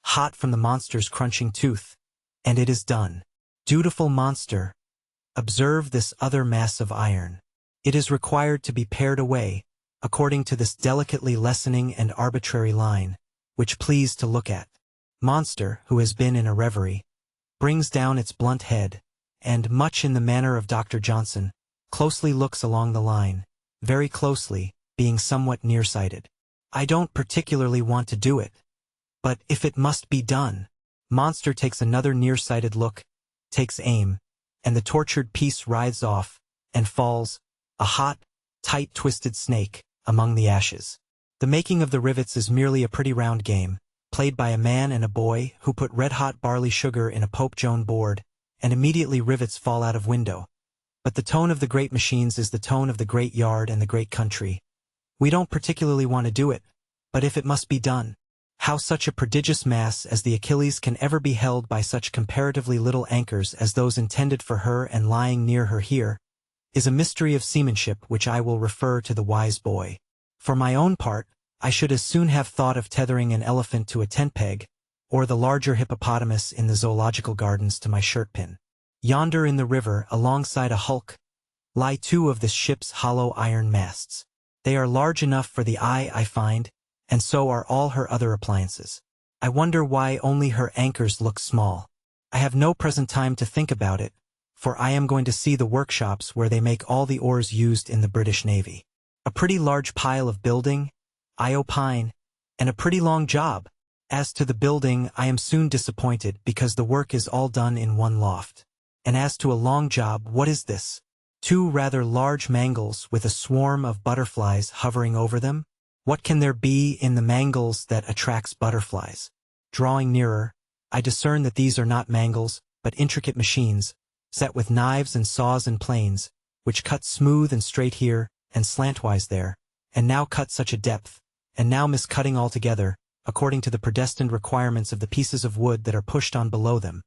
hot from the monster's crunching tooth, and it is done. Dutiful monster, observe this other mass of iron. It is required to be pared away, according to this delicately lessening and arbitrary line, which please to look at. Monster, who has been in a reverie, brings down its blunt head, and, much in the manner of Dr. Johnson, closely looks along the line, very closely, being somewhat nearsighted. I don't particularly want to do it, but if it must be done. Monster takes another nearsighted look, takes aim, and the tortured piece writhes off, and falls, a hot, tight twisted snake, among the ashes. The making of the rivets is merely a pretty round game, played by a man and a boy who put red-hot barley sugar in a Pope Joan board, and immediately rivets fall out of window. But the tone of the great machines is the tone of the great yard and the great country. We don't particularly want to do it, but if it must be done. How such a prodigious mass as the Achilles can ever be held by such comparatively little anchors as those intended for her and lying near her here, is a mystery of seamanship which I will refer to the wise boy. For my own part, I should as soon have thought of tethering an elephant to a tent peg, or the larger hippopotamus in the zoological gardens to my shirt-pin. Yonder in the river, alongside a hulk, lie two of this ship's hollow iron masts. They are large enough for the eye, I find, and so are all her other appliances. I wonder why only her anchors look small. I have no present time to think about it, for I am going to see the workshops where they make all the oars used in the British Navy. A pretty large pile of building, I opine, and a pretty long job. As to the building, I am soon disappointed because the work is all done in one loft. And as to a long job, what is this? Two rather large mangles with a swarm of butterflies hovering over them? What can there be in the mangles that attracts butterflies? Drawing nearer, I discern that these are not mangles, but intricate machines, set with knives and saws and planes, which cut smooth and straight here, and slantwise there, and now cut such a depth, and now miscutting altogether, according to the predestined requirements of the pieces of wood that are pushed on below them.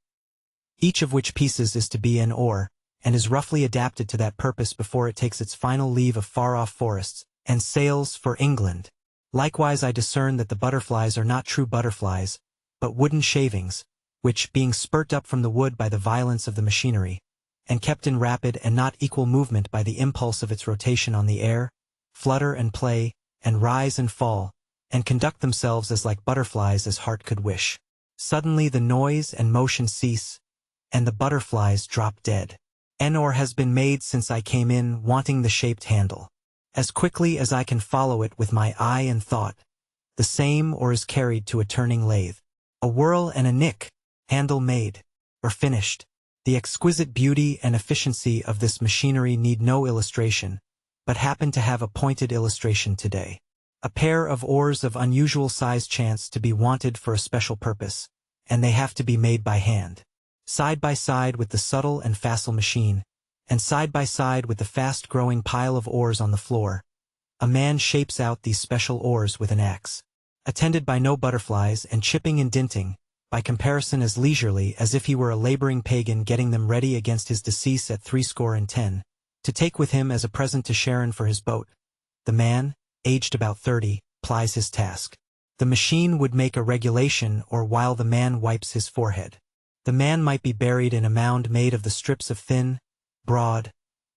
Each of which pieces is to be an oar, and is roughly adapted to that purpose before it takes its final leave of far-off forests, and sails for England. Likewise I discern that the butterflies are not true butterflies, but wooden shavings, which, being spurt up from the wood by the violence of the machinery, and kept in rapid and not equal movement by the impulse of its rotation on the air, flutter and play, and rise and fall, and conduct themselves as like butterflies as heart could wish. Suddenly the noise and motion cease, and the butterflies drop dead. An oar has been made since I came in, wanting the shaped handle. As quickly as I can follow it with my eye and thought, the same oar is carried to a turning lathe. A whirl and a nick, handle made, or finished. The exquisite beauty and efficiency of this machinery need no illustration, but happen to have a pointed illustration today. A pair of oars of unusual size chance to be wanted for a special purpose, and they have to be made by hand. Side by side with the subtle and facile machine, and side by side with the fast-growing pile of oars on the floor, a man shapes out these special oars with an axe. Attended by no butterflies and chipping and dinting, by comparison as leisurely as if he were a laboring pagan getting them ready against his decease at 70, to take with him as a present to Sharon for his boat. The man, aged about 30, plies his task. The machine would make a regulation or while the man wipes his forehead. The man might be buried in a mound made of the strips of thin, broad,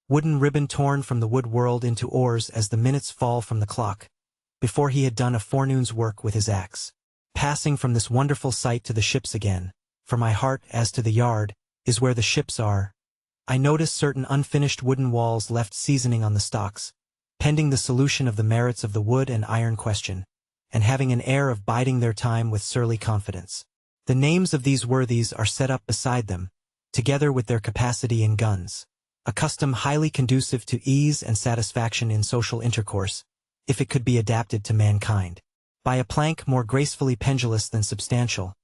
wooden ribbon torn from the wood whirled into oars as the minutes fall from the clock, before he had done a forenoon's work with his axe. Passing from this wonderful sight to the ships again, for my heart, as to the yard, is where the ships are, I notice certain unfinished wooden walls left seasoning on the stocks, pending the solution of the merits of the wood and iron question, and having an air of biding their time with surly confidence. The names of these worthies are set up beside them, together with their capacity in guns, a custom highly conducive to ease and satisfaction in social intercourse, if it could be adapted to mankind. By a plank more gracefully pendulous than substantial,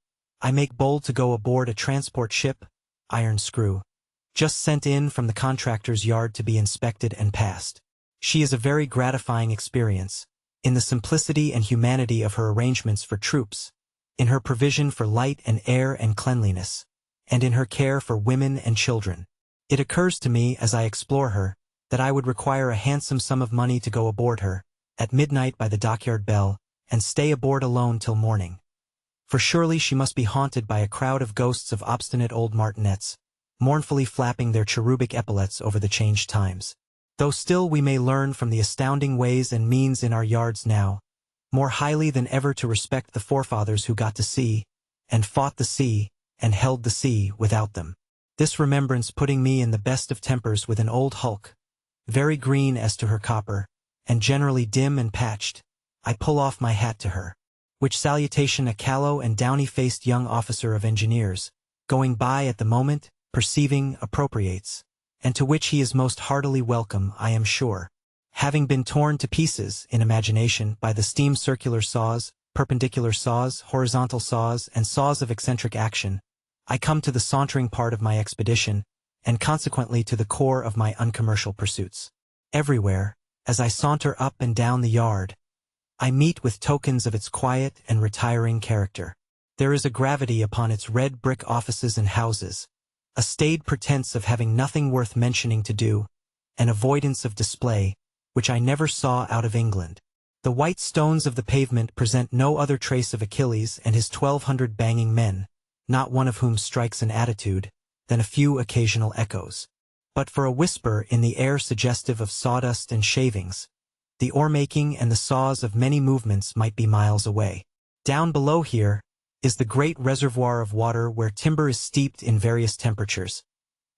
I make bold to go aboard a transport ship, iron screw, just sent in from the contractor's yard to be inspected and passed. She is a very gratifying experience, in the simplicity and humanity of her arrangements for troops, in her provision for light and air and cleanliness, and in her care for women and children. It occurs to me as I explore her, that I would require a handsome sum of money to go aboard her, at midnight by the dockyard bell, and stay aboard alone till morning. For surely she must be haunted by a crowd of ghosts of obstinate old martinets, mournfully flapping their cherubic epaulets over the changed times. Though still we may learn from the astounding ways and means in our yards now, more highly than ever to respect the forefathers who got to sea, and fought the sea, and held the sea without them. This remembrance putting me in the best of tempers with an old hulk, very green as to her copper, and generally dim and patched, I pull off my hat to her, which salutation a callow and downy-faced young officer of engineers, going by at the moment, perceiving, appropriates, and to which he is most heartily welcome, I am sure. Having been torn to pieces, in imagination, by the steam circular saws, perpendicular saws, horizontal saws, and saws of eccentric action, I come to the sauntering part of my expedition, and consequently to the core of my uncommercial pursuits. Everywhere, as I saunter up and down the yard, I meet with tokens of its quiet and retiring character. There is a gravity upon its red brick offices and houses, a staid pretense of having nothing worth mentioning to do, an avoidance of display, which I never saw out of England. The white stones of the pavement present no other trace of Achilles and his 1,200 banging men, not one of whom strikes an attitude, than a few occasional echoes. But for a whisper in the air suggestive of sawdust and shavings, the oar-making and the saws of many movements might be miles away. Down below here is the great reservoir of water where timber is steeped in various temperatures,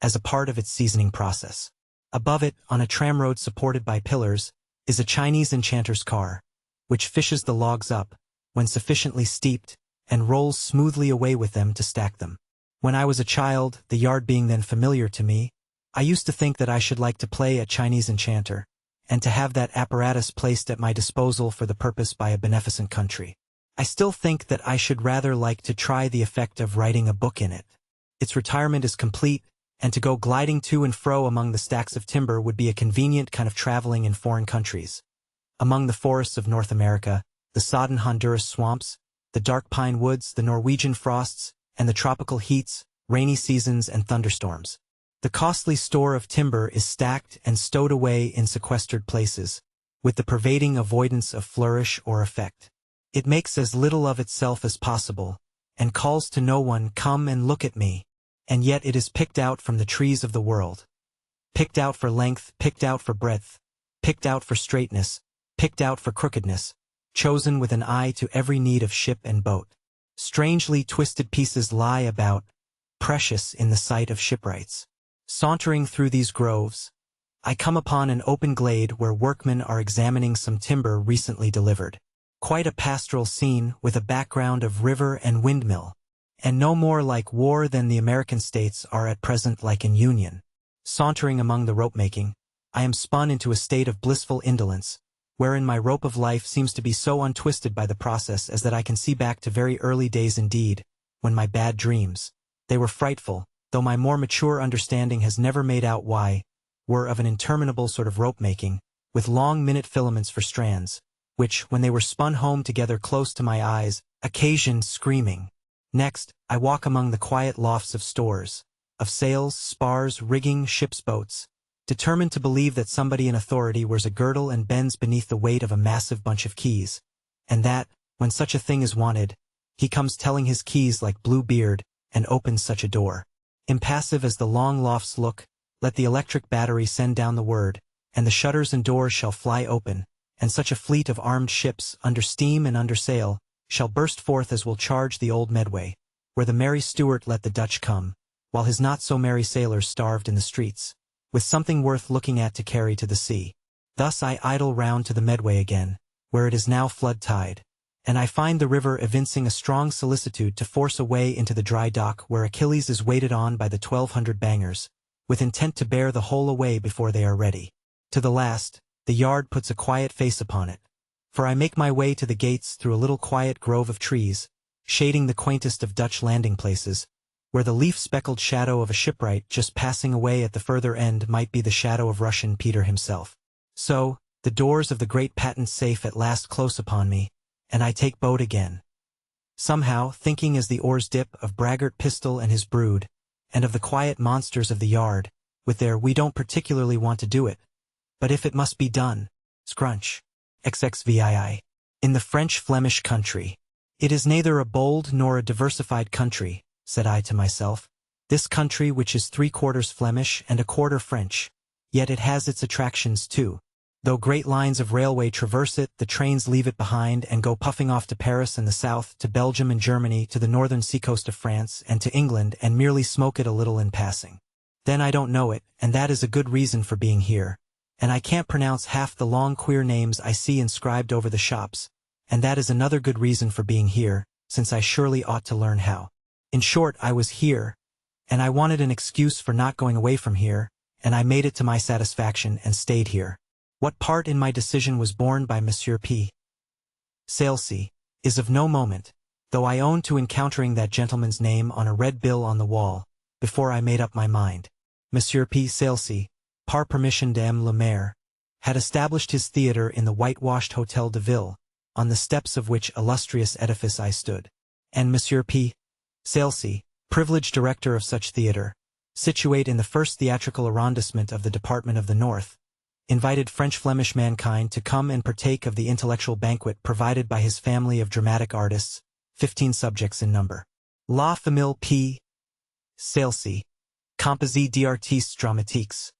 as a part of its seasoning process. Above it, on a tramroad supported by pillars, is a Chinese enchanter's car, which fishes the logs up, when sufficiently steeped, and rolls smoothly away with them to stack them. When I was a child, the yard being then familiar to me, I used to think that I should like to play at Chinese enchanter, and to have that apparatus placed at my disposal for the purpose by a beneficent country. I still think that I should rather like to try the effect of writing a book in it. Its retirement is complete, and to go gliding to and fro among the stacks of timber would be a convenient kind of traveling in foreign countries. Among the forests of North America, the sodden Honduras swamps, the dark pine woods, the Norwegian frosts, and the tropical heats, rainy seasons, and thunderstorms. The costly store of timber is stacked and stowed away in sequestered places, with the pervading avoidance of flourish or effect. It makes as little of itself as possible, and calls to no one, "Come and look at me." And yet it is picked out from the trees of the world. Picked out for length, picked out for breadth, picked out for straightness, picked out for crookedness, chosen with an eye to every need of ship and boat. Strangely twisted pieces lie about, precious in the sight of shipwrights. Sauntering through these groves, I come upon an open glade where workmen are examining some timber recently delivered. Quite a pastoral scene with a background of river and windmill, and no more like war than the American states are at present like in Union. Sauntering among the rope-making, I am spun into a state of blissful indolence, wherein my rope of life seems to be so untwisted by the process as that I can see back to very early days indeed, when my bad dreams, they were frightful, though my more mature understanding has never made out why, were of an interminable sort of rope-making, with long minute filaments for strands, which, when they were spun home together close to my eyes, occasioned screaming. Next, I walk among the quiet lofts of stores, of sails, spars, rigging, ship's boats, determined to believe that somebody in authority wears a girdle and bends beneath the weight of a massive bunch of keys, and that, when such a thing is wanted, he comes telling his keys like Blue Beard, and opens such a door. Impassive as the long lofts look, let the electric battery send down the word, and the shutters and doors shall fly open, and such a fleet of armed ships, under steam and under sail, shall burst forth as will charge the old Medway, where the merry Stuart let the Dutch come, while his not-so-merry sailors starved in the streets, with something worth looking at to carry to the sea. Thus I idle round to the Medway again, where it is now flood tide, and I find the river evincing a strong solicitude to force a way into the dry dock where Achilles is waited on by the 1,200 bangers, with intent to bear the whole away before they are ready. To the last, the yard puts a quiet face upon it, for I make my way to the gates through a little quiet grove of trees, shading the quaintest of Dutch landing places, where the leaf-speckled shadow of a shipwright just passing away at the further end might be the shadow of Russian Peter himself. So, the doors of the great patent safe at last close upon me, and I take boat again. Somehow, thinking as the oars dip of Braggart Pistol and his brood, and of the quiet monsters of the yard, with their "we don't particularly want to do it, but if it must be done," scrunch, XXVII. In the French-Flemish country. It is neither a bold nor a diversified country, said I to myself, this country which is 3/4 Flemish and 1/4 French, yet it has its attractions too. Though great lines of railway traverse it, the trains leave it behind and go puffing off to Paris and the south, to Belgium and Germany, to the northern seacoast of France and to England, and merely smoke it a little in passing. Then I don't know it, and that is a good reason for being here, and I can't pronounce half the long queer names I see inscribed over the shops, and that is another good reason for being here, since I surely ought to learn how. In short, I was here, and I wanted an excuse for not going away from here, and I made it to my satisfaction and stayed here. What part in my decision was borne by Monsieur P. Salesy is of no moment, though I own to encountering that gentleman's name on a red bill on the wall, before I made up my mind. Monsieur P. Salesy, par permission d'M. le Maire, had established his theatre in the whitewashed Hôtel de Ville, on the steps of which illustrious edifice I stood. And Monsieur P. Salesy, privileged director of such theatre, situate in the first theatrical arrondissement of the Department of the North, invited French-Flemish mankind to come and partake of the intellectual banquet provided by his family of dramatic artists, 15 subjects in number. La famille P. Salesy, composée d'artistes dramatiques,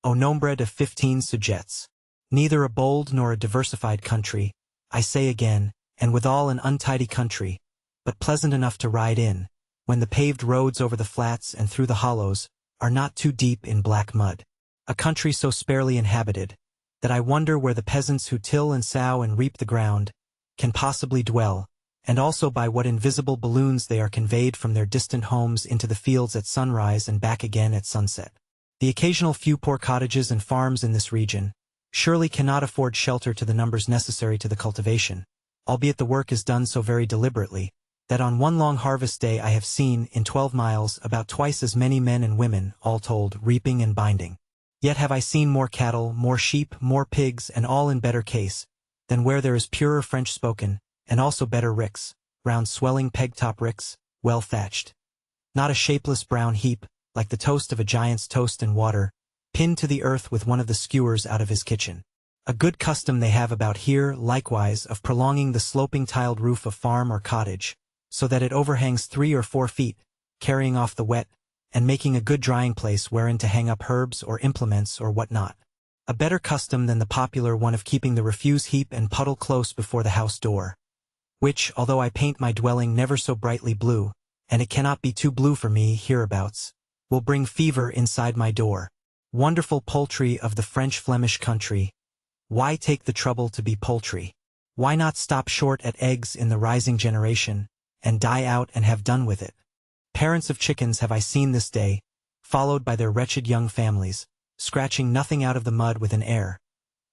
au nombre de 15 sujets. Neither a bold nor a diversified country, I say again, and withal an untidy country, but pleasant enough to ride in, when the paved roads over the flats and through the hollows are not too deep in black mud. A country so sparely inhabited, that I wonder where the peasants who till and sow and reap the ground can possibly dwell, and also by what invisible balloons they are conveyed from their distant homes into the fields at sunrise and back again at sunset. The occasional few poor cottages and farms in this region surely cannot afford shelter to the numbers necessary to the cultivation, albeit the work is done so very deliberately, that on one long harvest day I have seen, in 12 miles, about twice as many men and women, all told, reaping and binding. Yet have I seen more cattle, more sheep, more pigs, and all in better case, than where there is purer French spoken, and also better ricks, round swelling peg-top ricks, well thatched. Not a shapeless brown heap, like the toast of a giant's toast and water, pinned to the earth with one of the skewers out of his kitchen. A good custom they have about here, likewise, of prolonging the sloping tiled roof of farm or cottage, so that it overhangs 3 or 4 feet, carrying off the wet, and making a good drying place wherein to hang up herbs or implements or what not. A better custom than the popular one of keeping the refuse heap and puddle close before the house door, which, although I paint my dwelling never so brightly blue, and it cannot be too blue for me hereabouts, will bring fever inside my door. Wonderful poultry of the French Flemish country, why take the trouble to be poultry? Why not stop short at eggs in the rising generation, and die out and have done with it? Parents of chickens have I seen this day, followed by their wretched young families, scratching nothing out of the mud with an air,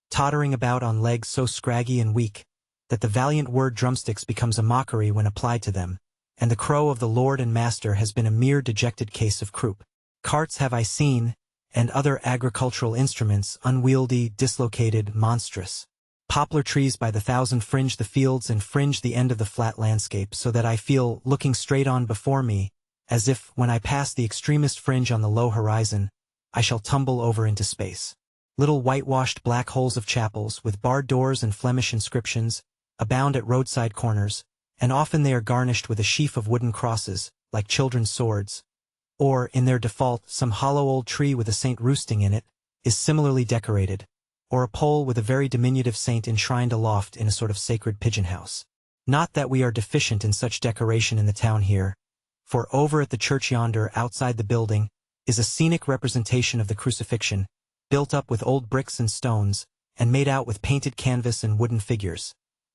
tottering about on legs so scraggy and weak, that the valiant word drumsticks becomes a mockery when applied to them, and the crow of the lord and master has been a mere dejected case of croup. Carts have I seen, and other agricultural instruments, unwieldy, dislocated, monstrous. Poplar trees by the thousand fringe the fields and fringe the end of the flat landscape, so that I feel, looking straight on before me, as if, when I pass the extremest fringe on the low horizon, I shall tumble over into space. Little whitewashed black holes of chapels, with barred doors and Flemish inscriptions, abound at roadside corners, and often they are garnished with a sheaf of wooden crosses, like children's swords. Or, in their default, some hollow old tree with a saint roosting in it, is similarly decorated, or a pole with a very diminutive saint enshrined aloft in a sort of sacred pigeon-house. Not that we are deficient in such decoration in the town here, for over at the church yonder, outside the building, is a scenic representation of the crucifixion, built up with old bricks and stones, and made out with painted canvas and wooden figures,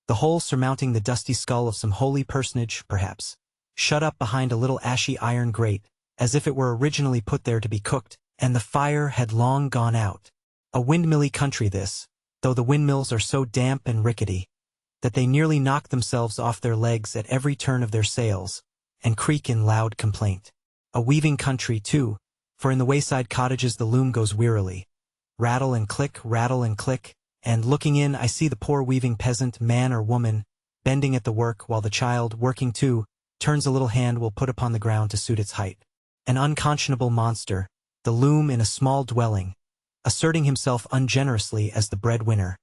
the whole surmounting the dusty skull of some holy personage, perhaps, shut up behind a little ashy iron grate, as if it were originally put there to be cooked, and the fire had long gone out. A windmilly country this, though the windmills are so damp and rickety, that they nearly knock themselves off their legs at every turn of their sails, and creak in loud complaint. A weaving country, too, for in the wayside cottages the loom goes wearily. Rattle and click, and looking in I see the poor weaving peasant, man or woman, bending at the work, while the child, working too, turns a little hand will put upon the ground to suit its height. An unconscionable monster, the loom in a small dwelling, asserting himself ungenerously as the breadwinner,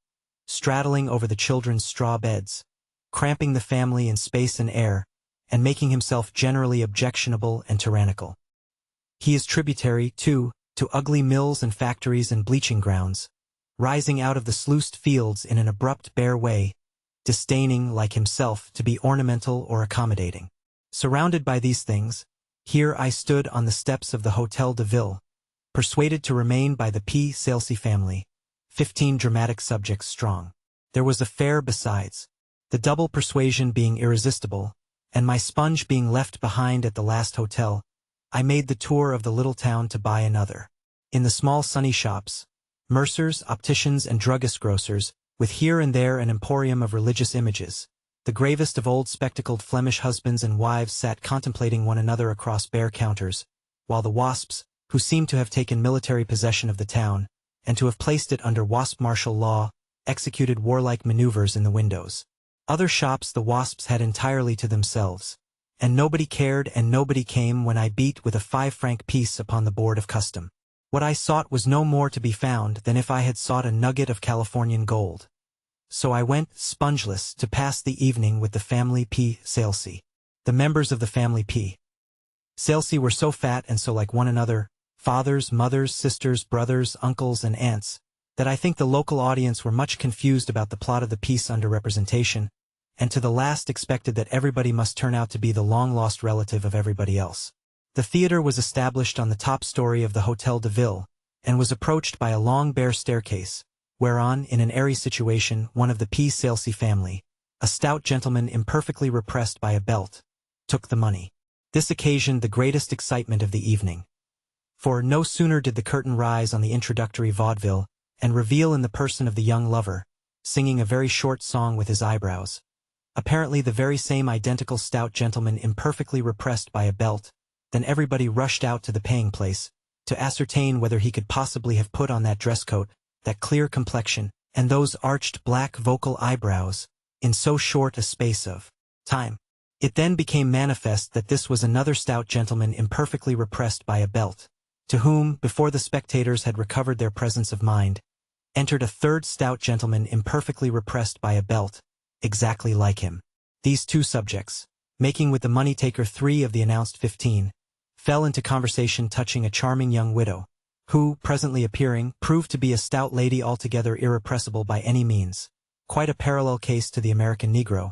straddling over the children's straw beds, cramping the family in space and air, and making himself generally objectionable and tyrannical. He is tributary, too, to ugly mills and factories and bleaching grounds, rising out of the sluiced fields in an abrupt bare way, disdaining, like himself, to be ornamental or accommodating. Surrounded by these things, here I stood on the steps of the Hôtel de Ville, persuaded to remain by the P. Salesy family, 15 dramatic subjects strong. There was a fare besides, the double persuasion being irresistible, and my sponge being left behind at the last hotel, I made the tour of the little town to buy another. In the small sunny shops, mercers, opticians, and druggist grocers, with here and there an emporium of religious images, the gravest of old spectacled Flemish husbands and wives sat contemplating one another across bare counters, while the wasps, who seemed to have taken military possession of the town, and to have placed it under wasp martial law, executed warlike maneuvers in the windows. Other shops the wasps had entirely to themselves, and nobody cared and nobody came when I beat with a 5-franc piece upon the board of custom. What I sought was no more to be found than if I had sought a nugget of Californian gold. So I went, spongeless, to pass the evening with the family P. Salesy. The members of the family P. Salesy were so fat and so like one another, fathers, mothers, sisters, brothers, uncles, and aunts, that I think the local audience were much confused about the plot of the piece under representation, and to the last expected that everybody must turn out to be the long-lost relative of everybody else. The theater was established on the top story of the Hôtel de Ville, and was approached by a long bare staircase, whereon, in an airy situation, one of the P. Salesy family, a stout gentleman imperfectly repressed by a belt, took the money. This occasioned the greatest excitement of the evening. For no sooner did the curtain rise on the introductory vaudeville, and reveal in the person of the young lover, singing a very short song with his eyebrows, apparently the very same identical stout gentleman imperfectly repressed by a belt, then everybody rushed out to the paying place, to ascertain whether he could possibly have put on that dress coat, that clear complexion, and those arched black vocal eyebrows, in so short a space of time. It then became manifest that this was another stout gentleman imperfectly repressed by a belt, to whom, before the spectators had recovered their presence of mind, entered a third stout gentleman imperfectly repressed by a belt, exactly like him. These two subjects, making with the money-taker 3 of the announced 15, fell into conversation touching a charming young widow, who, presently appearing, proved to be a stout lady altogether irrepressible by any means, quite a parallel case to the American Negro,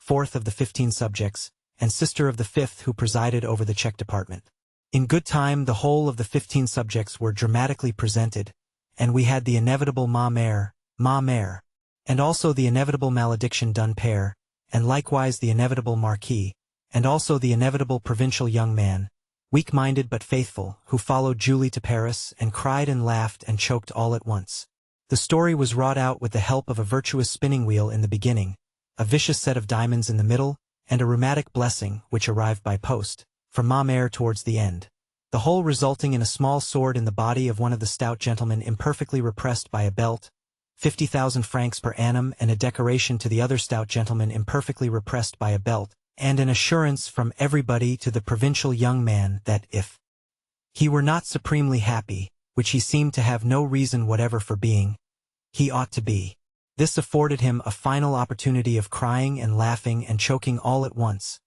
4th of the 15 subjects, and sister of the 5th who presided over the check department. In good time the whole of the 15 subjects were dramatically presented, and we had the inevitable ma mère, and also the inevitable malediction d'un père, and likewise the inevitable marquis, and also the inevitable provincial young man, weak-minded but faithful, who followed Julie to Paris and cried and laughed and choked all at once. The story was wrought out with the help of a virtuous spinning wheel in the beginning, a vicious set of diamonds in the middle, and a rheumatic blessing, which arrived by post, from ma mère towards the end, the whole resulting in a small sword in the body of one of the stout gentlemen imperfectly repressed by a belt, 50,000 francs per annum, and a decoration to the other stout gentleman imperfectly repressed by a belt, and an assurance from everybody to the provincial young man that if he were not supremely happy, which he seemed to have no reason whatever for being, he ought to be. This afforded him a final opportunity of crying and laughing and choking all at once,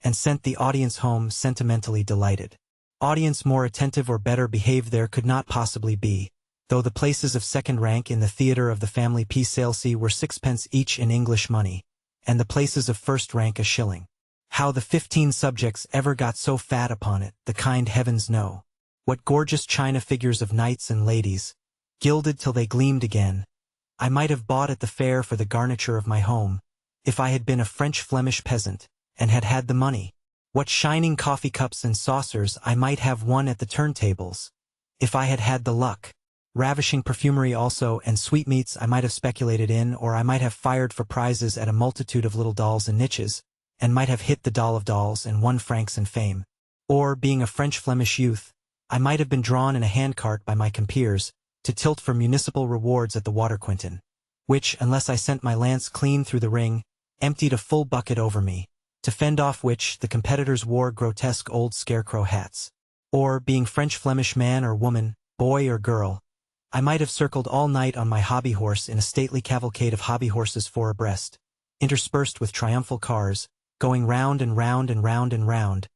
and sent the audience home sentimentally delighted. Audience more attentive or better behaved there could not possibly be, though the places of second rank in the theatre of the family P. Salesey were 6d each in English money, and the places of first rank a shilling. How the 15 subjects ever got so fat upon it, the kind heavens know. What gorgeous china figures of knights and ladies, gilded till they gleamed again, I might have bought at the fair for the garniture of my home, if I had been a French Flemish peasant, and had had the money. What shining coffee cups and saucers I might have won at the turntables, if I had had the luck. Ravishing perfumery also and sweetmeats I might have speculated in, or I might have fired for prizes at a multitude of little dolls and niches, and might have hit the doll of dolls and won francs and fame. Or, being a French Flemish youth, I might have been drawn in a handcart by my compeers, to tilt for municipal rewards at the water quinton, which, unless I sent my lance clean through the ring, emptied a full bucket over me, to fend off which the competitors wore grotesque old scarecrow hats. Or, being French Flemish man or woman, boy or girl, I might have circled all night on my hobby horse in a stately cavalcade of hobby horses 4 abreast, interspersed with triumphal cars, going round and round and round and round,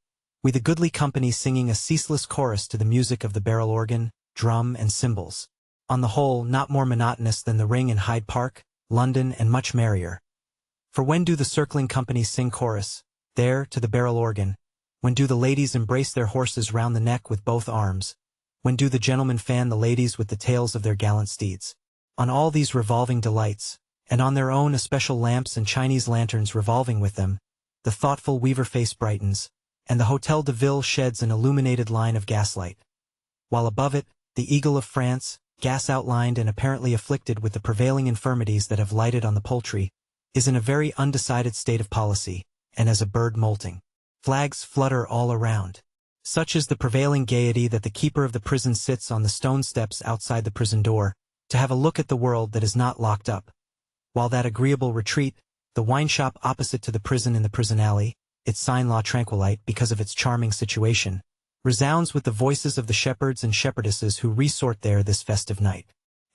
with a goodly company singing a ceaseless chorus to the music of the barrel organ, drum, and cymbals. On the whole, not more monotonous than the Ring in Hyde Park, London, and much merrier. For when do the circling companies sing chorus, there, to the barrel organ? When do the ladies embrace their horses round the neck with both arms? When do the gentlemen fan the ladies with the tails of their gallant steeds? On all these revolving delights, and on their own especial lamps and Chinese lanterns revolving with them, the thoughtful weaver face brightens, and the Hotel de Ville sheds an illuminated line of gaslight. While above it, the Eagle of France, gas outlined and apparently afflicted with the prevailing infirmities that have lighted on the poultry, is in a very undecided state of policy, and as a bird molting. Flags flutter all around. Such is the prevailing gaiety that the keeper of the prison sits on the stone steps outside the prison door, to have a look at the world that is not locked up, while that agreeable retreat, the wine shop opposite to the prison in the prison alley, its sign La Tranquillite because of its charming situation, resounds with the voices of the shepherds and shepherdesses who resort there this festive night.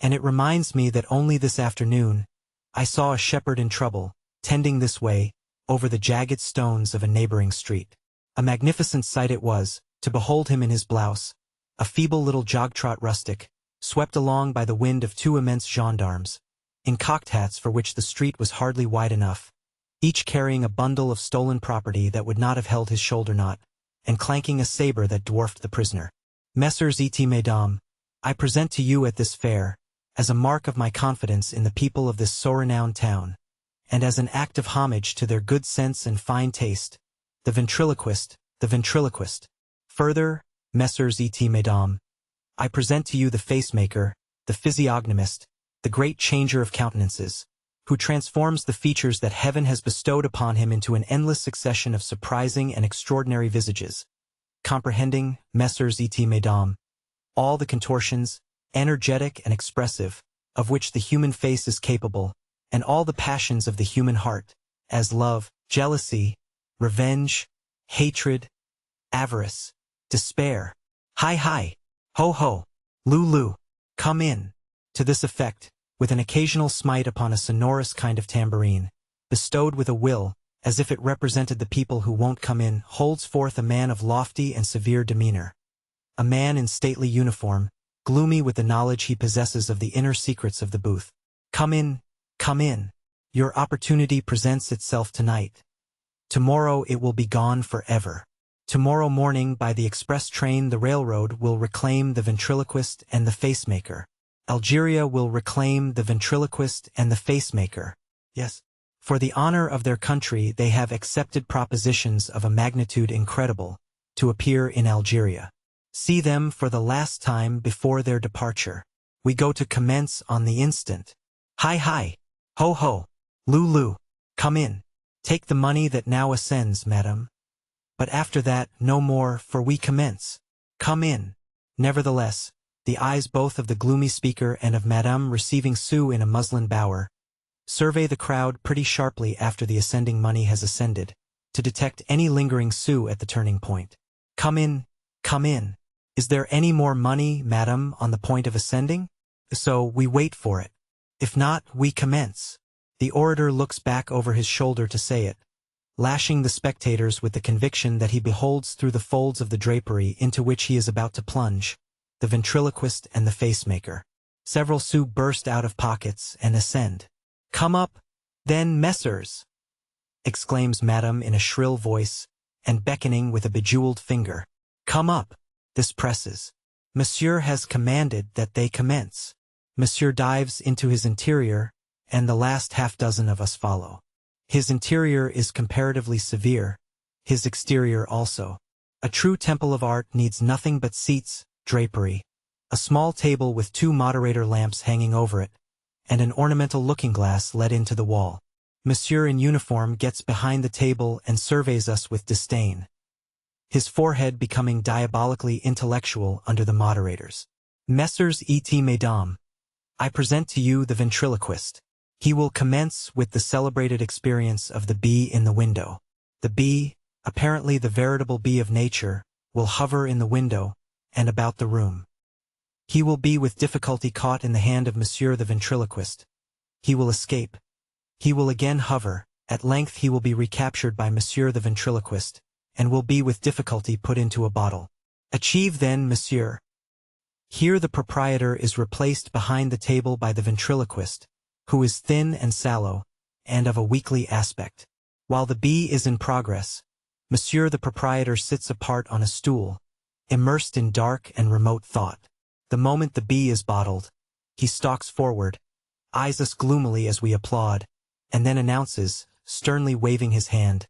And it reminds me that only this afternoon, I saw a shepherd in trouble, tending this way, over the jagged stones of a neighboring street. A magnificent sight it was, to behold him in his blouse, a feeble little jog-trot rustic, swept along by the wind of 2 immense gendarmes, in cocked hats for which the street was hardly wide enough, each carrying a bundle of stolen property that would not have held his shoulder knot, and clanking a saber that dwarfed the prisoner. Messieurs et mesdames, I present to you at this fair, as a mark of my confidence in the people of this so renowned town, and as an act of homage to their good sense and fine taste, the ventriloquist. Further, Messieurs et mesdames, I present to you the face-maker, the physiognomist, the great changer of countenances, who transforms the features that heaven has bestowed upon him into an endless succession of surprising and extraordinary visages, comprehending, Messieurs et mesdames, all the contortions, energetic and expressive, of which the human face is capable, and all the passions of the human heart, as love, jealousy, revenge, hatred, avarice, despair, hi, ho, ho, lu, come in, to this effect, with an occasional smite upon a sonorous kind of tambourine, bestowed with a will, as if it represented the people who won't come in, holds forth a man of lofty and severe demeanor. A man in stately uniform, gloomy with the knowledge he possesses of the inner secrets of the booth. Come in, come in. Your opportunity presents itself tonight. Tomorrow it will be gone forever. Tomorrow morning by the express train the railroad will reclaim the ventriloquist and the facemaker. Algeria will reclaim the ventriloquist and the facemaker. Yes. For the honor of their country they have accepted propositions of a magnitude incredible to appear in Algeria. See them for the last time before their departure. We go to commence on the instant. Hi hi. Ho ho. Lulu. Come in. Take the money that now ascends, madam. But after that, no more, for we commence. Come in. Nevertheless, the eyes both of the gloomy speaker and of madame receiving sous in a muslin bower survey the crowd pretty sharply after the ascending money has ascended, to detect any lingering sous at the turning point. Come in, come in. Is there any more money, madam, on the point of ascending? So we wait for it. If not, we commence. The orator looks back over his shoulder to say it, lashing the spectators with the conviction that he beholds through the folds of the drapery into which he is about to plunge, the ventriloquist and the facemaker. Several sous burst out of pockets and ascend. Come up, then, messers, exclaims madame in a shrill voice, and beckoning with a bejeweled finger. Come up. This presses. Monsieur has commanded that they commence. Monsieur dives into his interior, and the last half-dozen of us follow. His interior is comparatively severe, his exterior also. A true temple of art needs nothing but seats, drapery, a small table with 2 moderator lamps hanging over it, and an ornamental looking-glass let into the wall. Monsieur in uniform gets behind the table and surveys us with disdain, his forehead becoming diabolically intellectual under the moderators. Messrs. et mesdames, I present to you the ventriloquist. He will commence with the celebrated experience of the bee in the window. The bee, apparently the veritable bee of nature, will hover in the window and about the room. He will be with difficulty caught in the hand of Monsieur the ventriloquist. He will escape. He will again hover. At length he will be recaptured by Monsieur the ventriloquist, and will be with difficulty put into a bottle. Achieve then, monsieur. Here the proprietor is replaced behind the table by the ventriloquist, who is thin and sallow, and of a weakly aspect. While the bee is in progress, Monsieur the proprietor sits apart on a stool, immersed in dark and remote thought. The moment the bee is bottled, he stalks forward, eyes us gloomily as we applaud, and then announces, sternly waving his hand,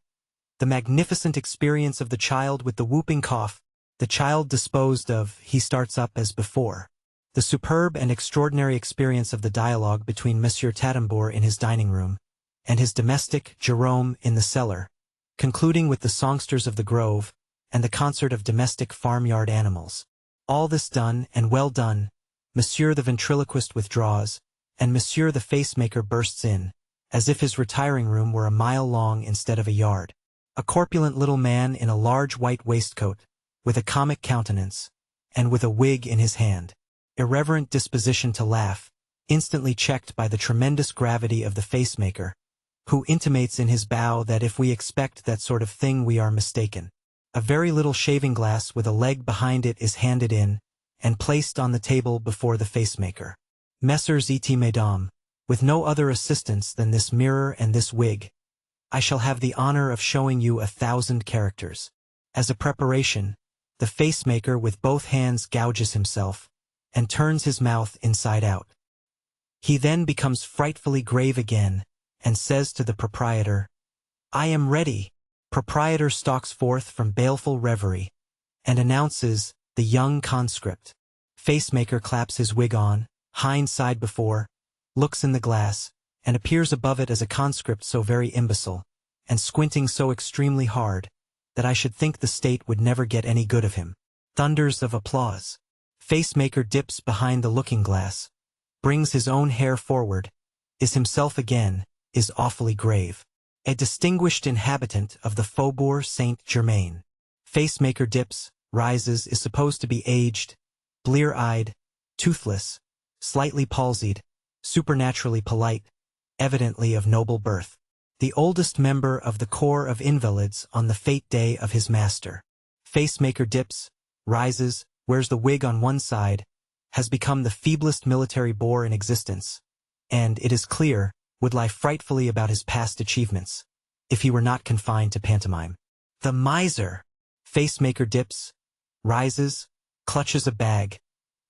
the magnificent experience of the child with the whooping cough. The child disposed of, he starts up as before. The superb and extraordinary experience of the dialogue between Monsieur Tatambour in his dining room, and his domestic, Jerome, in the cellar, concluding with the songsters of the grove, and the concert of domestic farmyard animals. All this done, and well done, Monsieur the ventriloquist withdraws, and Monsieur the facemaker bursts in, as if his retiring room were a mile long instead of a yard. A corpulent little man in a large white waistcoat, with a comic countenance, and with a wig in his hand. Irreverent disposition to laugh, instantly checked by the tremendous gravity of the facemaker, who intimates in his bow that if we expect that sort of thing we are mistaken. A very little shaving glass with a leg behind it is handed in, and placed on the table before the facemaker. Messrs. et mesdames, with no other assistance than this mirror and this wig, I shall have the honor of showing you 1,000 characters. As a preparation, the facemaker with both hands gouges himself, and turns his mouth inside out. He then becomes frightfully grave again, and says to the proprietor, I am ready. Proprietor stalks forth from baleful reverie, and announces, the young conscript. Facemaker claps his wig on, hind side before, looks in the glass, and appears above it as a conscript so very imbecile, and squinting so extremely hard, that I should think the state would never get any good of him. Thunders of applause. Facemaker dips behind the looking-glass, brings his own hair forward, is himself again, is awfully grave. A distinguished inhabitant of the Faubourg Saint-Germain. Facemaker dips, rises, is supposed to be aged, blear-eyed, toothless, slightly palsied, supernaturally polite, evidently of noble birth. the oldest member of the corps of invalids on the fete day of his master. Facemaker dips, rises, wears the wig on one side, has become the feeblest military bore in existence, and, it is clear, would lie frightfully about his past achievements, if he were not confined to pantomime. The miser! Facemaker dips, rises, clutches a bag,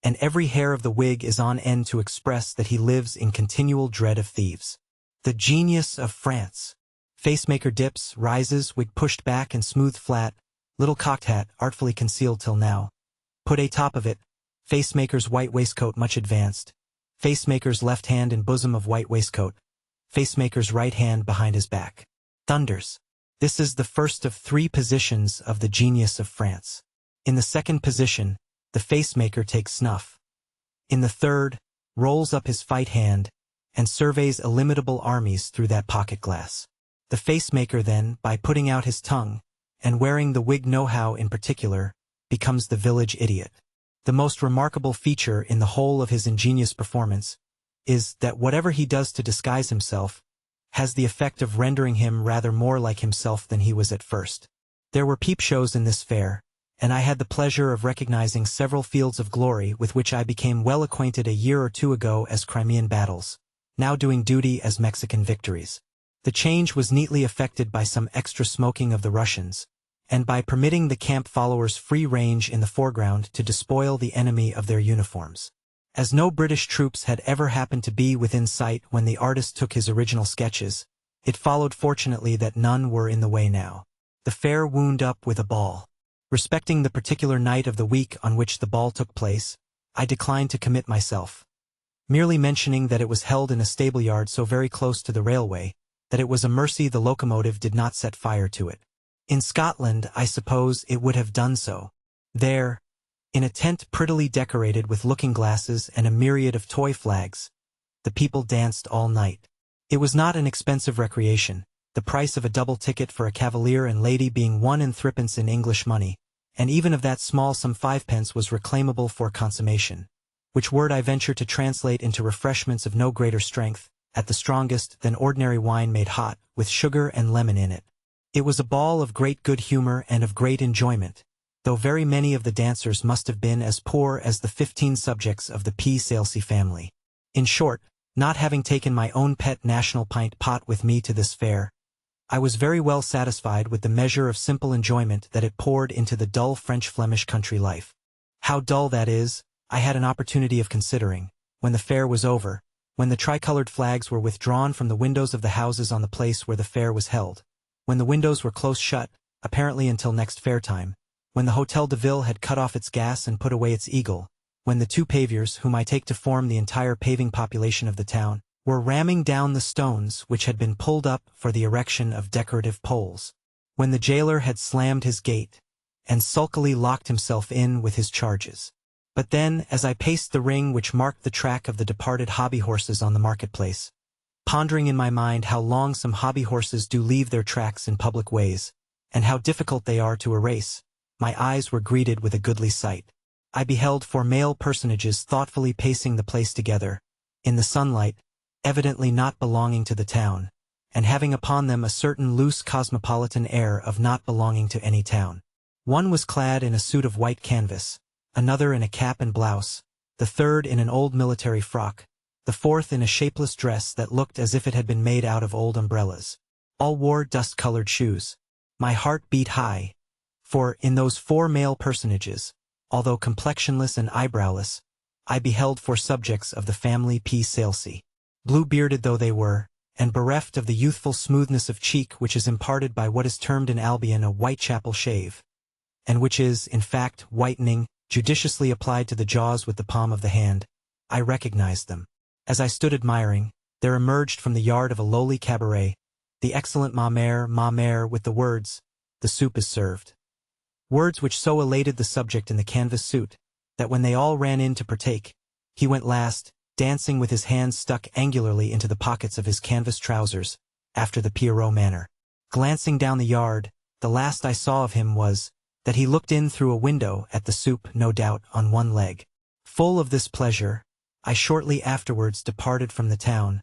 and every hair of the wig is on end to express that he lives in continual dread of thieves. The genius of France! Facemaker dips, rises, wig pushed back and smooth flat, little cocked hat artfully concealed till now. Put a top of it, facemaker's white waistcoat much advanced, facemaker's left hand in bosom of white waistcoat, facemaker's right hand behind his back. Thunders! This is the first of 3 positions of the genius of France. In the second position, the facemaker takes snuff. In the third, rolls up his fight hand, and surveys illimitable armies through that pocket glass. The facemaker then, by putting out his tongue, and wearing the wig know-how in particular, becomes the village idiot. The most remarkable feature in the whole of his ingenious performance is that whatever he does to disguise himself has the effect of rendering him rather more like himself than he was at first. There were peep shows in this fair, and I had the pleasure of recognizing several fields of glory with which I became well acquainted a year or 2 ago as Crimean battles, now doing duty as Mexican victories. The change was neatly effected by some extra smoking of the Russians, and by permitting the camp followers free range in the foreground to despoil the enemy of their uniforms. As no British troops had ever happened to be within sight when the artist took his original sketches, it followed fortunately that none were in the way now. The fair wound up with a ball. Respecting the particular night of the week on which the ball took place, I declined to commit myself, merely mentioning that it was held in a stable-yard so very close to the railway that it was a mercy the locomotive did not set fire to it. In Scotland, I suppose it would have done so. There, in a tent prettily decorated with looking-glasses and a myriad of toy flags, the people danced all night. It was not an expensive recreation, the price of a double ticket for a cavalier and lady being 1 and 3 in English money, and even of that small sum 5 was reclaimable for consummation, which word I venture to translate into refreshments of no greater strength, at the strongest, than ordinary wine made hot, with sugar and lemon in it. It was a ball of great good humor and of great enjoyment, though very many of the dancers must have been as poor as the 15 subjects of the P. Salesy family. In short, not having taken my own pet national pint pot with me to this fair, I was very well satisfied with the measure of simple enjoyment that it poured into the dull French-Flemish country life. How dull that is, I had an opportunity of considering, when the fair was over, when the tricolored flags were withdrawn from the windows of the houses on the place where the fair was held, when the windows were close shut, apparently until next fair time, when the Hôtel de Ville had cut off its gas and put away its eagle, when the 2 paviors, whom I take to form the entire paving population of the town, were ramming down the stones which had been pulled up for the erection of decorative poles, when the jailer had slammed his gate, and sulkily locked himself in with his charges. But then, as I paced the ring which marked the track of the departed hobby horses on the marketplace, pondering in my mind how long some hobby horses do leave their tracks in public ways, and how difficult they are to erase, my eyes were greeted with a goodly sight. I beheld 4 male personages thoughtfully pacing the place together, in the sunlight, evidently not belonging to the town, and having upon them a certain loose cosmopolitan air of not belonging to any town. One was clad in a suit of white canvas, another in a cap and blouse, the third in an old military frock, the fourth in a shapeless dress that looked as if it had been made out of old umbrellas. All wore dust-colored shoes. My heart beat high, for, in those 4 male personages, although complexionless and eyebrowless, I beheld 4 subjects of the family P. Salesy. Blue-bearded though they were, and bereft of the youthful smoothness of cheek which is imparted by what is termed in Albion a Whitechapel shave, and which is, in fact, whitening, judiciously applied to the jaws with the palm of the hand, I recognized them. As I stood admiring, there emerged from the yard of a lowly cabaret, the excellent ma mère, with the words, "The soup is served." Words which so elated the subject in the canvas suit, that when they all ran in to partake, he went last, dancing with his hands stuck angularly into the pockets of his canvas trousers, after the Pierrot manner. Glancing down the yard, the last I saw of him was, that he looked in through a window at the soup, no doubt, on one leg. Full of this pleasure, I shortly afterwards departed from the town,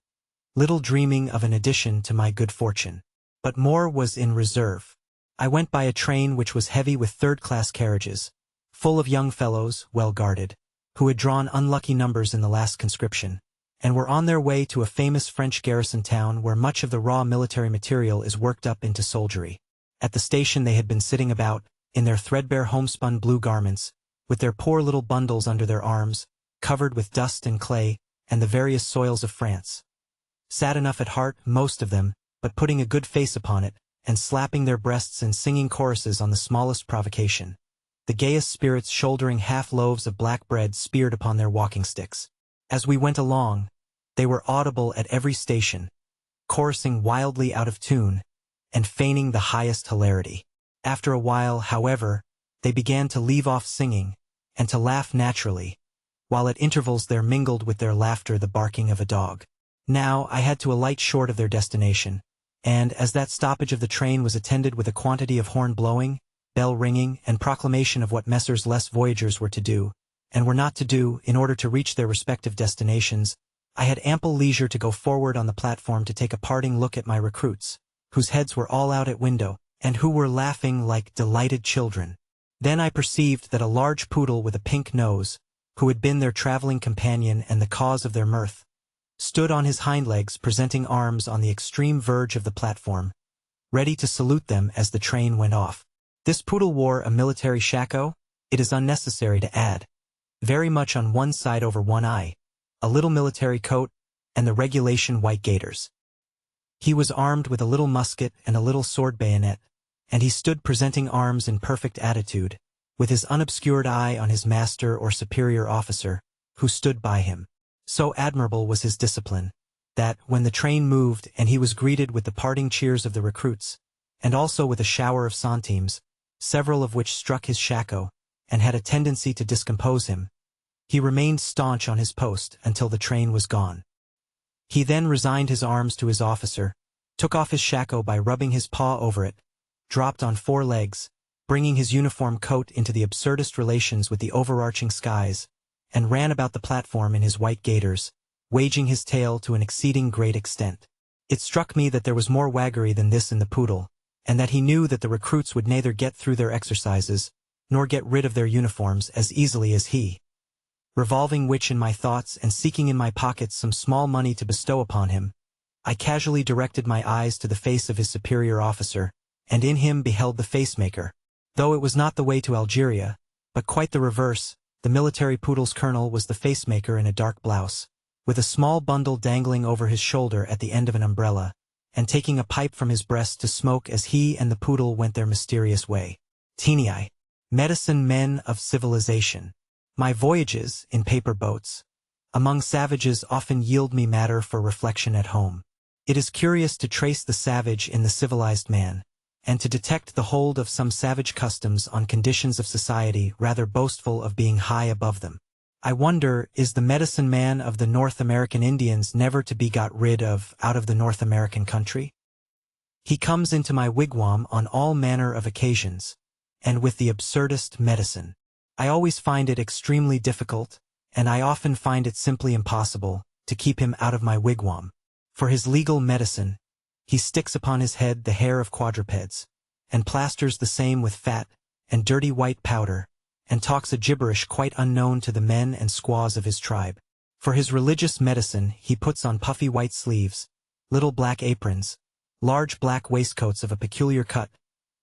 little dreaming of an addition to my good fortune. But more was in reserve. I went by a train which was heavy with third-class carriages, full of young fellows, well guarded, who had drawn unlucky numbers in the last conscription, and were on their way to a famous French garrison town where much of the raw military material is worked up into soldiery. At the station they had been sitting about, in their threadbare homespun blue garments, with their poor little bundles under their arms, covered with dust and clay, and the various soils of France. Sad enough at heart, most of them, but putting a good face upon it, and slapping their breasts and singing choruses on the smallest provocation. The gayest spirits shouldering half-loaves of black bread speared upon their walking sticks. As we went along, they were audible at every station, chorusing wildly out of tune, and feigning the highest hilarity. After a while, however, they began to leave off singing, and to laugh naturally, while at intervals there mingled with their laughter the barking of a dog. Now I had to alight short of their destination, and as that stoppage of the train was attended with a quantity of horn blowing, bell ringing, and proclamation of what Messrs. less voyagers were to do, and were not to do, in order to reach their respective destinations, I had ample leisure to go forward on the platform to take a parting look at my recruits, whose heads were all out at window, and who were laughing like delighted children. Then I perceived that a large poodle with a pink nose, who had been their traveling companion and the cause of their mirth, stood on his hind legs presenting arms on the extreme verge of the platform, ready to salute them as the train went off. This poodle wore a military shako, it is unnecessary to add, very much on one side over one eye, a little military coat, and the regulation white gaiters. He was armed with a little musket and a little sword bayonet, and he stood presenting arms in perfect attitude, with his unobscured eye on his master or superior officer, who stood by him. So admirable was his discipline, that, when the train moved and he was greeted with the parting cheers of the recruits, and also with a shower of centimes, several of which struck his shako, and had a tendency to discompose him, he remained staunch on his post until the train was gone. He then resigned his arms to his officer, took off his shako by rubbing his paw over it, dropped on 4 legs, bringing his uniform coat into the absurdest relations with the overarching skies, and ran about the platform in his white gaiters, waging his tail to an exceeding great extent. It struck me that there was more waggery than this in the poodle, and that he knew that the recruits would neither get through their exercises, nor get rid of their uniforms as easily as he. Revolving which in my thoughts and seeking in my pockets some small money to bestow upon him, I casually directed my eyes to the face of his superior officer, and in him beheld the face-maker. Though it was not the way to Algeria, but quite the reverse, the military poodle's colonel was the face-maker in a dark blouse, with a small bundle dangling over his shoulder at the end of an umbrella, and taking a pipe from his breast to smoke as he and the poodle went their mysterious way. Tenii, medicine men of civilization. My voyages, in paper boats, among savages often yield me matter for reflection at home. It is curious to trace the savage in the civilized man, and to detect the hold of some savage customs on conditions of society rather boastful of being high above them. I wonder, is the medicine man of the North American Indians never to be got rid of out of the North American country? He comes into my wigwam on all manner of occasions, and with the absurdest medicine. I always find it extremely difficult, and I often find it simply impossible, to keep him out of my wigwam. For his legal medicine, he sticks upon his head the hair of quadrupeds, and plasters the same with fat and dirty white powder, and talks a gibberish quite unknown to the men and squaws of his tribe. For his religious medicine he puts on puffy white sleeves, little black aprons, large black waistcoats of a peculiar cut,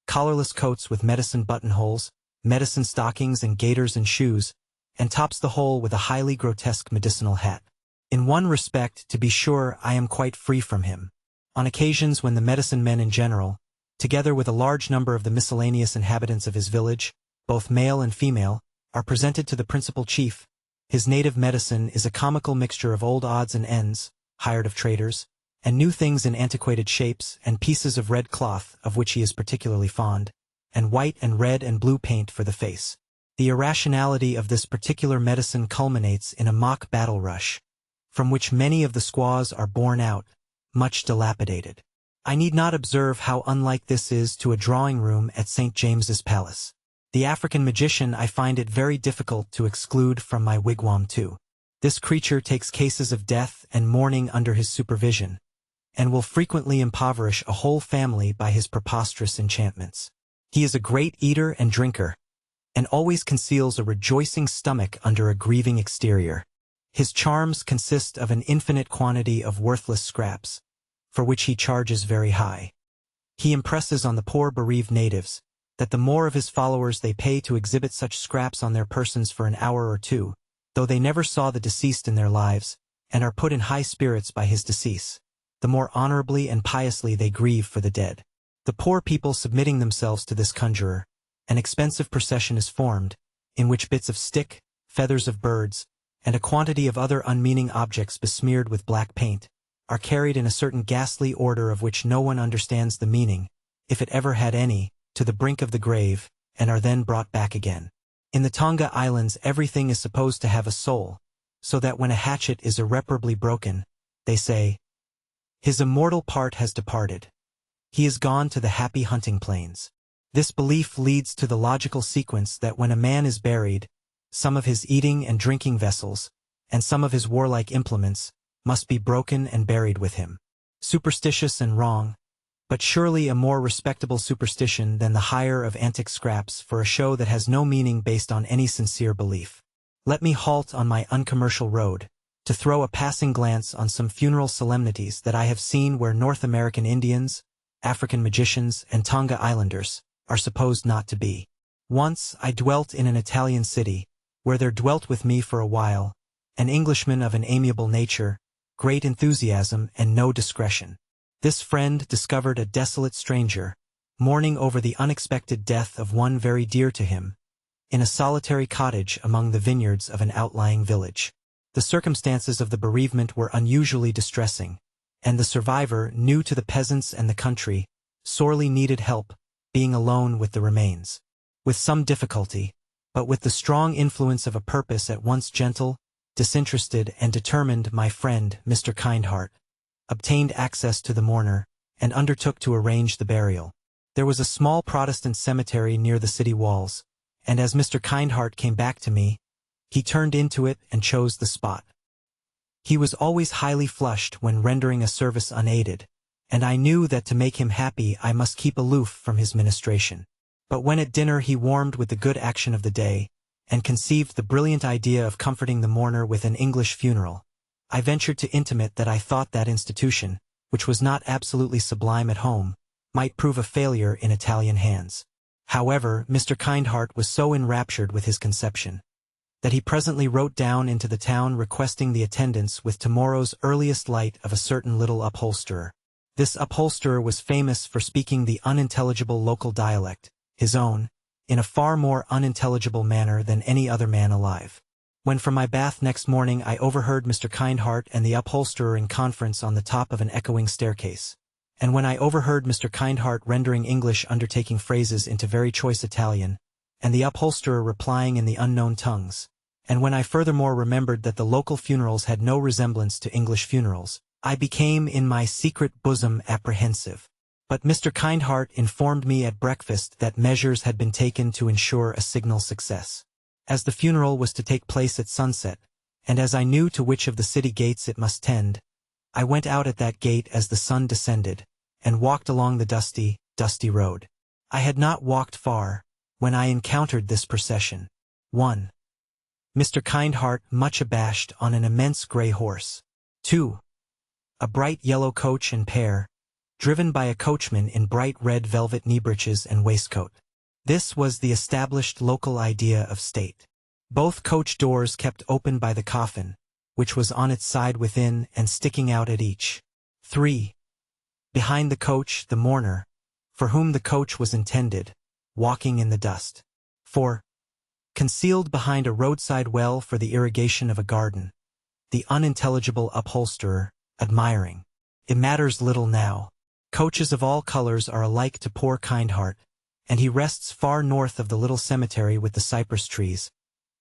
collarless coats with medicine buttonholes, medicine stockings and gaiters and shoes, and tops the whole with a highly grotesque medicinal hat. In one respect, to be sure, I am quite free from him. On occasions when the medicine men in general, together with a large number of the miscellaneous inhabitants of his village, both male and female, are presented to the principal chief, his native medicine is a comical mixture of old odds and ends, hired of traders, and new things in antiquated shapes, and pieces of red cloth, of which he is particularly fond, and white and red and blue paint for the face. The irrationality of this particular medicine culminates in a mock battle rush, from which many of the squaws are borne out, much dilapidated. I need not observe how unlike this is to a drawing-room at St. James's Palace. The African magician I find it very difficult to exclude from my wigwam too. This creature takes cases of death and mourning under his supervision, and will frequently impoverish a whole family by his preposterous enchantments. He is a great eater and drinker, and always conceals a rejoicing stomach under a grieving exterior. His charms consist of an infinite quantity of worthless scraps, for which he charges very high. He impresses on the poor bereaved natives that the more of his followers they pay to exhibit such scraps on their persons for an hour or two, though they never saw the deceased in their lives, and are put in high spirits by his decease, the more honorably and piously they grieve for the dead. The poor people submitting themselves to this conjurer, an expensive procession is formed, in which bits of stick, feathers of birds, and a quantity of other unmeaning objects besmeared with black paint, are carried in a certain ghastly order of which no one understands the meaning, if it ever had any, to the brink of the grave, and are then brought back again. In the Tonga Islands everything is supposed to have a soul, so that when a hatchet is irreparably broken, they say, "His immortal part has departed. He is gone to the happy hunting plains." This belief leads to the logical sequence that when a man is buried, some of his eating and drinking vessels, and some of his warlike implements, must be broken and buried with him. Superstitious and wrong, but surely a more respectable superstition than the hire of antique scraps for a show that has no meaning based on any sincere belief. Let me halt on my uncommercial road, to throw a passing glance on some funeral solemnities that I have seen where North American Indians, African magicians, and Tonga Islanders are supposed not to be. Once I dwelt in an Italian city, where there dwelt with me for a while an Englishman of an amiable nature, great enthusiasm, and no discretion. This friend discovered a desolate stranger, mourning over the unexpected death of one very dear to him, in a solitary cottage among the vineyards of an outlying village. The circumstances of the bereavement were unusually distressing, and the survivor, new to the peasants and the country, sorely needed help, being alone with the remains. With some difficulty, but with the strong influence of a purpose at once gentle, disinterested, and determined, my friend, Mr. Kindheart, obtained access to the mourner, and undertook to arrange the burial. There was a small Protestant cemetery near the city walls, and as Mr. Kindheart came back to me, he turned into it and chose the spot. He was always highly flushed when rendering a service unaided, and I knew that to make him happy I must keep aloof from his ministration. But when at dinner he warmed with the good action of the day, and conceived the brilliant idea of comforting the mourner with an English funeral, I ventured to intimate that I thought that institution, which was not absolutely sublime at home, might prove a failure in Italian hands. However, Mr. Kindheart was so enraptured with his conception, that he presently wrote down into the town requesting the attendance with tomorrow's earliest light of a certain little upholsterer. This upholsterer was famous for speaking the unintelligible local dialect, his own, in a far more unintelligible manner than any other man alive. When from my bath next morning I overheard Mr. Kindheart and the upholsterer in conference on the top of an echoing staircase, and when I overheard Mr. Kindheart rendering English undertaking phrases into very choice Italian, and the upholsterer replying in the unknown tongues, and when I furthermore remembered that the local funerals had no resemblance to English funerals, I became in my secret bosom apprehensive. But Mr. Kindheart informed me at breakfast that measures had been taken to ensure a signal success. As the funeral was to take place at sunset, and as I knew to which of the city gates it must tend, I went out at that gate as the sun descended, and walked along the dusty road. I had not walked far, when I encountered this procession. 1. Mr. Kindheart, much abashed, on an immense grey horse. 2. A bright yellow coach and pair, driven by a coachman in bright red velvet knee-breeches and waistcoat. This was the established local idea of state. Both coach doors kept open by the coffin, which was on its side within and sticking out at each. 3. Behind the coach the mourner, for whom the coach was intended, walking in the dust. 4. Concealed behind a roadside well for the irrigation of a garden, the unintelligible upholsterer, admiring. It matters little now. Coaches of all colors are alike to poor Kindheart, and he rests far north of the little cemetery with the cypress trees,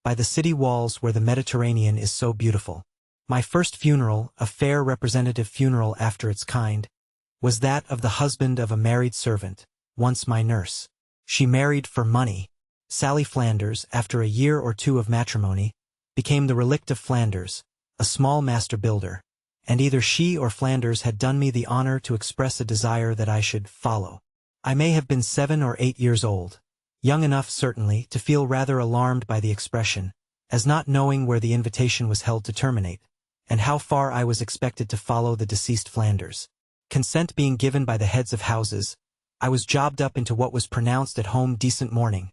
by the city walls where the Mediterranean is so beautiful. My first funeral, a fair representative funeral after its kind, was that of the husband of a married servant, once my nurse. She married for money. Sally Flanders, after a year or two of matrimony, became the relict of Flanders, a small master builder, and either she or Flanders had done me the honor to express a desire that I should follow. I may have been 7 or 8 years old, young enough certainly to feel rather alarmed by the expression, as not knowing where the invitation was held to terminate, and how far I was expected to follow the deceased Flanders. Consent being given by the heads of houses, I was jobbed up into what was pronounced at home decent mourning,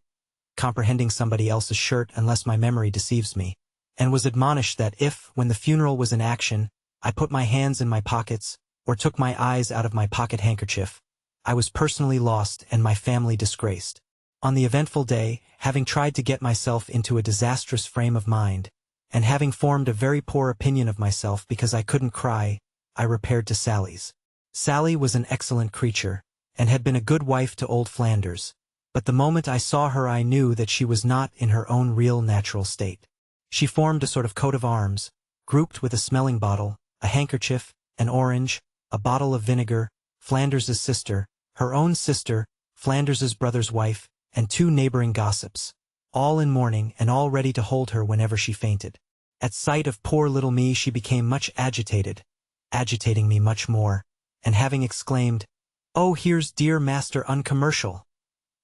comprehending somebody else's shirt unless my memory deceives me, and was admonished that if, when the funeral was in action, I put my hands in my pockets, or took my eyes out of my pocket handkerchief, I was personally lost and my family disgraced. On the eventful day, having tried to get myself into a disastrous frame of mind, and having formed a very poor opinion of myself because I couldn't cry, I repaired to Sally's. Sally was an excellent creature, and had been a good wife to old Flanders, but the moment I saw her I knew that she was not in her own real natural state. She formed a sort of coat of arms, grouped with a smelling bottle, a handkerchief, an orange, a bottle of vinegar, Flanders's sister, her own sister, Flanders's brother's wife, and 2 neighboring gossips, all in mourning and all ready to hold her whenever she fainted. At sight of poor little me she became much agitated, agitating me much more, and having exclaimed, "Oh, here's dear Master Uncommercial,"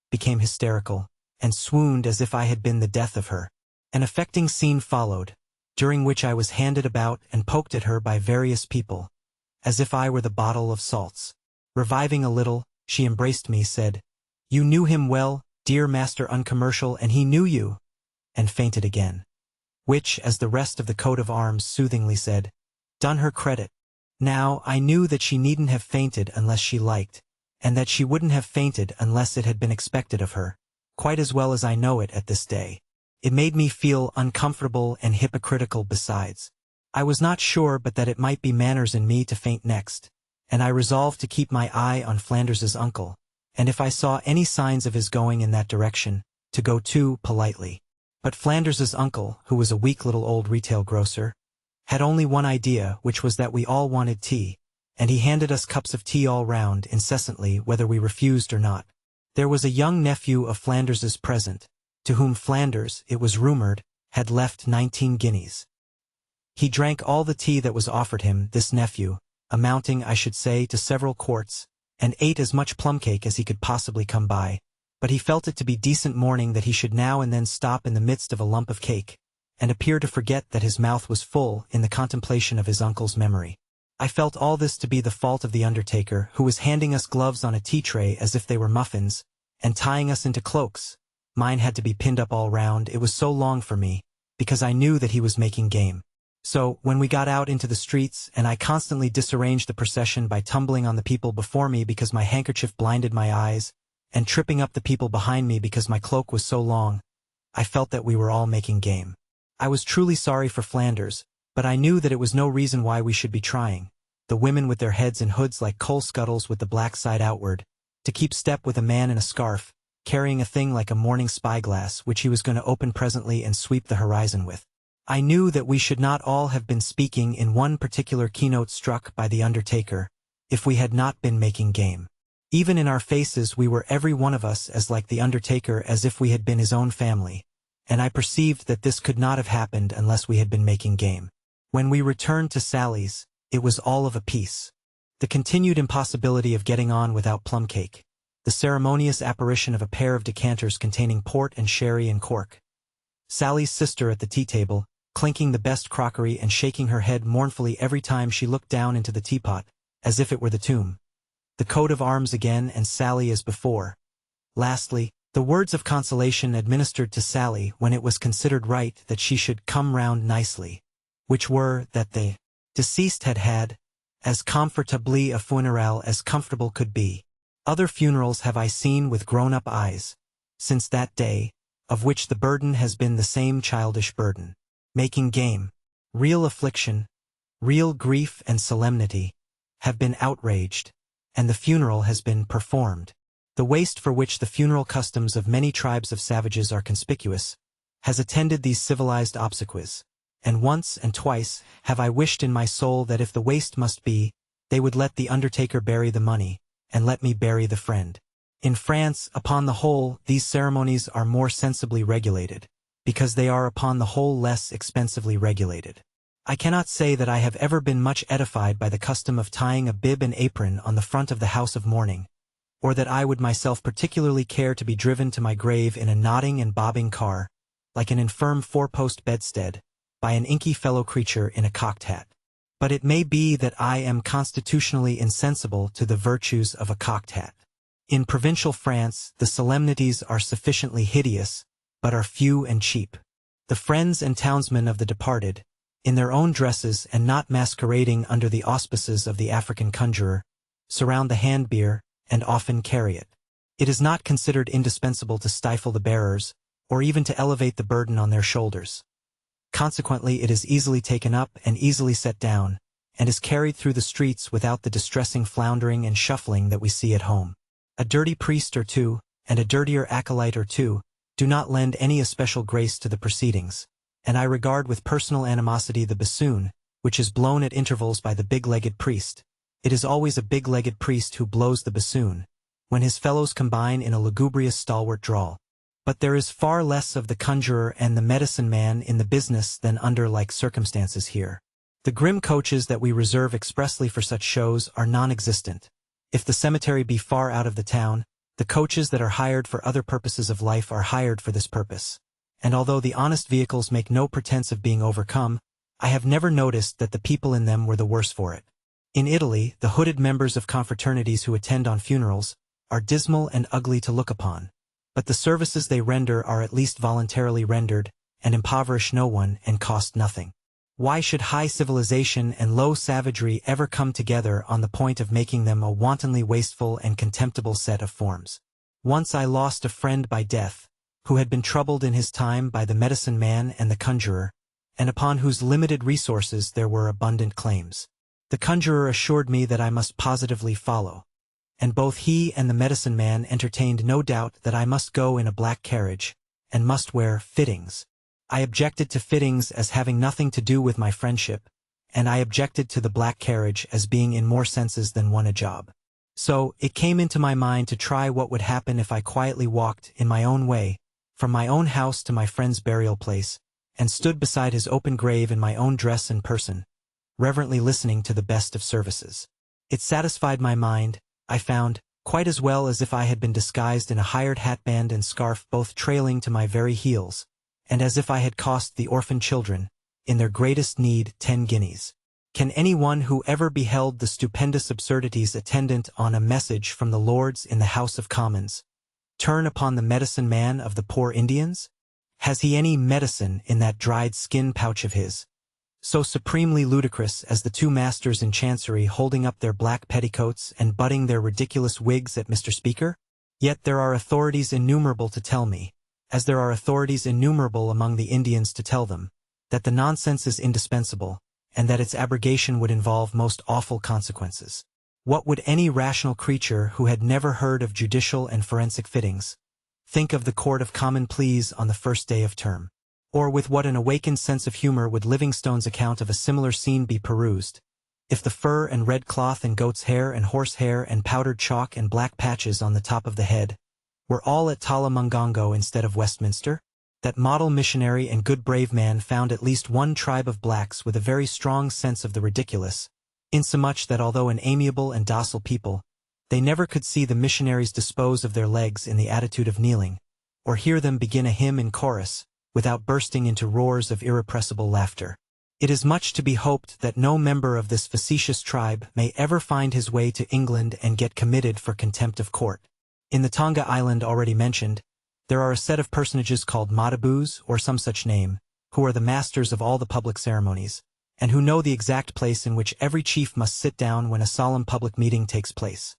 became hysterical, and swooned as if I had been the death of her. An affecting scene followed, during which I was handed about and poked at her by various people, as if I were the bottle of salts. Reviving a little, she embraced me, said, "You knew him well, dear Master Uncommercial, and he knew you," and fainted again. Which, as the rest of the coat of arms soothingly said, done her credit. Now, I knew that she needn't have fainted unless she liked, and that she wouldn't have fainted unless it had been expected of her, quite as well as I know it at this day. It made me feel uncomfortable and hypocritical besides. I was not sure but that it might be manners in me to faint next, and I resolved to keep my eye on Flanders's uncle, and if I saw any signs of his going in that direction, to go too politely. But Flanders's uncle, who was a weak little old retail grocer, had only one idea, which was that we all wanted tea, and he handed us cups of tea all round incessantly whether we refused or not. There was a young nephew of Flanders's present, to whom Flanders, it was rumored, had left 19 guineas. He drank all the tea that was offered him, this nephew, amounting, I should say, to several quarts, and ate as much plum cake as he could possibly come by, but he felt it to be decent mourning that he should now and then stop in the midst of a lump of cake, and appear to forget that his mouth was full in the contemplation of his uncle's memory. I felt all this to be the fault of the undertaker, who was handing us gloves on a tea tray as if they were muffins, and tying us into cloaks. Mine had to be pinned up all round, it was so long for me, because I knew that he was making game. So, when we got out into the streets, and I constantly disarranged the procession by tumbling on the people before me because my handkerchief blinded my eyes, and tripping up the people behind me because my cloak was so long, I felt that we were all making game. I was truly sorry for Flanders, but I knew that it was no reason why we should be trying, the women with their heads in hoods like coal scuttles with the black side outward, to keep step with a man in a scarf, carrying a thing like a morning spyglass which he was going to open presently and sweep the horizon with. I knew that we should not all have been speaking in one particular keynote struck by the undertaker, if we had not been making game. Even in our faces we were every one of us as like the undertaker as if we had been his own family, and I perceived that this could not have happened unless we had been making game. When we returned to Sally's, it was all of a piece. The continued impossibility of getting on without plum cake, the ceremonious apparition of a pair of decanters containing port and sherry and cork, Sally's sister at the tea-table, clinking the best crockery and shaking her head mournfully every time she looked down into the teapot, as if it were the tomb. The coat of arms again and Sally as before. Lastly, the words of consolation administered to Sally when it was considered right that she should come round nicely, which were that the deceased had had as comfortably a funeral as comfortable could be. Other funerals have I seen with grown-up eyes, since that day, of which the burden has been the same childish burden. Making game, real affliction, real grief and solemnity, have been outraged, and the funeral has been performed. The waste for which the funeral customs of many tribes of savages are conspicuous, has attended these civilized obsequies, and once and twice have I wished in my soul that if the waste must be, they would let the undertaker bury the money, and let me bury the friend. In France, upon the whole, these ceremonies are more sensibly regulated, because they are upon the whole less expensively regulated. I cannot say that I have ever been much edified by the custom of tying a bib and apron on the front of the house of mourning, or that I would myself particularly care to be driven to my grave in a nodding and bobbing car, like an infirm four-post bedstead, by an inky fellow creature in a cocked hat. But it may be that I am constitutionally insensible to the virtues of a cocked hat. In provincial France, the solemnities are sufficiently hideous, but are few and cheap. The friends and townsmen of the departed, in their own dresses and not masquerading under the auspices of the African conjurer, surround the hand-bier, and often carry it. It is not considered indispensable to stifle the bearers, or even to elevate the burden on their shoulders. Consequently, it is easily taken up and easily set down, and is carried through the streets without the distressing floundering and shuffling that we see at home. A dirty priest or two, and a dirtier acolyte or two, do not lend any especial grace to the proceedings, and I regard with personal animosity the bassoon, which is blown at intervals by the big-legged priest. It is always a big-legged priest who blows the bassoon, when his fellows combine in a lugubrious stalwart drawl. But there is far less of the conjurer and the medicine man in the business than under like circumstances here. The grim coaches that we reserve expressly for such shows are non-existent. If the cemetery be far out of the town, the coaches that are hired for other purposes of life are hired for this purpose. And although the honest vehicles make no pretense of being overcome, I have never noticed that the people in them were the worse for it. In Italy, the hooded members of confraternities who attend on funerals are dismal and ugly to look upon, but the services they render are at least voluntarily rendered, and impoverish no one and cost nothing. Why should high civilization and low savagery ever come together on the point of making them a wantonly wasteful and contemptible set of forms? Once I lost a friend by death, who had been troubled in his time by the medicine man and the conjurer, and upon whose limited resources there were abundant claims. The conjurer assured me that I must positively follow, and both he and the medicine man entertained no doubt that I must go in a black carriage, and must wear fittings. I objected to fittings as having nothing to do with my friendship, and I objected to the black carriage as being in more senses than one a job. So, it came into my mind to try what would happen if I quietly walked, in my own way, from my own house to my friend's burial place, and stood beside his open grave in my own dress and person, reverently listening to the best of services. It satisfied my mind, I found, quite as well as if I had been disguised in a hired hatband and scarf both trailing to my very heels, and as if I had cost the orphan children, in their greatest need, 10 guineas. Can any one who ever beheld the stupendous absurdities attendant on a message from the Lords in the House of Commons turn upon the medicine man of the poor Indians? Has he any medicine in that dried skin pouch of his? So supremely ludicrous as the two masters in Chancery holding up their black petticoats and butting their ridiculous wigs at Mr. Speaker? Yet there are authorities innumerable to tell me, as there are authorities innumerable among the Indians to tell them, that the nonsense is indispensable, and that its abrogation would involve most awful consequences. What would any rational creature who had never heard of judicial and forensic fittings think of the Court of Common Pleas on the first day of term? Or with what an awakened sense of humor would Livingstone's account of a similar scene be perused, if the fur and red cloth and goat's hair and horse hair and powdered chalk and black patches on the top of the head were all at Talamungongo instead of Westminster? That model missionary and good brave man found at least one tribe of blacks with a very strong sense of the ridiculous, insomuch that although an amiable and docile people, they never could see the missionaries dispose of their legs in the attitude of kneeling, or hear them begin a hymn in chorus, without bursting into roars of irrepressible laughter. It is much to be hoped that no member of this facetious tribe may ever find his way to England and get committed for contempt of court. In the Tonga Island already mentioned, there are a set of personages called Mataboos, or some such name, who are the masters of all the public ceremonies, and who know the exact place in which every chief must sit down when a solemn public meeting takes place.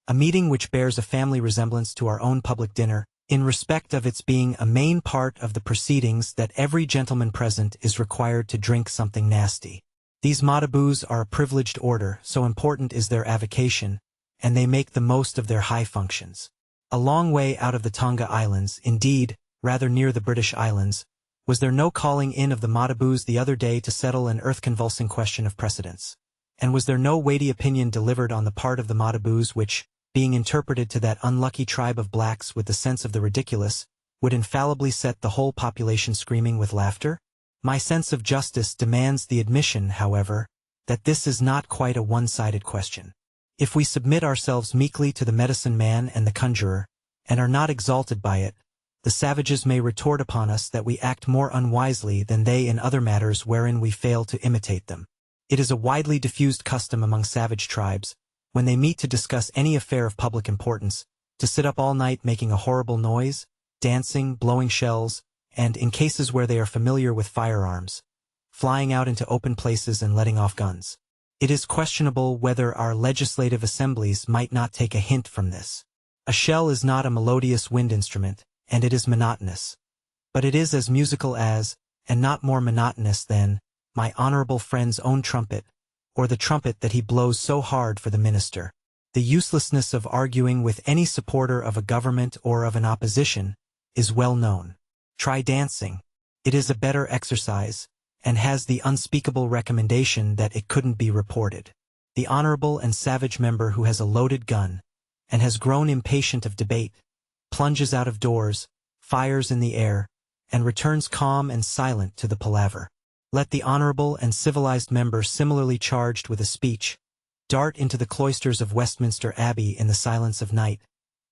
A meeting which bears a family resemblance to our own public dinner, in respect of its being a main part of the proceedings that every gentleman present is required to drink something nasty. These Mataboos are a privileged order, so important is their avocation, and they make the most of their high functions. A long way out of the Tonga Islands, indeed, rather near the British Islands, was there no calling in of the Mataboos the other day to settle an earth-convulsing question of precedence? And was there no weighty opinion delivered on the part of the Mataboos which, being interpreted to that unlucky tribe of blacks with the sense of the ridiculous, would infallibly set the whole population screaming with laughter? My sense of justice demands the admission, however, that this is not quite a one-sided question. If we submit ourselves meekly to the medicine man and the conjurer, and are not exalted by it, the savages may retort upon us that we act more unwisely than they in other matters wherein we fail to imitate them. It is a widely diffused custom among savage tribes, when they meet to discuss any affair of public importance, to sit up all night making a horrible noise, dancing, blowing shells, and, in cases where they are familiar with firearms, flying out into open places and letting off guns. It is questionable whether our legislative assemblies might not take a hint from this. A shell is not a melodious wind instrument, and it is monotonous. But it is as musical as, and not more monotonous than, my honorable friend's own trumpet, or the trumpet that he blows so hard for the minister. The uselessness of arguing with any supporter of a government or of an opposition is well known. Try dancing. It is a better exercise, and has the unspeakable recommendation that it couldn't be reported. The honorable and savage member who has a loaded gun, and has grown impatient of debate, plunges out of doors, fires in the air, and returns calm and silent to the palaver. Let the honorable and civilized member similarly charged with a speech dart into the cloisters of Westminster Abbey in the silence of night,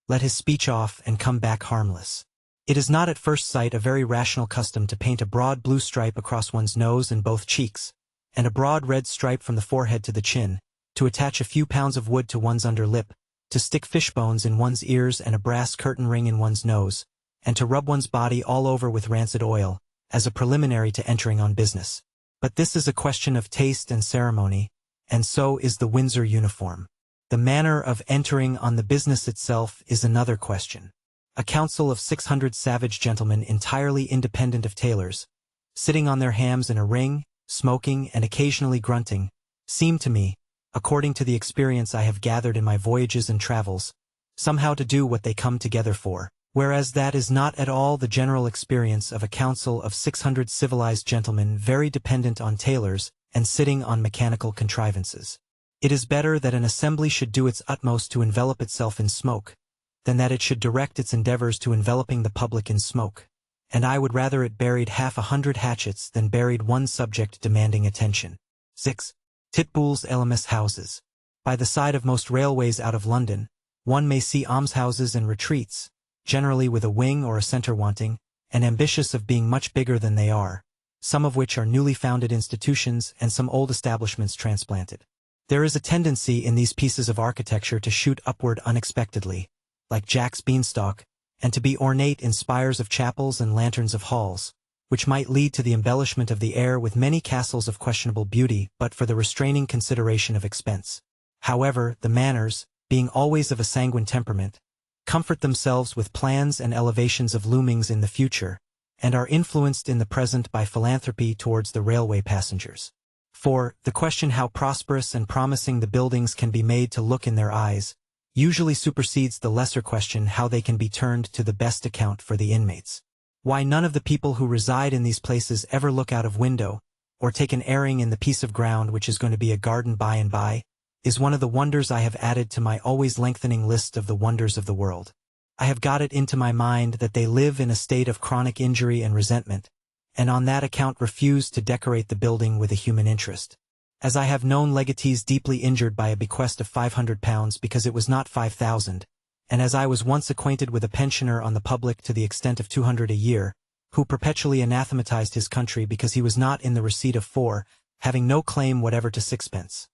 let his speech off and come back harmless. It is not at first sight a very rational custom to paint a broad blue stripe across one's nose and both cheeks, and a broad red stripe from the forehead to the chin, to attach a few pounds of wood to one's under lip, to stick fishbones in one's ears and a brass curtain ring in one's nose, and to rub one's body all over with rancid oil, as a preliminary to entering on business. But this is a question of taste and ceremony, and so is the Windsor uniform. The manner of entering on the business itself is another question. A council of 600 savage gentlemen entirely independent of tailors, sitting on their hams in a ring, smoking and occasionally grunting, seem to me, according to the experience I have gathered in my voyages and travels, somehow to do what they come together for, whereas that is not at all the general experience of a council of 600 civilized gentlemen very dependent on tailors and sitting on mechanical contrivances. It is better that an assembly should do its utmost to envelop itself in smoke, than that it should direct its endeavors to enveloping the public in smoke, and I would rather it buried 100 hatchets than buried one subject demanding attention. 6. Titbull's Elamis houses. By the side of most railways out of London, one may see almshouses and retreats, generally with a wing or a centre wanting, and ambitious of being much bigger than they are, some of which are newly founded institutions and some old establishments transplanted. There is a tendency in these pieces of architecture to shoot upward unexpectedly, like Jack's beanstalk, and to be ornate in spires of chapels and lanterns of halls, which might lead to the embellishment of the air with many castles of questionable beauty but for the restraining consideration of expense. However, the manners, being always of a sanguine temperament, comfort themselves with plans and elevations of loomings in the future, and are influenced in the present by philanthropy towards the railway passengers. For, the question how prosperous and promising the buildings can be made to look in their eyes, usually supersedes the lesser question how they can be turned to the best account for the inmates. Why none of the people who reside in these places ever look out of window, or take an airing in the piece of ground which is going to be a garden by and by, is one of the wonders I have added to my always lengthening list of the wonders of the world. I have got it into my mind that they live in a state of chronic injury and resentment, and on that account refuse to decorate the building with a human interest. As I have known legatees deeply injured by a bequest of £500 because it was not 5,000, and as I was once acquainted with a pensioner on the public to the extent of 200 a year, who perpetually anathematized his country because he was not in the receipt of 4, having no claim whatever to 6 pence.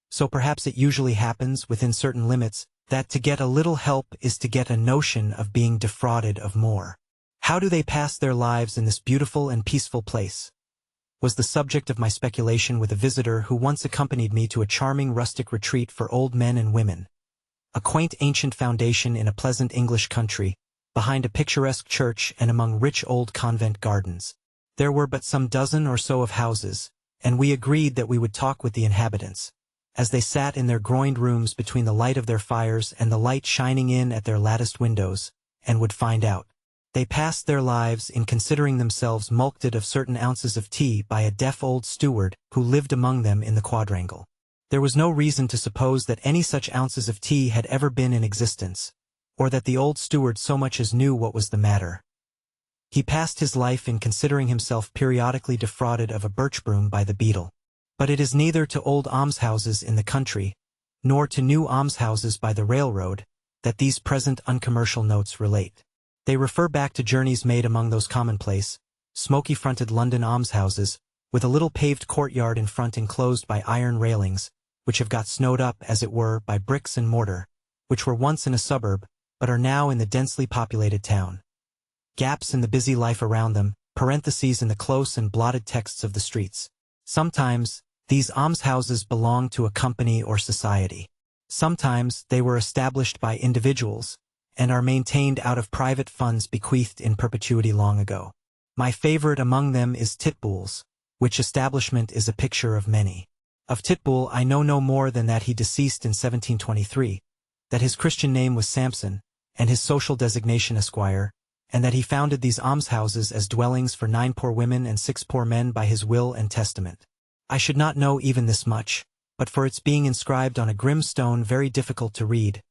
So perhaps it usually happens, within certain limits, that to get a little help is to get a notion of being defrauded of more. How do they pass their lives in this beautiful and peaceful place? Was the subject of my speculation with a visitor who once accompanied me to a charming rustic retreat for old men and women, a quaint ancient foundation in a pleasant English country, behind a picturesque church and among rich old convent gardens. There were but some dozen or so of houses, and we agreed that we would talk with the inhabitants, as they sat in their groined rooms between the light of their fires and the light shining in at their latticed windows, and would find out. They passed their lives in considering themselves mulcted of certain ounces of tea by a deaf old steward who lived among them in the quadrangle. There was no reason to suppose that any such ounces of tea had ever been in existence, or that the old steward so much as knew what was the matter. He passed his life in considering himself periodically defrauded of a birch broom by the beadle. But it is neither to old almshouses in the country, nor to new almshouses by the railroad, that these present uncommercial notes relate. They refer back to journeys made among those commonplace, smoky-fronted London almshouses, with a little paved courtyard in front enclosed by iron railings, which have got snowed up, as it were, by bricks and mortar, which were once in a suburb, but are now in the densely populated town. Gaps in the busy life around them, parentheses in the close and blotted texts of the streets. Sometimes, these almshouses belong to a company or society. Sometimes they were established by individuals, and are maintained out of private funds bequeathed in perpetuity long ago. My favorite among them is Titbull's, which establishment is a picture of many. Of Titbull I know no more than that he deceased in 1723, that his Christian name was Samson, and his social designation Esquire, and that he founded these almshouses as dwellings for 9 poor women and 6 poor men by his will and testament. I should not know even this much, but for its being inscribed on a grim stone very difficult to read,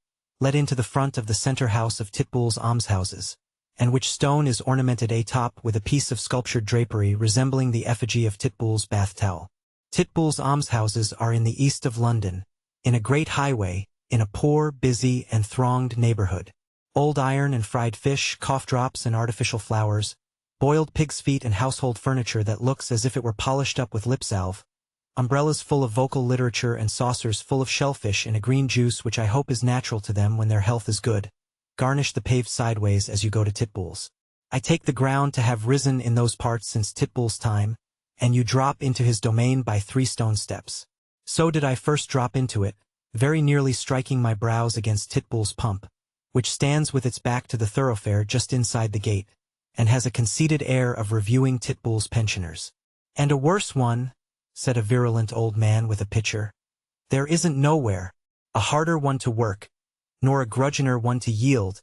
let into the front of the center house of Titbull's almshouses, and which stone is ornamented atop with a piece of sculptured drapery resembling the effigy of Titbull's bath towel. Titbull's almshouses are in the east of London, in a great highway, in a poor, busy, and thronged neighborhood. Old iron and fried fish, cough drops and artificial flowers, boiled pig's feet and household furniture that looks as if it were polished up with lip salve, umbrellas full of vocal literature and saucers full of shellfish in a green juice which I hope is natural to them when their health is good, garnish the paved sideways as you go to Titbull's. I take the ground to have risen in those parts since Titbull's time, and you drop into his domain by 3 stone steps. So did I first drop into it, very nearly striking my brows against Titbull's pump, which stands with its back to the thoroughfare just inside the gate, and has a conceited air of reviewing Titbull's pensioners. And a worse one, said a virulent old man with a pitcher. There isn't nowhere, a harder one to work, nor a grudgeoner one to yield.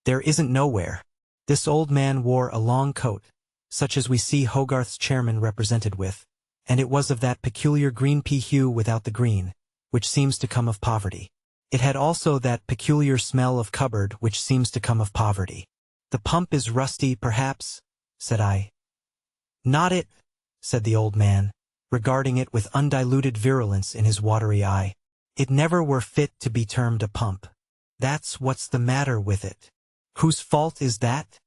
There isn't nowhere. This old man wore a long coat, such as we see Hogarth's chairman represented with, and it was of that peculiar green pea hue without the green, which seems to come of poverty. It had also that peculiar smell of cupboard which seems to come of poverty. The pump is rusty, perhaps, said I. Not it, said the old man, regarding it with undiluted virulence in his watery eye. It never were fit to be termed a pump. That's what's the matter with it. Whose fault is that?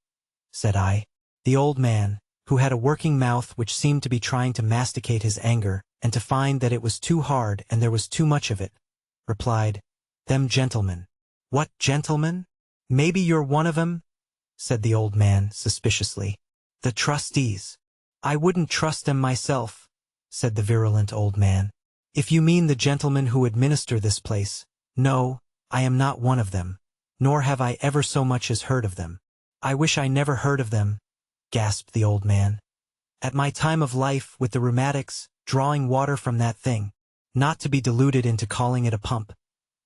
Said I. The old man, who had a working mouth which seemed to be trying to masticate his anger, and to find that it was too hard and there was too much of it, replied, Them gentlemen. What gentlemen? Maybe you're one of 'em? Said the old man suspiciously. The trustees. I wouldn't trust them myself, said the virulent old man. If you mean the gentlemen who administer this place, no, I am not one of them, nor have I ever so much as heard of them. I wish I never heard of them, gasped the old man. At my time of life, with the rheumatics, drawing water from that thing, not to be deluded into calling it a pump.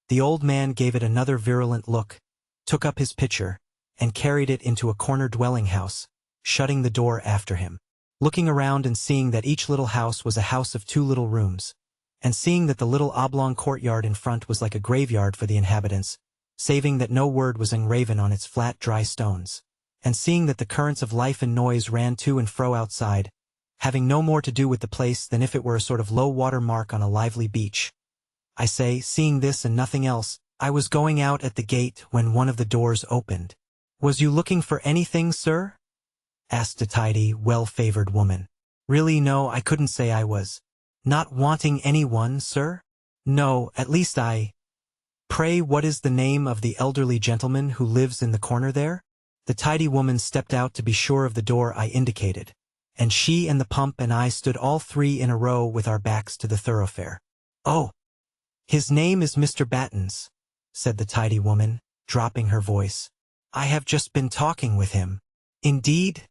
The old man gave it another virulent look, took up his pitcher, and carried it into a corner dwelling house, shutting the door after him. Looking around and seeing that each little house was a house of 2 little rooms, and seeing that the little oblong courtyard in front was like a graveyard for the inhabitants, saving that no word was engraven on its flat, dry stones, and seeing that the currents of life and noise ran to and fro outside, having no more to do with the place than if it were a sort of low-water mark on a lively beach. I say, seeing this and nothing else, I was going out at the gate when one of the doors opened. Was you looking for anything, sir? Asked a tidy, well-favored woman. Really, no, I couldn't say I was. Not wanting anyone, sir? No, at least I... Pray, what is the name of the elderly gentleman who lives in the corner there? The tidy woman stepped out to be sure of the door I indicated, and she and the pump and I stood all 3 in a row with our backs to the thoroughfare. Oh! His name is Mr. Battens, said the tidy woman, dropping her voice. I have just been talking with him. Indeed?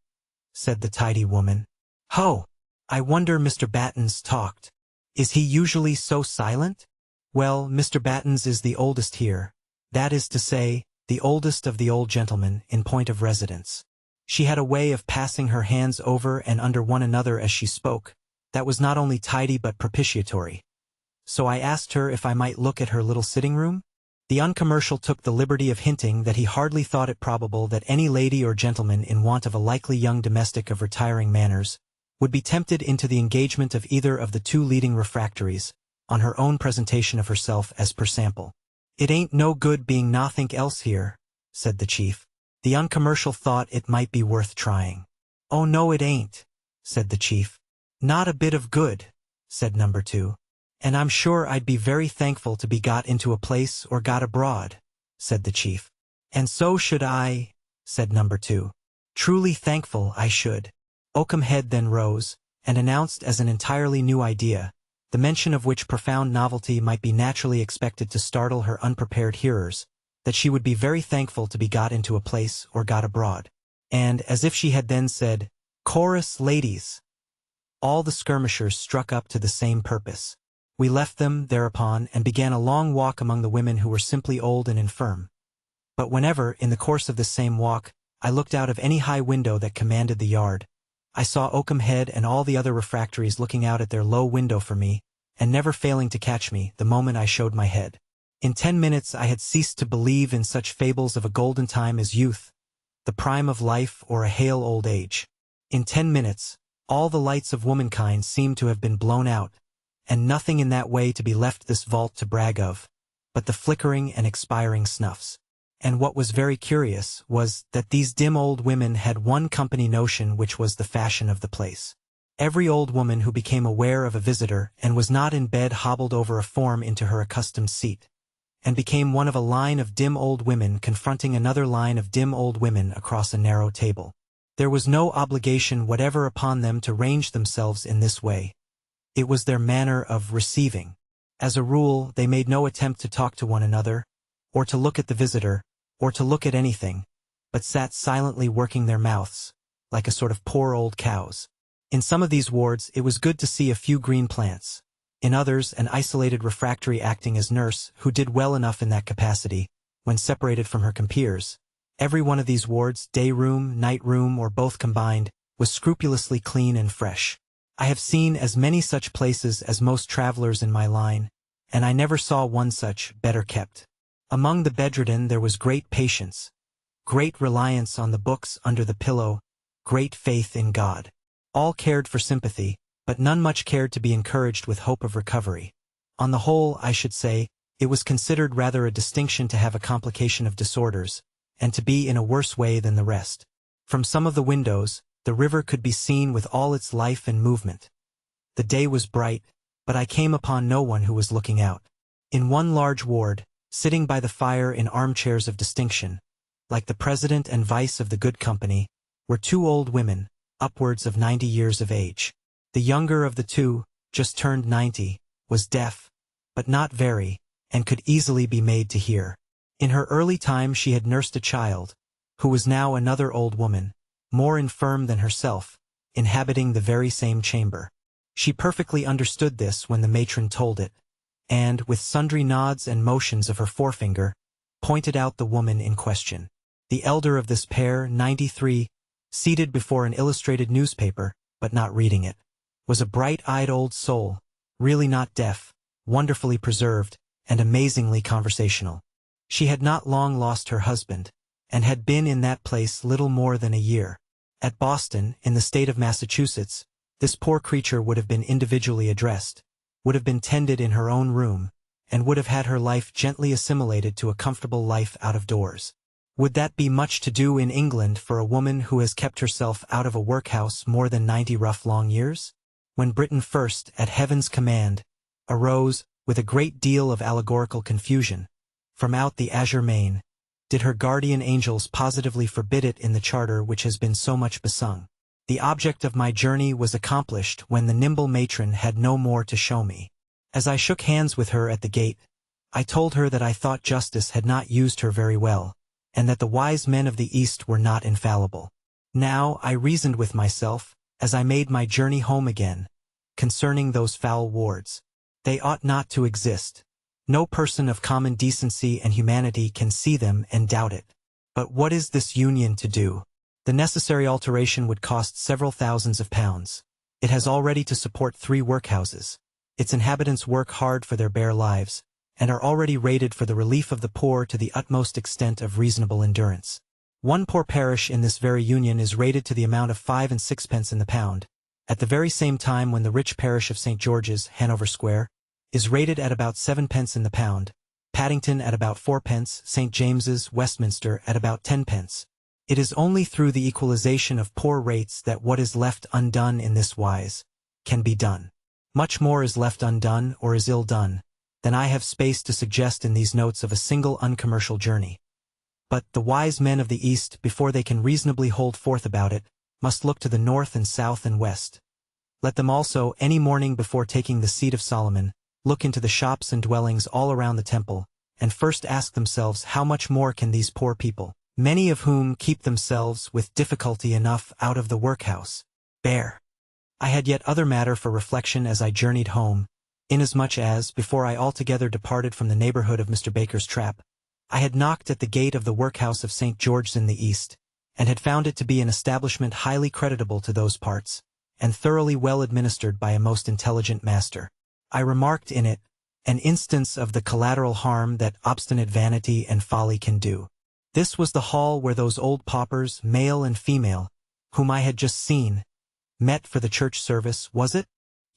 Said the tidy woman. Ho! I wonder Mr. Battens talked. Is he usually so silent? Well, Mr. Battens is the oldest here, that is to say, the oldest of the old gentlemen in point of residence. She had a way of passing her hands over and under one another as she spoke, that was not only tidy but propitiatory. So I asked her if I might look at her little sitting room. The Uncommercial took the liberty of hinting that he hardly thought it probable that any lady or gentleman in want of a likely young domestic of retiring manners would be tempted into the engagement of either of the two leading refractories, on her own presentation of herself as per sample. "It ain't no good being nothink else here," said the chief. The Uncommercial thought it might be worth trying. "Oh no it ain't," said the chief. "Not a bit of good," said number 2. "And I'm sure I'd be very thankful to be got into a place or got abroad," said the chief. "And so should I," said number 2. "Truly thankful I should." Oakum Head then rose, and announced as an entirely new idea, the mention of which profound novelty might be naturally expected to startle her unprepared hearers, that she would be very thankful to be got into a place or got abroad. And, as if she had then said, "Chorus, ladies!" all the skirmishers struck up to the same purpose. We left them, thereupon, and began a long walk among the women who were simply old and infirm. But whenever, in the course of this same walk, I looked out of any high window that commanded the yard, I saw Oakum Head and all the other refractories looking out at their low window for me, and never failing to catch me the moment I showed my head. In 10 minutes I had ceased to believe in such fables of a golden time as youth, the prime of life, or a hale old age. In 10 minutes, all the lights of womankind seemed to have been blown out, and nothing in that way to be left this vault to brag of, but the flickering and expiring snuffs. And what was very curious was that these dim old women had one company notion which was the fashion of the place. Every old woman who became aware of a visitor and was not in bed hobbled over a form into her accustomed seat, and became one of a line of dim old women confronting another line of dim old women across a narrow table. There was no obligation whatever upon them to range themselves in this way. It was their manner of receiving. As a rule, they made no attempt to talk to one another, or to look at the visitor, or to look at anything, but sat silently working their mouths, like a sort of poor old cows. In some of these wards it was good to see a few green plants. In others, an isolated refractory acting as nurse, who did well enough in that capacity, when separated from her compeers. Every one of these wards, day room, night room, or both combined, was scrupulously clean and fresh. I have seen as many such places as most travelers in my line, and I never saw one such better kept. Among the bedridden there was great patience, great reliance on the books under the pillow, great faith in God. All cared for sympathy, but none much cared to be encouraged with hope of recovery. On the whole, I should say, it was considered rather a distinction to have a complication of disorders, and to be in a worse way than the rest. From some of the windows, the river could be seen with all its life and movement. The day was bright, but I came upon no one who was looking out. In one large ward, sitting by the fire in armchairs of distinction, like the president and vice of the good company, were 2 old women, upwards of 90 years of age. The younger of the 2, just turned 90, was deaf, but not very, and could easily be made to hear. In her early time she had nursed a child, who was now another old woman, more infirm than herself, inhabiting the very same chamber. She perfectly understood this when the matron told it, and, with sundry nods and motions of her forefinger, pointed out the woman in question. The elder of this pair, 93, seated before an illustrated newspaper, but not reading it, was a bright-eyed old soul, really not deaf, wonderfully preserved, and amazingly conversational. She had not long lost her husband, and had been in that place little more than a year. At Boston, in the state of Massachusetts, this poor creature would have been individually addressed, would have been tended in her own room, and would have had her life gently assimilated to a comfortable life out of doors. Would that be much to do in England for a woman who has kept herself out of a workhouse more than 90 rough long years? When Britain first, at heaven's command, arose, with a great deal of allegorical confusion, from out the azure main, did her guardian angels positively forbid it in the charter which has been so much besung. The object of my journey was accomplished when the nimble matron had no more to show me. As I shook hands with her at the gate, I told her that I thought justice had not used her very well, and that the wise men of the East were not infallible. Now, I reasoned with myself, as I made my journey home again, concerning those foul wards. They ought not to exist. No person of common decency and humanity can see them and doubt it. But what is this union to do? The necessary alteration would cost several thousands of pounds. It has already to support 3 workhouses. Its inhabitants work hard for their bare lives, and are already rated for the relief of the poor to the utmost extent of reasonable endurance. One poor parish in this very union is rated to the amount of 5 and 6 in the pound, at the very same time when the rich parish of St. George's, Hanover Square, is rated at about 7 pence in the pound, Paddington at about 4 pence, St. James's, Westminster at about 10 pence. It is only through the equalization of poor rates that what is left undone in this wise can be done. Much more is left undone or is ill done than I have space to suggest in these notes of a single uncommercial journey. But the wise men of the East, before they can reasonably hold forth about it, must look to the north and south and west. Let them also, any morning before taking the seat of Solomon, look into the shops and dwellings all around the temple, and first ask themselves how much more can these poor people, many of whom keep themselves with difficulty enough out of the workhouse, bear. I had yet other matter for reflection as I journeyed home, inasmuch as, before I altogether departed from the neighborhood of Mr. Baker's trap, I had knocked at the gate of the workhouse of St. George's in the East, and had found it to be an establishment highly creditable to those parts, and thoroughly well administered by a most intelligent master. I remarked in it an instance of the collateral harm that obstinate vanity and folly can do. This was the hall where those old paupers, male and female, whom I had just seen, met for the church service, was it?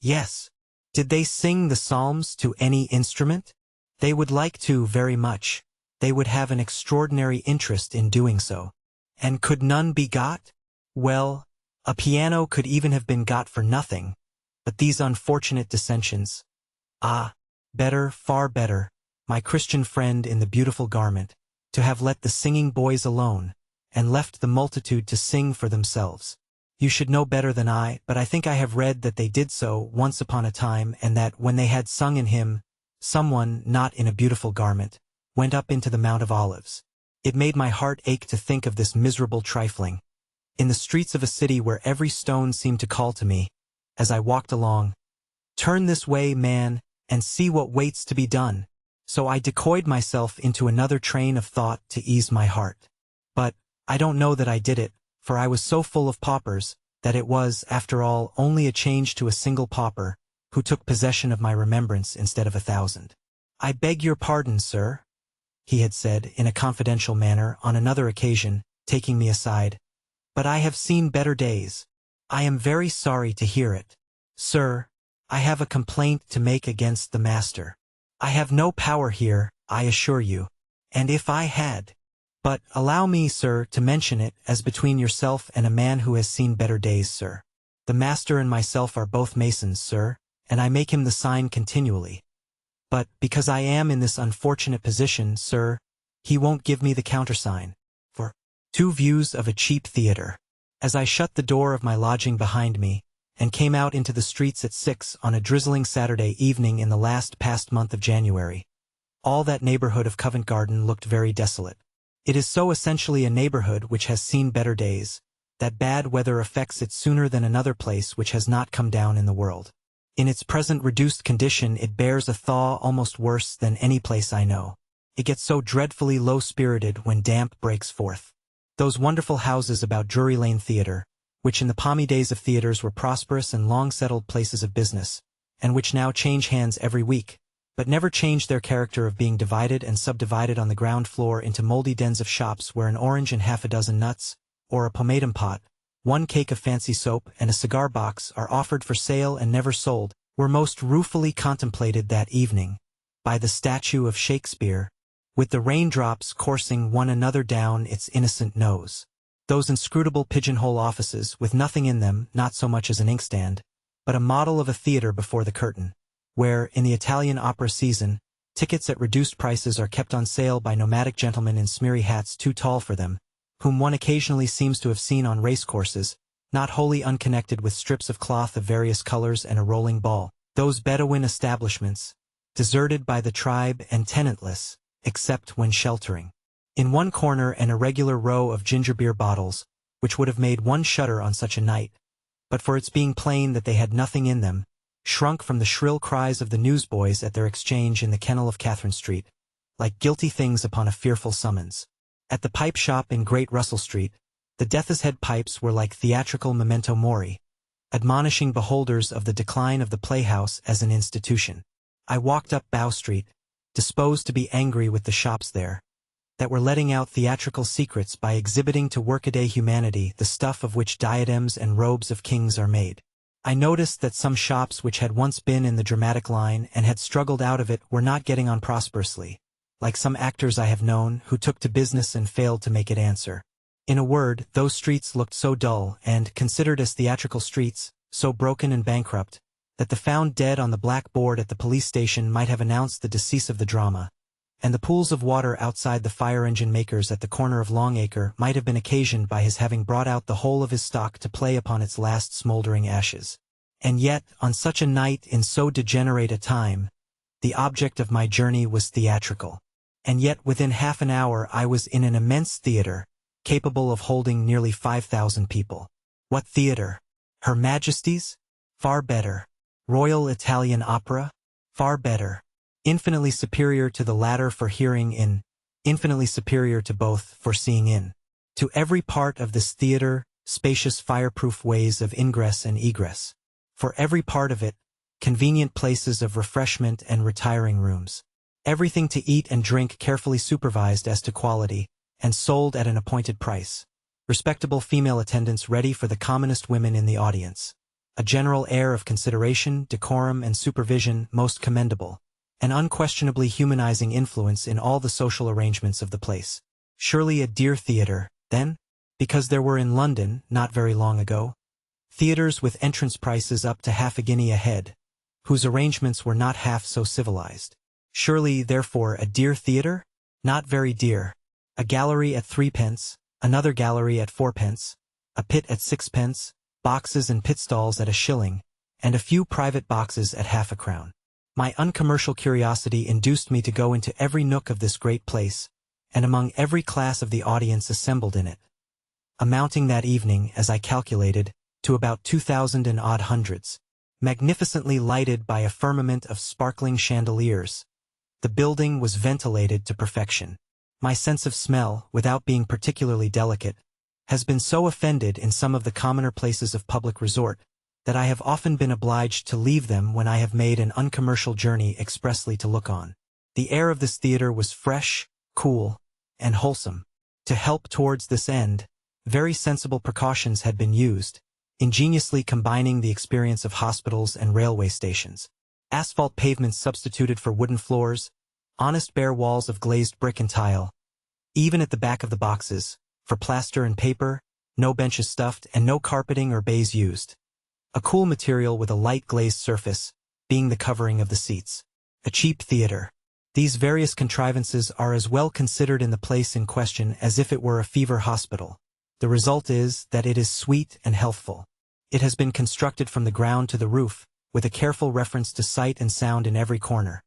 Yes. Did they sing the psalms to any instrument? They would like to very much. They would have an extraordinary interest in doing so. And could none be got? Well, a piano could even have been got for nothing, but these unfortunate dissensions. Ah, better, far better, my Christian friend in the beautiful garment, to have let the singing boys alone, and left the multitude to sing for themselves. You should know better than I, but I think I have read that they did so once upon a time, and that when they had sung an hymn, someone, not in a beautiful garment, went up into the Mount of Olives. It made my heart ache to think of this miserable trifling, in the streets of a city where every stone seemed to call to me, as I walked along, "Turn this way, man, and see what waits to be done." So I decoyed myself into another train of thought to ease my heart. But I don't know that I did it, for I was so full of paupers, that it was, after all, only a change to a single pauper, who took possession of my remembrance instead of 1,000. "I beg your pardon, sir," he had said, in a confidential manner, on another occasion, taking me aside, "but I have seen better days. I am very sorry to hear it. Sir, I have a complaint to make against the master. I have no power here, I assure you, and if I had... But allow me, sir, to mention it as between yourself and a man who has seen better days, sir. The master and myself are both Masons, sir, and I make him the sign continually. But, because I am in this unfortunate position, sir, he won't give me the countersign. For 2 views of a cheap theatre. As I shut the door of my lodging behind me, and came out into the streets at 6 on a drizzling Saturday evening in the past month of January, all that neighborhood of Covent Garden looked very desolate. It is so essentially a neighborhood which has seen better days, that bad weather affects it sooner than another place which has not come down in the world. In its present reduced condition it bears a thaw almost worse than any place I know. It gets so dreadfully low-spirited when damp breaks forth. Those wonderful houses about Drury Lane Theatre, which in the palmy days of theatres were prosperous and long-settled places of business, and which now change hands every week, but never change their character of being divided and subdivided on the ground floor into mouldy dens of shops where an orange and half a dozen nuts, or a pomatum pot, 1 cake of fancy soap, and a cigar box are offered for sale and never sold, were most ruefully contemplated that evening, by the statue of Shakespeare, with the raindrops coursing one another down its innocent nose. Those inscrutable pigeonhole offices, with nothing in them, not so much as an inkstand, but a model of a theatre before the curtain, where, in the Italian opera season, tickets at reduced prices are kept on sale by nomadic gentlemen in smeary hats too tall for them, whom one occasionally seems to have seen on racecourses, not wholly unconnected with strips of cloth of various colors and a rolling ball. Those Bedouin establishments, deserted by the tribe and tenantless, except when sheltering. In one corner an irregular row of ginger beer bottles, which would have made one shudder on such a night, but for its being plain that they had nothing in them, shrunk from the shrill cries of the newsboys at their exchange in the kennel of Catherine Street, like guilty things upon a fearful summons. At the pipe shop in Great Russell Street, the Death's Head pipes were like theatrical memento mori, admonishing beholders of the decline of the playhouse as an institution. I walked up Bow Street, disposed to be angry with the shops there, that were letting out theatrical secrets by exhibiting to workaday humanity the stuff of which diadems and robes of kings are made. I noticed that some shops which had once been in the dramatic line and had struggled out of it were not getting on prosperously, like some actors I have known who took to business and failed to make it answer. In a word, those streets looked so dull and, considered as theatrical streets, so broken and bankrupt, that the found dead on the black board at the police station might have announced the decease of the drama, and the pools of water outside the fire engine makers at the corner of Longacre might have been occasioned by his having brought out the whole of his stock to play upon its last smoldering ashes. And yet, on such a night in so degenerate a time, the object of my journey was theatrical. And yet within half an hour I was in an immense theatre, capable of holding nearly 5,000 people. What theatre? Her Majesty's? Far better. Royal Italian Opera? Far better. Infinitely superior to the latter for hearing in, infinitely superior to both for seeing in. To every part of this theatre, spacious fireproof ways of ingress and egress. For every part of it, convenient places of refreshment and retiring rooms. Everything to eat and drink carefully supervised as to quality, and sold at an appointed price. Respectable female attendants ready for the commonest women in the audience. A general air of consideration, decorum, and supervision most commendable. An unquestionably humanizing influence in all the social arrangements of the place. Surely a dear theatre, then? Because there were in London, not very long ago, theatres with entrance prices up to half a guinea a head, whose arrangements were not half so civilized. Surely, therefore, a dear theatre? Not very dear. A gallery at 3d, another gallery at 4d, a pit at 6d, boxes and pit stalls at a shilling, and a few private boxes at half a crown. My uncommercial curiosity induced me to go into every nook of this great place, and among every class of the audience assembled in it, amounting that evening, as I calculated, to about 2,000 and odd hundreds, magnificently lighted by a firmament of sparkling chandeliers. The building was ventilated to perfection. My sense of smell, without being particularly delicate, has been so offended in some of the commoner places of public resort, that I have often been obliged to leave them when I have made an uncommercial journey expressly to look on. The air of this theatre was fresh, cool, and wholesome. To help towards this end, very sensible precautions had been used, ingeniously combining the experience of hospitals and railway stations. Asphalt pavements substituted for wooden floors, honest bare walls of glazed brick and tile. Even at the back of the boxes, for plaster and paper, no benches stuffed and no carpeting or baize used. A cool material with a light glazed surface, being the covering of the seats. A cheap theatre. These various contrivances are as well considered in the place in question as if it were a fever hospital. The result is that it is sweet and healthful. It has been constructed from the ground to the roof, with a careful reference to sight and sound in every corner.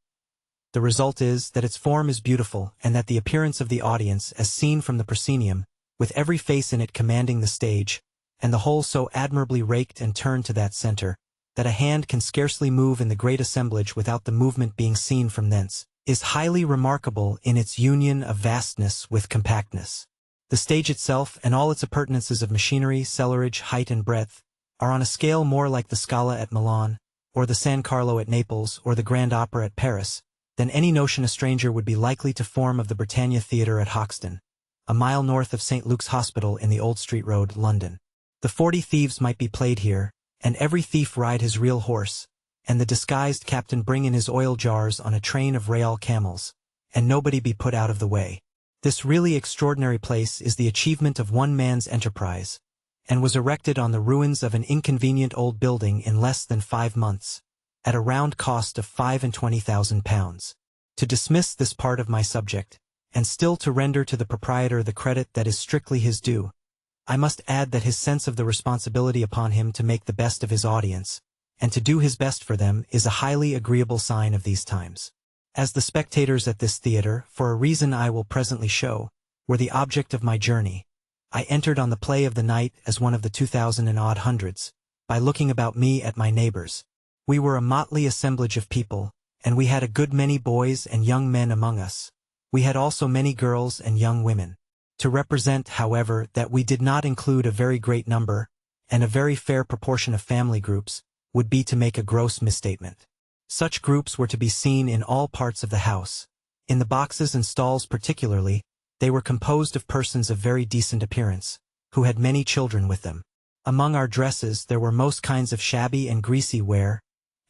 The result is that its form is beautiful and that the appearance of the audience as seen from the proscenium, with every face in it commanding the stage, and the whole so admirably raked and turned to that center, that a hand can scarcely move in the great assemblage without the movement being seen from thence, is highly remarkable in its union of vastness with compactness. The stage itself and all its appurtenances of machinery, cellarage, height and breadth, are on a scale more like the Scala at Milan, or the San Carlo at Naples, or the Grand Opera at Paris, than any notion a stranger would be likely to form of the Britannia Theatre at Hoxton, a mile north of St. Luke's Hospital in the Old Street Road, London. The 40 Thieves might be played here, and every thief ride his real horse, and the disguised captain bring in his oil jars on a train of Real camels, and nobody be put out of the way. This really extraordinary place is the achievement of one man's enterprise, and was erected on the ruins of an inconvenient old building in less than 5 months, at a round cost of £25,000. To dismiss this part of my subject, and still to render to the proprietor the credit that is strictly his due, I must add that his sense of the responsibility upon him to make the best of his audience, and to do his best for them, is a highly agreeable sign of these times. As the spectators at this theatre, for a reason I will presently show, were the object of my journey, I entered on the play of the night as one of the 2,000 and odd hundreds, by looking about me at my neighbors. We were a motley assemblage of people, and we had a good many boys and young men among us. We had also many girls and young women. To represent, however, that we did not include a very great number, and a very fair proportion of family groups, would be to make a gross misstatement. Such groups were to be seen in all parts of the house, In the boxes and stalls particularly, they were composed of persons of very decent appearance, who had many children with them. Among our dresses there were most kinds of shabby and greasy wear,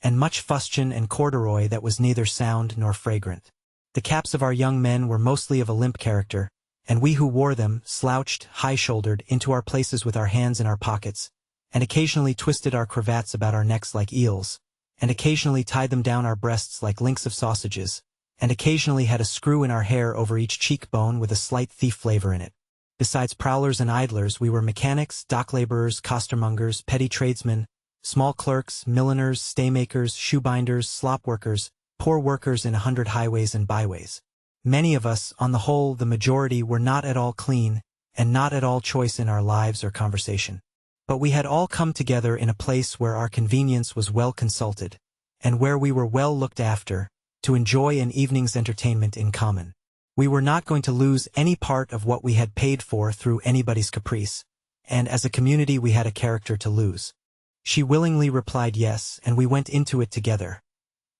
and much fustian and corduroy that was neither sound nor fragrant. The caps of our young men were mostly of a limp character, and we who wore them slouched, high-shouldered, into our places with our hands in our pockets, and occasionally twisted our cravats about our necks like eels, and occasionally tied them down our breasts like links of sausages, and occasionally had a screw in our hair over each cheekbone with a slight thief flavor in it. Besides prowlers and idlers, we were mechanics, dock laborers, costermongers, petty tradesmen, small clerks, milliners, staymakers, shoebinders, slop workers, poor workers in 100 highways and byways. Many of us, on the whole the majority, were not at all clean, and not at all choice in our lives or conversation. But we had all come together in a place where our convenience was well consulted, and where we were well looked after, to enjoy an evening's entertainment in common. We were not going to lose any part of what we had paid for through anybody's caprice, and as a community we had a character to lose. She willingly replied yes, and we went into it together,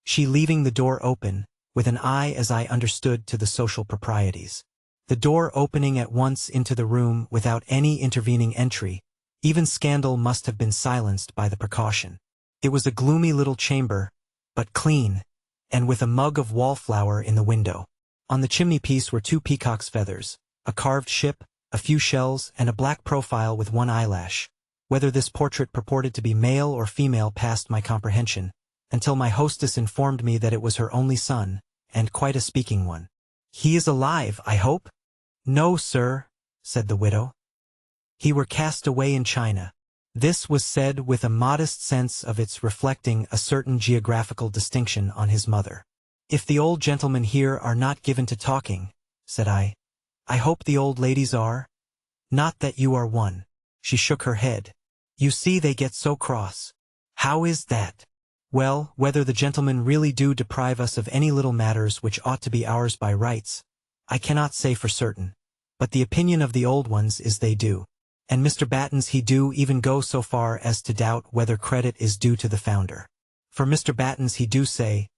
she leaving the door open, with an eye, as I understood, to the social proprieties. The door opening at once into the room without any intervening entry, even scandal must have been silenced by the precaution. It was a gloomy little chamber, but clean, and with a mug of wallflower in the window. On the chimney-piece were 2 peacock's feathers, a carved ship, a few shells, and a black profile with 1 eyelash. Whether this portrait purported to be male or female passed my comprehension, until my hostess informed me that it was her only son, and quite a speaking one. "He is alive, I hope?" "No, sir," said the widow. "He were cast away in China." This was said with a modest sense of its reflecting a certain geographical distinction on his mother. "If the old gentlemen here are not given to talking," said I hope the old ladies are? Not that you are one." She shook her head. "You see they get so cross." "How is that?" "Well, whether the gentlemen really do deprive us of any little matters which ought to be ours by rights, I cannot say for certain, but the opinion of the old ones is they do. And Mr. Battens he do even go so far as to doubt whether credit is due to the founder. For Mr. Battens he do say,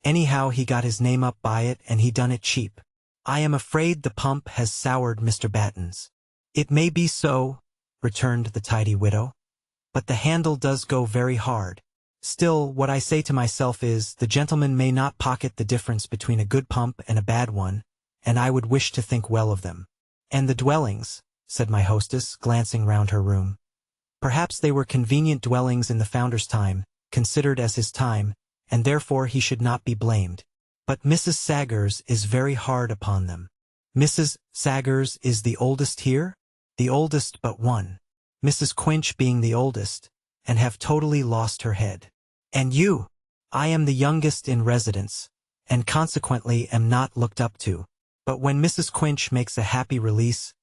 anyhow he got his name up by it and he done it cheap. I am afraid the pump has soured Mr. Battens." "It may be so," returned the tidy widow, "but the handle does go very hard. Still, what I say to myself is, the gentleman may not pocket the difference between a good pump and a bad one, and I would wish to think well of them." "And the dwellings," said my hostess, glancing round her room. "Perhaps they were convenient dwellings in the founder's time, considered as his time, and therefore he should not be blamed. But Mrs. Saggers is very hard upon them." "Mrs. Saggers is the oldest here?" "The oldest but one. Mrs. Quinch being the oldest, and have totally lost her head." "And you?" "I am the youngest in residence, and consequently am not looked up to. But when Mrs. Quinch makes a happy release,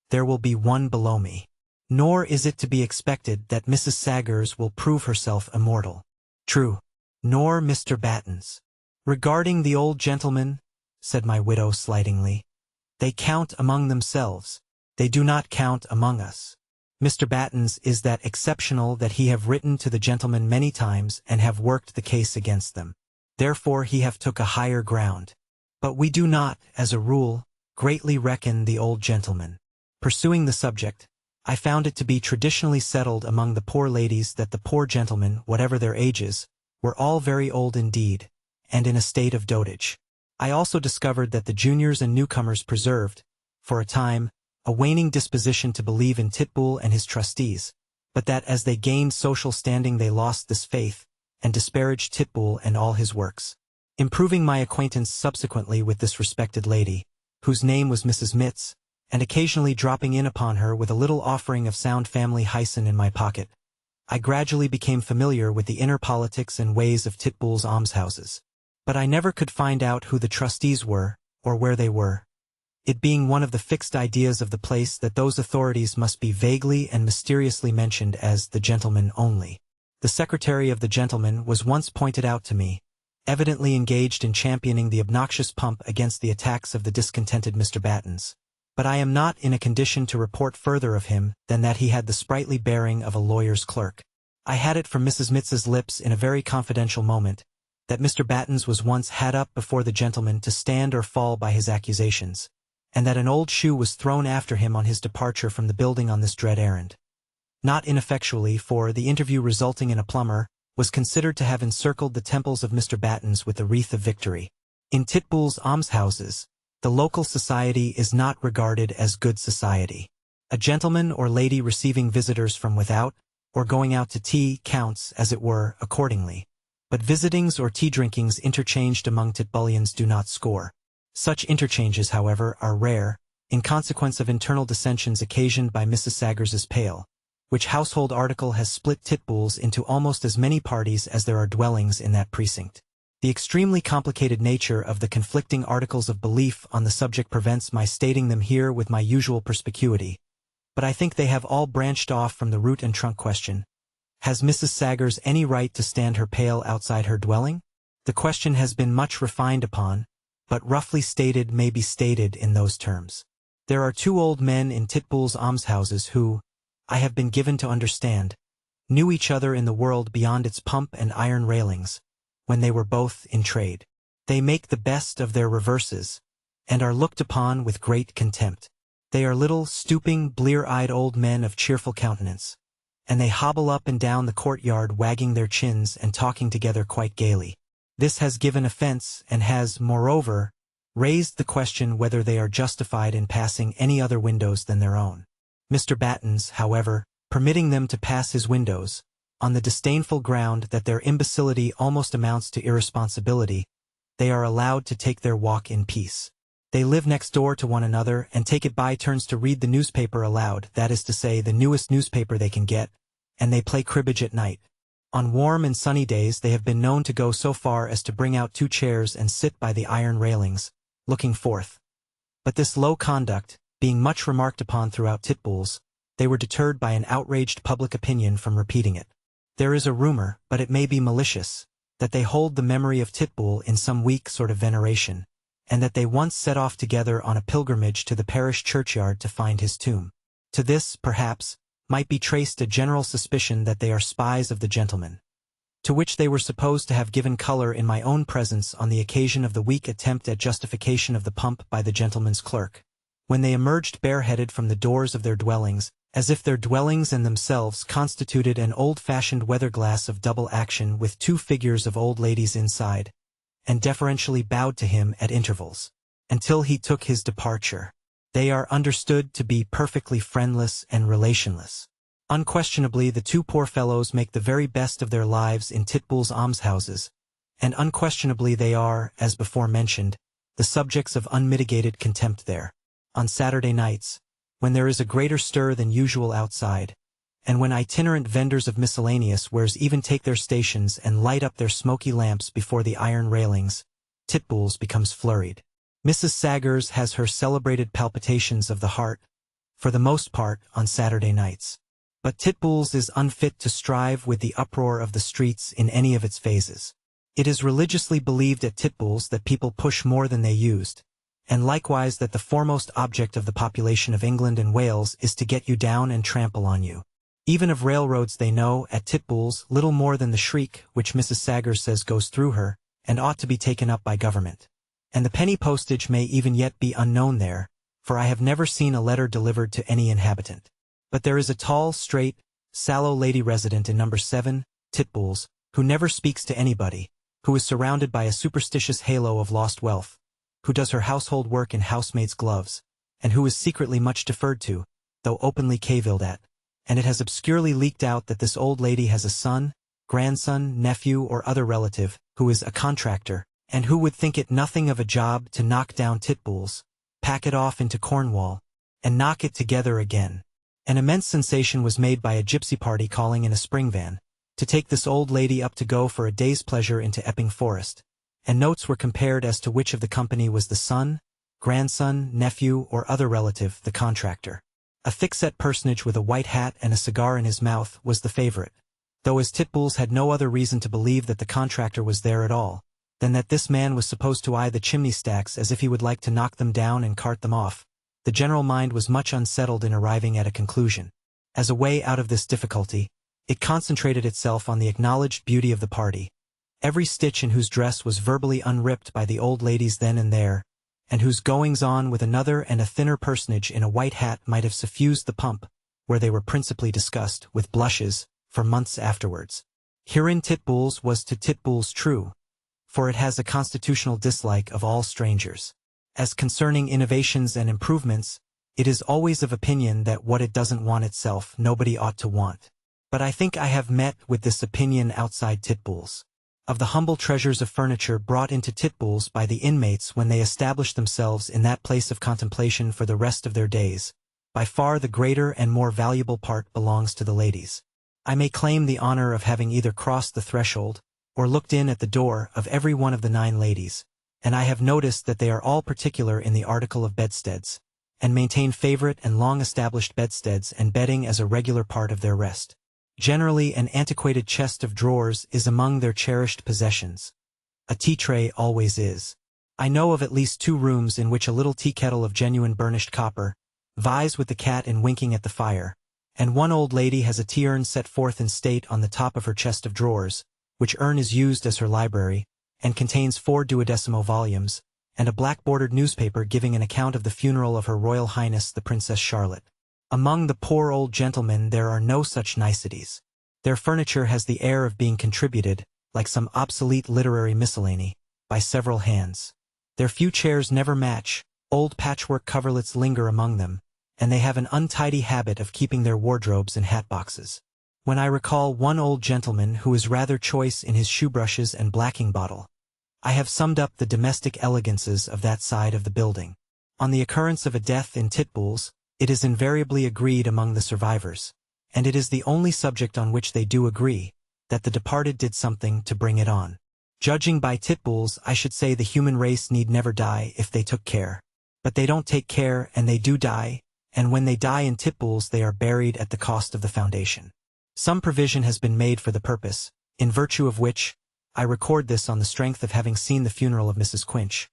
there will be one below me. Nor is it to be expected that Mrs. Saggers will prove herself immortal." "True. Nor Mr. Battens." "Regarding the old gentlemen," said my widow slightingly, "they count among themselves. They do not count among us. Mr. Battens is that exceptional that he have written to the gentlemen many times and have worked the case against them. Therefore he have took a higher ground. But we do not, as a rule, greatly reckon the old gentlemen." Pursuing the subject, I found it to be traditionally settled among the poor ladies that the poor gentlemen, whatever their ages, were all very old indeed, and in a state of dotage. I also discovered that the juniors and newcomers preserved, for a time, a waning disposition to believe in Titbull and his trustees, but that as they gained social standing they lost this faith, and disparaged Titbull and all his works. Improving my acquaintance subsequently with this respected lady, whose name was Mrs. Mitz, and occasionally dropping in upon her with a little offering of sound family hyson in my pocket, I gradually became familiar with the inner politics and ways of Titbull's almshouses. But I never could find out who the trustees were, or where they were, it being one of the fixed ideas of the place that those authorities must be vaguely and mysteriously mentioned as the gentlemen only. The secretary of the gentleman was once pointed out to me, evidently engaged in championing the obnoxious pump against the attacks of the discontented Mr. Battens. But I am not in a condition to report further of him than that he had the sprightly bearing of a lawyer's clerk. I had it from Mrs. Mitz's lips in a very confidential moment, that Mr. Battens was once had up before the gentleman to stand or fall by his accusations, and that an old shoe was thrown after him on his departure from the building on this dread errand. Not ineffectually, for the interview resulting in a plumber was considered to have encircled the temples of Mr. Battens with the wreath of victory. In Titbull's almshouses, the local society is not regarded as good society. A gentleman or lady receiving visitors from without, or going out to tea, counts, as it were, accordingly. But visitings or tea-drinkings interchanged among Titbullians do not score. Such interchanges, however, are rare, in consequence of internal dissensions occasioned by Mrs. Saggers's pail, which household article has split Titbulls into almost as many parties as there are dwellings in that precinct. The extremely complicated nature of the conflicting articles of belief on the subject prevents my stating them here with my usual perspicuity, but I think they have all branched off from the root and trunk question. Has Mrs. Saggers any right to stand her pail outside her dwelling? The question has been much refined upon, but roughly stated may be stated in those terms. There are 2 old men in Titbull's almshouses who, I have been given to understand, knew each other in the world beyond its pump and iron railings, when they were both in trade. They make the best of their reverses, and are looked upon with great contempt. They are little, stooping, blear-eyed old men of cheerful countenance, and they hobble up and down the courtyard wagging their chins and talking together quite gaily. This has given offense and has, moreover, raised the question whether they are justified in passing any other windows than their own. Mr. Battens, however, permitting them to pass his windows, on the disdainful ground that their imbecility almost amounts to irresponsibility, they are allowed to take their walk in peace. They live next door to one another and take it by turns to read the newspaper aloud, that is to say, the newest newspaper they can get, and they play cribbage at night. On warm and sunny days they have been known to go so far as to bring out 2 chairs and sit by the iron railings, looking forth. But this low conduct, being much remarked upon throughout Titbull's, they were deterred by an outraged public opinion from repeating it. There is a rumor, but it may be malicious, that they hold the memory of Titbull in some weak sort of veneration, and that they once set off together on a pilgrimage to the parish churchyard to find his tomb. To this, perhaps, might be traced a general suspicion that they are spies of the gentleman, to which they were supposed to have given color in my own presence on the occasion of the weak attempt at justification of the pump by the gentleman's clerk, when they emerged bareheaded from the doors of their dwellings, as if their dwellings and themselves constituted an old-fashioned weather-glass of double action with 2 figures of old ladies inside, and deferentially bowed to him at intervals, until he took his departure. They are understood to be perfectly friendless and relationless. Unquestionably, the 2 poor fellows make the very best of their lives in Titbull's almshouses, and unquestionably they are, as before mentioned, the subjects of unmitigated contempt there. On Saturday nights, when there is a greater stir than usual outside, and when itinerant vendors of miscellaneous wares even take their stations and light up their smoky lamps before the iron railings, Titbull's becomes flurried. Mrs. Saggers has her celebrated palpitations of the heart, for the most part, on Saturday nights. But Titbull's is unfit to strive with the uproar of the streets in any of its phases. It is religiously believed at Titbull's that people push more than they used, and likewise that the foremost object of the population of England and Wales is to get you down and trample on you. Even of railroads they know, at Titbull's, little more than the shriek which Mrs. Saggers says goes through her, and ought to be taken up by government. And the penny postage may even yet be unknown there, for I have never seen a letter delivered to any inhabitant. But there is a tall, straight, sallow lady resident in number 7, Titbull's, who never speaks to anybody, who is surrounded by a superstitious halo of lost wealth, who does her household work in housemaid's gloves, and who is secretly much deferred to, though openly cavilled at, and it has obscurely leaked out that this old lady has a son, grandson, nephew, or other relative, who is a contractor, and who would think it nothing of a job to knock down Titbull's, pack it off into Cornwall, and knock it together again. An immense sensation was made by a gypsy party calling in a spring van, to take this old lady up to go for a day's pleasure into Epping Forest, and notes were compared as to which of the company was the son, grandson, nephew, or other relative, the contractor. A thick-set personage with a white hat and a cigar in his mouth was the favorite, though as Titbull's had no other reason to believe that the contractor was there at all, than that this man was supposed to eye the chimney stacks as if he would like to knock them down and cart them off. The general mind was much unsettled in arriving at a conclusion. As a way out of this difficulty, it concentrated itself on the acknowledged beauty of the party, every stitch in whose dress was verbally unripped by the old ladies then and there, and whose goings-on with another and a thinner personage in a white hat might have suffused the pump, where they were principally discussed, with blushes, for months afterwards. Herein Titbull's was to Titbull's true, for it has a constitutional dislike of all strangers. As concerning innovations and improvements, it is always of opinion that what it doesn't want itself nobody ought to want. But I think I have met with this opinion outside Titbull's. Of the humble treasures of furniture brought into Titbull's by the inmates when they established themselves in that place of contemplation for the rest of their days, by far the greater and more valuable part belongs to the ladies. I may claim the honor of having either crossed the threshold, or looked in at the door of every one of the 9 ladies, and I have noticed that they are all particular in the article of bedsteads, and maintain favorite and long-established bedsteads and bedding as a regular part of their rest. Generally an antiquated chest of drawers is among their cherished possessions. A tea-tray always is. I know of at least 2 rooms in which a little tea-kettle of genuine burnished copper vies with the cat in winking at the fire, and one old lady has a tea-urn set forth in state on the top of her chest of drawers, which urn is used as her library, and contains 4 duodecimo volumes, and a black-bordered newspaper giving an account of the funeral of Her Royal Highness the Princess Charlotte. Among the poor old gentlemen there are no such niceties. Their furniture has the air of being contributed, like some obsolete literary miscellany, by several hands. Their few chairs never match, old patchwork coverlets linger among them, and they have an untidy habit of keeping their wardrobes in hat-boxes. When I recall one old gentleman who is rather choice in his shoe-brushes and blacking bottle, I have summed up the domestic elegances of that side of the building. On the occurrence of a death in Titbull's, it is invariably agreed among the survivors, and it is the only subject on which they do agree, that the departed did something to bring it on. Judging by Titbull's, I should say the human race need never die if they took care. But they don't take care and they do die, and when they die in Titbull's they are buried at the cost of the foundation. Some provision has been made for the purpose, in virtue of which, I record this on the strength of having seen the funeral of Mrs. Quinch.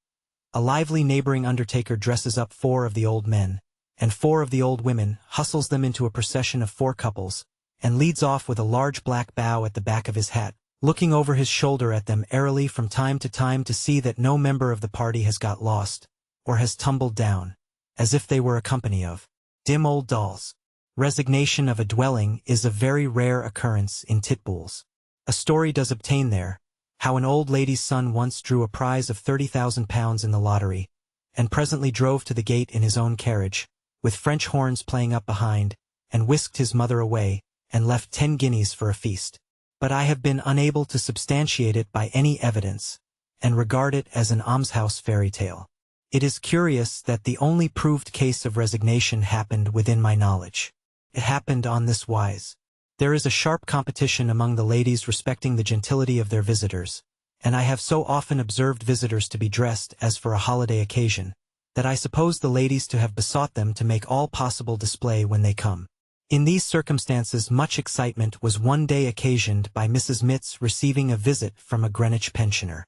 A lively neighboring undertaker dresses up 4 of the old men, and 4 of the old women, hustles them into a procession of 4 couples, and leads off with a large black bow at the back of his hat, looking over his shoulder at them airily from time to see that no member of the party has got lost, or has tumbled down, as if they were a company of dim old dolls. Resignation of a dwelling is a very rare occurrence in Titbull's. A story does obtain there, how an old lady's son once drew a prize of £30,000 in the lottery, and presently drove to the gate in his own carriage, with French horns playing up behind, and whisked his mother away, and left 10 guineas for a feast. But I have been unable to substantiate it by any evidence, and regard it as an almshouse fairy tale. It is curious that the only proved case of resignation happened within my knowledge. It happened on this wise. There is a sharp competition among the ladies respecting the gentility of their visitors, and I have so often observed visitors to be dressed as for a holiday occasion, that I suppose the ladies to have besought them to make all possible display when they come. In these circumstances much excitement was one day occasioned by Mrs. Mitts receiving a visit from a Greenwich pensioner.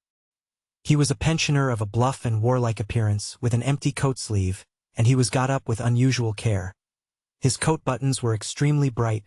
He was a pensioner of a bluff and warlike appearance, with an empty coat sleeve, and he was got up with unusual care. His coat buttons were extremely bright,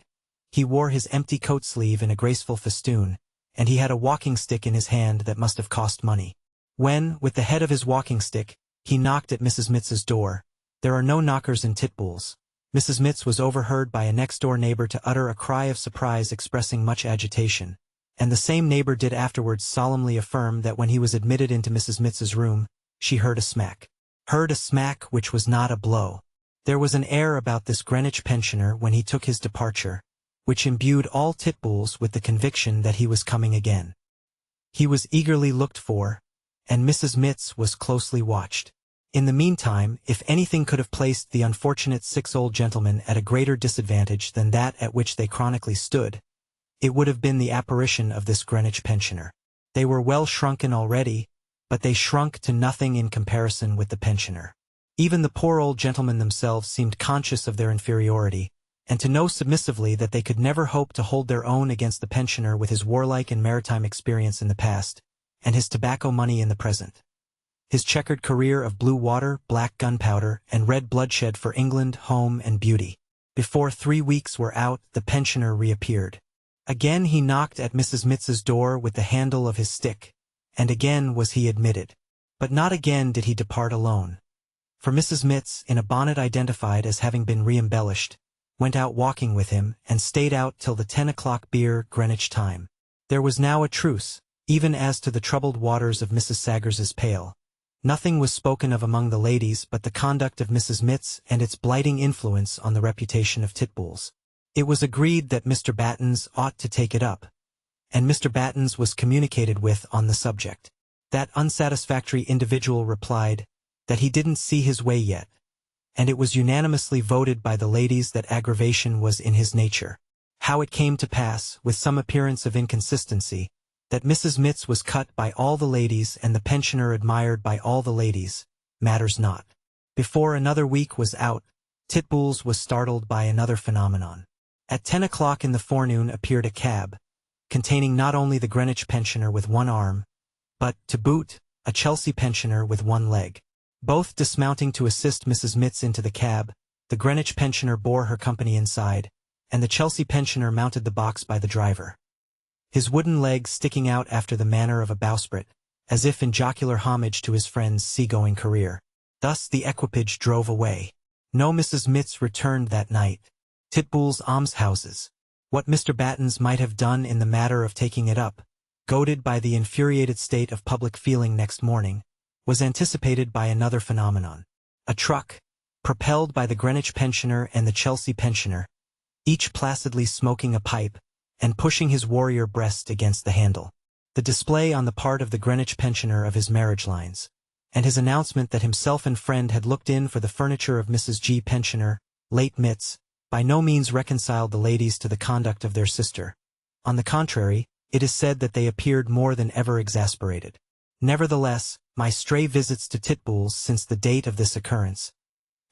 he wore his empty coat sleeve in a graceful festoon, and he had a walking-stick in his hand that must have cost money. When, with the head of his walking-stick, he knocked at Mrs. Mitts's door, there are no knockers in Titbull's, Mrs. Mitts was overheard by a next-door neighbor to utter a cry of surprise expressing much agitation, and the same neighbor did afterwards solemnly affirm that when he was admitted into Mrs. Mitts's room, she heard a smack. Heard a smack which was not a blow. There was an air about this Greenwich pensioner when he took his departure, which imbued all Titbull's with the conviction that he was coming again. He was eagerly looked for, and Mrs. Mitts was closely watched. In the meantime, if anything could have placed the unfortunate 6 old gentlemen at a greater disadvantage than that at which they chronically stood, it would have been the apparition of this Greenwich pensioner. They were well shrunken already, but they shrunk to nothing in comparison with the pensioner. Even the poor old gentlemen themselves seemed conscious of their inferiority, and to know submissively that they could never hope to hold their own against the pensioner with his warlike and maritime experience in the past, and his tobacco money in the present. His checkered career of blue water, black gunpowder, and red bloodshed for England, home, and beauty. Before 3 weeks were out, the pensioner reappeared. Again he knocked at Mrs. Mitz's door with the handle of his stick, and again was he admitted. But not again did he depart alone. For Mrs. Mitz, in a bonnet identified as having been re-embellished, went out walking with him and stayed out till the 10 o'clock beer Greenwich time. There was now a truce, even as to the troubled waters of Mrs. Saggers's pail. Nothing was spoken of among the ladies but the conduct of Mrs. Mitz and its blighting influence on the reputation of Titbulls. It was agreed that Mr. Battens ought to take it up, and Mr. Battens was communicated with on the subject. That unsatisfactory individual replied that he didn't see his way yet, and it was unanimously voted by the ladies that aggravation was in his nature. How it came to pass, with some appearance of inconsistency, that Mrs. Mitz was cut by all the ladies and the pensioner admired by all the ladies, matters not. Before another week was out, Titbulls was startled by another phenomenon. At 10 o'clock in the forenoon appeared a cab, containing not only the Greenwich pensioner with one arm, but, to boot, a Chelsea pensioner with one leg. Both dismounting to assist Mrs. Mitz into the cab, the Greenwich pensioner bore her company inside, and the Chelsea pensioner mounted the box by the driver, his wooden leg sticking out after the manner of a bowsprit, as if in jocular homage to his friend's sea-going career. Thus the equipage drove away. No Mrs. Mitz returned that night. Titbull's almshouses. What Mr. Battens might have done in the matter of taking it up, goaded by the infuriated state of public feeling next morning, was anticipated by another phenomenon. A truck, propelled by the Greenwich pensioner and the Chelsea pensioner, each placidly smoking a pipe, and pushing his warrior breast against the handle. The display on the part of the Greenwich pensioner of his marriage lines, and his announcement that himself and friend had looked in for the furniture of Mrs. G. pensioner, late Mitz, by no means reconciled the ladies to the conduct of their sister. On the contrary, it is said that they appeared more than ever exasperated. Nevertheless, my stray visits to Titbulls since the date of this occurrence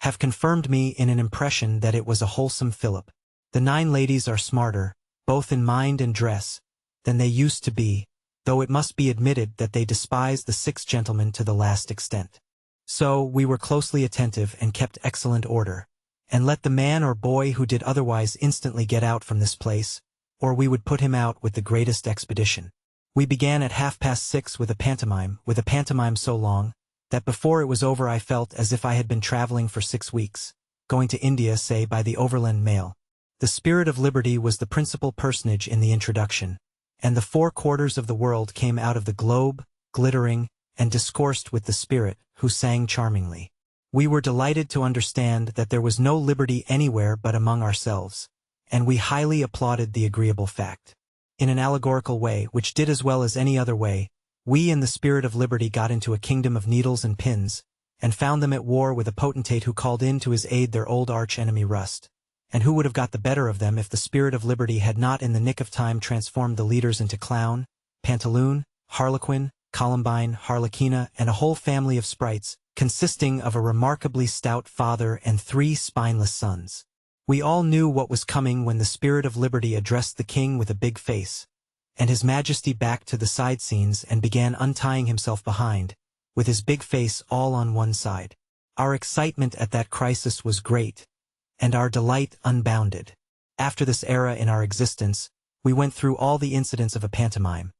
have confirmed me in an impression that it was a wholesome fillip. The 9 ladies are smarter, both in mind and dress, than they used to be, though it must be admitted that they despise the 6 gentlemen to the last extent. So, we were closely attentive and kept excellent order, and let the man or boy who did otherwise instantly get out from this place, or we would put him out with the greatest expedition. We began at 6:30 with a pantomime so long, that before it was over I felt as if I had been traveling for 6 weeks, going to India, say, by the overland mail. The spirit of liberty was the principal personage in the introduction, and the 4 quarters of the world came out of the globe, glittering, and discoursed with the spirit, who sang charmingly. We were delighted to understand that there was no liberty anywhere but among ourselves, and we highly applauded the agreeable fact. In an allegorical way, which did as well as any other way, we in the spirit of liberty got into a kingdom of needles and pins, and found them at war with a potentate who called in to his aid their old arch-enemy Rust, and who would have got the better of them if the spirit of liberty had not in the nick of time transformed the leaders into Clown, Pantaloon, Harlequin, Columbine, Harlequina, and a whole family of sprites, consisting of a remarkably stout father and 3 spineless sons. We all knew what was coming when the spirit of liberty addressed the king with a big face, and his majesty backed to the side scenes and began untying himself behind, with his big face all on one side. Our excitement at that crisis was great, and our delight unbounded. After this era in our existence, we went through all the incidents of a pantomime.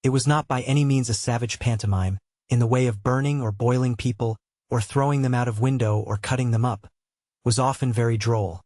It was not by any means a savage pantomime, in the way of burning or boiling people, or throwing them out of window or cutting them up, was often very droll,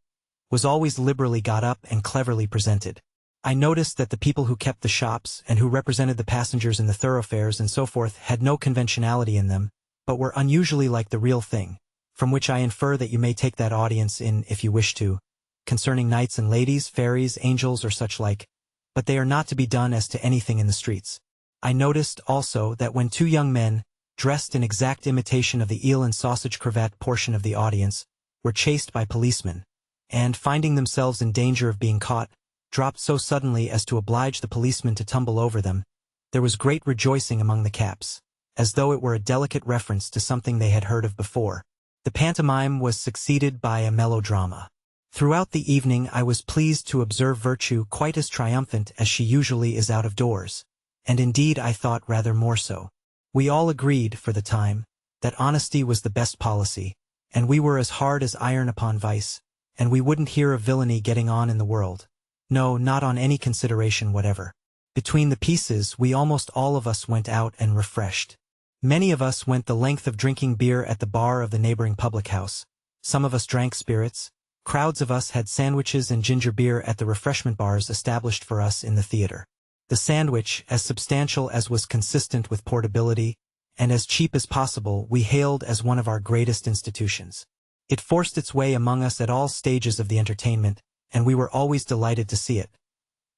was always liberally got up and cleverly presented. I noticed that the people who kept the shops and who represented the passengers in the thoroughfares and so forth had no conventionality in them, but were unusually like the real thing, from which I infer that you may take that audience in if you wish to, concerning knights and ladies, fairies, angels, or such like, but they are not to be done as to anything in the streets. I noticed, also, that when 2 young men, dressed in exact imitation of the eel and sausage cravat portion of the audience, were chased by policemen, and, finding themselves in danger of being caught, dropped so suddenly as to oblige the policemen to tumble over them, there was great rejoicing among the caps, as though it were a delicate reference to something they had heard of before. The pantomime was succeeded by a melodrama. Throughout the evening I was pleased to observe virtue quite as triumphant as she usually is out of doors, and indeed I thought rather more so. We all agreed, for the time, that honesty was the best policy, and we were as hard as iron upon vice, and we wouldn't hear of villainy getting on in the world. No, not on any consideration whatever. Between the pieces, we almost all of us went out and refreshed. Many of us went the length of drinking beer at the bar of the neighboring public house. Some of us drank spirits. Crowds of us had sandwiches and ginger beer at the refreshment bars established for us in the theater. The sandwich, as substantial as was consistent with portability, and as cheap as possible, we hailed as one of our greatest institutions. It forced its way among us at all stages of the entertainment, and we were always delighted to see it.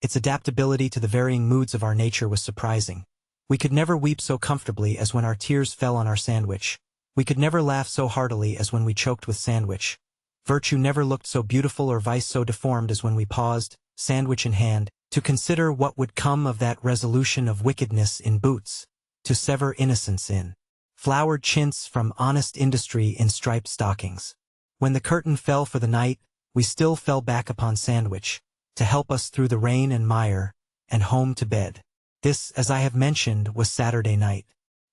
Its adaptability to the varying moods of our nature was surprising. We could never weep so comfortably as when our tears fell on our sandwich. We could never laugh so heartily as when we choked with sandwich. Virtue never looked so beautiful or vice so deformed as when we paused, sandwich in hand, to consider what would come of that resolution of wickedness in boots, to sever innocence in flowered chintz from honest industry in striped stockings. When the curtain fell for the night, we still fell back upon sandwich, to help us through the rain and mire, and home to bed. This, as I have mentioned, was Saturday night.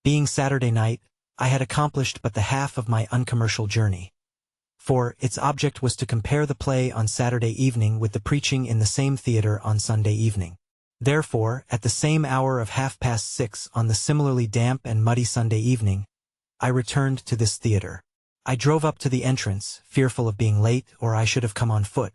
Being Saturday night, I had accomplished but the half of my uncommercial journey. For its object was to compare the play on Saturday evening with the preaching in the same theater on Sunday evening. Therefore, at the same hour of 6:30 on the similarly damp and muddy Sunday evening, I returned to this theater. I drove up to the entrance, fearful of being late, or I should have come on foot,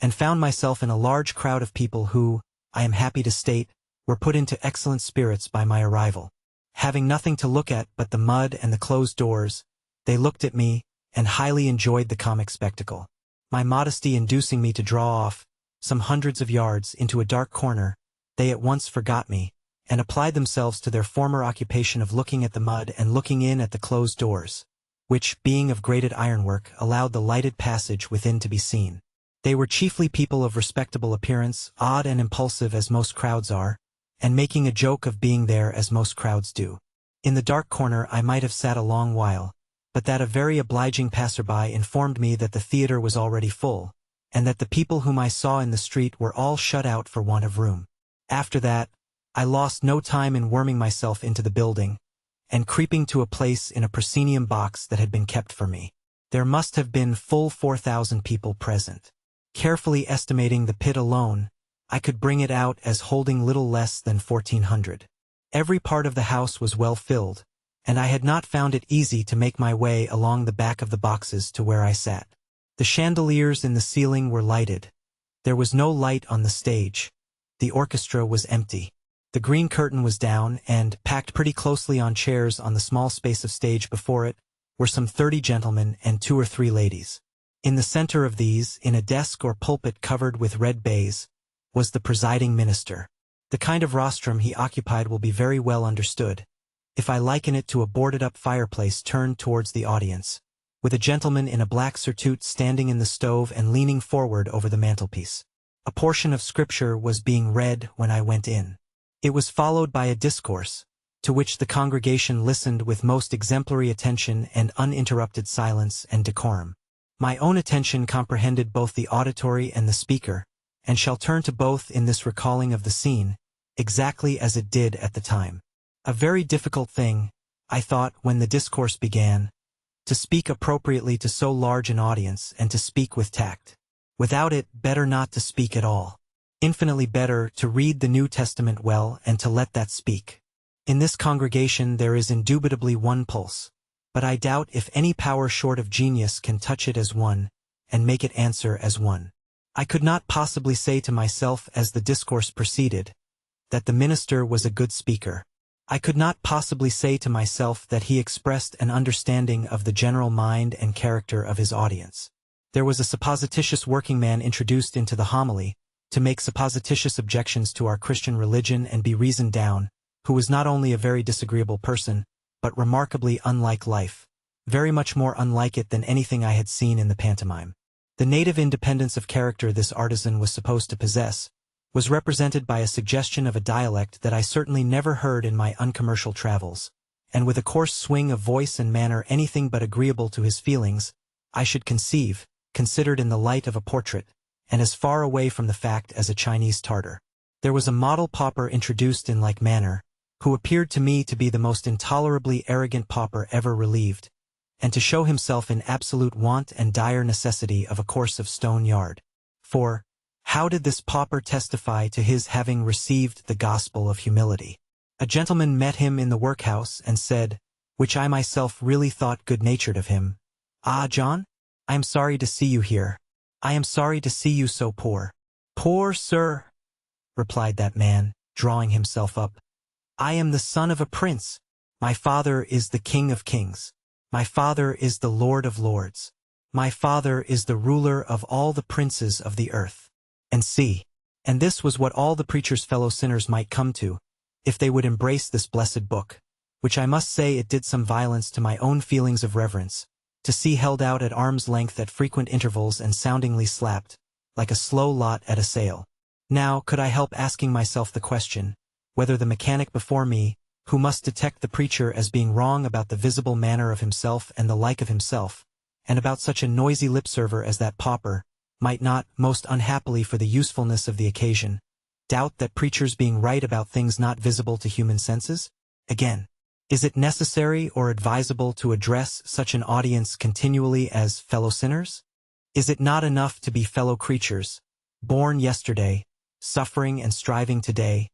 and found myself in a large crowd of people who, I am happy to state, were put into excellent spirits by my arrival. Having nothing to look at but the mud and the closed doors, they looked at me, and highly enjoyed the comic spectacle. My modesty inducing me to draw off, some hundreds of yards, into a dark corner, they at once forgot me, and applied themselves to their former occupation of looking at the mud and looking in at the closed doors, which, being of grated ironwork, allowed the lighted passage within to be seen. They were chiefly people of respectable appearance, odd and impulsive as most crowds are, and making a joke of being there as most crowds do. In the dark corner I might have sat a long while, but that a very obliging passerby informed me that the theater was already full, and that the people whom I saw in the street were all shut out for want of room. After that, I lost no time in worming myself into the building, and creeping to a place in a proscenium box that had been kept for me. There must have been full 4,000 people present. Carefully estimating the pit alone, I could bring it out as holding little less than 1,400. Every part of the house was well filled, and I had not found it easy to make my way along the back of the boxes to where I sat. The chandeliers in the ceiling were lighted. There was no light on the stage. The orchestra was empty. The green curtain was down, and, packed pretty closely on chairs on the small space of stage before it, were some 30 gentlemen and 2 or 3 ladies. In the center of these, in a desk or pulpit covered with red baize, was the presiding minister. The kind of rostrum he occupied will be very well understood, if I liken it to a boarded-up fireplace turned towards the audience, with a gentleman in a black surtout standing in the stove and leaning forward over the mantelpiece. A portion of scripture was being read when I went in. It was followed by a discourse, to which the congregation listened with most exemplary attention and uninterrupted silence and decorum. My own attention comprehended both the auditory and the speaker, and shall turn to both in this recalling of the scene, exactly as it did at the time. A very difficult thing, I thought, when the discourse began, to speak appropriately to so large an audience and to speak with tact. Without it, better not to speak at all. Infinitely better to read the New Testament well and to let that speak. In this congregation there is indubitably one pulse, but I doubt if any power short of genius can touch it as one, and make it answer as one. I could not possibly say to myself as the discourse proceeded, that the minister was a good speaker. I could not possibly say to myself that he expressed an understanding of the general mind and character of his audience. There was a supposititious working man introduced into the homily, to make supposititious objections to our Christian religion and be reasoned down, who was not only a very disagreeable person, but remarkably unlike life, very much more unlike it than anything I had seen in the pantomime. The native independence of character this artisan was supposed to possess was represented by a suggestion of a dialect that I certainly never heard in my uncommercial travels, and with a coarse swing of voice and manner anything but agreeable to his feelings, I should conceive, considered in the light of a portrait, and as far away from the fact as a Chinese Tartar. There was a model pauper introduced in like manner, who appeared to me to be the most intolerably arrogant pauper ever relieved, and to show himself in absolute want and dire necessity of a course of stone yard. For, How did this pauper testify to his having received the gospel of humility? A gentleman met him in the workhouse and said, which I myself really thought good-natured of him, "Ah, John, I am sorry to see you here. I am sorry to see you so poor." "Poor, sir," replied that man, drawing himself up. "I am the son of a prince. My father is the King of Kings. My father is the Lord of Lords. My father is the ruler of all the princes of the earth." And see, and this was what all the preacher's fellow sinners might come to, if they would embrace this blessed book, which I must say it did some violence to my own feelings of reverence, to see held out at arm's length at frequent intervals and soundingly slapped, like a slow lot at a sale. Now, could I help asking myself the question, whether the mechanic before me, who must detect the preacher as being wrong about the visible manner of himself and the like of himself, and about such a noisy lip-server as that pauper, might not, most unhappily for the usefulness of the occasion, doubt that preachers being right about things not visible to human senses? Again, is it necessary or advisable to address such an audience continually as fellow sinners? Is it not enough to be fellow creatures, born yesterday, suffering and striving today,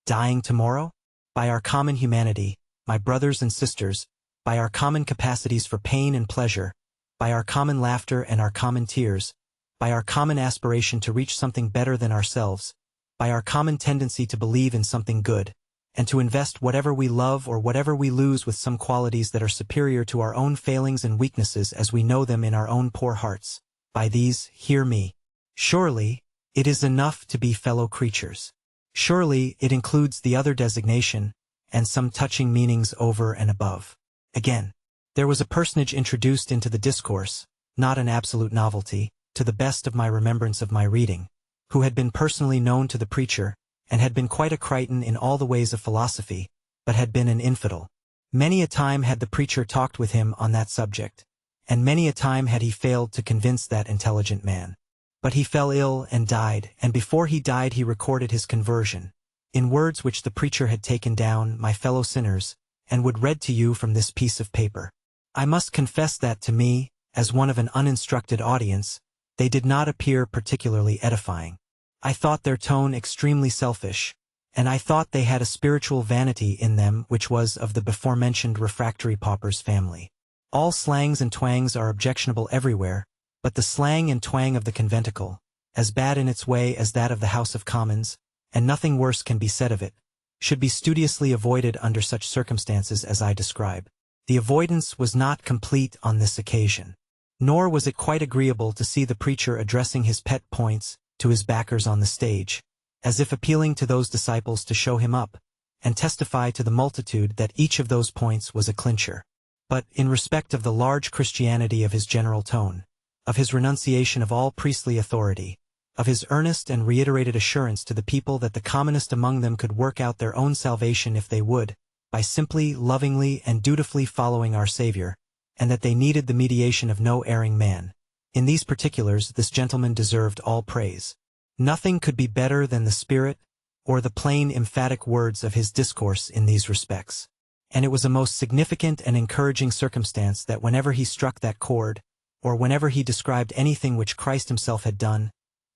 dying tomorrow? By our common humanity, my brothers and sisters, by our common capacities for pain and pleasure, by our common laughter and our common tears, by our common aspiration to reach something better than ourselves, by our common tendency to believe in something good, and to invest whatever we love or whatever we lose with some qualities that are superior to our own failings and weaknesses as we know them in our own poor hearts. By these, hear me. Surely, it is enough to be fellow creatures. Surely, it includes the other designation, and some touching meanings over and above. Again, there was a personage introduced into the discourse, not an absolute novelty, to the best of my remembrance of my reading, who had been personally known to the preacher, and had been quite a Crichton in all the ways of philosophy, but had been an infidel. Many a time had the preacher talked with him on that subject, and many a time had he failed to convince that intelligent man. But he fell ill and died, and before he died he recorded his conversion, in words which the preacher had taken down, my fellow sinners, and would read to you from this piece of paper. I must confess that to me, as one of an uninstructed audience, they did not appear particularly edifying. I thought their tone extremely selfish, and I thought they had a spiritual vanity in them which was of the before-mentioned refractory pauper's family. All slangs and twangs are objectionable everywhere, but the slang and twang of the conventicle, as bad in its way as that of the House of Commons, and nothing worse can be said of it, should be studiously avoided under such circumstances as I describe. The avoidance was not complete on this occasion. Nor was it quite agreeable to see the preacher addressing his pet points to his backers on the stage, as if appealing to those disciples to show him up, and testify to the multitude that each of those points was a clincher. But, in respect of the large Christianity of his general tone, of his renunciation of all priestly authority, of his earnest and reiterated assurance to the people that the commonest among them could work out their own salvation if they would, by simply, lovingly, and dutifully following our Savior, and that they needed the mediation of no erring man. In these particulars this gentleman deserved all praise. Nothing could be better than the spirit, or the plain emphatic words of his discourse in these respects. And it was a most significant and encouraging circumstance that whenever he struck that chord, or whenever he described anything which Christ himself had done,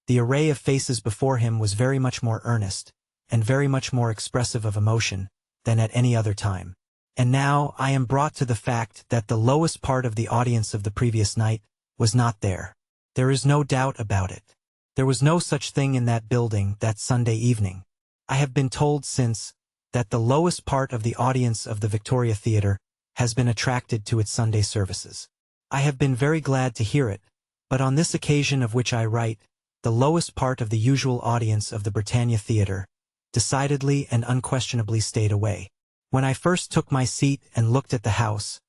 the array of faces before him was very much more earnest, and very much more expressive of emotion, than at any other time. And now I am brought to the fact that the lowest part of the audience of the previous night was not there. There is no doubt about it. There was no such thing in that building that Sunday evening. I have been told since that the lowest part of the audience of the Victoria Theatre has been attracted to its Sunday services. I have been very glad to hear it, but on this occasion of which I write, the lowest part of the usual audience of the Britannia Theatre decidedly and unquestionably stayed away. When I first took my seat and looked at the house,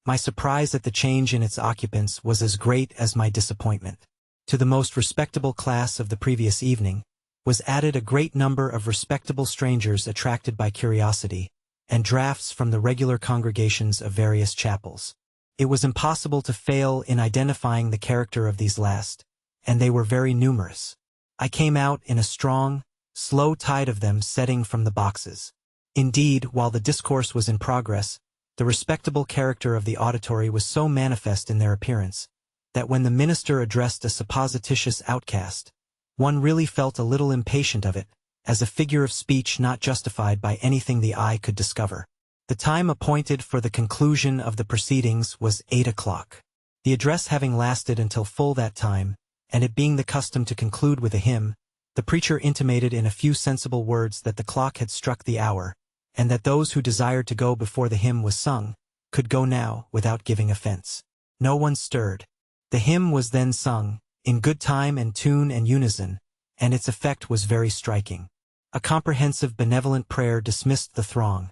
my surprise at the change in its occupants was as great as my disappointment. To the most respectable class of the previous evening was added a great number of respectable strangers attracted by curiosity, and drafts from the regular congregations of various chapels. It was impossible to fail in identifying the character of these last, and they were very numerous. I came out in a strong, slow tide of them setting from the boxes. Indeed, while the discourse was in progress, the respectable character of the auditory was so manifest in their appearance, that when the minister addressed a supposititious outcast, One really felt a little impatient of it, as a figure of speech not justified by anything the eye could discover. The time appointed for the conclusion of the proceedings was 8 o'clock. The address having lasted until full that time, and it being the custom to conclude with a hymn, the preacher intimated in a few sensible words that the clock had struck the hour, and that those who desired to go before the hymn was sung, could go now without giving offense. No one stirred. The hymn was then sung, in good time and tune and unison, and its effect was very striking. A comprehensive benevolent prayer dismissed the throng,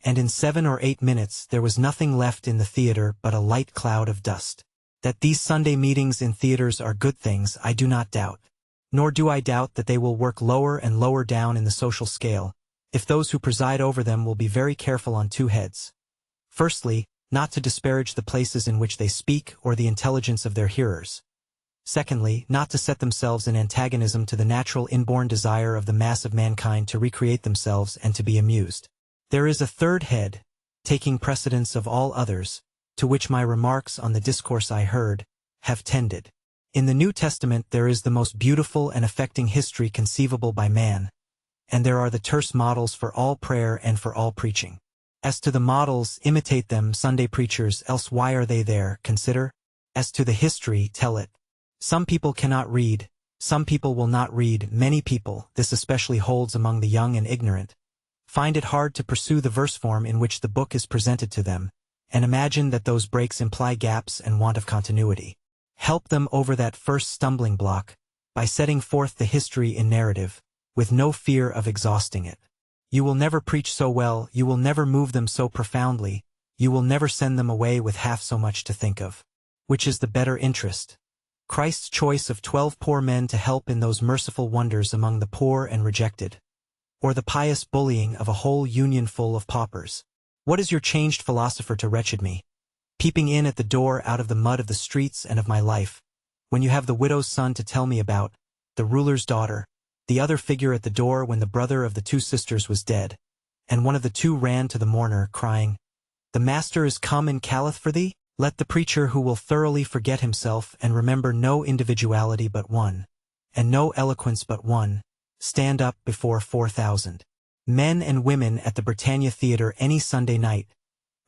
and in 7 or 8 minutes there was nothing left in the theater but a light cloud of dust. That these Sunday meetings in theaters are good things I do not doubt. Nor do I doubt that they will work lower and lower down in the social scale, if those who preside over them will be very careful on 2 heads. Firstly, not to disparage the places in which they speak or the intelligence of their hearers. Secondly, not to set themselves in antagonism to the natural inborn desire of the mass of mankind to recreate themselves and to be amused. There is a third head, taking precedence of all others, to which my remarks on the discourse I heard have tended. In the New Testament there is the most beautiful and affecting history conceivable by man, and there are the terse models for all prayer and for all preaching. As to the models, imitate them, Sunday preachers, else why are they there? Consider. As to the history, tell it. Some people cannot read, some people will not read, many people, this especially holds among the young and ignorant, find it hard to pursue the verse form in which the book is presented to them, and imagine that those breaks imply gaps and want of continuity. Help them over that first stumbling block, by setting forth the history in narrative, with no fear of exhausting it. You will never preach so well, you will never move them so profoundly, you will never send them away with half so much to think of. Which is the better interest? Christ's choice of 12 poor men to help in those merciful wonders among the poor and rejected, or the pious bullying of a whole union full of paupers? What is your changed philosopher to wretched me, peeping in at the door out of the mud of the streets and of my life, when you have the widow's son to tell me about, the ruler's daughter, the other figure at the door when the brother of the 2 sisters was dead, and one of the 2 ran to the mourner, crying, "The Master is come and calleth for thee"? Let the preacher who will thoroughly forget himself and remember no individuality but one, and no eloquence but one, stand up before 4,000 men and women at the Britannia Theatre any Sunday night,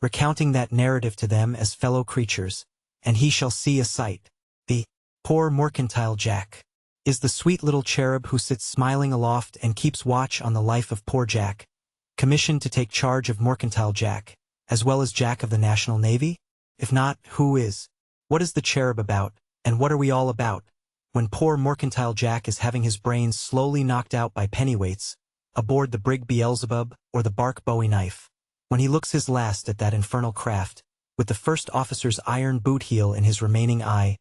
recounting that narrative to them as fellow creatures, and he shall see a sight. The poor mercantile Jack is the sweet little cherub who sits smiling aloft and keeps watch on the life of poor Jack, commissioned to take charge of mercantile Jack, as well as Jack of the National Navy? If not, who is? What is the cherub about, and what are we all about, when poor mercantile Jack is having his brains slowly knocked out by pennyweights, aboard the brig Beelzebub or the bark Bowie knife, when he looks his last at that infernal craft, with the first officer's iron boot heel in his remaining eye,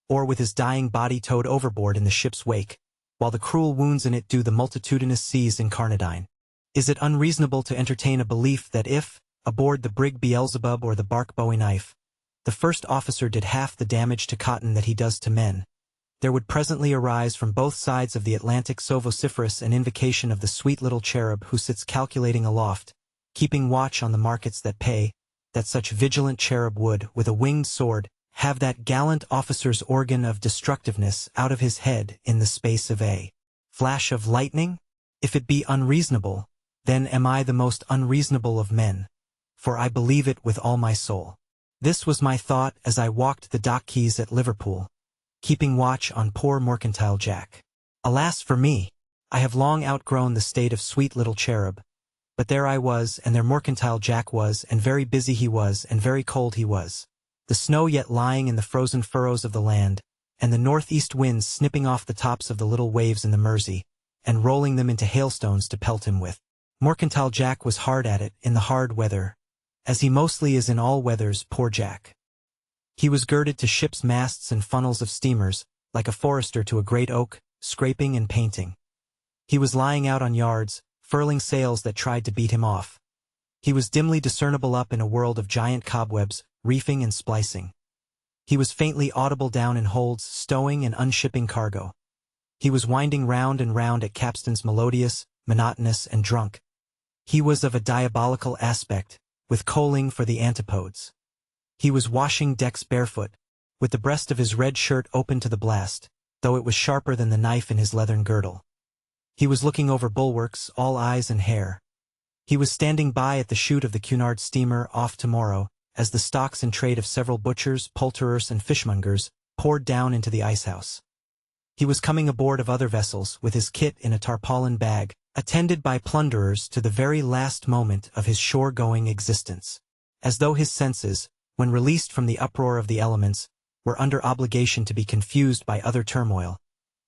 or with his dying body towed overboard in the ship's wake, while the cruel wounds in it do the multitudinous seas incarnadine? Is it unreasonable to entertain a belief that if, aboard the brig Beelzebub or the bark Bowie knife, the first officer did half the damage to cotton that he does to men, there would presently arise from both sides of the Atlantic so vociferous an invocation of the sweet little cherub who sits calculating aloft, keeping watch on the markets that pay, that such vigilant cherub would, with a winged sword, have that gallant officer's organ of destructiveness out of his head in the space of a flash of lightning? If it be unreasonable, then am I the most unreasonable of men, for I believe it with all my soul. This was my thought as I walked the dock quays at Liverpool, keeping watch on poor mercantile Jack. Alas for me! I have long outgrown the state of sweet little cherub, but there I was, and there mercantile Jack was, and very busy he was, and very cold he was, the snow yet lying in the frozen furrows of the land, and the northeast winds snipping off the tops of the little waves in the Mersey, and rolling them into hailstones to pelt him with. Mercantile Jack was hard at it, in the hard weather, as he mostly is in all weathers, poor Jack. He was girded to ship's masts and funnels of steamers, like a forester to a great oak, scraping and painting. He was lying out on yards, furling sails that tried to beat him off. He was dimly discernible up in a world of giant cobwebs, reefing and splicing. He was faintly audible down in holds, stowing and unshipping cargo. He was winding round and round at capstans melodious, monotonous, and drunk. He was of a diabolical aspect, with coaling for the antipodes. He was washing decks barefoot, with the breast of his red shirt open to the blast, though it was sharper than the knife in his leathern girdle. He was looking over bulwarks, all eyes and hair. He was standing by at the chute of the Cunard steamer off tomorrow, as the stocks and trade of several butchers, poulterers, and fishmongers poured down into the icehouse. He was coming aboard of other vessels with his kit in a tarpaulin bag, attended by plunderers to the very last moment of his shore-going existence, as though his senses, when released from the uproar of the elements, were under obligation to be confused by other turmoil.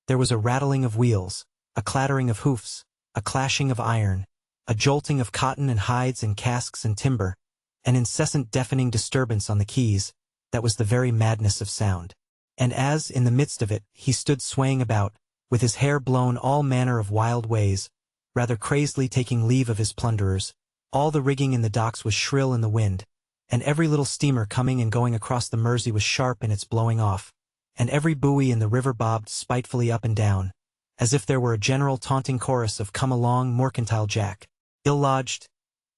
There was a rattling of wheels, a clattering of hoofs, a clashing of iron, a jolting of cotton and hides and casks and timber, an incessant deafening disturbance on the quays, that was the very madness of sound. And as, in the midst of it, he stood swaying about, with his hair blown all manner of wild ways, rather crazedly taking leave of his plunderers, all the rigging in the docks was shrill in the wind, and every little steamer coming and going across the Mersey was sharp in its blowing off, and every buoy in the river bobbed spitefully up and down, as if there were a general taunting chorus of "Come along, mercantile Jack, ill-lodged,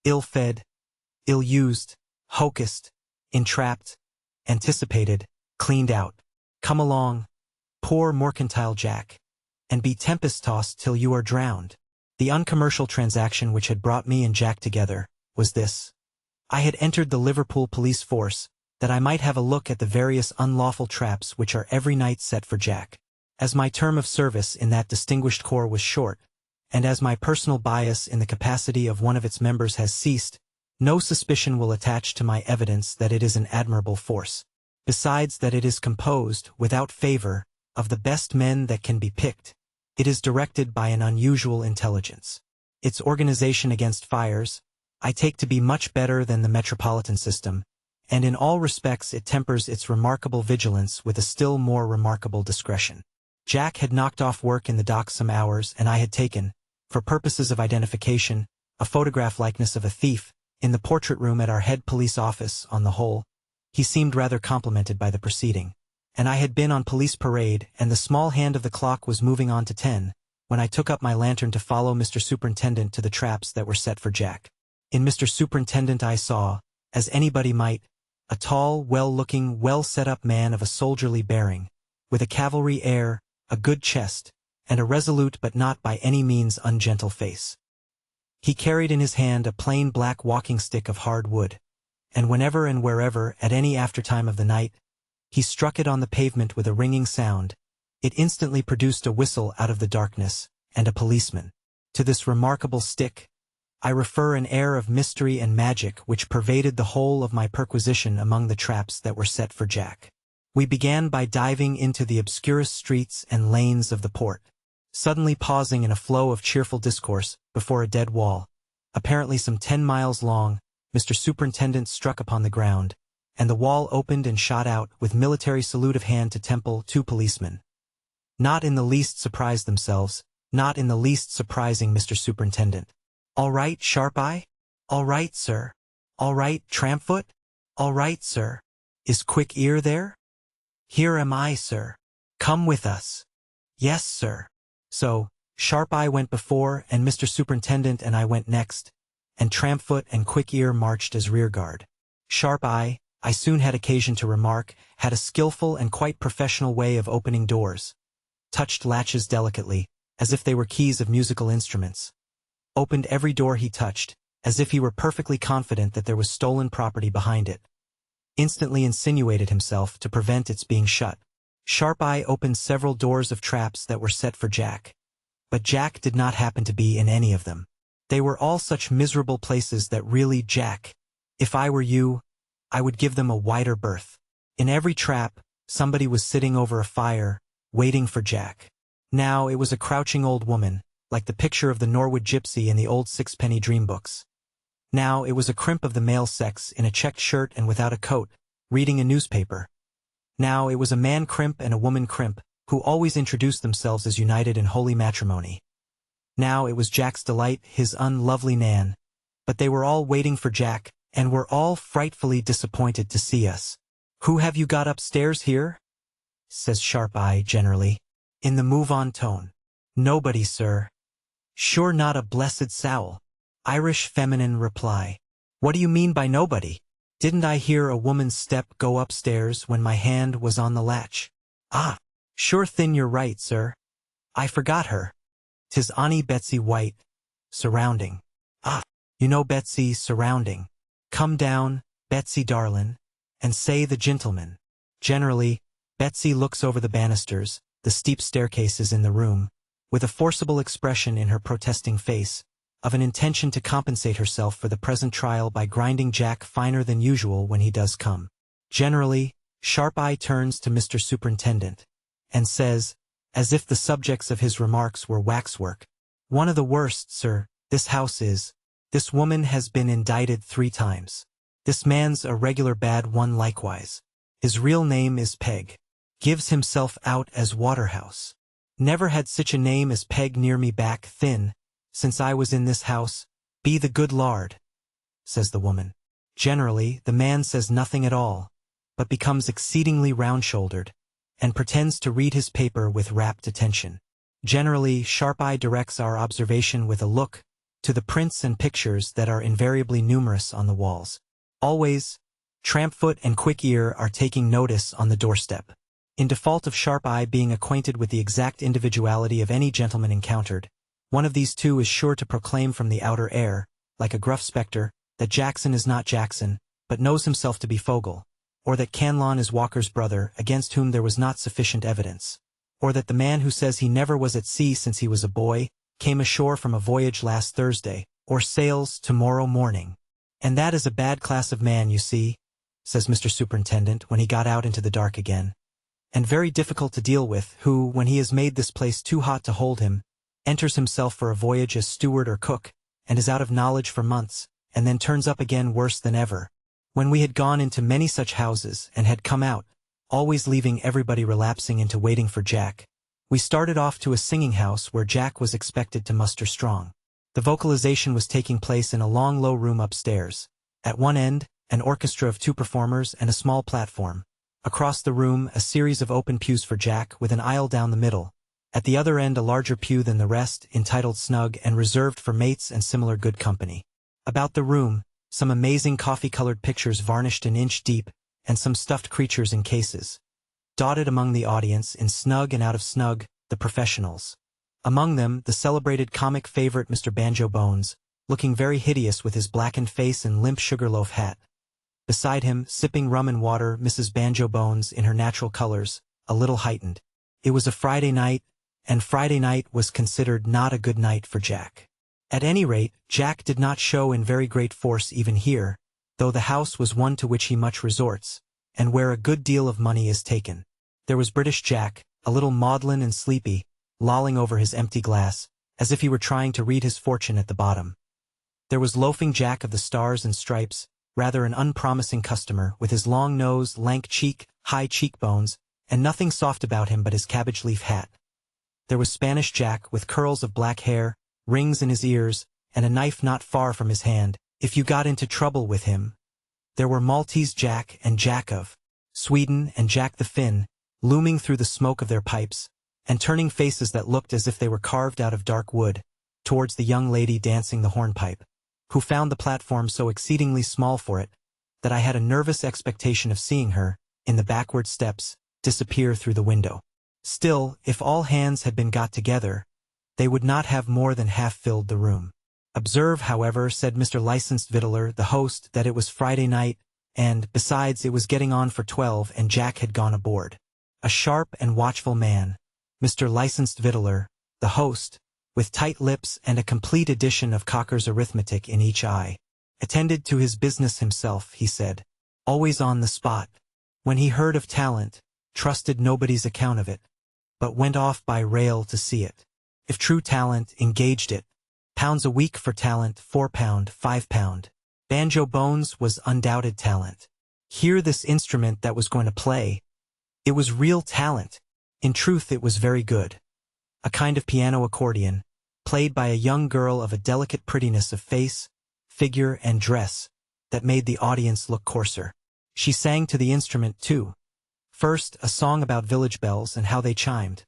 ill-fed, ill-used, hocussed, entrapped, anticipated, cleaned out. Come along, poor mercantile Jack, and be tempest-tossed till you are drowned." The uncommercial transaction which had brought me and Jack together was this. I had entered the Liverpool police force, that I might have a look at the various unlawful traps which are every night set for Jack. As my term of service in that distinguished corps was short, and as my personal bias in the capacity of one of its members has ceased, no suspicion will attach to my evidence that it is an admirable force. Besides that it is composed, without favor, of the best men that can be picked, it is directed by an unusual intelligence. Its organization against fires, I take to be much better than the metropolitan system, and in all respects it tempers its remarkable vigilance with a still more remarkable discretion. Jack had knocked off work in the dock some hours, and I had taken, for purposes of identification, a photograph likeness of a thief, in the portrait room at our head police office. On the whole, he seemed rather complimented by the proceeding, and I had been on police parade, and the small hand of the clock was moving on to 10, when I took up my lantern to follow Mr. Superintendent to the traps that were set for Jack. In Mr. Superintendent I saw, as anybody might, a tall, well-looking, well-set-up man of a soldierly bearing, with a cavalry air, a good chest, and a resolute but not by any means ungentle face. He carried in his hand a plain black walking-stick of hard wood, and whenever and wherever, at any aftertime of the night, he struck it on the pavement with a ringing sound, it instantly produced a whistle out of the darkness, and a policeman. To this remarkable stick, I refer an air of mystery and magic which pervaded the whole of my perquisition among the traps that were set for Jack. We began by diving into the obscurest streets and lanes of the port, suddenly pausing in a flow of cheerful discourse before a dead wall, apparently some 10 miles long. Mr. Superintendent struck upon the ground, and the wall opened and shot out, with military salute of hand to Temple, 2 policemen. Not in the least surprised themselves, not in the least surprising Mr. Superintendent. "All right, Sharp-Eye?" "All right, sir." "All right, Trampfoot?" "All right, sir." "Is Quick Ear there?" "Here am I, sir." "Come with us." "Yes, sir." So, Sharp-Eye went before, and Mr. Superintendent and I went next, and Trampfoot and Quick Ear marched as rearguard. Sharp-Eye, I soon had occasion to remark, had a skillful and quite professional way of opening doors, touched latches delicately, as if they were keys of musical instruments, opened every door he touched, as if he were perfectly confident that there was stolen property behind it, instantly insinuated himself to prevent its being shut. Sharp-Eye opened several doors of traps that were set for Jack, but Jack did not happen to be in any of them. They were all such miserable places that really, Jack, if I were you, I would give them a wider berth. In every trap, somebody was sitting over a fire, waiting for Jack. Now it was a crouching old woman, like the picture of the Norwood gypsy in the old sixpenny dream books. Now it was a crimp of the male sex in a checked shirt and without a coat, reading a newspaper. Now it was a man crimp and a woman crimp, who always introduced themselves as united in holy matrimony. Now it was Jack's delight, his unlovely Nan. But they were all waiting for Jack, and were all frightfully disappointed to see us. "Who have you got upstairs here?" says Sharp-Eye generally, in the move-on tone. "Nobody, sir." "Sure not a blessed soul." Irish feminine reply. "What do you mean by nobody? Didn't I hear a woman's step go upstairs when my hand was on the latch?" "Ah, Sure thin you're right, sir. I forgot her. 'Tis Annie Betsy White, surrounding. Ah, you know Betsy surrounding. Come down, Betsy darlin', and say the gentleman. Generally, Betsy looks over the banisters, the steep staircases in the room, with a forcible expression in her protesting face, of an intention to compensate herself for the present trial by grinding Jack finer than usual when he does come. Generally, Sharp-Eye turns to Mr. Superintendent, and says, as if the subjects of his remarks were waxwork, "One of the worst, sir, this house is. This woman has been indicted 3 times. This man's a regular bad one likewise. His real name is Peg. Gives himself out as Waterhouse. Never had sich a name as Peg near me back thin, since I was in this house, be the good Lard," says the woman. Generally, the man says nothing at all, but becomes exceedingly round-shouldered, and pretends to read his paper with rapt attention. Generally, Sharp-Eye directs our observation with a look to the prints and pictures that are invariably numerous on the walls. Always, Trampfoot and Quick Ear are taking notice on the doorstep. In default of Sharp-Eye being acquainted with the exact individuality of any gentleman encountered, one of these two is sure to proclaim from the outer air, like a gruff spectre, that Jackson is not Jackson, but knows himself to be Fogle, or that Canlon is Walker's brother, against whom there was not sufficient evidence, or that the man who says he never was at sea since he was a boy, came ashore from a voyage last Thursday, or sails tomorrow morning. "And that is a bad class of man, you see," says Mr. Superintendent when he got out into the dark again, "and very difficult to deal with, who, when he has made this place too hot to hold him, enters himself for a voyage as steward or cook, and is out of knowledge for months, and then turns up again worse than ever." When we had gone into many such houses and had come out, always leaving everybody relapsing into waiting for Jack, we started off to a singing house where Jack was expected to muster strong. The vocalization was taking place in a long low room upstairs. At one end, an orchestra of 2 performers and a small platform. Across the room, a series of open pews for Jack with an aisle down the middle. At the other end, a larger pew than the rest, entitled Snug and reserved for mates and similar good company. About the room, some amazing coffee-colored pictures varnished an inch deep, and some stuffed creatures in cases. Dotted among the audience, in snug and out of snug, the professionals. Among them, the celebrated comic favorite Mr. Banjo Bones, looking very hideous with his blackened face and limp sugarloaf hat. Beside him, sipping rum and water, Mrs. Banjo Bones in her natural colors, a little heightened. It was a Friday night, and Friday night was considered not a good night for Jack. At any rate, Jack did not show in very great force even here, though the house was one to which he much resorts, and where a good deal of money is taken. There was British Jack, a little maudlin and sleepy, lolling over his empty glass, as if he were trying to read his fortune at the bottom. There was loafing Jack of the Stars and Stripes, rather an unpromising customer, with his long nose, lank cheek, high cheekbones, and nothing soft about him but his cabbage leaf hat. There was Spanish Jack, with curls of black hair, rings in his ears, and a knife not far from his hand, if you got into trouble with him. There were Maltese Jack and Jack of Sweden and Jack the Finn, looming through the smoke of their pipes, and turning faces that looked as if they were carved out of dark wood, towards the young lady dancing the hornpipe, who found the platform so exceedingly small for it, that I had a nervous expectation of seeing her, in the backward steps, disappear through the window. Still, if all hands had been got together, they would not have more than half filled the room. Observe, however, said Mr. Licensed Victualler, the host, that it was Friday night, and, besides, it was getting on for 12 and Jack had gone aboard. A sharp and watchful man, Mr. Licensed Victualler, the host, with tight lips and a complete edition of Cocker's Arithmetic in each eye. Attended to his business himself, he said. Always on the spot. When he heard of talent, trusted nobody's account of it, but went off by rail to see it. If true talent, engaged it. £1 a week for talent, £4, £5. Banjo Bones was undoubted talent. Hear this instrument that was going to play. It was real talent. In truth, it was very good. A kind of piano accordion, played by a young girl of a delicate prettiness of face, figure, and dress, that made the audience look coarser. She sang to the instrument, too. First, a song about village bells and how they chimed.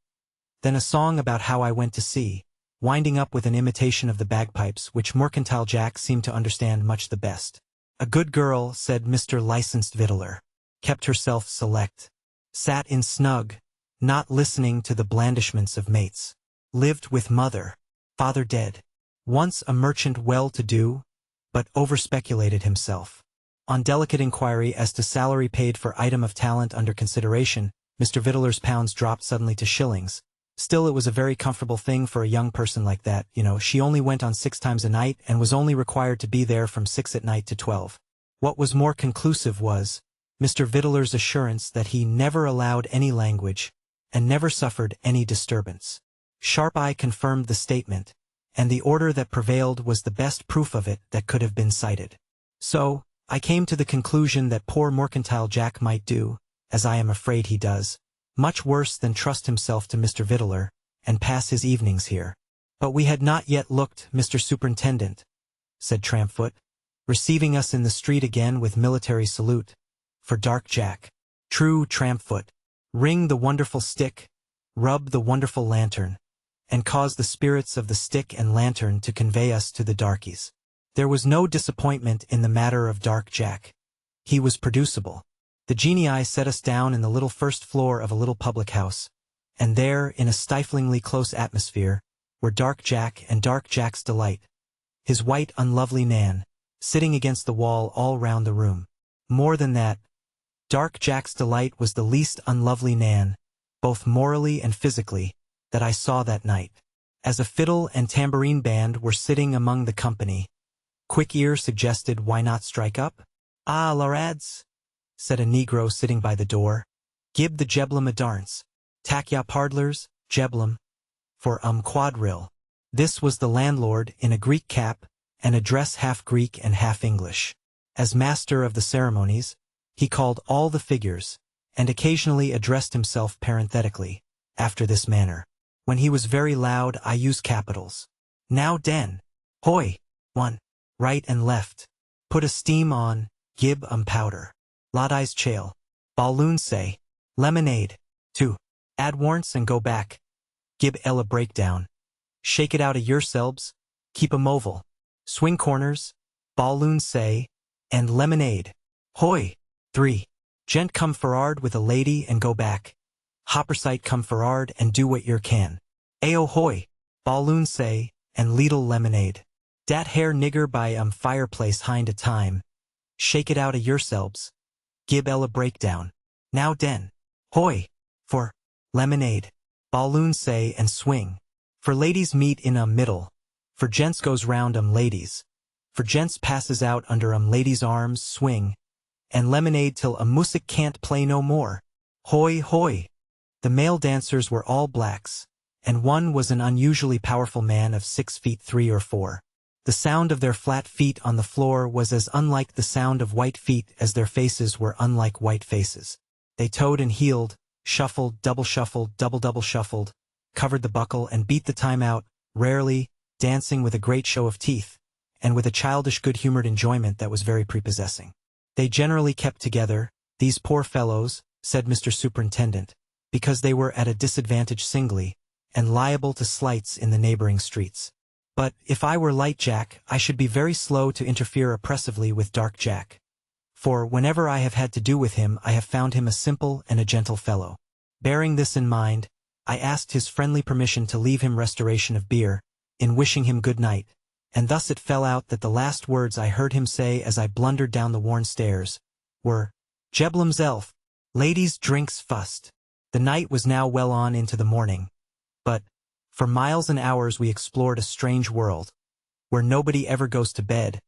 Then a song about how I went to sea, winding up with an imitation of the bagpipes, which Mercantile Jack seemed to understand much the best. A good girl, said Mr. Licensed Victualler, kept herself select. Sat in snug, not listening to the blandishments of mates. Lived with mother, father dead. Once a merchant well-to-do, but overspeculated himself. On delicate inquiry as to salary paid for item of talent under consideration, Mr. Vittler's pounds dropped suddenly to shillings. Still, it was a very comfortable thing for a young person like that, she only went on 6 times a night and was only required to be there from 6 at night to 12. What was more conclusive was Mr. Vittler's assurance that he never allowed any language, and never suffered any disturbance. Sharp Eye confirmed the statement, and the order that prevailed was the best proof of it that could have been cited. So, I came to the conclusion that poor Mercantile Jack might do, as I am afraid he does, much worse than trust himself to Mr. Vittler, and pass his evenings here. But we had not yet looked, Mr. Superintendent, said Trampfoot, receiving us in the street again with military salute, for Dark Jack. True, Trampfoot. Ring the wonderful stick, rub the wonderful lantern, and cause the spirits of the stick and lantern to convey us to the darkies. There was no disappointment in the matter of Dark Jack. He was producible. The genii set us down in the little first floor of a little public house, and there, in a stiflingly close atmosphere, were Dark Jack and Dark Jack's delight, his white unlovely Nan, sitting against the wall all round the room. More than that, Dark Jack's delight was the least unlovely Nan, both morally and physically, that I saw that night. As a fiddle and tambourine band were sitting among the company, Quick Ear suggested, why not strike up? Ah, larads, said a negro sitting by the door, gib the jeblum a darnce, tack ya pardlers, jeblum, for quadrille. This was the landlord in a Greek cap, and a dress half Greek and half English. As master of the ceremonies, he called all the figures, and occasionally addressed himself parenthetically, after this manner. When he was very loud, I used capitals. Now den, hoy, 1, right and left, put a steam on, gib powder. Ladies chale, balloon say, lemonade, 2, add warrants and go back, gib ella breakdown, shake it out of yourselves, keep a mobile, swing corners, balloon say, and lemonade, hoy, 3, gent come for'ard with a lady and go back, hoppersight come for'ard and do what yer can, ayo hoy, balloon say, and leetle lemonade, dat hair nigger by fireplace hind a time, shake it out of yourselves, gib ella breakdown, now den, hoy, for, lemonade, balloon say and swing, for ladies meet in middle, for gents goes round ladies, for gents passes out under ladies' arms, swing, and lemonade till a music can't play no more, hoy hoy. The male dancers were all blacks, and one was an unusually powerful man of 6 feet 3 or 4. The sound of their flat feet on the floor was as unlike the sound of white feet as their faces were unlike white faces. They toed and heeled, shuffled, double shuffled, covered the buckle and beat the time out, rarely, dancing with a great show of teeth, and with a childish good-humored enjoyment that was very prepossessing. They generally kept together, these poor fellows, said Mr. Superintendent, because they were at a disadvantage singly, and liable to slights in the neighboring streets. But, if I were Light Jack, I should be very slow to interfere oppressively with Dark Jack. For, whenever I have had to do with him, I have found him a simple and a gentle fellow. Bearing this in mind, I asked his friendly permission to leave him restoration of beer, in wishing him good night, and thus it fell out that the last words I heard him say as I blundered down the worn stairs, were, Jeblum's elf, ladies drinks fust. The night was now well on into the morning, but, for miles and hours we explored a strange world, where nobody ever goes to bed,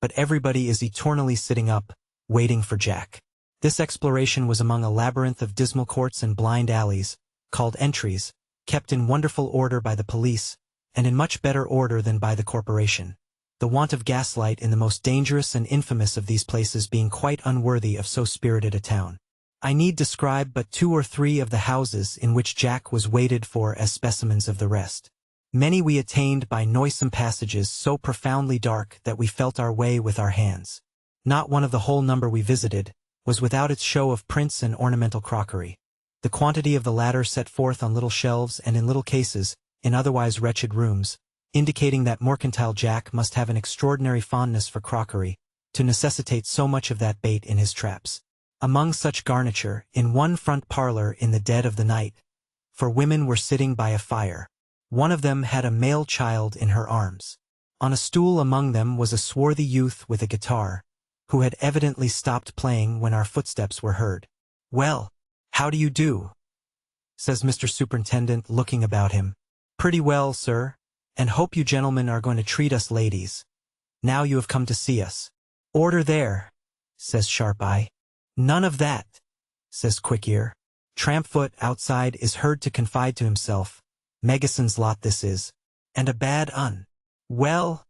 but everybody is eternally sitting up, waiting for Jack. This exploration was among a labyrinth of dismal courts and blind alleys, called entries, kept in wonderful order by the police, and in much better order than by the corporation, the want of gaslight in the most dangerous and infamous of these places being quite unworthy of so spirited a town. I need describe but 2 or 3 of the houses in which Jack was waited for as specimens of the rest. Many we attained by noisome passages so profoundly dark that we felt our way with our hands. Not one of the whole number we visited was without its show of prints and ornamental crockery. The quantity of the latter set forth on little shelves and in little cases, in otherwise wretched rooms, indicating that Mercantile Jack must have an extraordinary fondness for crockery, to necessitate so much of that bait in his traps. Among such garniture, in one front parlor in the dead of the night, for women were sitting by a fire. One of them had a male child in her arms. On a stool among them was a swarthy youth with a guitar, who had evidently stopped playing when our footsteps were heard. "Well, how do you do?" says Mr. Superintendent, looking about him. "Pretty well, sir, and hope you gentlemen are going to treat us ladies, now you have come to see us." "Order there," says Sharp-Eye. "None of that," says Quick-Ear. Trampfoot outside is heard to confide to himself, "Megason's lot this is, and a bad un." "Well,"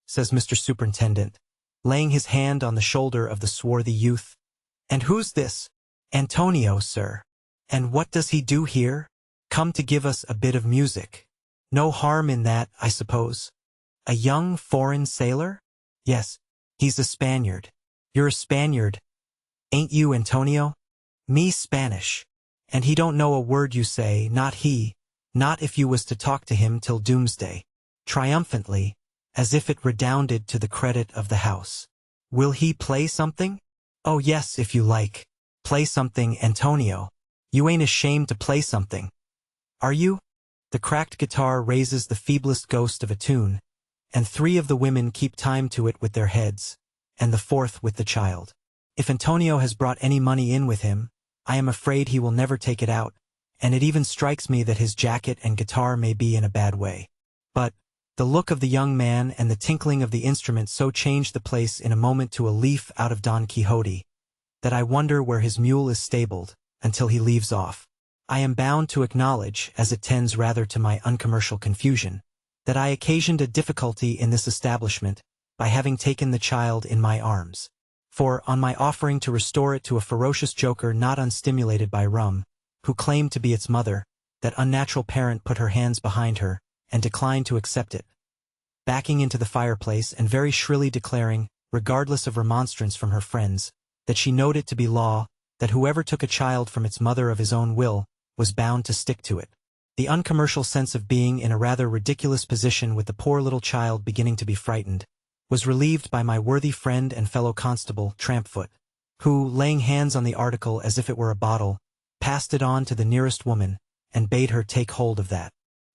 says Mr. Superintendent, laying his hand on the shoulder of the swarthy youth. "And who's this?" "Antonio, sir." "And what does he do here?" "Come to give us a bit of music." "No harm in that, I suppose." "A young foreign sailor?" "Yes, he's a Spaniard." "You're a Spaniard, ain't you, Antonio?" "Me Spanish. And he don't know a word you say, not he, not if you was to talk to him till doomsday." Triumphantly, as if it redounded to the credit of the house. "Will he play something?" "Oh yes, if you like. Play something, Antonio. You ain't ashamed to play something, are you?" The cracked guitar raises the feeblest ghost of a tune, and three of the women keep time to it with their heads, and the fourth with the child. If Antonio has brought any money in with him, I am afraid he will never take it out, and it even strikes me that his jacket and guitar may be in a bad way. But the look of the young man and the tinkling of the instrument so change the place in a moment to a leaf out of Don Quixote, that I wonder where his mule is stabled until he leaves off. I am bound to acknowledge, as it tends rather to my uncommercial confusion, that I occasioned a difficulty in this establishment by having taken the child in my arms. For, on my offering to restore it to a ferocious joker not unstimulated by rum, who claimed to be its mother, that unnatural parent put her hands behind her, and declined to accept it, backing into the fireplace and very shrilly declaring, regardless of remonstrance from her friends, that she knowed it to be law, that whoever took a child from its mother of his own will, was bound to stick to it. The uncommercial sense of being in a rather ridiculous position with the poor little child beginning to be frightened, was relieved by my worthy friend and fellow constable, Trampfoot, who, laying hands on the article as if it were a bottle, passed it on to the nearest woman, and bade her take hold of that.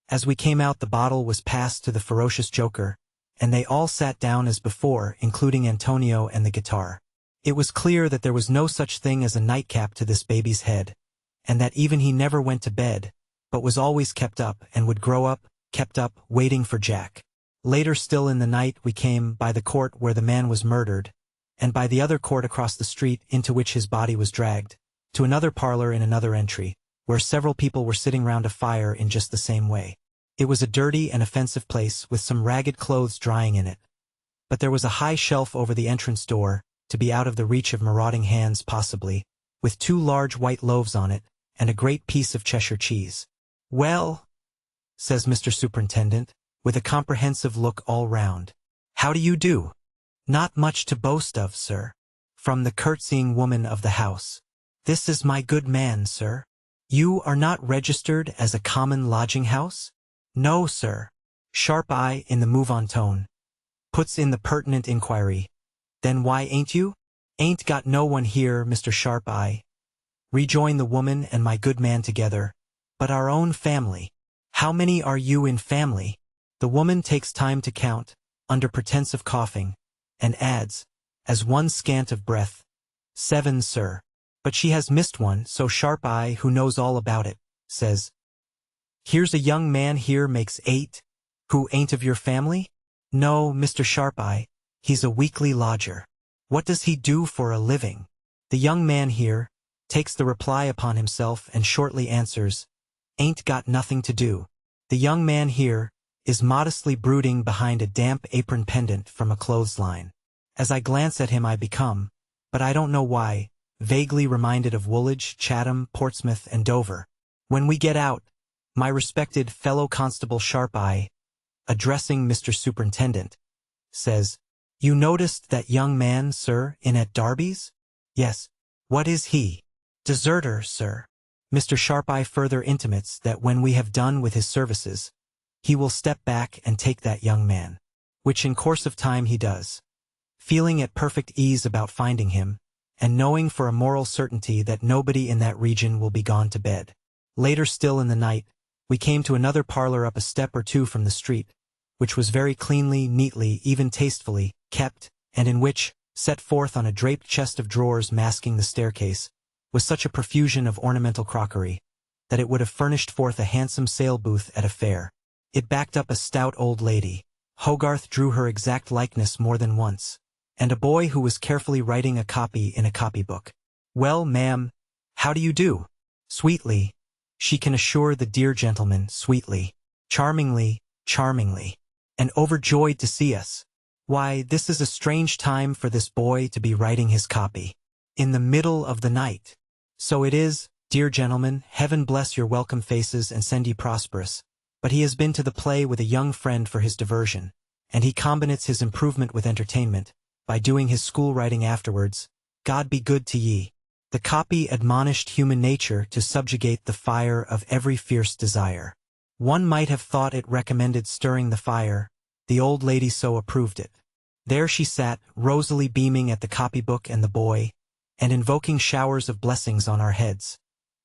As we came out, the bottle was passed to the ferocious joker, and they all sat down as before, including Antonio and the guitar. It was clear that there was no such thing as a nightcap to this baby's head, and that even he never went to bed, but was always kept up, and would grow up, kept up, waiting for Jack. Later still in the night we came by the court where the man was murdered, and by the other court across the street into which his body was dragged, to another parlor in another entry, where several people were sitting round a fire in just the same way. It was a dirty and offensive place with some ragged clothes drying in it, but there was a high shelf over the entrance door, to be out of the reach of marauding hands possibly, with 2 large white loaves on it, and a great piece of Cheshire cheese. "Well," says Mr. Superintendent, with a comprehensive look all round, "how do you do?" "Not much to boast of, sir," from the curtsying woman of the house. "This is my good man, sir." "You are not registered as a common lodging-house?" "No, sir." Sharp-Eye, in the move-on tone, puts in the pertinent inquiry, "Then why ain't you?" "Ain't got no one here, Mr. Sharp-Eye," rejoin the woman and my good man together, "but our own family." "How many are you in family?" The woman takes time to count, under pretense of coughing, and adds, as one scant of breath, "7, sir." But she has missed one, so Sharp-Eye, who knows all about it, says, "Here's a young man here makes 8, who ain't of your family?" "No, Mr. Sharp-Eye, he's a weekly lodger." "What does he do for a living?" The young man here takes the reply upon himself and shortly answers, "Ain't got nothing to do." The young man here is modestly brooding behind a damp apron pendant from a clothesline. As I glance at him I become, but I don't know why, vaguely reminded of Woolwich, Chatham, Portsmouth, and Dover. When we get out, my respected fellow constable Sharp-Eye, addressing Mr. Superintendent, says, "You noticed that young man, sir, in at Darby's?" "Yes." "What is he?" "Deserter, sir." Mr. Sharp-Eye further intimates that when we have done with his services, he will step back and take that young man, which in course of time he does, feeling at perfect ease about finding him, and knowing for a moral certainty that nobody in that region will be gone to bed. Later still in the night, we came to another parlor up a step or two from the street, which was very cleanly, neatly, even tastefully, kept, and in which, set forth on a draped chest of drawers masking the staircase, was such a profusion of ornamental crockery, that it would have furnished forth a handsome sale booth at a fair. It backed up a stout old lady. Hogarth drew her exact likeness more than once, and a boy who was carefully writing a copy in a copybook. "Well, ma'am, how do you do?" Sweetly, she can assure the dear gentleman, sweetly. Charmingly, charmingly. And overjoyed to see us. Why, this is a strange time for this boy to be writing his copy. In the middle of the night. So it is, dear gentlemen, heaven bless your welcome faces and send ye prosperous. But he has been to the play with a young friend for his diversion, and he combinates his improvement with entertainment, by doing his school writing afterwards. God be good to ye. The copy admonished human nature to subjugate the fire of every fierce desire. One might have thought it recommended stirring the fire, the old lady so approved it. There she sat, rosily beaming at the copybook and the boy, and invoking showers of blessings on our heads,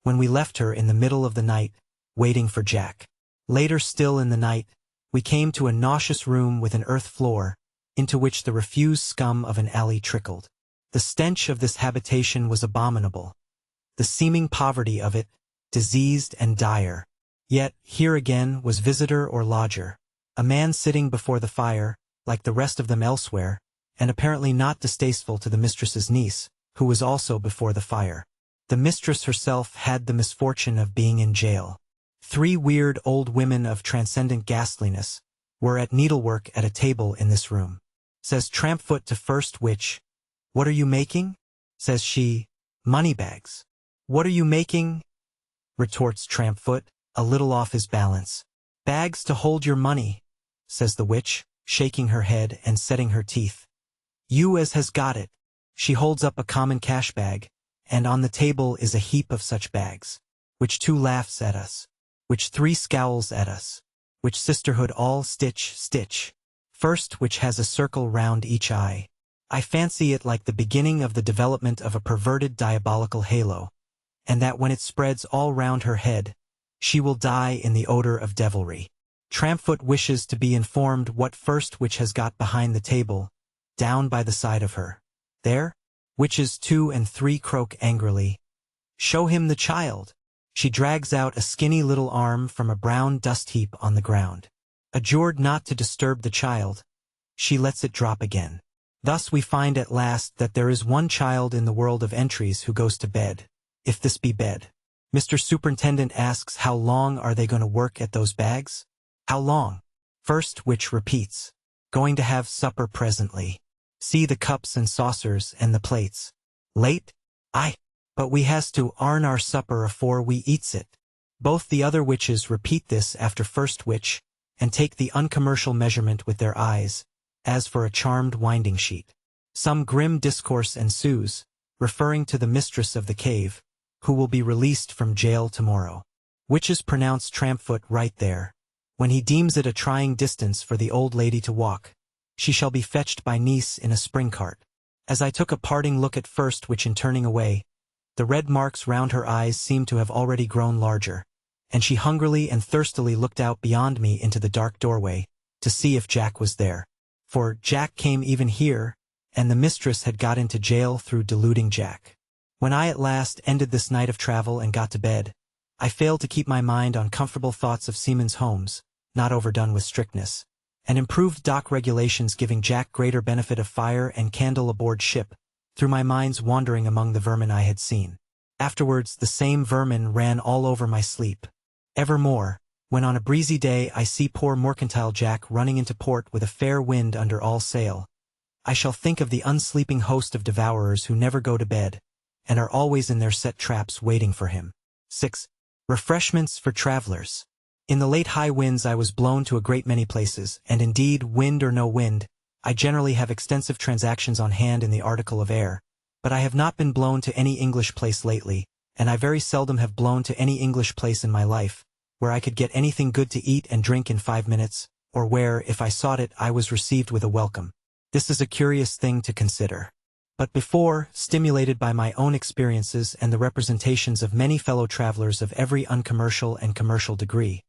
when we left her in the middle of the night, waiting for Jack. Later still in the night, we came to a nauseous room with an earth floor, into which the refuse scum of an alley trickled. The stench of this habitation was abominable, the seeming poverty of it, diseased and dire. Yet, here again was visitor or lodger, a man sitting before the fire, like the rest of them elsewhere, and apparently not distasteful to the mistress's niece, who was also before the fire. The mistress herself had the misfortune of being in jail. 3 weird old women of transcendent ghastliness were at needlework at a table in this room. Says Trampfoot to first witch, "What are you making?" Says she, "Moneybags." "What are you making?" retorts Trampfoot, a little off his balance. "Bags to hold your money," says the witch, shaking her head and setting her teeth. "You as has got it." She holds up a common cash bag, and on the table is a heap of such bags, which 2 laughs at us, which 3 scowls at us, which sisterhood all stitch, stitch. First which has a circle round each eye. I fancy it like the beginning of the development of a perverted diabolical halo, and that when it spreads all round her head, she will die in the odor of devilry. Trampfoot wishes to be informed what first which has got behind the table, down by the side of her. There? Witches 2 and 3 croak angrily. "Show him the child." She drags out a skinny little arm from a brown dust heap on the ground. Adjured not to disturb the child, she lets it drop again. Thus we find at last that there is one child in the world of entries who goes to bed, if this be bed. Mr. Superintendent asks how long are they going to work at those bags? How long? First witch repeats, "Going to have supper presently. See the cups and saucers and the plates." "Late? Aye, but we has to arn our supper afore we eats it." Both the other witches repeat this after first witch, and take the uncommercial measurement with their eyes, as for a charmed winding sheet. Some grim discourse ensues, referring to the mistress of the cave, who will be released from jail tomorrow. Witches pronounce Trampfoot right there. When he deems it a trying distance for the old lady to walk, she shall be fetched by niece in a spring cart. As I took a parting look at first which in turning away, the red marks round her eyes seemed to have already grown larger, and she hungrily and thirstily looked out beyond me into the dark doorway, to see if Jack was there. For Jack came even here, and the mistress had got into jail through deluding Jack. When I at last ended this night of travel and got to bed, I failed to keep my mind on comfortable thoughts of seamen's homes, not overdone with strictness, and improved dock regulations giving Jack greater benefit of fire and candle aboard ship, through my mind's wandering among the vermin I had seen. Afterwards the same vermin ran all over my sleep. Evermore, when on a breezy day I see poor mercantile Jack running into port with a fair wind under all sail, I shall think of the unsleeping host of devourers who never go to bed, and are always in their set traps waiting for him. 6. Refreshments for travelers. In the late high winds I was blown to a great many places, and indeed, wind or no wind, I generally have extensive transactions on hand in the article of air, but I have not been blown to any English place lately, and I very seldom have blown to any English place in my life, where I could get anything good to eat and drink in 5 minutes, or where, if I sought it, I was received with a welcome. This is a curious thing to consider. But before, stimulated by my own experiences and the representations of many fellow travelers of every uncommercial and commercial degree,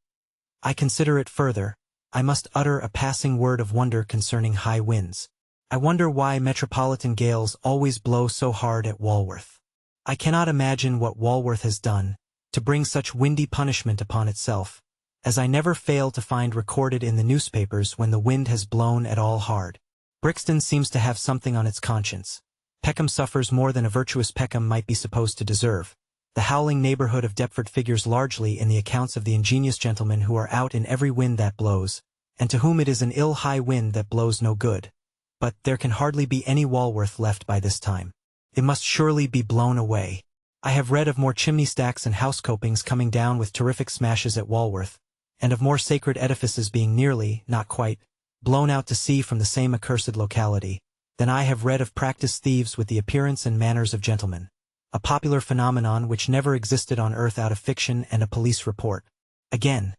I consider it further, I must utter a passing word of wonder concerning high winds. I wonder why metropolitan gales always blow so hard at Walworth. I cannot imagine what Walworth has done to bring such windy punishment upon itself, as I never fail to find recorded in the newspapers when the wind has blown at all hard. Brixton seems to have something on its conscience. Peckham suffers more than a virtuous Peckham might be supposed to deserve. The howling neighborhood of Deptford figures largely in the accounts of the ingenious gentlemen who are out in every wind that blows, and to whom it is an ill high wind that blows no good. But there can hardly be any Walworth left by this time. It must surely be blown away. I have read of more chimney stacks and house copings coming down with terrific smashes at Walworth, and of more sacred edifices being nearly, not quite, blown out to sea from the same accursed locality, than I have read of practised thieves with the appearance and manners of gentlemen, a popular phenomenon which never existed on earth out of fiction and a police report. Again,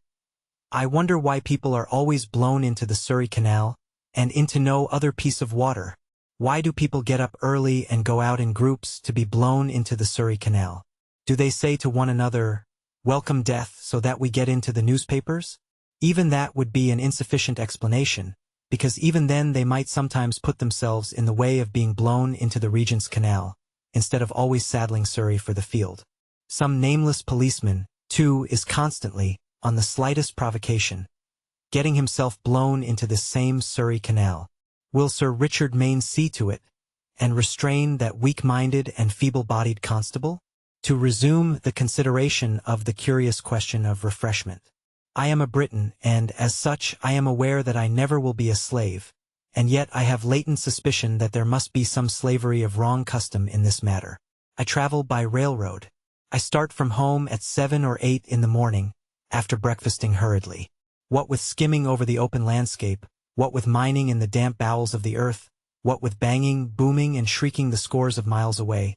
I wonder why people are always blown into the Surrey Canal, and into no other piece of water. Why do people get up early and go out in groups to be blown into the Surrey Canal? Do they say to one another, "Welcome death," so that we get into the newspapers? Even that would be an insufficient explanation, because even then they might sometimes put themselves in the way of being blown into the Regent's Canal, instead of always saddling Surrey for the field. Some nameless policeman, too, is constantly, on the slightest provocation, getting himself blown into this same Surrey Canal. Will Sir Richard Mayne see to it, and restrain that weak-minded and feeble-bodied constable? To resume the consideration of the curious question of refreshment. I am a Briton, and, as such, I am aware that I never will be a slave, and yet I have latent suspicion that there must be some slavery of wrong custom in this matter. I travel by railroad. I start from home at 7 or 8 in the morning, after breakfasting hurriedly. What with skimming over the open landscape, what with mining in the damp bowels of the earth, what with banging, booming, and shrieking the scores of miles away,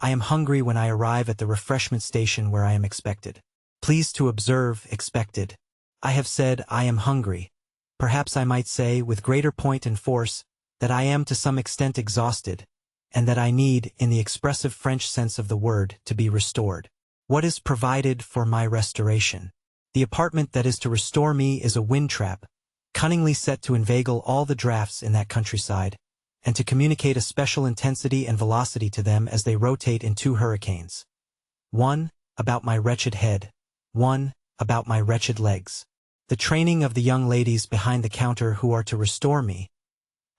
I am hungry when I arrive at the refreshment station where I am expected. Please to observe, expected. I have said I am hungry. Perhaps I might say, with greater point and force, that I am to some extent exhausted, and that I need, in the expressive French sense of the word, to be restored. What is provided for my restoration? The apartment that is to restore me is a wind trap, cunningly set to inveigle all the draughts in that countryside, and to communicate a special intensity and velocity to them as they rotate in 2 hurricanes. One, about my wretched head. One, about my wretched legs. The training of the young ladies behind the counter who are to restore me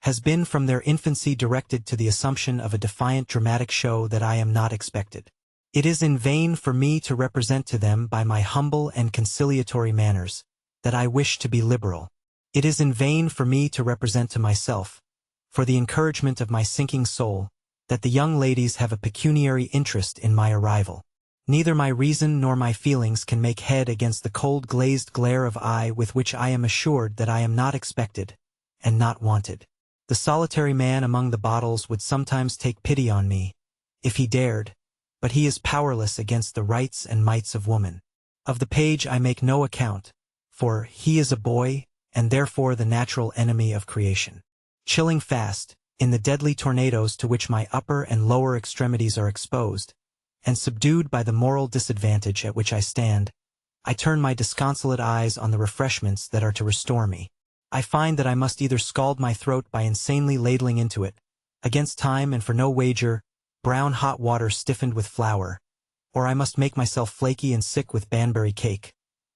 has been from their infancy directed to the assumption of a defiant dramatic show that I am not expected. It is in vain for me to represent to them by my humble and conciliatory manners that I wish to be liberal. It is in vain for me to represent to myself, for the encouragement of my sinking soul, that the young ladies have a pecuniary interest in my arrival. Neither my reason nor my feelings can make head against the cold glazed glare of eye with which I am assured that I am not expected, and not wanted. The solitary man among the bottles would sometimes take pity on me, if he dared, but he is powerless against the rights and mights of woman. Of the page I make no account, for he is a boy, and therefore the natural enemy of creation. Chilling fast, in the deadly tornadoes to which my upper and lower extremities are exposed, and subdued by the moral disadvantage at which I stand, I turn my disconsolate eyes on the refreshments that are to restore me. I find that I must either scald my throat by insanely ladling into it, against time and for no wager, brown hot water stiffened with flour, or I must make myself flaky and sick with Banbury cake,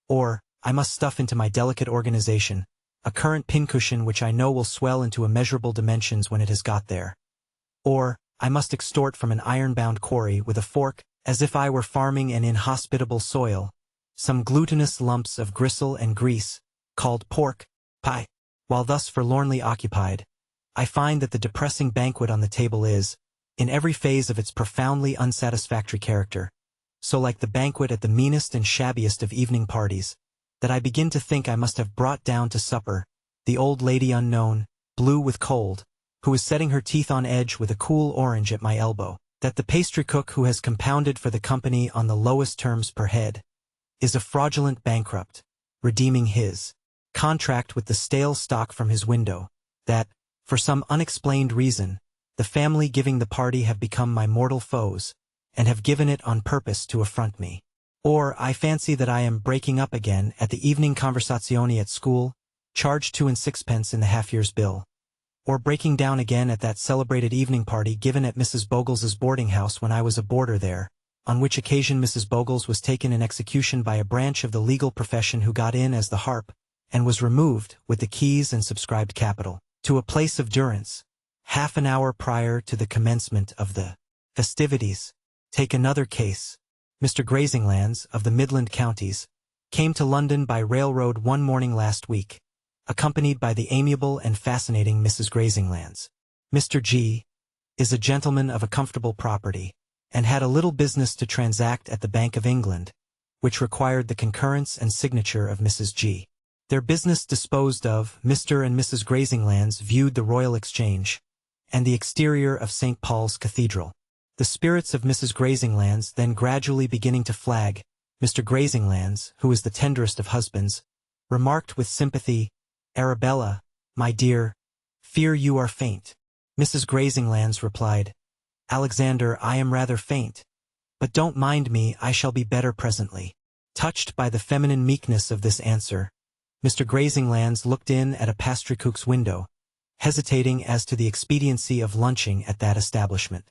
or I must stuff into my delicate organization a currant pincushion which I know will swell into immeasurable dimensions when it has got there, or I must extort from an iron-bound quarry with a fork, as if I were farming an inhospitable soil, some glutinous lumps of gristle and grease, called pork pie. While thus forlornly occupied, I find that the depressing banquet on the table is, in every phase of its profoundly unsatisfactory character, so like the banquet at the meanest and shabbiest of evening parties, that I begin to think I must have brought down to supper the old lady unknown, blue with cold, who is setting her teeth on edge with a cool orange at my elbow, that the pastry cook who has compounded for the company on the lowest terms per head is a fraudulent bankrupt, redeeming his contract with the stale stock from his window, that, for some unexplained reason, The family giving the party have become my mortal foes, and have given it on purpose to affront me. Or I fancy that I am breaking up again at the evening conversazione at school, charged 2 and 6 in the half-year's bill. Or breaking down again at that celebrated evening party given at Mrs. Bogles's boarding house when I was a boarder there, on which occasion Mrs. Bogles was taken in execution by a branch of the legal profession who got in as the harp, and was removed, with the keys and subscribed capital, to a place of durance, half an hour prior to the commencement of the festivities. Take another case. Mr. Grazinglands, of the Midland counties, came to London by railroad one morning last week, accompanied by the amiable and fascinating Mrs. Grazinglands. Mr. G. is a gentleman of a comfortable property, and had a little business to transact at the Bank of England, which required the concurrence and signature of Mrs. G. Their business disposed of, Mr. and Mrs. Grazinglands viewed the Royal Exchange, and the exterior of St. Paul's Cathedral. The spirits of Mrs. Grazinglands then gradually beginning to flag, Mr. Grazinglands, who is the tenderest of husbands, remarked with sympathy, "Arabella, my dear, fear you are faint." Mrs. Grazinglands replied, "Alexander, I am rather faint, but don't mind me, I shall be better presently." Touched by the feminine meekness of this answer, Mr. Grazinglands looked in at a pastrycook's window, hesitating as to the expediency of lunching at that establishment.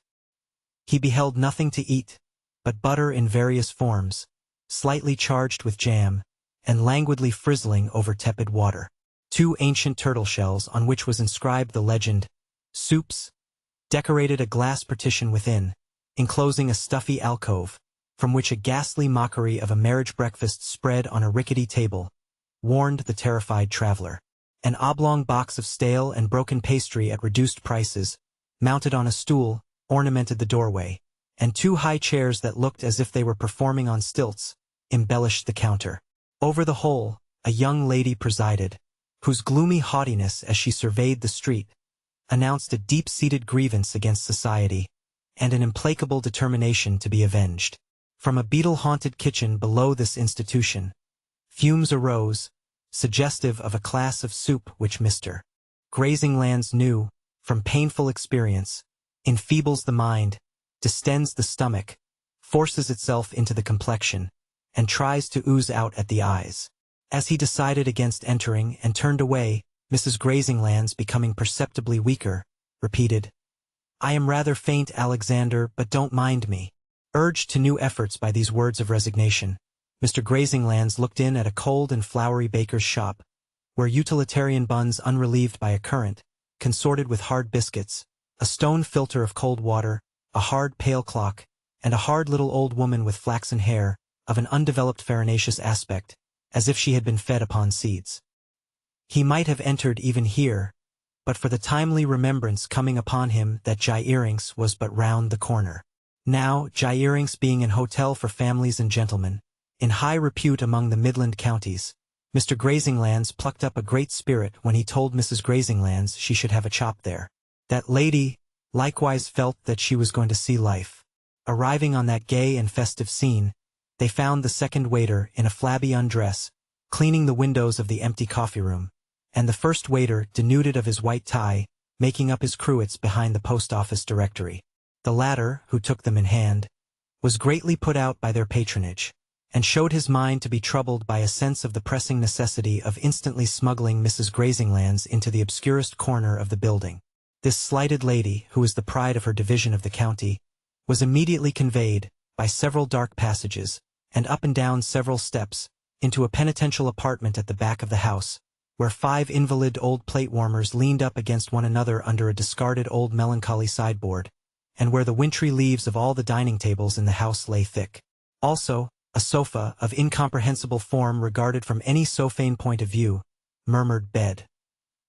He beheld nothing to eat, but butter in various forms, slightly charged with jam, and languidly frizzling over tepid water. 2 ancient turtle shells on which was inscribed the legend, "Soups," decorated a glass partition within, enclosing a stuffy alcove, from which a ghastly mockery of a marriage breakfast spread on a rickety table warned the terrified traveller. An oblong box of stale and broken pastry at reduced prices, mounted on a stool, ornamented the doorway, and 2 high chairs that looked as if they were performing on stilts embellished the counter. Over the whole, a young lady presided, whose gloomy haughtiness as she surveyed the street announced a deep-seated grievance against society, and an implacable determination to be avenged. From a beetle-haunted kitchen below this institution, fumes arose, suggestive of a class of soup which Mr. Grazinglands knew, from painful experience, enfeebles the mind, distends the stomach, forces itself into the complexion, and tries to ooze out at the eyes. As he decided against entering and turned away, Mrs. Grazinglands, becoming perceptibly weaker, repeated, "I am rather faint, Alexander, but don't mind me." Urged to new efforts by these words of resignation, Mr. Grazinglands looked in at a cold and floury baker's shop, where utilitarian buns unrelieved by a current, consorted with hard biscuits, a stone filter of cold water, a hard pale clock, and a hard little old woman with flaxen hair, of an undeveloped farinaceous aspect, as if she had been fed upon seeds. He might have entered even here, but for the timely remembrance coming upon him that Jairings was but round the corner. Now, Jairings being an hotel for families and gentlemen, in high repute among the Midland counties, Mr. Grazinglands plucked up a great spirit when he told Mrs. Grazinglands she should have a chop there. That lady likewise felt that she was going to see life. Arriving on that gay and festive scene, they found the second waiter in a flabby undress, cleaning the windows of the empty coffee-room, and the first waiter, denuded of his white tie, making up his cruets behind the post-office directory. The latter, who took them in hand, was greatly put out by their patronage, and showed his mind to be troubled by a sense of the pressing necessity of instantly smuggling Mrs. Grazinglands into the obscurest corner of the building. This slighted lady, who was the pride of her division of the county, was immediately conveyed, by several dark passages, and up and down several steps, into a penitential apartment at the back of the house, where 5 invalid old plate-warmers leaned up against one another under a discarded old melancholy sideboard, and where the wintry leaves of all the dining tables in the house lay thick. Also, a sofa, of incomprehensible form regarded from any profane point of view, murmured bed,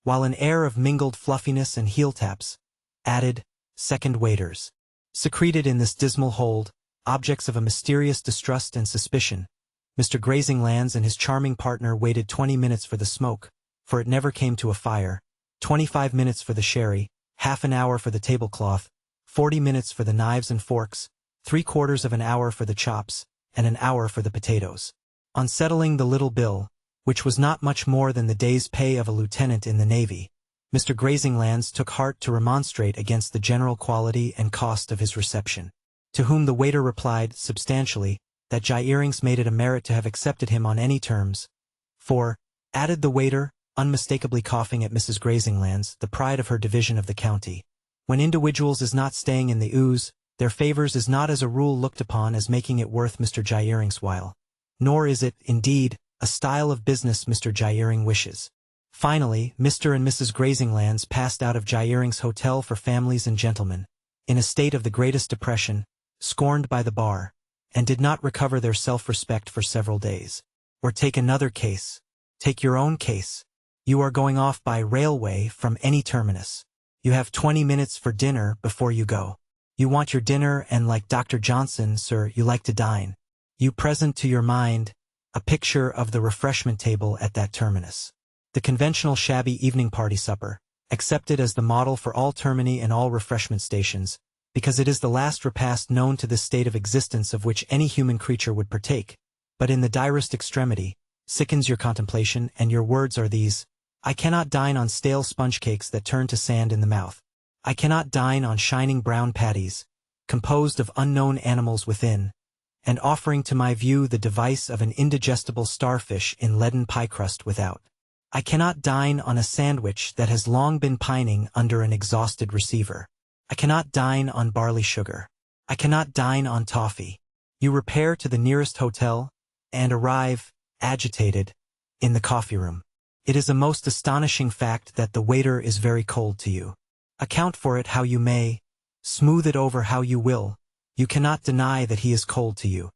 while an air of mingled fluffiness and heel-taps added second waiters. Secreted in this dismal hold, objects of a mysterious distrust and suspicion, Mr. Grazinglands and his charming partner waited 20 minutes for the smoke, for it never came to a fire, 25 minutes for the sherry, half an hour for the tablecloth, 40 minutes for the knives and forks, 3/4 of an hour for the chops, and an hour for the potatoes. On settling the little bill, which was not much more than the day's pay of a lieutenant in the Navy, Mr. Grazinglands took heart to remonstrate against the general quality and cost of his reception. To whom the waiter replied, substantially, that Jairings made it a merit to have accepted him on any terms. For, added the waiter, unmistakably coughing at Mrs. Grazinglands, the pride of her division of the county, when individuals is not staying in the ooze, their favors is not as a rule looked upon as making it worth Mr. Jairings' while. Nor is it, indeed, a style of business Mr. Jairings wishes. Finally, Mr. and Mrs. Grazinglands passed out of Jairings' hotel for families and gentlemen, in a state of the greatest depression, scorned by the bar, and did not recover their self-respect for several days. Or take another case. Take your own case. You are going off by railway from any terminus. You have 20 minutes for dinner before you go. You want your dinner and, like Dr. Johnson, sir, you like to dine. You present to your mind a picture of the refreshment table at that terminus. The conventional shabby evening party supper, accepted as the model for all termini and all refreshment stations, because it is the last repast known to this state of existence of which any human creature would partake, but in the direst extremity, sickens your contemplation, and your words are these: I cannot dine on stale sponge cakes that turn to sand in the mouth. I cannot dine on shining brown patties, composed of unknown animals within, and offering to my view the device of an indigestible starfish in leaden pie crust without. I cannot dine on a sandwich that has long been pining under an exhausted receiver. I cannot dine on barley sugar. I cannot dine on toffee. You repair to the nearest hotel, and arrive, agitated, in the coffee room. It is a most astonishing fact that the waiter is very cold to you. Account for it how you may, smooth it over how you will, you cannot deny that he is cold to you.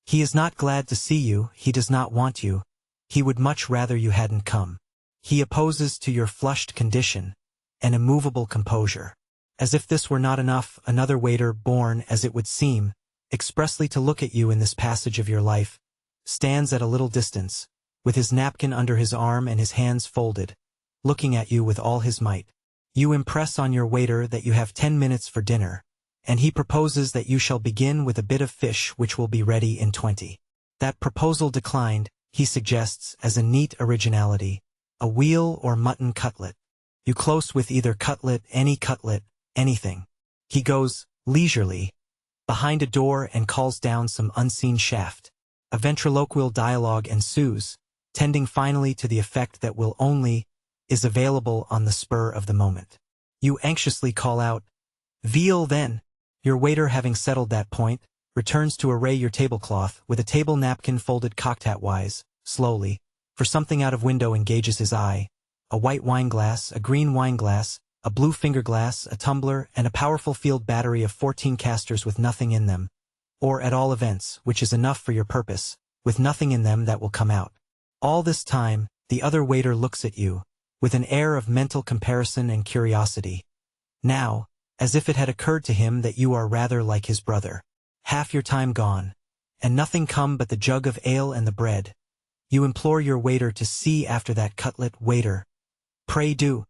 He is not glad to see you, he does not want you, he would much rather you hadn't come. He opposes to your flushed condition an immovable composure. As if this were not enough, another waiter, born, as it would seem, expressly to look at you in this passage of your life, stands at a little distance, with his napkin under his arm and his hands folded, looking at you with all his might. You impress on your waiter that you have 10 minutes for dinner, and he proposes that you shall begin with a bit of fish which will be ready in 20. That proposal declined, he suggests, as a neat originality, a veal or mutton cutlet. You close with either cutlet, anything. He goes, leisurely, behind a door and calls down some unseen shaft. A ventriloquial dialogue ensues, tending finally to the effect that will only is available on the spur of the moment. You anxiously call out, veal then. Your waiter, having settled that point, returns to array your tablecloth with a table napkin folded cocked hat-wise, slowly, for something out of window engages his eye, a white wineglass, a green wineglass, a blue finger-glass, a tumbler, and a powerful field battery of 14 casters with nothing in them, or at all events, which is enough for your purpose, with nothing in them that will come out. All this time, the other waiter looks at you, with an air of mental comparison and curiosity. Now, as if it had occurred to him that you are rather like his brother. Half your time gone, and nothing come but the jug of ale and the bread. You implore your waiter to see after that cutlet. Waiter, pray do.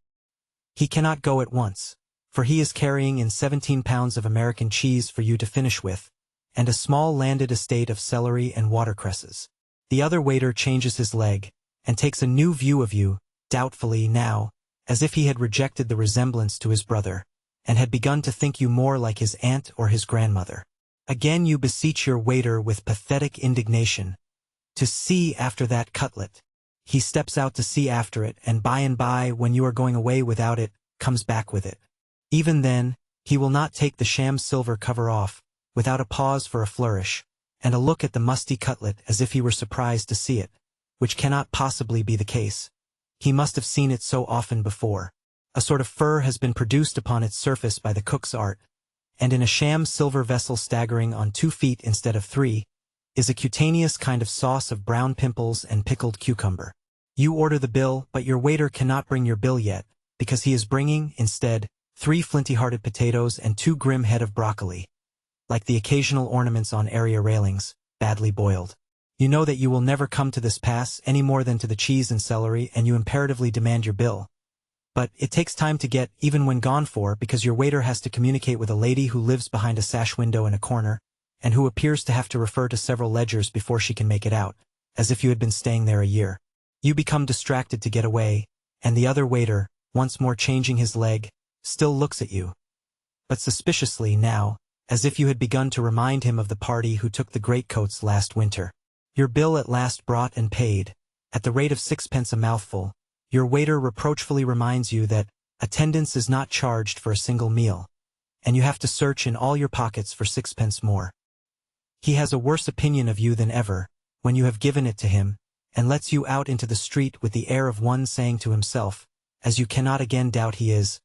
He cannot go at once, for he is carrying in 17 pounds of American cheese for you to finish with, and a small landed estate of celery and watercresses. The other waiter changes his leg, and takes a new view of you, doubtfully now, as if he had rejected the resemblance to his brother, and had begun to think you more like his aunt or his grandmother. Again you beseech your waiter with pathetic indignation to see after that cutlet. He steps out to see after it, and by, when you are going away without it, comes back with it. Even then, he will not take the sham silver cover off, without a pause for a flourish, and a look at the musty cutlet as if he were surprised to see it, which cannot possibly be the case. He must have seen it so often before. A sort of fur has been produced upon its surface by the cook's art, and in a sham silver vessel staggering on 2 feet instead of 3, is a cutaneous kind of sauce of brown pimples and pickled cucumber. You order the bill, but your waiter cannot bring your bill yet, because he is bringing, instead, 3 flinty-hearted potatoes and 2 grim head of broccoli, like the occasional ornaments on area railings, badly boiled. You know that you will never come to this pass any more than to the cheese and celery, and you imperatively demand your bill. But it takes time to get, even when gone for, because your waiter has to communicate with a lady who lives behind a sash window in a corner, and who appears to have to refer to several ledgers before she can make it out, as if you had been staying there a year. You become distracted to get away, and the other waiter, once more changing his leg, still looks at you. But suspiciously now, as if you had begun to remind him of the party who took the greatcoats last winter. Your bill at last brought and paid, at the rate of 6 pence a mouthful, your waiter reproachfully reminds you that attendance is not charged for a single meal, and you have to search in all your pockets for 6 pence more. He has a worse opinion of you than ever, when you have given it to him, and lets you out into the street with the air of one saying to himself, as you cannot again doubt he is,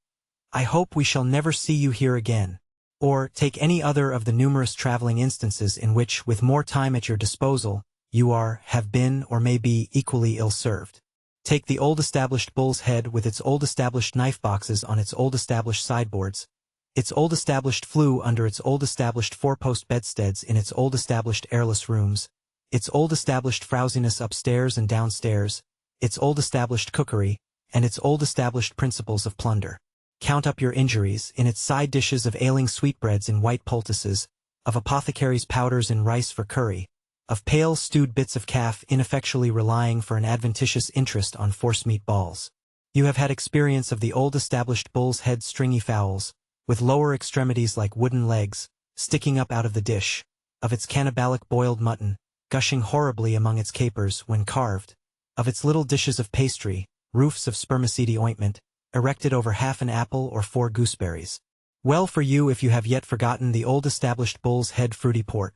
"I hope we shall never see you here again." Or take any other of the numerous traveling instances in which, with more time at your disposal, you are, have been, or may be equally ill-served. Take the old-established bull's head with its old-established knife boxes on its old-established sideboards, its old-established flue under its old-established four-post bedsteads in its old-established airless rooms, its old-established frowsiness upstairs and downstairs, its old-established cookery, and its old-established principles of plunder. Count up your injuries in its side dishes of ailing sweetbreads in white poultices, of apothecaries' powders in rice for curry, of pale stewed bits of calf ineffectually relying for an adventitious interest on forcemeat balls. You have had experience of the old-established bull's head stringy fowls, with lower extremities like wooden legs, sticking up out of the dish, of its cannibalic boiled mutton, gushing horribly among its capers when carved, of its little dishes of pastry, roofs of spermaceti ointment, erected over half an apple or 4 gooseberries. Well for you if you have yet forgotten the old-established bull's head fruity port,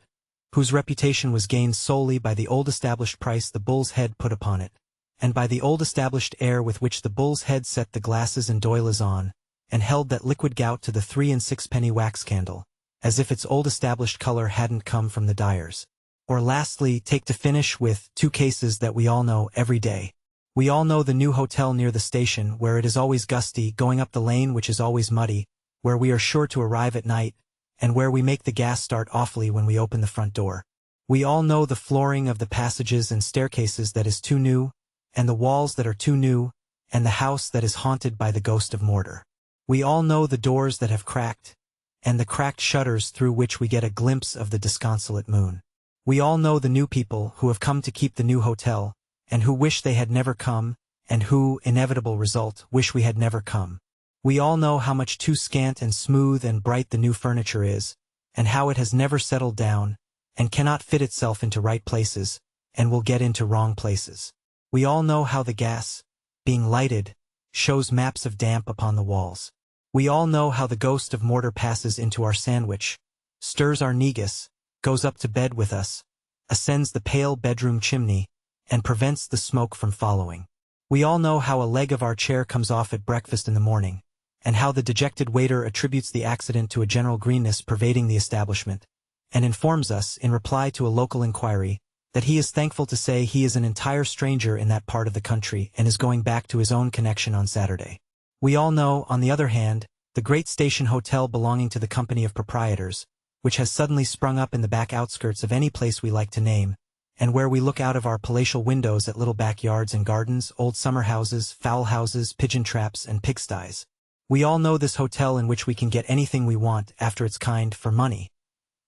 whose reputation was gained solely by the old-established price the bull's head put upon it, and by the old-established air with which the bull's head set the glasses and doilies on, and held that liquid gout to the 3 and 6 penny wax candle, as if its old-established color hadn't come from the dyers. Or lastly, take to finish with 2 cases that we all know every day. We all know the new hotel near the station, where it is always gusty, going up the lane which is always muddy, where we are sure to arrive at night, and where we make the gas start awfully when we open the front door. We all know the flooring of the passages and staircases that is too new, and the walls that are too new, and the house that is haunted by the ghost of mortar. We all know the doors that have cracked, and the cracked shutters through which we get a glimpse of the disconsolate moon. We all know the new people who have come to keep the new hotel, and who wish they had never come, and who, inevitable result, wish we had never come. We all know how much too scant and smooth and bright the new furniture is, and how it has never settled down, and cannot fit itself into right places, and will get into wrong places. We all know how the gas, being lighted, shows maps of damp upon the walls. We all know how the ghost of mortar passes into our sandwich, stirs our negus, goes up to bed with us, ascends the pale bedroom chimney, and prevents the smoke from following. We all know how a leg of our chair comes off at breakfast in the morning, and how the dejected waiter attributes the accident to a general greenness pervading the establishment, and informs us, in reply to a local inquiry, that he is thankful to say he is an entire stranger in that part of the country and is going back to his own connection on Saturday. We all know, on the other hand, the great station hotel belonging to the company of proprietors, which has suddenly sprung up in the back outskirts of any place we like to name, and where we look out of our palatial windows at little backyards and gardens, old summer houses, fowl houses, pigeon traps, and pigsties. We all know this hotel in which we can get anything we want after its kind for money,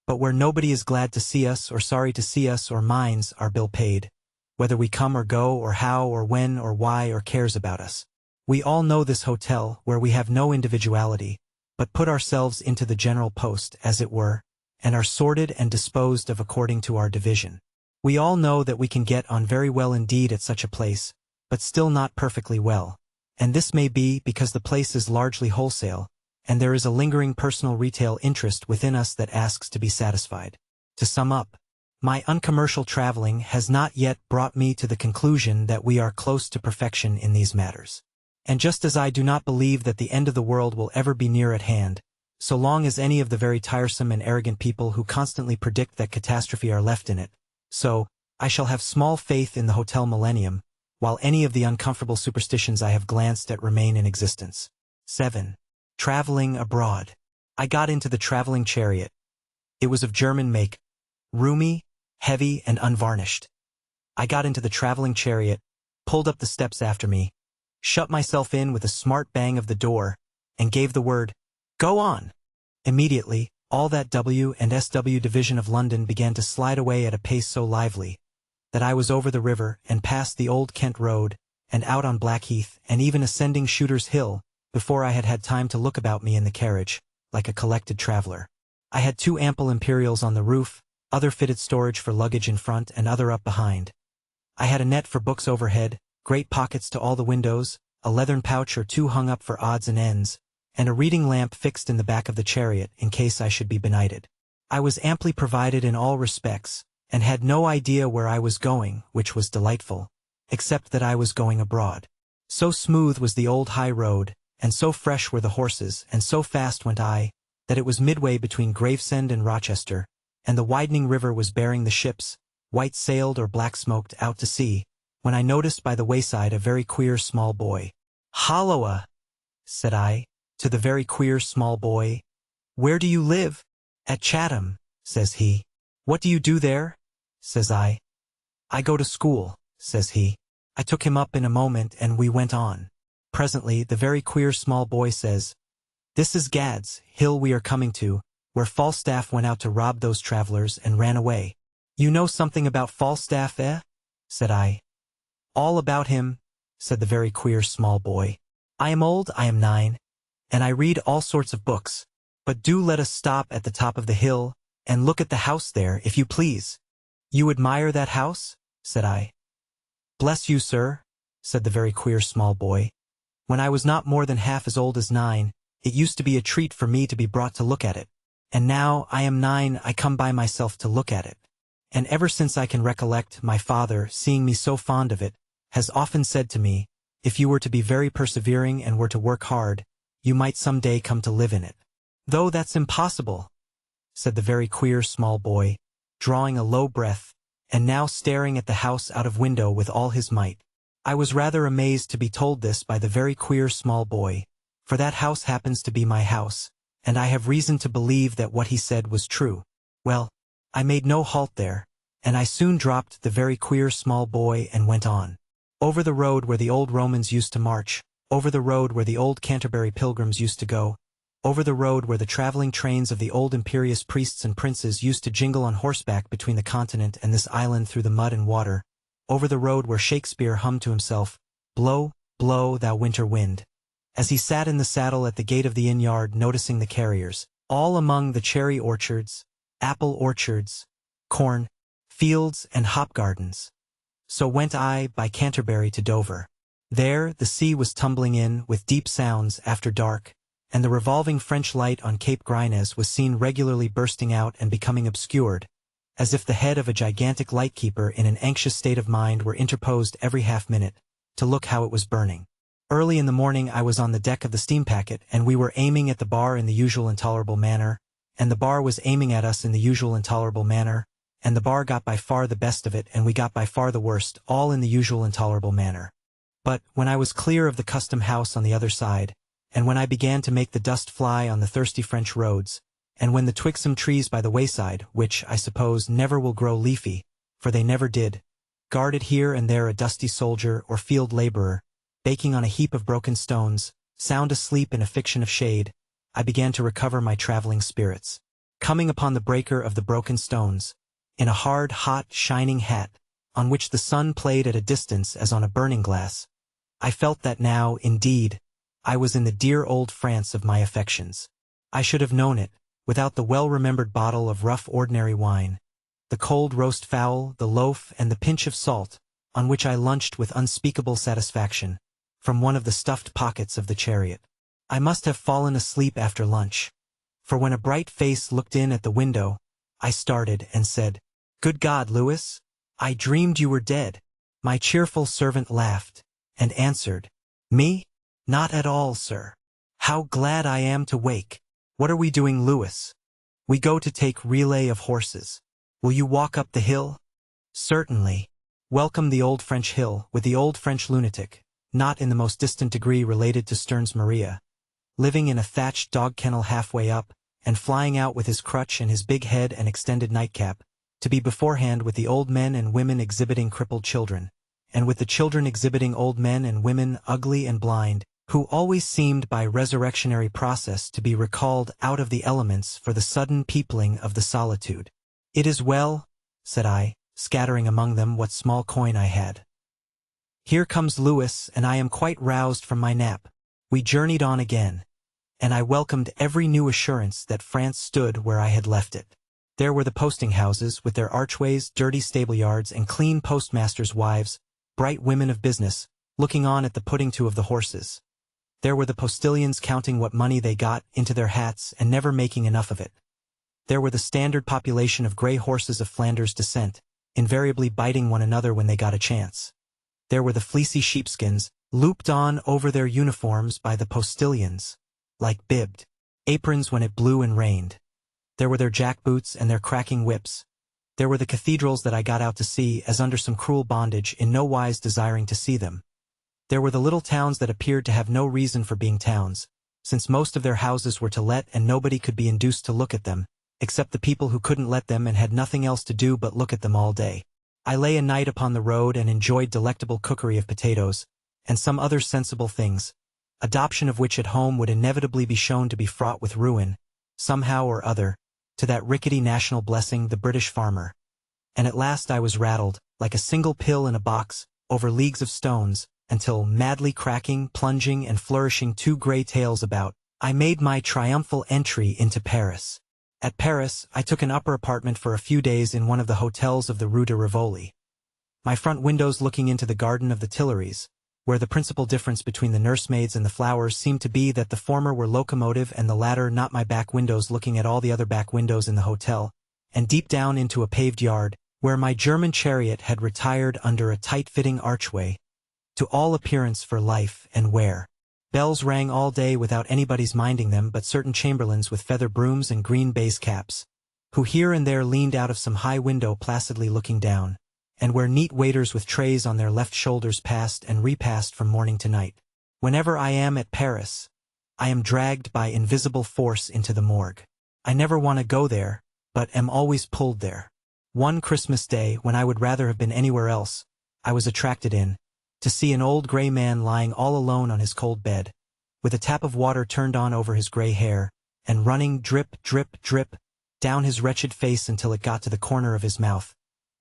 but where nobody is glad to see us or sorry to see us or minds our bill paid, whether we come or go or how or when or why or cares about us. We all know this hotel where we have no individuality, but put ourselves into the general post, as it were, and are sorted and disposed of according to our division. We all know that we can get on very well indeed at such a place, but still not perfectly well, and this may be because the place is largely wholesale, and there is a lingering personal retail interest within us that asks to be satisfied. To sum up, my uncommercial traveling has not yet brought me to the conclusion that we are close to perfection in these matters. And just as I do not believe that the end of the world will ever be near at hand, so long as any of the very tiresome and arrogant people who constantly predict that catastrophe are left in it, so I shall have small faith in the hotel millennium, while any of the uncomfortable superstitions I have glanced at remain in existence. 7. Traveling abroad. I got into the traveling chariot. It was of German make, roomy, heavy, and unvarnished. I got into the traveling chariot, pulled up the steps after me, shut myself in with a smart bang of the door, and gave the word, "Go on!" Immediately, all that W and SW division of London began to slide away at a pace so lively that I was over the river and past the Old Kent Road and out on Blackheath, and even ascending Shooter's Hill, before I had had time to look about me in the carriage, like a collected traveller. I had 2 ample imperials on the roof, other fitted storage for luggage in front and other up behind. I had a net for books overhead, great pockets to all the windows, a leathern pouch or 2 hung up for odds and ends, and a reading lamp fixed in the back of the chariot in case I should be benighted. I was amply provided in all respects, and had no idea where I was going, which was delightful, except that I was going abroad. So smooth was the old high road, and so fresh were the horses, and so fast went I, that it was midway between Gravesend and Rochester, and the widening river was bearing the ships, white-sailed or black-smoked, out to sea, when I noticed by the wayside a very queer small boy. "Halloa!" said I, to the very queer small boy. "Where do you live?" "At Chatham," says he. "What do you do there?" says I. "I go to school," says he. I took him up in a moment, and we went on. Presently the very queer small boy says, "This is Gad's Hill we are coming to, where Falstaff went out to rob those travellers and ran away." "You know something about Falstaff, eh?" said I. "All about him," said the very queer small boy. "I am old, I am 9, and I read all sorts of books, but do let us stop at the top of the hill, and look at the house there, if you please." "You admire that house?" said I. "Bless you, sir," said the very queer small boy. "When I was not more than half as old as 9, it used to be a treat for me to be brought to look at it. And now I am 9, I come by myself to look at it. And ever since I can recollect, my father, seeing me so fond of it, has often said to me, if you were to be very persevering and were to work hard, you might some day come to live in it." "Though that's impossible," said the very queer small boy, drawing a low breath, and now staring at the house out of window with all his might. I was rather amazed to be told this by the very queer small boy, for that house happens to be my house, and I have reason to believe that what he said was true. Well, I made no halt there, and I soon dropped the very queer small boy and went on. Over the road where the old Romans used to march, over the road where the old Canterbury pilgrims used to go, over the road where the traveling trains of the old imperious priests and princes used to jingle on horseback between the continent and this island through the mud and water, over the road where Shakespeare hummed to himself, "Blow, blow, thou winter wind," as he sat in the saddle at the gate of the inn-yard noticing the carriers, all among the cherry orchards, apple orchards, corn, fields, and hop gardens. So went I by Canterbury to Dover. There the sea was tumbling in with deep sounds after dark, and the revolving French light on Cape Grynes was seen regularly bursting out and becoming obscured, as if the head of a gigantic lightkeeper in an anxious state of mind were interposed every half-minute, to look how it was burning. Early in the morning I was on the deck of the steam packet, and we were aiming at the bar in the usual intolerable manner, and the bar was aiming at us in the usual intolerable manner, and the bar got by far the best of it, and we got by far the worst, all in the usual intolerable manner. But when I was clear of the custom house on the other side, and when I began to make the dust fly on the thirsty French roads, and when the twigsome trees by the wayside, which, I suppose, never will grow leafy, for they never did, guarded here and there a dusty soldier or field laborer, baking on a heap of broken stones, sound asleep in a fiction of shade, I began to recover my traveling spirits. Coming upon the breaker of the broken stones, in a hard, hot, shining hat, on which the sun played at a distance as on a burning glass, I felt that now, indeed, I was in the dear old France of my affections. I should have known it, without the well-remembered bottle of rough ordinary wine, the cold roast fowl, the loaf, and the pinch of salt, on which I lunched with unspeakable satisfaction, from one of the stuffed pockets of the chariot. I must have fallen asleep after lunch, for when a bright face looked in at the window, I started and said, "Good God, Louis, I dreamed you were dead." My cheerful servant laughed, and answered, "Me? Not at all, sir. How glad I am to wake. What are we doing, Louis?" "We go to take relay of horses. Will you walk up the hill?" "Certainly." Welcome the old French hill, with the old French lunatic, not in the most distant degree related to Sterne's Maria, living in a thatched dog kennel halfway up, and flying out with his crutch and his big head and extended nightcap, to be beforehand with the old men and women exhibiting crippled children, and with the children exhibiting old men and women ugly and blind, who always seemed by resurrectionary process to be recalled out of the elements for the sudden peopling of the solitude. "It is well," said I, scattering among them what small coin I had. Here comes Louis, and I am quite roused from my nap. We journeyed on again, and I welcomed every new assurance that France stood where I had left it. There were the posting houses, with their archways, dirty stableyards, and clean postmasters' wives, bright women of business, looking on at the putting to of the horses. There were the postilions counting what money they got into their hats and never making enough of it. There were the standard population of grey horses of Flanders descent, invariably biting one another when they got a chance. There were the fleecy sheepskins, looped on over their uniforms by the postilions, like bibbed aprons when it blew and rained. There were their jackboots and their cracking whips. There were the cathedrals that I got out to see as under some cruel bondage, in no wise desiring to see them. There were the little towns that appeared to have no reason for being towns, since most of their houses were to let and nobody could be induced to look at them, except the people who couldn't let them and had nothing else to do but look at them all day. I lay a night upon the road and enjoyed delectable cookery of potatoes, and some other sensible things, adoption of which at home would inevitably be shown to be fraught with ruin, somehow or other, to that rickety national blessing, the British farmer. And at last I was rattled, like a single pill in a box, over leagues of stones, until, madly cracking, plunging, and flourishing two grey tails about, I made my triumphal entry into Paris. At Paris, I took an upper apartment for a few days in one of the hotels of the Rue de Rivoli. My front windows looking into the garden of the Tuileries, where the principal difference between the nursemaids and the flowers seemed to be that the former were locomotive and the latter not, my back windows looking at all the other back windows in the hotel, and deep down into a paved yard, where my German chariot had retired under a tight-fitting archway, to all appearance for life and wear. Bells rang all day without anybody's minding them but certain chamberlains with feather brooms and green baize caps, who here and there leaned out of some high window placidly looking down, and where neat waiters with trays on their left shoulders passed and repassed from morning to night. Whenever I am at Paris, I am dragged by invisible force into the morgue. I never want to go there, but am always pulled there. One Christmas day, when I would rather have been anywhere else, I was attracted in, to see an old grey man lying all alone on his cold bed, with a tap of water turned on over his grey hair, and running drip, drip, drip, down his wretched face until it got to the corner of his mouth,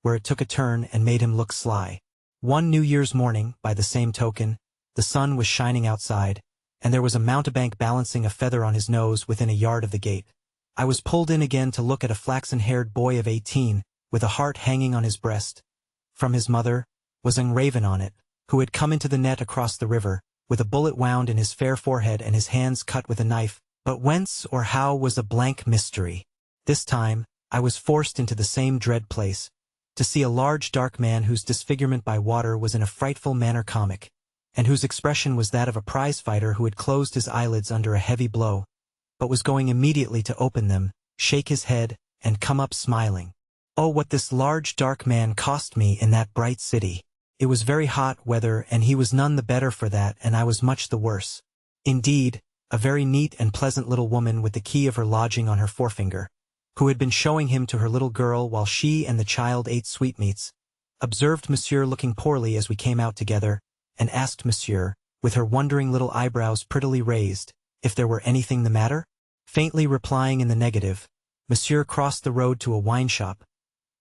where it took a turn and made him look sly. One New Year's morning, by the same token, the sun was shining outside, and there was a mountebank balancing a feather on his nose within a yard of the gate. I was pulled in again to look at a flaxen-haired boy of 18, with a heart hanging on his breast. From his mother was engraven on it, who had come into the net across the river, with a bullet wound in his fair forehead and his hands cut with a knife, but whence or how was a blank mystery. This time, I was forced into the same dread place, to see a large dark man whose disfigurement by water was in a frightful manner comic, and whose expression was that of a prize-fighter who had closed his eyelids under a heavy blow, but was going immediately to open them, shake his head, and come up smiling. Oh, what this large dark man cost me in that bright city! It was very hot weather, and he was none the better for that, and I was much the worse. Indeed, a very neat and pleasant little woman with the key of her lodging on her forefinger, who had been showing him to her little girl while she and the child ate sweetmeats, observed Monsieur looking poorly as we came out together, and asked Monsieur, with her wondering little eyebrows prettily raised, if there were anything the matter? Faintly replying in the negative, Monsieur crossed the road to a wine-shop,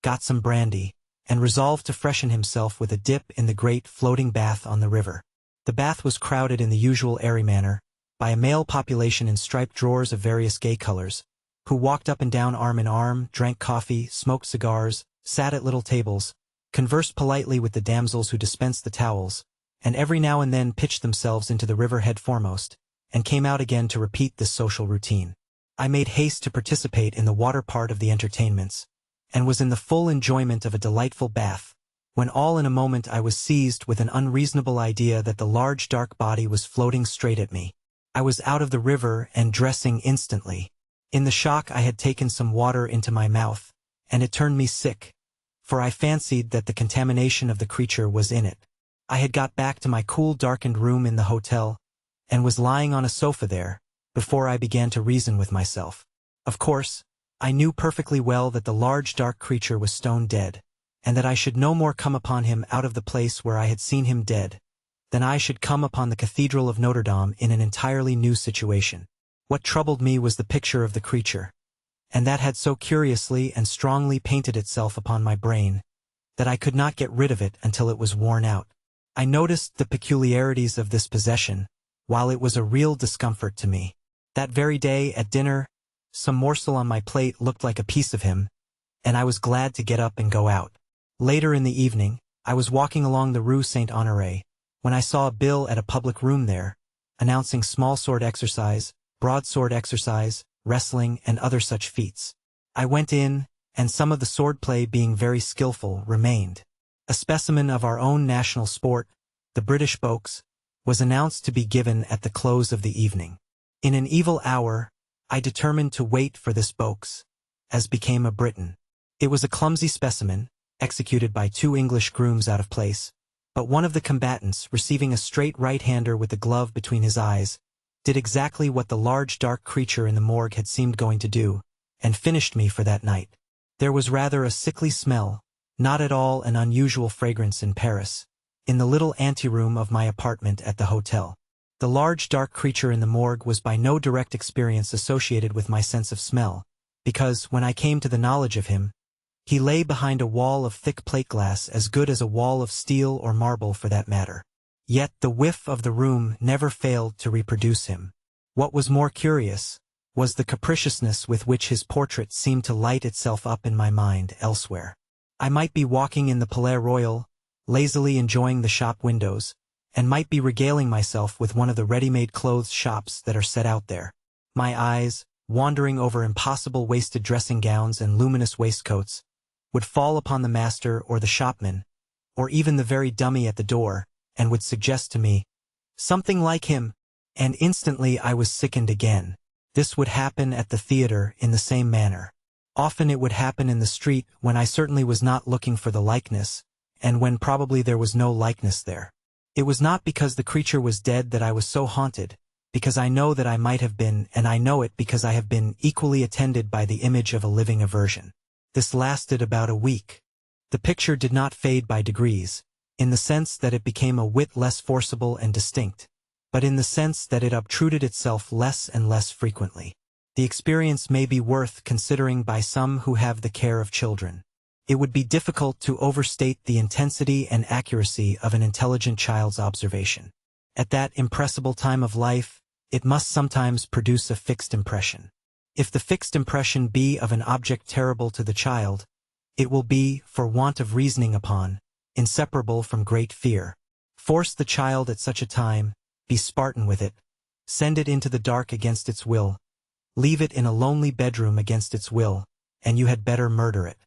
got some brandy, and resolved to freshen himself with a dip in the great floating bath on the river. The bath was crowded in the usual airy manner, by a male population in striped drawers of various gay colors, who walked up and down arm in arm, drank coffee, smoked cigars, sat at little tables, conversed politely with the damsels who dispensed the towels, and every now and then pitched themselves into the river head foremost, and came out again to repeat this social routine. I made haste to participate in the water part of the entertainments, and was in the full enjoyment of a delightful bath, when all in a moment I was seized with an unreasonable idea that the large dark body was floating straight at me. I was out of the river and dressing instantly. In the shock I had taken some water into my mouth, and it turned me sick, for I fancied that the contamination of the creature was in it. I had got back to my cool darkened room in the hotel, and was lying on a sofa there, before I began to reason with myself. Of course, I knew perfectly well that the large dark creature was stone dead, and that I should no more come upon him out of the place where I had seen him dead, than I should come upon the Cathedral of Notre Dame in an entirely new situation. What troubled me was the picture of the creature, and that had so curiously and strongly painted itself upon my brain, that I could not get rid of it until it was worn out. I noticed the peculiarities of this possession, while it was a real discomfort to me. That very day, at dinner, some morsel on my plate looked like a piece of him, and I was glad to get up and go out. Later in the evening, I was walking along the Rue Saint-Honoré, when I saw a bill at a public room there, announcing small sword exercise, broadsword exercise, wrestling, and other such feats. I went in, and some of the swordplay being very skillful remained. A specimen of our own national sport, the British boxe, was announced to be given at the close of the evening. In an evil hour, I determined to wait for this boxe, as became a Briton. It was a clumsy specimen, executed by 2 English grooms out of place, but one of the combatants, receiving a straight right-hander with the glove between his eyes, did exactly what the large dark creature in the morgue had seemed going to do, and finished me for that night. There was rather a sickly smell, not at all an unusual fragrance in Paris, in the little anteroom of my apartment at the hotel. The large dark creature in the morgue was by no direct experience associated with my sense of smell, because, when I came to the knowledge of him, he lay behind a wall of thick plate glass as good as a wall of steel or marble for that matter. Yet the whiff of the room never failed to reproduce him. What was more curious was the capriciousness with which his portrait seemed to light itself up in my mind elsewhere. I might be walking in the Palais Royal, lazily enjoying the shop windows, and might be regaling myself with one of the ready-made clothes shops that are set out there. My eyes, wandering over impossible waisted dressing gowns and luminous waistcoats, would fall upon the master or the shopman, or even the very dummy at the door, and would suggest to me, "Something like him," and instantly I was sickened again. This would happen at the theater in the same manner. Often it would happen in the street when I certainly was not looking for the likeness, and when probably there was no likeness there. It was not because the creature was dead that I was so haunted, because I know that I might have been, and I know it because I have been, equally attended by the image of a living aversion. This lasted about a week. The picture did not fade by degrees, in the sense that it became a whit less forcible and distinct, but in the sense that it obtruded itself less and less frequently. The experience may be worth considering by some who have the care of children. It would be difficult to overstate the intensity and accuracy of an intelligent child's observation. At that impressible time of life, it must sometimes produce a fixed impression. If the fixed impression be of an object terrible to the child, it will be, for want of reasoning upon, inseparable from great fear. Force the child at such a time, be Spartan with it, send it into the dark against its will, leave it in a lonely bedroom against its will, and you had better murder it.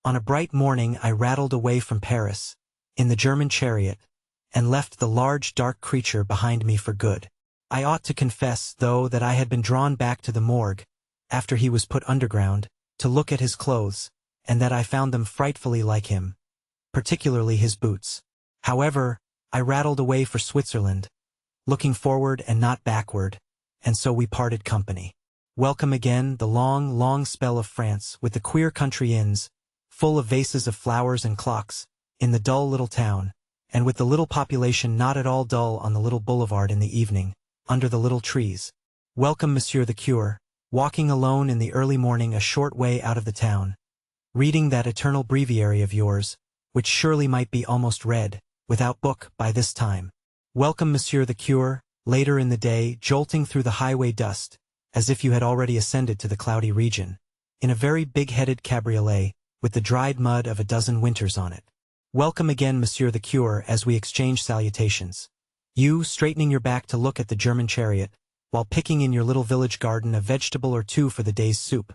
On a bright morning I rattled away from Paris, in the German chariot, and left the large dark creature behind me for good. I ought to confess, though, that I had been drawn back to the morgue, after he was put underground, to look at his clothes, and that I found them frightfully like him, particularly his boots. However, I rattled away for Switzerland, looking forward and not backward, and so we parted company. Welcome again, the long, long spell of France, with the queer country inns, full of vases of flowers and clocks, in the dull little town, and with the little population not at all dull on the little boulevard in the evening, under the little trees. Welcome, Monsieur the Curé, walking alone in the early morning a short way out of the town, reading that eternal breviary of yours, which surely might be almost read, without book, by this time. Welcome, Monsieur the Curé, later in the day, jolting through the highway dust, as if you had already ascended to the cloudy region, in a very big-headed cabriolet, with the dried mud of a dozen winters on it. Welcome again, Monsieur the Curé, as we exchange salutations. You, straightening your back to look at the German chariot, while picking in your little village garden a vegetable or two for the day's soup.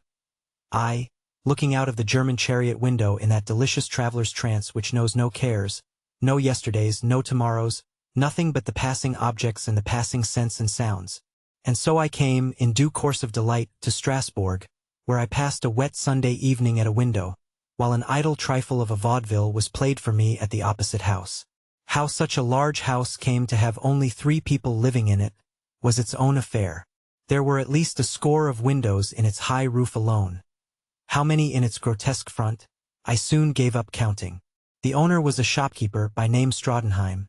I, looking out of the German chariot window in that delicious traveler's trance which knows no cares, no yesterdays, no tomorrows, nothing but the passing objects and the passing scents and sounds. And so I came, in due course of delight, to Strasbourg, where I passed a wet Sunday evening at a window, while an idle trifle of a vaudeville was played for me at the opposite house. How such a large house came to have only 3 people living in it was its own affair. There were at least a score of windows in its high roof alone. How many in its grotesque front, I soon gave up counting. The owner was a shopkeeper by name Stradenheim.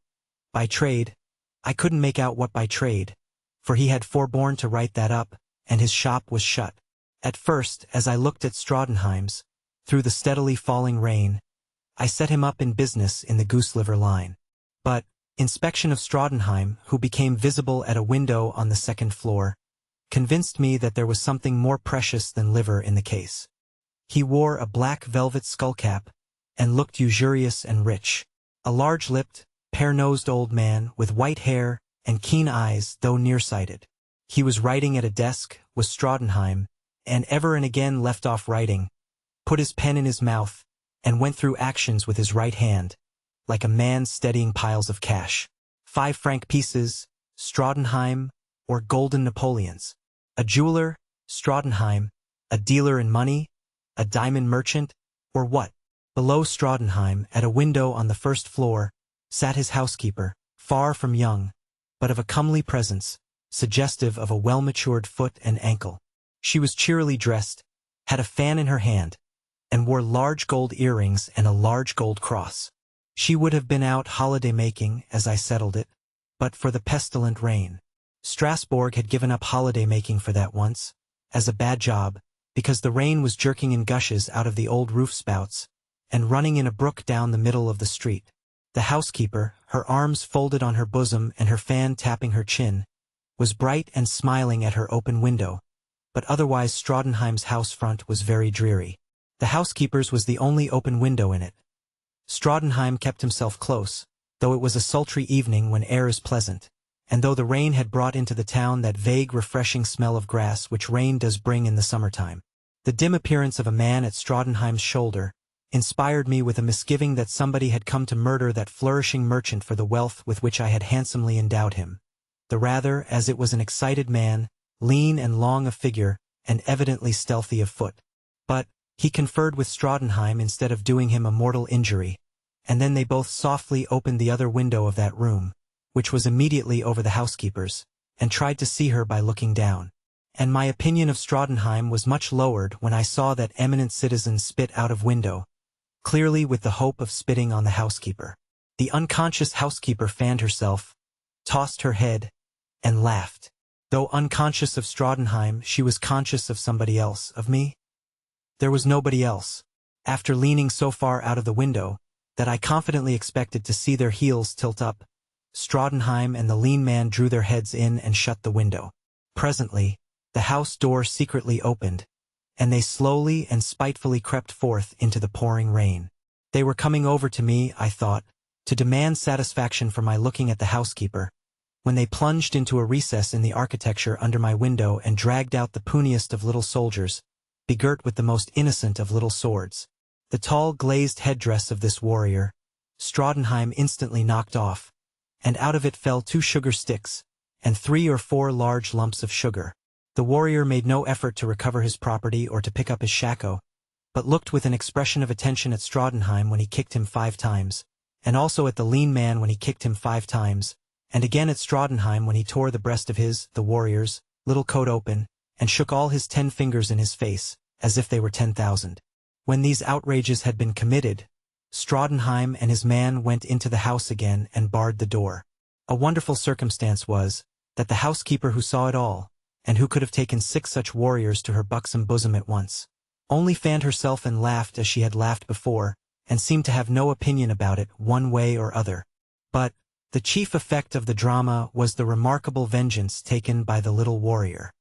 By trade, I couldn't make out what by trade, for he had forborne to write that up, and his shop was shut. At first, as I looked at Stradenheim's, through the steadily falling rain, I set him up in business in the goose-liver line. But, Inspection of Stratenheim, who became visible at a window on the second floor, convinced me that there was something more precious than liver in the case. He wore a black velvet skullcap and looked usurious and rich. A large-lipped, pear-nosed old man with white hair and keen eyes, though nearsighted. He was writing at a desk, was Stratenheim, and ever and again left off writing, put his pen in his mouth, and went through actions with his right hand, like a man steadying piles of cash. 5-franc pieces, Stratenheim, or golden Napoleons. A jeweler, Stratenheim, a dealer in money, a diamond merchant, or what? Below Stratenheim, at a window on the first floor, sat his housekeeper, far from young, but of a comely presence, suggestive of a well-matured foot and ankle. She was cheerily dressed, had a fan in her hand, and wore large gold earrings and a large gold cross. She would have been out holiday-making, as I settled it, but for the pestilent rain. Strasbourg had given up holiday-making for that once, as a bad job, because the rain was jerking in gushes out of the old roof spouts, and running in a brook down the middle of the street. The housekeeper, her arms folded on her bosom and her fan tapping her chin, was bright and smiling at her open window, but otherwise Stratenheim's house front was very dreary. The housekeeper's was the only open window in it. Stratenheim kept himself close, though it was a sultry evening when air is pleasant, and though the rain had brought into the town that vague refreshing smell of grass which rain does bring in the summertime. The dim appearance of a man at Stratenheim's shoulder inspired me with a misgiving that somebody had come to murder that flourishing merchant for the wealth with which I had handsomely endowed him, the rather as it was an excited man, lean and long of figure, and evidently stealthy of foot. But he conferred with Stratenheim instead of doing him a mortal injury, and then they both softly opened the other window of that room, which was immediately over the housekeeper's, and tried to see her by looking down. And my opinion of Stratenheim was much lowered when I saw that eminent citizen spit out of window, clearly with the hope of spitting on the housekeeper. The unconscious housekeeper fanned herself, tossed her head, and laughed. Though unconscious of Stratenheim, she was conscious of somebody else, of me. There was nobody else, after leaning so far out of the window, that I confidently expected to see their heels tilt up. Stratenheim and the lean man drew their heads in and shut the window. Presently, the house door secretly opened, and they slowly and spitefully crept forth into the pouring rain. They were coming over to me, I thought, to demand satisfaction for my looking at the housekeeper, when they plunged into a recess in the architecture under my window and dragged out the puniest of little soldiers, begirt with the most innocent of little swords. The tall glazed headdress of this warrior, Stratenheim instantly knocked off, and out of it fell 2 sugar sticks, and 3 or 4 large lumps of sugar. The warrior made no effort to recover his property or to pick up his shako, but looked with an expression of attention at Stratenheim when he kicked him 5 times, and also at the lean man when he kicked him 5 times, and again at Stratenheim when he tore the breast of the warrior's, little coat open, and shook all his 10 fingers in his face, as if they were 10,000. When these outrages had been committed, Stratenheim and his man went into the house again and barred the door. A wonderful circumstance was, that the housekeeper who saw it all, and who could have taken 6 such warriors to her buxom bosom at once, only fanned herself and laughed as she had laughed before, and seemed to have no opinion about it one way or other. But the chief effect of the drama was the remarkable vengeance taken by the little warrior.